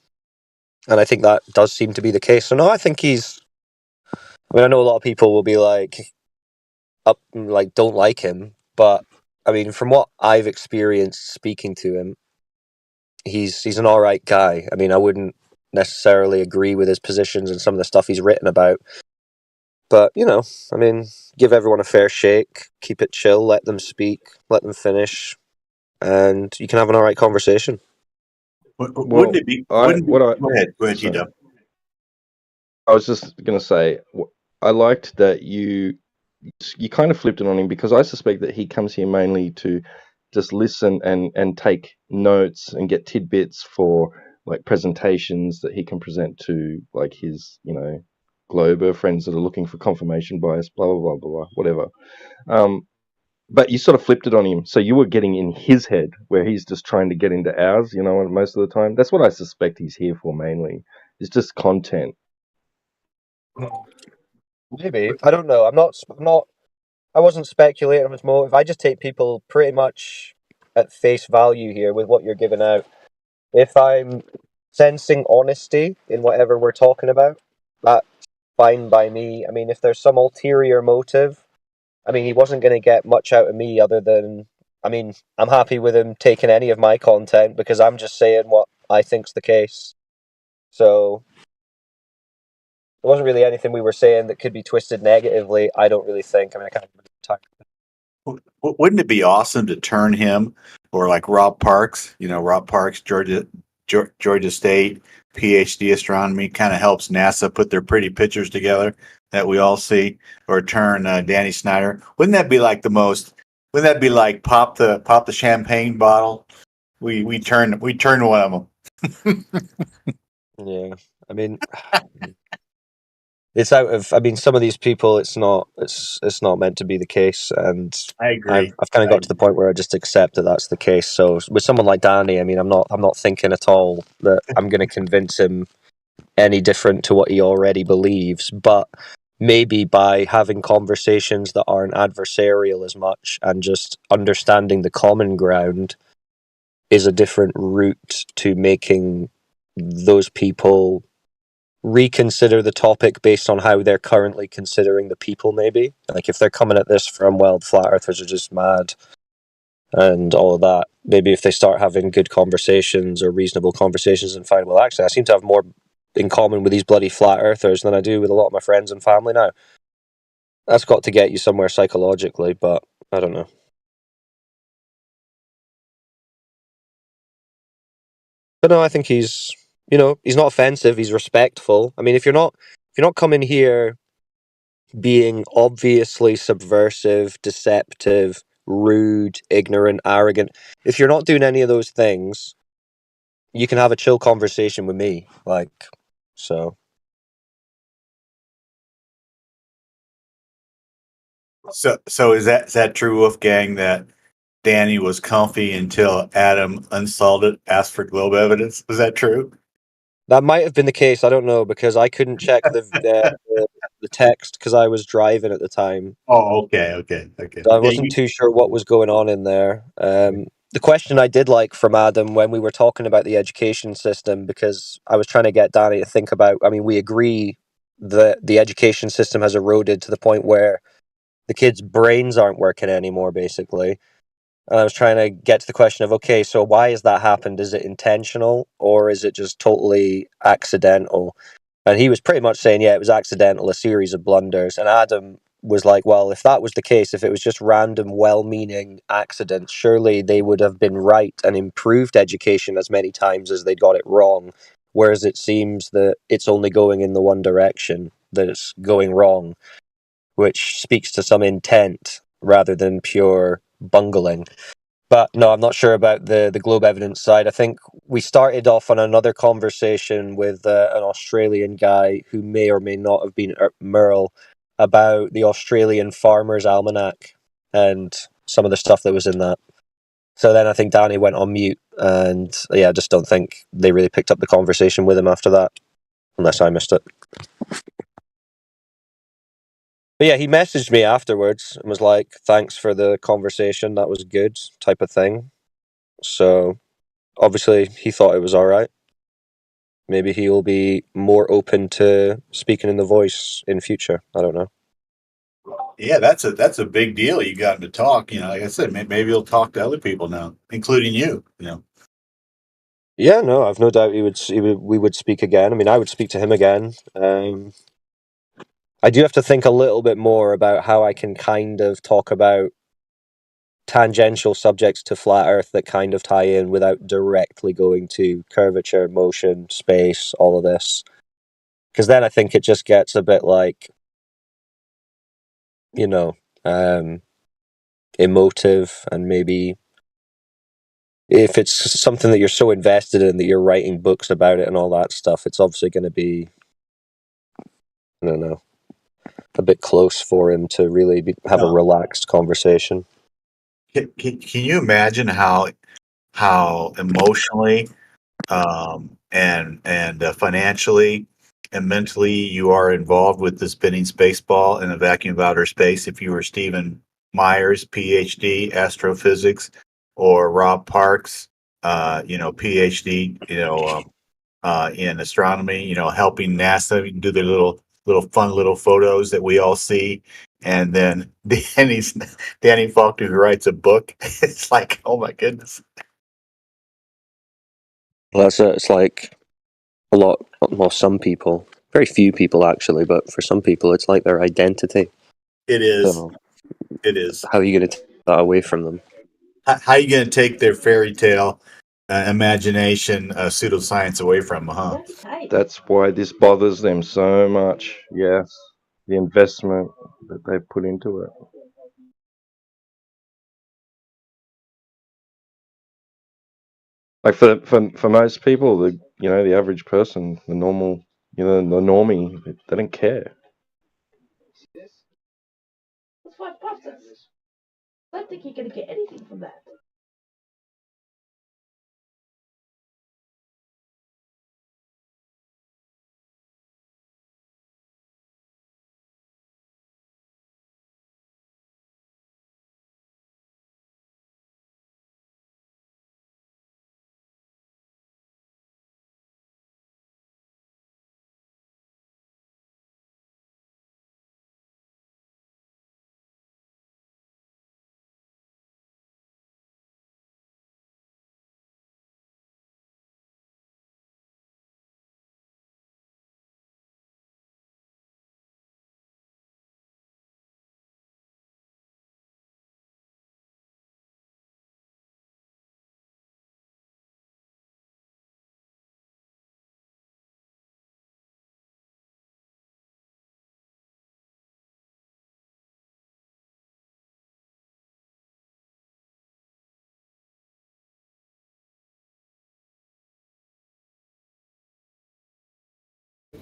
and I think that does seem to be the case. So no, I think he's. I mean, I know a lot of people will be like, don't like him, but I mean, from what I've experienced speaking to him, he's an all right guy. I mean, I wouldn't necessarily agree with his positions and some of the stuff he's written about, but you know, I mean, give everyone a fair shake, keep it chill, let them speak, let them finish, and you can have an all right conversation. Wouldn't it be? Go ahead, T-Dub. I was just gonna say, I liked that you kind of flipped it on him, because I suspect that he comes here mainly to just listen and take notes and get tidbits for like presentations that he can present to like his, you know, Glober friends that are looking for confirmation bias, blah blah blah blah, whatever. But you sort of flipped it on him, so you were getting in his head where he's just trying to get into ours, you know, most of the time. That's what I suspect he's here for mainly. It's just content. Maybe. I don't know. I'm not. I wasn't speculating on his motive. I just take people pretty much at face value here with what you're giving out. If I'm sensing honesty in whatever we're talking about, that's fine by me. I mean, if there's some ulterior motive, I mean, he wasn't going to get much out of me other than, I mean, I'm happy with him taking any of my content because I'm just saying what I think's the case. So there wasn't really anything we were saying that could be twisted negatively, I don't really think. I mean, I can't remember the time. Wouldn't it be awesome to turn him, or like Rob Parks? You know, Rob Parks, Georgia State, PhD astronomy, kind of helps NASA put their pretty pictures together that we all see. Or turn Danny Snyder. Wouldn't that be like the most? Wouldn't that be like pop the champagne bottle? We turn one of them. Yeah, I mean, it's out of. I mean, some of these people, it's not meant to be the case, and I agree. I've kind of got to the point where I just accept that that's the case. So with someone like Danny, I mean, I'm not thinking at all that I'm going to convince him any different to what he already believes, but maybe by having conversations that aren't adversarial as much and just understanding the common ground is a different route to making those people reconsider the topic based on how they're currently considering the people. Maybe like if they're coming at this from, well, flat earthers are just mad, and all of that. Maybe if they start having good conversations or reasonable conversations and find, well, actually, I seem to have more in common with these bloody flat earthers than I do with a lot of my friends and family now. That's got to get you somewhere psychologically, but I don't know. But no, I think he's, he's not offensive. He's respectful. I mean, if you're not coming here being obviously subversive, deceptive, rude, ignorant, arrogant, if you're not doing any of those things, you can have a chill conversation with me. So. So is that true, Wolfgang, that Danny was comfy until Adam unsalted asked for globe evidence? Was that true? That might have been the case. I don't know because I couldn't check the text because I was driving at the time. Oh, okay. So I Yeah, wasn't too sure what was going on in there. The question I did like from Adam when we were talking about the education system, because I was trying to get Danny to think about. I mean, we agree that the education system has eroded to the point where the kids' brains aren't working anymore, basically. And I was trying to get to the question of, okay, so why has that happened? Is it intentional or is it just totally accidental? And he was pretty much saying, yeah, it was accidental, a series of blunders. And Adam was like, well, if that was the case, if it was just random, well-meaning accidents, surely they would have been right and improved education as many times as they got it wrong. Whereas it seems that it's only going in the one direction, that it's going wrong, which speaks to some intent rather than pure bungling. But no, I'm not sure about the globe evidence side. I think we started off on another conversation with an Australian guy who may or may not have been Merle about the Australian Farmer's Almanac and some of the stuff that was in that. So then I think Danny went on mute, and yeah, I just don't think they really picked up the conversation with him after that, unless I missed it. But yeah, he messaged me afterwards and was like, "Thanks for the conversation. That was good," type of thing. So obviously, he thought it was all right. Maybe he'll be more open to speaking in the voice in future. I don't know. Yeah, that's a big deal. You got him to talk. Like I said, maybe he'll talk to other people now, including you. Yeah, no, I've no doubt we would speak again. I mean, I would speak to him again. I do have to think a little bit more about how I can kind of talk about tangential subjects to flat Earth that kind of tie in without directly going to curvature, motion, space, all of this. Because then I think it just gets a bit like, emotive, and maybe if it's something that you're so invested in that you're writing books about it and all that stuff, it's obviously going to be, I don't know, a bit close for him to really have a relaxed conversation. Can you imagine how emotionally and financially and mentally you are involved with the spinning space ball and the vacuum of outer space? If you were Stephen Myers, PhD, astrophysics, or Rob Parks, PhD, in astronomy, helping NASA do their little fun little photos that we all see. And then Danny Faulkner, who writes a book. It's like, oh my goodness. Well, it's like a lot, well, some people, very few people actually, but for some people, it's like their identity. It is. So, It is. how are you going to take that away from them? How are you going to take their fairy tale imagination, pseudoscience away from them, huh? That's why this bothers them so much. Yes, the investment that they put into it. Like for most people, the average person, the normal, the normie, they don't care. That's $5. I don't think you're going to get anything from that.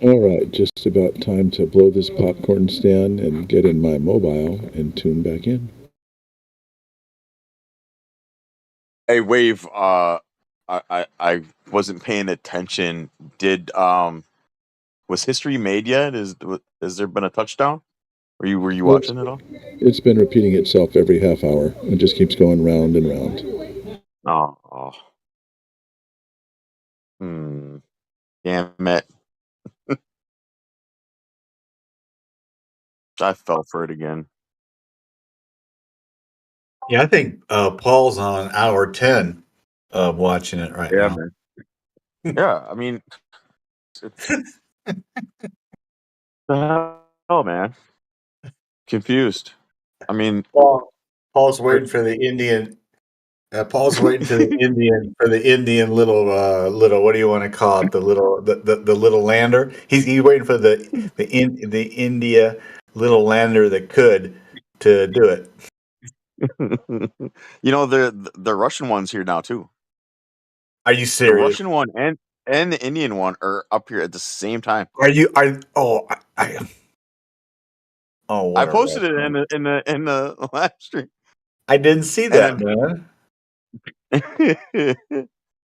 All right, just about time to blow this popcorn stand and get in my mobile and tune back in. Hey, Wave. I wasn't paying attention. Did was history made yet? Has there been a touchdown? Were you Well, watching it all? it's been repeating itself every half hour. It just keeps going round and round. Oh. Damn it. I fell for it again. Yeah, I think Paul's on hour 10 of watching it right Yeah, now. man. Yeah, I mean, oh man, confused. I mean, Paul's waiting for the Indian. Paul's waiting for the Indian little what do you want to call it, the little lander. He's waiting for the India little lander that could to do it. you know the Russian one's here now too. Are you The serious? Russian one and the Indian one are up here at the same time. I I posted it in the live stream. I didn't see that, man.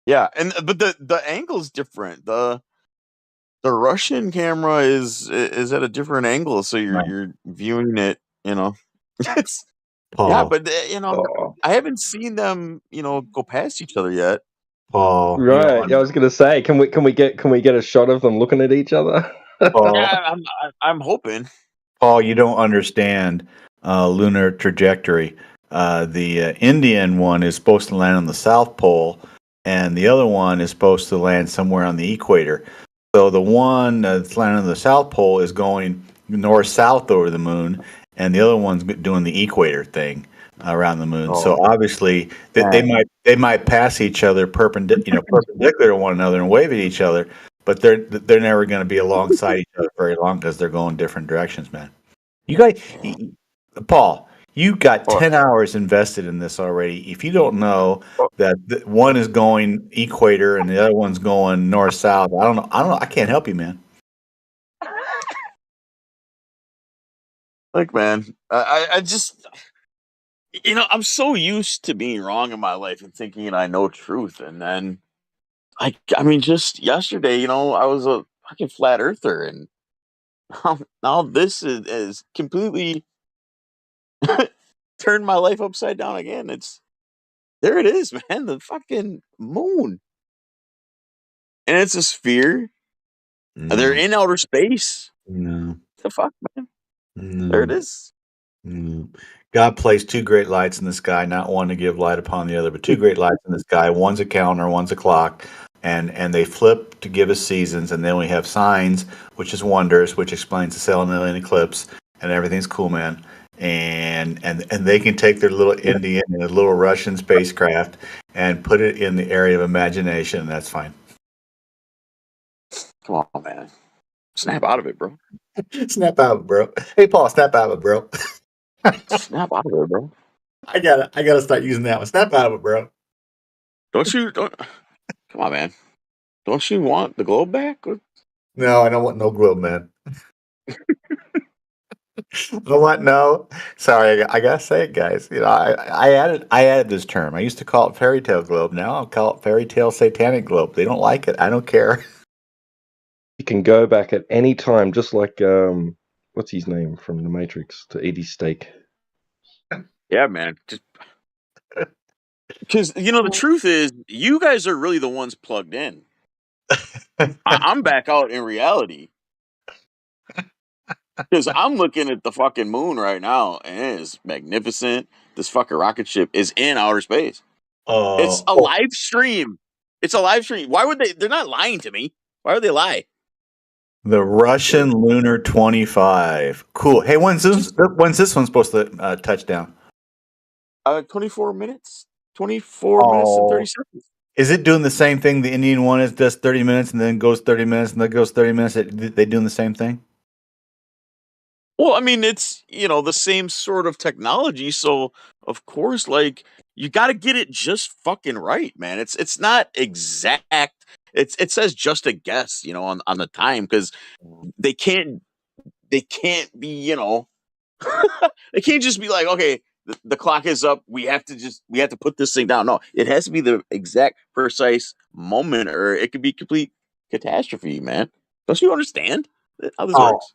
Yeah, but the angle's different. The Russian camera is at a different angle, so you're viewing it. It's Paul, yeah, but I haven't seen them go past each other yet. Paul, Right. Yeah, I was gonna say, can we get a shot of them looking at each other? Yeah, I'm hoping. Paul, you don't understand lunar trajectory. The Indian one is supposed to land on the South Pole, and the other one is supposed to land somewhere on the equator. So the one that's landing on the South Pole is going north-south over the moon, and the other one's doing the equator thing around the moon. So obviously they might pass each other perpendicular to one another and wave at each other, but they're never going to be alongside each other very long because they're going different directions, man. You guys, Paul, you got 10 hours invested in this already. If you don't know that one is going equator and the other one's going north south, I don't know. I can't help you, man. Look, man, I just I'm so used to being wrong in my life and thinking I know truth, and then I mean, just yesterday, I was a fucking flat earther, and now this is completely turned my life upside down again. There it is, man, the fucking moon, and it's a sphere. They're in outer space. No. The fuck, man. No. There it is. No. God placed two great lights in the sky, not one to give light upon the other, but two great lights in the sky. One's a calendar, one's a clock, and they flip to give us seasons, and then we have signs, which is wonders, which explains the Selenian eclipse, and everything's cool, man. And they can take their little Indian and a little Russian spacecraft and put it in the area of imagination, and that's fine. Come on, man. Snap out of it, bro. Snap out of it, bro. Hey, Paul, snap out of it, bro. Snap out of it, bro. I gotta start using that one. Snap out of it, bro. Come on, man. Don't you want the globe back? No, I don't want no globe, man. No. Sorry, I gotta say it, guys. I added this term. I used to call it fairy tale globe. Now I'll call it fairy tale satanic globe. They don't like it. I don't care. You can go back at any time, just like what's his name from The Matrix, to eat his steak. Yeah, man. Because the truth is, you guys are really the ones plugged in. I'm back out in reality. Because I'm looking at the fucking moon right now, and it is magnificent. This fucking rocket ship is in outer space. It's a live stream. It's a live stream. Why would they? They're not lying to me. Why would they lie? The Russian Lunar 25. Cool. Hey, when's this one supposed to touch down? 24 minutes. 24 minutes and 30 seconds. Is it doing the same thing the Indian one is? Does 30 minutes and then goes 30 minutes and then goes 30 minutes? They doing the same thing? Well, I mean, it's the same sort of technology, so of course, you got to get it just fucking right, man. It's not exact. it says just a guess, you know, on the time because they can't be, you know, they can't just be like, okay, the clock is up. We have to put this thing down. No, it has to be the exact precise moment, or it could be complete catastrophe, man. Don't you understand how this Oh, works?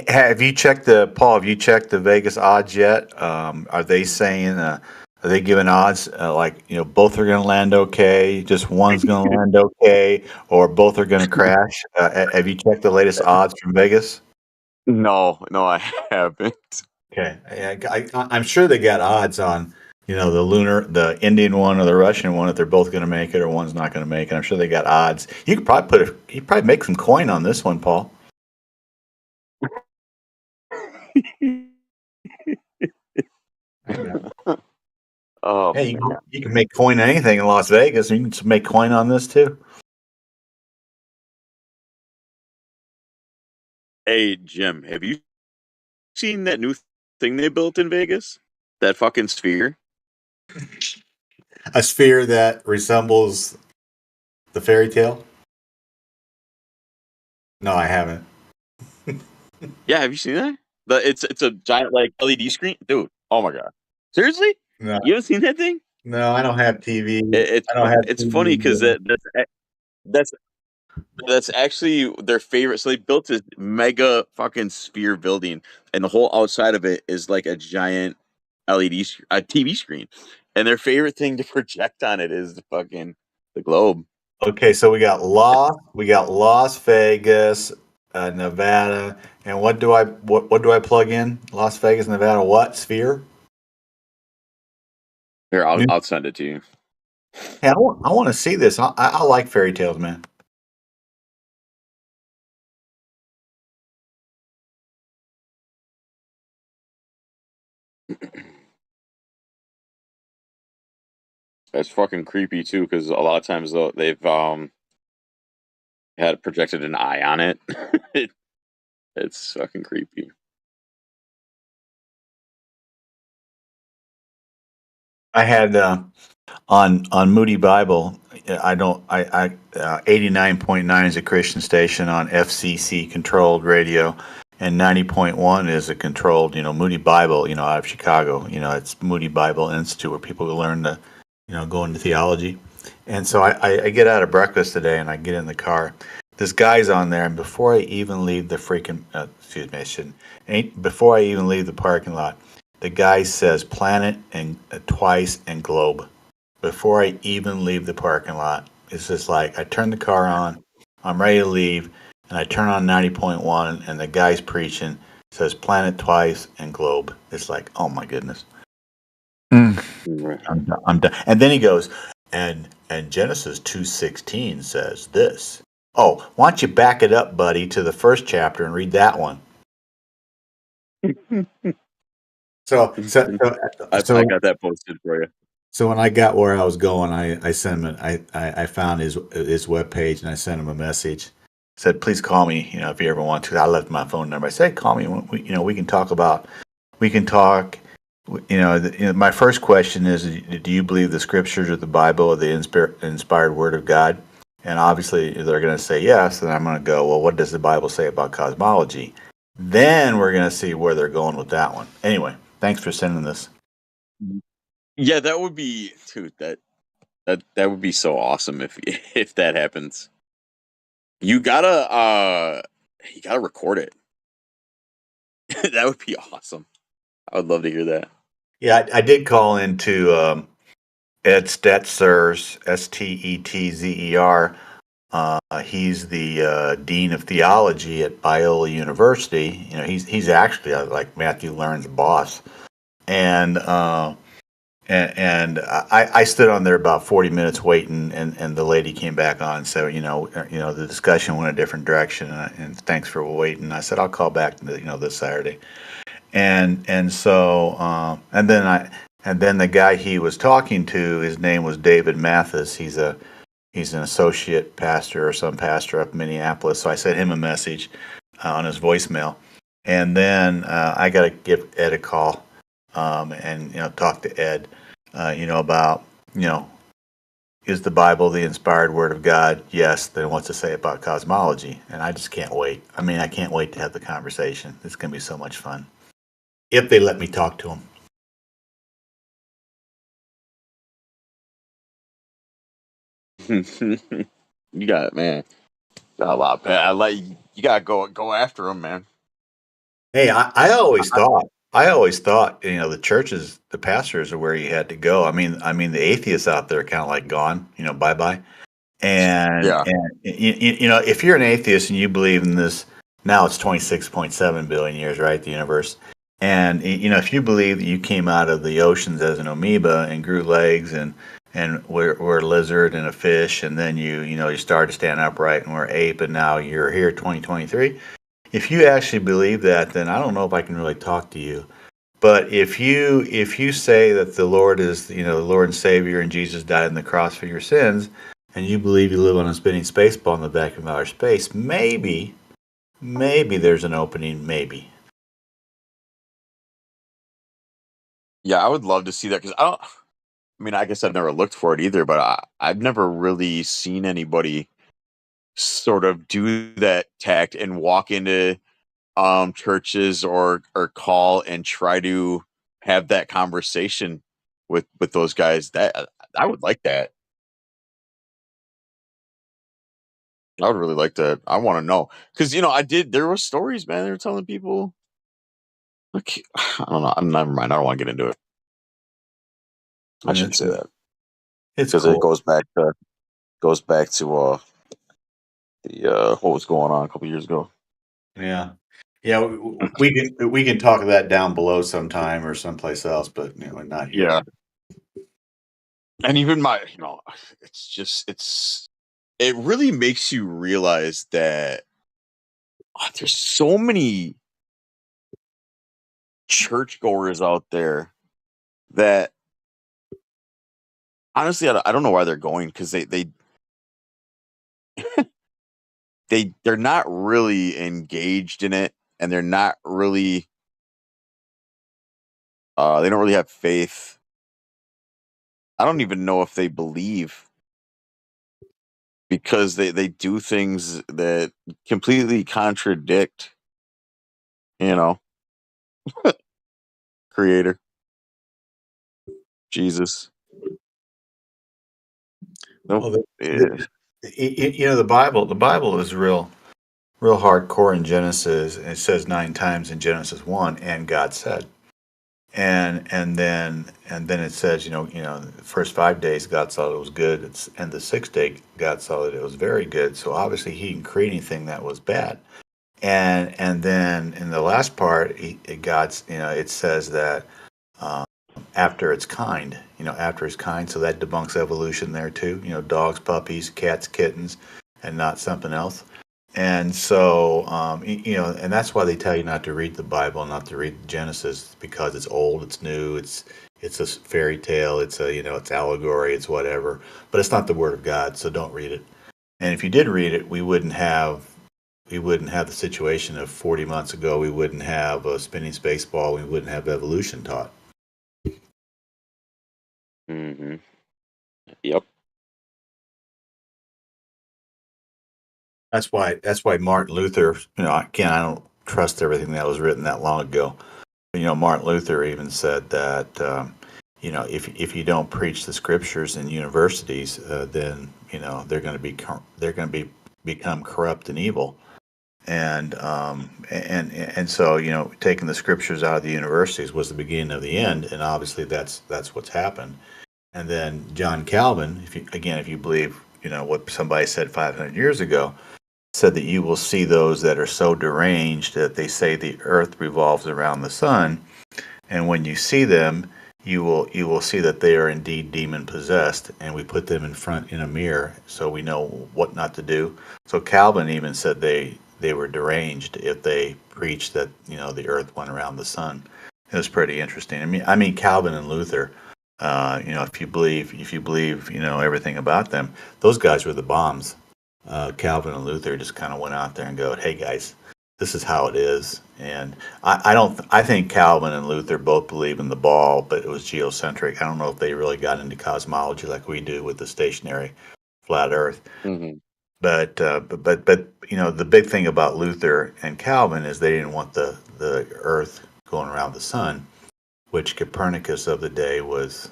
have you checked Paul? Have you checked the Vegas odds yet? Are they saying? Are they giving odds like both are going to land okay, just one's going to land okay, or both are going to crash? Have you checked the latest odds from Vegas? No, I haven't. Okay, I'm sure they got odds on the Indian one or the Russian one if they're both going to make it or one's not going to make it. I'm sure they got odds. You could probably make some coin on this one, Paul. Oh, hey, you can make coin on anything in Las Vegas. You can make coin on this too. Hey, Jim, have you seen that new thing they built in Vegas? That fucking sphere? A sphere that resembles the fairy tale? No, I haven't. Yeah, have you seen that? It's a giant like LED screen, dude. Oh my god, seriously? No, You haven't seen that thing? no, I don't have TV. It's I don't have it's TV. funny because that's actually their favorite. So they built this mega fucking sphere building, and the whole outside of it is like a giant a TV screen, and their favorite thing to project on it is the globe. Okay, so we got Las Vegas, Nevada, and what do I plug in? Las Vegas, Nevada, what sphere? Here, I'll send it to you. Hey, I want to see this. I like fairy tales, man. It's fucking creepy too, because a lot of times though they've had projected an eye on it. It's fucking creepy. I had on Moody Bible. I 89.9 is a Christian station on FCC controlled radio, and 90.1 is a controlled, Moody Bible, out of Chicago. It's Moody Bible Institute where people learn to, go into theology. And so I get out of breakfast today and I get in the car. This guy's on there, and before I even leave the before I even leave the parking lot, the guy says planet and twice and globe. Before I even leave the parking lot, it's just like I turn the car on, I'm ready to leave, and I turn on 90.1, and the guy's preaching, says planet twice and globe. It's like, oh my goodness. I'm done. And then he goes, and Genesis 2:16 says this. Oh, why don't you back it up, buddy, to the first chapter and read that one? So I got that posted for you. So when I got where I was going, I sent him. I found his webpage and I sent him a message. Said, please call me. If you ever want to. I left my phone number. I said, call me. We can talk about. We can talk. My first question is, do you believe the scriptures or the Bible or the inspired word of God? And obviously they're going to say yes. And I'm going to go, well, what does the Bible say about cosmology? Then we're going to see where they're going with that one. Anyway, thanks for sending this. Yeah, that would be, dude. That would be so awesome if that happens. You gotta record it. That would be awesome. I would love to hear that. Yeah, I did call into Ed Stetzer's Stetzer. He's the dean of theology at Biola University. He's actually like Matthew Learn's boss, and I stood on there about 40 minutes waiting, and the lady came back on. So the discussion went a different direction, and thanks for waiting. I said I'll call back this Saturday, and then the guy he was talking to, his name was David Mathis. He's an associate pastor or some pastor up in Minneapolis. So I sent him a message on his voicemail, and then I got to give Ed a call. And talk to Ed, about is the Bible the inspired word of God? Yes. Then what's to say about cosmology? And I just can't wait. I mean, I can't wait to have the conversation. It's going to be so much fun. If they let me talk to them. You got it, man. Got a lot. I like you. Got to go after them, man. Hey, I always thought, you know, the churches, the pastors are where you had to go. I mean, the atheists out there are kind of like gone, you know, bye bye. And Yeah. and you know, if you're an atheist and you believe in this, now it's 26.7 billion years, right? The universe. And you know, if you believe that you came out of the oceans as an amoeba and grew legs and were a lizard and a fish, and then you know you started to stand upright and were an ape, and now you're here 2023. If you actually believe that, then I don't know if I can really talk to you. But if you say that the Lord is, you know, the Lord and Savior and Jesus died on the cross for your sins, and you believe you live on a spinning space ball in the vacuum of outer space, maybe there's an opening, maybe. Yeah, I would love to see that because I mean, I guess I've never looked for it either, but I've never really seen anybody sort of do that tact and walk into churches or call and try to have that conversation with those guys. That I would like that. I would really like to. I want to know because you know I did. There were stories, man. They were telling people. Like, I don't know. Never mind. I don't want to get into it. I shouldn't say that It's because cool. it goes back to the what was going on a couple years ago. Yeah. Yeah, we can talk that down below sometime or someplace else, but you know, not here. Yeah, and even it really makes you realize that there's so many churchgoers out there that honestly I don't know why they're going because they're not really engaged in it and they're not really they don't really have faith. I don't even know if they believe because they do things that completely contradict, you know, creator, Jesus. Well, Nope. Yeah. you know, the Bible is real hardcore in Genesis. It says 9 times in Genesis 1, and God said. And then it says, you know, the first 5 days God saw that it was good, and the 6th day God saw that it was very good. So obviously He didn't create anything that was bad. And then in the last part, it says that after its kind, after its kind. So that debunks evolution there too. You know, dogs, puppies, cats, kittens, and not something else. And so, and that's why they tell you not to read the Bible, not to read Genesis, because it's old, it's new, it's a fairy tale, it's it's allegory, it's whatever, but it's not the Word of God, so don't read it. And if you did read it, we wouldn't have the situation of 40 months ago. We wouldn't have a spinning space ball. We wouldn't have evolution taught. Mm-hmm. Yep. That's why Martin Luther, again, I don't trust everything that was written that long ago. But, Martin Luther even said that, if you don't preach the scriptures in universities, then they're going to become corrupt and evil. And so taking the scriptures out of the universities was the beginning of the end, and obviously that's what's happened. And then John Calvin, if you believe what somebody said 500 years ago, said that you will see those that are so deranged that they say the earth revolves around the sun, and when you see them, you will see that they are indeed demon possessed, and we put them in a mirror so we know what not to do. So Calvin even said they were deranged if they preached that the earth went around the sun. It was pretty interesting. I mean Calvin and Luther. If you believe everything about them, those guys were the bombs. Calvin and Luther just kind of went out there and go, "Hey guys, this is how it is. And I think Calvin and Luther both believe in the ball, but it was geocentric. I don't know if they really got into cosmology like we do with the stationary flat Earth. Mm-hmm. But the big thing about Luther and Calvin is they didn't want the Earth going around the sun, which Copernicus of the day was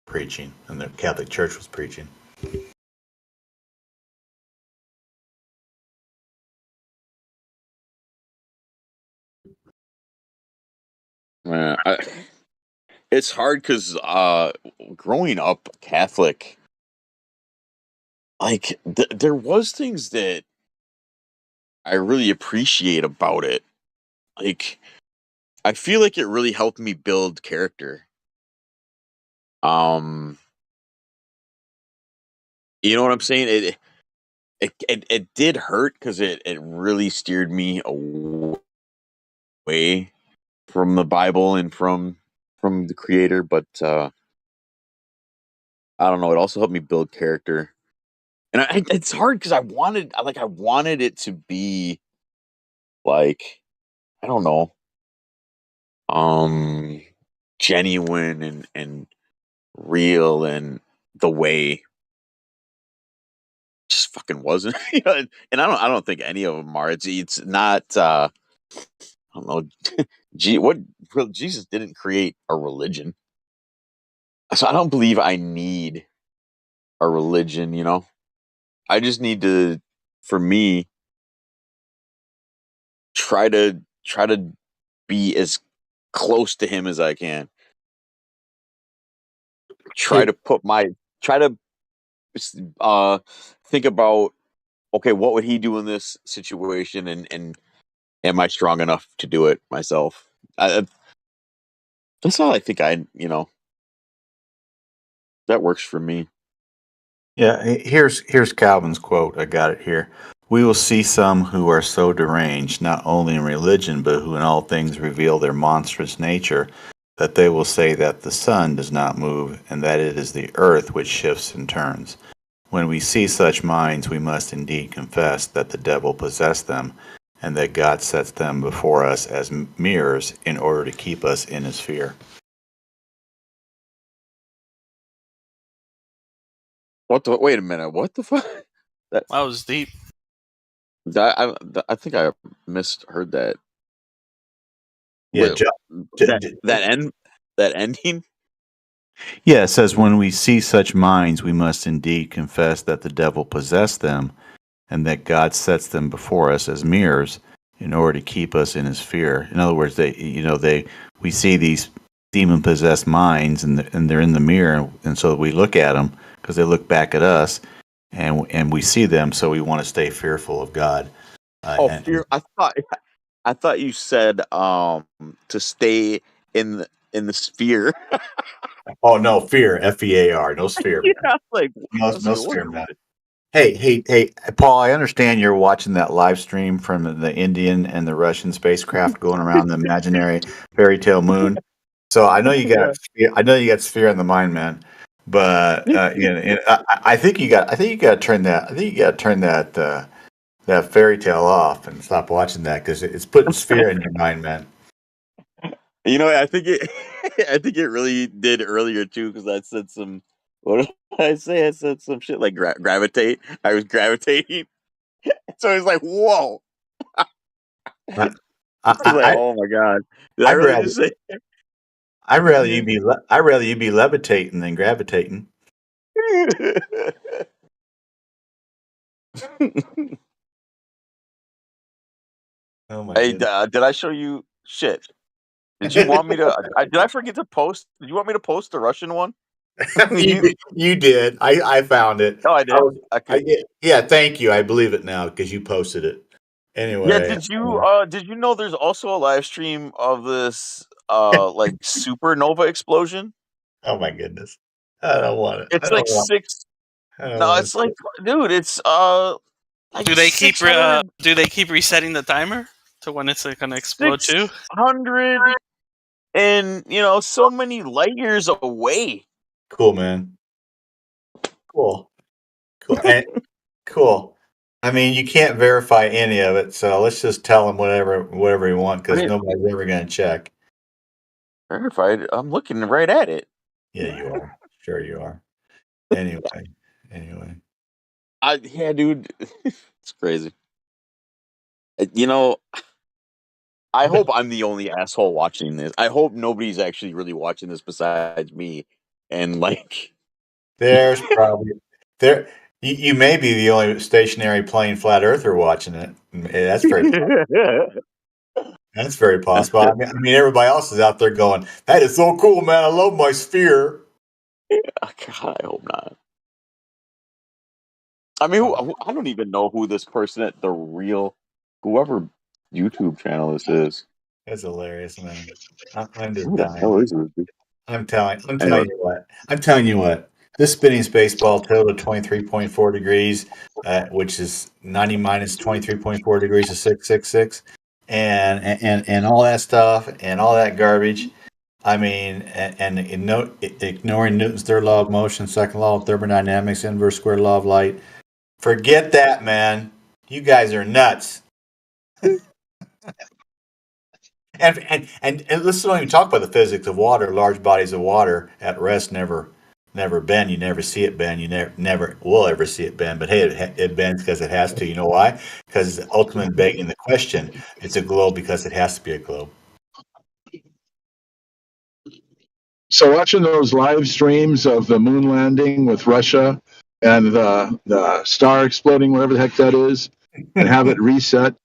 preaching, and the Catholic Church was preaching. It's hard because growing up Catholic, like there was things that I really appreciate about it. Like I feel like it really helped me build character. You know what I'm saying? It did hurt because it really steered me away from the Bible and from the Creator, but I don't know. It also helped me build character, and it's hard because I wanted it to be like, I don't know, genuine and real, and the way just fucking wasn't. And I don't think any of them are. It's not. I don't know. Jesus didn't create a religion, so I don't believe I need a religion. I just need to, for me, try to be as close to him as I can. Try to think about, okay, what would he do in this situation, and am I strong enough to do it myself? That's all I think. That works for me. Yeah, here's Calvin's quote. I got it here. We will see some who are so deranged, not only in religion, but who in all things reveal their monstrous nature, that they will say that the sun does not move, and that it is the earth which shifts and turns. When we see such minds, we must indeed confess that the devil possessed them, and that God sets them before us as mirrors in order to keep us in his fear. Wait a minute. What the fuck? That was deep. I think I misheard that. Yeah, Wait, that ending. Yeah, it says, when we see such minds, we must indeed confess that the devil possessed them, and that God sets them before us as mirrors in order to keep us in his fear. In other words, we see these demon-possessed minds, and they're in the mirror, and so we look at them because they look back at us, and we see them, so we want to stay fearful of God. Fear. I thought you said to stay in the sphere. Oh no, fear, F-E-A-R, no sphere. Yeah, No sphere, man. Hey, Paul, I understand you're watching that live stream from the Indian and the Russian spacecraft going around the imaginary fairy tale moon. So I know you got sphere on the mind, man. But I think you got to turn that. I think you got to turn that fairy tale off and stop watching that because it's putting sphere in your mind, man. I think it really did earlier too, because I said some. What did I say? I said some shit like gravitate. I was gravitating, so I was like, "Whoa!" I was like, "Oh my god!" Did I really just say? I'd rather you be levitating than gravitating. Oh my Hey, did I show you shit? Did you want me to? Did I forget to post? Did you want me to post the Russian one? You did. I found it. Oh, I did. Okay. Yeah, thank you. I believe it now because you posted it. Anyway. Yeah. Did you know there's also a live stream of this like supernova explosion? Oh my goodness. I don't want it. It's like six. No, it's like, dude, it's like Do they keep 600 do they keep resetting the timer to when it's gonna explode too? 600 and so many light years away. Cool, man. Cool. And, cool. I mean, you can't verify any of it, so let's just tell him whatever you want because I nobody's ever going to check. verified. I'm looking right at it. Yeah, you are. Sure, you are. Anyway. Yeah, dude, it's crazy. You know, I hope I'm the only asshole watching this. I hope nobody's actually really watching this besides me. And like, There's probably there. You may be the only stationary plane flat earther watching it. That's very that's very possible. I mean, everybody else is out there going, "That is so cool, man! I love my sphere." God, I hope not. I mean, I don't even know who this person at whoever YouTube channel this is. That's hilarious, man. I'm just Who the hell dying. is this? I'm telling Anyway. you what. This spinning space ball total 23.4 degrees, which is 90 minus 23.4 degrees is 666, and all that stuff and all that garbage. I mean, ignoring Newton's third law of motion, second law of thermodynamics, inverse square law of light. Forget that, man. You guys are nuts. And let's don't even talk about the physics of water. Large bodies of water at rest never bend. You never see it bend. You never will ever see it bend. But hey, it bends because it has to. You know why? Because it's ultimately begging the question. It's a globe because it has to be a globe. So watching those live streams of the moon landing with Russia and the star exploding, whatever the heck that is, and have it reset.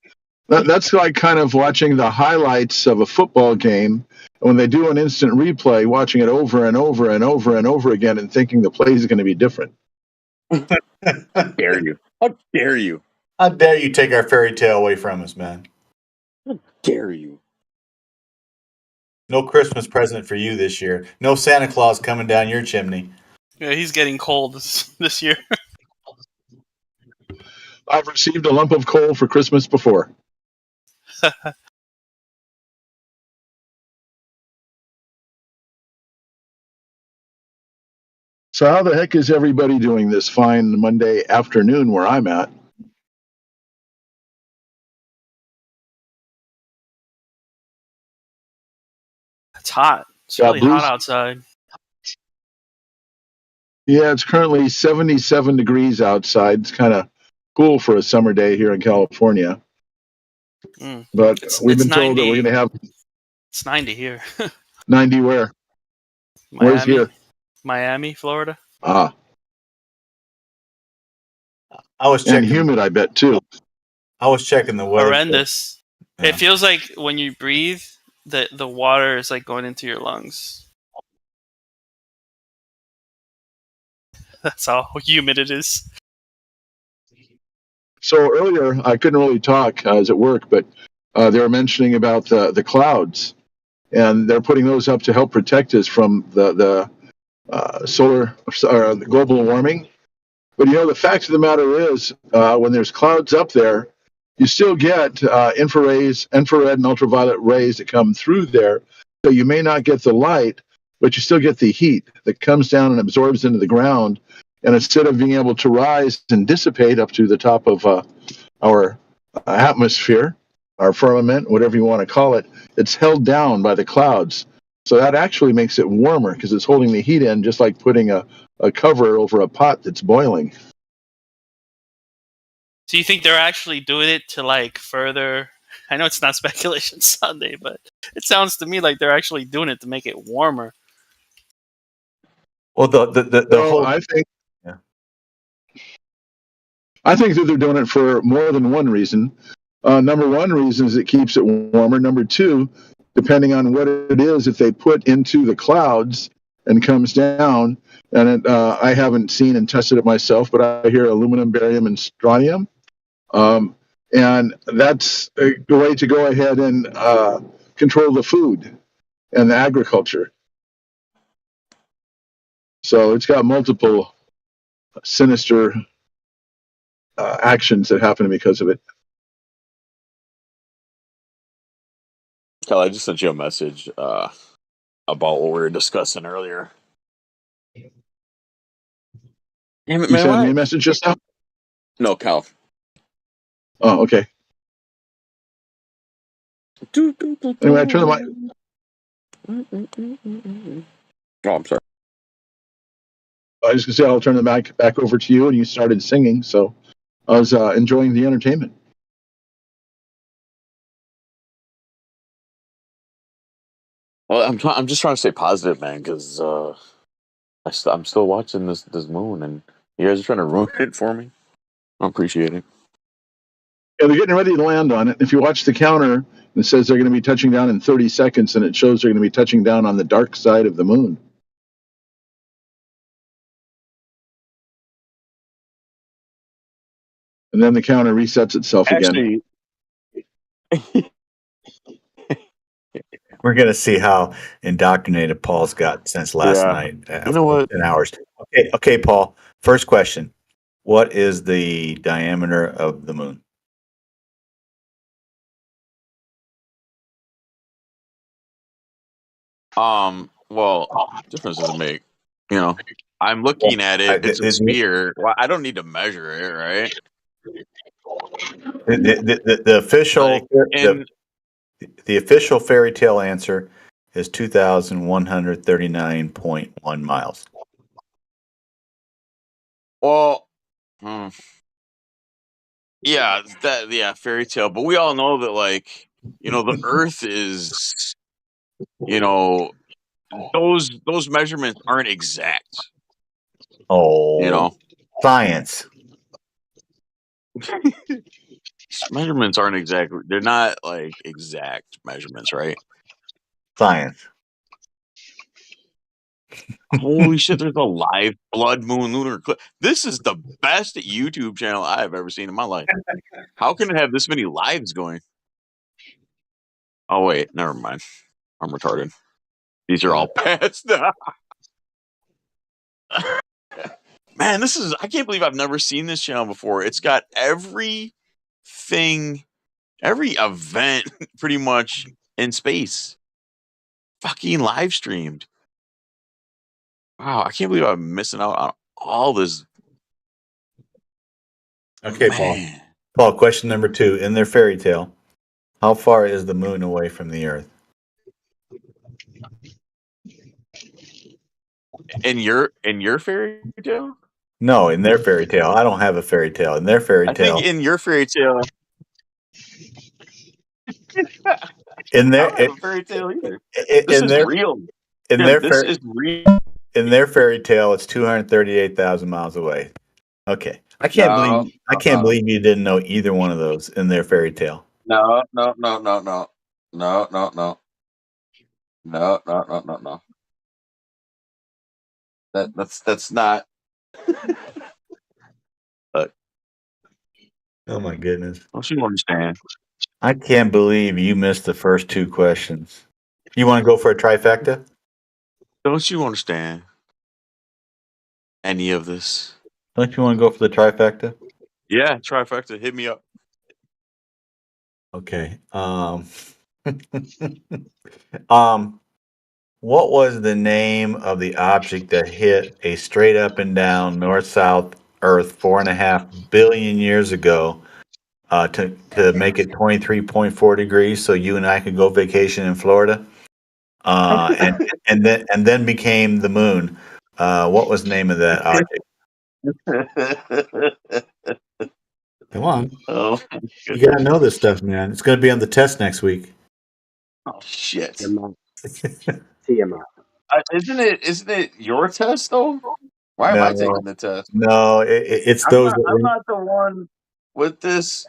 That's like kind of watching the highlights of a football game. When they do an instant replay, watching it over and over and over and over again and thinking the play is going to be different. How dare you? How dare you? How dare you take our fairy tale away from us, man? How dare you? No Christmas present for you this year. No Santa Claus coming down your chimney. Yeah, he's getting cold this year. I've received a lump of coal for Christmas before. So how the heck is everybody doing this fine Monday afternoon where I'm at? It's hot. It's really hot outside. Yeah, it's currently 77 degrees outside. It's kind of cool for a summer day here in California. But we've been told that we're going to have... It's 90 here. 90 where? Where's here? Miami, Florida. Ah. I was checking. And humid, I bet, too. I was checking the weather. Horrendous. Yeah. It feels like when you breathe, the water is like going into your lungs. That's how humid it is. So earlier, I couldn't really talk. I was at work, but they were mentioning about the clouds. And they're putting those up to help protect us from the solar or global warming. But, you know, the fact of the matter is, when there's clouds up there, you still get infrared and ultraviolet rays that come through there. So you may not get the light, but you still get the heat that comes down and absorbs into the ground. And instead of being able to rise and dissipate up to the top of our atmosphere, our firmament, whatever you want to call it, it's held down by the clouds. So that actually makes it warmer because it's holding the heat in, just like putting a cover over a pot that's boiling. So you think they're actually doing it to like further... I know it's not Speculation Sunday, but it sounds to me like they're actually doing it to make it warmer. Well, the whole... I think that they're doing it for more than one reason. Number one reason is it keeps it warmer. Number two, depending on what it is that they put into the clouds and comes down, and I haven't seen and tested it myself, but I hear aluminum, barium, and strontium. And that's a way to go ahead and control the food and the agriculture. So it's got multiple sinister actions that happen because of it. Cal, I just sent you a message about what we were discussing earlier. Damn it, You man, sent me a message just now? No, Cal. Oh, okay. Anyway, I turn the mic. Oh, I'm sorry. I was going to say I'll turn the mic back over to you, and you started singing, so I was enjoying the entertainment. Well, I'm just trying to stay positive, man, because I'm still watching this moon, and you guys are trying to ruin it for me. I appreciate it. Yeah, they're getting ready to land on it. If you watch the counter, it says they're going to be touching down in 30 seconds, and it shows they're going to be touching down on the dark side of the moon. And then the counter resets itself again. Actually, We're gonna see how indoctrinated Paul's got since last yeah. night. You know what? 10 hours. Okay, Paul. First question: what is the diameter of the moon? Well, difference doesn't make. You know, I'm looking at it. It's a sphere. Well, I don't need to measure it, right? The official the official fairy tale answer is 2,139.1 miles. Well, yeah, fairy tale. But we all know that, like, you know, the Earth is, you know, those measurements aren't exact. Oh, You know, science. measurements aren't exact. They're not like exact measurements, right? Science. Holy shit! There's a live blood moon lunar eclipse. This is the best YouTube channel I've ever seen in my life. How can it have this many lives going? Oh wait, never mind. I'm retarded. These are all past. Man, I can't believe I've never seen this channel before. It's got every event pretty much in space. Fucking live streamed. Wow, I can't believe I'm missing out on all this. Okay, Man. Paul, question number 2. In their fairy tale, how far is the moon away from the Earth? In your fairy tale? No, in their fairy tale. I don't have a fairy tale. In their fairy I tale. think in your fairy tale. In their I don't have a fairy tale either. This is real. In Jim, their this is real. In their fairy tale, it's 238,000 miles away. Okay, I can't believe you didn't know either one of those in their fairy tale. No. That's not. Oh my goodness! Don't you understand? I can't believe you missed the first 2 questions. You want to go for a trifecta? Don't you understand any of this? Don't you want to go for the trifecta? Yeah, trifecta. Hit me up. Okay. What was the name of the object that hit a straight up and down north-south Earth 4.5 billion years ago to make it 23.4 degrees so you and I could go vacation in Florida? And then became the moon. What was the name of that object? Come on. Oh, you gotta know this stuff, man. It's gonna be on the test next week. Oh shit. TMI. Isn't it your test though? Why am I taking the test? No, it's those. I'm not the one with this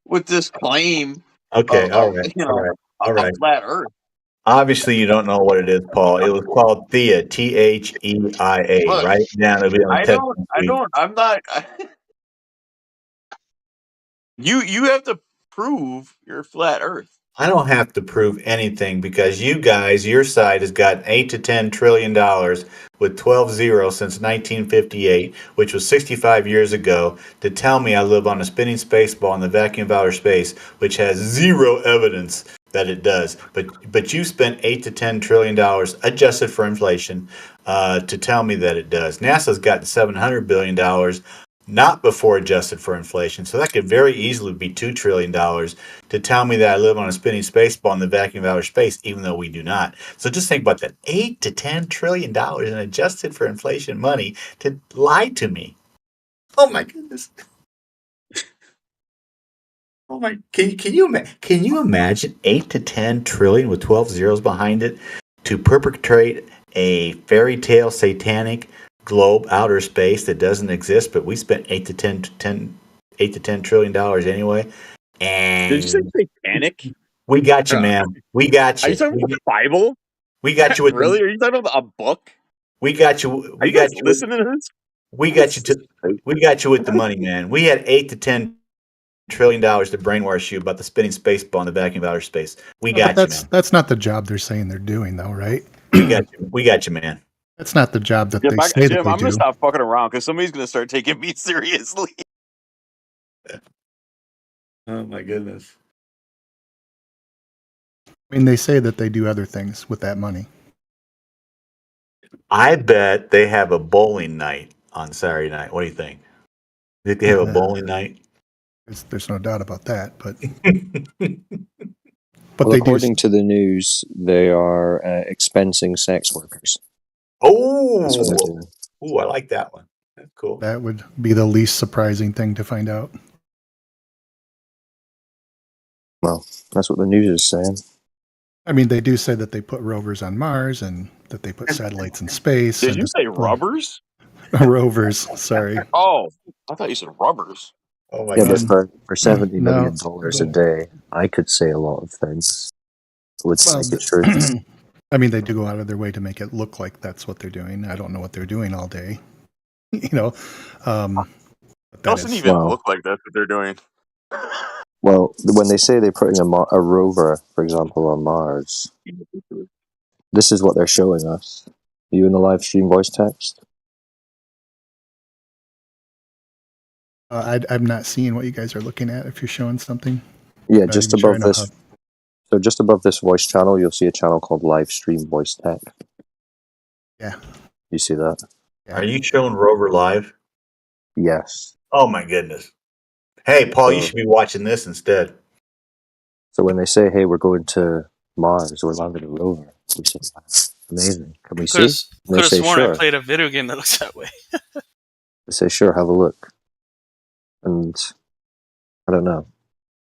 with this claim. Okay, all right, You know, all right. flat Earth. Obviously, you don't know what it is, Paul. It was called Theia, Theia. Look, Right now, it'll be on the test. I'm not. You have to prove you're flat Earth. I don't have to prove anything because you guys, your side has got $8 to $10 trillion with 12 zeros since 1958, which was 65 years ago, to tell me I live on a spinning space ball in the vacuum of outer space, which has zero evidence that it does. But you spent $8 to $10 trillion adjusted for inflation to tell me that it does. NASA's got $700 billion not before adjusted for inflation. So that could very easily be $2 trillion to tell me that I live on a spinning space ball in the vacuum of outer space, even though we do not. So just think about that. $8 to $10 trillion in adjusted for inflation money to lie to me. Oh my goodness. Oh my! Can you imagine 8 to 10 trillion with 12 zeros behind it to perpetrate a fairy tale satanic globe outer space that doesn't exist, but we spent 8 to 10 trillion dollars anyway. And Did you say satanic? we got you, man. We got you. Are you talking about the Bible? We got you with Really? Are you talking about a book? We got you. Are you guys listening to this? We got you with the money, man. We had 8 to 10 trillion dollars to brainwash you about the spinning space ball in the vacuum of outer space. We got you, man. That's not the job they're saying they're doing, though, right? We got you, man. That's not the job that Jim, they say that Jim, they I'm do. gonna stop fucking around because somebody's gonna start taking me seriously. Oh my goodness. I mean, they say that they do other things with that money. I bet they have a bowling night on Saturday night. What do you think? Think they have a bowling night? There's no doubt about that, but Well, they according to the news, they are expensing sex workers. Oh, That's what they're doing. I like that one. That's cool. That would be the least surprising thing to find out. Well, that's what the news is saying. I mean, they do say that they put rovers on Mars and that they put satellites in space. Did and you just- say rubbers? rovers, sorry. Oh, I thought you said rubbers. Oh my Yeah, but goodness. for $70 million No. a day, I could say a lot of things. Would Well, make it true. I mean, they do go out of their way to make it look like that's what they're doing. I don't know what they're doing all day. You know, but It doesn't even look like that's what they're doing. Well, when they say they're putting a rover, for example, on Mars, this is what they're showing us. Are you in the live stream voice text? I'm not seeing what you guys are looking at if you're showing something. Yeah, Not just even above showing a this. hub. So just above this voice channel, you'll see a channel called Live Stream Voice Tech. Yeah. You see that? Are you showing Rover live? Yes. Oh my goodness. Hey, Paul, you So- should be watching this instead. So when they say, "Hey, we're going to Mars, we're landing a rover," we say, "That's amazing. Can we see?" And Could they have say, sworn "Sure." I played a video game that looks that way. They say, "Sure, have a look." And I don't know.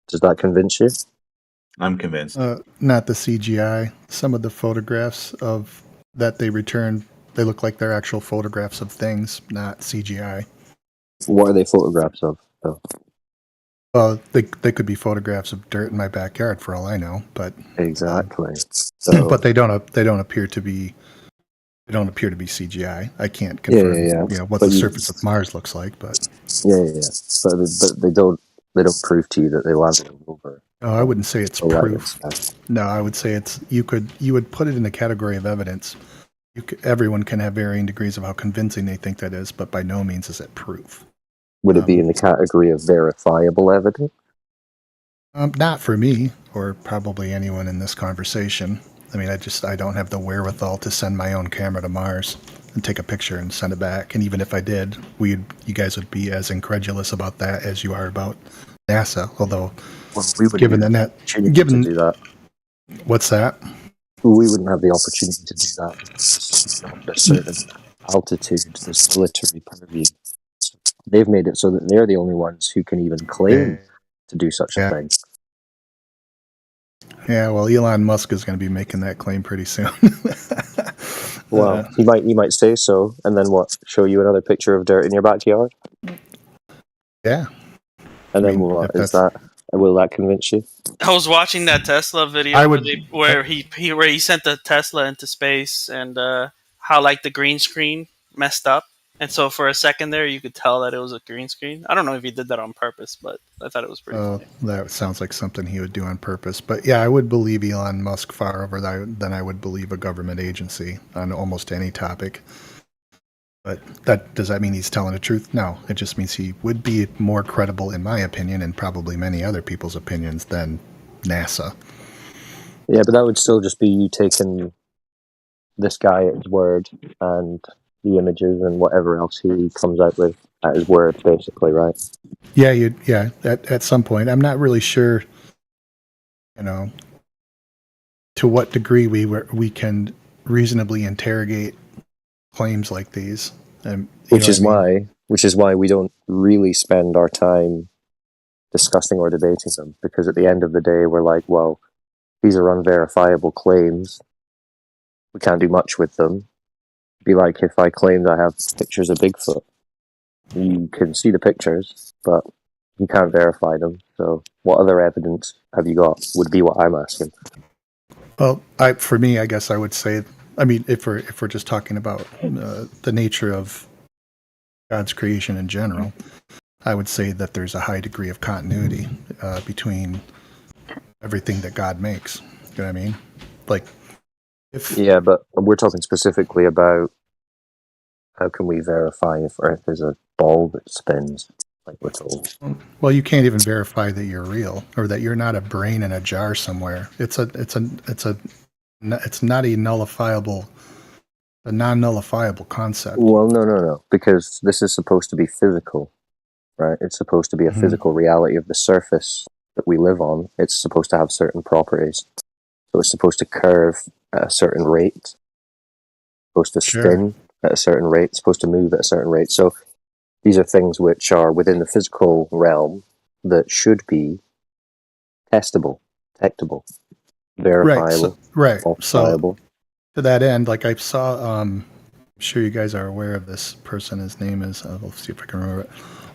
Does that convince you? I'm convinced. Not the CGI. Some of the photographs of that they returned, they look like they're actual photographs of things, not CGI. What are they photographs of, though? Well, they could be photographs of dirt in my backyard for all I know, but Exactly. So, but they don't appear to be CGI. I can't confirm you know what But the you- surface of Mars looks like, but yeah. But they don't prove to you that they landed a rover. I wouldn't say it's So that proof. No, I would say you would put it in the category of evidence. Everyone can have varying degrees of how convincing they think that is, but by no means is it proof. Would it be in the category of verifiable evidence? Not for me, or probably anyone in this conversation. I mean, I don't have the wherewithal to send my own camera to Mars and take a picture and send it back. And even if I did, you guys would be as incredulous about that as you are about NASA. Although, we wouldn't given have the the opportunity to do that. What's that? We wouldn't have the opportunity to do that. At a certain altitude, there's military purview. They've made it so that they're the only ones who can even claim to do such a thing. Yeah, well, Elon Musk is going to be making that claim pretty soon. Well, he might say so, and then what? Show you another picture of dirt in your backyard? Yeah. And then what is that? Will that convince you? I was watching that Tesla video I would- where he sent the Tesla into space and how like the green screen messed up, and so for a second there you could tell that it was a green screen. I don't know if he did that on purpose, but I thought it was pretty funny. That sounds like something he would do on purpose. But yeah, I would believe Elon Musk far over than I would believe a government agency on almost any topic. But does that mean he's telling the truth? No, it just means he would be more credible, in my opinion, and probably many other people's opinions, than NASA. Yeah, but that would still just be you taking this guy at his word and the images and whatever else he comes out with at his word, basically, right? Yeah, at some point. I'm not really sure, to what degree we can reasonably interrogate claims like these. Which is why we don't really spend our time discussing or debating them, because at the end of the day, we're like, well, these are unverifiable claims. We can't do much with them. It'd be like if I claimed I have pictures of Bigfoot. You can see the pictures, but you can't verify them. So what other evidence have you got would be what I'm asking. Well, for me, I guess I would say, I mean, if we're just talking about the nature of God's creation in general, I would say that there's a high degree of continuity between everything that God makes. You know what I mean? Like, Yeah, but we're talking specifically about how can we verify if Earth is a ball that spins, like we're told. well, you can't even verify that you're real or that you're not a brain in a jar somewhere. It's not a non-nullifiable concept. Well, no, because this is supposed to be physical, right? It's supposed to be a physical reality of the surface that we live on. It's supposed to have certain properties. So it's supposed to curve at a certain rate, supposed to spin at a certain rate, it's supposed to move at a certain rate. So these are things which are within the physical realm that should be testable, detectable, verifiable, falsifiable. So to that end, like I saw, I'm sure you guys are aware of this person. His name is, let's see if I can remember it,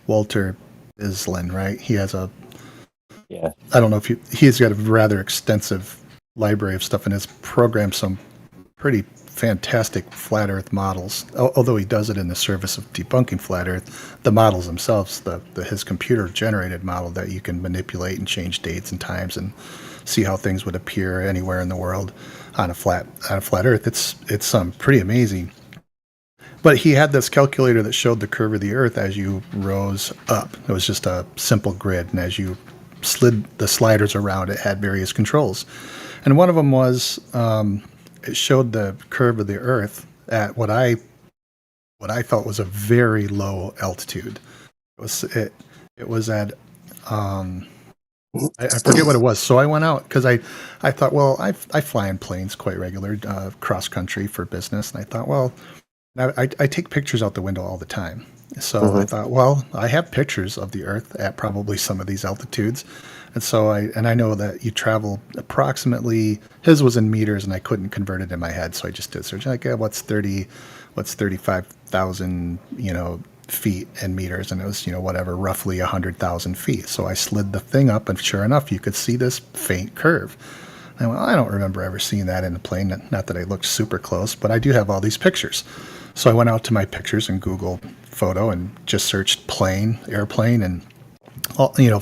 Walter Islin, right? He has I don't know if he's got a rather extensive library of stuff in his program, some pretty fantastic flat earth models, although he does it in the service of debunking flat earth. The models themselves, his computer generated model that you can manipulate and change dates and times and see how things would appear anywhere in the world on a flat earth. It's pretty amazing. But he had this calculator that showed the curve of the earth as you rose up. It was just a simple grid, and as you slid the sliders around, it had various controls. And one of them was it showed the curve of the earth at what I felt was a very low altitude. It was at I forget what it was. So I went out because I thought, well, I fly in planes quite regular, cross country for business, and I thought, well, I take pictures out the window all the time. So I thought, well, I have pictures of the Earth at probably some of these altitudes. And so I know that you travel approximately, his was in meters and I couldn't convert it in my head. So I just did search like, what's 35,000, feet in meters. And it was, whatever, roughly 100,000 feet. So I slid the thing up and sure enough, you could see this faint curve. And I went, I don't remember ever seeing that in a plane. Not that I looked super close, but I do have all these pictures. So I went out to my pictures and Google photo and just searched airplane, and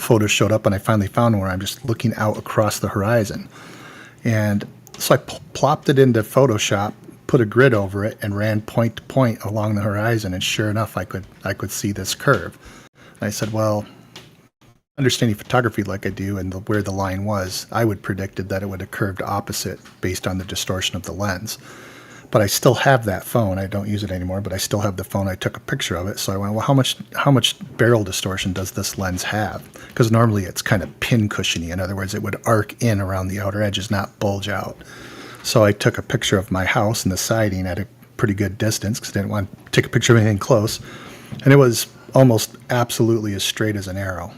photos showed up, and I finally found one where I'm just looking out across the horizon. And so I plopped it into Photoshop, put a grid over it, and ran point to point along the horizon, and sure enough, I could see this curve. And I said, well, understanding photography like I do and where the line was, I would predicted that it would have curved opposite based on the distortion of the lens. But I still have that phone. I don't use it anymore, but I still have the phone. I took a picture of it. So I went, well, how much barrel distortion does this lens have? Because normally it's kind of pin cushiony. In other words, it would arc in around the outer edges, not bulge out. So I took a picture of my house and the siding at a pretty good distance because I didn't want to take a picture of anything close. And it was almost absolutely as straight as an arrow.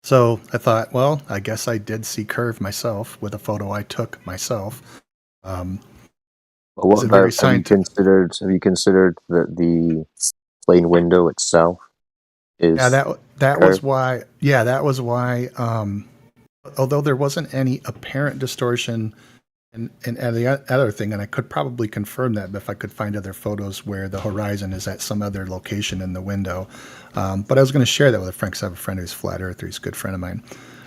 So I thought, well, I guess I did see curve myself with a photo I took myself. What about, have you considered that the plane window itself is? Yeah, that was why. Yeah, that was why. Although there wasn't any apparent distortion, and the other thing, and I could probably confirm that if I could find other photos where the horizon is at some other location in the window. But I was going to share that with a friend because I have a friend who's flat earther. He's a good friend of mine.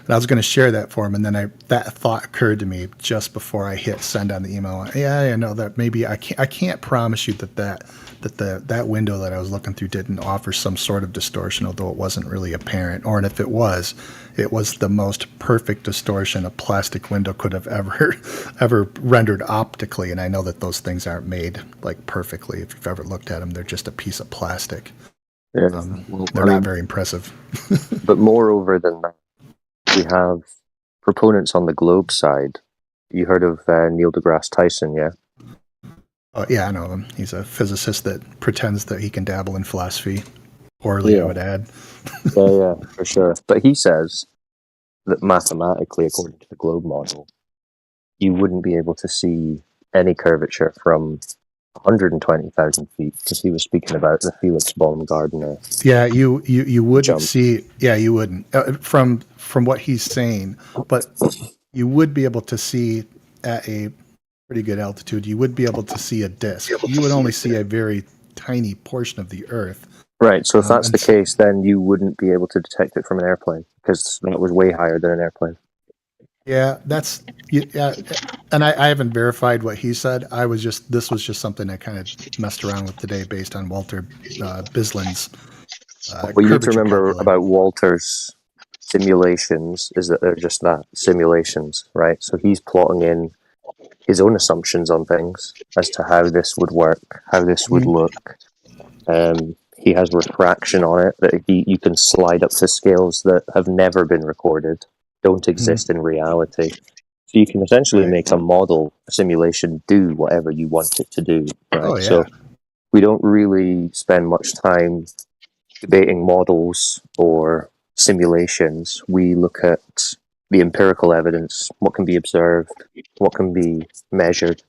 And I was going to share that for him, and then that thought occurred to me just before I hit send on the email. Yeah, I know that maybe I can't promise you that window that I was looking through didn't offer some sort of distortion, although it wasn't really apparent. Or if it was the most perfect distortion a plastic window could have ever rendered optically. And I know that those things aren't made like perfectly. If you've ever looked at them, they're just a piece of plastic. Yeah. Well, They're not very impressive. But moreover than that, we have proponents on the globe side. You heard of Neil deGrasse Tyson, yeah? Oh, yeah, I know him. He's a physicist that pretends that he can dabble in philosophy. Poorly, I Yeah. would add. Yeah, for sure. But he says that mathematically, according to the globe model, you wouldn't be able to see any curvature from 120,000 feet, because he was speaking about the Felix Baumgartner. Yeah, you wouldn't Jump. see. Yeah, you wouldn't from what he's saying, but you would be able to see at a pretty good altitude. You would be able to see a disk. You would only see a very tiny portion of the Earth. Right, so if that's and the case, then you wouldn't be able to detect it from an airplane, because that was way higher than an airplane. Yeah, that's yeah, and I haven't verified what he said. This was just something I kind of messed around with today based on Walter Bislin's. What you need to curvature remember calculator. about Walter's simulations is that they're just that, simulations, right? So he's plotting in his own assumptions on things as to how this would work, how this would look. He has refraction on it that you can slide up to scales that have never been recorded, don't exist in reality. So you can essentially make a model, a simulation, do whatever you want it to do. Right? Oh, yeah. So we don't really spend much time debating models or simulations. We look at the empirical evidence, what can be observed, what can be measured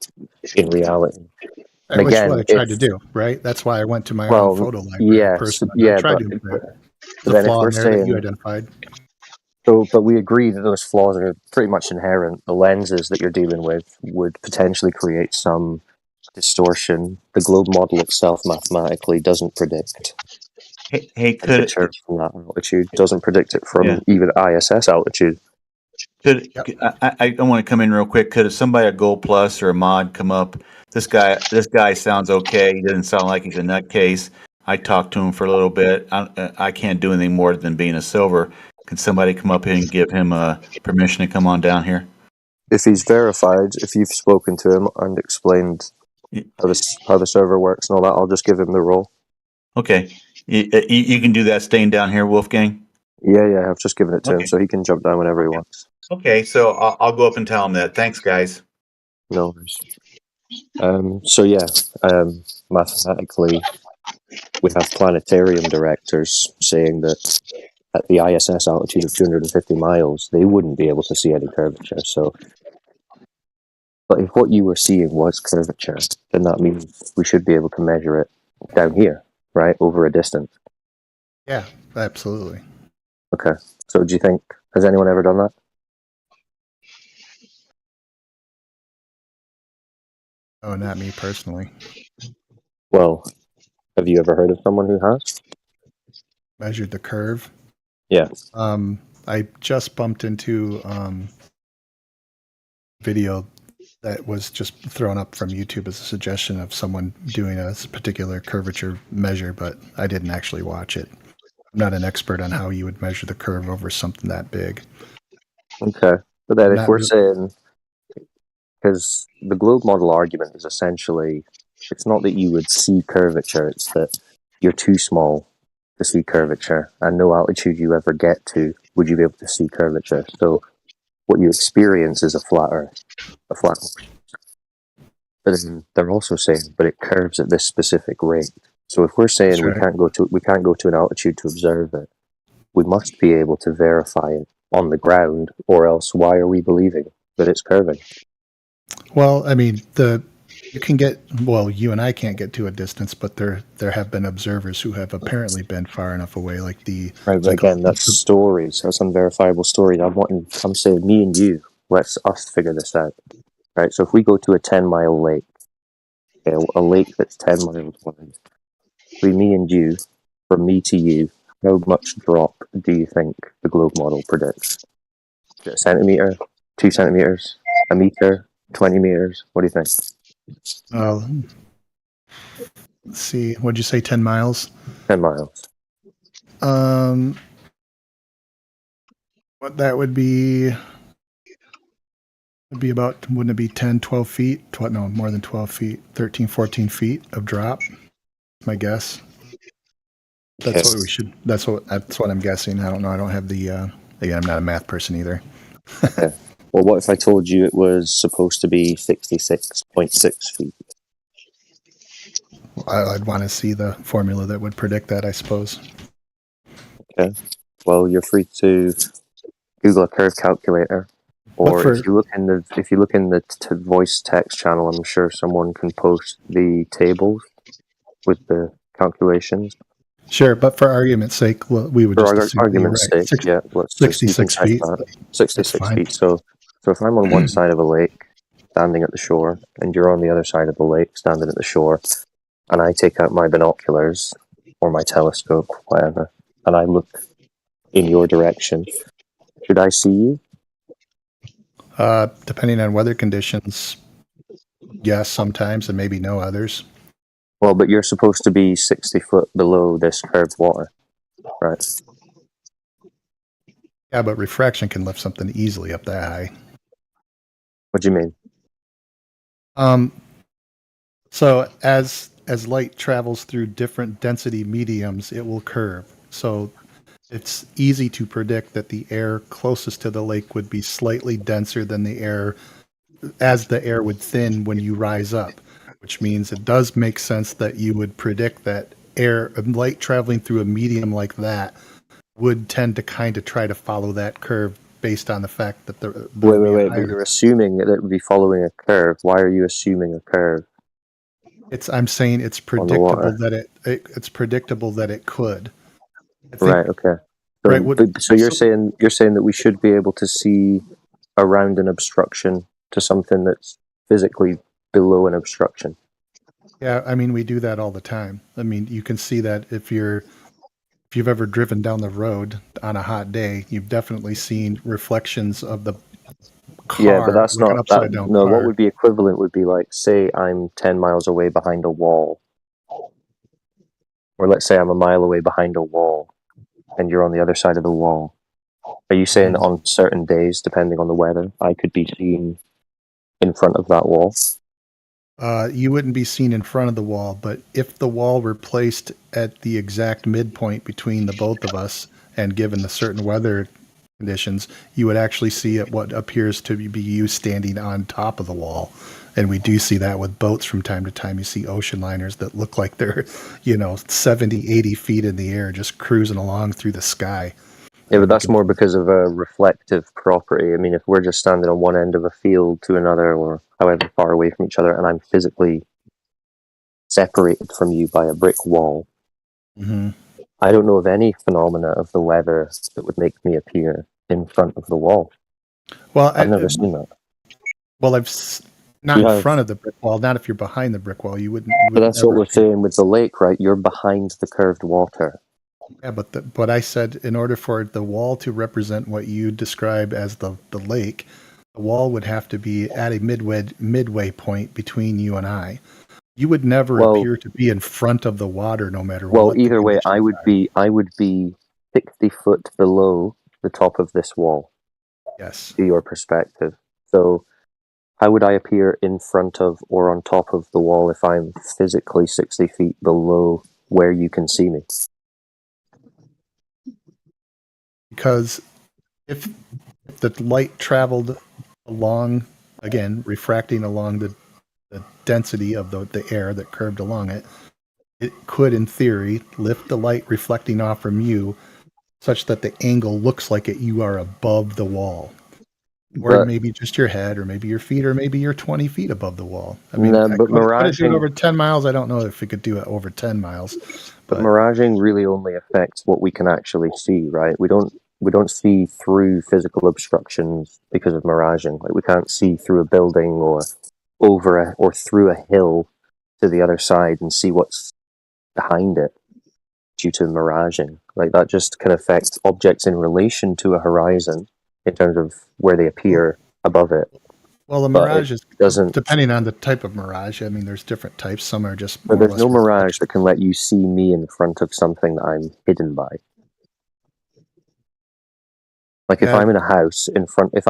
in reality. And Which is again, what I tried to do, right? That's why I went to my well, own photo library yes, personally. yeah, I tried but- to but the then if flaw we're in there that you saying- identified. So, but we agree that those flaws are pretty much inherent. The lenses that you're dealing with would potentially create some distortion. The globe model itself mathematically doesn't predict Hey, could temperature from that altitude. Doesn't predict it from Yeah. even ISS altitude. I want to come in real quick. Could somebody, a Gold Plus or a mod, come up? This guy sounds okay. He doesn't sound like he's a nutcase. I talked to him for a little bit. I can't do anything more than being a silver. Can somebody come up here and give him permission to come on down here? If he's verified, if you've spoken to him and explained how the server works and all that, I'll just give him the role. Okay, you can do that staying down here, Wolfgang. Yeah, I've just given it to Okay. him, so he can jump down whenever he wants. Okay, so I'll go up and tell him that. Thanks, guys. No worries. Mathematically, we have planetarium directors saying that at the ISS altitude of 250 miles, they wouldn't be able to see any curvature. So, but if what you were seeing was curvature, then that means we should be able to measure it down here, right, over a distance. Yeah, absolutely. Okay. So, do you think, has anyone ever done that? Oh, not me personally. Well, have you ever heard of someone who has? Measured the curve. Yeah. I just bumped into video that was just thrown up from YouTube as a suggestion of someone doing a particular curvature measure, but I didn't actually watch it. I'm not an expert on how you would measure the curve over something that big. Okay. But then if Not we're re- saying, because the globe model argument is essentially, it's not that you would see curvature, it's that you're too small to see curvature, and no altitude you ever get to would you be able to see curvature. So what you experience is a flat Earth, a flat Earth. But then they're also saying, but it curves at this specific rate. So if we're saying That's we right. can't go to an altitude to observe it, we must be able to verify it on the ground, or else why are we believing that it's curving? Well, I mean, you can get, well, you and I can't get to a distance, but there have been observers who have apparently been far enough away, like the Right, but again, that's stories. That's unverifiable stories. I'm saying me and you, let's us figure this out. Right, so if we go to a 10-mile lake, okay, a lake that's 10 miles wide, between me and you, from me to you, how much drop do you think the globe model predicts? Is it a centimeter, 2 centimeters, a meter, 20 meters? What do you think? Let's see, what'd you say, 10 miles? 10 miles. What that would be about, wouldn't it be 10, 12 feet? No, more than 12 feet, 13, 14 feet of drop, my guess. That's what we should. That's what I'm guessing. I don't know. I don't have the. Again, I'm not a math person either. Okay. Well, what if I told you it was supposed to be 66.6 feet? I'd want to see the formula that would predict that, I suppose. Okay. Well, you're free to Google a curve calculator, or if you look in the voice text channel, I'm sure someone can post the tables with the calculations. Sure, but for argument's sake, well, we would just assume argument's you're right. sake, yeah, let's just 66 feet. 66 fine. feet. So if I'm on one side of a lake, standing at the shore, and you're on the other side of the lake, standing at the shore, and I take out my binoculars or my telescope, whatever, and I look in your direction, should I see you? Depending on weather conditions, yes, sometimes, and maybe no others. Well, but you're supposed to be 60 foot below this curved water, right? Yeah, but refraction can lift something easily up that high. What do you mean? So as light travels through different density mediums, it will curve. So it's easy to predict that the air closest to the lake would be slightly denser than the air as the air would thin when you rise up, which means it does make sense that you would predict that light traveling through a medium like that would tend to kind of try to follow that curve based on the fact that Wait, but you're assuming that it would be following a curve. Why are you assuming a curve? I'm saying it's predictable that it's predictable that it could. Right. Okay. So, you're saying that we should be able to see around an obstruction to something that's physically below an obstruction. Yeah, I mean we do that all the time. I mean you can see that if you've ever driven down the road on a hot day, you've definitely seen reflections of the car. Yeah, but that's not upside down no. car. What would be equivalent would be like, say I'm 10 miles away behind a wall, or let's say I'm a mile away behind a wall, and you're on the other side of the wall. Are you saying that on certain days, depending on the weather, I could be seen in front of that wall? You wouldn't be seen in front of the wall, but if the wall were placed at the exact midpoint between the both of us, and given the certain weather conditions, you would actually see what appears to be you standing on top of the wall. And we do see that with boats from time to time. You see ocean liners that look like they're, 70, 80 feet in the air, just cruising along through the sky. Yeah, but that's more because of a reflective property. I mean, if we're just standing on one end of a field to another, or however far away from each other, and I'm physically separated from you by a brick wall, I don't know of any phenomena of the weather that would make me appear in front of the wall. Well, I've never seen that. Well, not in front of the brick wall. Not if you're behind the brick wall. You wouldn't. But that's what we're saying with the lake, right? You're behind the curved water. Yeah, but I said in order for the wall to represent what you describe as the lake, the wall would have to be at a midway point between you and I. You would never appear to be in front of the water, no matter what. Well, either way, I would be 60 foot below the top of this wall. Yes. To your perspective. So, how would I appear in front of or on top of the wall if I'm physically 60 feet below where you can see me? Because if the light traveled along, again, refracting along the density of the air that curved along it, it could, in theory, lift the light reflecting off from you such that the angle looks like you are above the wall. Or maybe just your head, or maybe your feet, or maybe you're 20 feet above the wall. I mean, could it do it over 10 miles? I don't know if it could do it over 10 miles. But miraging really only affects what we can actually see, right? We don't see through physical obstructions because of miraging. Like we can't see through a building or over or through a hill to the other side and see what's behind it due to miraging. Like that just can affect objects in relation to a horizon in terms of where they appear above it. Well, the mirage doesn't, depending on the type of mirage. I mean, there's different types. Some are just. But there's no mirage that can let you see me in front of something that I'm hidden by. Like if I'm in a house in front, if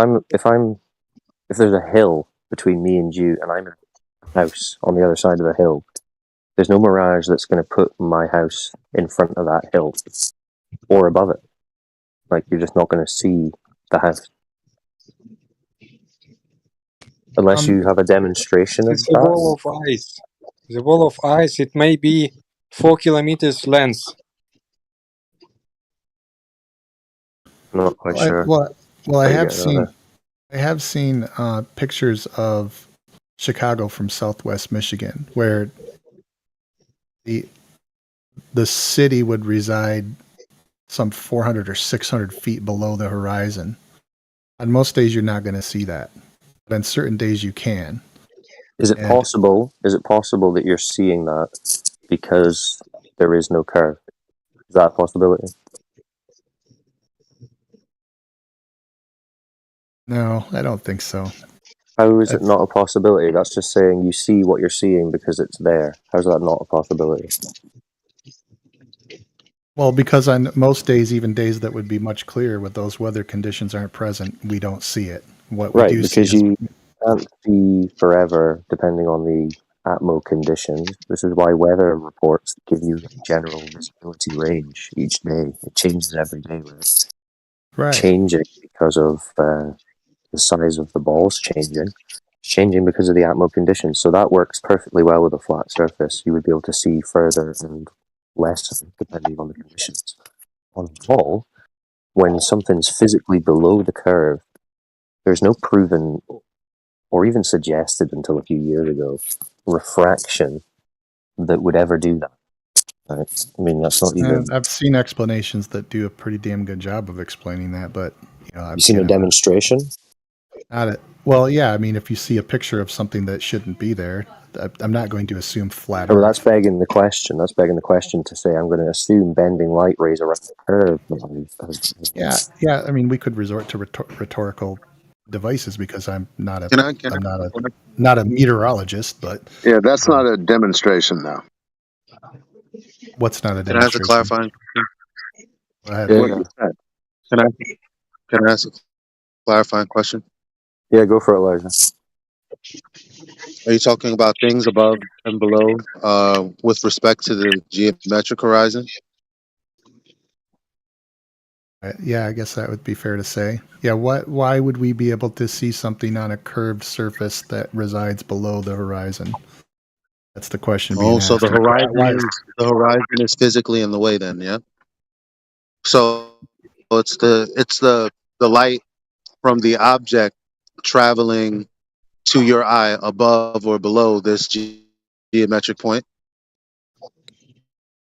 there's a hill between me and you, and I'm in a house on the other side of the hill, There's no mirage that's going to put my house in front of that hill or above it. Like, you're just not going to see the house. Unless you have a demonstration of It's a that. wall of ice. The wall of ice, it may be 4 kilometers length. I'm not quite sure. Well, I how you have get seen, around I have seen pictures of Chicago from Southwest Michigan, where the city would reside some 400 or 600 feet below the horizon. On most days, you're not going to see that, but on certain days, you can. Is it And- possible? Is it possible that you're seeing that because there is no curve? Is that a possibility? No, I don't think so. How is it not a possibility? That's just saying you see what you're seeing because it's there. How's that not a possibility? Well, because on most days, even days that would be much clearer with those weather conditions aren't present, we don't see it. What we Right, do because see is you can't see forever depending on the atmo conditions. This is why weather reports give you a general visibility range each day. It changes every day. With right. Changing because of the size of the balls changing. It's changing because of the atmo conditions. So that works perfectly well with a flat surface. You would be able to see further and less depending on the conditions. On a ball, when something's physically below the curve, there's no proven or even suggested until a few years ago refraction that would ever do that. Right? I mean, that's not even. I've seen explanations that do a pretty damn good job of explaining that, but I've You seen a demonstration? Well, yeah. I mean, if you see a picture of something that shouldn't be there, I'm not going to assume flat Well, Earth. that's begging the question. That's begging the question to say I'm going to assume bending light rays around the curve. Yeah. I mean, we could resort to rhetorical devices because I'm not a not a meteorologist, but Yeah, that's not a demonstration, though. what's not a Can I ask a demonstration? clarifying? Go ahead. Yeah, Can I ask a clarifying question? Yeah, go for it, Elijah. Are you talking about things above and below with respect to the geometric horizon? Yeah, I guess that would be fair to say. Yeah, why would we be able to see something on a curved surface that resides below the horizon? That's the question being asked. So the horizon is physically in the way then, yeah? So it's the light from the object traveling to your eye above or below this geometric point?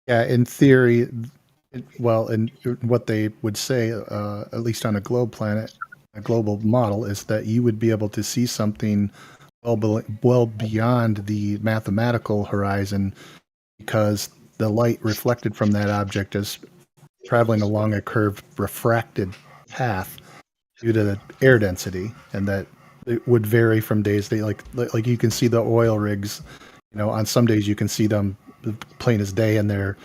Yeah, in theory, well, and what they would say, at least on a global model, is that you would be able to see something well beyond the mathematical horizon because the light reflected from that object is traveling along a curved refracted path due to the air density, and that it would vary from days. Like you can see the oil rigs, on some days you can see them plain as day, and they're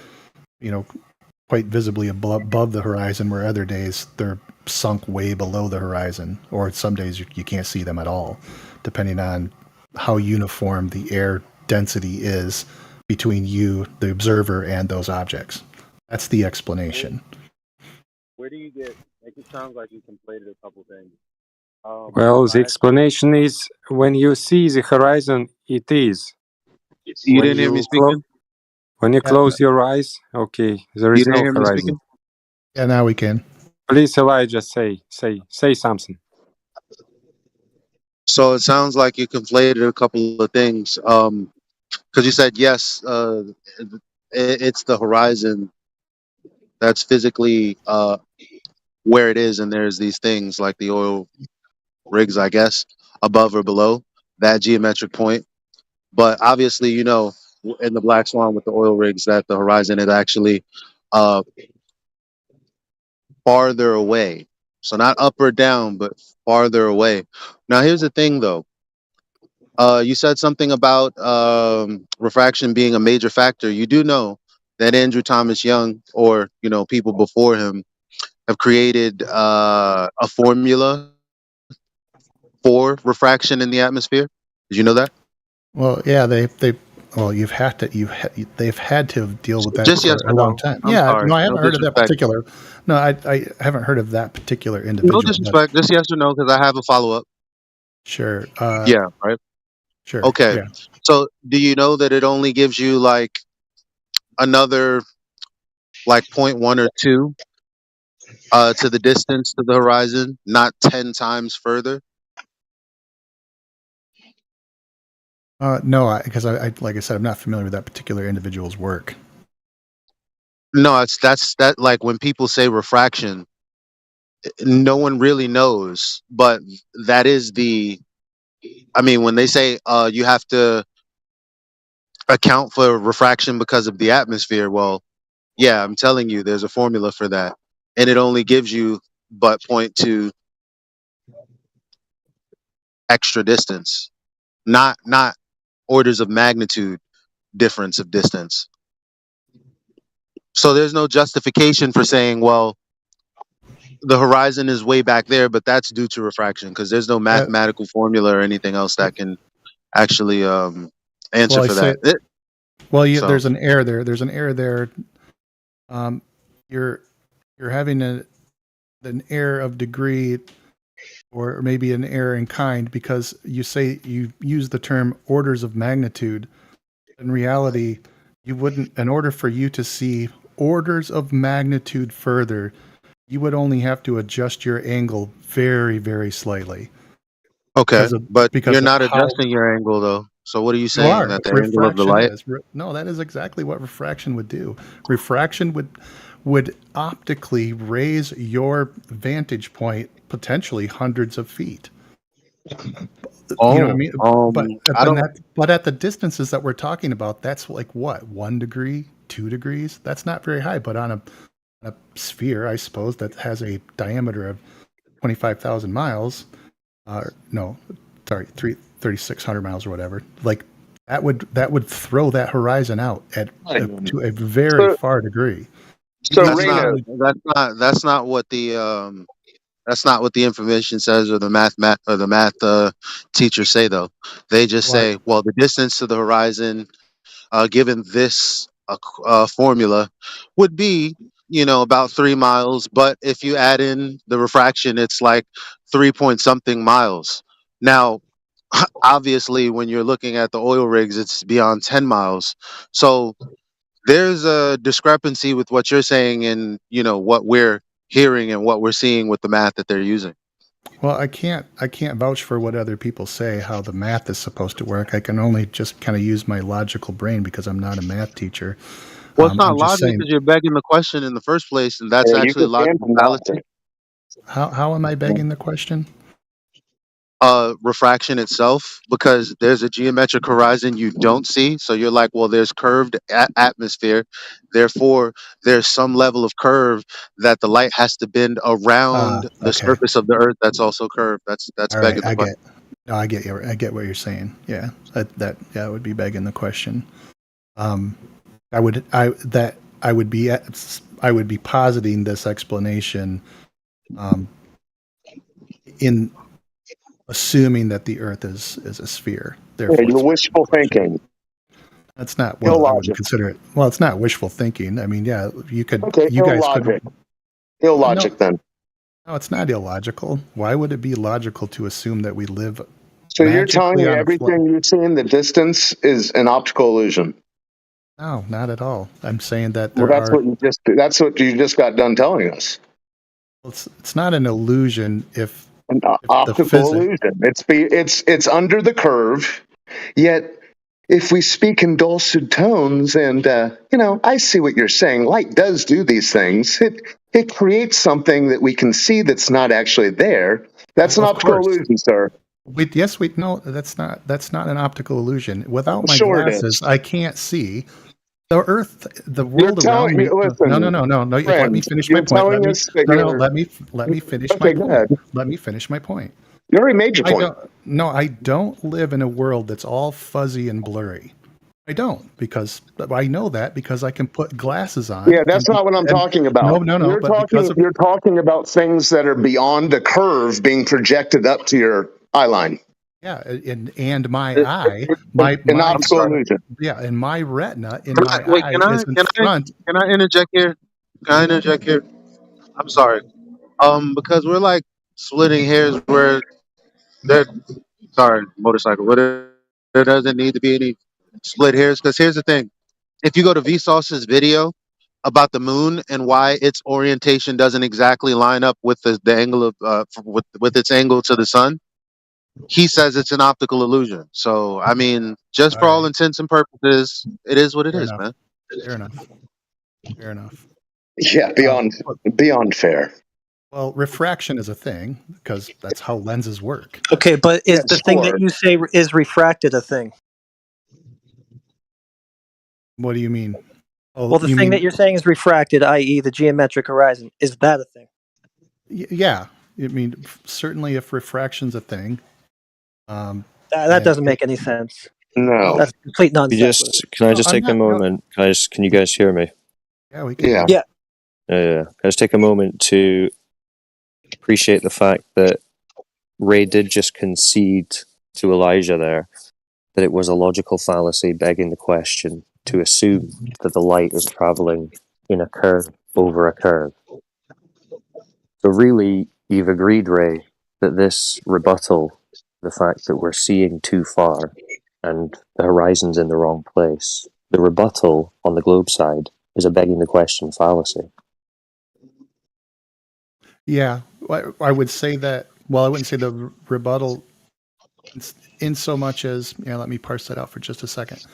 quite visibly above the horizon, where other days they're sunk way below the horizon, or some days you can't see them at all, depending on how uniform the air density is between you, the observer, and those objects. That's the explanation. Where do you get, it sounds like you conflated a couple things. Well, the explanation is when you see the horizon, it is. You didn't hear me speaking? When you close your eyes, okay, there is You didn't no hear me horizon. speaking? Yeah, now we can. Please, Elijah, say something. So it sounds like you conflated a couple of things. Because you said, yes, it's the horizon that's physically where it is, and there's these things like the oil rigs, I guess, above or below that geometric point. But obviously, in the Black Swan with the oil rigs, that the horizon is actually farther away. So not up or down, but farther away. Now, here's the thing, though. You said something about refraction being a major factor. You do know that Andrew Thomas Young, or people before him, have created a formula for refraction in the atmosphere. Did you know that? Well, yeah, they well, they've had to deal with that Just for yes or a long no. time. I'm Yeah, sorry. no, I No haven't heard of that disrespect. particular. No, I haven't heard of that particular No individual. But disrespect. Just yes or no, because I have a follow up. sure, Yeah. Right. sure, Okay. yeah. So, do you know that it only gives you like another like 0.1 or 2 to the distance to the horizon, not 10 times further? No, because I like I said, I'm not familiar with that particular individual's work. No, that's that. Like when people say refraction, no one really knows, but that is the. I mean, when they say you have to account for refraction because of the atmosphere, well, yeah, I'm telling you, there's a formula for that, and it only gives you but 0.2 extra distance, not orders of magnitude difference of distance. So there's no justification for saying, well, the horizon is way back there, but that's due to refraction because there's no mathematical formula or anything else that can actually answer Well, I for say, that. well, So there's an error there. There's an error there. You're having an error of degree, or maybe an error in kind, because you say you use the term orders of magnitude. In reality, you wouldn't. In order for you to see orders of magnitude further, you would only have to adjust your angle very, very slightly. okay, but Because you're of not how adjusting your angle though. So what are you you saying? are. That the angle of the Refraction light? is. No, that is exactly what refraction would do. Refraction would optically raise your vantage point potentially hundreds of feet. You know what I mean? I don't. But at the distances that we're talking about, that's like what, 1 degree, 2 degrees? That's not very high. But on a sphere, I suppose, that has a diameter of 25,000 miles, no, sorry, 3,600 miles or whatever. Like that would throw that horizon out to a very far degree. That's not what the that's not what the information says or the math teachers say though. They just What? say, well, the distance to the horizon, given this formula, would be about 3 miles. But if you add in the refraction, it's like 3 point something miles. Now, obviously, when you're looking at the oil rigs, it's beyond 10 miles. So there's a discrepancy with what you're saying and what we're hearing and what we're seeing with the math that they're using. Well, I can't vouch for what other people say, how the math is supposed to work. I can only just kind of use my logical brain because I'm not a math teacher. Well, it's not I'm just logic saying. because you're begging the question in the first place, and that's actually a logical fallacy. How am I begging the question? Refraction itself, because there's a geometric horizon you don't see. So you're like, well, there's curved atmosphere, therefore there's some level of curve that the light has to bend around the Okay. surface of the Earth. That's also curved. That's All begging right, the question. I get you. I get what you're saying. Yeah, that would be begging the question. I would be positing this explanation, in assuming that the Earth is a sphere. Therefore, you're wishful thinking. that's not well. I wouldn't Illogic. consider it. Well, it's not wishful thinking. I mean, yeah, you could. Okay, You guys illogic. could. Illogic No, then. no, it's not illogical. Why would it be logical to assume that we live So you're telling magically me on a everything you see in the distance is an optical illusion? No, not at all. I'm saying that Well, there that's are. what you just got done telling us. It's not an illusion if An the optical physics. illusion. It's under the curve. Yet, if we speak in dulcet tones, and I see what you're saying. Light does do these things. It creates something that we can see that's not actually there. That's an Of optical course. illusion, sir. No, that's not an optical illusion. Without my Sure it glasses, is. I can't see the Earth, the You're world around telling me. me. Listen, No. Let me friend, finish my you're point. telling us that No. you're. Let me finish my Okay, go point. ahead. Let me finish my point. You already made your point. I don't live in a world that's all fuzzy and blurry. I don't, because I know that because I can put glasses on. Yeah, that's not what I'm talking about. No. You're But because of you're talking about things that are beyond the curve being projected up to your eye line. Yeah, and my eye, my An my optical illusion. yeah, and my retina in Can my wait, eye is in front. can I interject here? Can I interject here? I'm sorry. Because we're like splitting hairs where there. Sorry, motorcycle. Where there doesn't need to be any split hairs. Because here's the thing: if you go to Vsauce's video about the moon and why its orientation doesn't exactly line up with the angle of with its angle to the sun, he says it's an optical illusion. So I mean, just for all intents and purposes, it is what it Fair is, enough. man. Fair enough. Fair enough. Yeah, beyond fair. Well, refraction is a thing because that's how lenses work. Okay, but is Yeah, the thing sure. that you say is refracted a thing? What do you mean? Oh, Well, the you thing mean that you're saying is refracted, i.e., the geometric horizon, is that a thing? yeah? I mean, certainly if refraction's a thing. That then doesn't make any sense. No. That's complete You nonsense. can I just I'm take a not- no. moment? Can you guys hear me? Yeah, we can. Yeah. Yeah. Can I just take a moment to appreciate the fact that Ray did just concede to Elijah there that it was a logical fallacy begging the question to assume that the light is traveling in a curve over a curve. So really, you've agreed, Ray, that this rebuttal, the fact that we're seeing too far and the horizon's in the wrong place, the rebuttal on the globe side is a begging the question fallacy. Yeah, I would say that. Well, I wouldn't say the rebuttal, in so much as let me parse that out for just a second.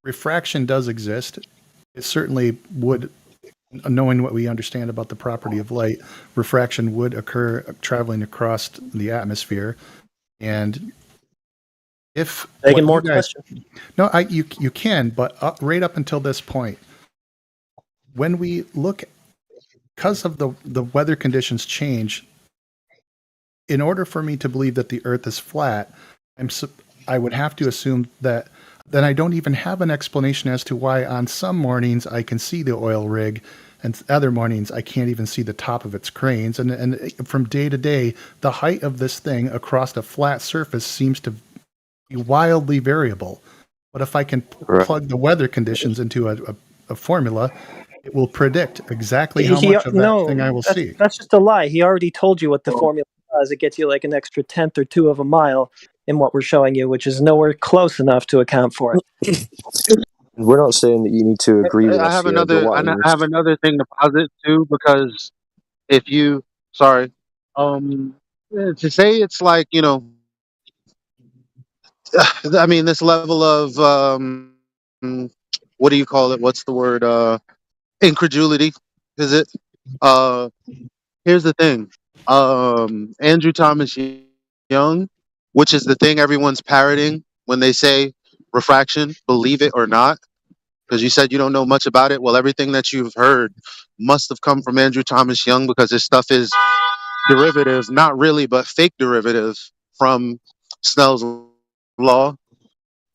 Refraction does exist. It certainly would, knowing what we understand about the property of light, refraction would occur traveling across the atmosphere, and if Making what more you guys, questions. no, you can, but right up until this point, when we look, because of the weather conditions change, in order for me to believe that the Earth is flat, I would have to assume that then I don't even have an explanation as to why on some mornings I can see the oil rig and other mornings I can't even see the top of its cranes. And from day to day, the height of this thing across a flat surface seems to be wildly variable. But if I can plug the weather conditions into a formula, it will predict exactly how much of that thing I will see. That's just a lie. He already told you what the formula does. It gets you like an extra tenth or two of a mile in what we're showing you, which is nowhere close enough to account for it. We're not saying that you need to agree with I us have here, another. but I have another thing to posit too, because if you, sorry, to say it's like I mean, this level of what do you call it? What's the word? Incredulity. Is it? Here's the thing. Andrew Thomas Young, which is the thing everyone's parroting when they say refraction, believe it or not, because you said you don't know much about it. Well, everything that you've heard must have come from Andrew Thomas Young, because his stuff is derivative, not really, but fake derivative from Snell's law.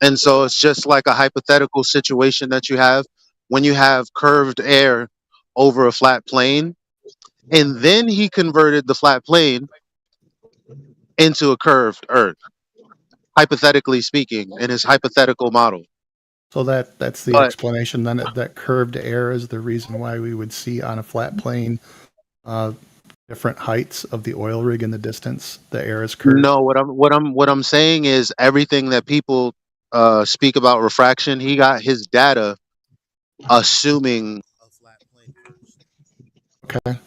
And so it's just like a hypothetical situation that you have when you have curved air over a flat plane. And then he converted the flat plane into a curved earth, hypothetically speaking, in his hypothetical model. So that's the But explanation. Then that curved air is the reason why we would see on a flat plane different heights of the oil rig in the distance. The air is curved. no, what I'm saying is everything that people speak about refraction, he got his data assuming. Okay.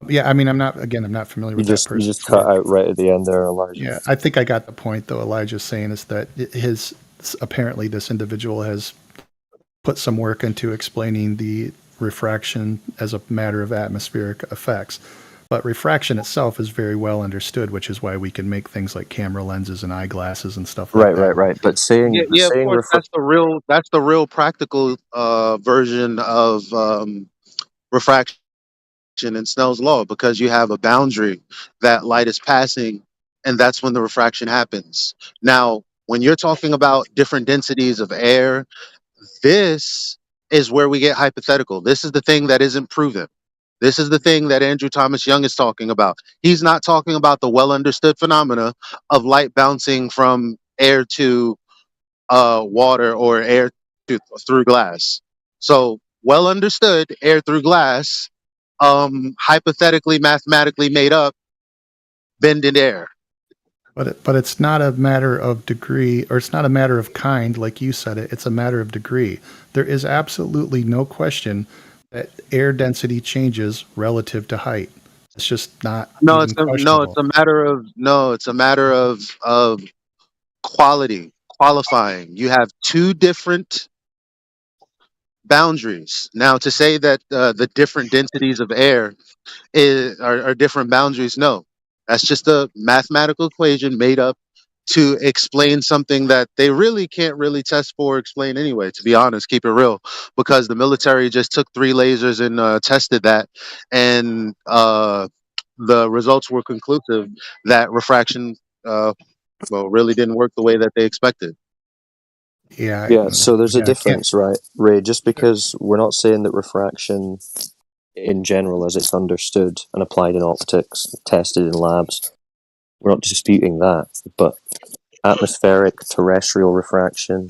Yeah, I mean, I'm not familiar with that person. You just cut out right at the end there, Elijah. Yeah, I think I got the point, though. Elijah's saying is that apparently this individual has put some work into explaining the refraction as a matter of atmospheric effects. But refraction itself is very well understood, which is why we can make things like camera lenses and eyeglasses and stuff like that. Right. But saying, Yeah, of course, that's the real practical version of refraction in Snell's law, because you have a boundary that light is passing, and that's when the refraction happens. Now, when you're talking about different densities of air, this is where we get hypothetical. This is the thing that isn't proven. This is the thing that Andrew Thomas Young is talking about. He's not talking about the well understood phenomena of light bouncing from air to water or air through glass. So, well understood, air through glass, hypothetically, mathematically made up, bending air. But it's not a matter of degree, or it's not a matter of kind, like you said it. It's a matter of degree. There is absolutely no question that air density changes relative to height. It's just not No, even questionable. it's a matter of quality, qualifying. You have two different boundaries. Now, to say that the different densities of air are different boundaries, no. That's just a mathematical equation made up to explain something that they really can't really test for or explain anyway, to be honest, keep it real. Because the military just took 3 lasers and tested that, and the results were conclusive that refraction, really didn't work the way that they expected. Yeah, so there's a difference, right, Ray? Just because we're not saying that refraction in general, as it's understood and applied in optics, tested in labs, we're not disputing that. But atmospheric terrestrial refraction,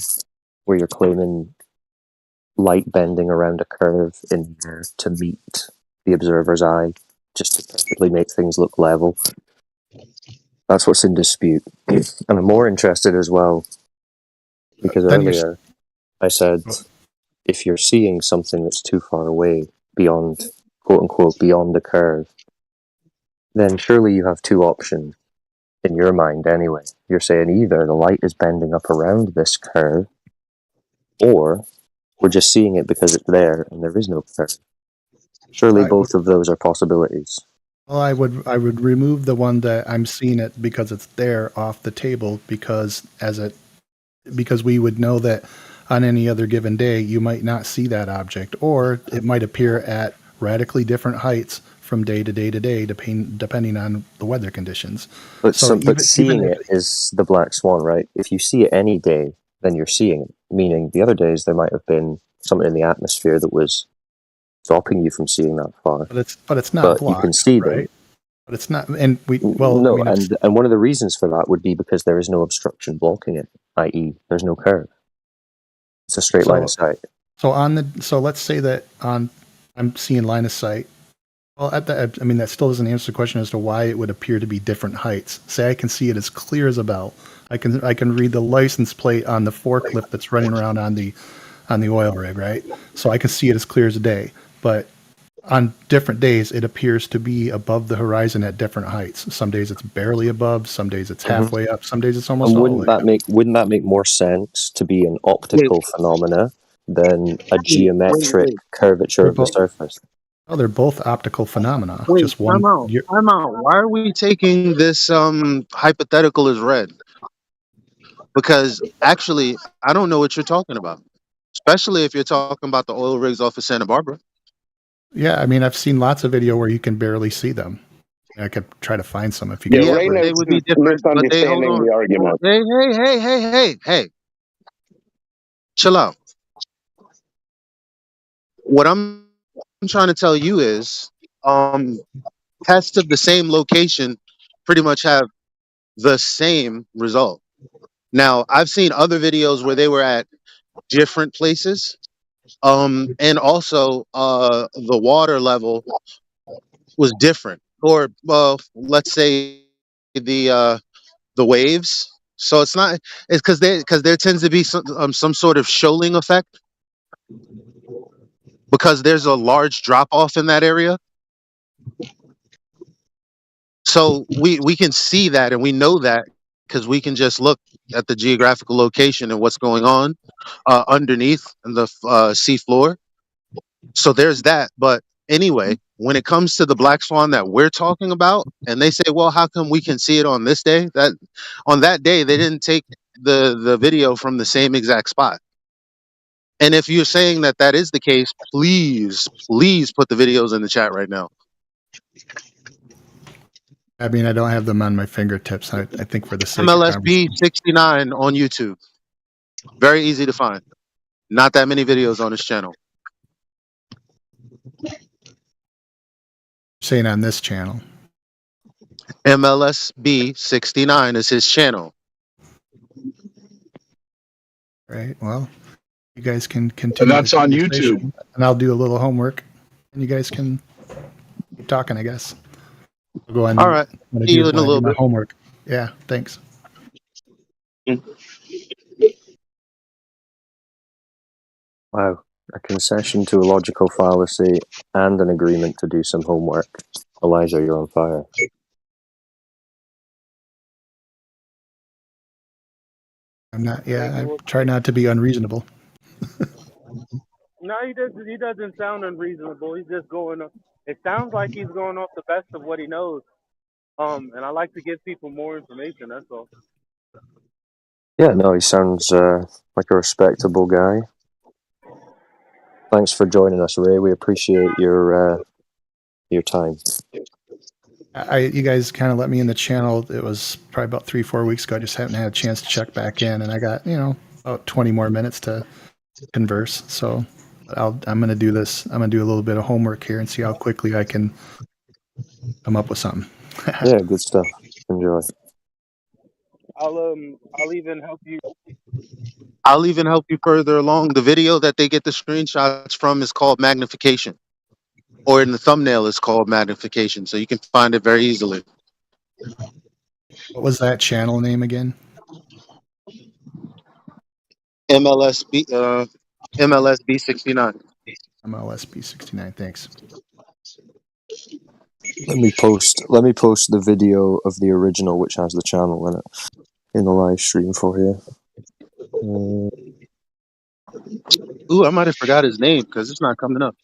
where you're claiming light bending around a curve in the air to meet the observer's eye, just to perfectly make things look level, that's what's in dispute. And I'm more interested as well, because earlier I said, if you're seeing something that's too far away, beyond, quote unquote, beyond the curve, then surely you have 2 options in your mind anyway. You're saying either the light is bending up around this curve, or we're just seeing it because it's there and there is no curve. Surely both of those are possibilities. Well, I would remove the one that I'm seeing it because it's there off the table, because we would know that on any other given day you might not see that object, or it might appear at radically different heights from day to day to day, depending on the weather conditions. But seeing it is the black swan, right? If you see it any day, then you're seeing it. Meaning the other days there might have been something in the atmosphere that was stopping you from seeing that far. But it's not But blocked, you can see right? them. But it's not, and and one of the reasons for that would be because there is no obstruction blocking it, i.e., there's no curve. It's a straight line of sight. So let's say that I'm seeing line of sight. Well, that still doesn't answer the question as to why it would appear to be different heights. Say I can see it as clear as a bell. I can read the license plate on the forklift that's running around on the oil rig, right? So I can see it as clear as a day. But on different days, it appears to be above the horizon at different heights. Some days it's barely above. Some days it's halfway up. Some days it's almost And all the way up. wouldn't that make more sense to be an optical phenomena than a geometric curvature of the surface? Oh, they're both optical phenomena. Wait, Just one. Time out. Why are we taking this hypothetical as read? Because actually, I don't know what you're talking about. Especially if you're talking about the oil rigs off of Santa Barbara. Yeah, I've seen lots of video where you can barely see them. I could try to find some if you Yeah, can. they would be different. But they hold on. the argument. Hey. Chill out. What I'm trying to tell you is, tests of the same location pretty much have the same result. Now, I've seen other videos where they were at different places, and also the water level was different, or let's say the waves. So it's because there tends to be some sort of shoaling effect because there's a large drop off in that area. So we can see that, and we know that because we can just look at the geographical location and what's going on underneath the sea floor. So there's that. But anyway, when it comes to the black swan that we're talking about, and they say, well, how come we can see it on this day? That on that day they didn't take the video from the same exact spot. And if you're saying that that is the case, please put the videos in the chat right now. I don't have them on my fingertips. I think for the sake of MLSB 69 on YouTube. Very easy to find. Not that many videos on this channel. Saying on this channel. MLSB69 is his channel. Right. Well, you guys can And continue that's the on conversation, YouTube. and I'll do a little homework, and you guys can keep talking, I guess. I'll go on All mute right. when I See do, you in a little my bit. homework. Yeah. Thanks. Wow. A concession to a logical fallacy and an agreement to do some homework. Elijah, you're on fire. I'm not. Yeah. I try not to be unreasonable. No, he doesn't. He doesn't sound unreasonable. He's just going. It sounds like he's going off the best of what he knows. And I like to give people more information. That's all. Yeah, no, he sounds like a respectable guy. Thanks for joining us, Ray. We appreciate your time. You guys kind of let me in the channel. It was probably about 3-4 weeks ago. I just haven't had a chance to check back in, and I got about 20 more minutes to converse. So I'm going to do this. I'm going to do a little bit of homework here and see how quickly I can come up with something. Yeah, good stuff. Enjoy. I'll even help you. I'll even help you further along. The video that they get the screenshots from is called magnification, or in the thumbnail is called magnification, so you can find it very easily. What was that channel name again? MLSB69. MLSB69. Thanks. Let me post the video of the original, which has the channel in it, in the live stream for you. Ooh, I might have forgot his name because it's not coming up.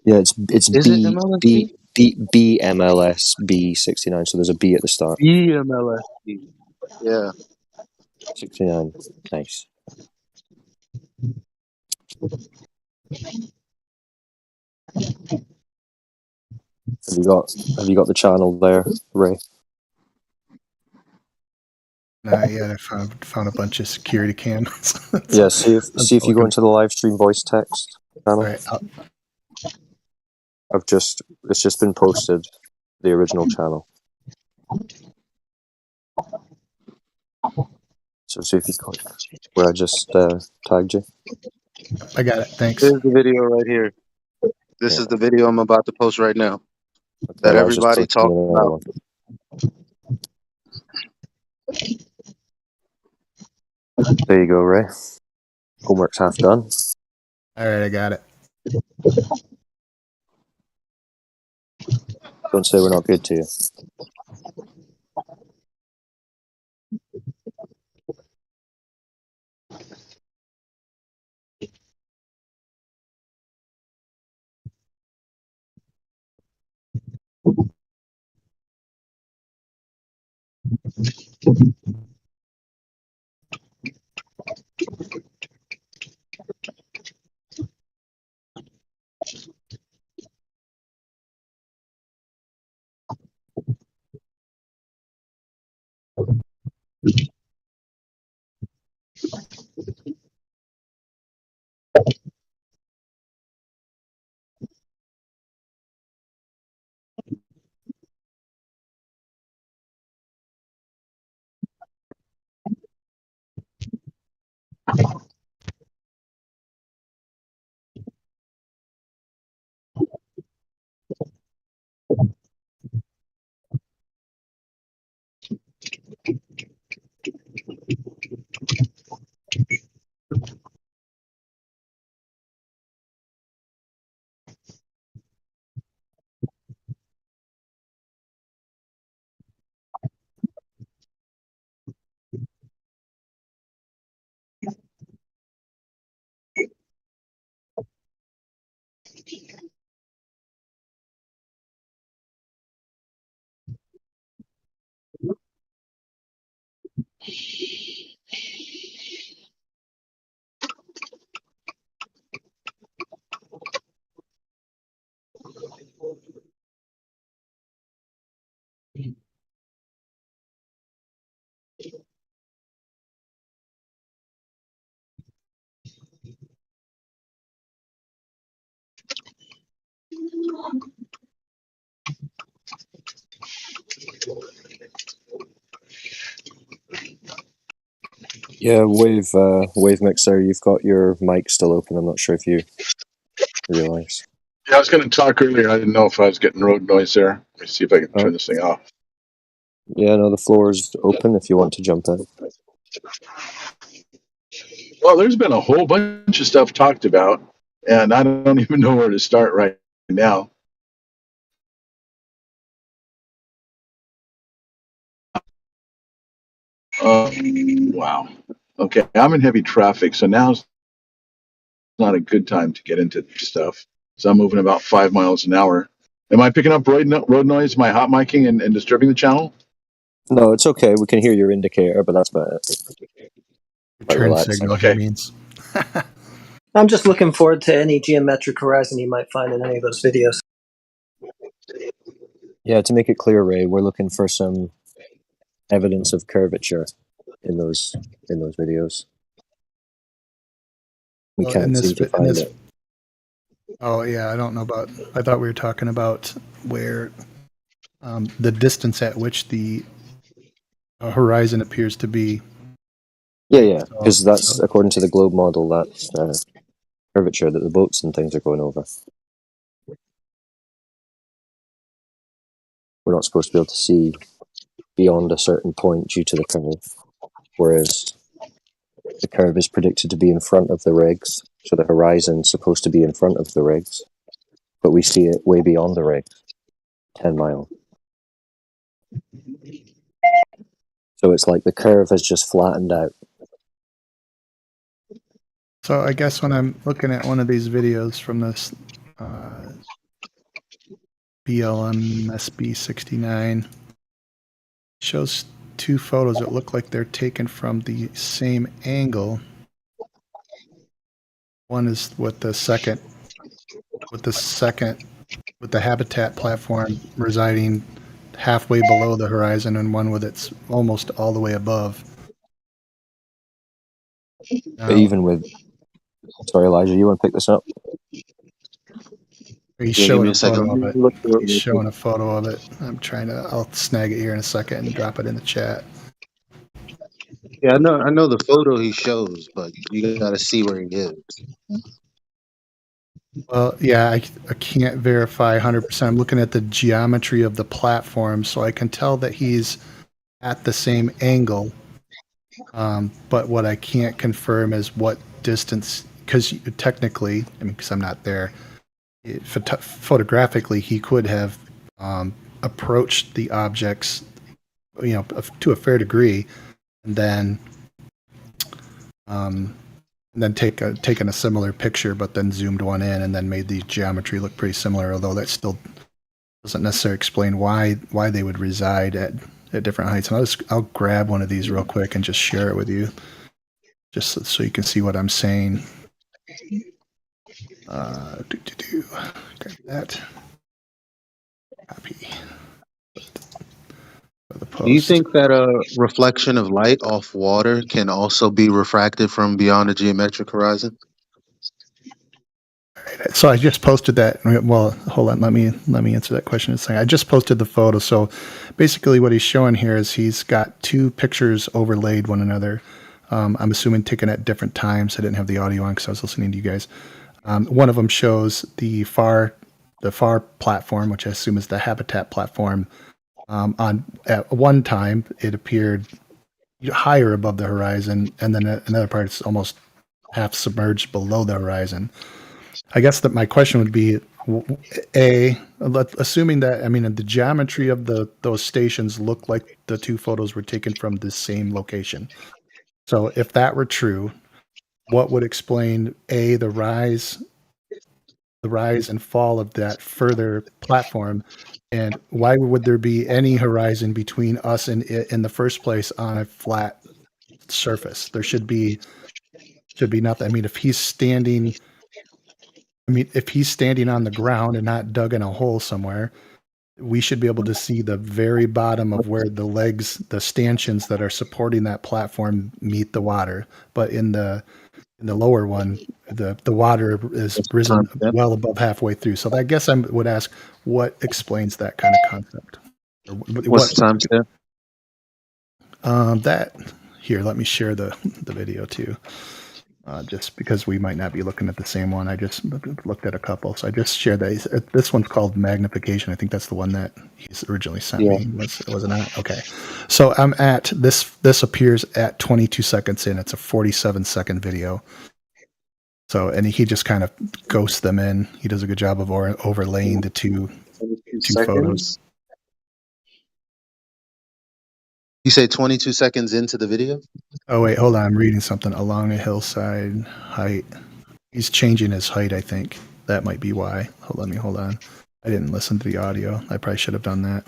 Yeah, it's Is it MLSB? BMLSB69. So there's a B at the start. BMLSB. Yeah. 69. Nice. Have you got the channel there, Ray? Not yet. I found a bunch of security cams. Yeah, see if you go into the live stream voice text channel. Right. It's just been posted, the original channel. So see if you click where I just tagged you. I got it. Thanks. Here's the video right here. This is the video I'm about to post right now. That I was just everybody clicking talks on another about. one. There you go, Ray. Homework's half done. All right, I got it. Don't say we're not good to you. Yeah, Wave Mixer, you've got your mic still open. I'm not sure if you realize. Yeah, I was going to talk earlier. I didn't know if I was getting road noise there. Let me see if I can turn this thing off. Yeah, no, the floor is open if you want to jump in. Well, there's been a whole bunch of stuff talked about, and I don't even know where to start right now. Wow. Okay, I'm in heavy traffic, so now's not a good time to get into stuff. So I'm moving about 5 miles an hour. Am I picking up road noise? Am I hot micing and disturbing the channel? No, it's okay. We can hear your indicator, but that's about it. Turn signal, he means. I'm just looking forward to any geometric horizon you might find in any of those videos. Yeah, to make it clear, Ray, we're looking for some evidence of curvature in those videos. We Well, can't seem to find it. Oh yeah, I don't know about. I thought we were talking about where the distance at which the horizon appears to be. Yeah, because that's according to the globe model. That's curvature that the boats and things are going over. We're not supposed to be able to see beyond a certain point due to the curve, whereas the curve is predicted to be in front of the rigs, so the horizon's supposed to be in front of the rigs, but we see it way beyond the rigs, 10 mile. So it's like the curve has just flattened out. So I guess when I'm looking at one of these videos from this BLM SB69, shows two photos that look like they're taken from the same angle. One is with the habitat platform residing halfway below the horizon, and one with it's almost all the way above. But even with, sorry, Elijah, you want to pick this up? He's Yeah, give showing me a a second. photo of it. Look through it He's real showing quick. a photo of it. I'll snag it here in a second and drop it in the chat. Yeah, I know the photo he shows, but you got to see where he is. Well, yeah, I can't verify 100%. I'm looking at the geometry of the platform, so I can tell that he's at the same angle. But what I can't confirm is what distance, because technically, I mean, because I'm not there, photographically, he could have approached the objects, to a fair degree, and then taken a similar picture, but then zoomed one in and then made the geometry look pretty similar. Although that still doesn't necessarily explain why they would reside at different heights. And I'll grab one of these real quick and just share it with you, just so you can see what I'm saying. Grab that. Copy. Do you think that a reflection of light off water can also be refracted from beyond a geometric horizon? So I just posted that. Well, hold on. Let me answer that question in a second. I just posted the photo. So basically what he's showing here is he's got two pictures overlaid one another. I'm assuming taken at different times. I didn't have the audio on because I was listening to you guys. One of them shows the far platform, which I assume is the habitat platform. At one time, it appeared higher above the horizon, and then another part is almost half submerged below the horizon. I guess that my question would be, assuming that, I mean, the geometry of those stations look like the two photos were taken from the same location. So if that were true, what would explain the rise and fall of that further platform, and why would there be any horizon between us and it in the first place on a flat surface? There should be nothing. I mean, if he's standing on the ground and not dug in a hole somewhere, we should be able to see the very bottom of where the legs, the stanchions that are supporting that platform meet the water. But in the lower one, the water is risen well above halfway through. So I guess I would ask, what explains that kind of concept? What's the timestamp? That here, let me share the video too. Just because we might not be looking at the same one. I just looked at a couple. So I just shared that. This one's called Magnification. I think that's the one that he's originally sent me. Was it not? Okay. So I'm at this appears at 22 seconds in. It's a 47-second video. So, and he just kind of ghosts them in. He does a good job of overlaying the two photos. You say 22 seconds into the video? Oh wait, hold on. I'm reading something. Along a hillside, height. He's changing his height, I think. That might be why. Hold on. I didn't listen to the audio. I probably should have done that.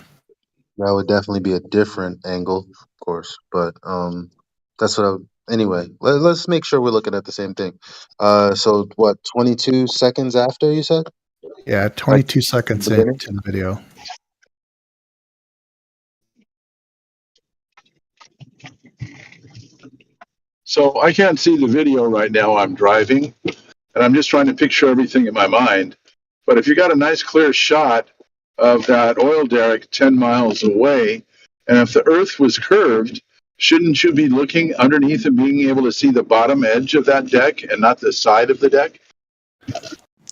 That would definitely be a different angle, of course. But that's what anyway, let's make sure we're looking at the same thing. So what, 22 seconds after you said? Yeah, 22 seconds into the video. So I can't see the video right now. I'm driving, and I'm just trying to picture everything in my mind. But if you got a nice clear shot of that oil derrick 10 miles away, and if the Earth was curved, shouldn't you be looking underneath and being able to see the bottom edge of that deck and not the side of the deck?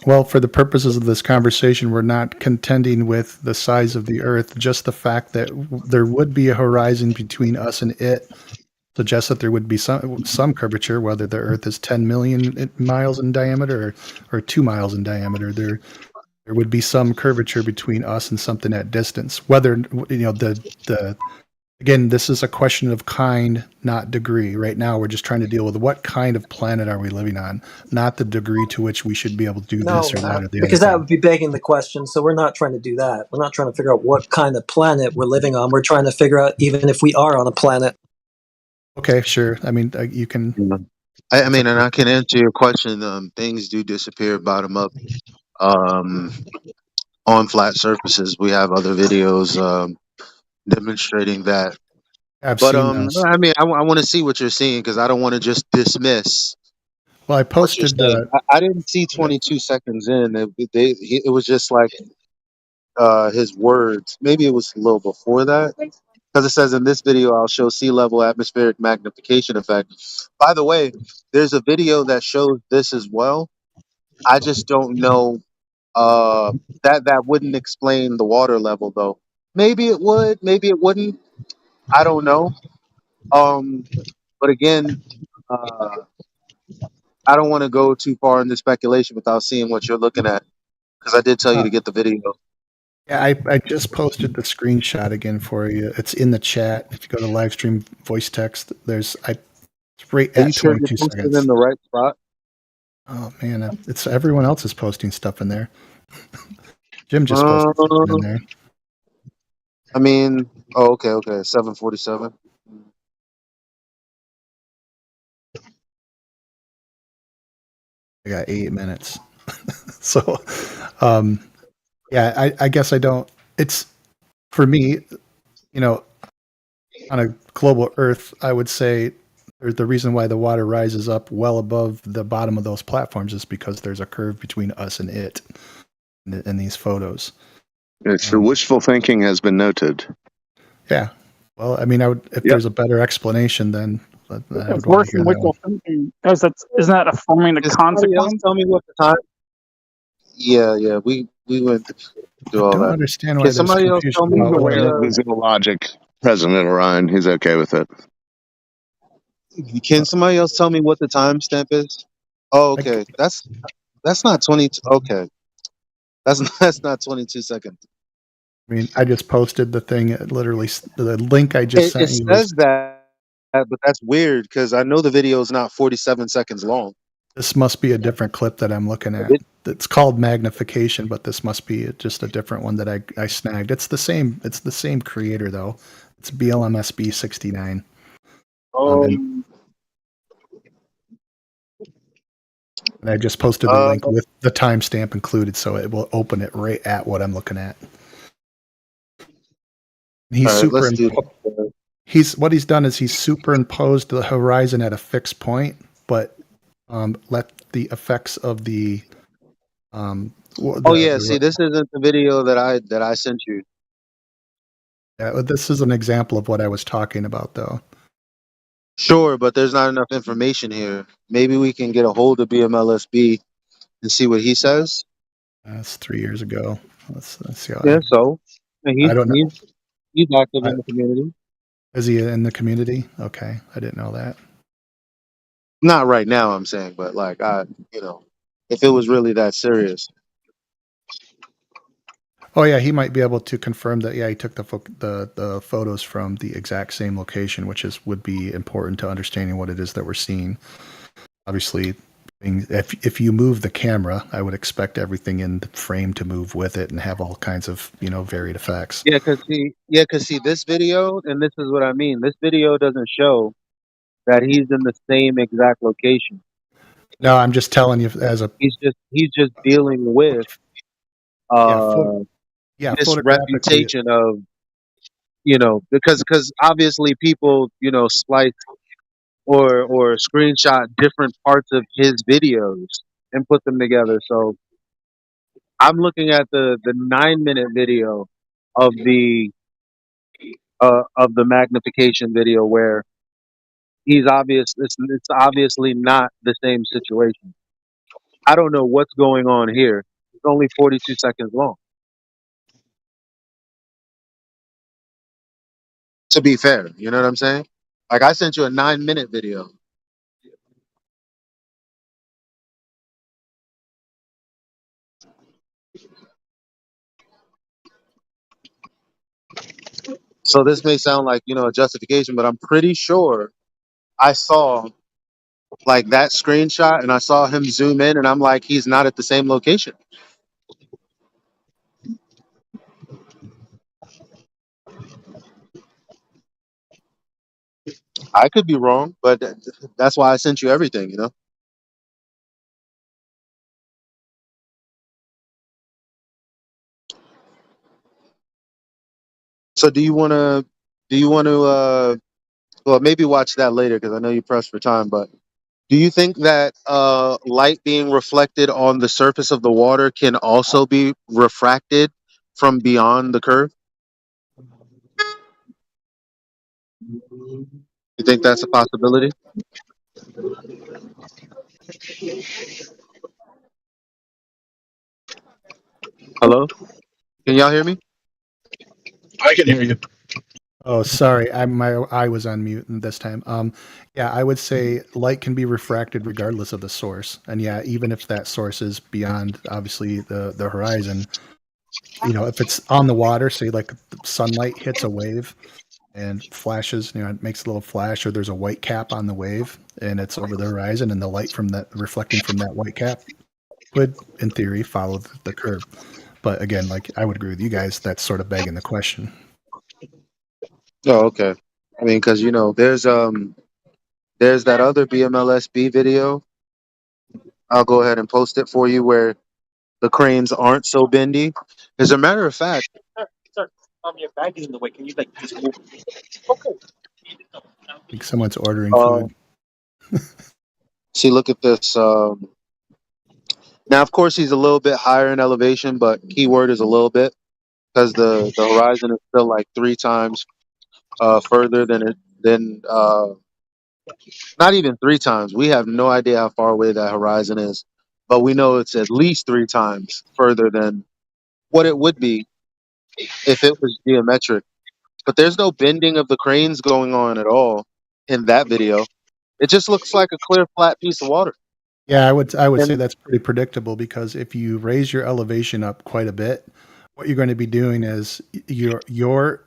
Well, for the purposes of this conversation, we're not contending with the size of the Earth. Just the fact that there would be a horizon between us and it suggests that there would be some curvature, whether the Earth is 10 million miles in diameter or 2 miles in diameter. There would be some curvature between us and something at distance. Whether, again, this is a question of kind, not degree. Right now, we're just trying to deal with what kind of planet are we living on, not the degree to which we should be able to do this or that or the because other that would be begging the question. So we're not trying to do that. We're not trying to figure out what kind of planet we're living on. We're trying to figure out even if we are on a planet. Okay, sure. I mean, you can. I mean, and I can answer your question. Things do disappear bottom up on flat surfaces. We have other videos demonstrating that. I've But seen those. I mean, I want to see what you're seeing because I don't want to just dismiss. Well, I posted the. I didn't see 22 seconds in. It was just like his words. Maybe it was a little before that. Because it says in this video, I'll show sea level atmospheric magnification effect. By the way, there's a video that shows this as well. I just don't know. That wouldn't explain the water level, though. Maybe it would. Maybe it wouldn't. I don't know. But again, I don't want to go too far into speculation without seeing what you're looking at. Because I did tell you to get the video. Yeah, I just posted the screenshot again for you. It's in the chat. If you go to live stream voice text, it's right Are you at sure 22 you're posted seconds. in the right spot? Oh man, it's everyone else is posting stuff in there. Jim just posted something in there. I mean, okay, 7:47. I got 8 minutes. So, yeah, I guess I don't. It's for me, on a global Earth, I would say the reason why the water rises up well above the bottom of those platforms is because there's a curve between us and it in these photos. So wishful thinking has been noted. Yeah. Well, I mean, if there's a better explanation, then I It's would want worse to hear than that one. wishful thinking because isn't that affirming the Does somebody else consequence? tell me what the time? Yeah, we went through all don't that. understand why Can there's somebody else tell confusion me about what whether. the? His illogic, President Orion, he's okay with it. Can somebody else tell me what the timestamp is? Oh, okay. That's not 20. Okay, that's not 22 seconds. I mean, I just posted the thing. Literally, the link I just It sent you says that, but that's weird because I know the video is not 47 seconds long. this must be a different clip that I'm looking at. It's called magnification, but this must be just a different one that I snagged. It's the same. It's the same creator though. It's BLMSB69. And I just posted the link with the timestamp included, so it will open it right at what I'm looking at. He's what he's done is he's superimposed the horizon at a fixed point, but let the effects of the See, this isn't the video that I sent you. Yeah, this is an example of what I was talking about, though. Sure, but there's not enough information here. Maybe we can get a hold of BMLSB and see what he says. That's 3 years ago. Let's see. Yeah, so and I don't know. he's active I, in the community. is he in the community? Okay, I didn't know that. Not right now, I'm saying, but like if it was really that serious. Oh yeah, he might be able to confirm that. Yeah, he took the photos from the exact same location, which would be important to understanding what it is that we're seeing. Obviously, if you move the camera, I would expect everything in the frame to move with it and have all kinds of varied effects. Yeah, cause see this video, and this is what I mean. This video doesn't show that he's in the same exact location. No, I'm just telling you as a He's just dealing with this photographically. reputation of because obviously people splice or screenshot different parts of his videos and put them together. So I'm looking at the 9-minute video of the magnification video where it's obviously not the same situation. I don't know what's going on here. It's only 42 seconds long. To be fair, you know what I'm saying? Like I sent you a 9-minute video. So this may sound like, a justification, but I'm pretty sure I saw like that screenshot and I saw him zoom in and I'm like, he's not at the same location. I could be wrong, but that's why I sent you everything. So do you want to well, maybe watch that later because I know you pressed for time, but do you think that light being reflected on the surface of the water can also be refracted from beyond the curve? You think that's a possibility? Hello? Can y'all hear me? I can hear you. Oh, sorry, I was on mute this time. Yeah, I would say light can be refracted regardless of the source, and yeah, even if that source is beyond, obviously, the horizon. If it's on the water, say like the sunlight hits a wave and flashes, it makes a little flash, or there's a white cap on the wave and it's over the horizon, and the light from that reflecting from that white cap would, in theory, follow the curve. But again, like I would agree with you guys, that's sort of begging the question. Oh, okay. I mean, because there's that other BMLSB video. I'll go ahead and post it for you where the cranes aren't so bendy. As a matter of fact, Sir, your bag is in the way. Can you just move? Okay. I think someone's ordering uh, food. see, look at this. Now, of course, he's a little bit higher in elevation, but keyword is a little bit because the horizon is still like 3 times further than not even 3 times. We have no idea how far away that horizon is, but we know it's at least 3 times further than what it would be if it was geometric. But there's no bending of the cranes going on at all in that video. It just looks like a clear, flat piece of water. Yeah, I would say And that's pretty predictable, because if you raise your elevation up quite a bit, what you're going to be doing is your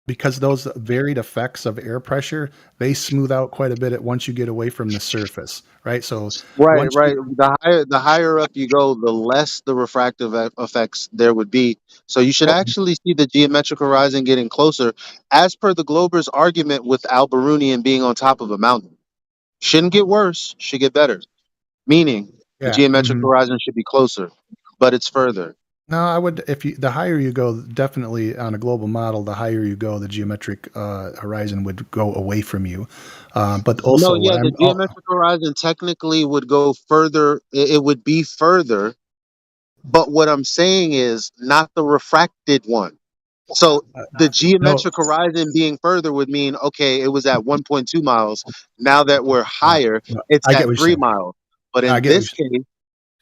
because those varied effects of air pressure, they smooth out quite a bit once you get away from the surface, right? So right, once right. you The higher up you go, the less the refractive effects there would be. So you should well, actually see the geometric horizon getting closer, as per the Glober's argument with Alberunian being on top of a mountain. Shouldn't get worse, should get better. Meaning the yeah, geometric mhm. horizon should be closer, but it's further. No, I would, the higher you go, definitely on a global model, the higher you go, the geometric horizon would go away from you. But No, also, what yeah, the I'm geometric horizon technically would go further. It would be further, but what I'm saying is not the refracted one. So the No, geometric horizon being further would mean, okay, it was at 1.2 miles. Now that we're higher, no, it's I get at what you're 3 saying. miles. But I in get what this you're, case,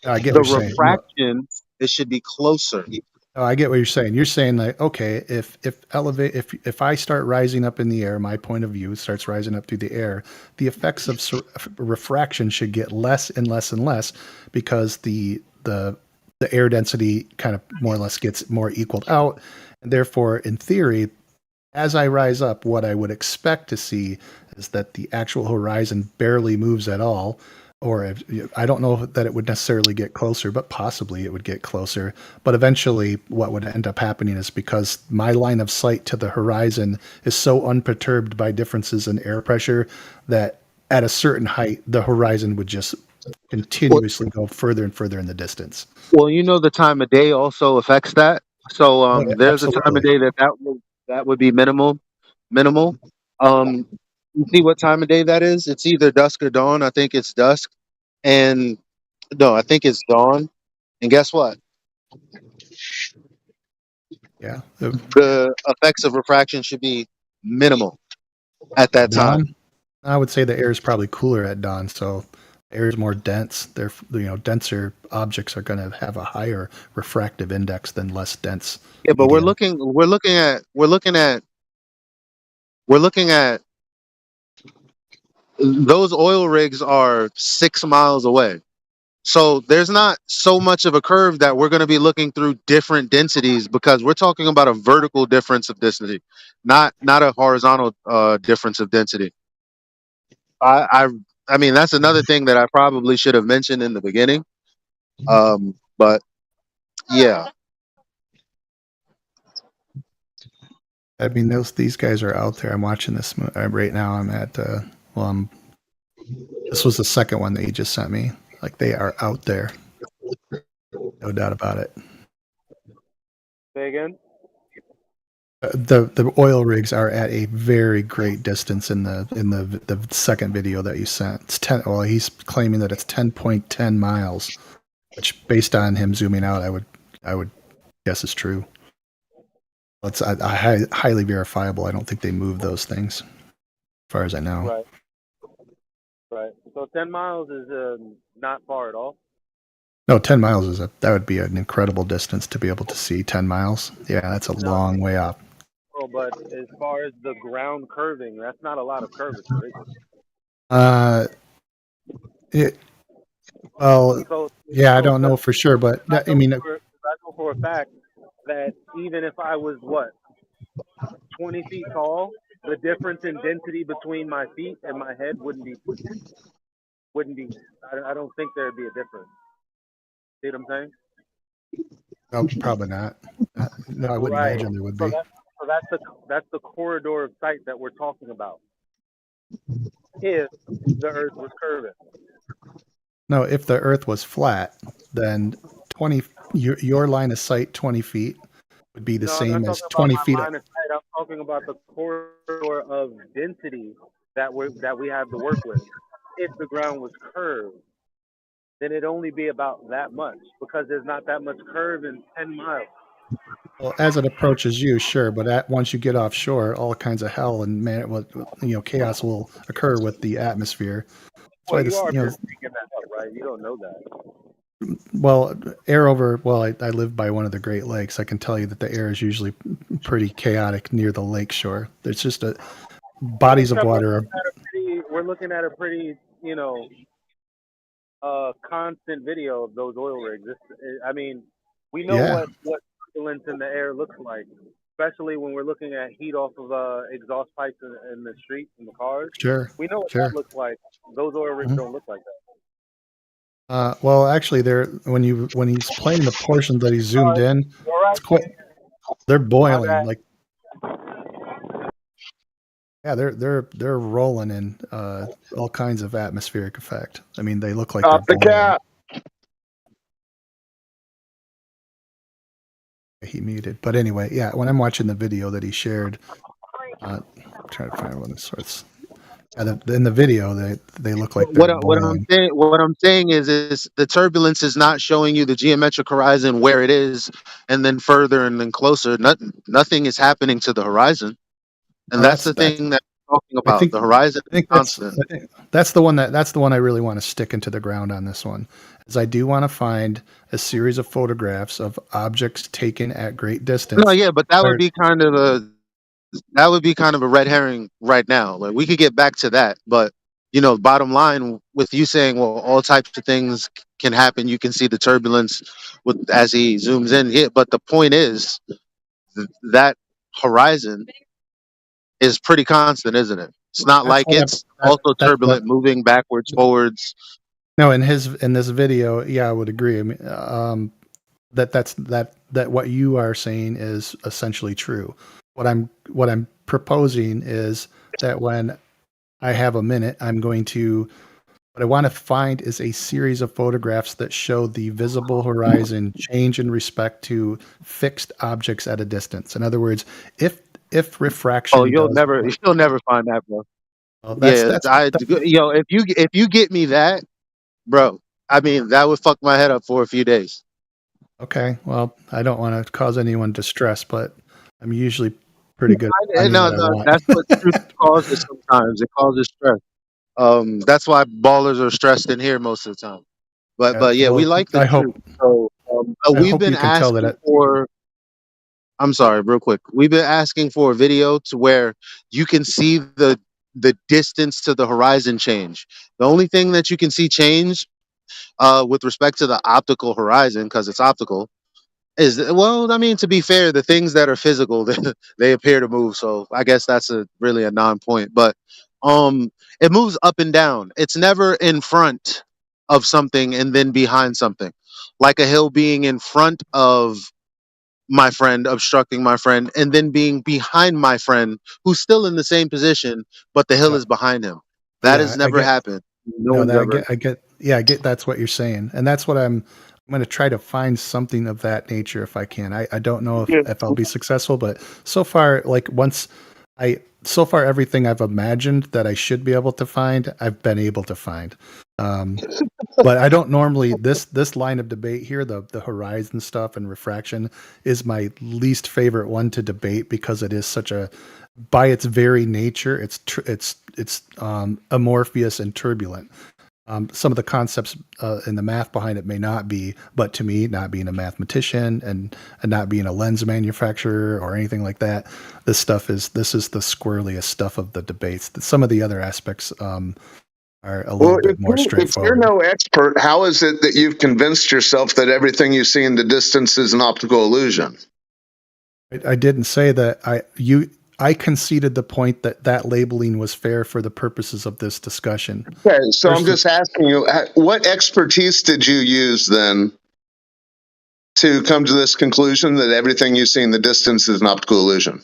I get what the you're saying. No, refraction, it should be closer. no, I get what you're saying. You're saying like, okay, if I start rising up in the air, my point of view starts rising up through the air, the effects of refraction should get less and less and less because the air density kind of more or less gets more equaled out, and therefore, in theory, as I rise up, what I would expect to see is that the actual horizon barely moves at all. Or if, I don't know that it would necessarily get closer, but possibly it would get closer. But eventually, what would end up happening is because my line of sight to the horizon is so unperturbed by differences in air pressure that at a certain height, the horizon would just continuously go further and further in the distance. Well, you know, the time of day also affects that. So Oh, yeah, there's a time of absolutely. day that would be minimal. Um, you see what time of day that is? It's either dusk or dawn. I think it's dusk, and no, I think it's dawn. And guess what? Yeah. The effects of refraction should be minimal at that time. Dawn, I would say the air is probably cooler at dawn, so air is more dense. Denser objects are going to have a higher refractive index than less dense Yeah, but medium. we're looking at those oil rigs are 6 miles away. So there's not so much of a curve that we're going to be looking through different densities because we're talking about a vertical difference of density, not a horizontal difference of density. I I mean that's another thing that I probably should have mentioned in the beginning. But yeah, I mean, these guys are out there. I'm watching this right now. I'm at this was the second one that he just sent me. Like they are out there, no doubt about it. Say again. The oil rigs are at a very great distance in the second video that you sent. It's 10. Well, he's claiming that it's 10.10 miles, which based on him zooming out, I would guess is true. It's highly verifiable. I don't think they move those things, as far as I know. Right. Right. So 10 miles is not far at all. No, 10 miles that would be an incredible distance to be able to see 10 miles. Yeah, that's a long way up. Oh, but as far as the ground curving, that's not a lot of curvature, is it? Well, So, yeah, I don't know for sure, but I mean, I know for a fact that even if I was 20 feet tall, the difference in density between my feet and my head wouldn't be. I don't think there'd be a difference. See what I'm saying? no, probably not. No, I wouldn't Right. imagine there would So be. that's the corridor of sight that we're talking about. If the Earth was curving. No, if the Earth was flat, then 20 your line of sight 20 feet would be the No, I'm same not as talking 20 about feet. my line of sight. I'm talking about the corridor of density that we have to work with. If the ground was curved, then it'd only be about that much because there's not that much curve in 10 miles. Well, as it approaches you, sure, but once you get offshore, all kinds of hell and chaos will occur with the atmosphere. That's Well, why you this, are just making that up, right? You don't know that. well, air over. Well, I live by one of the Great Lakes. I can tell you that the air is usually pretty chaotic near the lake shore. There's just bodies of water. We're looking at a pretty, constant video of those oil rigs. I mean, we know what turbulence in the air looks like, especially when we're looking at heat off of exhaust pipes in the streets in the cars. Sure. We know what Sure. that looks like. Those oil rigs don't look like that. Well, actually, when he's playing the portion that he zoomed in, it's quite. They're boiling like. Yeah, they're rolling in all kinds of atmospheric effect. I mean, they look like Stop they're the cat. He muted, but anyway, yeah. When I'm watching the video that he shared, I'm trying to find one of sorts. In the video, they look like What they're boiling. what I'm saying is the turbulence is not showing you the geometric horizon where it is, and then further and then closer. Nothing is happening to the horizon, and Well, that's the thing that I'm talking I about. think The horizon I think is constant. that's the one I really want to stick into the ground on this one, is I do want to find a series of photographs of objects taken at great distance. No, yeah, but that would where- be kind of a red herring right now. Like we could get back to that, but bottom line with you saying, well, all types of things can happen. You can see the turbulence with as he zooms in. Yeah, but the point is that horizon is pretty constant, isn't it? It's not That's like what it's also that's what turbulent, moving backwards, forwards. no, in this video, yeah, I would agree. I mean, that what you are saying is essentially true. What I'm proposing is that when I have a minute, what I want to find is a series of photographs that show the visible horizon change in respect to fixed objects at a distance. In other words, if refraction Oh, you'll does, never find that, bro. well, Yeah, if you get me that, bro, I mean that would fuck my head up for a few days. okay. Well, I don't want to cause anyone distress, but I'm usually pretty good at finding No, what I no, want. that's what truth causes sometimes. It causes stress. That's why ballers are stressed in here most of the time. But yeah, we Well, like the I hope truth. So I we've hope been you can tell that asking for. I'm sorry, real quick. We've been asking for a video to where you can see the distance to the horizon change. The only thing that you can see change with respect to the optical horizon, because it's optical, is well, I mean, to be fair, the things that are physical, they appear to move. So I guess that's really a non-point. But um, it moves up and down. It's never in front of something and then behind something, like a hill being in front of my friend, obstructing my friend, and then being behind my friend who's still in the same position, but the hill is behind him. That yeah, has I never get happened. No no one's that ever. I get that's what you're saying, and that's what I'm going to try to find something of that nature if I can. I don't know if I'll be successful, but so far, so far everything I've imagined that I should be able to find, I've been able to find. Um, but I don't normally this line of debate here, the horizon stuff and refraction, is my least favorite one to debate because it is such a, by its very nature, it's amorphous and turbulent. Some of the concepts and the math behind it may not be, but to me, not being a mathematician and not being a lens manufacturer or anything like that, this is the squirreliest stuff of the debates. Some of the other aspects are a little bit more If you're straightforward. no expert, how is it that you've convinced yourself that everything you see in the distance is an optical illusion? I didn't say that. I conceded the point that labeling was fair for the purposes of this discussion. Okay, so I'm just asking you, what expertise did you use then to come to this conclusion that everything you see in the distance is an optical illusion?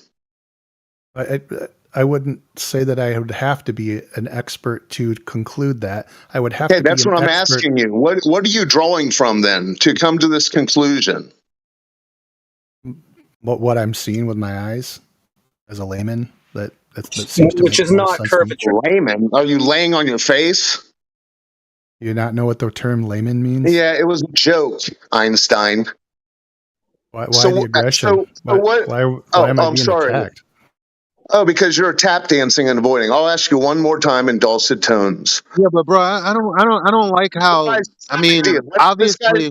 I wouldn't say that I would have to be an expert to conclude that. I would have Okay, to be that's an what I'm expert. asking you. What are you drawing from then to come to this conclusion? What I'm seeing with my eyes as a layman, that seems to Which make is more not sense. curvature. Layman? Are you laying on your face? You not know what the term layman means? Yeah, it was a joke, Einstein. Why the aggression? Why am I I'm being sorry. attacked? Oh, because you're tap dancing and avoiding. I'll ask you one more time in dulcet tones. Yeah, but bro, I don't like how. I mean, obviously,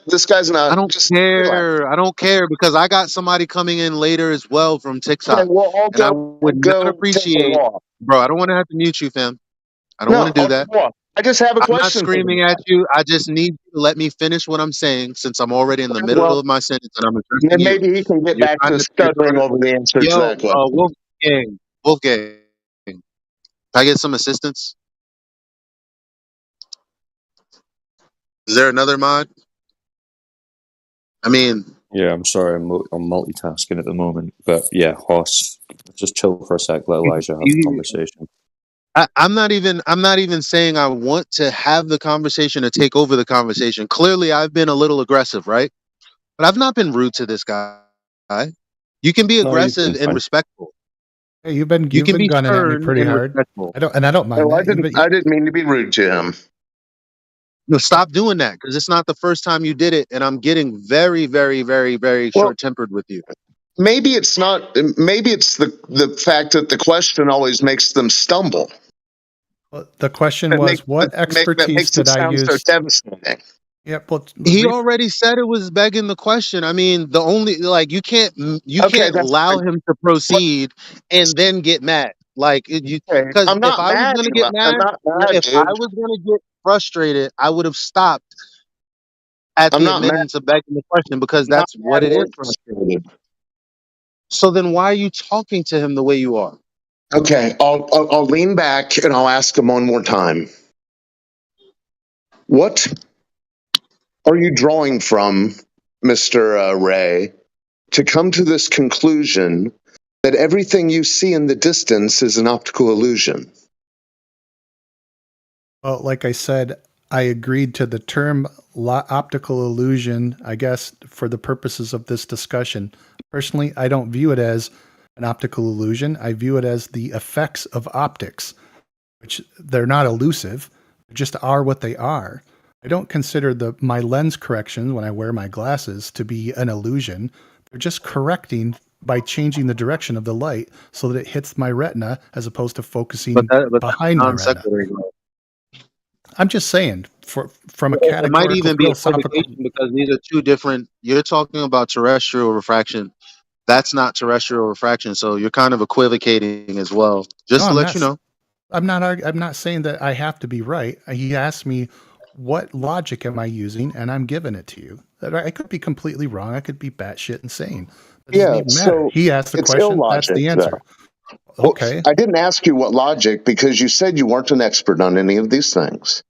this guy's not. I don't care. I don't care because I got somebody coming in later as well from TikTok, well, I'll and I go would not take a appreciate, walk. bro. I don't want to have to mute you, fam. I don't No, want to do I'll that. walk. I just have a I'm not question for screaming you. at you. I just need you to let me finish what I'm saying since I'm already in the middle Well, of my sentence and I'm addressing then you. maybe he can get You're back trying to to you're trying stuttering to. over the answer to Yo, that question. Wolfgang, can I get some assistance? Is there another mod? I mean, Yeah, I'm sorry, I'm multitasking at the moment. But yeah, Hoss, just chill for a sec. Let Elijah have the conversation. I'm not even saying I want to have the conversation or take over the conversation. Clearly, I've been a little aggressive, right? But I've not been rude to this guy. You can be No, you've been aggressive and fine. respectful. Hey, you've been You can be gunning at me stern pretty and hard. respectful. I don't mind Oh, that. I didn't mean to be rude to him. No, stop doing that because it's not the first time you did it, and I'm getting very, very, very, very Well, short-tempered with you. maybe it's not. Maybe it's the fact that the question always makes them stumble. Well, the question That was, makes what that expertise makes it did I sound so use? devastating. Yep. Well, He already said it was begging the question. I mean, the only like you Okay, can't that's allow fine. him to proceed and then get mad. Like you, Okay, because I'm if not I was mad. gonna get I'm mad, not mad, if I dude. was gonna get frustrated, I would have stopped at I'm the not mad. admittance of begging the question because I'm not that's what mad it or is. frustrated. So then why are you talking to him the way you are? Okay, I'll lean back and I'll ask him one more time. What are you drawing from, Mr. Ray, to come to this conclusion that everything you see in the distance is an optical illusion? Well, like I said, I agreed to the term optical illusion, I guess, for the purposes of this discussion. Personally, I don't view it as an optical illusion. I view it as the effects of optics, which they're not elusive, they just are what they are. I don't consider my lens correction when I wear my glasses to be an illusion. They're just correcting by changing the direction of the light so that it hits my retina as opposed to focusing But that's behind my non retina. sequitur. I'm just saying, from a It might categorical even be philosophical. equivocation because these are two different. You're talking about terrestrial refraction. That's not terrestrial refraction, so you're kind of equivocating as well. Just No, to I'm let not. you know. I'm not saying that I have to be right. He asked me, "What logic am I using?" and I'm giving it to you. I could be completely wrong. I could be batshit insane. That doesn't Yeah, even matter. so He asked the it's question. That's illogic, the though. answer. Well, Okay. I didn't ask you what logic because you said you weren't an expert on any of these things.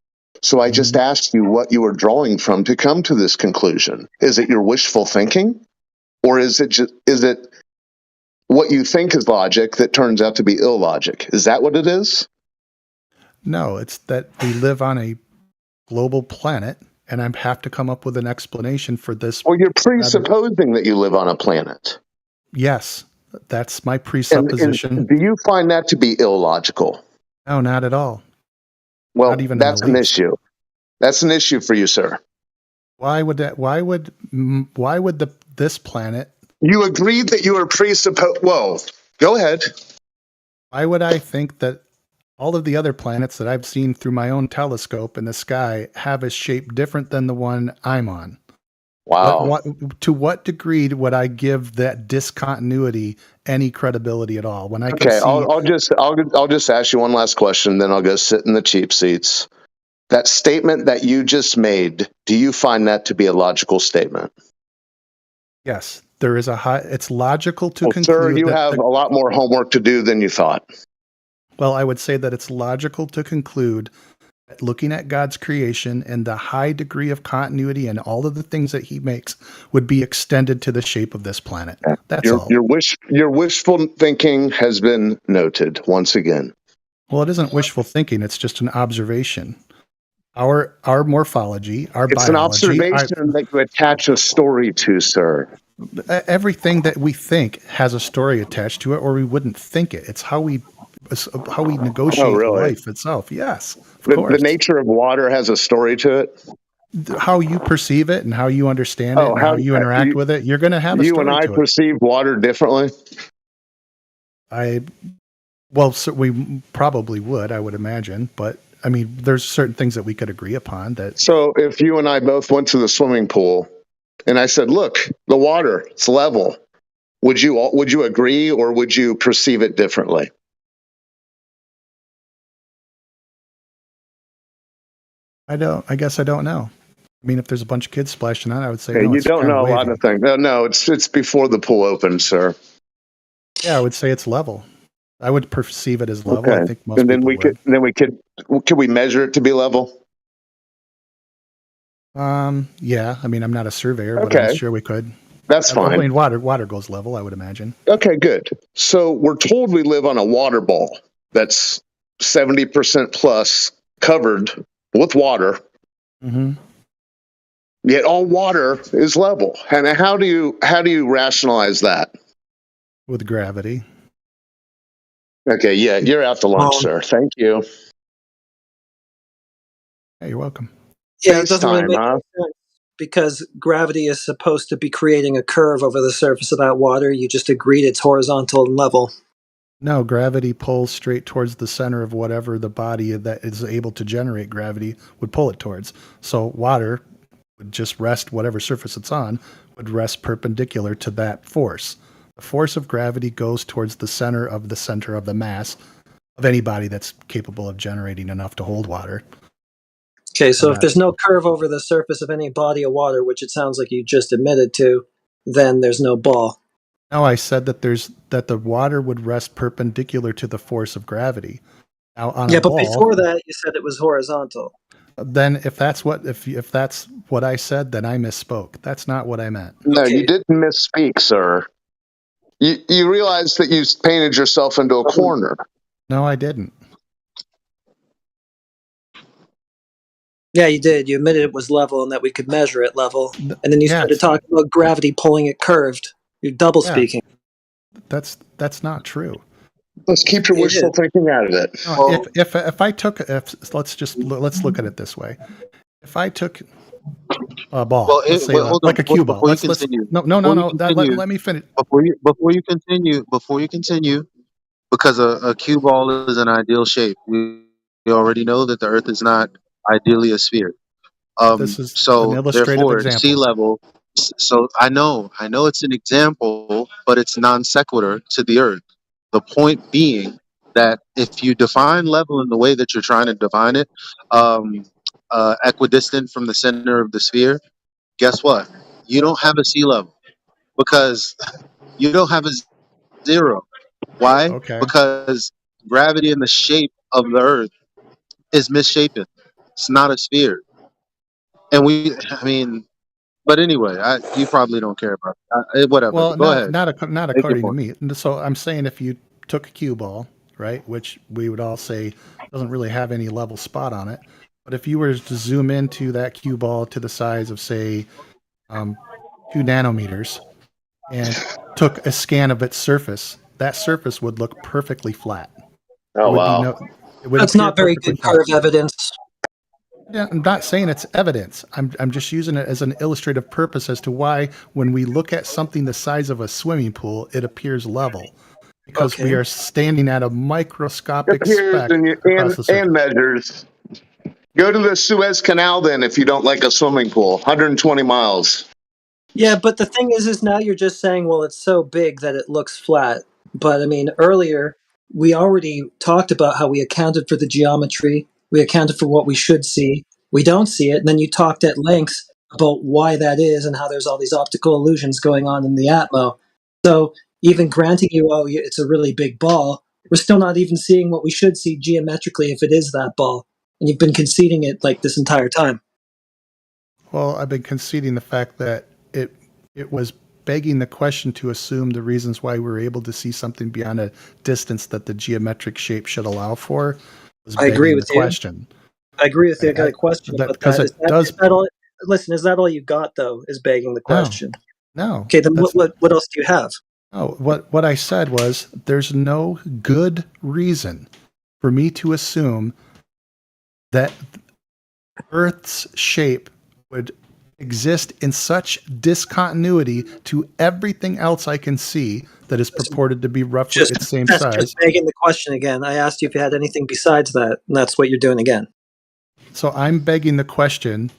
So I just asked you what you were drawing from to come to this conclusion. Is it your wishful thinking, or is it what you think is logic that turns out to be illogic? Is that what it is? No, it's that we live on a global planet, and I have to come up with an explanation for this. Well, you're presupposing that you live on a planet. Yes, that's my And presupposition. do you find that to be illogical? No, not at all. Well, Not even in that's the an least. issue. That's an issue for you, sir. Why would that? Why would this planet? You agreed that you were Whoa, go ahead. Why would I think that all of the other planets that I've seen through my own telescope in the sky have a shape different than the one I'm on? Wow. To what degree would I give that discontinuity any credibility at all? When I can Okay, see, I'll just ask you one last question, then I'll go sit in the cheap seats. That statement that you just made, do you find that to be a logical statement? yes, there is it's logical to Well, conclude sir, you that have a lot more homework to do than you thought. well, I would say that it's logical to conclude that looking at God's creation and the high degree of continuity and all of the things that he makes would be extended to the shape of this planet. That's all. Your wishful thinking has been noted once again. Well, it isn't wishful thinking, it's just an observation. Our morphology, our It's biology, an observation that you attach a story to, sir. everything that we think has a story attached to it, or we wouldn't think it. It's how we negotiate Oh, really? life itself. Yes, of The course. nature of water has a story to it. How you perceive it and how you understand it and how you interact with it, you're going to have a You story and I to it. perceive water differently. So we probably would, I would imagine, but I mean, there's certain things that we could agree upon that. So if you and I both went to the swimming pool and I said, look, the water, it's level, would you agree or would you perceive it differently? I guess I don't know. I mean, if there's a bunch of kids splashing on, I would say Okay, no. you don't know a lot of things. No, it's before the pool opens, sir. Yeah, I would say it's level. I would perceive it as level. Okay. I think most and then people would. Could we measure it to be level? Yeah. I mean, I'm not a surveyor, but Okay. I'm sure we could. That's fine. I mean, water goes level, I would imagine. Okay, good. So we're told we live on a water ball that's 70% plus covered with water. Mm-hmm. Yet all water is level. And how do you rationalize that? With gravity. Okay, yeah, you're out to lunch, Um, sir. Thank you. Yeah, you're welcome. Yeah, it doesn't really FaceTime, make huh? any sense because gravity is supposed to be creating a curve over the surface of that water. You just agreed it's horizontal and level. No, gravity pulls straight towards the center of whatever the body that is able to generate gravity would pull it towards. So water would just rest, whatever surface it's on, would rest perpendicular to that force. The force of gravity goes towards the center of the mass of any body that's capable of generating enough to hold water. Okay, so And if there's no curve over the surface of any body of water, which it sounds like you just admitted to, then there's no ball. No, I said that the water would rest perpendicular to the force of gravity. Now on Yeah, a but ball, before that, you said it was horizontal. then if that's what I said, then I misspoke. That's not what I meant. No, you Okay. didn't misspeak, sir. You realize that you painted yourself into a corner. No, I didn't. Yeah, you did. You admitted it was level and that we could measure it level. And then you started Yes. talking about gravity pulling it curved. You're double Yeah. speaking. That's not true. Let's keep your It wishful is. thinking out of it. No, if I took let's look at it this way. If I took a ball, Well, let's say hold on, like a cue ball. before you Let's continue. no. Before you continue, Let me finish. before you continue, because a cue ball is an ideal shape. We already know that the Earth is not ideally a sphere. This is an So illustrative therefore, sea example. level. So I know it's an example, but it's non sequitur to the Earth. The point being that if you define level in the way that you're trying to define it, um, equidistant from the center of the sphere, guess what? You don't have a sea level because you don't have a zero. Why? Okay. Because gravity and the shape of the Earth is misshapen. It's not a sphere. And I mean, but anyway, you probably don't care about whatever. Well, Go ahead. not Make your according to point. me. And so I'm saying if you took a cue ball, right, which we would all say doesn't really have any level spot on it, but if you were to zoom into that cue ball to the size of say 2 nanometers and took a scan of its surface, that surface would look perfectly flat. Oh, wow. It would That's appear not very perfectly good flat. curve evidence. Yeah, I'm not saying it's evidence. I'm just using it as an illustrative purpose as to why when we look at something the size of a swimming pool, it appears level. Because we Okay. are standing at a microscopic Appears speck and, across the surface. and measures. Go to the Suez Canal then if you don't like a swimming pool. 120 miles. Yeah, but the thing is now you're just saying, well, it's so big that it looks flat. But I mean, earlier we already talked about how we accounted for the geometry. We accounted for what we should see. We don't see it. And then you talked at length about why that is and how there's all these optical illusions going on in the Atmo. So even granting you, it's a really big ball, we're still not even seeing what we should see geometrically if it is that ball. And you've been conceding it like this entire time. Well, I've been conceding the fact that it was begging the question to assume the reasons why we were able to see something beyond a distance that the geometric shape should allow for was I agree begging with the you. question. I agree with you. I got a question about Because that. it does. Is that all? Listen, is that all you got though? Is begging the question? No. Okay, then what else do you have? Oh, what I said was there's no good reason for me to assume that Earth's shape would exist in such discontinuity to everything else I can see that is purported to be roughly its same That's size. just begging the question again. I asked you if you had anything besides that, and that's what you're doing again. So I'm begging the question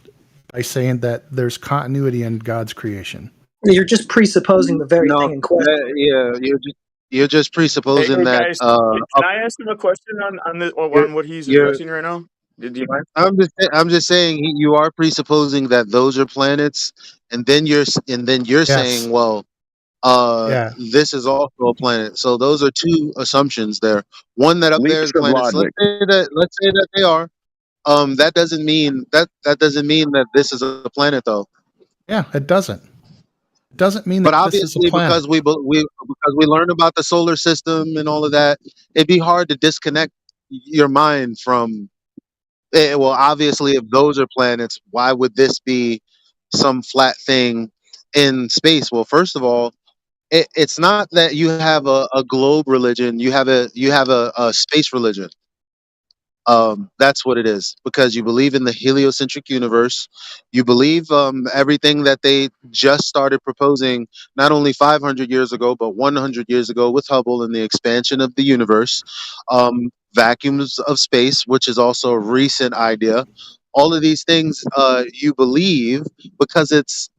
by saying that there's continuity in God's creation. You're just presupposing the very thing in question. Yeah, you're just presupposing that. Guys, can I ask him a question on what he's addressing right now? Did you mind? I'm just saying you are presupposing that those are planets, and then you're saying, well, Yeah. this is also a planet. So those are two assumptions there. One that up there is Leaps of planets. logic. Let's say that they are. That doesn't mean that this is a planet though. Yeah, it doesn't. It doesn't mean But that this is a obviously, planet. because we learn about the solar system and all of that, it'd be hard to disconnect your mind from. Well, obviously, if those are planets, why would this be some flat thing in space? Well, first of all, it's not that you have a globe religion. You have a space religion. That's what it is, because you believe in the heliocentric universe. You believe everything that they just started proposing not only 500 years ago but 100 years ago with Hubble and the expansion of the universe, vacuums of space, which is also a recent idea. All of these things you believe because it's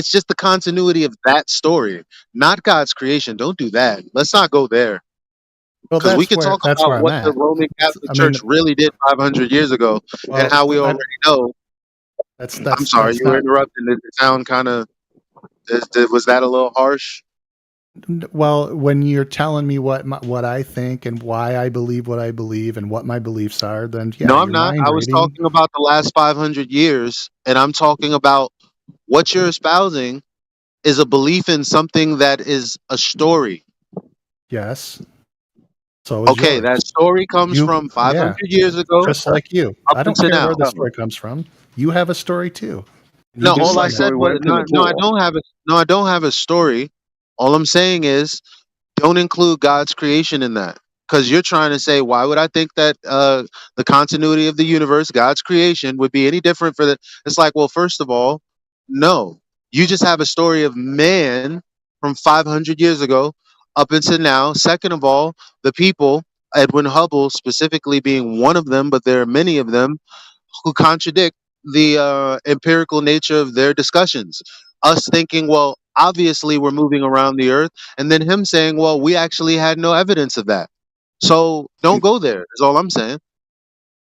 just the continuity of that story, not God's creation. Don't do that. Let's not go there. Well, Because we could talk that's about where I'm what the at. Roman Catholic I mean, Church really did 500 years ago and well, how we already know. I'm sorry, that's you were not. interrupting. Did it sound kind of, was that a little harsh? Well, when you're telling me what I think and why I believe what I believe and what my beliefs are, then yeah, No, I'm you're not. mind I was reading. talking about the last 500 years, and I'm talking about what you're espousing is a belief in something that is a story. Yes. So is Okay, yours. that story comes from 500 Yeah, years ago just like you. up I don't until care now. where the story comes from. You have a story too. And you No, all I define said it. was no. I don't have a no. I don't have a story. All I'm saying is don't include God's creation in that, because you're trying to say why would I think that the continuity of the universe, God's creation, would be any different for the? It's like, well, first of all, no. You just have a story of man from 500 years ago up until now. Second of all, the people, Edwin Hubble specifically being one of them, but there are many of them who contradict the empirical nature of their discussions. Us thinking, well, obviously we're moving around the earth, and then him saying, well, we actually had no evidence of that. So don't go there, is all I'm saying.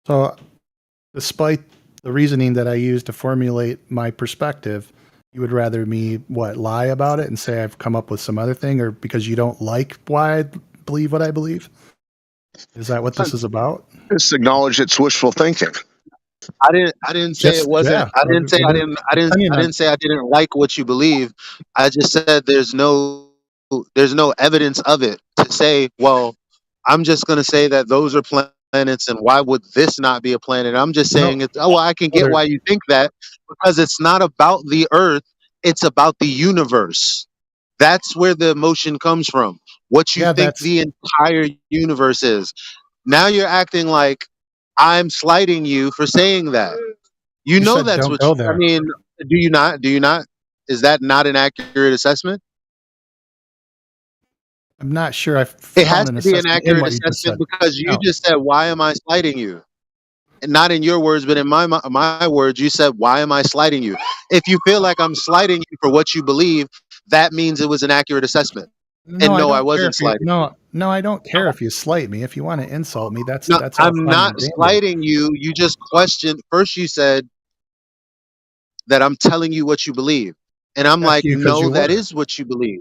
So, despite the reasoning that I use to formulate my perspective, you would rather me lie about it and say I've come up with some other thing, or because you don't like why I believe what I believe? Is that what this is about? Just acknowledge it's wishful thinking. I didn't say it wasn't. I didn't say I didn't say I didn't like what you believe. I just said there's no evidence of it to say, well, I'm just going to say that those are planets, and why would this not be a planet? I'm just saying it. Oh, well, I can get why you think that, because it's not about the earth, it's about the universe. That's where the emotion comes from. What you think the entire universe is. Now you're acting like I'm slighting you for saying that. You know said that's don't what go you, there. I mean, do you not? Do you not? Is that not an accurate assessment? I'm not sure I've It has found an to be an assessment in accurate what you just assessment said. because you No. just said, "Why am I slighting you?" And not in your words, but in my words, you said, "Why am I slighting you?" If you feel like I'm slighting you for what you believe, that means it was an accurate assessment. No, And I no, I don't care wasn't if you. slighting. No, I don't care if you slight me. If you want to insult me, that's No, all I'm fine not and dandy. slighting you. You just questioned. First, you said that I'm telling you what you believe. And I'm like, you 'cause no, you that were. is what you believe.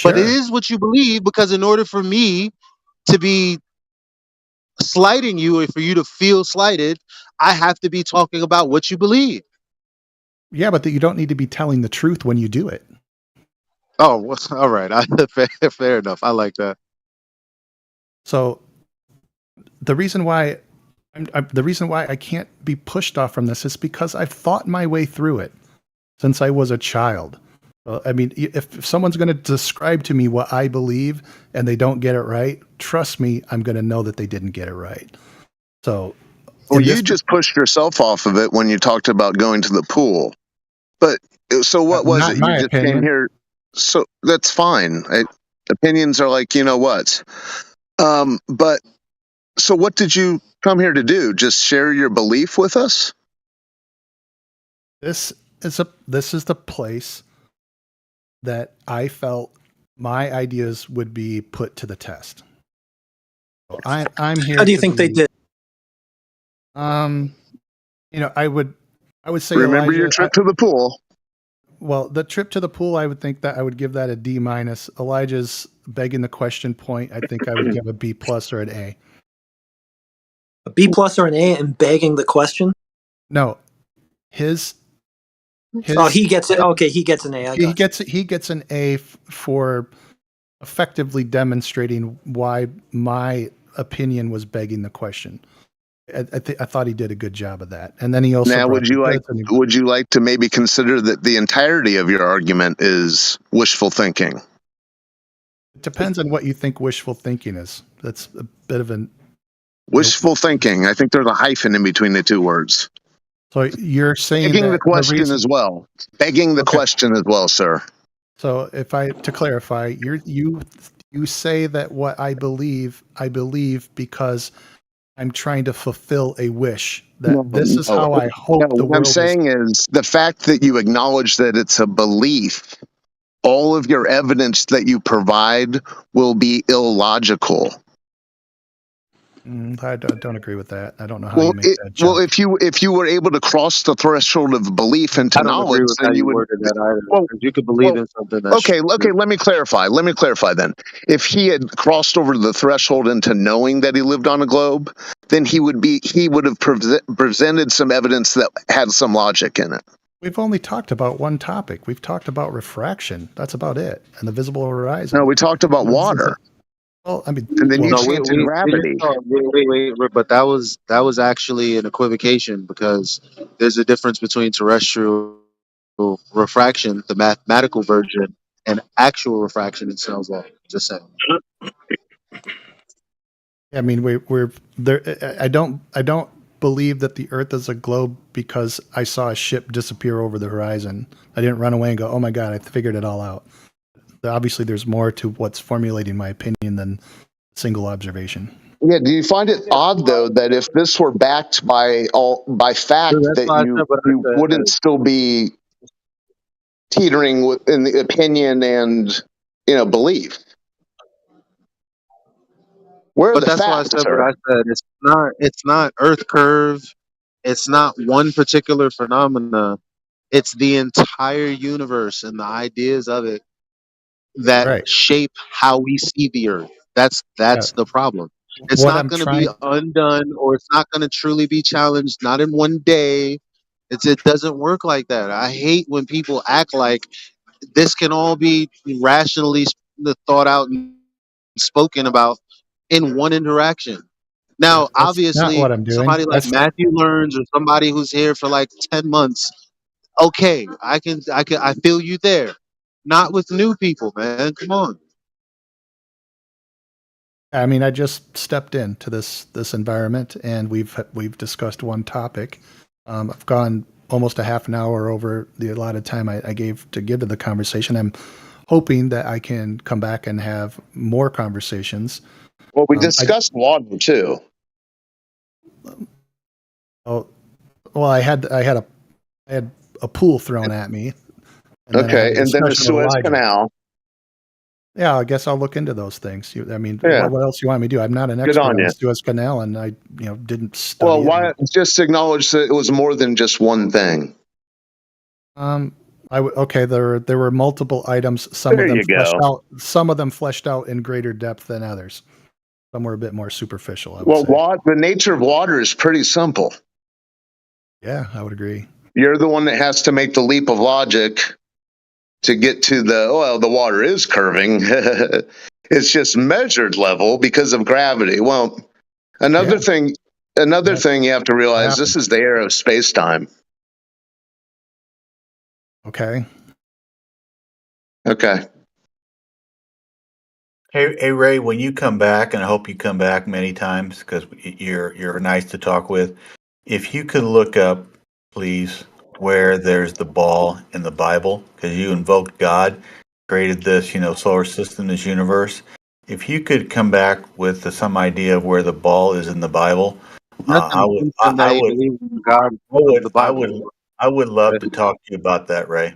But it Sure. is what you believe, because in order for me to be slighting you or for you to feel slighted, I have to be talking about what you believe. Yeah, but that you don't need to be telling the truth when you do it. Oh, well, all right. Fair enough. I like that. So the reason why I can't be pushed off from this is because I've thought my way through it since I was a child. I mean, if someone's going to describe to me what I believe and they don't get it right, trust me, I'm going to know that they didn't get it right. So, Well, you just pushed yourself off of it when you talked about going to the pool. But so what was not it? You my just came opinion. here. So that's fine. Opinions are like, you know what? But so what did you come here to do? Just share your belief with us? This is the place that I felt my ideas would be put to the test. So I'm here. How do you think they did? I would say Remember Elijah, your trip to the pool. Well, the trip to the pool, I would think that I would give that a D-. Elijah's begging the question point, I think I would give a B+ or an A. A B+ or an A and begging the question? No, his. Oh, he gets it. Okay, he gets an A. He gets an A for effectively demonstrating why my opinion was begging the question. I thought he did a good job of that. And then he also Now, brought would you like to maybe consider that the entirety of your argument is wishful thinking? It depends on what you think wishful thinking is. That's a bit of an Wishful thinking. I think there's a hyphen in between the two words. So you're saying Begging that the question as well. Begging the question as well, sir. So to clarify, you say that what I believe because I'm trying to fulfill a wish. That this is how I hope the what world I'm saying is the fact that you acknowledge that it's a belief, all of your evidence that you provide will be illogical. I don't agree with that. I don't know how you make that Well, jump. if you were able to cross the threshold of belief into I don't agree knowledge, with then how you you would. worded that either. 'Cause you could believe in something that's Okay. Let me clarify. Then, if he had crossed over the threshold into knowing that he lived on a globe, then he would have presented some evidence that had some logic in it. We've only talked about one topic. We've talked about refraction. That's about it. And the visible horizon. No, we talked about water. Well, I mean, and then you No, chanted gravity. but that was actually an equivocation because there's a difference between terrestrial refraction, the mathematical version, and actual refraction in Snell's law. Just saying. I mean, we're there. I don't believe that the Earth is a globe because I saw a ship disappear over the horizon. I didn't run away and go, "Oh my God, I figured it all out." Obviously, there's more to what's formulating my opinion than single observation. Yeah. Do you find it odd though that if this were backed by fact, That's that why I you said what I wouldn't said. still be teetering in the opinion and belief? Where are But the that's why I facts, said what sir? I said. It's not Earth curve. It's not one particular phenomena. It's the entire universe and the ideas of it that Right. shape how we see the Earth. That's the problem. It's What not I'm going to be trying. undone, or it's not going to truly be challenged. Not in one day. It doesn't work like that. I hate when people act like this can all be rationally thought out and spoken about in one interaction. Now, That's not obviously, what I'm doing. somebody like That's Matthew Learns or somebody who's here for like 10 months, okay, I feel you there. Not with new people, man. Come on. I mean, I just stepped into this environment, and we've discussed one topic. I've gone almost a half an hour over the allotted time I gave to the conversation. I'm hoping that I can come back and have more conversations. Well, we discussed water too. Oh, well, I had a pool thrown at me. And then I had Okay, a and then the discussion with Suez Elijah. Canal. Yeah, I guess I'll look into those things. I mean, Yeah. what else do you want me to do? I'm not an Good expert on on you. the Suez Canal, and I didn't study Well, it. why just acknowledge that it was more than just one thing? Okay. There were multiple items. Some There of them you fleshed go. out. Some of them fleshed out in greater depth than others. Some were a bit more superficial, I would Well, say. the nature of water is pretty simple. Yeah, I would agree. You're the one that has to make the leap of logic to get to the water is curving. It's just measured level because of gravity. Well, another thing you have to realize, this is the era of space-time. Okay. Okay. Hey Ray, when you come back, and I hope you come back many times because you're nice to talk with. If you could look up, please, where there's the ball in the Bible, because you invoked God, created this, solar system, this universe. If you could come back with some idea of where the ball is in the Bible, I would, Nothing that I he would, believes in God I would, of the I Bible. would, I would love to talk to you about that, Ray.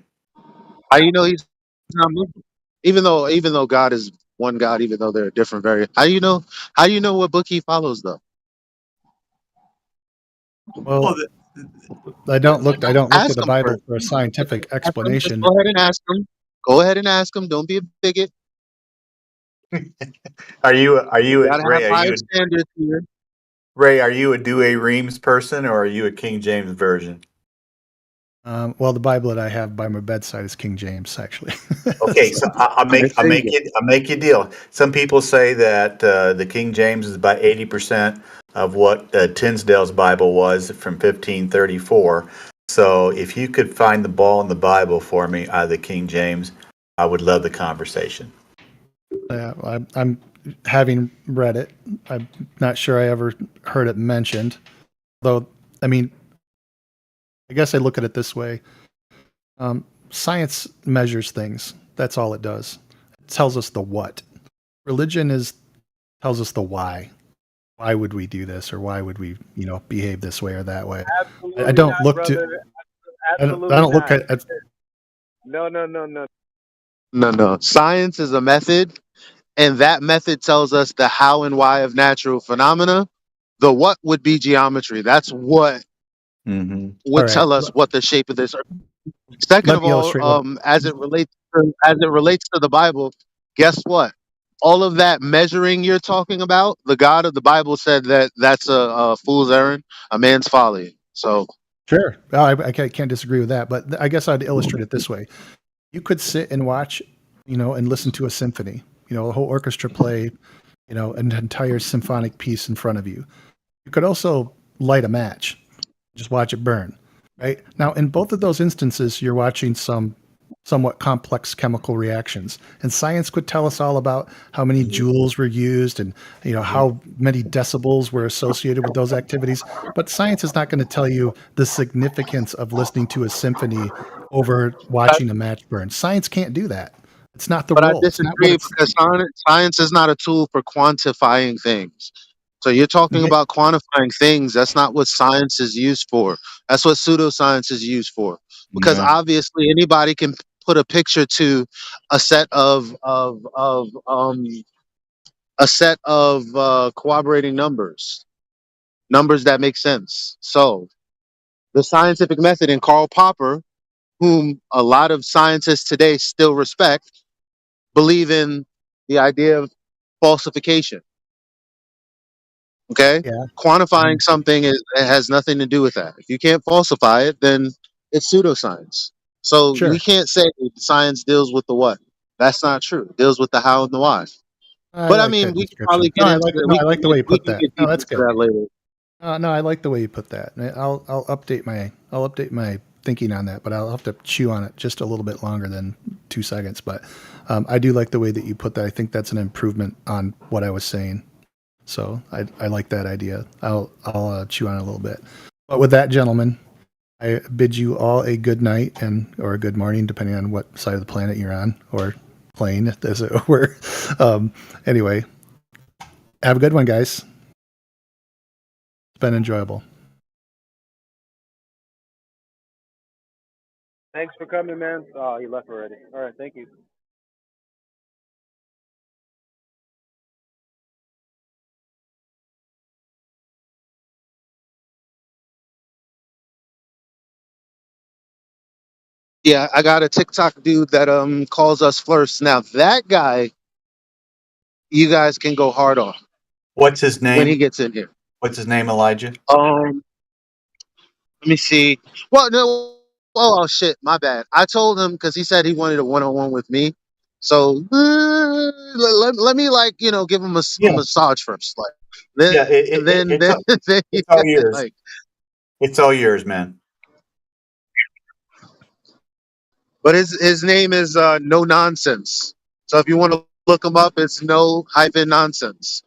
How you know he's not Muslim? Even though God is one God, even though they're different variants. How you know what book he follows though? Well, I don't look to Ask the him Bible first. for a scientific Ask him. Just explanation. go ahead and ask him. Go ahead and ask him. Don't be a bigot. Are you You gotta have Ray? higher standards here. Ray, are you a Douay Reams person or are you a King James version? Well, the Bible that I have by my bedside is King James, actually. Okay, so I'll make you a deal. Some people say that the King James is about 80% of what Tinsdale's Bible was from 1534. So if you could find the ball in the Bible for me out of the King James, I would love the conversation. Yeah, I'm having read it. I'm not sure I ever heard it mentioned. Though, I mean, I guess I look at it this way. Science measures things. That's all it does. It tells us the what. Religion tells us the why. Why would we do this, or why would we, behave this way or that way? I don't not, look brother. to. Absolutely I don't look not. at. No. No. Science is a method, and that method tells us the how and why of natural phenomena. The what would be geometry. That's what Mm-hmm. would All right. tell us what the shape of this. Second Let of me all, illustrate what. as it relates to the Bible, guess what? All of that measuring you're talking about, the God of the Bible said that that's a fool's errand, a man's folly. So Sure. I can't disagree with that, but I guess I'd illustrate it this way. You could sit and watch, and listen to a symphony, a whole orchestra play, an entire symphonic piece in front of you. You could also light a match, just watch it burn, right? Now, in both of those instances, you're watching some somewhat complex chemical reactions, and science could tell us all about how many joules were used and how many decibels were associated with those activities. But science is not going to tell you the significance of listening to a symphony over watching a match burn. Science can't do that. It's not the but I role. It's not what disagree it's. because science is not a tool for quantifying things. So you're talking about quantifying things. That's not what science is used for. That's what pseudoscience is used for. Because Yeah. obviously anybody can put a picture to a set of corroborating numbers that make sense. So the scientific method in Karl Popper, whom a lot of scientists today still respect, believe in the idea of falsification. Okay, Yeah. quantifying something it has nothing to do with that. If you can't falsify it, then it's pseudoscience. So we Sure. can't say science deals with the what. That's not true. It deals with the how and the why. I But I like mean, that we could description. probably No, get into that. I like the way you We put can that. get No, deep that's into good. that later. No, I like the way you put that. I'll update my thinking on that, but I'll have to chew on it just a little bit longer than 2 seconds. But I do like the way that you put that. I think that's an improvement on what I was saying. So I like that idea. I'll chew on it a little bit. But with that, gentlemen, I bid you all a good night or a good morning, depending on what side of the planet you're on, or plane, as it were. Anyway, have a good one, guys. It's been enjoyable. Thanks for coming, man. Oh, he left already. All right, thank you. Yeah, I got a TikTok dude that calls us first. Now that guy, you guys can go hard on What's his when he name? gets in here. What's his name, Elijah? Let me see. Well, no. Oh shit, my bad. I told him because he said he wanted a one-on-one with me. So let me give him a Yeah. massage first, like Yeah. then then It's all yours. like. It's all yours, man. But his name is No Nonsense. So if you want to look him up, it's no hyphen nonsense.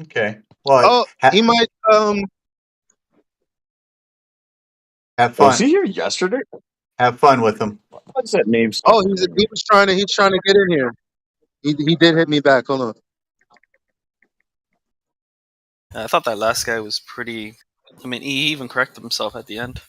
Okay. Well, Oh, he might have Was he fun. here yesterday? Have fun with him. What's that name? oh he's trying to get in here. He did hit me back. Hold on. I thought that last guy was pretty. I mean, he even corrected himself at the end.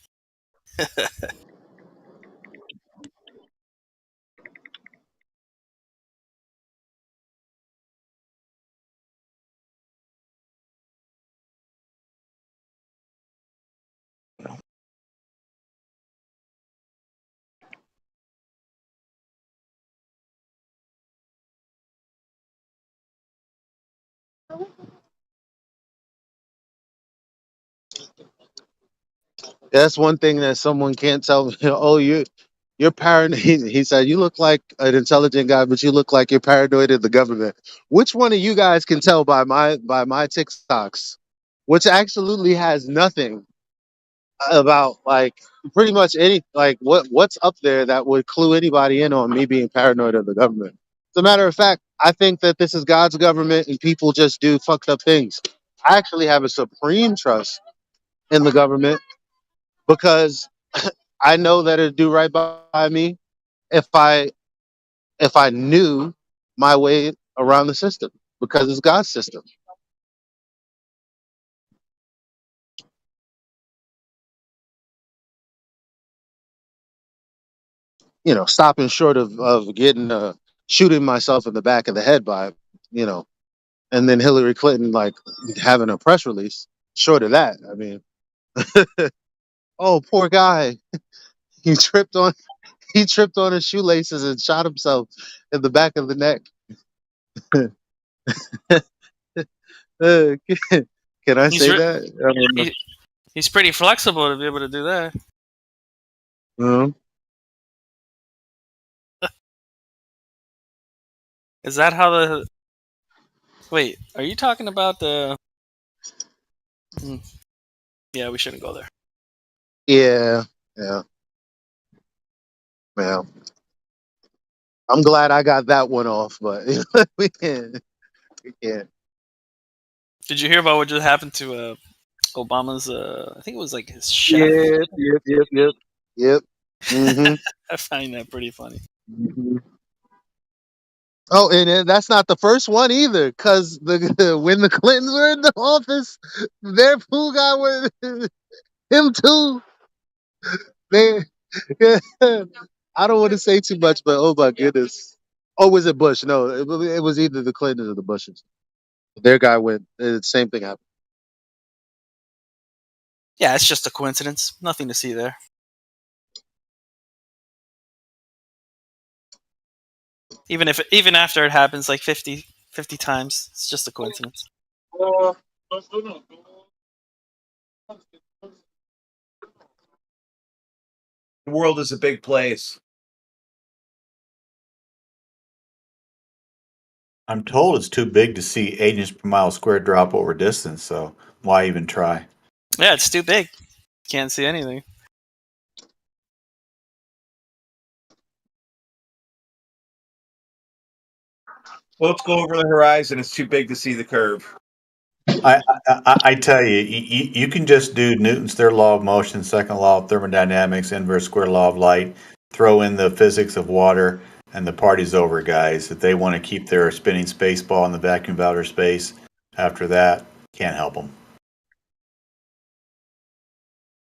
That's one thing that someone can't tell me. Oh, you're paranoid. He said you look like an intelligent guy, but you look like you're paranoid of the government. Which one of you guys can tell by my TikToks, which absolutely has nothing about like pretty much any like what's up there that would clue anybody in on me being paranoid of the government. As a matter of fact, I think that this is God's government and people just do fucked up things. I actually have a supreme trust in the government because I know that it'd do right by me if I knew my way around the system because it's God's system. You know, stopping short of getting shooting myself in the back of the head by, you know, and then Hillary Clinton like having a press release. Short of that, I mean, oh poor guy, he tripped on his shoelaces and shot himself in the back of the neck. Uh, can I He's say re- that? I don't know. he's pretty flexible to be able to do that. Mhm. Is that how the? Wait, are you talking about the? Hmm. Yeah, we shouldn't go there. Yeah, yeah, yeah. I'm glad I got that one off, but we can't. We can't. Did you hear about what just happened to Obama's? I think it was like his chef. Yep. Mm-hmm. I find that pretty funny. Mm-hmm. Oh, and that's not the first one either, because when the Clintons were in the office, their fool guy was him too. They, I don't want to say too much, but oh my goodness. Oh, was it Bush? No, it was either the Clintons or the Bushes. Their guy went. The same thing happened. Yeah, it's just a coincidence. Nothing to see there. Even after it happens like 50 times, it's just a coincidence. The world is a big place. I'm told it's too big to see 8 inches per mile squared drop over distance, so why even try? Yeah, it's too big. Can't see anything. Well, let's go over the horizon. It's too big to see the curve. I tell you, you can just do Newton's third law of motion, second law of thermodynamics, inverse square law of light, throw in the physics of water, and the party's over, guys. If they want to keep their spinning space ball in the vacuum of outer space, after that, can't help them.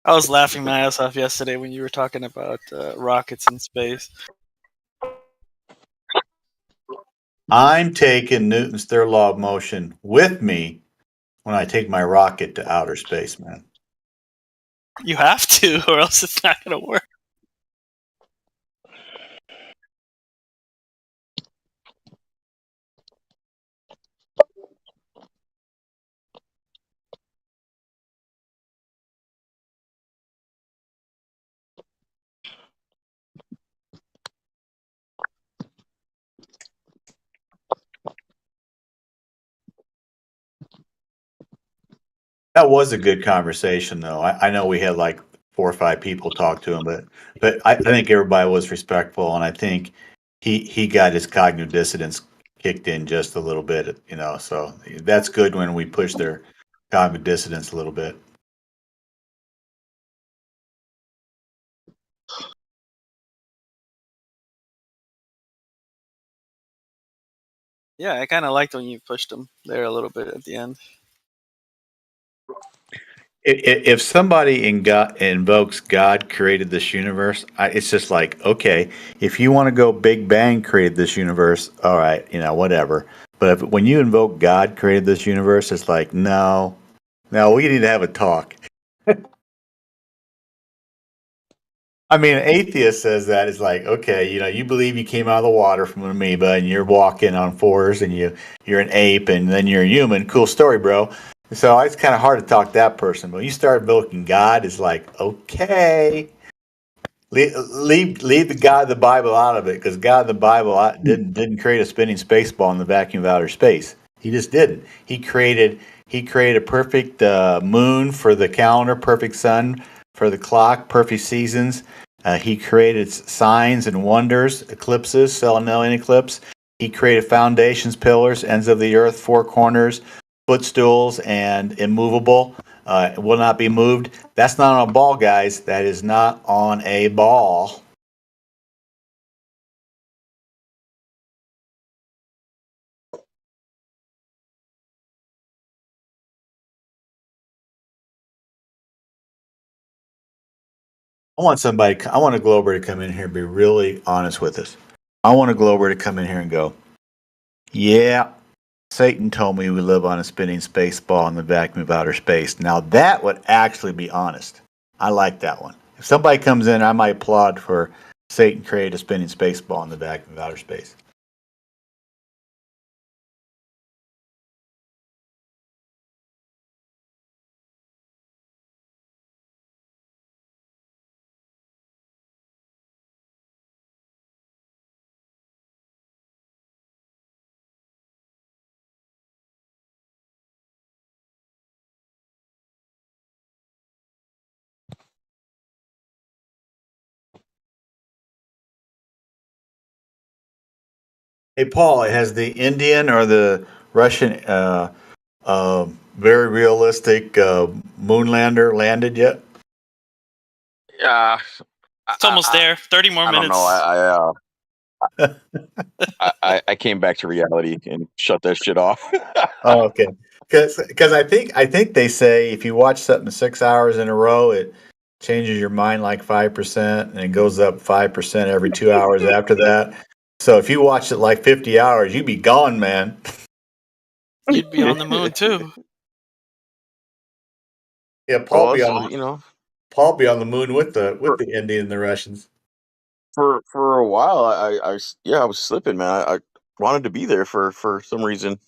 I was laughing my ass off yesterday when you were talking about rockets in space. I'm taking Newton's third law of motion with me when I take my rocket to outer space, man. You have to, or else it's not going to work. That was a good conversation, though. I know we had like 4 or 5 people talk to him, but I think everybody was respectful, and I think he got his cognitive dissonance kicked in just a little bit, you know. So that's good when we push their cognitive dissonance a little bit. Yeah, I kind of liked when you pushed them there a little bit at the end. If somebody invokes God created this universe, it's just like, okay, if you want to go Big Bang created this universe, all right, you know, whatever. But when you invoke God created this universe, it's like, no, we need to have a talk. I mean, an atheist says that it's like, okay, you know, you believe you came out of the water from an amoeba and you're walking on 4s and you're an ape and then you're a human. Cool story, bro. So it's kind of hard to talk to that person. But when you start invoking God, it's like, okay, leave the God of the Bible out of it, because God of the Bible didn't create a spinning space ball in the vacuum of outer space. He just didn't. He created a perfect moon for the calendar, perfect sun for the clock, perfect seasons. He created signs and wonders, eclipses, Selenian eclipse. He created foundations, pillars, ends of the earth, four corners, footstools, and immovable. It will not be moved. That's not on a ball, guys. That is not on a ball. I want a Glober to come in here and be really honest with us. I want a Glober to come in here and go, yeah, Satan told me we live on a spinning space ball in the vacuum of outer space. Now that would actually be honest. I like that one. If somebody comes in, I might applaud for Satan created a spinning space ball in the vacuum of outer space. Hey, Paul, has the Indian or the Russian very realistic moonlander landed yet? Yeah, It's almost there. 30 more I don't minutes. know. I came back to reality and shut that shit off. Oh, okay. Because I think they say if you watch something 6 hours in a row, it changes your mind like 5%, and it goes up 5% every 2 hours after that. So if you watched it like 50 hours, you'd be gone, man. You'd be on the moon too. Yeah, Paul Well, be that's, on Paul be on the moon with the Indian and the Russians. for a while, I was slipping, man. I wanted to be there for some reason.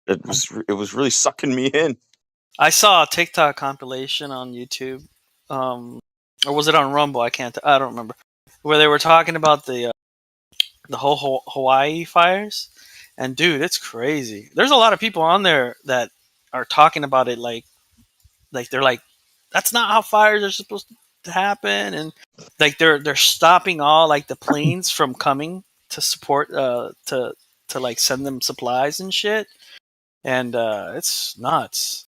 It was really sucking me in. I saw a TikTok compilation on YouTube, or was it on Rumble? I don't remember. Where they were talking about the whole Hawaii fires, and dude, it's crazy. There's a lot of people on there that are talking about it like they're like, that's not how fires are supposed to happen, and like they're stopping all like the planes from coming to support to like send them supplies and shit, and it's nuts.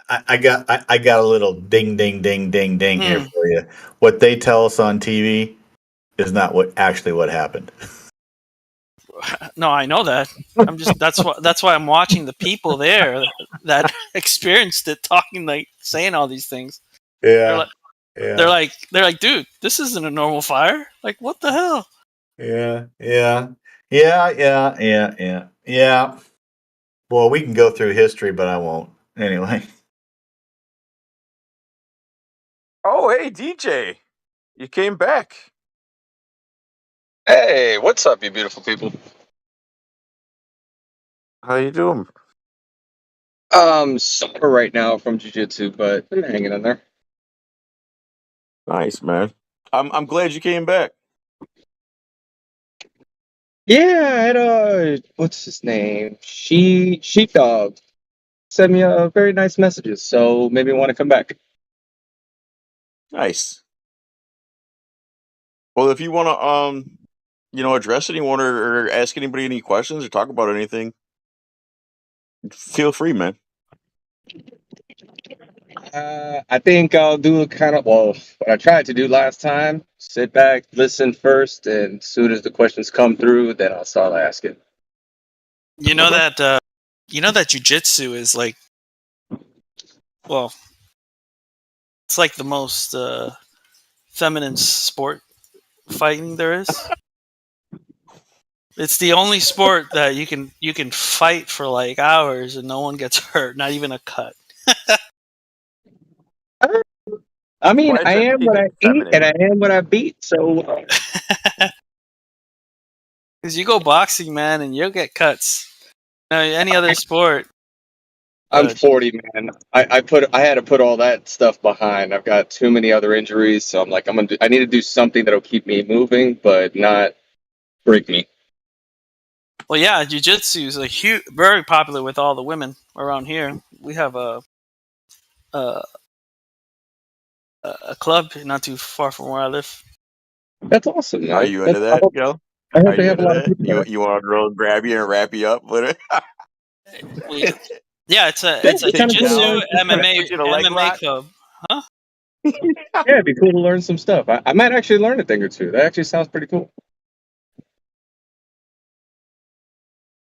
I got a little ding here Hmm. for you. What they tell us on TV is not what happened. No, I know that. I'm just that's why I'm watching the people there that experienced it talking like saying all these things. Yeah. They're like, dude, this isn't a normal fire. Like, what the hell? Yeah. Well, we can go through history, but I won't. Anyway. Oh, hey, DJ, you came back. Hey, what's up, you beautiful people? How you doing? Sore right now from jiu-jitsu, but I'm hanging in there. Nice, man. I'm glad you came back. Yeah, I had what's his name? Sheepdog sent me a very nice messages, so maybe I want to come back. Nice. Well, if you want to address anyone or ask anybody any questions or talk about anything, feel free, man. I think I'll do what I tried to do last time. Sit back, listen first, and as soon as the questions come through, then I'll start asking. You know that jujitsu is like, well, it's like the most feminine sport fighting there is. It's the only sport that you can fight for like hours and no one gets hurt, not even a cut. I mean, Why I am what I eat, and I am what I beat. So, Because you go boxing, man, and you'll get cuts. Any other sport, I'm 40, man. I had to put all that stuff behind. I've got too many other injuries, so I'm like, I need to do something that'll keep me moving, but not break me. Well, yeah, jiu-jitsu is very popular with all the women around here. We have a club not too far from where I live. That's awesome, man. Are you into that, Gil? I hope Are they you have a into lot of that? people. You want a girl to grab you and wrap you up with it? Yeah, it's a It's kinda cool to jiu-jitsu learn some stuff. MMA Put you in a leg MMA lock? club. Huh? Yeah, it'd be cool to learn some stuff. I might actually learn a thing or two. That actually sounds pretty cool.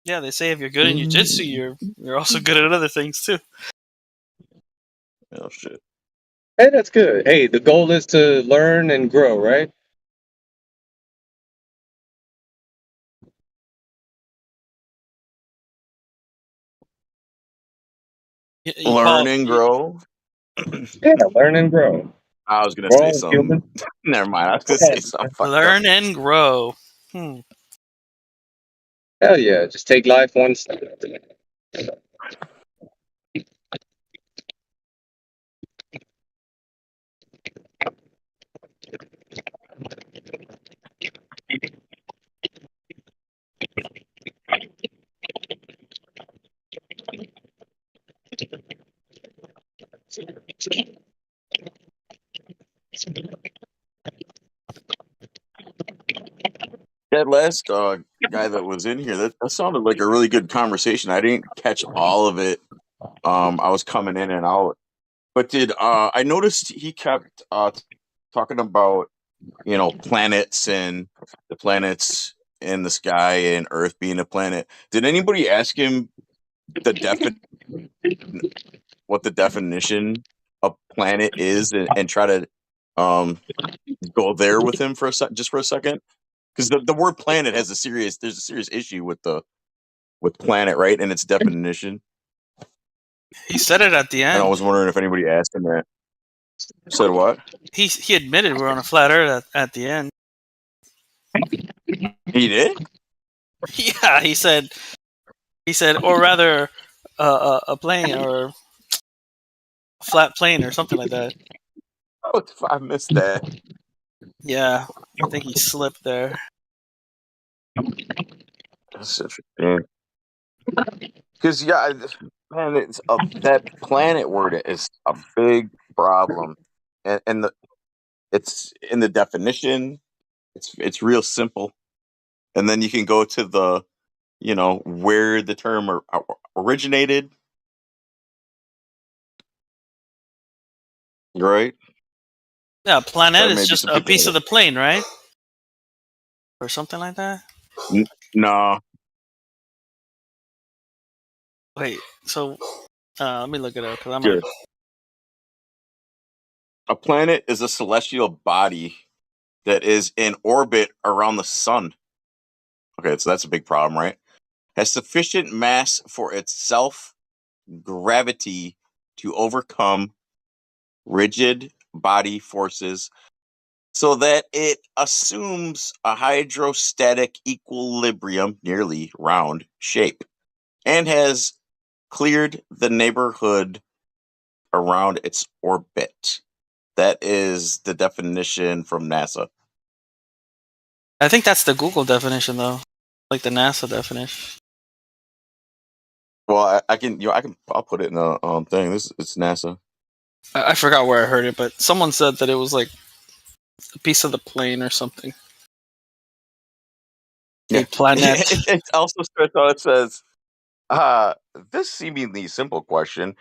Yeah, they say if you're good in jiu-jitsu, you're also good at other things too. Oh shit. Hey, that's good. Hey, the goal is to learn and grow, right? Learn and grow. Yeah, learn and grow. I was gonna We're say all something. human. Never mind. I was gonna say something fucked up. Learn and grow. Hell yeah, just take life one step at a time. That last guy that was in here, that sounded like a really good conversation. I didn't catch all of it. I was coming in and out. But I noticed he kept talking about, planets and the planets in the sky and Earth being a planet. Did anybody ask him what the definition of planet is and try to go there with him for a second? Because the word planet there's a serious issue with planet, right? And its definition. He said it at the And I end. was wondering if anybody asked him that. Said what? He admitted we're on a flat Earth at the end. He did? Yeah, he said, or rather, a plane or a flat plane or something like that. Oh, I missed that. Yeah, I think he slipped there. That's interesting. Because man, it's that planet word is a big problem, and it's in the definition. It's real simple, and then you can go to the, where the term originated. Right? Yeah, planet But is maybe just some a people piece of the plane, right? Or something like that. No. Wait, so let me look it up because I'm Sure. A planet is a celestial body that is in orbit around the sun. Okay, so that's a big problem, right? Has sufficient mass for its self-gravity to overcome rigid body forces so that it assumes a hydrostatic equilibrium, nearly round shape, and has cleared the neighborhood around its orbit. That is the definition from NASA. I think that's the Google definition, though, like the NASA definition. Well, I'll put it in the thing. It's NASA. I forgot where I heard it, but someone said that it was like a piece of the plane or something. A planet. It also starts out. It says, "This seemingly simple question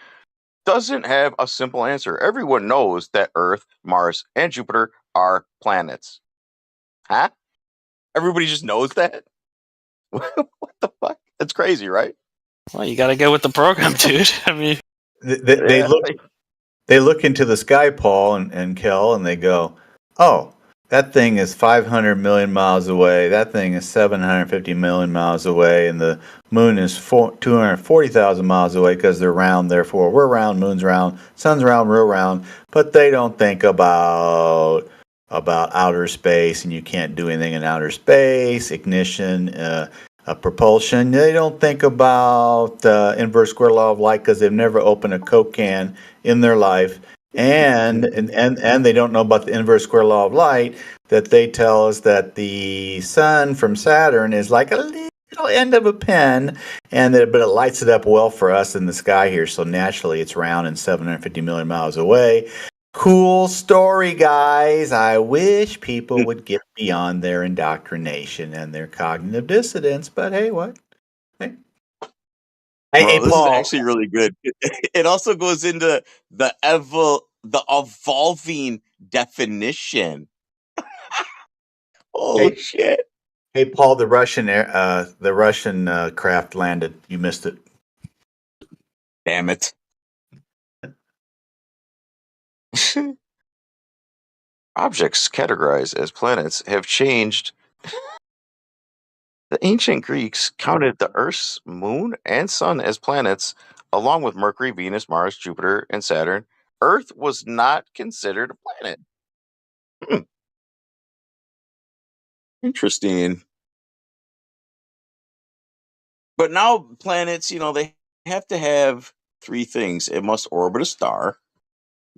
doesn't have a simple answer. Everyone knows that Earth, Mars, and Jupiter are planets." Huh? Everybody just knows that? What the fuck? That's crazy, right? Well, you gotta get with the program, dude. I mean, They look into the sky, Paul and Kel, and they go, "Oh, that thing is 500 million miles away. That thing is 750 million miles away, and the moon is 240,000 miles away because they're round. Therefore, we're round, moon's round, sun's round, we're round." But they don't think about outer space, and you can't do anything in outer space. Ignition, propulsion. They don't think about inverse square law of light because they've never opened a Coke can in their life, and they don't know about the inverse square law of light that they tell us that the sun from Saturn is like a little end of a pen, and but it lights it up well for us in the sky here. So naturally, it's round and 750 million miles away. Cool story, guys. I wish people would get beyond their indoctrination and their cognitive dissonance, but hey, what? Hey, Bro, this Paul. is actually really good. It also goes into the evolving definition. Holy shit! Hey, Paul, the Russian craft landed. You missed it. Damn it. Objects categorized as planets have changed. The ancient Greeks counted the Earth's moon and sun as planets, along with Mercury, Venus, Mars, Jupiter, and Saturn. Earth was not considered a planet. Interesting. But now planets, they have to have three things. It must orbit a star,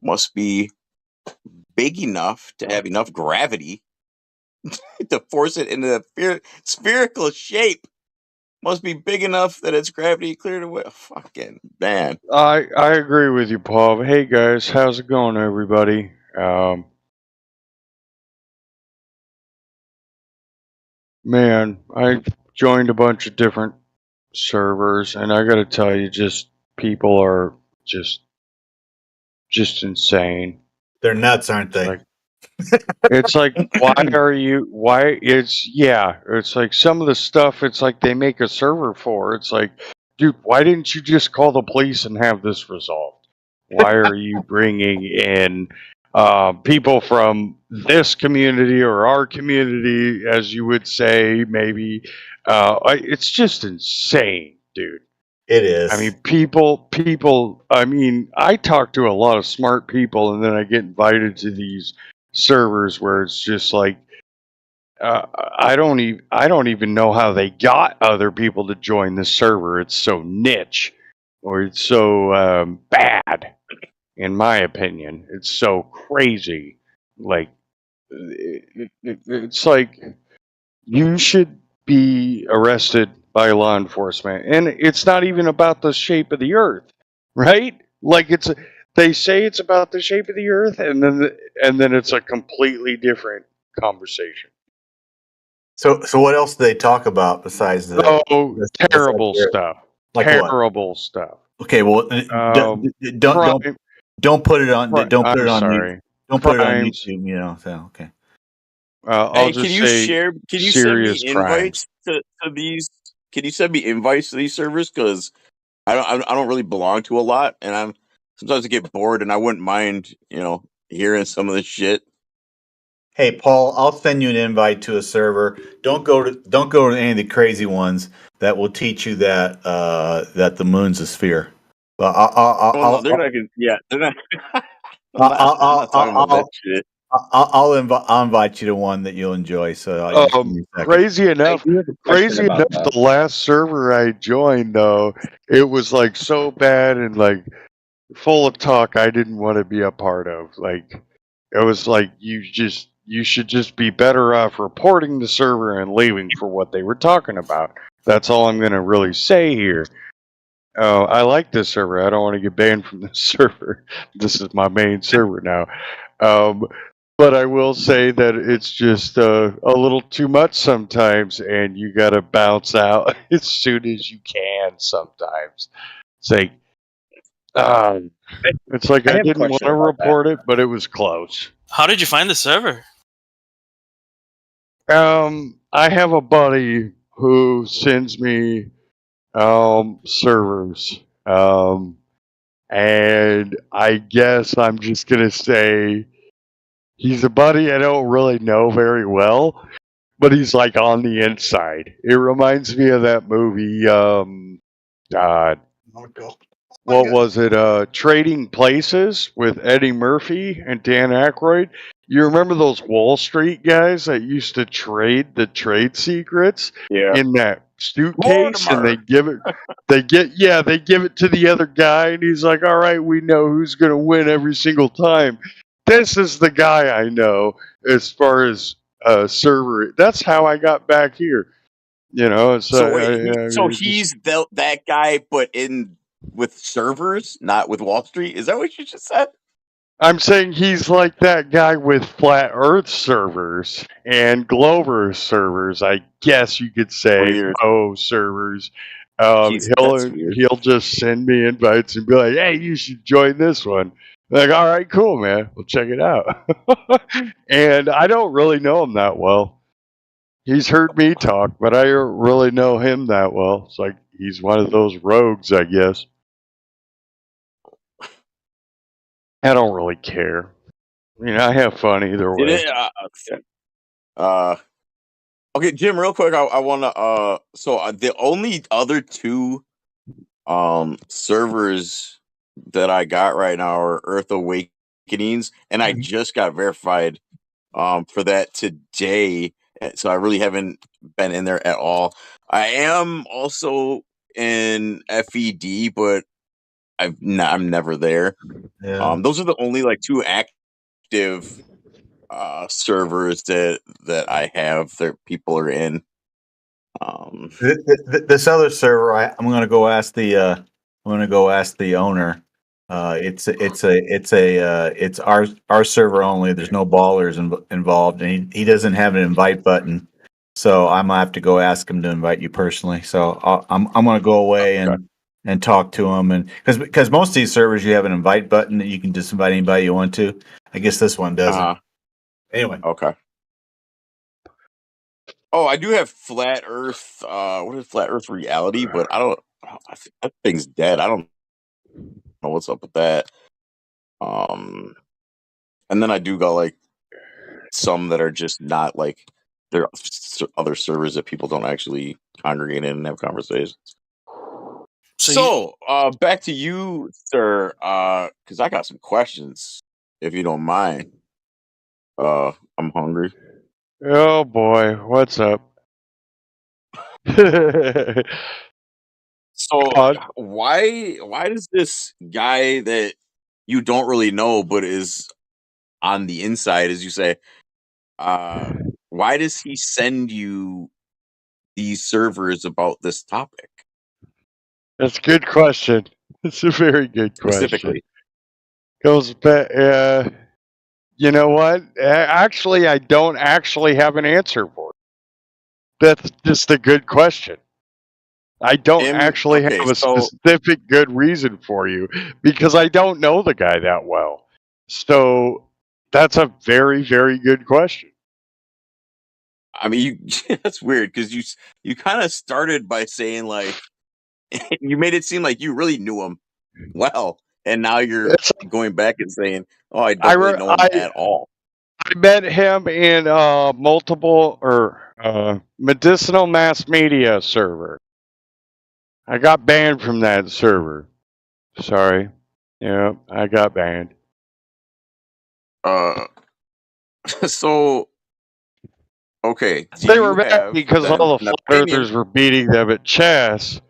must be big enough to have enough gravity to force it into a spherical shape, must be big enough that its gravity cleared away. Fucking man. I agree with you, Paul. Hey guys, how's it going, everybody? Man, I joined a bunch of different servers, and I gotta tell you, people are just insane. They're nuts, aren't they? It's like, it's like some of the stuff, it's like they make a server for. It's like, dude, why didn't you just call the police and have this resolved? Why are you bringing in people from this community or our community, as you would say, maybe? It's just insane, dude. It is. I mean, people, I mean, I talk to a lot of smart people, and then I get invited to these servers where it's just like, I don't even know how they got other people to join this server. It's so niche, or it's so bad, in my opinion. It's so crazy. Like, it's like you should be arrested by law enforcement, and it's not even about the shape of the Earth, right? Like they say it's about the shape of the Earth, and then it's a completely different conversation. So what else do they talk about besides the terrible stuff? Like terrible what? Stuff. Okay, well, don't put it on. Don't put it on. Sorry. Don't put it on YouTube. So okay. I'll just can you say share? Can you send me invites to these? Can you send me invites to these servers? Because I don't really belong to a lot, and sometimes I get bored, and I wouldn't mind hearing some of this shit. Hey, Paul, I'll send you an invite to a server. Don't go to any of the crazy ones that will teach you that that the moon's a sphere. But they're not. Yeah, they're not. I'm not talking about that shit. I'll invite you to one that you'll enjoy. So crazy enough, the last server I joined, though, it was like so bad and like full of talk I didn't want to be a part of. Like, it was like you should just be better off reporting the server and leaving for what they were talking about. That's all I'm going to really say here. I like this server. I don't want to get banned from this server. This is my main server now. But I will say that it's just a little too much sometimes, and you got to bounce out as soon as you can sometimes. It's like, I didn't want to report it, but it was close. How did you find the server? I have a buddy who sends me servers. And I guess I'm just going to say he's a buddy I don't really know very well, but he's like on the inside. It reminds me of that movie, what was it? Trading Places with Eddie Murphy and Dan Aykroyd. You remember those Wall Street guys that used to trade the trade secrets in that suitcase and they give it they give it to the other guy and he's like, all right, we know who's gonna win every single time. This is the guy I know as far as server. That's how I got back here. You know, So wait, so he's that guy, but in with servers, not with Wall Street. Is that what you just said? I'm saying he's like that guy with Flat Earth servers and Glover servers. I guess you could say Weird. servers. That's weird. He'll just send me invites and be like, "Hey, you should join this one." Like, all right, cool, man. We'll check it out. And I don't really know him that well. He's heard me talk, but I don't really know him that well. It's like he's one of those rogues, I guess. I don't really care. I mean, I have fun either way. Okay, Jim. Real quick, I want to. So the only other two servers that I got right now are Earth Awakenings, and I just got verified for that today. So I really haven't been in there at all. I am also in FED, but I'm never there. Yeah. Those are the only like two active servers that I have that people are in. This other server, I'm gonna go ask the owner. It's our server only. There's no ballers involved, and he doesn't have an invite button. So I'm gonna have to go ask him to invite you personally. So I'm gonna go away and talk to him, and because most of these servers you have an invite button that you can just invite anybody you want to. I guess this one doesn't. Anyway, okay. Oh, I do have Flat Earth. What is Flat Earth Reality? But I think that thing's dead. I don't know what's up with that. And then I do got like some that are just not like there are other servers that people don't actually congregate in and have conversations. So back to you, sir, because I got some questions, if you don't mind. I'm hungry. Oh boy, what's up? So why does this guy that you don't really know but is on the inside, as you say, why does he send you these servers about this topic? That's a good question. It's a very good question. Specifically. Goes back. You know what? Actually, I don't actually have an answer for it. That's just a good question. I don't actually have a specific good reason for you because I don't know the guy that well. So that's a very, very good question. I mean, that's weird because you kind of started by saying like you made it seem like you really knew him well, and now you're going back and saying, "Oh, I don't really know him at all." I met him in medicinal mass media server. I got banned from that server. Sorry. Yeah, I got banned. So okay, they were mad because all the flat earthers were beating them at chess.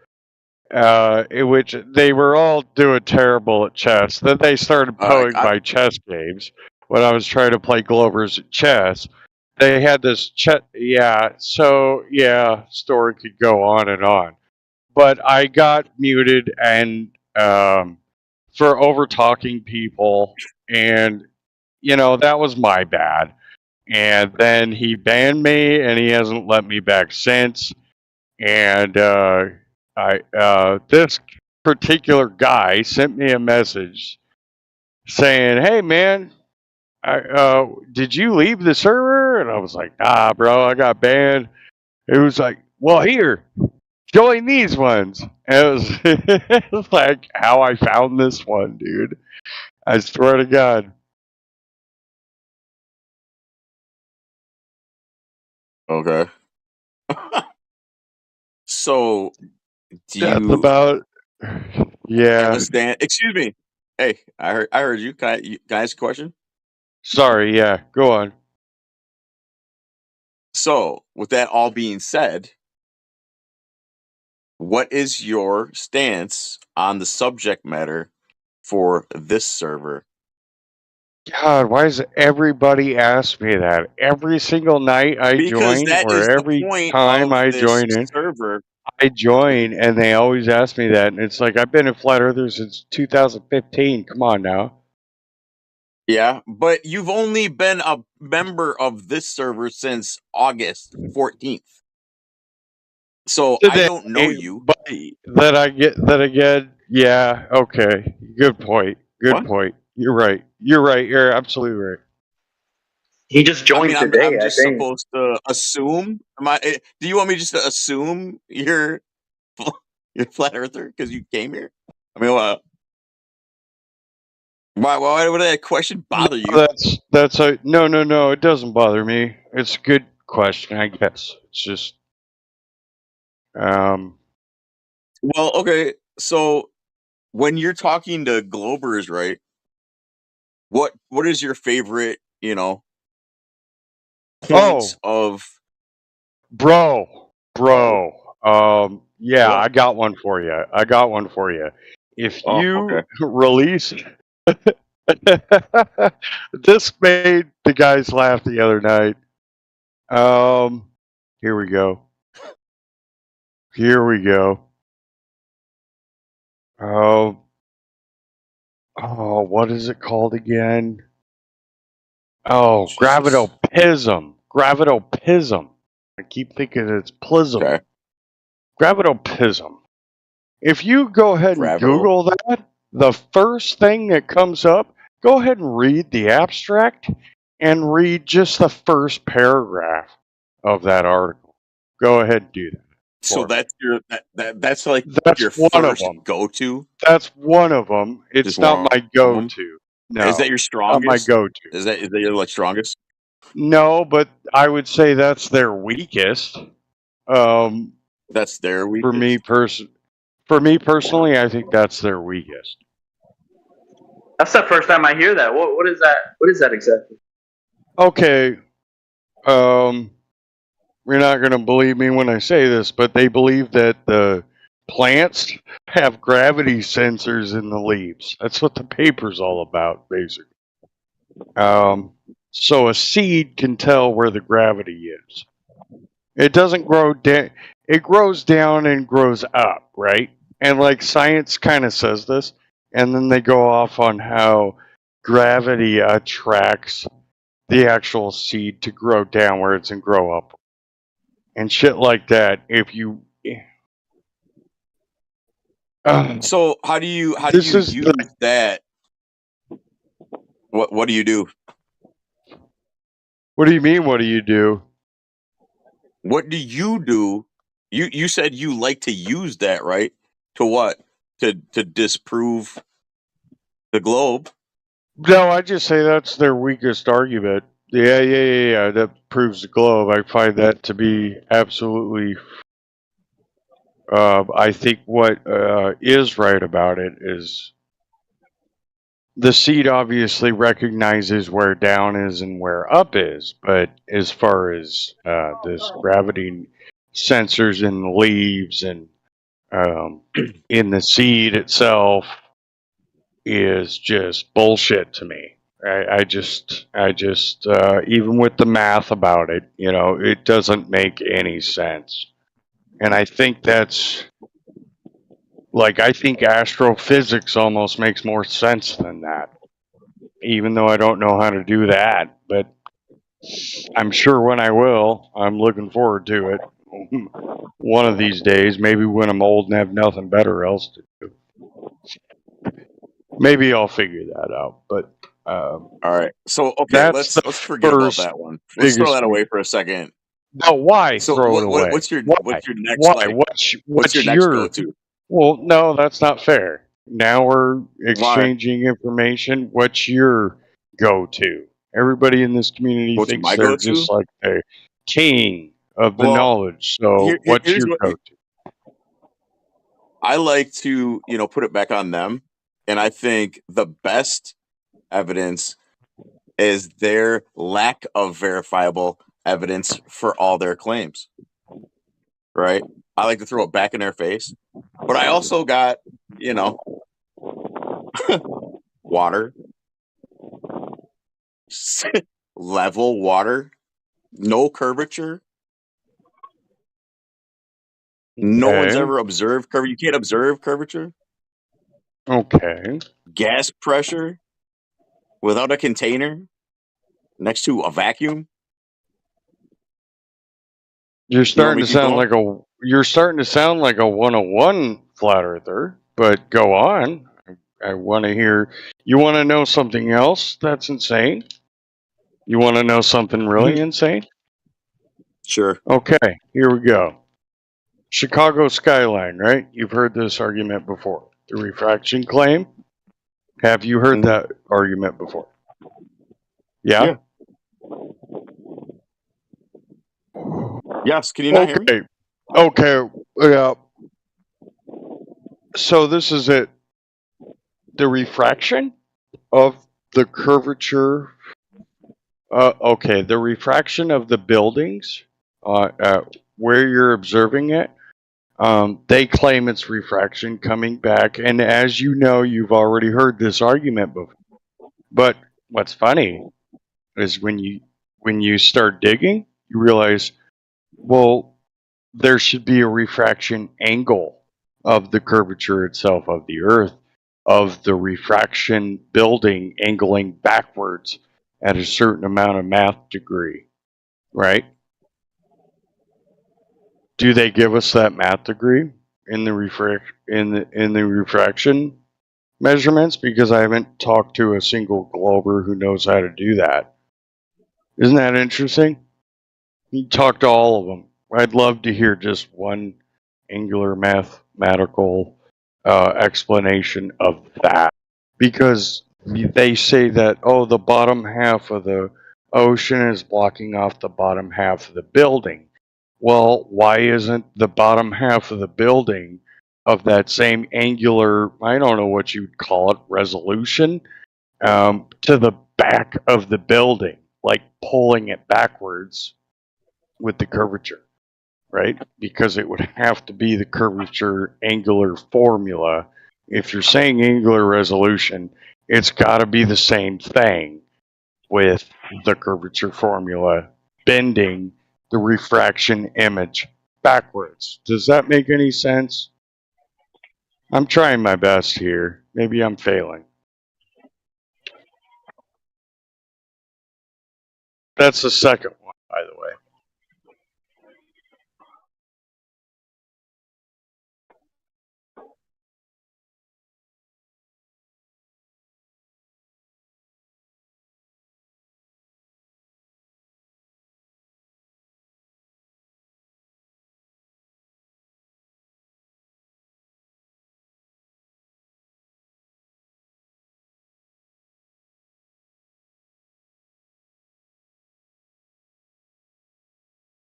In which they were all doing terrible at chess. Then they started pulling my chess games when I was trying to play Glover's at chess. They had this story could go on and on. But I got muted and for over talking people, and that was my bad. And then he banned me, and he hasn't let me back since. And this particular guy sent me a message saying, "Hey man, did you leave the server?" And I was like, "Nah, bro, I got banned." It was like, "Well, here, join these ones." And it was like how I found this one, dude. I swear to God. Okay. So, That's about. Yeah. Understand? Excuse me. Hey, I heard you. Can I ask a question? Sorry. Yeah. Go on. So, with that all being said, what is your stance on the subject matter for this server? God, why does everybody ask me that every single night I Because join, that or is the every point time of I this join in? server. I join, and they always ask me that, and it's like I've been a flat earther since 2015. Come on now. Yeah, but you've only been a member of this server since August 14th. So I Today, don't know you. but that again. Yeah. Okay. Good point. Good What? point. You're right. You're right. You're absolutely right. He just I joined mean, today, I'm I just think. supposed to assume. Do you want me just to assume you're flat earther because you came here? I mean, why would that question bother you? That's a no. It doesn't bother me. It's a good question, I guess. It's just Well, okay. So when you're talking to Globers, right? What is your favorite, points of bro. Yeah, what? I got one for you. If Oh, you okay. release this made the guys laugh the other night. Here we go. What is it called again? Oh, Jesus. Gravidopism. I keep thinking it's plism. Okay. Gravidopism. If you go ahead and Google that, the first thing that comes up, go ahead and read the abstract and read just the first paragraph of that article. Go ahead and do that. So that's that's like That's your one of first them. go-to. That's one of them. It's Just not one my of them. go-to. No, Is that your not my strongest? go-to. Is that your like strongest? No, but I would say that's their weakest. That's their For me weakest. personally, I think that's their weakest. That's the first time I hear that. What is that? What is that exactly? Okay. You're not going to believe me when I say this, but they believe that the plants have gravity sensors in the leaves. That's what the paper's all about, basically. So a seed can tell where the gravity is. It doesn't grow down. It grows down and grows up, right? And like science kind of says this, and then they go off on how gravity attracts the actual seed to grow downwards and grow up, and shit like that. If you, So how do you this is use that? What do you do? What do you mean? What do you do? What do you do? You said you like to use that, right? To what? To disprove the globe. No, I just say that's their weakest argument. Yeah. That proves the globe. I find that to be absolutely. I think what is right about it is the seed obviously recognizes where down is and where up is, but as far as this gravity sensors in the leaves and in the seed itself is just bullshit to me. I just, even with the math about it, it doesn't make any sense. And I think that's, like, I think astrophysics almost makes more sense than that. Even though I don't know how to do that, but I'm sure when I will, I'm looking forward to it. One of these days, maybe when I'm old and have nothing better else to do. Maybe I'll figure that out, but all right. So okay, let's forget about that one. Let's throw that away for a second. No, why So throw it away? what's your Why? next like? What's your next go-to? Well, no, that's not fair. Now we're exchanging information. What's your go-to? Everybody in this community What's thinks my they're go-to? just like the king of the Well, knowledge. So what's here's your go-to? I like to, put it back on them. And I think the best evidence is their lack of verifiable evidence for all their claims. right? I like to throw it back in their face. But I also got, you know, water, level water, no curvature. No one's Okay. ever observed curvature. You can't observe curvature. Okay. Gas pressure without a container next to a vacuum. You're You want starting me to to keep sound going? like a 101 flat earther, but go on. I want to hear. You want to know something else that's insane? You want to know something really insane? Sure. Okay, here we go. Chicago skyline, right? You've heard this argument before. The refraction claim. Have you heard that argument before? Yeah? Yes. Can you not hear me? Okay. Yeah. So this is it. The refraction of the curvature. The refraction of the buildings where you're observing it. They claim it's refraction coming back, and as you know, you've already heard this argument before. But what's funny is when you start digging, you realize, well, there should be a refraction angle of the curvature itself of the Earth, of the refraction building angling backwards at a certain amount of math degree, right? Do they give us that math degree in the refraction measurements? Because I haven't talked to a single glober who knows how to do that. Isn't that interesting? You talk to all of them. I'd love to hear just one angular mathematical explanation of that, because they say that, oh, the bottom half of the ocean is blocking off the bottom half of the building. Well, why isn't the bottom half of the building of that same angular, I don't know what you'd call it, resolution, to the back of the building, like pulling it backwards with the curvature, right? Because it would have to be the curvature angular formula. If you're saying angular resolution, it's got to be the same thing with the curvature formula bending the refraction image backwards. Does that make any sense? I'm trying my best here. Maybe I'm failing. That's the second one, by the way.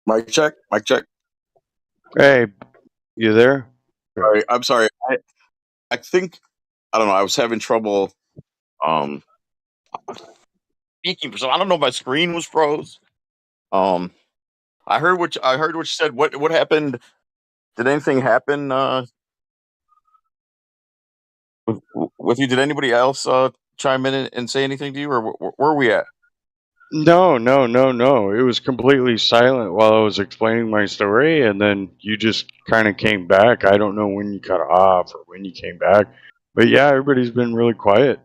Mic check. Mic check. Hey, you there? Sorry, I'm sorry. I think I don't know. I was having trouble speaking for some. I don't know if my screen was froze. I heard what you said. What happened? Did anything happen with you? Did anybody else chime in and say anything to you, or where are we at? No. It was completely silent while I was explaining my story, and then you just kind of came back. I don't know when you cut off or when you came back, but yeah, everybody's been really quiet.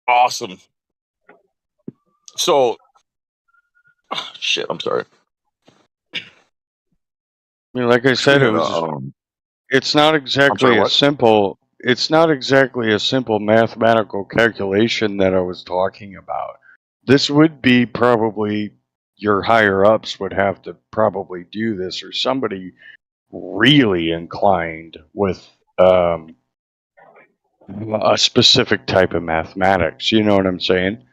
Awesome. So, shit. I'm sorry. I mean, like I said, it's not exactly a simple. It's not exactly a simple mathematical calculation that I was talking about. This would be probably your higher ups would have to probably do this, or somebody really inclined with a specific type of mathematics. You know what I'm saying?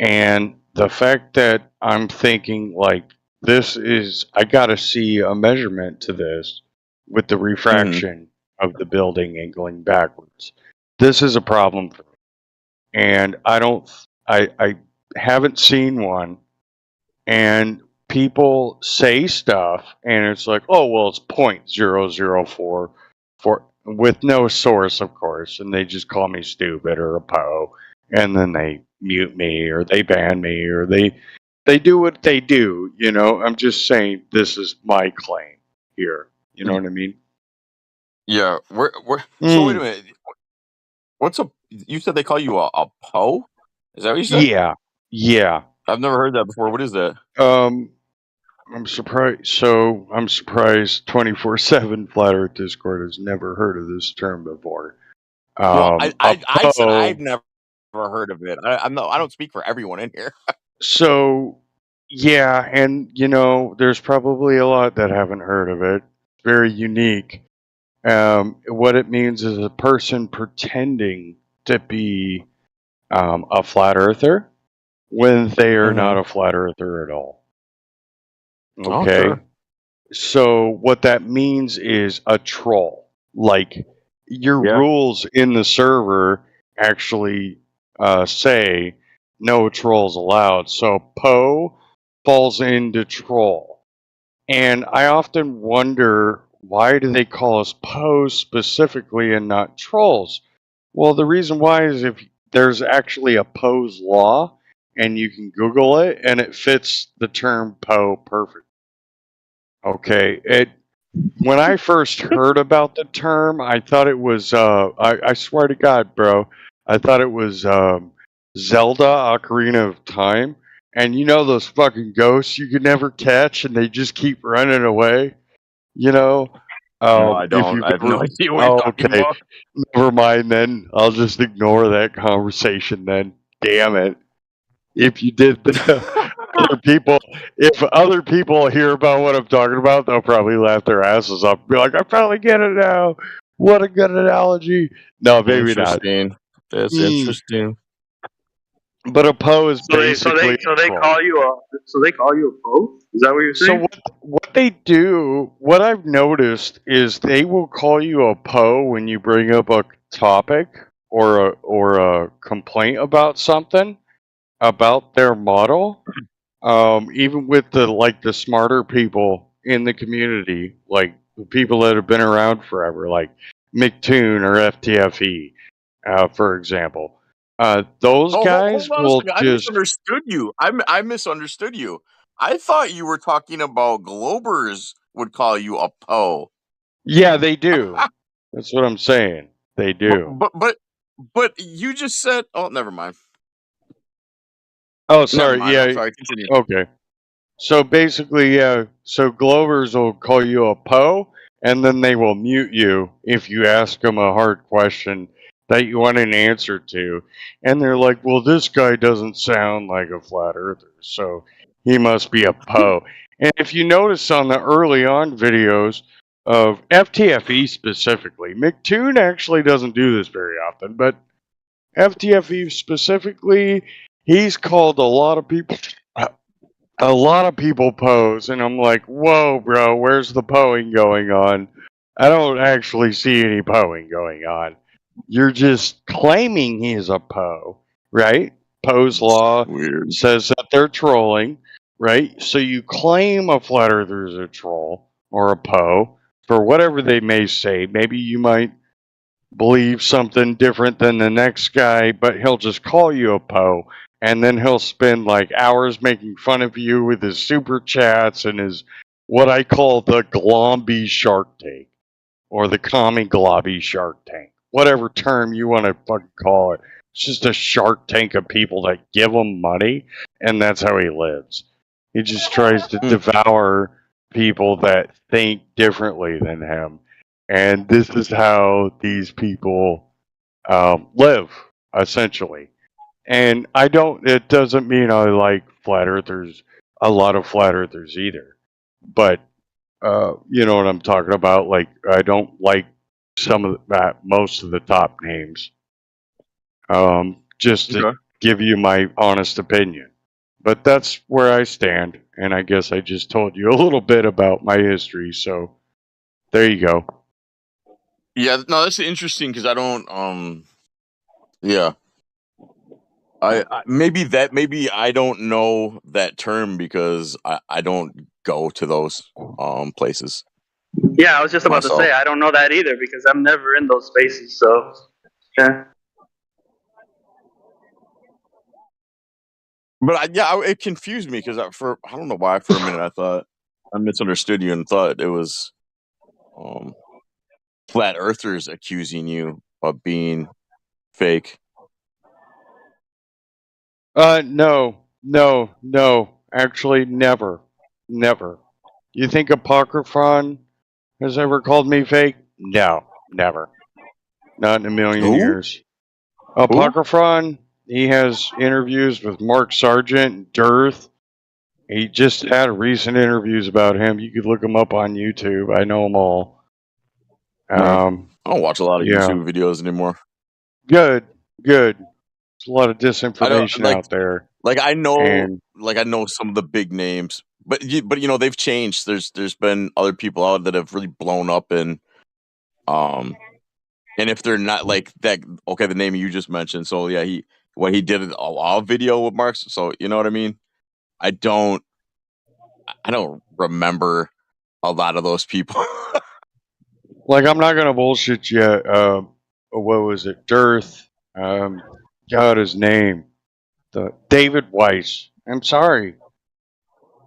And the fact that I'm thinking like this is, I got to see a measurement to this with the refraction of the building angling backwards. This is a problem for me. And I haven't seen one and people say stuff, and it's like, oh well, it's 0.004 for with no source, of course, and they just call me stupid or a po, and then they mute me or they ban me or they do what they do. You know, I'm just saying this is my claim here. You know what I mean? Yeah. So wait a minute. What's a? You said they call you a po? Is that what you said? Yeah, yeah. I've never heard that before. What is that? I'm surprised. So I'm surprised 24/7 Flat Earth Discord has never heard of this term before. Well, I said po- I've never heard of it. I don't speak for everyone in here. So, yeah, and you know, there's probably a lot that haven't heard of it. Very unique. What it means is a person pretending to be a flat earther when they are not a flat earther at all. Okay. sure. So, what that means is a troll. Like, your rules in the server actually say no trolls allowed. So Poe falls into troll. And I often wonder, why do they call us Poes specifically and not trolls? Well, the reason why is if there's actually a Poe's law and you can Google it and it fits the term Poe perfect. Okay. When I first heard about the term, I thought it was, I swear to God, bro, I thought it was Zelda Ocarina of Time. And you know those fucking ghosts you can never catch and they just keep running away? You know? No, I If don't. you've I have no ever, idea what you're talking okay. about. Never mind then. I'll just ignore that conversation then. Damn it. If you did if other people hear about what I'm talking about, they'll probably laugh their asses off and be like, I finally get it now. What a good analogy. No, maybe not. Interesting. That's interesting. But a Poe is So they basically a troll. call you a Poe? Is that what you're So saying? what they do, what I've noticed is they will call you a Poe when you bring up a topic or a complaint about something, about their model. Even with the smarter people in the community, like the people that have been around forever, like McToon or FTFE, for example. Those guys Hold on a will second. I just misunderstood you. I misunderstood you. I thought you were talking about Globers would call you a po. yeah, they do. That's what I'm saying. They do. But you just said. Oh, never mind. Oh, Never sorry. mind. Yeah. I'm sorry. Continue. Okay. So basically, yeah. So Glovers will call you a Poe, and then they will mute you if you ask them a hard question that you want an answer to. And they're like, well, this guy doesn't sound like a flat earther, so he must be a Poe. And if you notice on the early on videos of FTFE specifically, McToon actually doesn't do this very often, but FTFE specifically, he's called a lot of people pose, and I'm like, whoa, bro, where's the poing going on? I don't actually see any poing going on. You're just claiming he's a Poe, right? Poe's law says that they're trolling, right? So you claim a flat earther's a troll or a Poe for whatever they may say. Maybe you might believe something different than the next guy, but he'll just call you a Poe. And then he'll spend like hours making fun of you with his super chats and his what I call the Glomby Shark Tank or the Commie Globby Shark Tank, whatever term you want to fucking call it. It's just a shark tank of people that give him money, and that's how he lives. He just tries to devour people that think differently than him, and this is how these people live, essentially. And it doesn't mean I like flat earthers, a lot of flat earthers either. But, you know what I'm talking about? Like, I don't like most of the top names. Just to give you my honest opinion. But that's where I stand. And I guess I just told you a little bit about my history. So there you go. Yeah, no, that's interesting because I don't. Yeah. maybe I don't know that term because I don't go to those places Yeah, I was just about to myself. say I don't know that either because I'm never in those spaces. So yeah. But it confused me because I don't know why for a minute I thought I misunderstood you and thought it was flat earthers accusing you of being fake. No. Actually, never. You think Apocryphon has ever called me fake? No, never. Not in a million Who? years. Apocryphon, he has interviews with Mark Sargent and Dearth. He just had recent interviews about him. You could look him up on YouTube. I know them all. I don't watch a lot of yeah. YouTube videos anymore. Good. There's a lot of I don't disinformation out there. I know And I know some of the big names, but they've changed. There's been other people out that have really blown up and if they're not like that, okay, the name you just mentioned. So yeah, he did a video with Mark. So you know what I mean. I don't remember a lot of those people. like, I'm not gonna bullshit you. What was it? Dearth. God, his name. David Weiss. I'm sorry.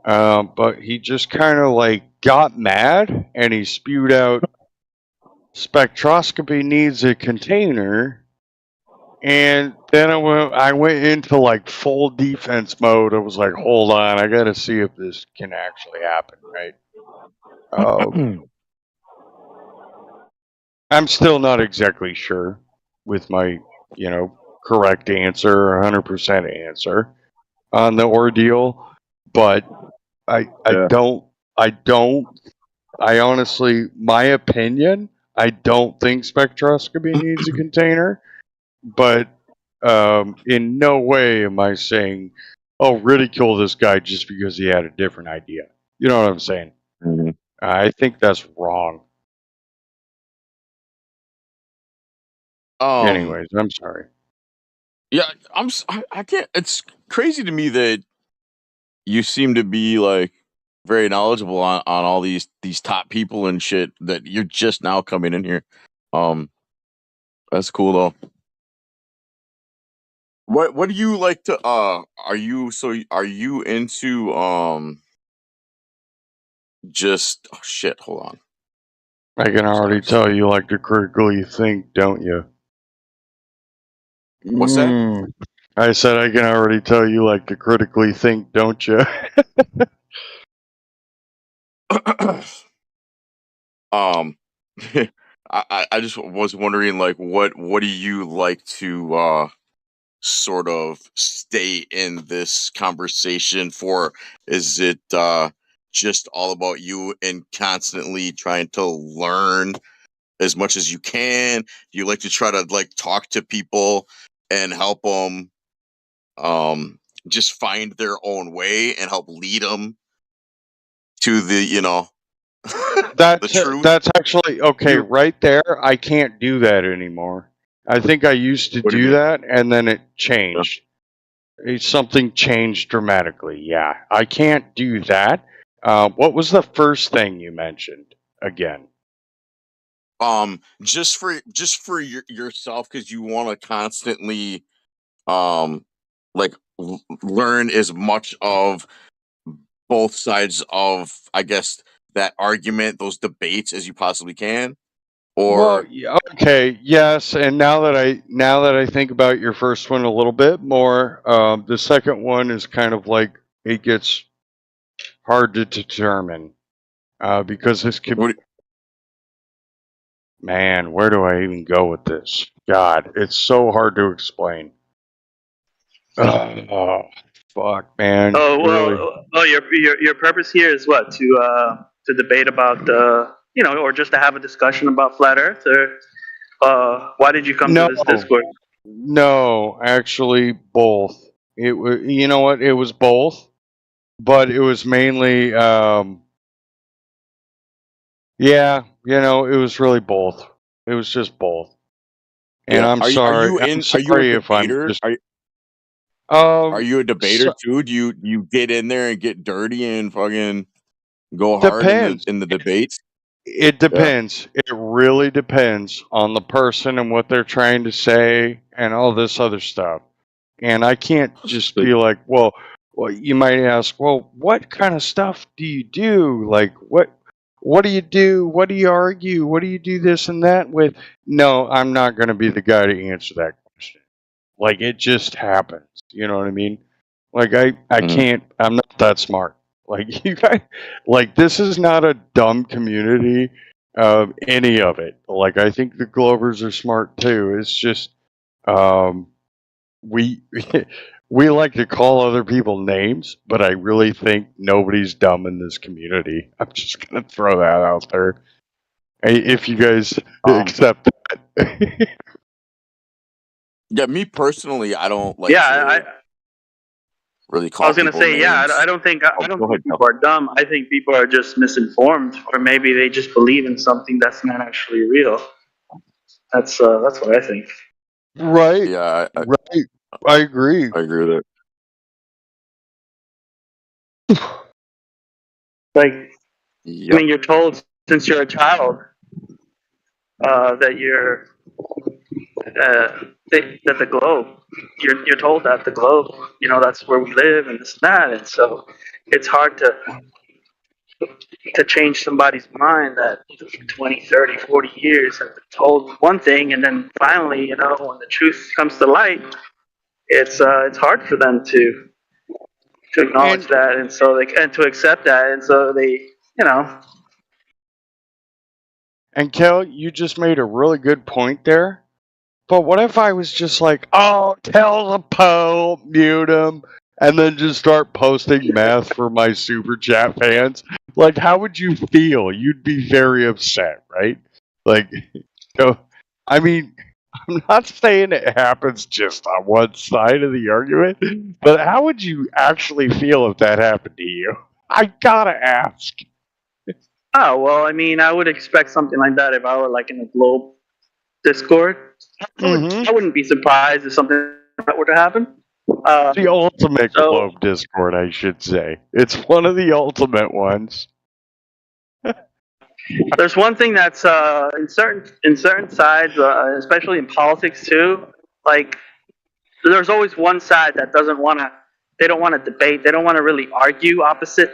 But he just kind of like got mad and he spewed out spectroscopy needs a container. And then I went into like full defense mode. I was like, hold on, I got to see if this can actually happen, right? I'm still not exactly sure with my, correct answer, 100% answer on the ordeal, but I honestly, my opinion, I don't think spectroscopy needs a container, but in no way am I saying, oh, ridicule this guy just because he had a different idea. You know what I'm saying? Mm-hmm. I think that's wrong. Anyways, I'm sorry. Yeah, I can't. It's crazy to me that you seem to be like very knowledgeable on all these top people and shit that you're just now coming in here. That's cool though. What do you like to are you into just oh shit, hold on. I can already tell you like to critically think, don't you? What's that? I said I can already tell you like to critically think, don't you? I just was wondering like what do you like to sort of stay in this conversation for? Is it just all about you and constantly trying to learn as much as you can? Do you like to try to like talk to people and help them just find their own way and help lead them to the the truth? That's actually okay. Right there, I can't do that anymore. I think I used to do that, and then it changed. Something changed dramatically. Yeah, I can't do that. What was the first thing you mentioned again? Just for yourself, because you want to constantly like learn as much of both sides of, I guess, that argument, those debates as you possibly can. Or okay, yes. And now that I think about your first one a little bit more, the second one is kind of like it gets hard to determine because this could. Man, where do I even go with this? God, it's so hard to explain. Oh, fuck, man. Oh well. Really. Your purpose here is what to debate about or just to have a discussion about flat Earth, or why did you come to this Discord? No, actually, both. It was, you know what? It was both, but it was mainly, yeah, it was really both. It was just both. And yeah. I'm sorry. I'm sorry if I'm just. Are you a debater So, too? Do you get in there and get dirty and fucking go hard depends. in the debates? It Yeah. depends. It really depends on the person and what they're trying to say and all this other stuff. And I can't just be like, well, you might ask, well, what kind of stuff do you do? Like, what do you do? What do you argue? What do you do this and that with? No, I'm not going to be the guy to answer that question. Like, it just happens. You know what I mean? Like, I can't, I'm not that smart. Like, you guys, like, this is not a dumb community, any of it. Like, I think the Glovers are smart too. It's just, we, we like to call other people names, but I really think nobody's dumb in this community. I'm just going to throw that out there. If you guys accept that. Yeah, me personally, I don't like Yeah, to really I call was gonna people say, yeah, names. I don't think Oh, go ahead, people are dumb. I think people are just misinformed, or maybe they just believe in something that's not actually real. That's what I think. Right. Yeah, Right. I agree. I agree with it. Like, I Yep. mean, you're told since you're a child that you're that the globe. You're told that the globe, you know, that's where we live and this and that, and so it's hard to change somebody's mind that 20, 30, 40 years have been told one thing, and then finally, you know, when the truth comes to light, it's hard for them to acknowledge that, and so they and to accept that, and so they, you know. And Kel, you just made a really good point there. But what if I was just like, oh, tell the Poe, mute him, and then just start posting math for my super chat fans? Like, how would you feel? You'd be very upset, right? Like, so, I mean, I'm not saying it happens just on one side of the argument, but how would you actually feel if that happened to you? I gotta ask. Oh well, I mean, I would expect something like that if I were like in a globe Discord. I wouldn't be surprised if something like that were to happen. The ultimate so- globe Discord, I should say. It's one of the ultimate ones. There's one thing that's in certain sides, especially in politics too. Like, there's always one side that doesn't want to. They don't want to debate. They don't want to really argue opposite,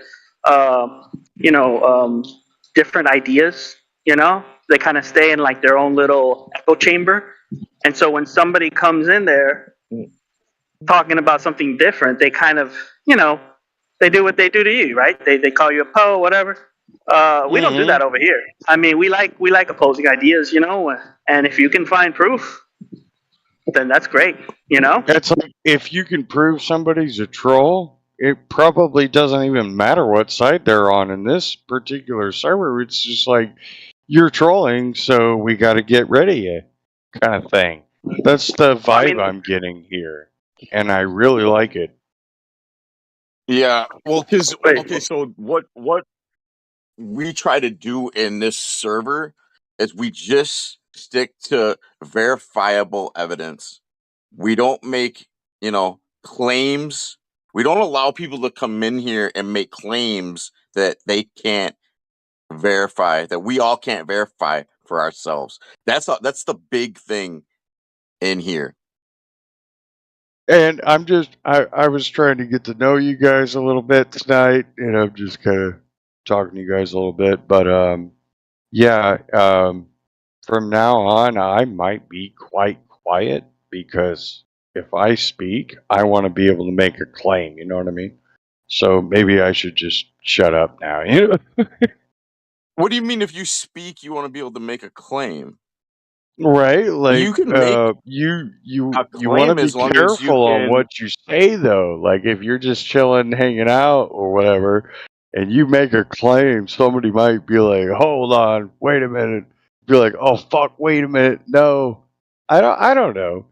different ideas. You know, they kind of stay in like their own little echo chamber. And so when somebody comes in there talking about something different, they kind of, you know, they do what they do to you, right? They call you a Poe, whatever. We don't do that over here. I mean, we like opposing ideas, you know, and if you can find proof, then that's great, you know? It's like, if you can prove somebody's a troll, it probably doesn't even matter what side they're on in this particular server. It's just like, you're trolling, so we got to get rid of you, kind of thing. That's the vibe I'm getting here, and I really like it. Yeah, well, because okay, so what we try to do in this server is we just stick to verifiable evidence. We don't make, claims. We don't allow people to come in here and make claims that they can't verify, that we all can't verify for ourselves. That's the big thing in here. And I was trying to get to know you guys a little bit tonight, and I'm just kind of talking to you guys a little bit. But from now on, I might be quite quiet because if I speak, I want to be able to make a claim. You know what I mean? So maybe I should just shut up now. You know? What do you mean if you speak, you want to be able to make a claim? Right, like You can make you a want to claim be as long as you careful on can. what you say, though. Like if you're just chilling, hanging out, or whatever, and you make a claim, somebody might be like, "Hold on, wait a minute." Be like, "Oh fuck, wait a minute, no." I don't know.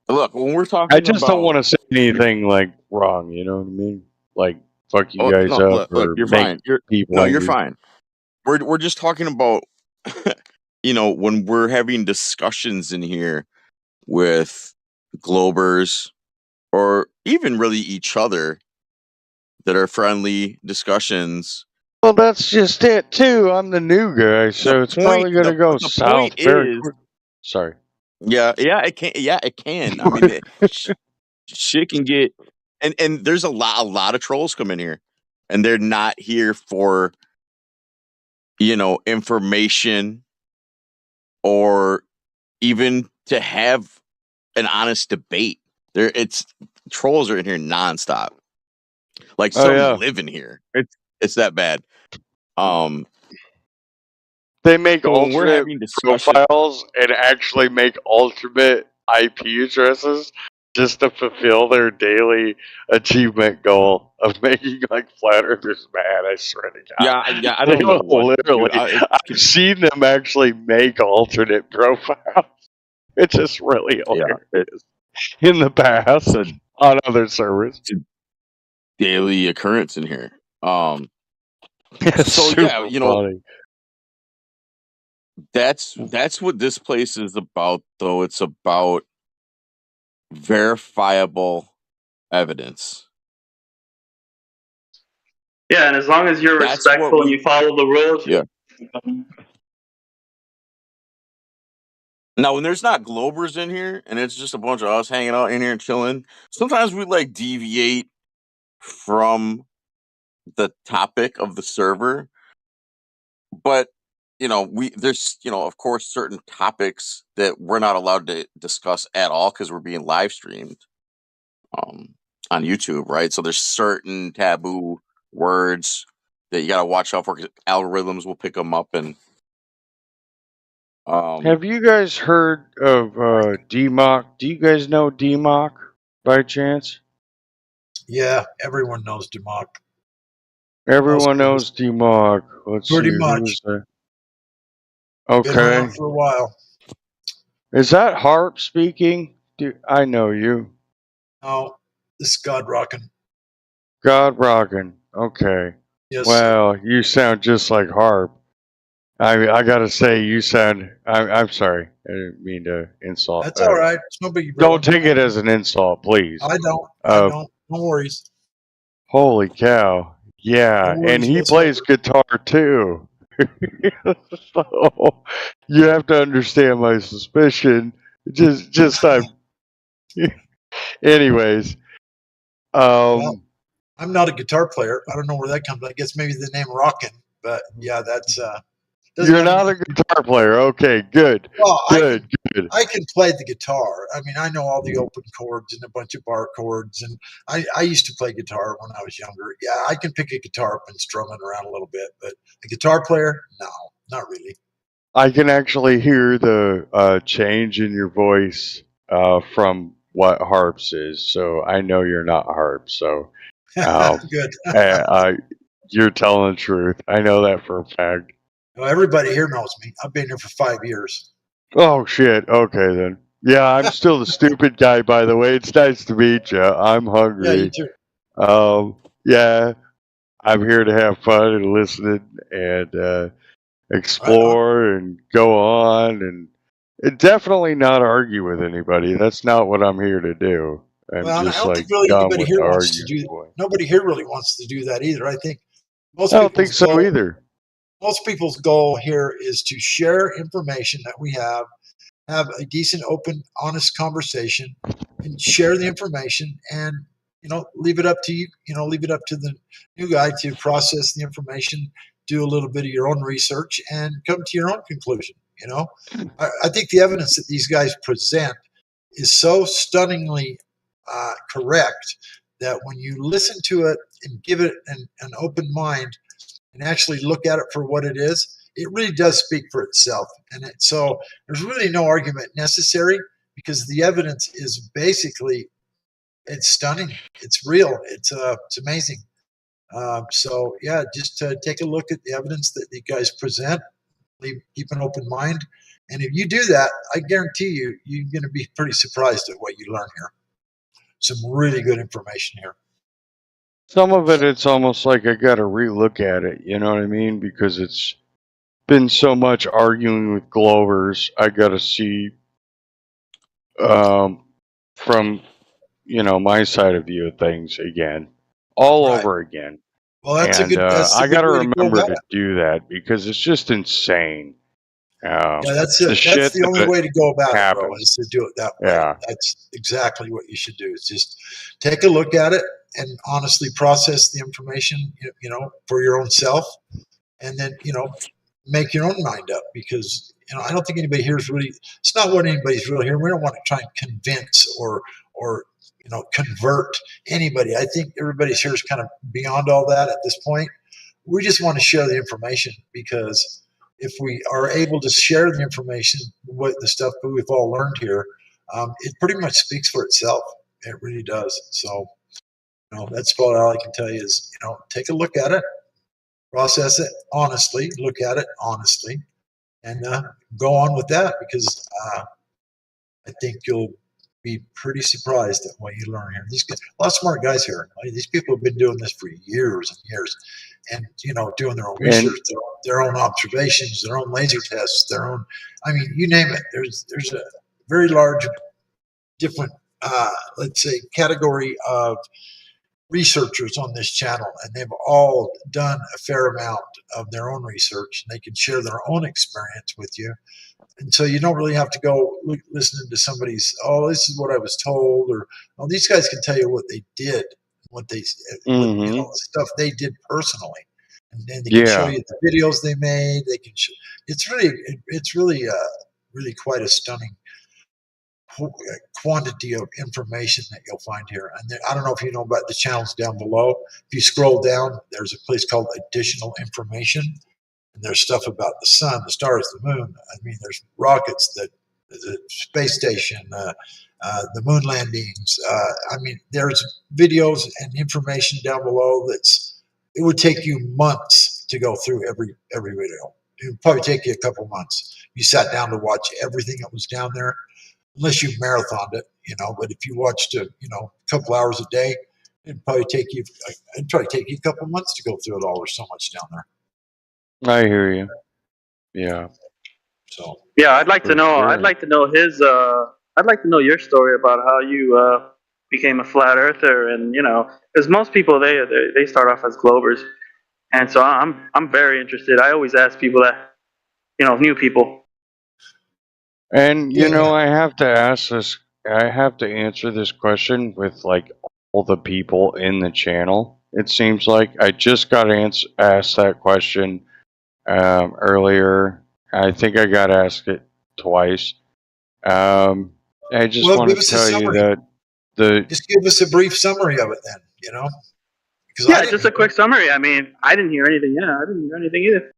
Look, when we're talking, I just don't want to say anything like wrong. You know what I mean? Like fuck you guys no, up look, or you're make fine. You're people you're angry. fine. We're just talking about, when we're having discussions in here with Globers, or even really each other that are friendly discussions. Well, that's just it too. I'm the new guy, so it's probably going to go The south point very is, quick. Sorry. yeah, it can. Yeah, it can. I mean, shit can get, and there's a lot of trolls come in here, and they're not here for, information or even to have an honest debate. Trolls are in here nonstop. Like some live in here. It's that bad. They make So when we're alternate having discussion, profiles and actually make alternate IP addresses just to fulfill their daily achievement goal of making like flat earthers mad. I swear to God. yeah, I don't know what. Literally, Dude, I've seen them actually make alternate profiles. It's just really hilarious. In the past, on other servers, it's a daily occurrence in here. It's So super yeah, funny. that's what this place is about, though. It's about verifiable evidence. Yeah, and as long as you're That's what respectful and you follow the rules. Yeah. Now, when there's not Globers in here and it's just a bunch of us hanging out in here and chilling, sometimes we like deviate from the topic of the server. But there's of course certain topics that we're not allowed to discuss at all because we're being live streamed on YouTube, right? So there's certain taboo words that you got to watch out for because algorithms will pick them up. And Have you guys heard of DMOC? Do you guys know DMOC by chance? Yeah, everyone knows DMOC. Everyone knows DMOC. Let's Pretty see. much. Who is that? Been Okay. around for a while. Is that Harp speaking? I know you. No, this is God Rockin'. God Rockin'. Okay. Yes. Well, you sound just like Harp. I gotta say, you sound. I'm sorry. I didn't mean to insult. That's all right. It's no biggie, brother. Don't take it as an insult, please. I don't. No worries. Holy cow. Yeah, No worries and he whatsoever. plays guitar too. So you have to understand my suspicion. Just anyways. Well, I'm not a guitar player. I don't know where that comes from. I guess maybe the name Rockin', but yeah, that's You're not a guitar player. Okay, good. Well, Good. I can play the guitar. I mean, I know all the open chords and a bunch of bar chords, and I used to play guitar when I was younger. Yeah, I can pick a guitar up and strum it around a little bit, but a guitar player, no, not really. I can actually hear the change in your voice from what Harps is, so I know you're not Harp. So Good. You're telling the truth. I know that for a fact. Well, everybody here knows me. I've been here for 5 years. Oh shit. Okay then. Yeah, I'm still the stupid guy. By the way, it's nice to meet you. I'm hungry. Yeah, you too. Yeah, I'm here to have fun and listen and explore and go on and definitely not argue with anybody. That's not what I'm here to do. I'm Well, just I don't like think really done anybody with here wants to arguing. do. Nobody here really wants to do that either. I think most I don't think people's so goal- either. Most people's goal here is to share information that we have a decent, open, honest conversation, and share the information, and leave it up to you. Leave it up to the new guy to process the information, do a little bit of your own research, and come to your own conclusion. I think the evidence that these guys present is so stunningly correct that when you listen to it and give it an open mind and actually look at it for what it is, it really does speak for itself. So there's really no argument necessary because the evidence is basically, it's stunning. It's real. It's amazing. So yeah, just take a look at the evidence that the guys present. Keep an open mind. And if you do that, I guarantee you're going to be pretty surprised at what you learn here. Some really good information here. Some of it's almost like I got to relook at it. You know what I mean? Because it's been so much arguing with Glovers. I got to see from my side of view of things again, all Right. over again. Well, that's And that's a I got good to way to go remember about to it. do that because it's just insane. Yeah, that's The it. That's shit the only that way to go about it, bro, happens. is to do it that way. Yeah. That's exactly what you should do. Is just take a look at it and honestly process the information, for your own self, and then make your own mind up. Because I don't think anybody here is really. It's not what anybody's really here. We don't want to try and convince or convert anybody. I think everybody's here is kind of beyond all that at this point. We just want to share the information because if we are able to share the information, what the stuff that we've all learned here, it pretty much speaks for itself. It really does. So, that's about all I can tell you is, take a look at it, process it honestly, look at it honestly, and go on with that because I think you'll be pretty surprised at what you learn here. These guys, a lot of smart guys here. These people have been doing this for years and years, and doing their own research, their own observations, their own laser tests, their own. I mean, you name it. There's a very large, different, let's say, category of researchers on this channel, and they've all done a fair amount of their own research, and they can share their own experience with you. And so you don't really have to go listening to somebody's, oh, this is what I was told, or these guys can tell you what they did, what they, stuff they did personally, and then they can show you the videos they made. They can show, it's really quite a stunning quantity of information that you'll find here. And then, I don't know if you know about the channels down below. If you scroll down, there's a place called additional information. And there's stuff about the sun, the stars, the moon. I mean, there's rockets, the space station, the moon landings. I mean, there's videos and information down below it would take you months to go through every video. It would probably take you a couple months. You sat down to watch everything that was down there, unless you marathoned it, But if you watched a couple hours a day, it'd probably take you a couple months to go through it all. There's so much down there. I hear you. Yeah. So yeah, I'd like to know. sure. I'd like to know his. I'd like to know your story about how you became a flat earther, and because most people they start off as Glovers, and so I'm very interested. I always ask people that, new people. And I have to ask this. I have to answer this question with like all the people in the channel. It seems like I just got asked that question earlier. I think I got asked it twice. I just want to tell you that just give us a brief summary of it, then. Yeah, just a quick summary. I mean, I didn't hear anything. Yeah, I didn't hear anything either.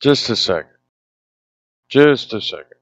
Just a second. Just a second.